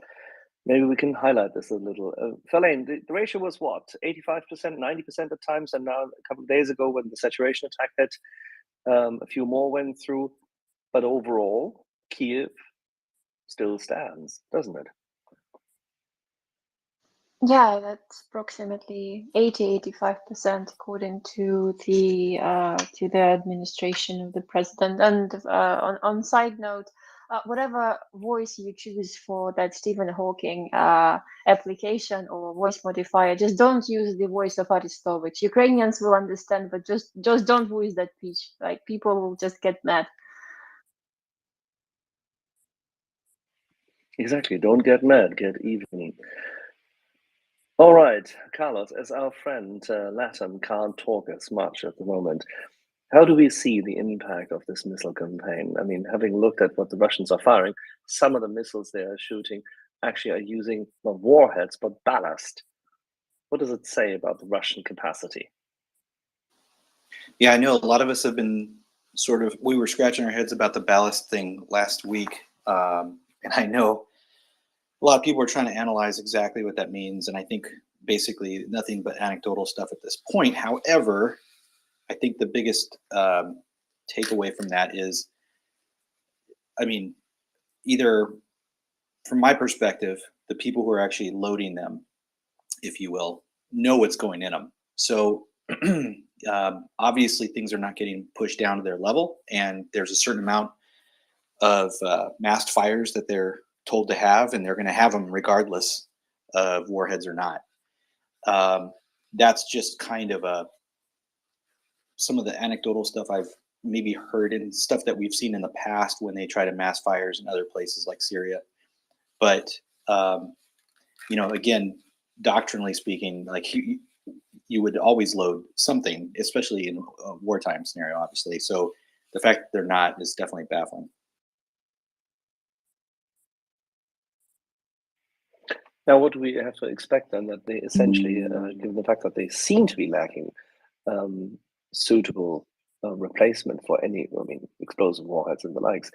Maybe we can highlight this a little. Verlaine, the ratio was what? 85%, 90% at times, and now a couple of days ago when the saturation attack hit, a few more went through. But overall, Kyiv still stands, doesn't it? Yeah, that's approximately 85% according to the administration of the president. And on side note, whatever voice you choose for that Stephen Hawking application or voice modifier, just don't use the voice of Aristovich. Ukrainians will understand, but just don't use that pitch. Like, people will just get mad. Exactly. Don't get mad, get even. All right, Carlos, as our friend Latin can't talk as much at the moment, how do we see the impact of this missile campaign? I mean, having looked at what the Russians are firing, some of the missiles they are shooting actually are using not warheads, but ballast. What does it say about the Russian capacity? Yeah, I know a lot of us have been we were scratching our heads about the ballast thing last week. And I know a lot of people are trying to analyze exactly what that means. And I think basically nothing but anecdotal stuff at this point. However, I think the biggest takeaway from that is, I mean, either from my perspective, the people who are actually loading them, if you will, know what's going in them. So obviously things are not getting pushed down to their level, and there's a certain amount of massed fires that they're told to have, and they're going to have them regardless of warheads or not. That's just kind of some of the anecdotal stuff I've maybe heard and stuff that we've seen in the past when they try to mass fires in other places like Syria. But again, doctrinally speaking, like you would always load something, especially in a wartime scenario, obviously. So the fact that they're not is definitely baffling. Now, what do we have to expect then? That they essentially, given the fact that they seem to be lacking suitable replacement for any, explosive warheads and the likes,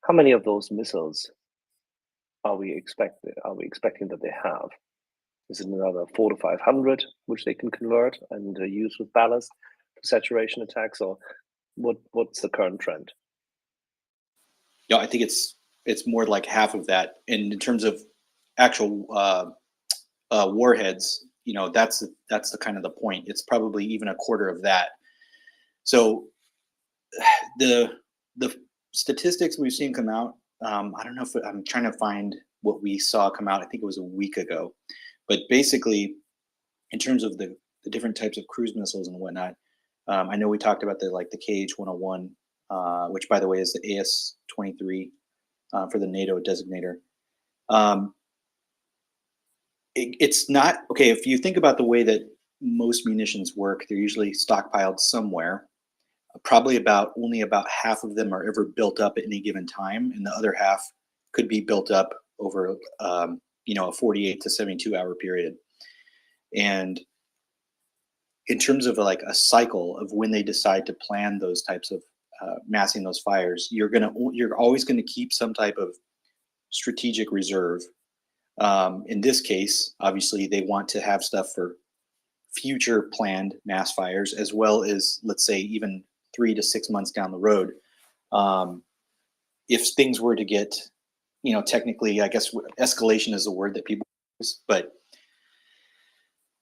how many of those missiles are we expecting that they have? Is it another 400 to 500 which they can convert and use with ballast for saturation attacks, or what's the current trend? Yeah, I think it's more like half of that. And in terms of actual warheads, that's the kind of the point. It's probably even a quarter of that. So the statistics we've seen come out, I don't know if I'm trying to find what we saw come out. I think it was a week ago, but basically, in terms of the different types of cruise missiles and whatnot, I know we talked about the KH-101, which by the way is the AS-23 for the NATO designator. It's not okay if you think about the way that most munitions work. They're usually stockpiled somewhere. Probably only about half of them are ever built up at any given time, and the other half could be built up over a 48 to 72 hour period. And in terms of like a cycle of when they decide to plan those types of massing those fires, you're always going to keep some type of strategic reserve. In this case, obviously, they want to have stuff for future planned mass fires, as well as, let's say, even 3 to 6 months down the road. If things were to get, technically, I guess escalation is a word that people use, but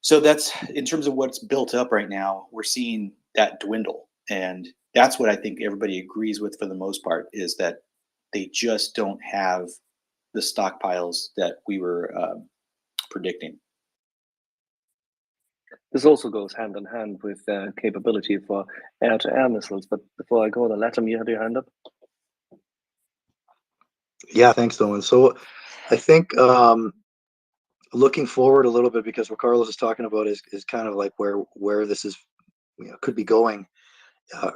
so that's in terms of what's built up right now, we're seeing that dwindle. And that's what I think everybody agrees with for the most part, is that they just don't have the stockpiles that we were predicting. This also goes hand in hand with capability for air-to-air missiles. But before I go, Latham, you had your hand up. Yeah, thanks, Dylan. So I think looking forward a little bit, because what Carlos is talking about is kind of like where this is could be going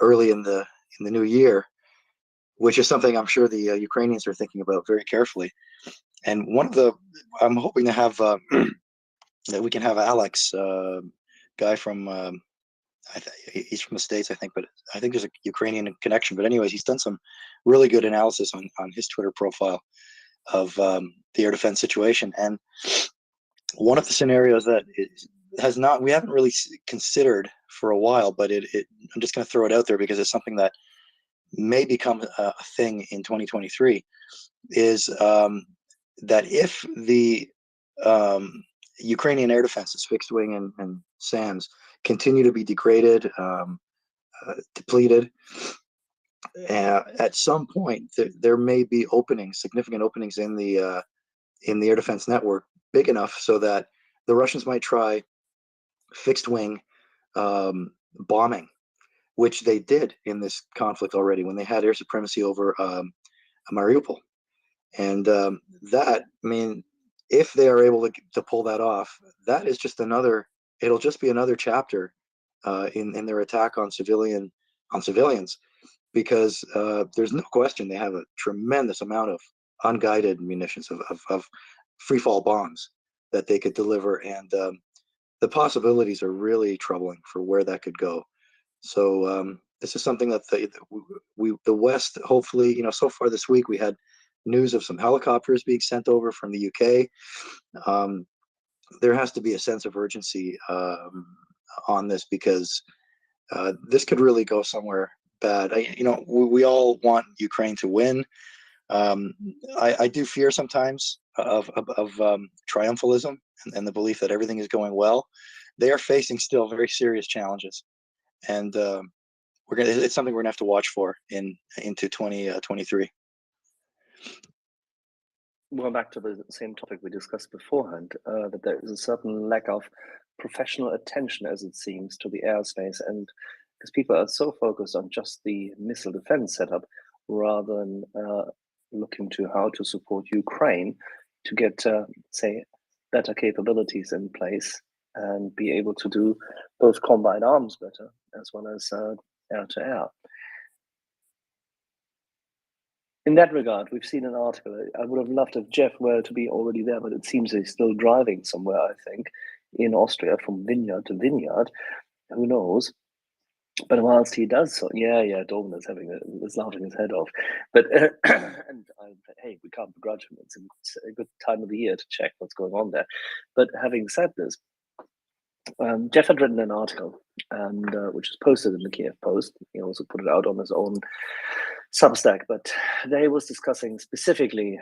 early in the new year, which is something I'm sure the Ukrainians are thinking about very carefully. And I'm hoping to have that we can have Alex, guy from he's from the States, I think, but I think there's a Ukrainian connection. But anyways, he's done some really good analysis on his Twitter profile of the air defense situation. And one of the scenarios that we haven't really considered for a while, but I'm just going to throw it out there because it's something that may become a thing in 2023, is that if the Ukrainian air defenses, fixed wing and SAMs, continue to be degraded, depleted, at some point there may be significant openings in the air defense network, big enough so that the Russians might try fixed wing bombing, which they did in this conflict already when they had air supremacy over Mariupol. And that, I mean, if they are able to pull that off, that is just it'll just be another chapter in their attack on civilians, because there's no question they have a tremendous amount of unguided munitions, of free fall bombs that they could deliver. And the possibilities are really troubling for where that could go. So this is something that the West, hopefully, so far this week we had news of some helicopters being sent over from the UK. There has to be a sense of urgency on this, because this could really go somewhere bad. We all want Ukraine to win. I do fear sometimes of triumphalism and the belief that everything is going well. They are facing still very serious challenges, and it's something we're gonna have to watch for into 2023. Well, back to the same topic we discussed beforehand, that there is a certain lack of professional attention, as it seems, to the airspace, and because people are so focused on just the missile defense setup, rather than looking to how to support Ukraine to get, say, better capabilities in place and be able to do both combined arms better as well as air-to-air. In that regard, we've seen an article. I would have loved if Jeff were to be already there, but it seems he's still driving somewhere, I think, in Austria from vineyard to vineyard. Who knows? But whilst he does so, yeah, Dolman is laughing his head off. But hey, we can't begrudge him. It's a good time of the year to check what's going on there. But having said this, Jeff had written an article, and which was posted in the Kiev Post. He also put it out on his own Substack, but they was discussing specifically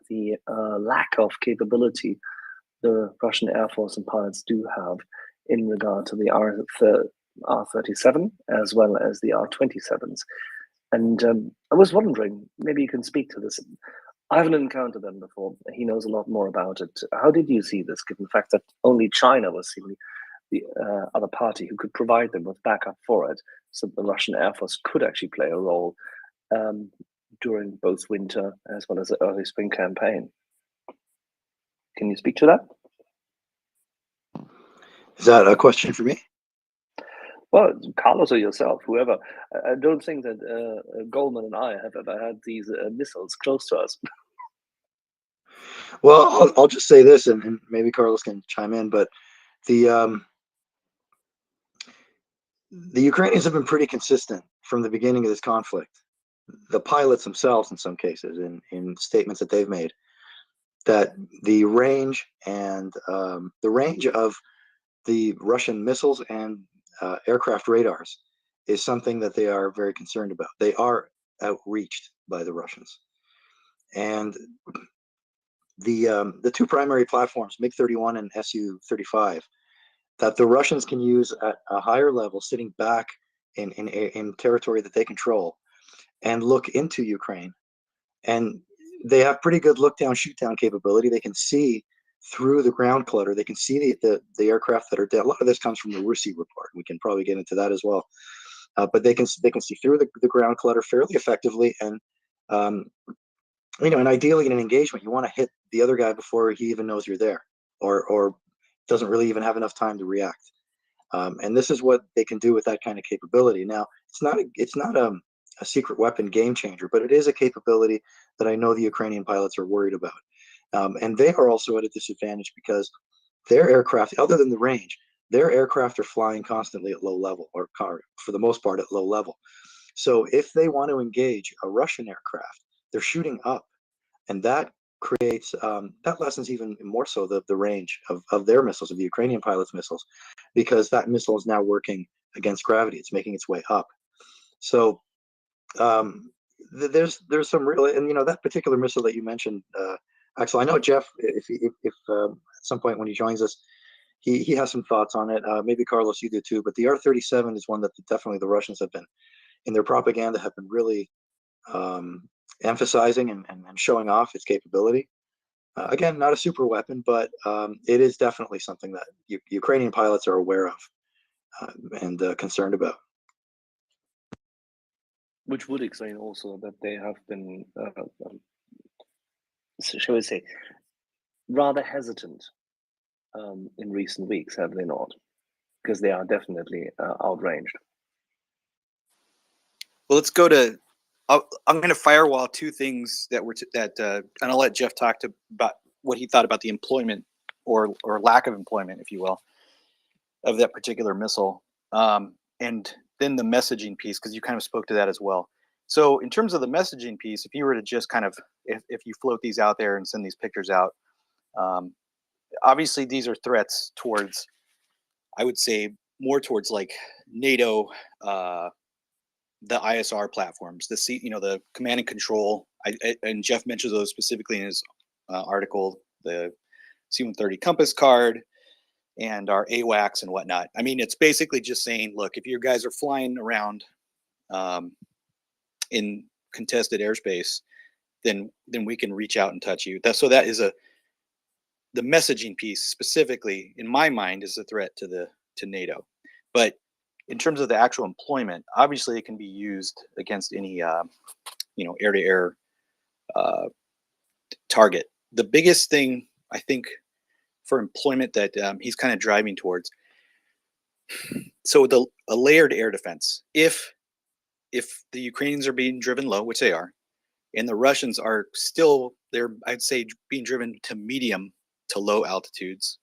the lack of capability the Russian Air Force and pilots do have in regard to the R-37 as well as the R-27s. And I was wondering, maybe you can speak to this. I haven't encountered them before. He knows a lot more about it. How did you see this, given the fact that only China was seemingly the other party who could provide them with backup for it, so the Russian Air Force could actually play a role during both winter as well as the early spring campaign? Can you speak to that? Is that a question for me? Well, Carlos or yourself, whoever. I don't think that Goldman and I have ever had these missiles close to us. Well, I'll just say this, and maybe Carlos can chime in, but the Ukrainians have been pretty consistent from the beginning of this conflict. The pilots themselves, in some cases, in statements that they've made, that the range and the range of the Russian missiles and aircraft radars is something that they are very concerned about. They are outreached by the Russians, and the two primary platforms, MiG-31 and Su-35, that the Russians can use at a higher level, sitting back in territory that they control, and look into Ukraine. And they have pretty good look down, shoot down capability. They can see through the ground clutter. They can see the aircraft that are dead. A lot of this comes from the Rusi report. We can probably get into that as well. But they can see through the ground clutter fairly effectively. And and ideally in an engagement, you want to hit the other guy before he even knows you're there, or doesn't really even have enough time to react. And this is what they can do with that kind of capability. Now, it's not a secret weapon game changer, but it is a capability that I know the Ukrainian pilots are worried about. And they are also at a disadvantage because their aircraft, other than the range, their aircraft are flying constantly at low level, or for the most part at low level. So if they want to engage a Russian aircraft, they're shooting up, and that creates that lessens even more so the range of their missiles, of the Ukrainian pilots' missiles, because that missile is now working against gravity. It's making its way up. So there's some real, and that particular missile that you mentioned, Axel, I know Jeff, if at some point when he joins us, he has some thoughts on it. Maybe Carlos, you do too. But the R-37 is one that definitely the Russians have been, in their propaganda, have been really emphasizing and showing off its capability. Again, not a super weapon, but it is definitely something that Ukrainian pilots are aware of and concerned about. Which would explain also that they have been, shall we say, rather hesitant in recent weeks, have they not? Because they are definitely outranged. Well, let's go to. I'm going to firewall two things that and I'll let Jeff talk about what he thought about the employment or lack of employment, if you will, of that particular missile, and then the messaging piece, because you kind of spoke to that as well. So in terms of the messaging piece, if you were to just kind of, if you float these out there and send these pictures out, obviously these are threats towards, I would say, more towards like NATO, the ISR platforms, the command and control. And Jeff mentions those specifically in his article, the C-130 Compass card, and our AWACS and whatnot. I mean, it's basically just saying, look, if you guys are flying around in contested airspace, then we can reach out and touch you. That is the messaging piece specifically, in my mind, is a threat to NATO. But in terms of the actual employment, obviously it can be used against any air-to-air target. The biggest thing I think for employment that he's kind of driving towards, so a layered air defense. If the Ukrainians are being driven low, which they are, and the Russians are still, I'd say, being driven to medium to low altitudes,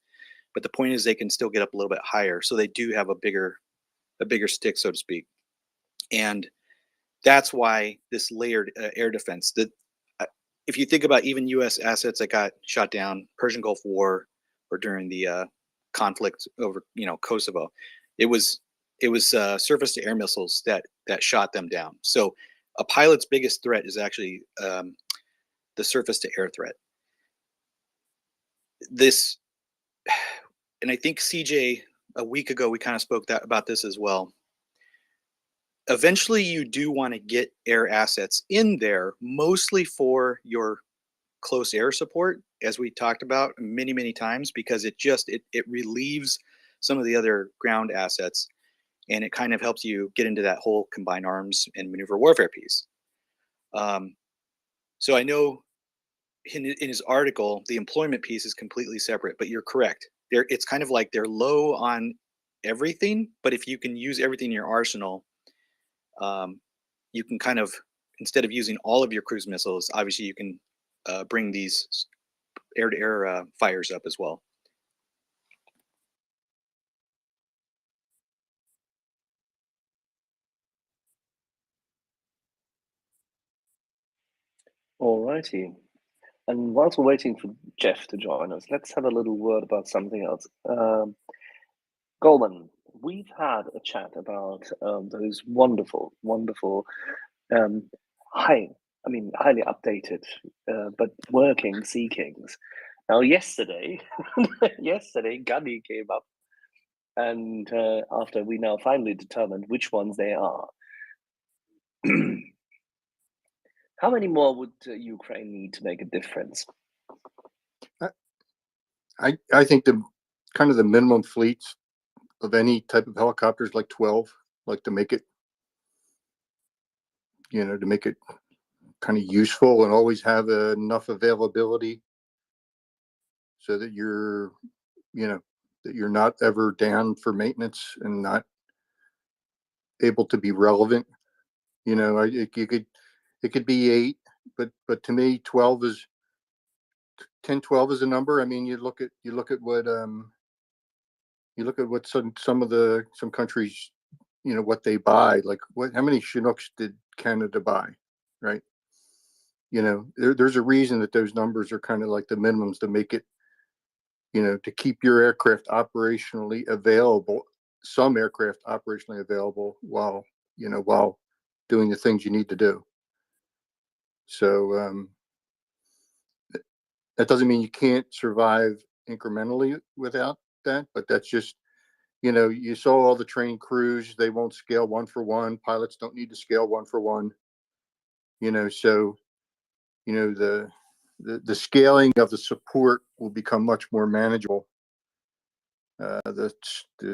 but the point is they can still get up a little bit higher, so they do have a bigger stick, so to speak. And that's why this layered air defense, that if you think about even U.S. assets that got shot down, Persian Gulf War, or during the conflict over Kosovo, it was surface to air missiles that shot them down. So a pilot's biggest threat is actually the surface to air threat. This, and I think CJ, a week ago we kind of spoke about this as well. Eventually you do want to get air assets in there, mostly for your close air support, as we talked about many times, because it relieves some of the other ground assets, and it kind of helps you get into that whole combined arms and maneuver warfare piece. So I know in his article, the employment piece is completely separate, but you're correct. It's kind of like they're low on everything, but if you can use everything in your arsenal, you can kind of, instead of using all of your cruise missiles, obviously you can bring these air-to-air fires up as well. All righty. And whilst we're waiting for Jeff to join us, let's have a little word about something else. Goldman, we've had a chat about those wonderful, highly updated, but working Sea Kings. Now, yesterday, Gunny came up, and after we now finally determined which ones they are, how many more would Ukraine need to make a difference? I think the minimum fleets of any type of helicopters, like 12, like to make it kind of useful and always have enough availability so that you're not ever down for maintenance and not able to be relevant. It could be 8, but to me 12 is 10, 12 is a number. I mean, you look at what some countries, what they buy, like how many Chinooks did Canada buy, right? There's a reason that those numbers are kind of like the minimums to make it, to keep your aircraft operationally available, some aircraft operationally available while doing the things you need to do. So that doesn't mean you can't survive incrementally without that, but that's just, you saw all the trained crews, they won't scale 1 for 1. Pilots don't need to scale 1 for 1. So the scaling of the support will become much more manageable. The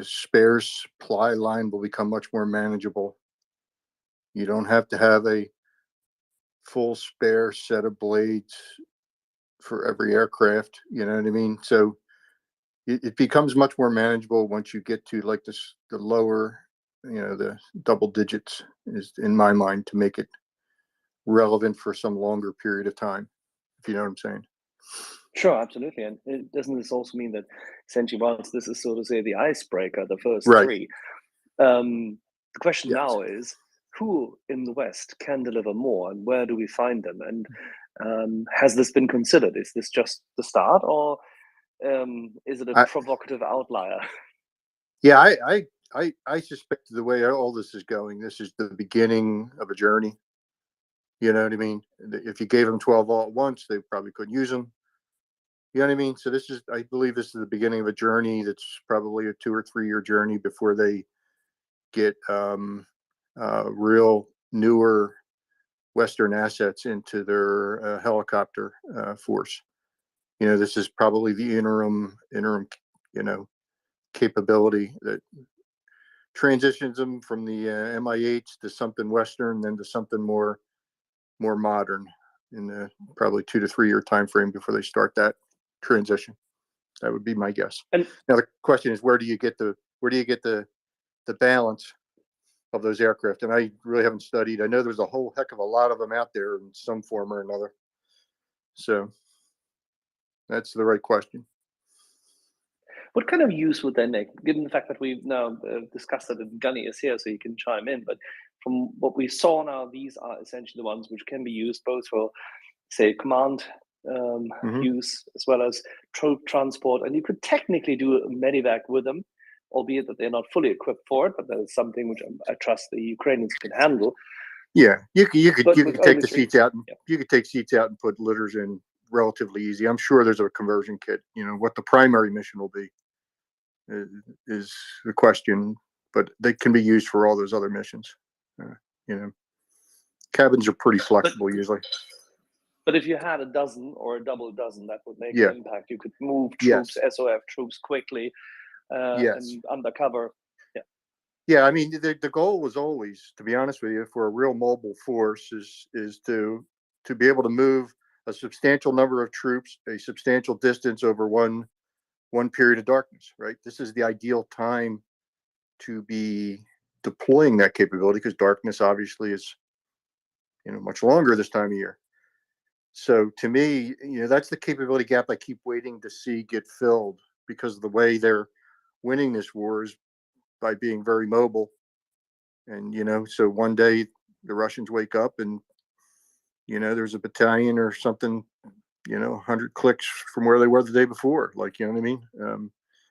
spare supply line will become much more manageable. You don't have to have a full spare set of blades for every aircraft. You know what I mean? So it becomes much more manageable once you get to like the lower, the double digits, is in my mind, to make it relevant for some longer period of time, if you know what I'm saying. Sure, absolutely. And doesn't this also mean that essentially, whilst this is, so to say, the icebreaker, the first Right. 3, the question now is, who in the West can deliver more, and where do we find them? And has this been considered? Is this just the start, or is it a provocative outlier? Yeah, I suspect the way all this is going, this is the beginning of a journey. You know what I mean? If you gave them 12 all at once, they probably couldn't use them. You know what I mean? So this is, I believe this is the beginning of a journey that's probably a 2 or 3 year journey before they get real newer Western assets into their helicopter force. You know, this is probably the interim, you know, capability that transitions them from the MI8s to something Western, then to something more modern in the probably 2 to 3 year time frame before they start that transition. That would be my guess. And now the question is, where do you get the balance of those aircraft? And I really haven't studied. I know there's a whole heck of a lot of them out there in some form or another. So that's the right question. what kind of use would they make, given the fact that we've now discussed that Gunny is here, so he can chime in? But from what we saw now, these are essentially the ones which can be used both for, say, command use as well as troop transport, and you could technically do a medevac with them, albeit that they're not fully equipped for it. But that is something which I trust the Ukrainians can handle. Yeah, you could take the seats out, and yeah. you could take seats out and put litters in relatively easy. I'm sure there's a conversion kit. You know, what the primary mission will be is the question, but they can be used for all those other missions. You know, cabins are pretty flexible usually. But if you had a dozen or a double dozen, that would make Yeah. an impact. You could move troops, SOF troops quickly, and undercover. Yeah. Yeah, I mean, the goal was always, to be honest with you, for a real mobile force is to be able to move a substantial number of troops a substantial distance over one period of darkness, right? This is the ideal time to be deploying that capability, because darkness obviously is, you know, much longer this time of year. So to me, you know, that's the capability gap I keep waiting to see get filled, because of the way they're winning this war is by being very mobile. And, you know, so one day the Russians wake up and, you know, there's a battalion or something, you know, 100 clicks from where they were the day before. Like, you know what I mean?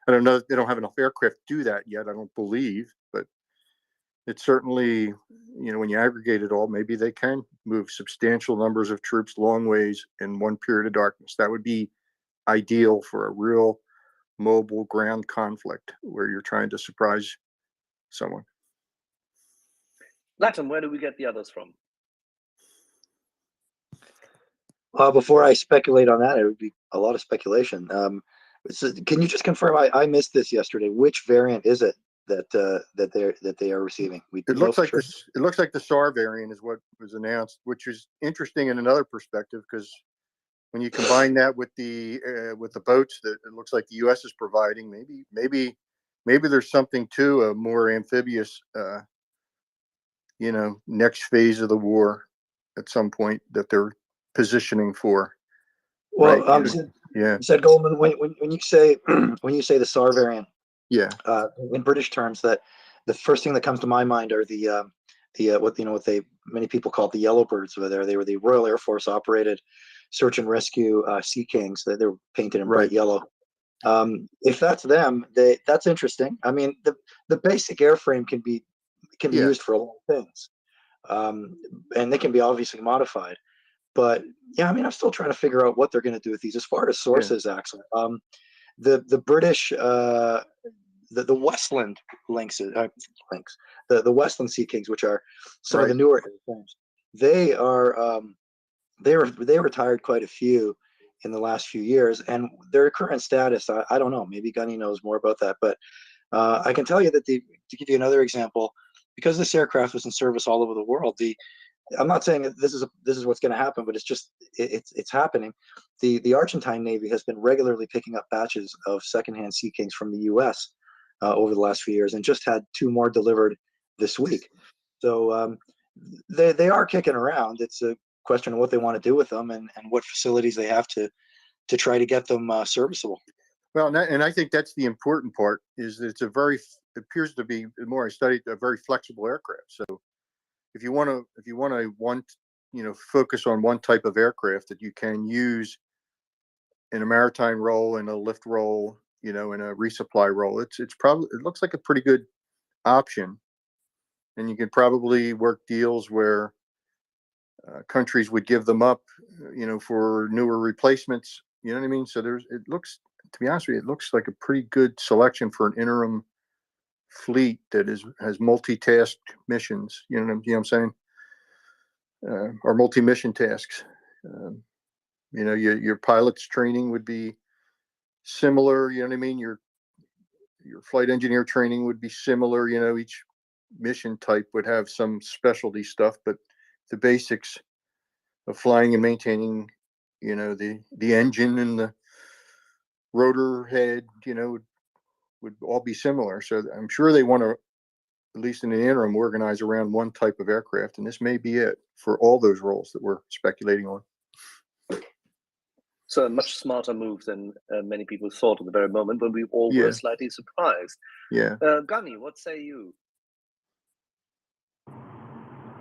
I don't know. They don't have enough aircraft to do that yet, I don't believe, but it's certainly, you know, when you aggregate it all, maybe they can move substantial numbers of troops long ways in one period of darkness. That would be ideal for a real mobile ground conflict where you're trying to surprise someone. Latin, where do we get the others from? Before I speculate on that, it would be a lot of speculation. So can you just confirm? I missed this yesterday. Which variant is it that they are receiving? It looks like this. It looks like the SAR variant is what was announced, which is interesting in another perspective, because when you combine that with the boats that it looks like the U.S. is providing, maybe there's something to a more amphibious, you know, next phase of the war at some point that they're positioning for. Well, right? Yeah. said Goldman, when you say when you say the SAR variant, yeah, in British terms, that the first thing that comes to my mind are the what many people call it the Yellowbirds over there. They were the Royal Air Force operated search and rescue Sea Kings. They were painted in bright yellow. If that's them, that's interesting. I mean, the basic airframe can be used for a lot of things, and they can be obviously modified. But yeah, I mean, I'm still trying to figure out what they're going to do with these. As far as sources, actually, the British, the Westland the Westland Sea Kings, which are some of the newer airframes, they retired quite a few in the last few years, and their current status, I don't know. Maybe Gunny knows more about that, but I can tell you that to give you another example, because this aircraft was in service all over the world, I'm not saying that this is what's going to happen, but it's happening. The Argentine Navy has been regularly picking up batches of secondhand Sea Kings from the U.S. Over the last few years, and just had 2 more delivered this week. So they are kicking around. It's a question of what they want to do with them and what facilities they have to try to get them serviceable. Well, and I think that's the important part, is that it appears to be, the more I studied, a very flexible aircraft. So if you want to focus on one type of aircraft that you can use in a maritime role, in a lift role, you know, in a resupply role, it looks like a pretty good option. And you can probably work deals where countries would give them up, you know, for newer replacements, You know what I mean? So it looks, to be honest with you, it looks like a pretty good selection for an interim fleet that has multitask missions. You know what I'm saying? Or multi-mission tasks. You know, your pilot's training would be similar. You know what I mean? Your flight engineer training would be similar. You know, each mission type would have some specialty stuff, but the basics of flying and maintaining, you know, the engine and the rotor head, you know, would all be similar. So I'm sure they want to, at least in the interim, organize around one type of aircraft, and this may be it for all those roles that we're speculating on. So a much smarter move than many people thought at the very moment, when we all Yeah. were slightly surprised. Yeah. Gunny, what say you?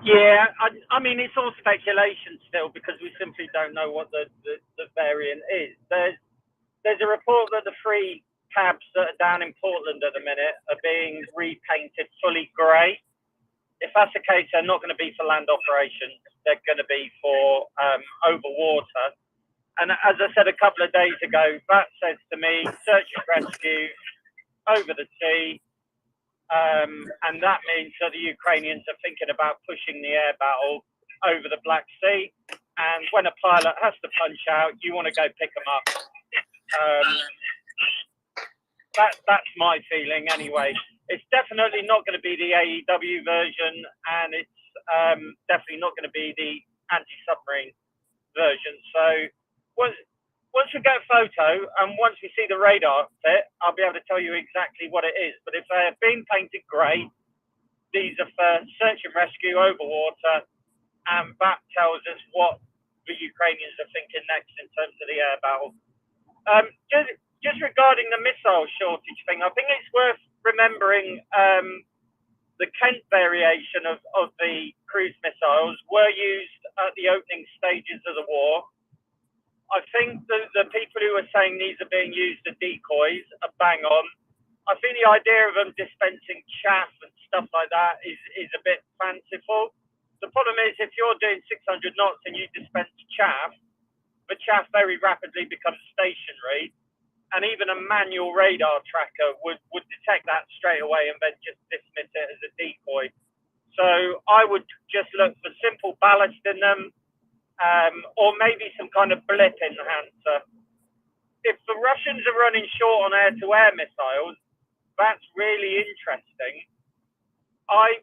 Yeah, I mean, it's all speculation still, because we simply don't know what the variant is. There's a report that the 3 cabs that are down in Portland at the minute are being repainted fully grey. If that's the case, they're not going to be for land operations. They're going to be for over water. And as I said a couple of days ago, that says to me, search and rescue over the sea. And that means that the Ukrainians are thinking about pushing the air battle over the Black Sea. And when a pilot has to punch out, you want to go pick them up. That's my feeling anyway. It's definitely not going to be the AEW version, and it's definitely not going to be the anti-submarine version. So once we get a photo and once we see the radar fit, I'll be able to tell you exactly what it is. But if they have been painted grey, these are for search and rescue over water, and that tells us what the Ukrainians are thinking next in terms of the air battle. Just regarding the missile shortage thing, I think it's worth remembering the Kent variation of the cruise missiles were used at the opening stages of the war. I think the people who are saying these are being used as decoys are bang on. I think the idea of them dispensing chaff and stuff like that is a bit fanciful. The problem is, if you're doing 600 knots and you dispense chaff, the chaff very rapidly becomes stationary, and even a manual radar tracker would detect that straight away and then just dismiss it as a decoy. So I would just look for simple ballast in them, or maybe some kind of blip enhancer. If the Russians are running short on air-to-air missiles, that's really interesting. I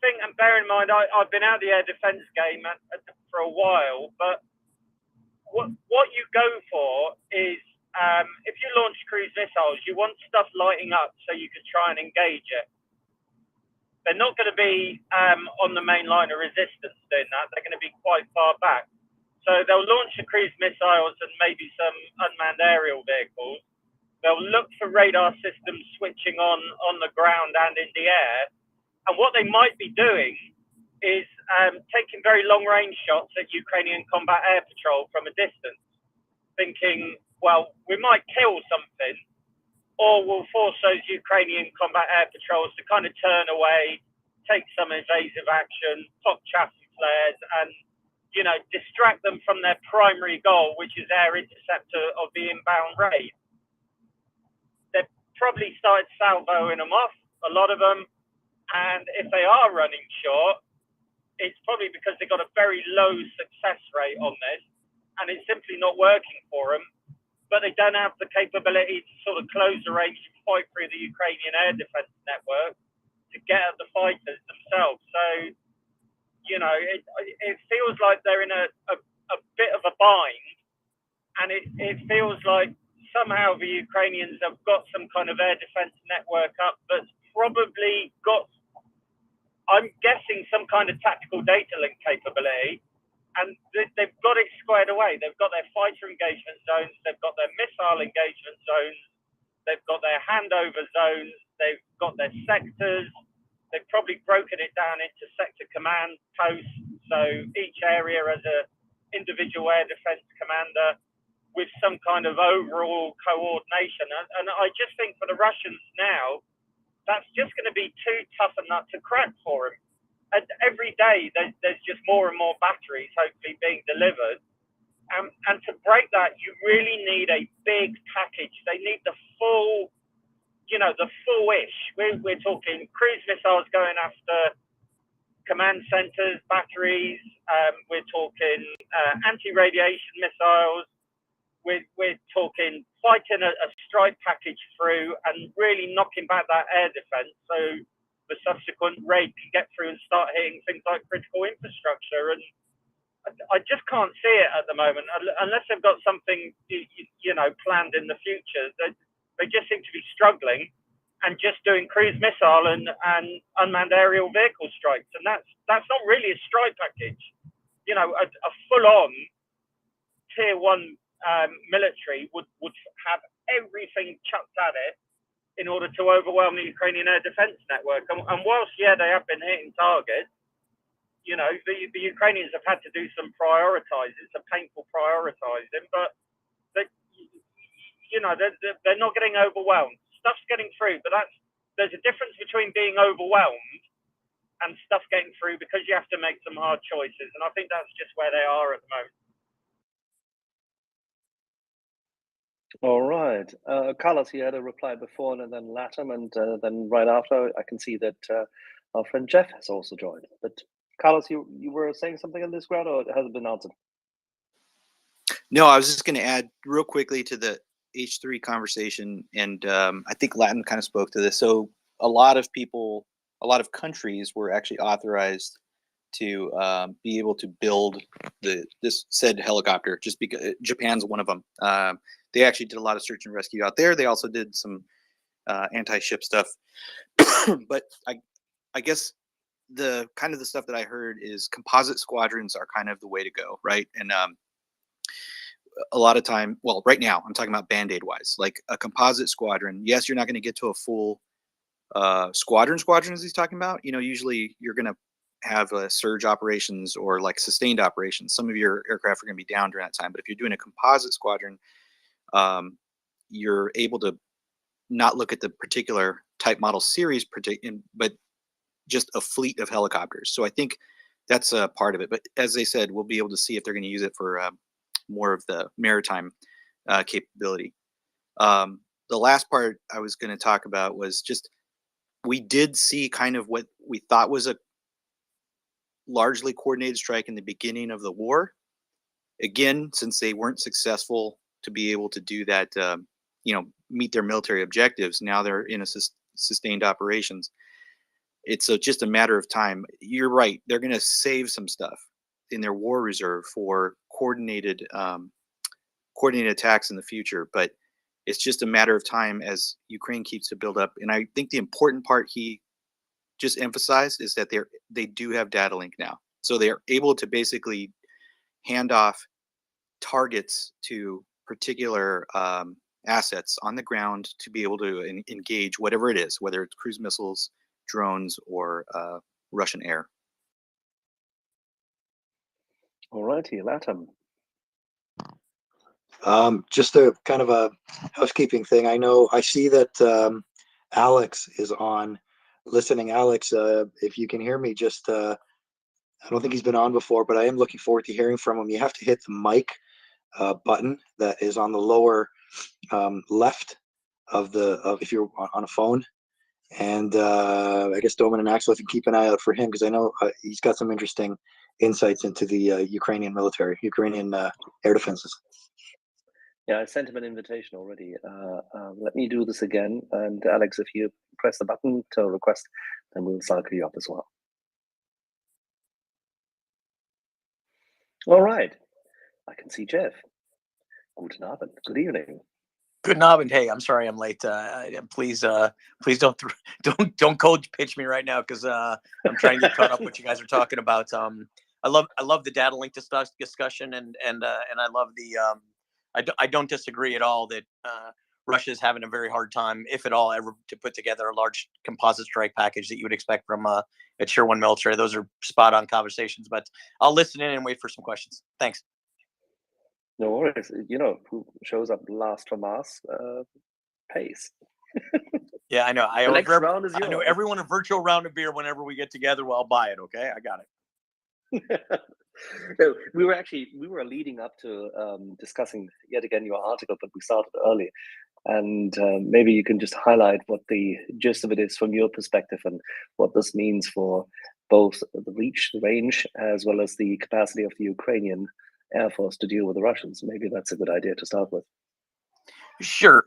think, and bear in mind, I've been out the air defense game for a while, but what you go for is, if you launch cruise missiles, you want stuff lighting up so you can try and engage it. They're not going to be on the main line of resistance doing that. They're going to be quite far back. So they'll launch the cruise missiles and maybe some unmanned aerial vehicles. They'll look for radar systems switching on the ground and in the air. And what they might be doing is taking very long-range shots at Ukrainian combat air patrol from a distance, thinking, well, we might kill something, or we'll force those Ukrainian combat air patrols to kind of turn away, take some evasive action, pop chaff and flares, and, you know, distract them from their primary goal, which is air interceptor of the inbound raid. They've probably started salvoing them off, a lot of them, and if they are running short, it's probably because they've got a very low success rate on this, and it's simply not working for them. But they don't have the capability to sort of close the range and fight through the Ukrainian air defense network to get at the fighters themselves. So, you know, it feels like they're in a bit of a bind, and it feels like somehow the Ukrainians have got some kind of air defense network up that's probably got, I'm guessing, some kind of tactical data link capability. And they've got it squared away. They've got their fighter engagement zones. They've got their missile engagement zones. They've got their handover zones. They've got their sectors. They've probably broken it down into sector command posts. So each area has an individual air defense commander with some kind of overall coordination. And I just think for the Russians now, that's just going to be too tough a nut to crack for them. And every day there's just more and more batteries hopefully being delivered, And to break that, you really need a big package. They need the full, the full-ish. We're talking cruise missiles going after command centers, batteries. We're talking anti-radiation missiles. We're talking fighting a strike package through and really knocking back that air defense so the subsequent raid can get through and start hitting things like critical infrastructure. And I just can't see it at the moment unless they've got something, planned in the future. They just seem to be struggling and just doing cruise missile and unmanned aerial vehicle strikes. And that's not really a strike package. A full-on tier one military would have everything chucked at it in order to overwhelm the Ukrainian air defense network. And whilst, they have been hitting targets, the Ukrainians have had to do some prioritizing, some painful prioritizing, but they're not getting overwhelmed. Stuff's getting through, but there's a difference between being overwhelmed and stuff getting through because you have to make some hard choices. And I think that's just where they are at the moment. All right. Carlos, you had a reply before and then Latham, and then right after, I can see that our friend Jeff has also joined. But Carlos, you were saying something in this ground, or has it been answered? No, I was just going to add real quickly to the H3 conversation, and I think Latin kind of spoke to this. So a lot of people, a lot of countries were actually authorized to be able to build this said helicopter, just because Japan's one of them. They actually did a lot of search and rescue out there. They also did some anti-ship stuff. But I guess the kind of the stuff that I heard is composite squadrons are kind of the way to go, right? And a lot of time, well, right now I'm talking about Band-Aid wise, like a composite squadron. Yes, you're not going to get to a full squadron as he's talking about. Usually you're going to have surge operations or like sustained operations. Some of your aircraft are going to be down during that time. But if you're doing a composite squadron, you're able to not look at the particular type model series, but just a fleet of helicopters. So I think that's a part of it. But as they said, we'll be able to see if they're going to use it for more of the maritime capability. The last part I was going to talk about was just we did see kind of what we thought was a largely coordinated strike in the beginning of the war. Again, since they weren't successful to be able to do that, meet their military objectives, now they're in a sustained operations. It's just a matter of time. You're right. They're going to save some stuff in their war reserve for coordinated attacks in the future. But it's just a matter of time as Ukraine keeps to build up. And I think the important part he just emphasized is that they do have data link now. So they're able to basically hand off targets to particular assets on the ground to be able to engage whatever it is, whether it's cruise missiles, drones, or Russian air. All righty, Latham. Just a kind of a housekeeping thing. I see that Alex is on listening. Alex, if you can hear me, just I don't think he's been on before, but I am looking forward to hearing from him. You have to hit the mic button that is on the lower left of if you're on a phone. And I guess Doman and Axel, if you keep an eye out for him, because I know he's got some interesting insights into the Ukrainian military, Ukrainian air defenses. Yeah, I sent him an invitation already. Let me do this again. And Alex, if you press the button to request, then we'll cycle you up as well. All right. I can see Jeff. Guten Abend. Good evening. Good Abend. Hey, I'm sorry I'm late. Please don't cold pitch me right now because I'm trying to get caught up what you guys are talking about. I love the data link discussion and I love the I don't disagree at all that Russia is having a very hard time, if at all, ever to put together a large composite strike package that you would expect from a tier one military. Those are spot on conversations, but I'll listen in and wait for some questions. Thanks. No worries. Who shows up last for Mars pays. Yeah, I know. I know yours. everyone a virtual round of beer whenever we get together. Well, I'll buy it. Okay, I got it. No, we were leading up to discussing yet again your article, but we started early. And maybe you can just highlight what the gist of it is from your perspective and what this means for both the reach, the range, as well as the capacity of the Ukrainian Air Force to deal with the Russians. Maybe that's a good idea to start with. Sure.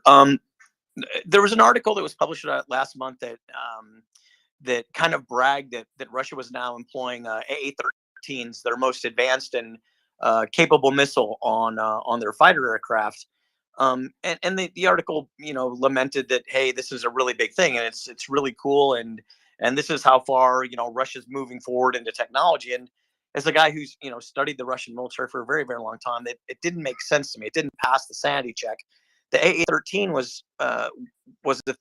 There was an article that was published last month that kind of bragged that Russia was now employing AA-13s, their most advanced and capable missile on their fighter aircraft. And the article, lamented that, hey, this is a really big thing, and it's really cool, and this is how far Russia's moving forward into technology. And as a guy who's studied the Russian military for a very, very long time, it didn't make sense to me. It didn't pass the sanity check. The AA-13 was a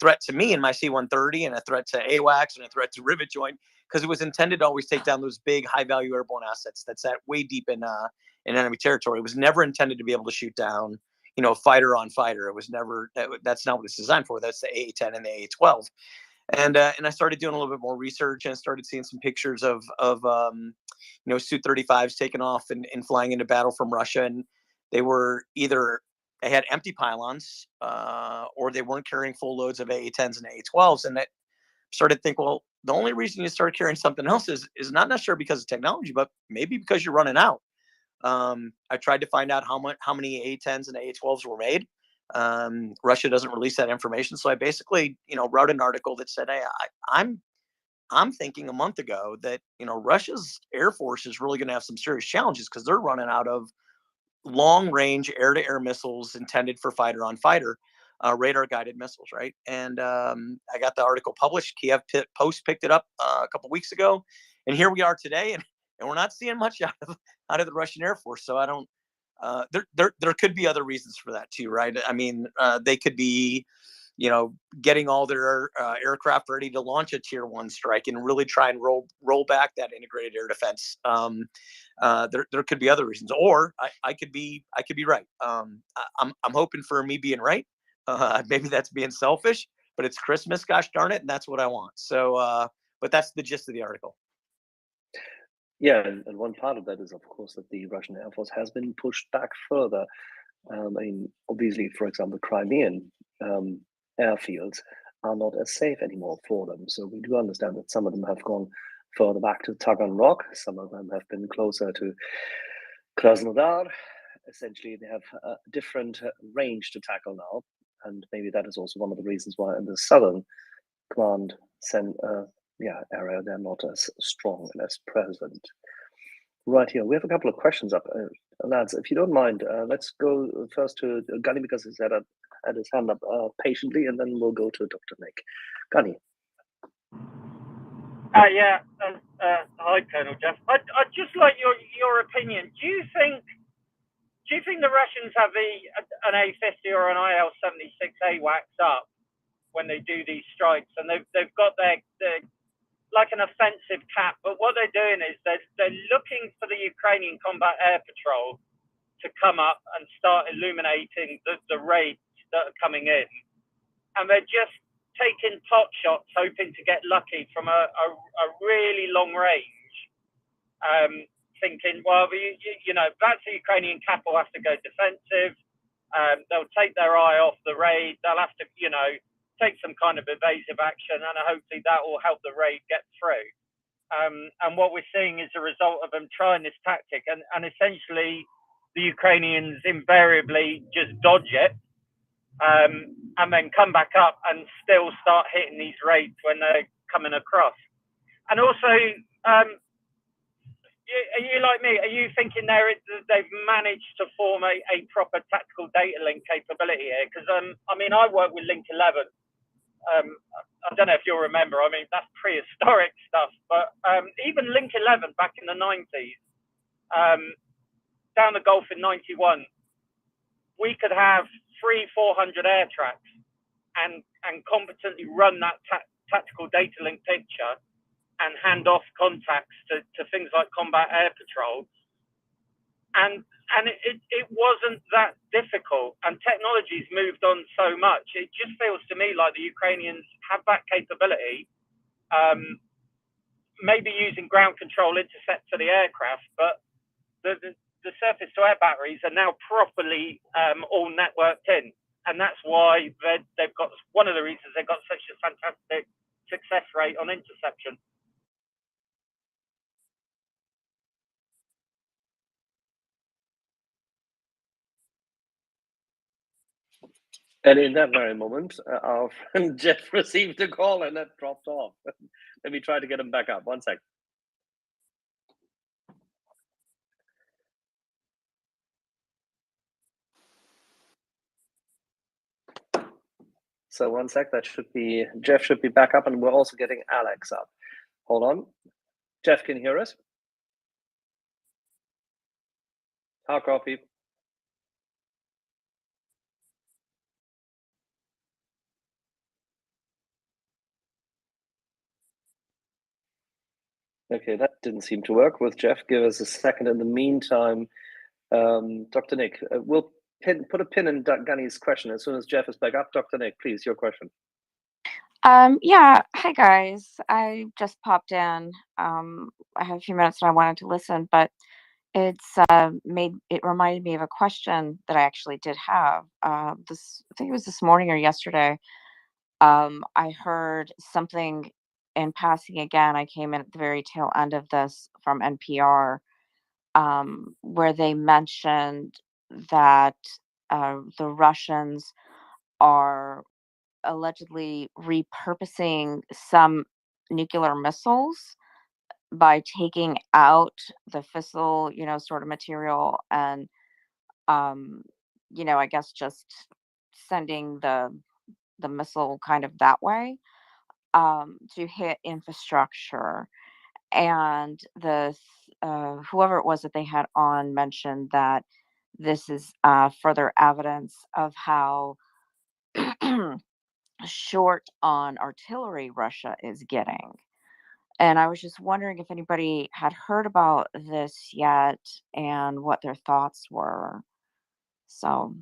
threat to me in my C-130, and a threat to AWACS, and a threat to Rivet Joint, because it was intended to always take down those big, high-value airborne assets that sat way deep in enemy territory. It was never intended to be able to shoot down fighter on fighter. It was never. That's not what it's designed for. That's the AA-10 and the AA-12. And I started doing a little bit more research, and I started seeing some pictures of Su-35s taking off and flying into battle from Russia, and they were either they had empty pylons or they weren't carrying full loads of AA-10s and AA-12s. And I started to think, well, the only reason you start carrying something else is not necessarily because of technology, but maybe because you're running out. I tried to find out how many AA-10s and AA-12s were made. Russia doesn't release that information, so I basically, wrote an article that said, "Hey, I'm thinking a month ago that Russia's Air Force is really going to have some serious challenges because they're running out of long-range air-to-air missiles intended for fighter-on-fighter radar-guided missiles, right?" And I got the article published. Kiev Post picked it up a couple weeks ago, and here we are today, and we're not seeing much out of the Russian Air Force. So I don't. There could be other reasons for that too, right? I mean, they could be, getting all their aircraft ready to launch a Tier 1 strike and really try and roll back that integrated air defense. There could be other reasons, or I could be right. I'm hoping for me being right. Maybe that's being selfish, but it's Christmas, gosh darn it, and that's what I want. So, but that's the gist of the article. Yeah, and one part of that is, of course, that the Russian Air Force has been pushed back further. I mean, obviously, for example, Crimean airfields are not as safe anymore for them. So we do understand that some of them have gone further back to Taganrog. Some of them have been closer to Krasnodar. Essentially, they have a different range to tackle now. And maybe that is also one of the reasons why in the southern command area, they're not as strong and as present. Right here, we have a couple of questions up. Lads, if you don't mind, let's go first to Gunny because he's had his hand up patiently, and then we'll go to Dr. Nick. Gunny. Hi, Colonel Jeff. I'd just like your opinion. Do you think the Russians have an A-50 or an IL-76 AWACS up when they do these strikes, and they've got their like an offensive cap, but what they're doing is they're looking for the Ukrainian combat air patrol to come up and start illuminating the raids that are coming in, and they're just taking pot shots, hoping to get lucky from a really long range, thinking, well, that's the Ukrainian cap will have to go defensive. They'll take their eye off the raid. They'll have to, take some kind of evasive action, and hopefully that will help the raid get through. And what we're seeing is a result of them trying this tactic, and essentially the Ukrainians invariably just dodge it, and then come back up and still start hitting these raids when they're coming across. And also, are you like me? Are you thinking they've managed to form a proper tactical data link capability here? Because I work with Link 11. I don't know if you'll remember. I mean, that's prehistoric stuff. But even Link 11 back in the 90s, down the Gulf in 91, we could have 300-400 air tracks and competently run that tactical data link picture and hand off contacts to things like combat air patrol. And it wasn't that difficult, and technology's moved on so much. It just feels to me like the Ukrainians have that capability, maybe using ground control intercept for the aircraft, but the surface to air batteries are now properly all networked in, and that's why they've got, one of the reasons they've got such a fantastic success rate on interception. And in that very moment, our friend Jeff received a call and that dropped off. Let me try to get him back up. One sec. So one sec, that should be, Jeff should be back up, and we're also getting Alex up. Hold on. Jeff, can you hear us? How copy? Okay, that didn't seem to work with Jeff. Give us a second. In the meantime, Dr. Nick, we'll put a pin in Gunny's question as soon as Jeff is back up. Dr. Nick, please, your question. Yeah, hi guys. I just popped in. I have a few minutes and I wanted to listen, but it reminded me of a question that I actually did have. I think it was this morning or yesterday. I heard something in passing again. I came in at the very tail end of this from NPR, where they mentioned that the Russians are allegedly repurposing some nuclear missiles by taking out the fissile, sort of material and, I guess just sending the missile kind of that way, to hit infrastructure. And whoever it was that they had on mentioned that this is further evidence of how short on artillery Russia is getting. And I was just wondering if anybody had heard about this yet and what their thoughts were. So,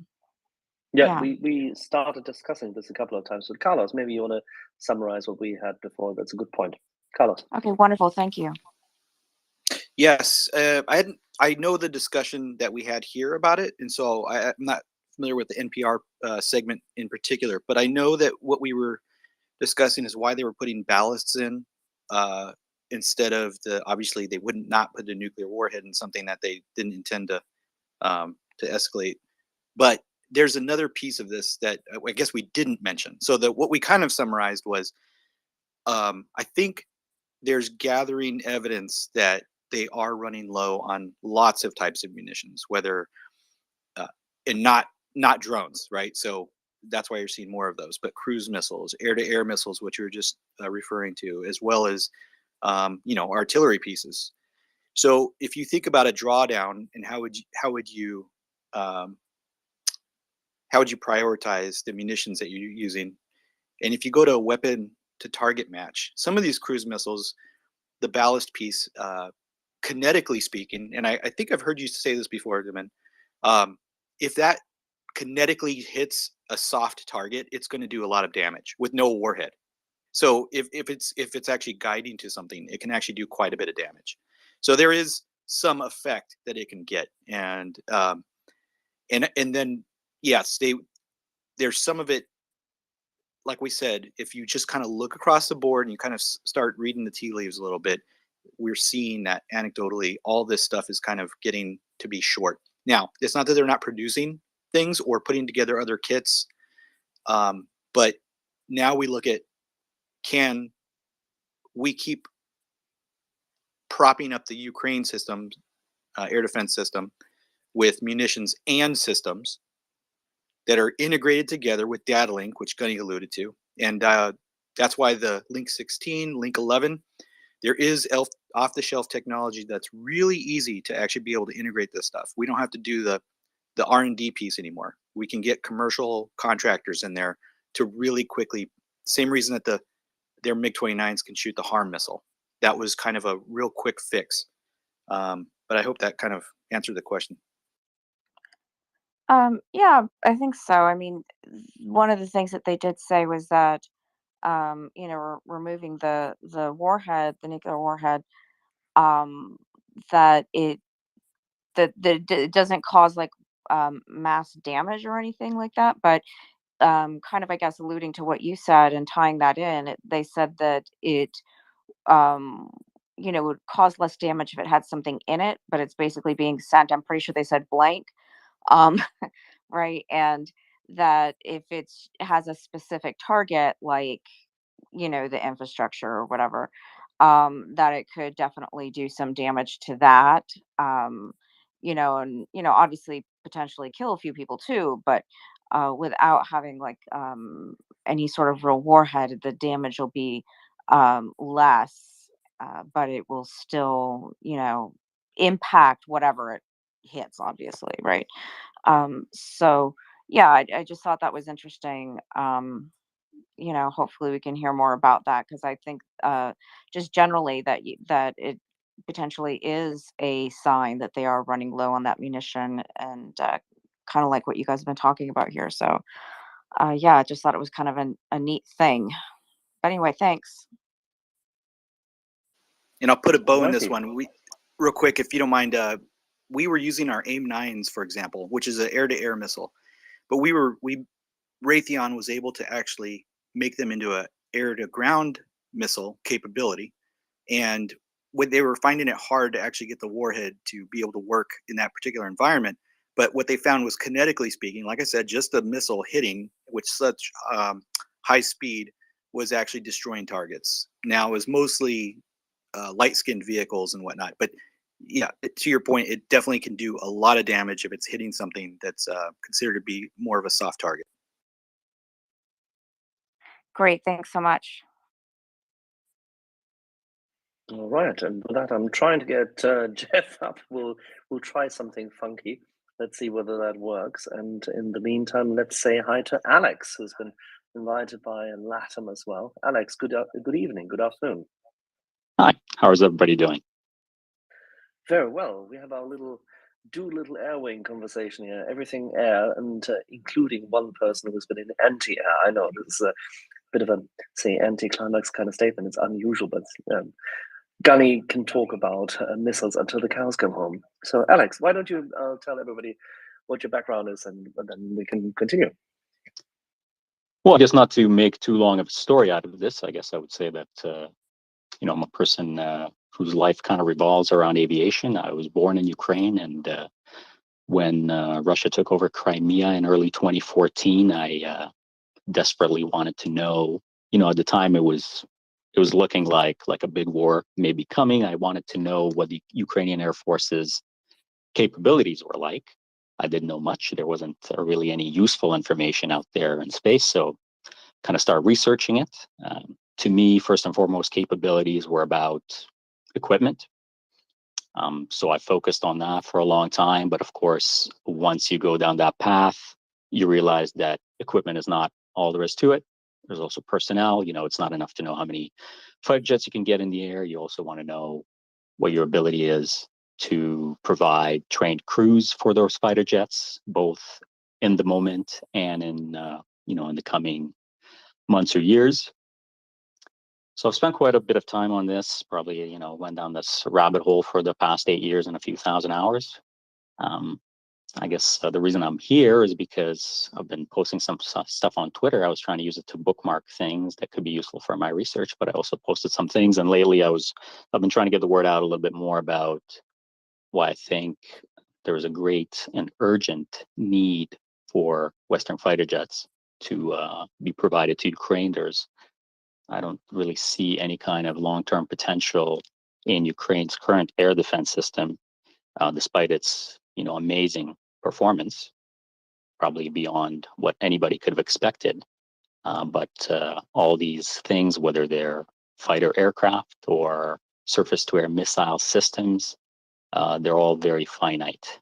Yeah, yeah. we started discussing this a couple of times with Carlos. Maybe you want to summarize what we had before. That's a good point. Carlos. Okay, wonderful. Thank you. Yes, I know the discussion that we had here about it, and so I'm not familiar with the NPR segment in particular, but I know that what we were discussing is why they were putting ballasts in instead of obviously they wouldn't not put a nuclear warhead in something that they didn't intend to escalate. But there's another piece of this that I guess we didn't mention. So what we kind of summarized was I think there's gathering evidence that they are running low on lots of types of munitions, whether and not drones, right? So that's why you're seeing more of those, but cruise missiles, air-to-air missiles, which you were just referring to, as well as artillery pieces. So if you think about a drawdown and how would you prioritize the munitions that you're using? And if you go to a weapon to target match, some of these cruise missiles, the ballast piece, kinetically speaking, and I think I've heard you say this before, Demin, if that kinetically hits a soft target, it's going to do a lot of damage with no warhead. So if it's actually guiding to something, it can actually do quite a bit of damage. So there is some effect that it can get, and then yes, there's some of it. Like we said, if you just kind of look across the board and you kind of start reading the tea leaves a little bit, we're seeing that anecdotally, all this stuff is kind of getting to be short. Now, it's not that they're not producing things or putting together other kits, but now we look at, can we keep propping up the Ukraine system, air defense system, with munitions and systems that are integrated together with data link, which Gunny alluded to. And that's why the Link 16, Link 11, there is off-the-shelf technology that's really easy to actually be able to integrate this stuff. We don't have to do the R&D piece anymore. We can get commercial contractors in there to really quickly, same reason that their MiG-29s can shoot the HARM missile. That was kind of a real quick fix. But I hope that kind of answered the question. Yeah, I think so. I mean, one of the things that they did say was that, removing the warhead, the nuclear warhead, that it doesn't cause like mass damage or anything like that, but kind of, I guess, alluding to what you said and tying that in, they said that it um, would cause less damage if it had something in it, but it's basically being sent. I'm pretty sure they said blank, um, right? And that if it has a specific target, like the infrastructure or whatever, that it could definitely do some damage to that. And obviously potentially kill a few people too, but without having like any sort of real warhead, the damage will be less, but it will still, impact whatever it hits, obviously, right? So yeah, I just thought that was interesting. Hopefully we can hear more about that, because I think just generally that it potentially is a sign that they are running low on that munition, and kind of like what you guys have been talking about here. So yeah, I just thought it was kind of a neat thing. But anyway, thanks. And I'll put a bow in this Alrighty. one. Real quick, if you don't mind, we were using our AIM-9s, for example, which is an air-to-air missile, but Raytheon was able to actually make them into a air-to-ground missile capability, and what they were finding it hard to actually get the warhead to be able to work in that particular environment. But what they found was, kinetically speaking, like I said, just a missile hitting with such high speed was actually destroying targets. Now, it was mostly light-skinned vehicles and whatnot, but yeah, to your point, it definitely can do a lot of damage if it's hitting something that's considered to be more of a soft target. Great, thanks so much. All right, and with that, I'm trying to get Jeff up. We'll try something funky. Let's see whether that works. And in the meantime, let's say hi to Alex, who's been invited by Latam as well. Alex, good evening, good afternoon. Hi, how is everybody doing? Very well. We have our little air wing conversation here. Everything air, and including one person who's been in anti-air. I know this is a bit of a, say, anti-climax kind of statement. It's unusual, but Gunny can talk about missiles until the cows come home. So, Alex, why don't you tell everybody what your background is, and then we can continue. Well, I guess not to make too long of a story out of this, I guess I would say that, I'm a person whose life kind of revolves around aviation. I was born in Ukraine, and when Russia took over Crimea in early 2014, I desperately wanted to know, at the time it was looking like a big war may be coming. I wanted to know what the Ukrainian Air Force's capabilities were like. I didn't know much. There wasn't really any useful information out there in space, so kind of started researching it. To me, first and foremost, capabilities were about equipment. So I focused on that for a long time. But of course, once you go down that path, you realize that equipment is not all there is to it. There's also personnel. It's not enough to know how many fighter jets you can get in the air. You also want to know what your ability is to provide trained crews for those fighter jets, both in the moment and in in the coming months or years. So I've spent quite a bit of time on this, probably, went down this rabbit hole for the past 8 years and a few thousand hours. I guess the reason I'm here is because I've been posting some stuff on Twitter. I was trying to use it to bookmark things that could be useful for my research, but I also posted some things. And lately I've been trying to get the word out a little bit more about why I think there is a great and urgent need for Western fighter jets to be provided to Ukraine. I don't really see any kind of long-term potential in Ukraine's current air defense system, despite its amazing performance, probably beyond what anybody could have expected. But all these things, whether they're fighter aircraft or surface-to-air missile systems, they're all very finite.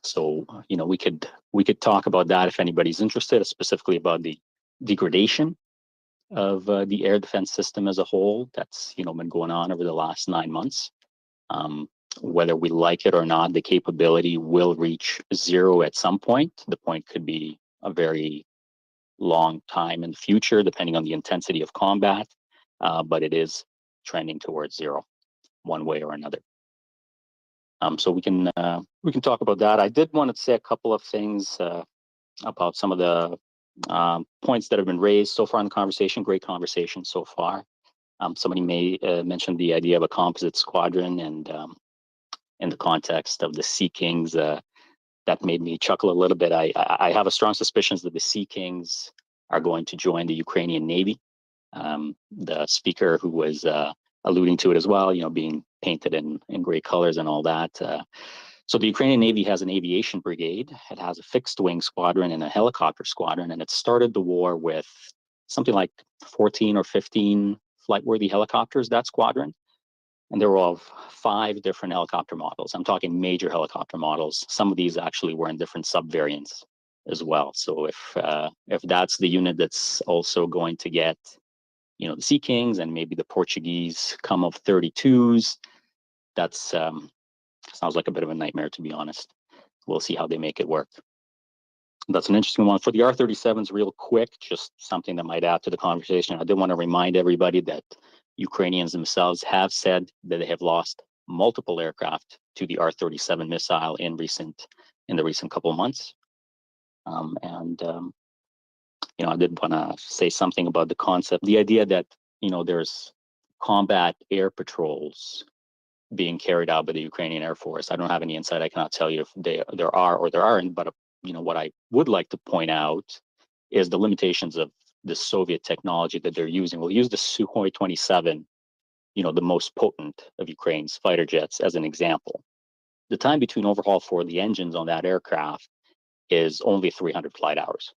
So we could talk about that if anybody's interested, specifically about the degradation of the air defense system as a whole that's been going on over the last 9 months. Whether we like it or not, the capability will reach zero at some point. The point could be a very long time in the future, depending on the intensity of combat, but it is trending towards zero one way or another. So we can talk about that. I did want to say a couple of things about some of the points that have been raised so far in the conversation. Great conversation so far. Somebody may mention the idea of a composite squadron, and in the context of the Sea Kings, that made me chuckle a little bit. I have a strong suspicion that the Sea Kings are going to join the Ukrainian Navy. The speaker who was alluding to it as well, being painted in great colors and all that. So the Ukrainian Navy has an aviation brigade. It has a fixed wing squadron and a helicopter squadron, and it started the war with something like 14 or 15 flight-worthy helicopters, that squadron. And they were of 5 different helicopter models. I'm talking major helicopter models. Some of these actually were in different subvariants as well. So if that's the unit that's also going to get, the Sea Kings and maybe the Portuguese come of 32s, that's sounds like a bit of a nightmare, to be honest. We'll see how they make it work. That's an interesting one. For the R-37s, real quick, just something that might add to the conversation. I did want to remind everybody that Ukrainians themselves have said that they have lost multiple aircraft to the R-37 missile in the recent couple of months. I did want to say something about the concept, the idea that, there's combat air patrols being carried out by the Ukrainian Air Force. I don't have any insight. I cannot tell you if there are or there aren't, but what I would like to point out is the limitations of the Soviet technology that they're using. We'll use the Sukhoi 27, the most potent of Ukraine's fighter jets, as an example. The time between overhaul for the engines on that aircraft is only 300 flight hours.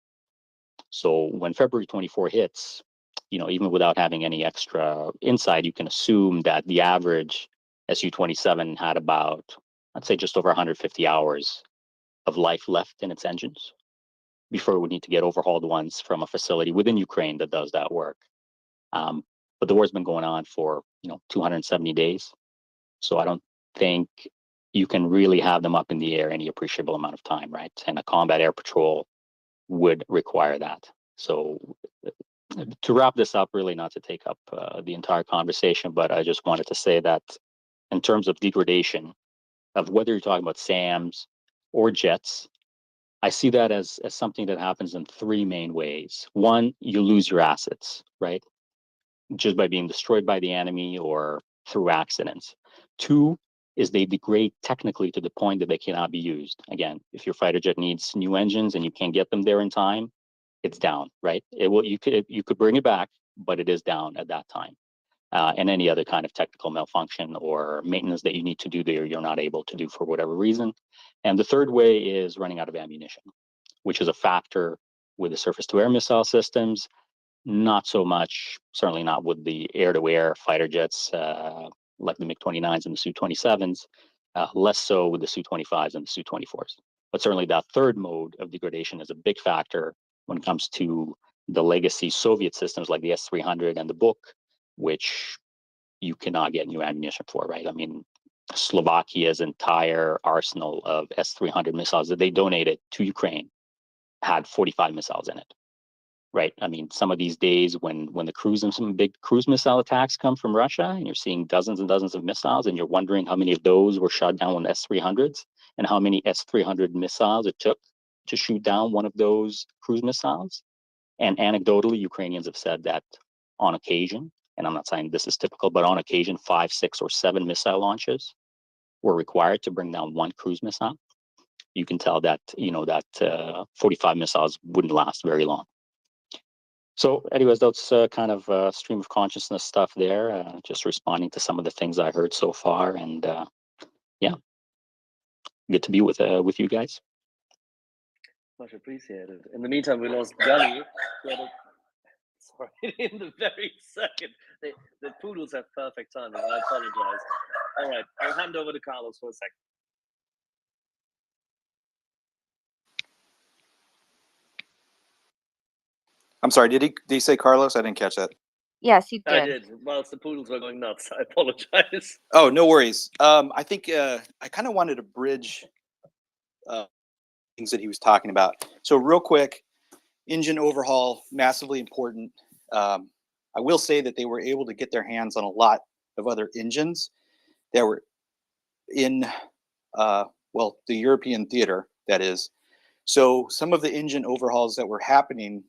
So when February 24 hits, even without having any extra insight, you can assume that the average Su-27 had about, I'd say, just over 150 hours of life left in its engines before it would need to get overhauled once from a facility within Ukraine that does that work. But the war's been going on for 270 days, so I don't think you can really have them up in the air any appreciable amount of time, right? And a combat air patrol would require that. So to wrap this up, really not to take up the entire conversation, but I just wanted to say that in terms of degradation of whether you're talking about SAMs or jets, I see that as something that happens in 3 main ways. One, you lose your assets, right? Just by being destroyed by the enemy or through accidents. 2 is they degrade technically to the point that they cannot be used. Again, if your fighter jet needs new engines and you can't get them there in time, it's down, right? You could bring it back, but it is down at that time. And any other kind of technical malfunction or maintenance that you need to do there, you're not able to do for whatever reason. And the third way is running out of ammunition, which is a factor with the surface-to-air missile systems. Not so much, certainly not with the air-to-air fighter jets like the MiG-29s and the Su-27s, less so with the Su-25s and the Su-24s. But certainly that third mode of degradation is a big factor when it comes to the legacy Soviet systems like the S-300 and the Buk, which you cannot get new ammunition for, right? I mean, Slovakia's entire arsenal of S-300 missiles that they donated to Ukraine had 45 missiles in it, right? I mean, some of these days when some big cruise missile attacks come from Russia, and you're seeing dozens and dozens of missiles, and you're wondering how many of those were shot down with S-300s, and how many S-300 missiles it took to shoot down one of those cruise missiles. And anecdotally, Ukrainians have said that on occasion, and I'm not saying this is typical, but on occasion, 5, 6, or 7 missile launches were required to bring down one cruise missile. You can tell that 45 missiles wouldn't last very long. So anyways, that's kind of stream of consciousness stuff there, just responding to some of the things I heard so far. And yeah, good to be with you guys. Much appreciated. In the meantime, we lost Gunny. Sorry, in the very second. The poodles have perfect timing. I apologize. All right, I'll hand over to Carlos for a second. I'm sorry, did he say Carlos? I didn't catch that. Yes, he did. I did. Whilst the poodles were going nuts, I apologize. Oh, no worries. I think I kind of wanted to bridge things that he was talking about. So real quick, engine overhaul, massively important. I will say that they were able to get their hands on a lot of other engines that were in well, the European theater, that is. So some of the engine overhauls that were happening,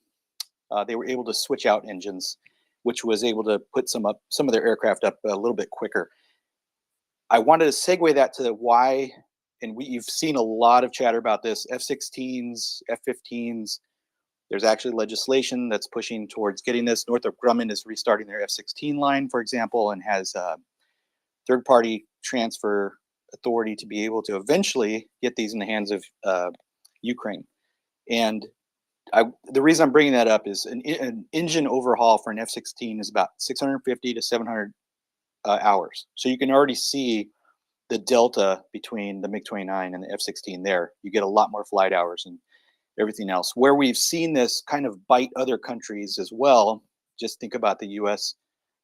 they were able to switch out engines, which was able to put some of their aircraft up a little bit quicker. I wanted to segue that to why, and you've seen a lot of chatter about this, F-16s, F-15s. There's actually legislation that's pushing towards getting this. Northrop Grumman is restarting their F-16 line, for example, and has third-party transfer authority to be able to eventually get these in the hands of Ukraine. And the reason I'm bringing that up is an engine overhaul for an F-16 is about 650 to 700 hours. So you can already see the delta between the MiG-29 and the F-16 there. You get a lot more flight hours and everything else. Where we've seen this kind of bite other countries as well, just think about the US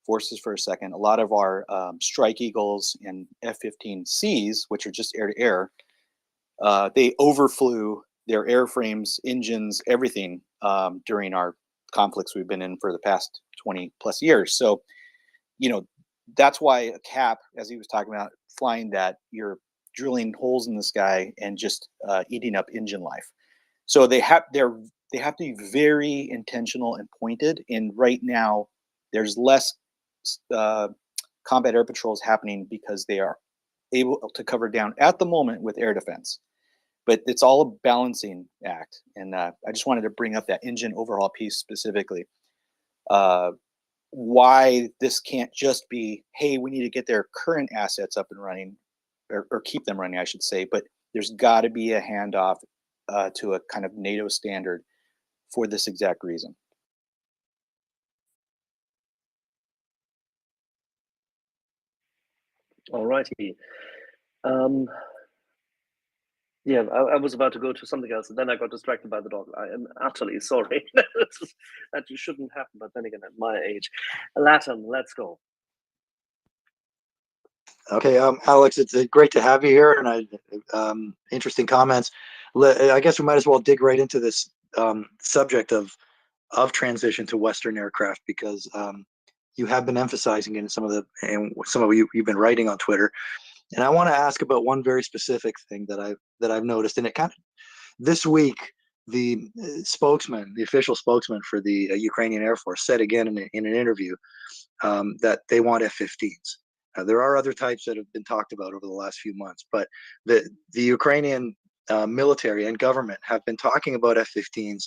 forces for a second. A lot of our Strike Eagles and F-15Cs, which are just air-to-air, they overflew their airframes, engines, everything during our conflicts we've been in for the past 20 plus years. So, you know, that's why a cap, as he was talking about, flying that, you're drilling holes in the sky and just eating up engine life. So they have to be very intentional and pointed. And right now, there's less combat air patrols happening because they are able to cover down at the moment with air defense. But it's all a balancing act. And I just wanted to bring up that engine overhaul piece specifically. Why this can't just be, hey, we need to get their current assets up and running, or keep them running, I should say. But there's got to be a handoff to a kind of NATO standard for this exact reason. All righty. Yeah, I was about to go to something else, and then I got distracted by the dog. I am utterly sorry. That shouldn't happen, but then again, at my age. Latin, let's go. Okay, Alex, it's great to have you here, and interesting comments. I guess we might as well dig right into this subject of transition to Western aircraft, because you have been emphasizing it in some of you've been writing on Twitter, and I want to ask about one very specific thing that I've noticed, and it kind of this week the official spokesman for the Ukrainian Air Force said again in an interview that they want F-15s. There are other types that have been talked about over the last few months, but the Ukrainian military and government have been talking about F-15s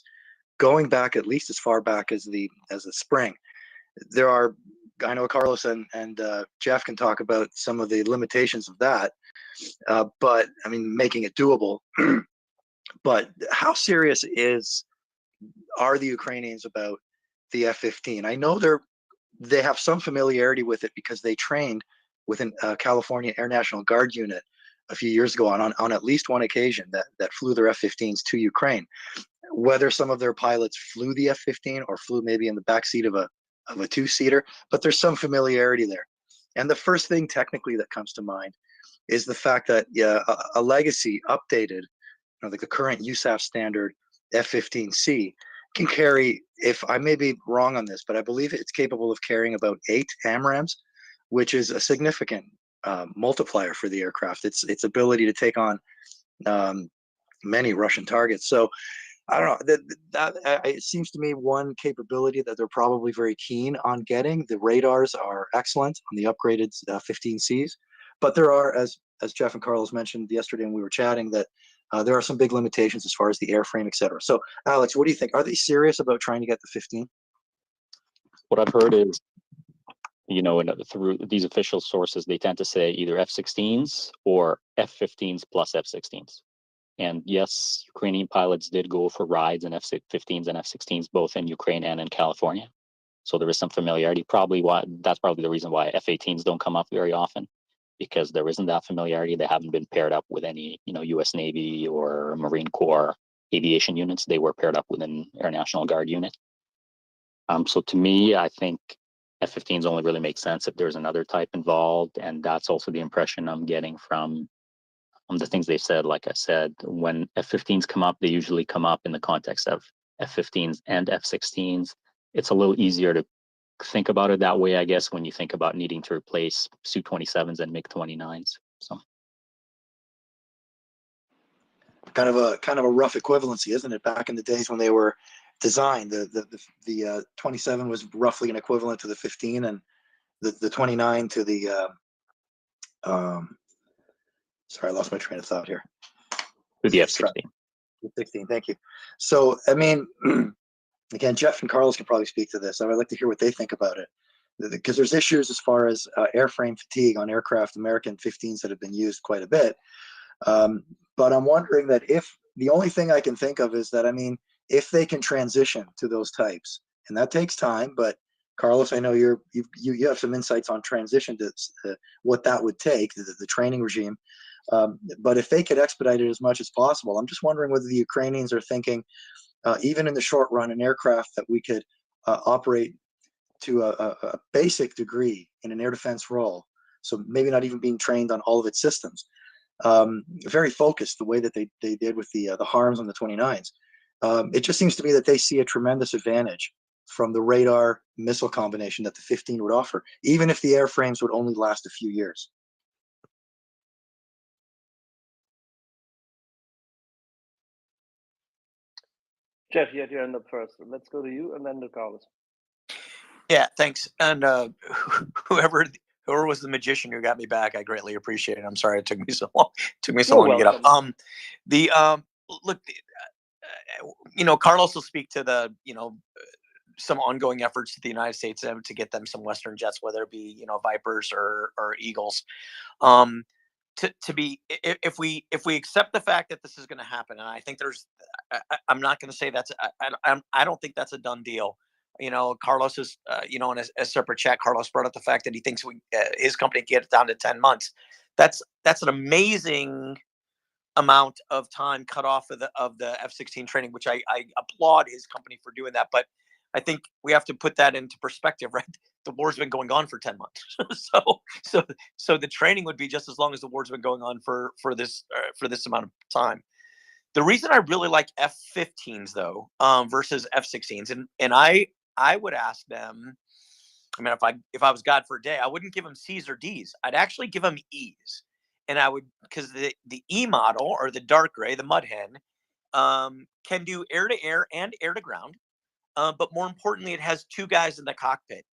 going back at least as far back as the spring. I know Carlos and Jeff can talk about some of the limitations of that, but I mean, making it doable. But how serious are the Ukrainians about the F-15? I know they have some familiarity with it because they trained with a California Air National Guard unit a few years ago on at least one occasion that flew their F-15s to Ukraine. Whether some of their pilots flew the F-15 or flew maybe in the backseat of a two-seater, but there's some familiarity there. And the first thing technically that comes to mind is the fact that a legacy updated, like the current USAF standard F-15C can carry, if I may be wrong on this, but I believe it's capable of carrying about 8 AMRAAMs, which is a significant multiplier for the aircraft. Its ability to take on many Russian targets. So I don't know, that it seems to me one capability that they're probably very keen on getting. The radars are excellent on the upgraded 15Cs, but there are, as Jeff and Carlos mentioned yesterday when we were chatting, that there are some big limitations as far as the airframe, et cetera. So Alex, what do you think? Are they serious about trying to get the 15? What I've heard is, through these official sources, they tend to say either F-16s or F-15s plus F-16s. And yes, Ukrainian pilots did go for rides in F-15s and F-16s, both in Ukraine and in California. So there is some familiarity. That's probably the reason why F-18s don't come up very often, because there isn't that familiarity. They haven't been paired up with any, U.S. Navy or Marine Corps aviation units. They were paired up with an Air National Guard unit. So to me, I think F-15s only really make sense if there's another type involved, and that's also the impression I'm getting from the things they said. Like I said, when F-15s come up, they usually come up in the context of F-15s and F-16s. It's a little easier to think about it that way, I guess, when you think about needing to replace Su-27s and MiG-29s. So kind of a rough equivalency, isn't it? Back in the days when they were designed, the 27 was roughly an equivalent to the 15, and the 29 to the sorry, I lost my train of thought here. To the F-16. 16, thank you. So, I mean, again, Jeff and Carlos can probably speak to this. I would like to hear what they think about it, because there's issues as far as airframe fatigue on aircraft, American 15s that have been used quite a bit. But I'm wondering that if the only thing I can think of is that, I mean, if they can transition to those types, and that takes time, but Carlos, I know you have some insights on transition to what that would take, the training regime. But if they could expedite it as much as possible, I'm just wondering whether the Ukrainians are thinking, even in the short run, an aircraft that we could operate to a basic degree in an air defense role. So maybe not even being trained on all of its systems. Very focused the way that they did with the HARMs on the 29s. It just seems to me that they see a tremendous advantage from the radar missile combination that the 15 would offer, even if the airframes would only last a few years. Jeff, you had your hand up first. Let's go to you and then to Carlos. Yeah, thanks. And whoever was the magician who got me back, I greatly appreciate it. I'm sorry it took me so long. It took me so long to get up. Look, Carlos will speak to the some ongoing efforts to the United States to get them some Western jets, whether it be Vipers or Eagles. If we accept the fact that this is going to happen, and I think I'm not going to say I don't think that's a done deal. Carlos is, in a separate chat, Carlos brought up the fact that he thinks his company can get it down to 10 months. That's an amazing amount of time cut off of the F-16 training, which I applaud his company for doing that. But I think we have to put that into perspective, right? The war's been going on for 10 months. so the training would be just as long as the war's been going on for this amount of time. The reason I really like F-15s though, versus F-16s, and I would ask them, I mean, if I was God for a day, I wouldn't give them C's or D's. I'd actually give them E's. And I would, because the E model, or the dark gray, the mud hen, can do air to air and air to ground. But more importantly, it has two guys in the cockpit.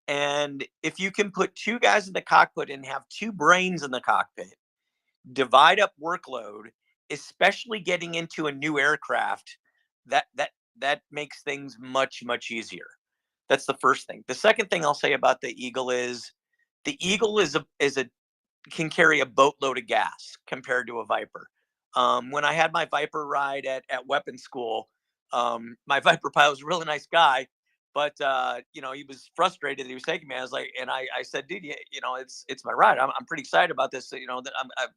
And if you can put two guys in the cockpit and have two brains in the cockpit, divide up workload, especially getting into a new aircraft, that makes things much, much easier. That's the first thing. The second thing I'll say about the Eagle is can carry a boatload of gas compared to a Viper. When I had my Viper ride at weapons school, my Viper pilot was a really nice guy, but he was frustrated that he was taking me. I was like, and I said, dude, it's my ride. I'm pretty excited about this. That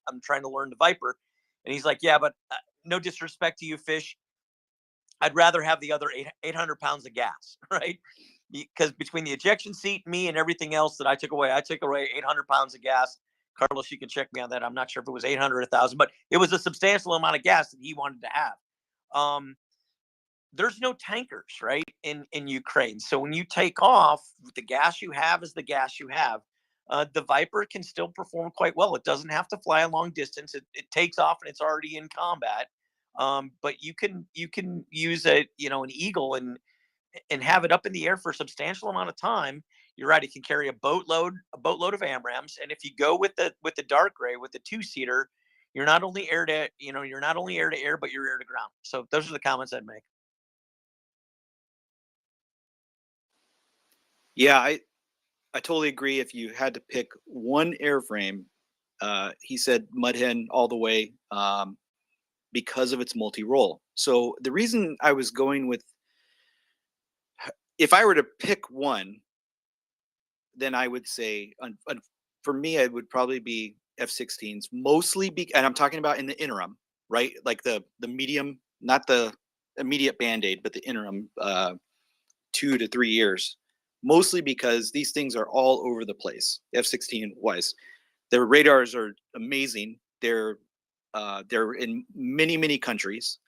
I'm trying to learn the Viper, and he's like, yeah, but no disrespect to you, Fish, I'd rather have the other 800 pounds of gas, right? Because between the ejection seat, me, and everything else that I took away 800 pounds of gas. Carlos, you can check me on that. I'm not sure if it was 800 or 1,000, but it was a substantial amount of gas that he wanted to have. There's no tankers, right, in Ukraine. So when you take off, the gas you have is the gas you have. The Viper can still perform quite well. It doesn't have to fly a long distance. It takes off and it's already in combat. But you can use an Eagle and have it up in the air for a substantial amount of time. You're right; it can carry a boatload of AMRAAMs, and if you go with the dark gray, with the two-seater, you're not only air to air, but you're air to ground. So those are the comments I'd make. Yeah, I totally agree. If you had to pick one airframe, he said Mudhen all the way, because of its multi-role. So the reason I was going with, if I were to pick one, then I would say, for me, it would probably be F-16s, mostly, and I'm talking about in the interim, right? Like the medium, not the immediate Band-Aid, but the interim, 2 to 3 years, mostly because these things are all over the place, F-16 wise. Their radars are amazing. They're in many, many countries.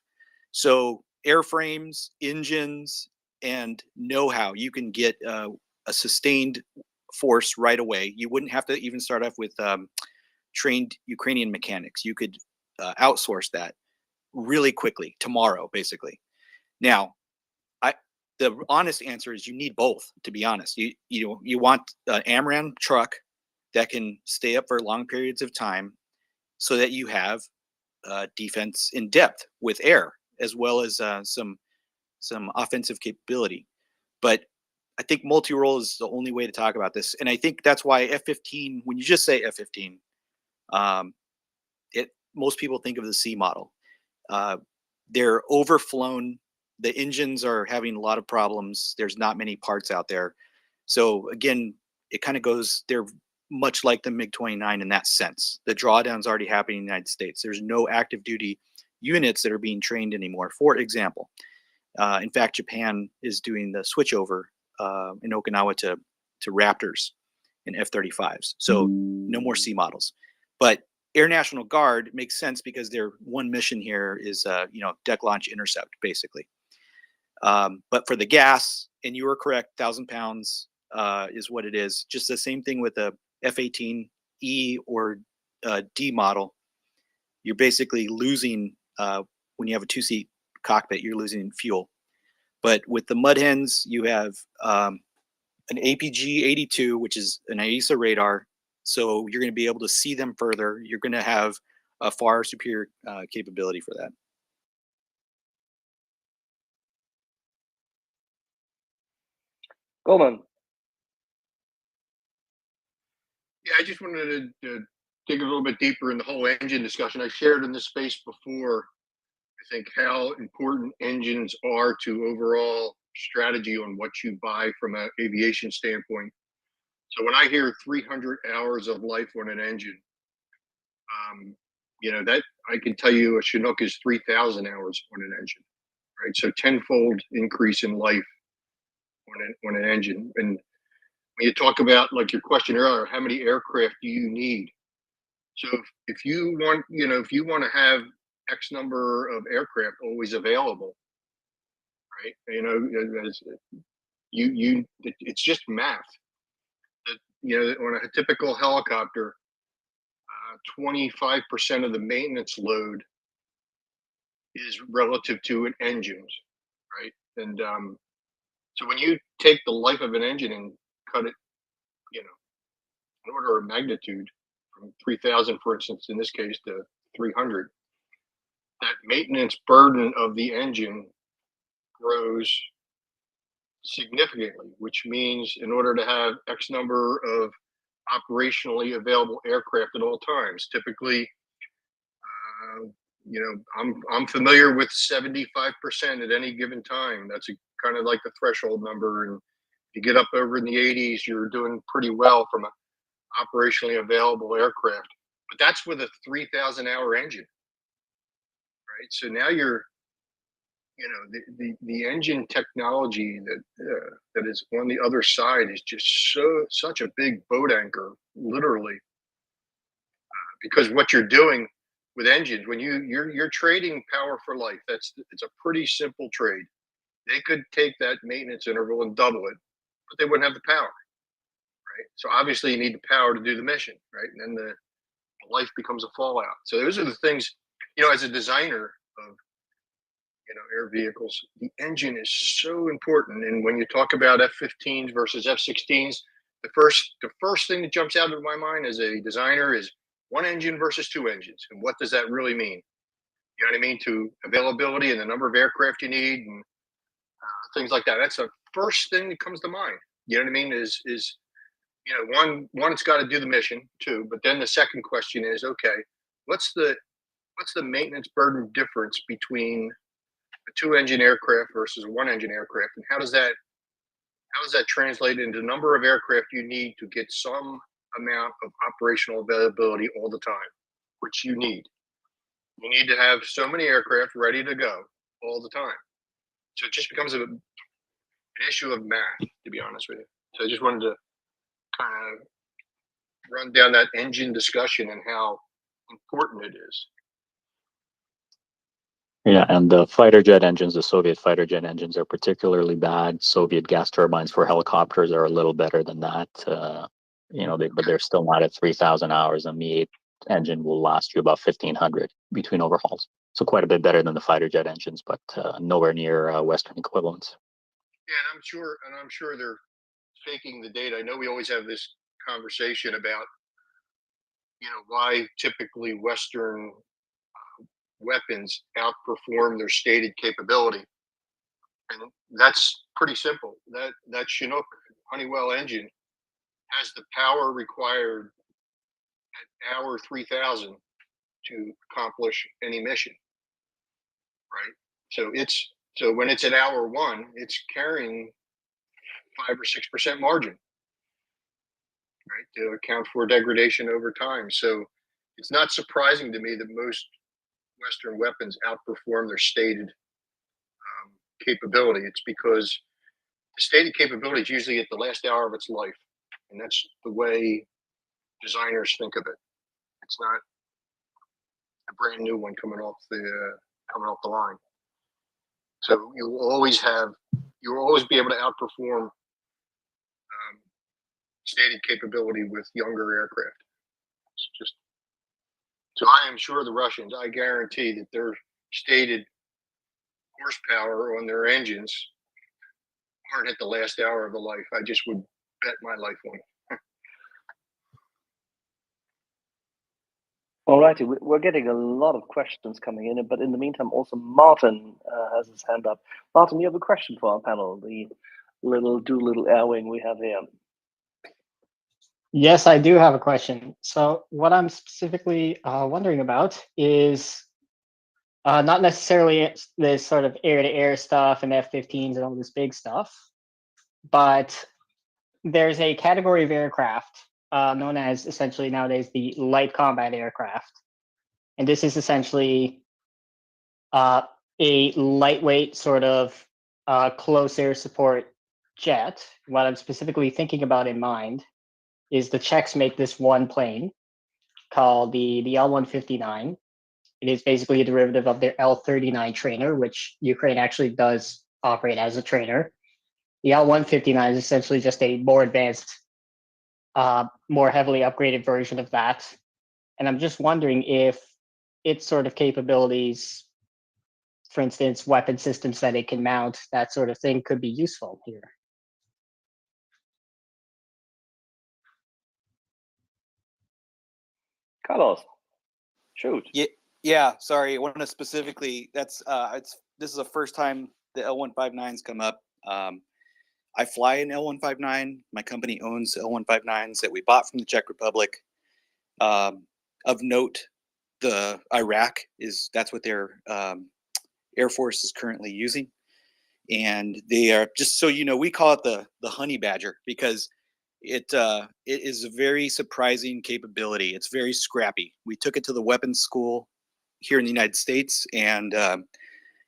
So airframes, engines, and know-how, you can get a sustained force right away. You wouldn't have to even start off with trained Ukrainian mechanics. You could outsource that. really quickly tomorrow, basically. Now, the honest answer is you need both. To be honest, you want an AMRAAM truck that can stay up for long periods of time, so that you have defense in depth with air, as well as some offensive capability. But I think multi-role is the only way to talk about this, and I think that's why F-15. When you just say F-15, most people think of the C model. They're overflown. The engines are having a lot of problems. There's not many parts out there. So again, it kind of goes, they're much like the MiG-29 in that sense. The drawdown's already happening in the United States. There's no active duty units that are being trained anymore. For example, in fact, Japan is doing the switchover in Okinawa to Raptors and F-35s. So no more C models. But Air National Guard makes sense because their one mission here is, deck launch intercept, basically. But for the gas, and you were correct, 1,000 pounds is what it is. Just the same thing with the F-18E or D model. You're basically losing, when you have a two-seat cockpit, you're losing fuel. But with the Mud Hens, you have an APG-82, which is an AESA radar. So you're going to be able to see them further. You're going to have a far superior capability for that. Goldman. Yeah, I just wanted to dig a little bit deeper in the whole engine discussion. I shared in this space before, I think, how important engines are to overall strategy on what you buy from an aviation standpoint. So when I hear 300 hours of life on an engine, that I can tell you a Chinook is 3,000 hours on an engine, right? So tenfold increase in life on an engine. And when you talk about, like your question earlier, how many aircraft do you need? So if you want, if you want to have X number of aircraft always available, right? It's just math. On a typical helicopter, 25% of the maintenance load is relative to an engine, right? And so when you take the life of an engine and cut it, an order of magnitude from 3,000, for instance, in this case, to 300, that maintenance burden of the engine grows significantly, which means in order to have X number of operationally available aircraft at all times, typically, I'm familiar with 75% at any given time. That's kind of like the threshold number. And if you get up over in the 80s, you're doing pretty well from an operationally available aircraft. But that's with a 3,000 hour engine, right? So now you're, the engine technology that is on the other side is just such a big boat anchor, literally, because what you're doing with engines, when you're trading power for life, it's a pretty simple trade. They could take that maintenance interval and double it, but they wouldn't have the power, right? So obviously you need the power to do the mission, right? And then the life becomes a fallout. So those are the things, as a designer of air vehicles, the engine is so important. And when you talk about F-15s versus F-16s, the first thing that jumps out of my mind as a designer is one engine versus two engines, and what does that really mean? You know what I mean? To availability and the number of aircraft you need, and things like that. That's the first thing that comes to mind. You know what I mean? Is one, it's got to do the mission too, but then the second question is, okay, what's the maintenance burden difference between a two-engine aircraft versus a one-engine aircraft, and how does that translate into the number of aircraft you need to get some amount of operational availability all the time, which you need. You need to have so many aircraft ready to go all the time. So it just becomes an issue of math, to be honest with you. So I just wanted to kind of run down that engine discussion and how important it is. Yeah, and the fighter jet engines, the Soviet fighter jet engines, are particularly bad. Soviet gas turbines for helicopters are a little better than that. But they're still not at 3,000 hours. A Mi-8 engine will last you about 1,500 between overhauls. So quite a bit better than the fighter jet engines, but nowhere near Western equivalents. Yeah, and I'm sure they're faking the data. I know we always have this conversation about, why typically Western weapons outperform their stated capability, and that's pretty simple. That Chinook Honeywell engine has the power required at hour 3000 to accomplish any mission, right? So when it's at hour 1, it's carrying 5 or 6% margin, right, to account for degradation over time. So it's not surprising to me that most Western weapons outperform their stated capability. It's because the stated capability is usually at the last hour of its life, and that's the way designers think of it. It's not a brand new one coming off the line. So you will always be able to outperform stated capability with younger aircraft. It's just so I am sure the Russians, I guarantee that their stated horsepower on their engines aren't at the last hour of the life. I just would bet my life on it. Alrighty, we're getting a lot of questions coming in, but in the meantime, also Martin has his hand up. Martin, you have a question for our panel, the little air wing we have here. Yes, I do have a question. So what I'm specifically wondering about is not necessarily this sort of air-to-air stuff and F-15s and all this big stuff, but there's a category of aircraft known as essentially nowadays the light combat aircraft. And this is essentially a lightweight sort of close air support jet. What I'm specifically thinking about in mind is the Czechs make this one plane called the L-159. It is basically a derivative of their L-39 trainer, which Ukraine actually does operate as a trainer. The L-159 is essentially just a more advanced, more heavily upgraded version of that. And I'm just wondering if its sort of capabilities, for instance, weapon systems that it can mount, that sort of thing could be useful here. Carlos, shoot. Yeah. Sorry, I want to specifically. This is the first time the L159s come up. I fly an L159. My company owns L159s that we bought from the Czech Republic. Of note, the Iraq that's what their Air Force is currently using, and they are, just so you know, we call it the honey badger because it is a very surprising capability. It's very scrappy. We took it to the weapons school here in the United States, and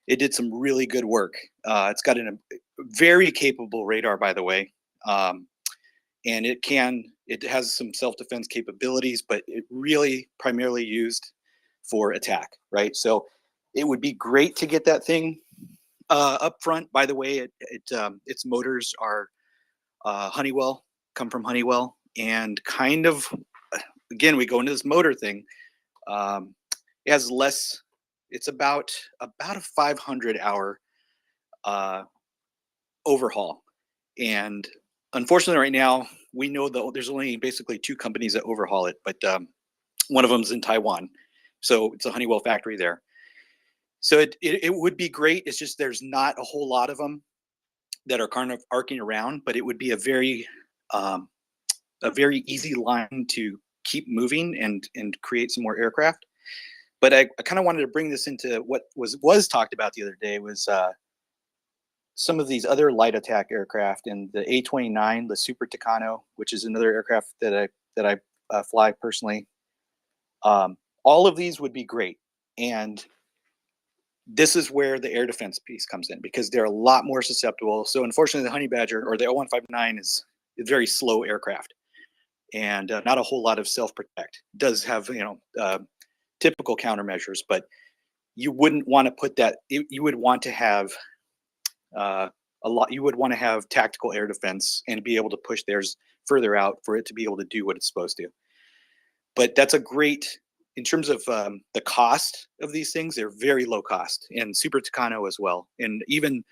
it did some really good work. It's got a very capable radar, by the way, and it has some self-defense capabilities, but it really primarily used for attack, right? So it would be great to get that thing up front. By the way, its motors are Honeywell, come from Honeywell, and kind of, again, we go into this motor thing. It has less. It's about a 500-hour overhaul, and unfortunately, right now we know that there's only basically 2 companies that overhaul it, but one of them is in Taiwan, so it's a Honeywell factory there. So it would be great. It's just there's not a whole lot of them that are kind of arcing around, but it would be a very easy line to keep moving and create some more aircraft. But I kind of wanted to bring this into what was talked about the other day was some of these other light attack aircraft, and the A-29, the Super Tucano, which is another aircraft that I fly personally. All of these would be great, and this is where the air defense piece comes in because they're a lot more susceptible. So unfortunately, the Honey Badger or the L-159 is a very slow aircraft, and not a whole lot of self-protect. It does have typical countermeasures, but you wouldn't want to put that. You would want to have you would want to have tactical air defense and be able to push theirs further out for it to be able to do what it's supposed to. But that's a great in terms of the cost of these things, they're very low cost, and Super Tucano as well. And even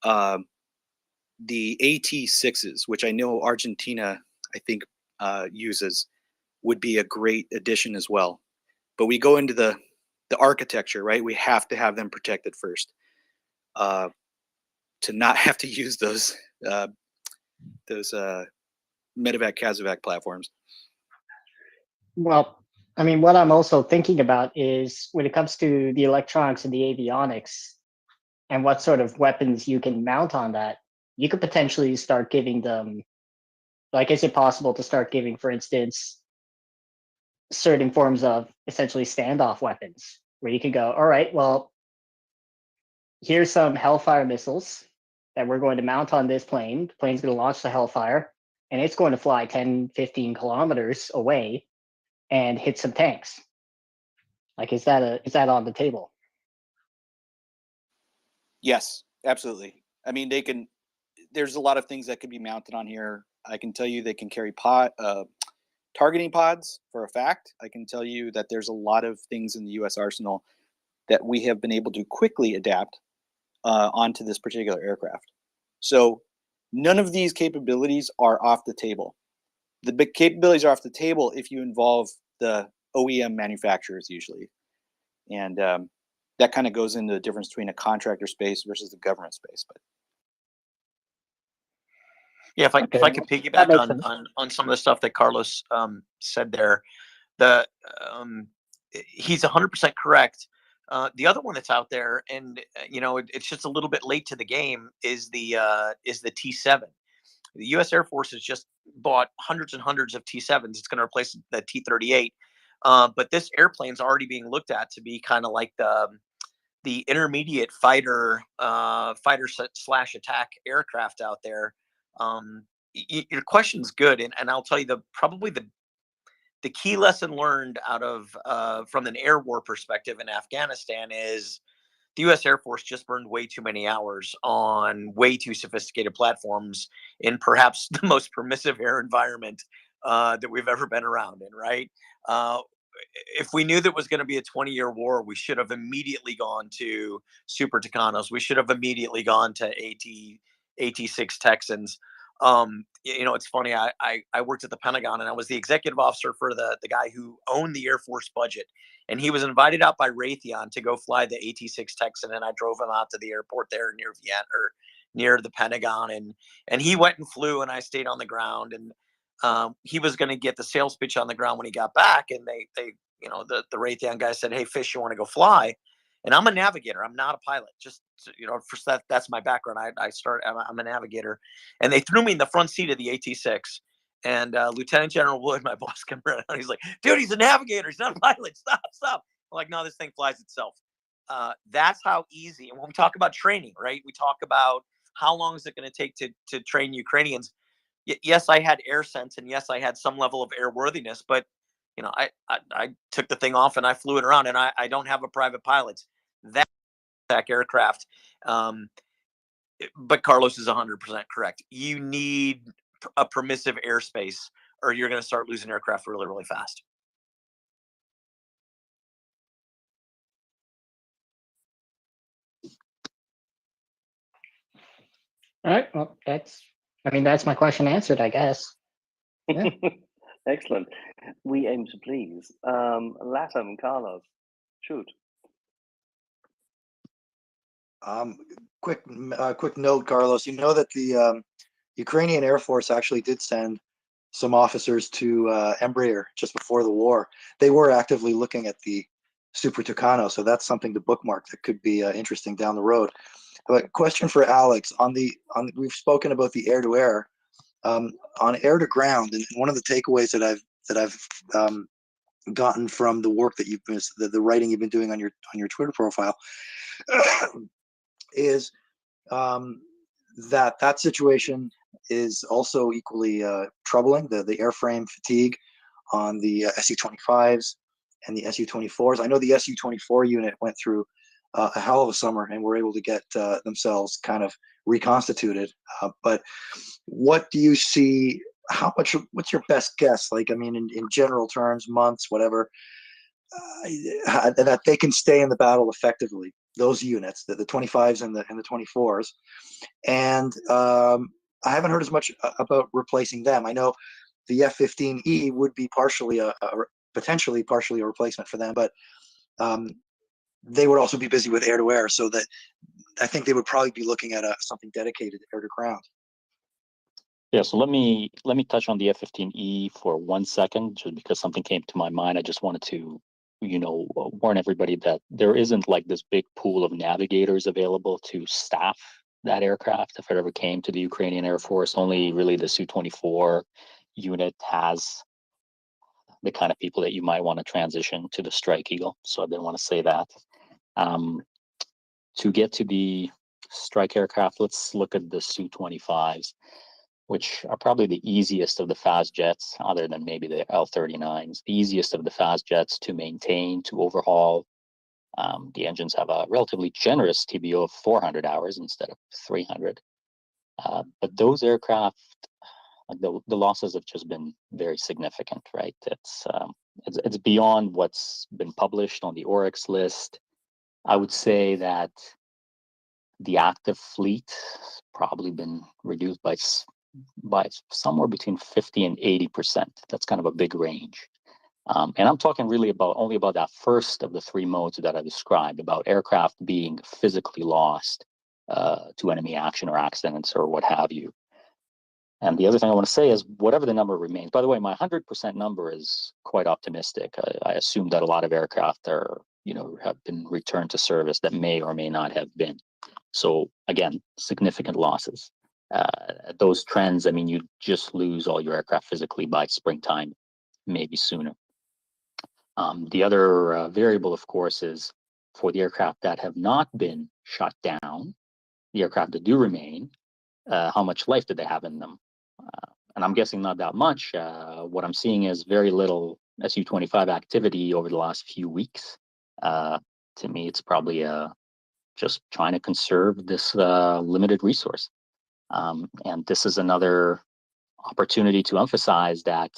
the AT6s, which I know Argentina, I think, uses, would be a great addition as well. But we go into the architecture, right? We have to have them protected first, to not have to use those medevac Casovac platforms. Well, I mean, what I'm also thinking about is when it comes to the electronics and the avionics and what sort of weapons you can mount on that, you could potentially start giving them, like, is it possible to start giving, for instance, certain forms of essentially standoff weapons where you can go, all right, well, here's some Hellfire missiles that we're going to mount on this plane. The plane's going to launch the Hellfire, and it's going to fly 10, 15 kilometers away and hit some tanks. Like, is that on the table? Yes, absolutely. I mean, there's a lot of things that could be mounted on here. I can tell you they can carry targeting pods for a fact. I can tell you that there's a lot of things in the U.S. arsenal that we have been able to quickly adapt onto this particular aircraft. So none of these capabilities are off the table. The big capabilities are off the table if you involve the OEM manufacturers usually. And that kind of goes into the difference between a contractor space versus the government space. But yeah, if I could piggyback on some of the stuff that Carlos said there, he's 100% correct. The other one that's out there, and it's just a little bit late to the game, is the T7. The U.S. Air Force has just bought hundreds and hundreds of T7s. It's going to replace the T-38. But this airplane's already being looked at to be kind of like the intermediate fighter slash attack aircraft out there. Your question's good, and I'll tell you probably the key lesson learned out of from an air war perspective in Afghanistan is the U.S. Air Force just burned way too many hours on way too sophisticated platforms in perhaps the most permissive air environment that we've ever been around in, right? If we knew that was going to be a 20-year war, we should have immediately gone to Super Tucanos. We should have immediately gone to AT-6 Texans. It's funny. I worked at the Pentagon, and I was the executive officer for the guy who owned the Air Force budget. And he was invited out by Raytheon to go fly the AT-6 Texan, and I drove him out to the airport there near the Pentagon, and he went and flew, and I stayed on the ground. And he was going to get the sales pitch on the ground when he got back, and the Raytheon guy said, "Hey, Fish, you want to go fly?" And I'm a navigator. I'm not a pilot. Just that's my background. I'm a navigator, and they threw me in the front seat of the AT-6. And Lieutenant General Wood, my boss, came around. He's like, "Dude, he's a navigator. He's not a pilot. Stop." I'm like, "No, this thing flies itself." That's how easy. And when we talk about training, right? We talk about how long is it going to take to train Ukrainians. Yes, I had air sense, and yes, I had some level of airworthiness, but I took the thing off and I flew it around, and I don't have a private pilot. That aircraft. But Carlos is 100% correct. You need a permissive airspace, or you're going to start losing aircraft really, really fast. All right. Well, that's my question answered, I guess. Yeah. Excellent. We aim to please. Latam, Carlos, shoot. Quick note, Carlos. You know that the Ukrainian Air Force actually did send some officers to Embraer just before the war. They were actively looking at the Super Tucano, so that's something to bookmark that could be interesting down the road. But question for Alex we've spoken about the air-to-air, on air-to-ground, and one of the takeaways that I've gotten from the work that you've been, the writing you've been doing on your Twitter profile, is that situation is also equally troubling. The airframe fatigue on the Su-25s and the Su-24s. I know the Su-24 unit went through a hell of a summer and were able to get themselves kind of reconstituted. But what do you see? What's your best guess? Like, I mean, in general terms, months, whatever. that they can stay in the battle effectively. Those units, the 25s and the 24s, and I haven't heard as much about replacing them. I know the F-15E would be potentially partially a replacement for them, but they would also be busy with air-to-air, so that I think they would probably be looking at something dedicated air-to-ground. Yeah, so let me touch on the F-15E for 1 second, just because something came to my mind. I just wanted to, warn everybody that there isn't like this big pool of navigators available to staff that aircraft. If it ever came to the Ukrainian Air Force, only really the Su-24 unit has the kind of people that you might want to transition to the Strike Eagle. So I didn't want to say that. To get to the strike aircraft, let's look at the Su-25s, which are probably the easiest of the fast jets, other than maybe the L-39s, the easiest of the fast jets to maintain, to overhaul. The engines have a relatively generous TBO of 400 hours instead of 300. But those aircraft, like the losses have just been very significant, right? It's beyond what's been published on the Oryx list. I would say that the active fleet has probably been reduced by somewhere between 50 and 80%. That's kind of a big range. And I'm talking really only about that first of the three modes that I described, about aircraft being physically lost to enemy action or accidents or what have you. And the other thing I want to say is, whatever the number remains, by the way, my 100% number is quite optimistic. I assume that a lot of aircraft have been returned to service that may or may not have been. So again, significant losses. Those trends, I mean, you just lose all your aircraft physically by springtime, maybe sooner. The other variable, of course, is for the aircraft that have not been shut down, the aircraft that do remain, how much life do they have in them? And I'm guessing not that much. What I'm seeing is very little Su-25 activity over the last few weeks. To me, it's probably just trying to conserve this limited resource. And this is another opportunity to emphasize that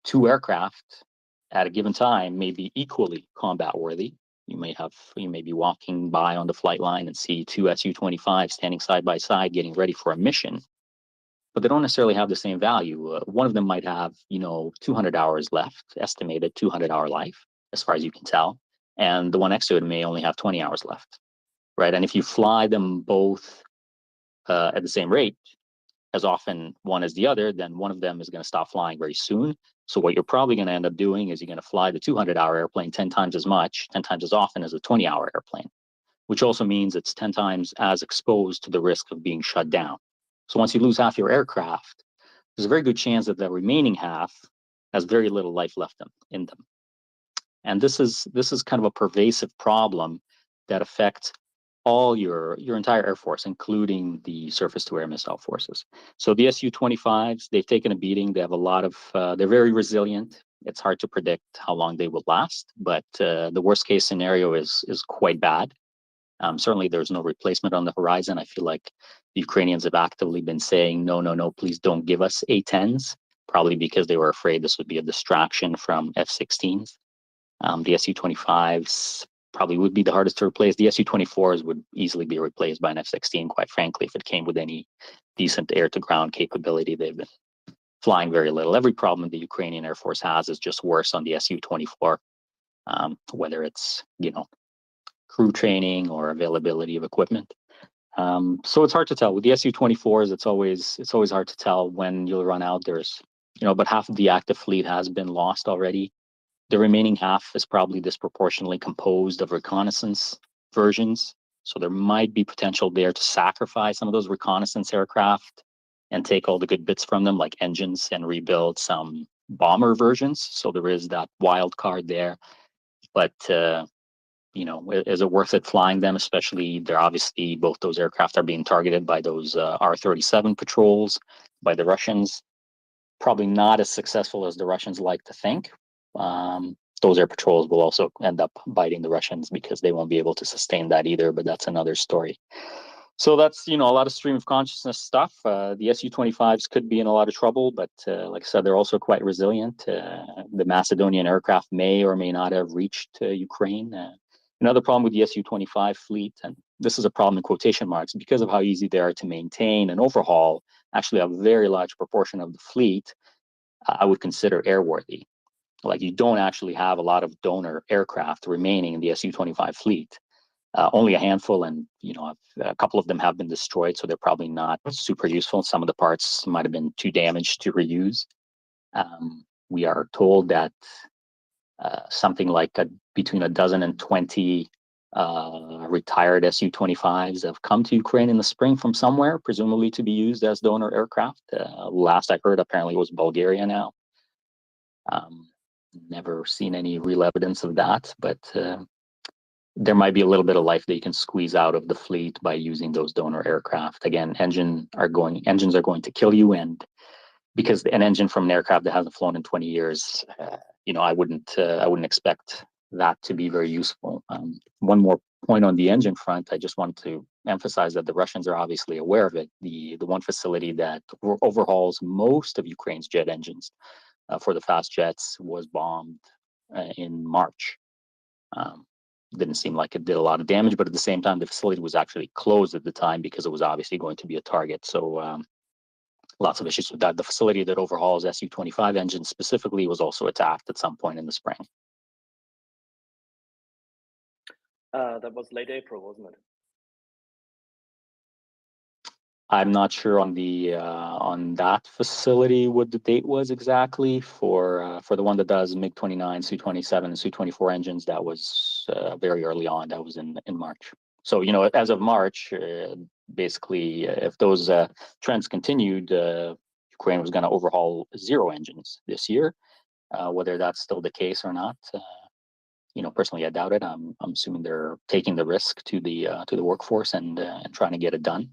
two aircraft at a given time may be equally combat worthy. You may be walking by on the flight line and see two Su-25 standing side by side getting ready for a mission, but they don't necessarily have the same value. One of them might have 200 hours left, estimated 200-hour life, as far as you can tell, and the one next to it may only have 20 hours left, right? And if you fly them both at the same rate, as often one as the other, then one of them is going to stop flying very soon. So what you're probably going to end up doing is you're going to fly the 200-hour airplane 10 times as much, 10 times as often as a 20-hour airplane, which also means it's 10 times as exposed to the risk of being shut down. So once you lose half your aircraft, there's a very good chance that the remaining half has very little life left in them. And this is kind of a pervasive problem that affects all your entire Air Force, including the surface-to-air missile forces. So the Su-25s, they've taken a beating. They have a lot of, they're very resilient. It's hard to predict how long they will last, but the worst-case scenario is quite bad. Certainly, there's no replacement on the horizon. I feel like the Ukrainians have actively been saying, no, please don't give us A-10s, probably because they were afraid this would be a distraction from F-16s. The Su-25s probably would be the hardest to replace. The Su-24s would easily be replaced by an F-16, quite frankly, if it came with any decent air-to-ground capability. They've been flying very little. Every problem the Ukrainian Air Force has is just worse on the Su-24, whether it's, crew training or availability of equipment. So it's hard to tell. With the Su-24s, it's always hard to tell when you'll run out. There's, but half of the active fleet has been lost already. The remaining half is probably disproportionately composed of reconnaissance versions. So there might be potential there to sacrifice some of those reconnaissance aircraft and take all the good bits from them, like engines, and rebuild some bomber versions. So there is that wild card there. But is it worth it flying them? Especially, they're obviously, both those aircraft are being targeted by those R-37 patrols by the Russians. Probably not as successful as the Russians like to think. Those air patrols will also end up biting the Russians because they won't be able to sustain that either, but that's another story. So that's, a lot of stream of consciousness stuff. The Su-25s could be in a lot of trouble, but like I said, they're also quite resilient. The Macedonian aircraft may or may not have reached Ukraine. Another problem with the Su-25 fleet, and this is a problem in quotation marks, because of how easy they are to maintain and overhaul, actually a very large proportion of the fleet I would consider airworthy. Like, you don't actually have a lot of donor aircraft remaining in the Su-25 fleet. Only a handful, and a couple of them have been destroyed, so they're probably not super useful. Some of the parts might have been too damaged to reuse. We are told that something like between a dozen and 20 retired Su-25s have come to Ukraine in the spring from somewhere, presumably to be used as donor aircraft. Last I heard, apparently it was Bulgaria now. Never seen any real evidence of that, but there might be a little bit of life that you can squeeze out of the fleet by using those donor aircraft. Again, engines are going to kill you, and because an engine from an aircraft that hasn't flown in 20 years, I wouldn't expect that to be very useful. One more point on the engine front, I just want to emphasize that the Russians are obviously aware of it. The one facility that overhauls most of Ukraine's jet engines for the fast jets was bombed in March. Didn't seem like it did a lot of damage, but at the same time, the facility was actually closed at the time because it was obviously going to be a target. So lots of issues with that. The facility that overhauls Su-25 engines specifically was also attacked at some point in the spring. That was late April, wasn't it? I'm not sure on the on that facility what the date was exactly for the one that does MiG-29, Su-27, and Su-24 engines. That was very early on. That was in March. So as of March, basically, if those trends continued, Ukraine was going to overhaul 0 engines this year. Whether that's still the case or not, personally, I doubt it. I'm assuming they're taking the risk to the workforce and trying to get it done.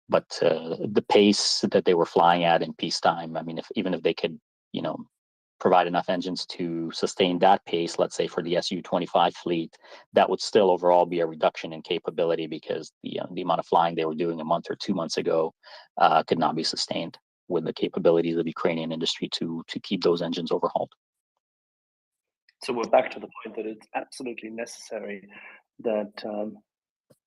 But the pace that they were flying at in peacetime, I mean, even if they could, provide enough engines to sustain that pace, let's say for the Su-25 fleet, that would still overall be a reduction in capability, because the amount of flying they were doing a month or 2 months ago could not be sustained with the capabilities of the Ukrainian industry to keep those engines overhauled. So we're back to the point that it's absolutely necessary that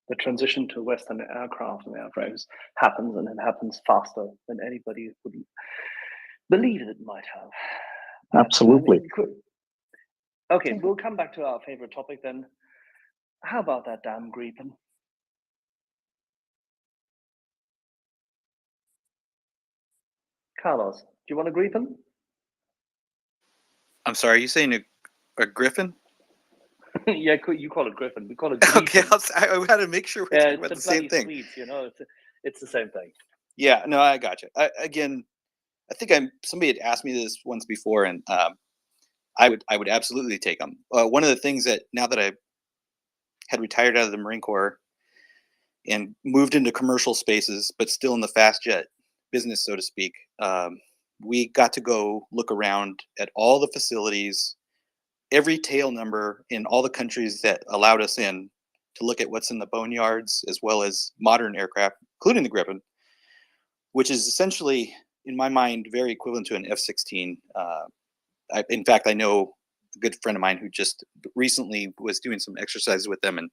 the transition to Western aircraft and airframes happens, and it happens faster than anybody would believe it might have. Absolutely. Okay, we'll come back to our favorite topic then. How about that damn Gripen? Carlos, do you want a Gripen? I'm sorry, are you saying a Griffin? Yeah, you call it Griffin. We call it Gripen. Okay, I had to make sure we're talking about the same thing. Swedes, it's the same thing. Yeah, no, I got you. Again, I think somebody had asked me this once before, and I would absolutely take them. One of the things that, now that I had retired out of the Marine Corps and moved into commercial spaces, but still in the fast jet business, so to speak, we got to go look around at all the facilities, every tail number in all the countries that allowed us in, to look at what's in the boneyards, as well as modern aircraft, including the Gripen, which is essentially, in my mind, very equivalent to an F-16. In fact, I know a good friend of mine who just recently was doing some exercises with them, and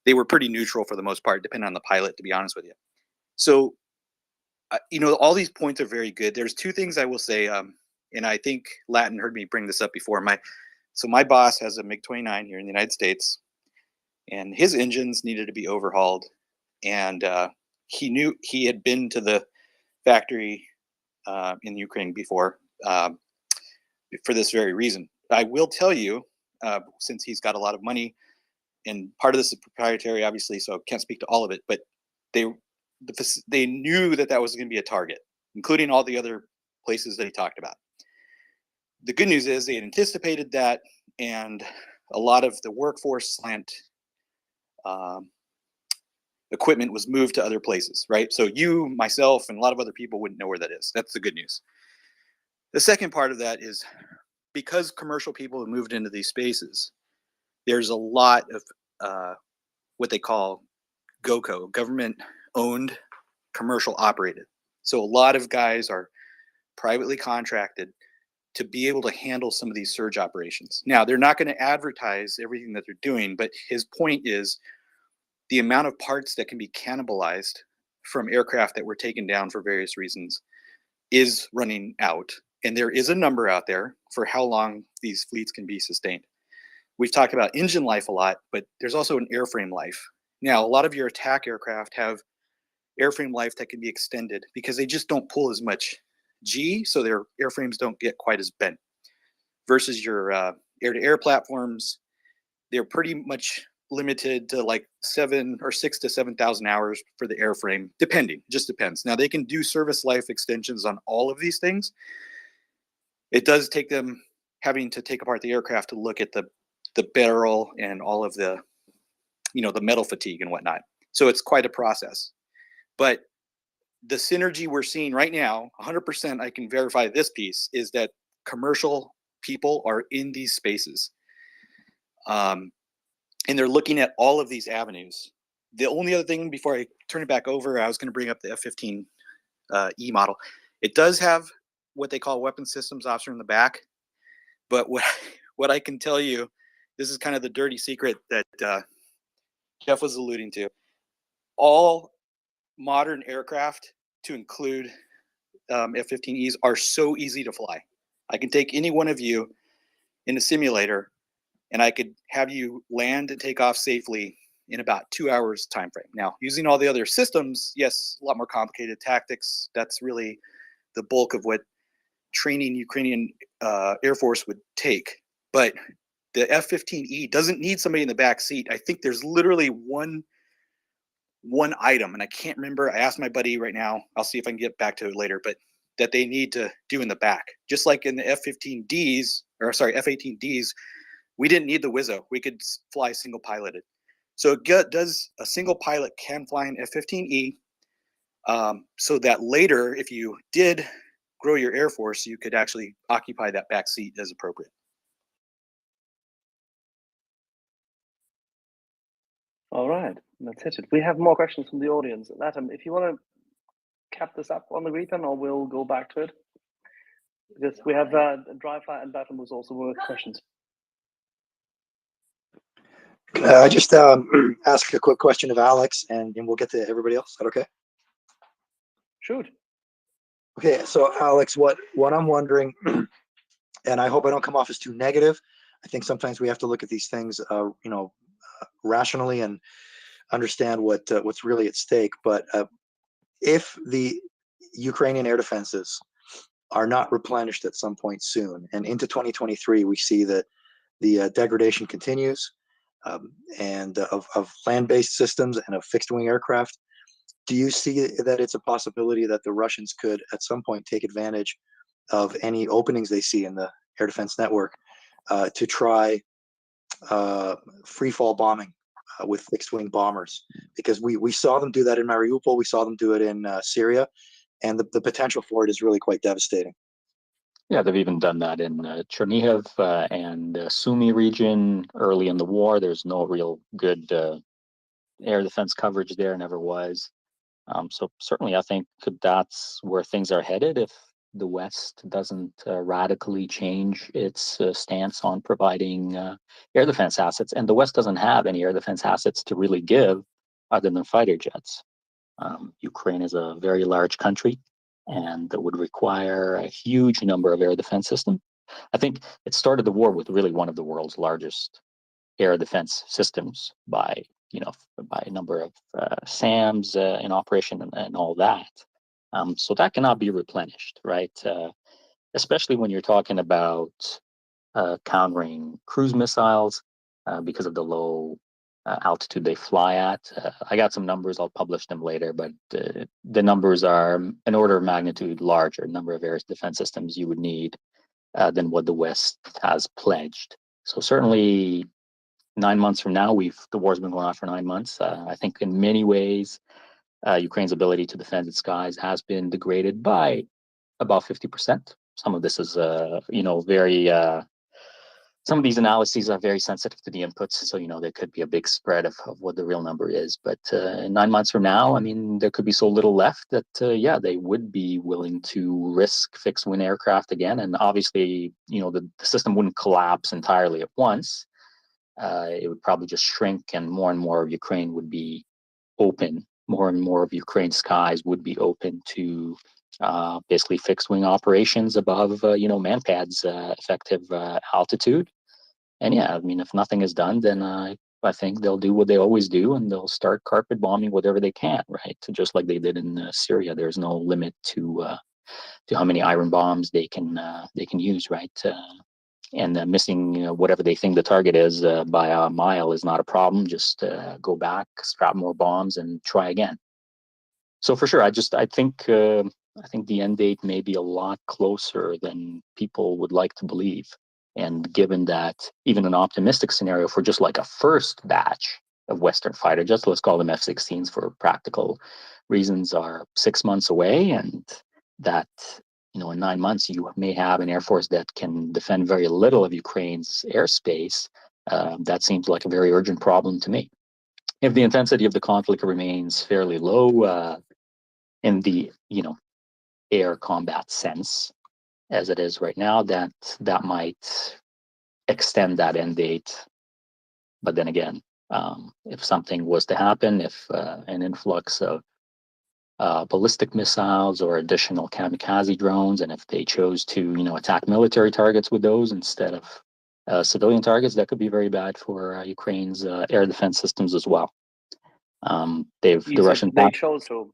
they were pretty neutral for the most part, depending on the pilot, to be honest with you. So, all these points are very good. There's 2 things I will say, and I think Latin heard me bring this up before. My boss has a MiG-29 here in the United States, and his engines needed to be overhauled. And he knew, he had been to the factory in Ukraine before for this very reason. I will tell you, since he's got a lot of money, and part of this is proprietary, obviously, so I can't speak to all of it, but they knew that was going to be a target, including all the other places that he talked about. The good news is they had anticipated that, and a lot of the workforce slant equipment was moved to other places, right? So you, myself, and a lot of other people wouldn't know where that is. That's the good news. The second part of that is, because commercial people have moved into these spaces, there's a lot of what they call GOCO, government owned, commercial operated. So a lot of guys are privately contracted to be able to handle some of these surge operations. Now, they're not going to advertise everything that they're doing, but his point is the amount of parts that can be cannibalized from aircraft that were taken down for various reasons is running out. And there is a number out there for how long these fleets can be sustained. We've talked about engine life a lot, but there's also an airframe life. Now, a lot of your attack aircraft have airframe life that can be extended because they just don't pull as much G, so their airframes don't get quite as bent. Versus your air-to-air platforms, they're pretty much limited to like 6 to 7,000 hours for the airframe, depending, just depends. Now they can do service life extensions on all of these things. It does take them having to take apart the aircraft to look at the barrel and all of the, the metal fatigue and whatnot. So it's quite a process. But the synergy we're seeing right now, 100%, I can verify this piece, is that commercial people are in these spaces. And they're looking at all of these avenues. The only other thing before I turn it back over, I was going to bring up the F-15E model. It does have what they call weapons systems officer in the back. But what I can tell you, this is kind of the dirty secret that Jeff was alluding to. All modern aircraft, to include F-15Es, are so easy to fly. I can take any one of you in a simulator and I could have you land and take off safely in about 2 hours time frame. Now, using all the other systems, yes, a lot more complicated tactics. That's really the bulk of what training Ukrainian Air Force would take. But the F-15E doesn't need somebody in the back seat. I think there's literally one item, and I can't remember. I asked my buddy right now. I'll see if I can get back to it later, but that they need to do in the back. Just like in the F-18Ds, we didn't need the Wizzo. We could fly single piloted. So a single pilot can fly an F-15E, so that later, if you did grow your Air Force, you could actually occupy that back seat as appropriate. All right, that's it. We have more questions from the audience. Latham, if you want to cap this up on the weekend, or we'll go back to it. Because we have Dryfly and Latham was also with questions. I just ask a quick question of Alex, and we'll get to everybody else. Is that okay? Shoot. Okay, so Alex, what I'm wondering, and I hope I don't come off as too negative. I think sometimes we have to look at these things, rationally and understand what's really at stake. But if the Ukrainian air defenses are not replenished at some point soon, and into 2023, we see that the degradation continues, and of land-based systems and of fixed-wing aircraft. Do you see that it's a possibility that the Russians could, at some point, take advantage of any openings they see in the air defense network to try free-fall bombing with fixed-wing bombers? Because we saw them do that in Mariupol, we saw them do it in Syria, and the potential for it is really quite devastating. Yeah, they've even done that in Chernihiv and Sumy region early in the war. There's no real good air defense coverage there, never was. So certainly I think that's where things are headed if the West doesn't radically change its stance on providing air defense assets. And the West doesn't have any air defense assets to really give other than fighter jets. Ukraine is a very large country, and that would require a huge number of air defense systems. I think it started the war with really one of the world's largest air defense systems by a number of SAMs in operation and all that. So that cannot be replenished, right? Especially when you're talking about countering cruise missiles because of the low altitude they fly at. I got some numbers, I'll publish them later, but the numbers are an order of magnitude larger number of air defense systems you would need than what the West has pledged. So certainly 9 months from now, the war's been going on for 9 months. I think in many ways, Ukraine's ability to defend its skies has been degraded by about 50%. Some of this is, very some of these analyses are very sensitive to the inputs, so there could be a big spread of what the real number is. But 9 months from now, I mean, there could be so little left that yeah, they would be willing to risk fixed wing aircraft again. And obviously, the system wouldn't collapse entirely at once. It would probably just shrink, and more of Ukraine would be open. More and more of Ukraine's skies would be open to basically fixed wing operations above, Manpad's effective altitude. And yeah, I mean, if nothing is done, then I think they'll do what they always do, and they'll start carpet bombing whatever they can, right? Just like they did in Syria. There's no limit to how many iron bombs they can use, right? And missing whatever they think the target is by a mile is not a problem. Just go back, strap more bombs, and try again. So for sure, I think the end date may be a lot closer than people would like to believe. And given that even an optimistic scenario for just like a first batch of Western fighter jets, let's call them F-16s for practical reasons, are 6 months away, and that in 9 months you may have an air force that can defend very little of Ukraine's airspace. That seems like a very urgent problem to me. If the intensity of the conflict remains fairly low in the air combat sense as it is right now, that might extend that end date. But then again, if something was to happen, if an influx of ballistic missiles or additional kamikaze drones, and if they chose to attack military targets with those instead of civilian targets, that could be very bad for Ukraine's air defense systems as well. You The said Russians they chose to.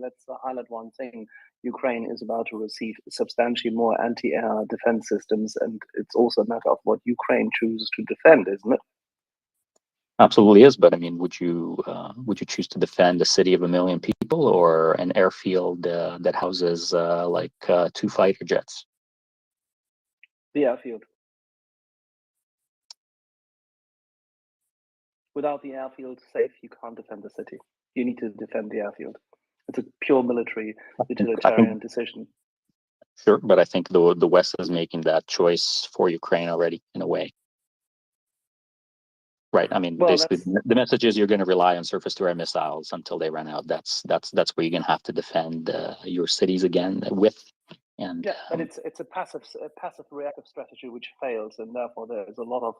Let's highlight one thing. Ukraine is about to receive substantially more anti-air defense systems, and it's also a matter of what Ukraine chooses to defend, isn't it? absolutely is, but I mean, would you choose to defend a city of 1 million people or an airfield that houses 2 fighter jets? The airfield. Without the airfield safe, you can't defend the city. You need to defend the airfield. It's a pure military utilitarian decision. Sure, but I think the West is making that choice for Ukraine already in a way. Right. I mean, Well, basically, the message is you're going to rely on surface-to-air missiles until they run out. That's where you're going to have to defend your cities again with. And yeah, but it's a passive reactive strategy which fails, and therefore there's a lot of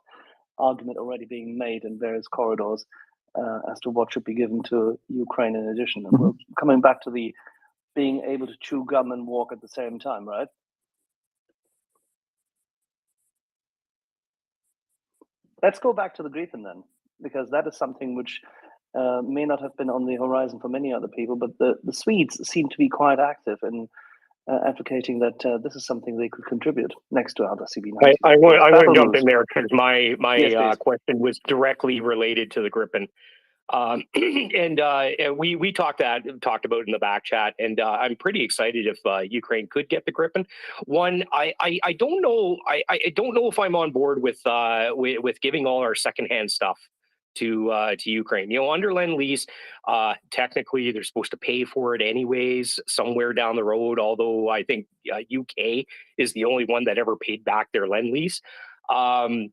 argument already being made in various corridors as to what should be given to Ukraine in addition. And we're coming back to the being able to chew gum and walk at the same time, right? Let's go back to the Gripen then, because that is something which may not have been on the horizon for many other people, but the Swedes seem to be quite active in advocating that this is something they could contribute next to other CB-90. I want to jump in there because my Yes, question was directly related to the Gripen. And we talked about it in the back chat, and I'm pretty excited if Ukraine could get the Gripen. One, I don't know if I'm on board with giving all our secondhand stuff to Ukraine. Under Lend-Lease, technically they're supposed to pay for it anyways somewhere down the road. Although I think UK is the only one that ever paid back their Lend-Lease. Why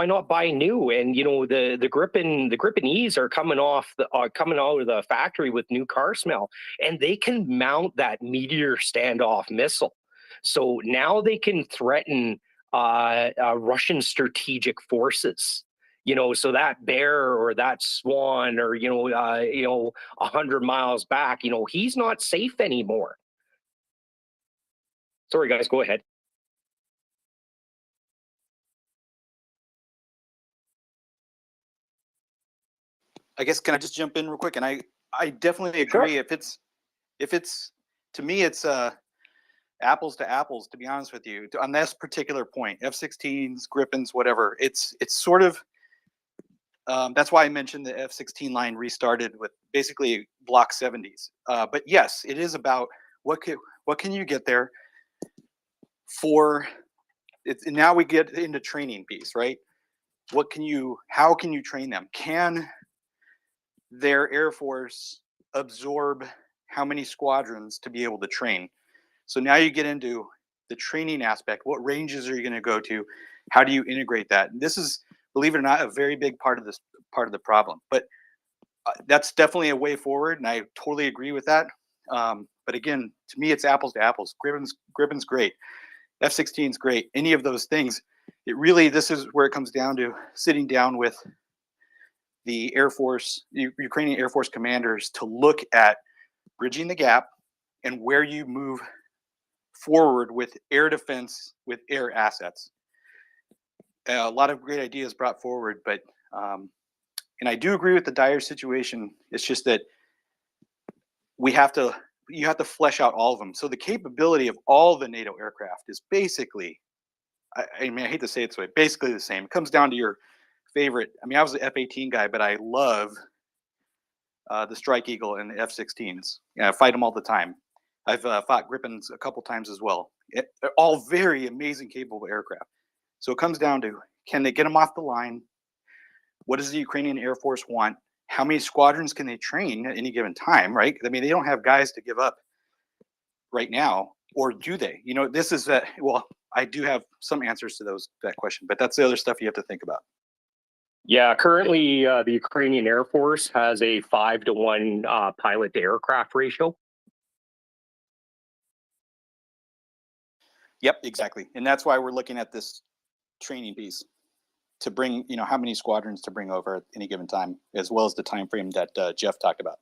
not buy new? And the Gripen-Es are coming out of the factory with new car smell, and they can mount that Meteor standoff missile. So now they can threaten Russian strategic forces. So that Bear or that Swan or 100 miles back, he's not safe anymore. Sorry, guys, go ahead. I guess, can I just jump in real quick? And I definitely agree. Sure. If it's to me, it's apples to apples, to be honest with you, on this particular point. F-16s, Gripens, whatever. It's sort of that's why I mentioned the F-16 line restarted with basically Block 70s. But yes, it is about what can you get there for. Now we get into training piece, right? How can you train them? Can their Air Force absorb how many squadrons to be able to train? So now you get into the training aspect. What ranges are you going to go to? How do you integrate that? And this is, believe it or not, a very big part of the problem. But that's definitely a way forward, and I totally agree with that. But again, to me, it's apples to apples. Gribben's great. F-16 is great. Any of those things. This is where it comes down to sitting down with the Air Force, Ukrainian Air Force commanders to look at bridging the gap and where you move forward with air defense, with air assets. A lot of great ideas brought forward, but and I do agree with the dire situation. It's just that you have to flesh out all of them. So the capability of all the NATO aircraft is basically, I mean, I hate to say it this way, basically the same. It comes down to your favorite. I mean, I was the F-18 guy, but I love the Strike Eagle and the F-16s. I fight them all the time. I've fought Gripens a couple times as well. They're all very amazing, capable aircraft. So it comes down to, can they get them off the line? What does the Ukrainian Air Force want? How many squadrons can they train at any given time, right? I mean, they don't have guys to give up right now, or do they? You know, this is that. Well, I do have some answers to that question, but that's the other stuff you have to think about. Yeah, currently the Ukrainian Air Force has a 5-to-1 pilot to aircraft ratio. Yep, exactly. And that's why we're looking at this training piece to bring, how many squadrons to bring over at any given time, as well as the time frame that Jeff talked about.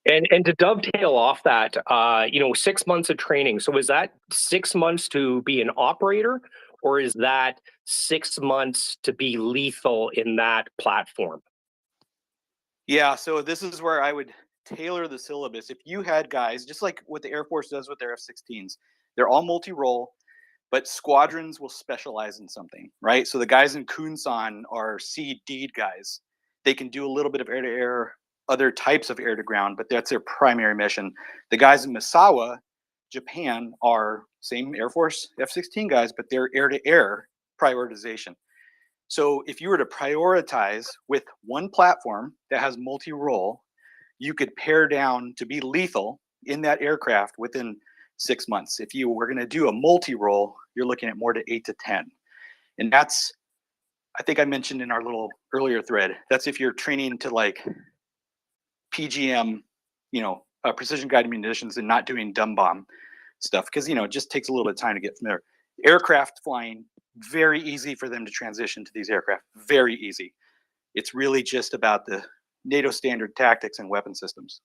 And to dovetail off that, 6 months of training. So is that 6 months to be an operator, or is that 6 months to be lethal in that platform? Yeah, so this is where I would tailor the syllabus. If you had guys, just like what the Air Force does with their F-16s, they're all multi-role, but squadrons will specialize in something, right? So the guys in Kunsan are C-D guys. They can do a little bit of air-to-air, other types of air-to-ground, but that's their primary mission. The guys in Misawa, Japan, are same Air Force F-16 guys, but they're air-to-air prioritization. So if you were to prioritize with one platform that has multi-role, you could pare down to be lethal in that aircraft within 6 months. If you were going to do a multi-role, you're looking at more to 8 to 10. And that's, I think I mentioned in our little earlier thread, that's if you're training to like PGM, precision guided munitions, and not doing dumb bomb stuff, because, it just takes a little bit of time to get from there. Aircraft flying, very easy for them to transition to these aircraft, very easy. It's really just about the NATO standard tactics and weapon systems.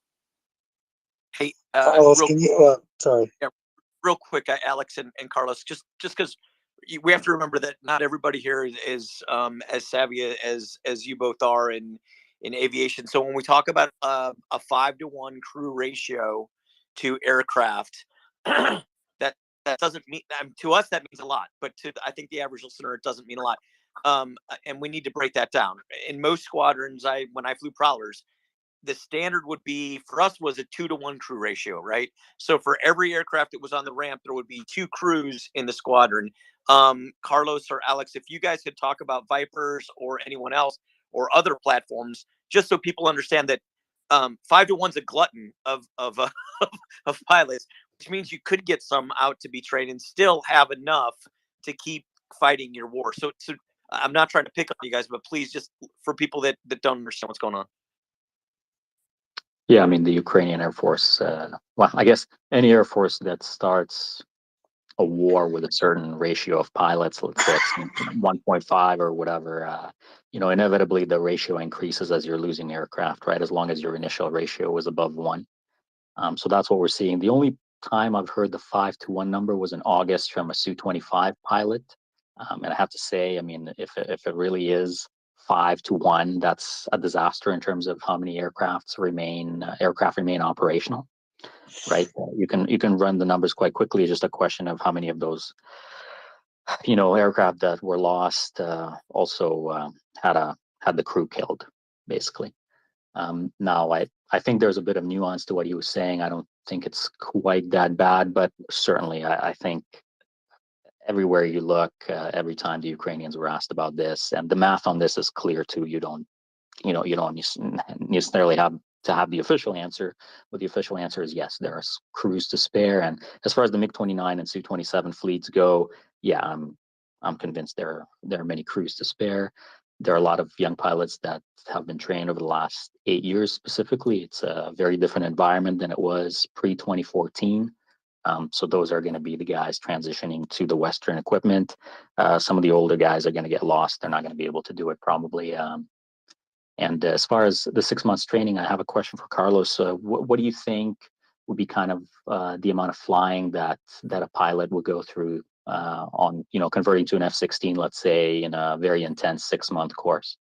Hey, Carlos, can you, sorry. Yeah, real quick, Alex and Carlos, just because we have to remember that not everybody here is as savvy as you both are in aviation. So when we talk about a 5-to-1 crew ratio to aircraft, that doesn't mean, to us that means a lot, but to I think the average listener it doesn't mean a lot. And we need to break that down. In most squadrons, when I flew Prowlers, the standard would be for us was a 2-to-1 crew ratio, right? So for every aircraft that was on the ramp, there would be 2 crews in the squadron. Carlos or Alex, if you guys could talk about Vipers or anyone else or other platforms, just so people understand that 5-to-1's a glutton of of pilots, which means you could get some out to be trained and still have enough to keep fighting your war. So I'm not trying to pick on you guys, but please, just for people that don't understand what's going on. Yeah, I mean, the Ukrainian Air Force, well, I guess any Air Force that starts a war with a certain ratio of pilots, let's say it's 1.5 or whatever, inevitably the ratio increases as you're losing aircraft, right? As long as your initial ratio was above 1. So that's what we're seeing. The only time I've heard the 5-to-1 number was in August from a Su-25 pilot. And I have to say, I mean, if it really is 5-to-1, that's a disaster in terms of how many aircraft remain operational, right? You can run the numbers quite quickly. It's just a question of how many of those, aircraft that were lost also had the crew killed, basically. Now, I think there's a bit of nuance to what he was saying. I don't think it's quite that bad, but certainly I think everywhere you look, every time the Ukrainians were asked about this, and the math on this is clear too. You don't necessarily have to have the official answer, but the official answer is yes, there are crews to spare. And as far as the MiG-29 and Su-27 fleets go, yeah, I'm convinced there are many crews to spare. There are a lot of young pilots that have been trained over the last 8 years specifically. It's a very different environment than it was pre-2014. So those are going to be the guys transitioning to the Western equipment. Some of the older guys are going to get lost. They're not going to be able to do it probably. And as far as the 6 months training, I have a question for Carlos. What do you think would be kind of the amount of flying that a pilot would go through on, converting to an F-16, let's say, in a very intense 6-month course?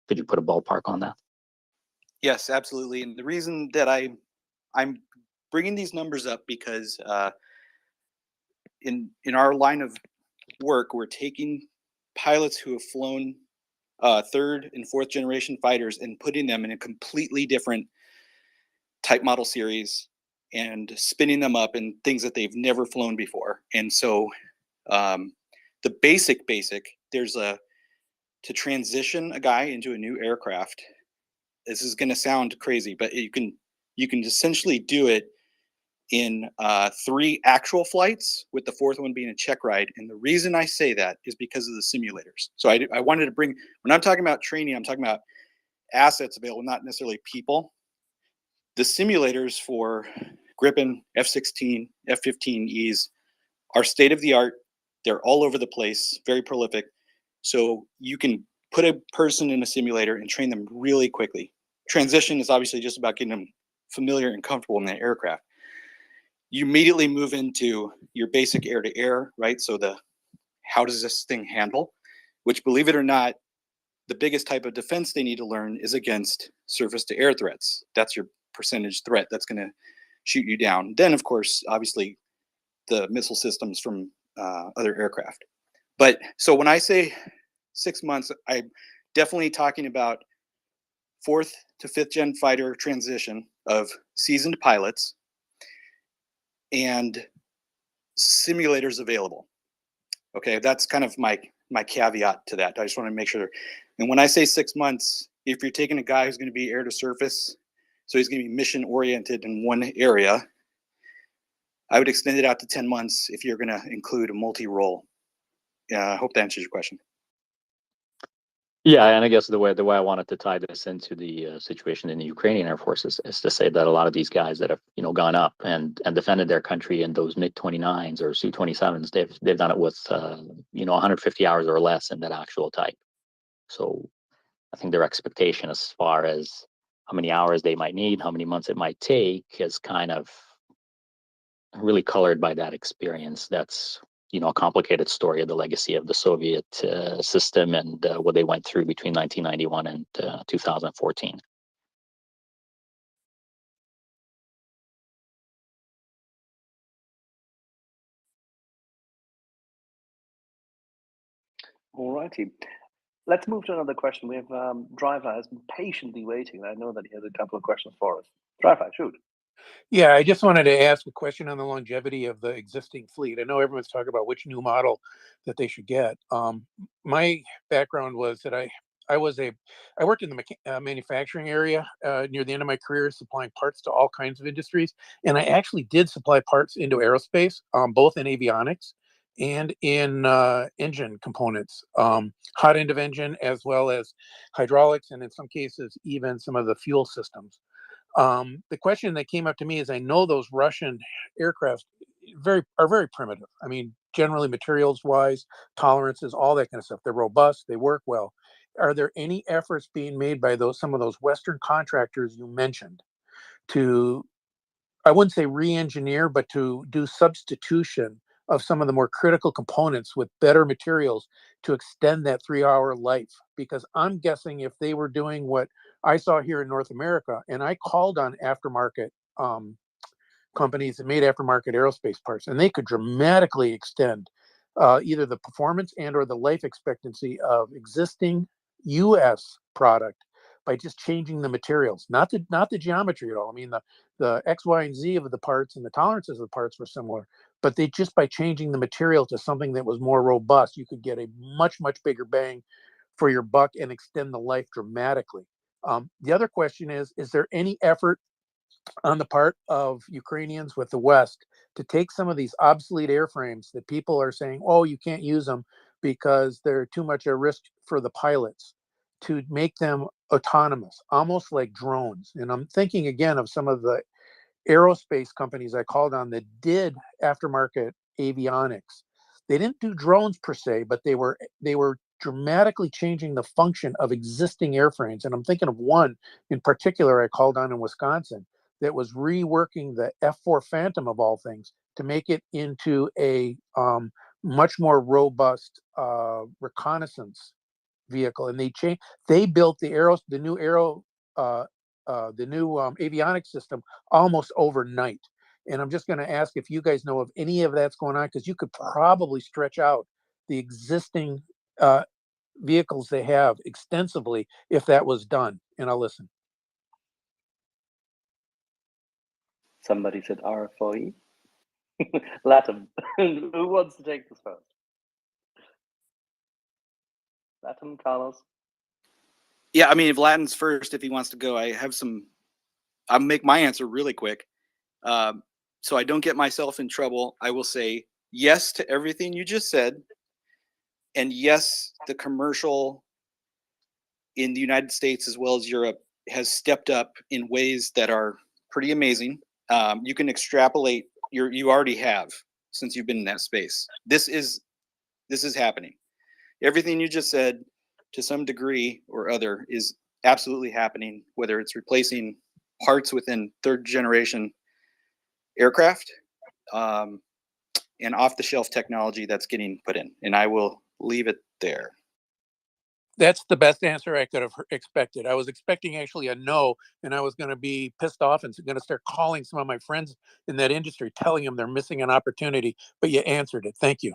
Could you put a ballpark on that? Yes, absolutely. And the reason that I'm bringing these numbers up because in our line of work, we're taking pilots who have flown third and fourth generation fighters and putting them in a completely different type model series and spinning them up in things that they've never flown before. And so the basic, there's to transition a guy into a new aircraft. This is going to sound crazy, but you can essentially do it in 3 actual flights, with the 4th one being a check ride. And the reason I say that is because of the simulators. So I wanted to bring, when I'm talking about training, I'm talking about assets available, not necessarily people. The simulators for Gripen, F-16, F-15Es are state of the art. They're all over the place, very prolific. So you can put a person in a simulator and train them really quickly. Transition is obviously just about getting them familiar and comfortable in that aircraft. You immediately move into your basic air-to-air, right? So how does this thing handle? Which, believe it or not, the biggest type of defense they need to learn is against surface-to-air threats. That's your percentage threat that's going to shoot you down. Then, of course, obviously, the missile systems from other aircraft. But so when I say 6 months, I'm definitely talking about 4th to 5th gen fighter transition of seasoned pilots and simulators available. Okay, that's kind of my caveat to that. I just want to make sure. And when I say 6 months, if you're taking a guy who's going to be air to surface, so he's going to be mission oriented in one area, I would extend it out to 10 months if you're going to include a multi-role. Yeah, I hope that answers your question. Yeah, and I guess the way I wanted to tie this into the situation in the Ukrainian Air Force is to say that a lot of these guys that have gone up and defended their country in those MiG-29s or Su-27s, they've done it with 150 hours or less in that actual type. So I think their expectation as far as how many hours they might need, how many months it might take, is kind of really colored by that experience. That's a complicated story of the legacy of the Soviet system and what they went through between 1991 and 2014. All righty. Let's move to another question. We have Driver has been patiently waiting. I know that he has a couple of questions for us. Driver, shoot. Yeah, I just wanted to ask a question on the longevity of the existing fleet. I know everyone's talking about which new model that they should get. My background was that I worked in the manufacturing area near the end of my career, supplying parts to all kinds of industries, and I actually did supply parts into aerospace, both in avionics and in engine components, hot end of engine, as well as hydraulics, and in some cases even some of the fuel systems. The question that came up to me is, I know those Russian aircraft are very primitive. I mean, generally materials wise, tolerances, all that kind of stuff. They're robust, they work well. Are there any efforts being made by some of those Western contractors you mentioned to, I wouldn't say re-engineer, but to do substitution of some of the more critical components with better materials to extend that 3-hour life? Because I'm guessing if they were doing what I saw here in North America, and I called on aftermarket companies that made aftermarket aerospace parts, and they could dramatically extend either the performance and or the life expectancy of existing U.S. product by just changing the materials, not the geometry at all. I mean, the X, Y, and Z of the parts and the tolerances of the parts were similar, but they just by changing the material to something that was more robust, you could get a much bigger bang for your buck and extend the life dramatically. The other question is there any effort on the part of Ukrainians with the West to take some of these obsolete airframes that people are saying, oh, you can't use them because they're too much a risk for the pilots, to make them autonomous, almost like drones? And I'm thinking again of some of the aerospace companies I called on that did aftermarket avionics. They didn't do drones per se, but they were dramatically changing the function of existing airframes. And I'm thinking of one in particular I called on in Wisconsin that was reworking the F4 Phantom of all things to make it into a much more robust reconnaissance vehicle. And they built the new avionics system almost overnight. And I'm just going to ask if you guys know of any of that's going on, because you could probably stretch out the existing vehicles they have extensively if that was done. And I'll listen. Somebody said RFOE. Latham. Who wants to take this first? Latham, Carlos? Yeah, I mean, if Latin's first, if he wants to go, I'll make my answer really quick. So I don't get myself in trouble. I will say yes to everything you just said. And yes, the commercial in the United States as well as Europe has stepped up in ways that are pretty amazing. You can extrapolate, you already have since you've been in that space. This is happening. Everything you just said, to some degree or other, is absolutely happening, whether it's replacing parts within third generation aircraft and off-the-shelf technology that's getting put in. And I will leave it there. That's the best answer I could have expected. I was expecting actually a no, and I was going to be pissed off and going to start calling some of my friends in that industry, telling them they're missing an opportunity, but you answered it. Thank you.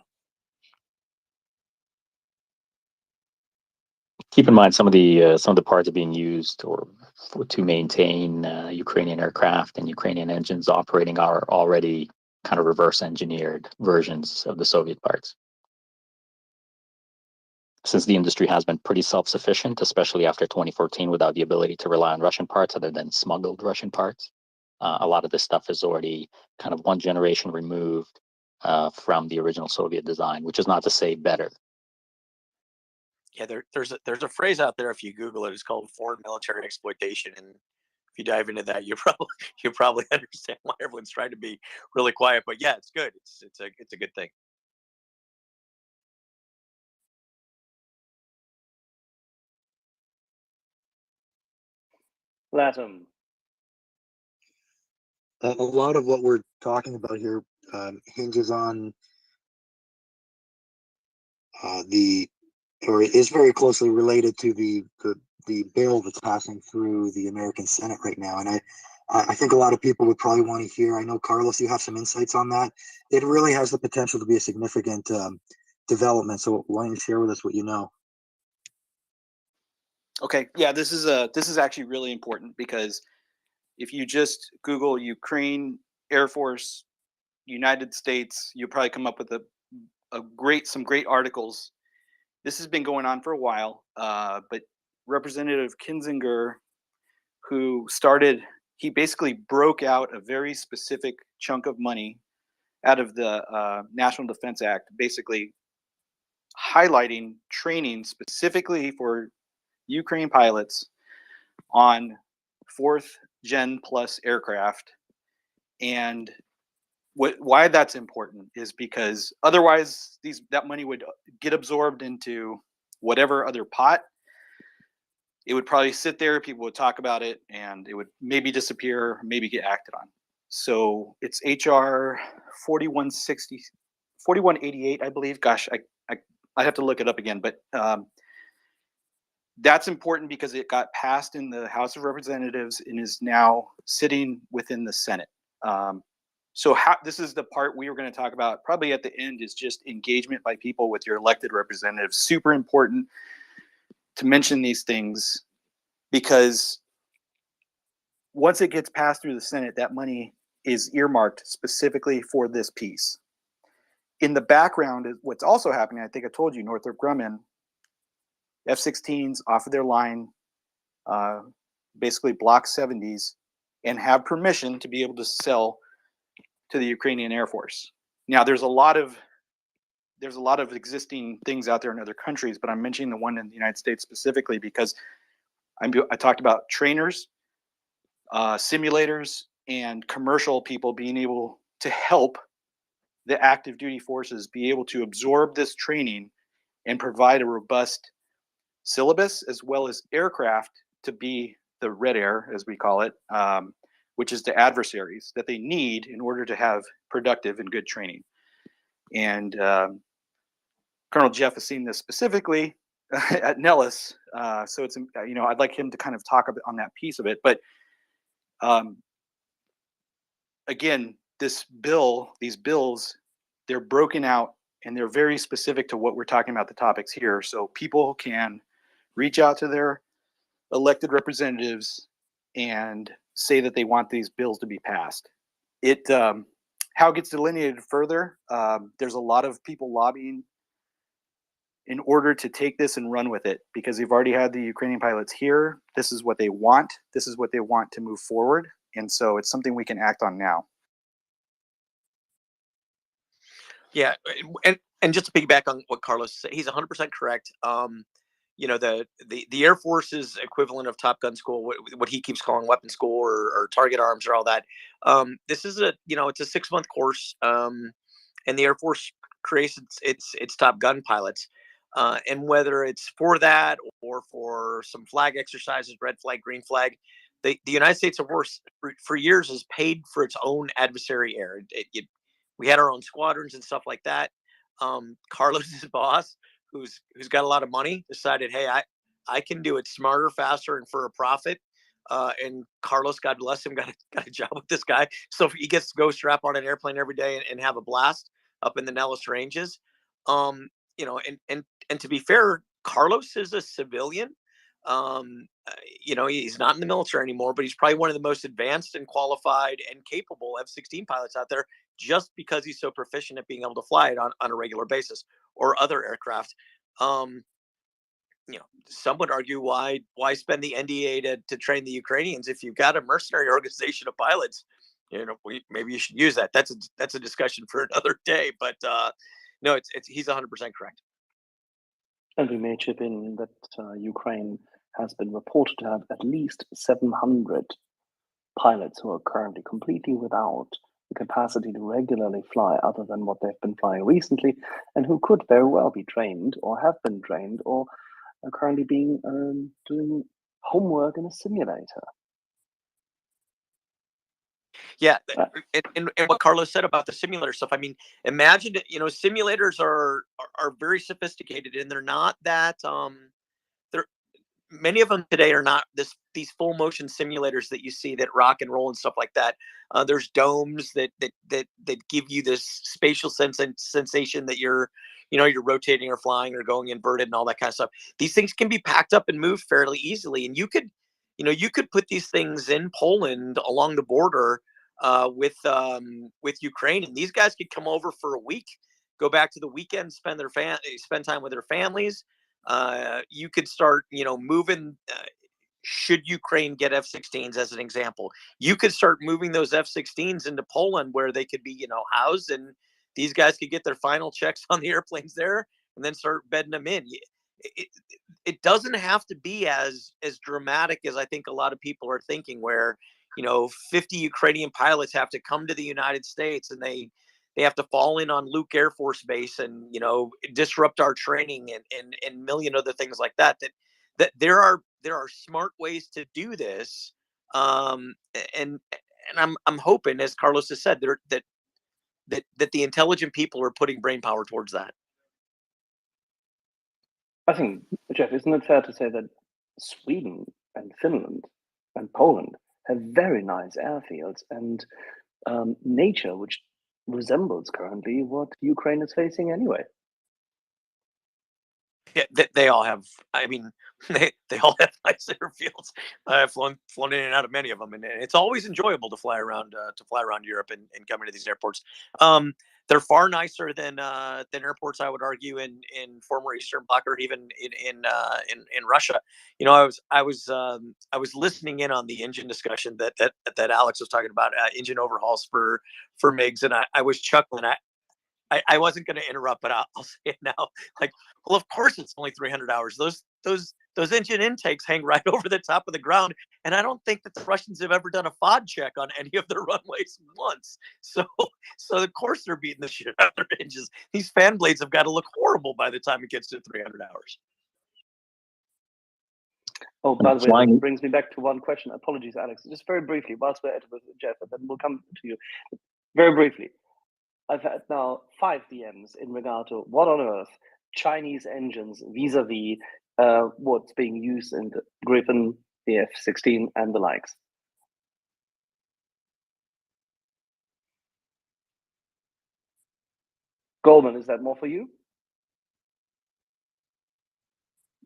Keep in mind some of the parts are being used to maintain Ukrainian aircraft and Ukrainian engines operating are already kind of reverse engineered versions of the Soviet parts. Since the industry has been pretty self-sufficient, especially after 2014, without the ability to rely on Russian parts other than smuggled Russian parts, a lot of this stuff is already kind of one generation removed from the original Soviet design, which is not to say better. Yeah, there's a phrase out there, if you Google it, it's called foreign military exploitation, and if you dive into that, you probably understand why everyone's trying to be really quiet. But yeah, it's good. It's a good thing. Latham. A lot of what we're talking about here hinges on or is very closely related to the bill that's passing through the American Senate right now. And I think a lot of people would probably want to hear, I know, Carlos, you have some insights on that. It really has the potential to be a significant development. So why don't you share with us what you know? Okay, yeah, this is actually really important, because if you just Google Ukraine Air Force, United States, you'll probably come up with some great articles. This has been going on for a while, but Representative Kinzinger, he basically broke out a very specific chunk of money out of the National Defense Act, basically highlighting training specifically for Ukraine pilots on 4th Gen plus aircraft. And why that's important is because otherwise that money would get absorbed into whatever other pot. It would probably sit there, people would talk about it, and it would maybe disappear, maybe get acted on. So it's HR 4188, I believe. Gosh, I'd have to look it up again, but that's important because it got passed in the House of Representatives and is now sitting within the Senate. So this is the part we were going to talk about probably at the end, is just engagement by people with your elected representatives. Super important to mention these things, because once it gets passed through the Senate, that money is earmarked specifically for this piece. In the background, what's also happening, I think I told you, Northrop Grumman, F-16s off of their line, basically Block 70s, and have permission to be able to sell to the Ukrainian Air Force. Now, there's a lot of existing things out there in other countries, but I'm mentioning the one in the United States specifically because I talked about trainers, simulators, and commercial people being able to help the active duty forces be able to absorb this training and provide a robust syllabus as well as aircraft to be the red air, as we call it, which is the adversaries that they need in order to have productive and good training. And Colonel Jeff has seen this specifically at Nellis, so it's, I'd like him to kind of talk a bit on that piece of it. But again, these bills, they're broken out and they're very specific to what we're talking about, the topics here. So people can reach out to their elected representatives and say that they want these bills to be passed. How it gets delineated further, there's a lot of people lobbying in order to take this and run with it, because they've already had the Ukrainian pilots here. This is what they want. This is what they want to move forward. And so it's something we can act on now. Yeah, and just to piggyback on what Carlos said, he's 100% correct. The Air Force's equivalent of Top Gun school, what he keeps calling weapon school or target arms or all that. This is it's a 6-month course, and the Air Force creates its Top Gun pilots. And whether it's for that or for some flag exercises, red flag, green flag, the United States Air Force for years has paid for its own adversary air. We had our own squadrons and stuff like that. Carlos's boss, who's got a lot of money, decided, hey, I can do it smarter, faster, and for a profit. And Carlos, God bless him, got a job with this guy, so he gets to go strap on an airplane every day and have a blast up in the Nellis Ranges. And to be fair, Carlos is a civilian. He's not in the military anymore, but he's probably one of the most advanced and qualified and capable F-16 pilots out there, just because he's so proficient at being able to fly it on a regular basis, or other aircraft. Some would argue why spend the NDA to train the Ukrainians if you've got a mercenary organization of pilots? Maybe you should use that. That's a discussion for another day. But no, he's 100% correct. And we may chip in that Ukraine has been reported to have at least 700 pilots who are currently completely without the capacity to regularly fly other than what they've been flying recently, and who could very well be trained or have been trained or are currently doing homework in a simulator. Yeah, and what Carlos said about the simulator stuff. I mean, imagine simulators are very sophisticated, and they're not that. Many of them today are not these full motion simulators that you see that rock and roll and stuff like that. There's domes that give you this spatial sensation that you're rotating or flying or going inverted and all that kind of stuff. These things can be packed up and moved fairly easily, and you could put these things in Poland along the border with Ukraine, and these guys could come over for a week, go back to the weekend, spend time with their families. You could start, moving. Should Ukraine get F-16s, as an example, you could start moving those F-16s into Poland, where they could be, housed, and these guys could get their final checks on the airplanes there, and then start bedding them in. It doesn't have to be as dramatic as I think a lot of people are thinking, where 50 Ukrainian pilots have to come to the United States, and they have to fall in on Luke Air Force Base and disrupt our training and a million other things like that. That there are smart ways to do this, and I'm hoping, as Carlos has said, that the intelligent people are putting brain power towards that. I think, Jeff, isn't it fair to say that Sweden and Finland and Poland have very nice airfields and nature which resembles currently what Ukraine is facing anyway? Yeah, they all have. I mean, they all have nice airfields. I've flown in and out of many of them, and it's always enjoyable to fly around Europe and come into these airports. they're far nicer than airports, I would argue, in former Eastern Bloc or even in Russia. You know, I was listening in on the engine discussion that Alex was talking about, engine overhauls for MiGs, and I was chuckling. I wasn't going to interrupt, but I'll say it now. Like, well, of course it's only 300 hours. Those engine intakes hang right over the top of the ground, and I don't think that the Russians have ever done a FOD check on any of their runways once. So of course they're beating the shit out of their engines. These fan blades have got to look horrible by the time it gets to 300 hours. Oh, by the way, Flying. that brings me back to one question. Apologies, Alex. Just very briefly, whilst we're at it with Jeff, and then we'll come to you. Very briefly, I've had now 5 DMs in regard to what on earth Chinese engines vis-a-vis what's being used in the Gripen, the F-16, and the likes. Goldman, is that more for you?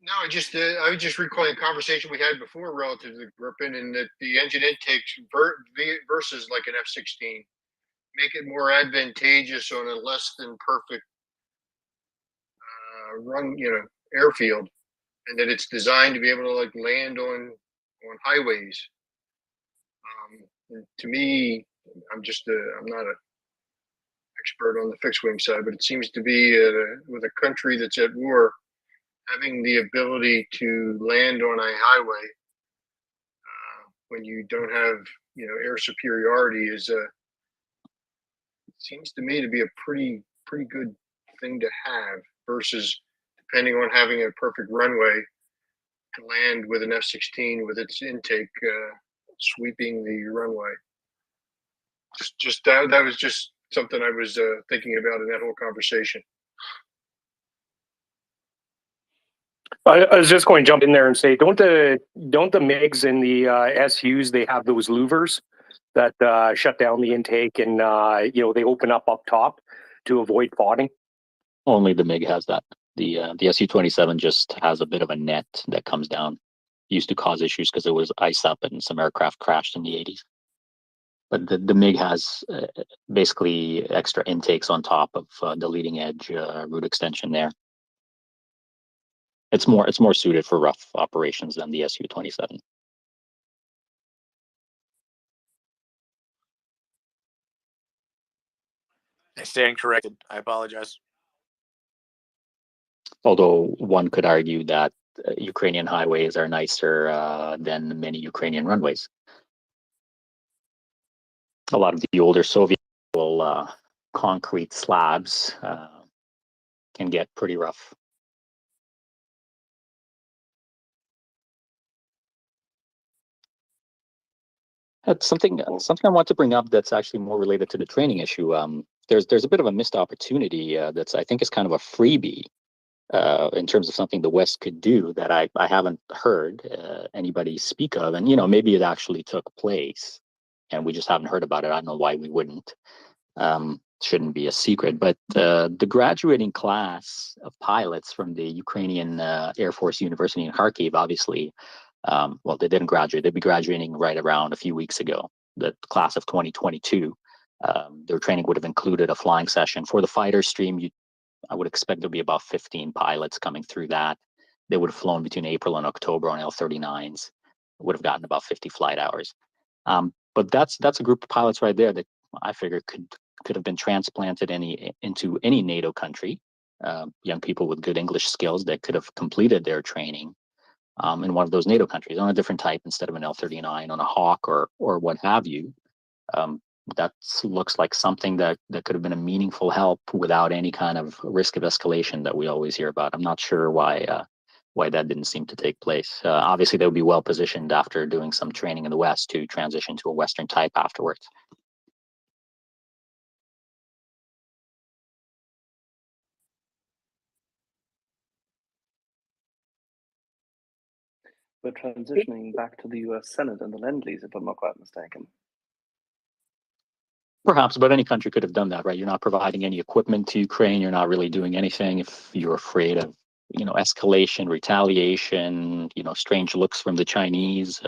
No, I was just recalling a conversation we had before relative to the Gripen, and that the engine intakes versus like an F-16 make it more advantageous on a less than perfect run, airfield, and that it's designed to be able to like land on highways. To me, I'm not an expert on the fixed wing side, but it seems to be with a country that's at war, having the ability to land on a highway when you don't have air superiority seems to me to be a pretty good thing to have, versus depending on having a perfect runway to land with an F-16 with its intake sweeping the runway. Just that was just something I was thinking about in that whole conversation. I was just going to jump in there and say, don't the MiGs and the SUs, they have those louvers that shut down the intake, and they open up top to avoid foughting? Only the MiG has that. The Su-27 just has a bit of a net that comes down. Used to cause issues because it was ice up and some aircraft crashed in the 80s. But the MiG has basically extra intakes on top of the leading edge route extension there. It's more suited for rough operations than the Su-27. I stand corrected. I apologize. Although one could argue that Ukrainian highways are nicer than many Ukrainian runways. A lot of the older Soviet concrete slabs can get pretty rough. That's something I want to bring up that's actually more related to the training issue. There's a bit of a missed opportunity that's, I think, is kind of a freebie in terms of something the West could do that I haven't heard anybody speak of. And maybe it actually took place and we just haven't heard about it. I don't know why we wouldn't. Shouldn't be a secret, but the graduating class of pilots from the Ukrainian Air Force University in Kharkiv, obviously, well, they didn't graduate. They'd be graduating right around a few weeks ago, the class of 2022. Their training would have included a flying session. For the fighter stream, I would expect there'll be about 15 pilots coming through that. They would have flown between April and October on L-39s, would have gotten about 50 flight hours. But that's a group of pilots right there that I figure could have been transplanted into any NATO country. Young people with good English skills that could have completed their training in one of those NATO countries on a different type instead of an L-39 on a Hawk or what have you. That looks like something that could have been a meaningful help without any kind of risk of escalation that we always hear about. I'm not sure why that didn't seem to take place. Obviously, they would be well positioned after doing some training in the West to transition to a Western type afterwards. We're transitioning back to the US Senate and the Lend-Lease, if I'm not quite mistaken. Perhaps, but any country could have done that, right? You're not providing any equipment to Ukraine. You're not really doing anything. If you're afraid of, escalation, retaliation, strange looks from the Chinese,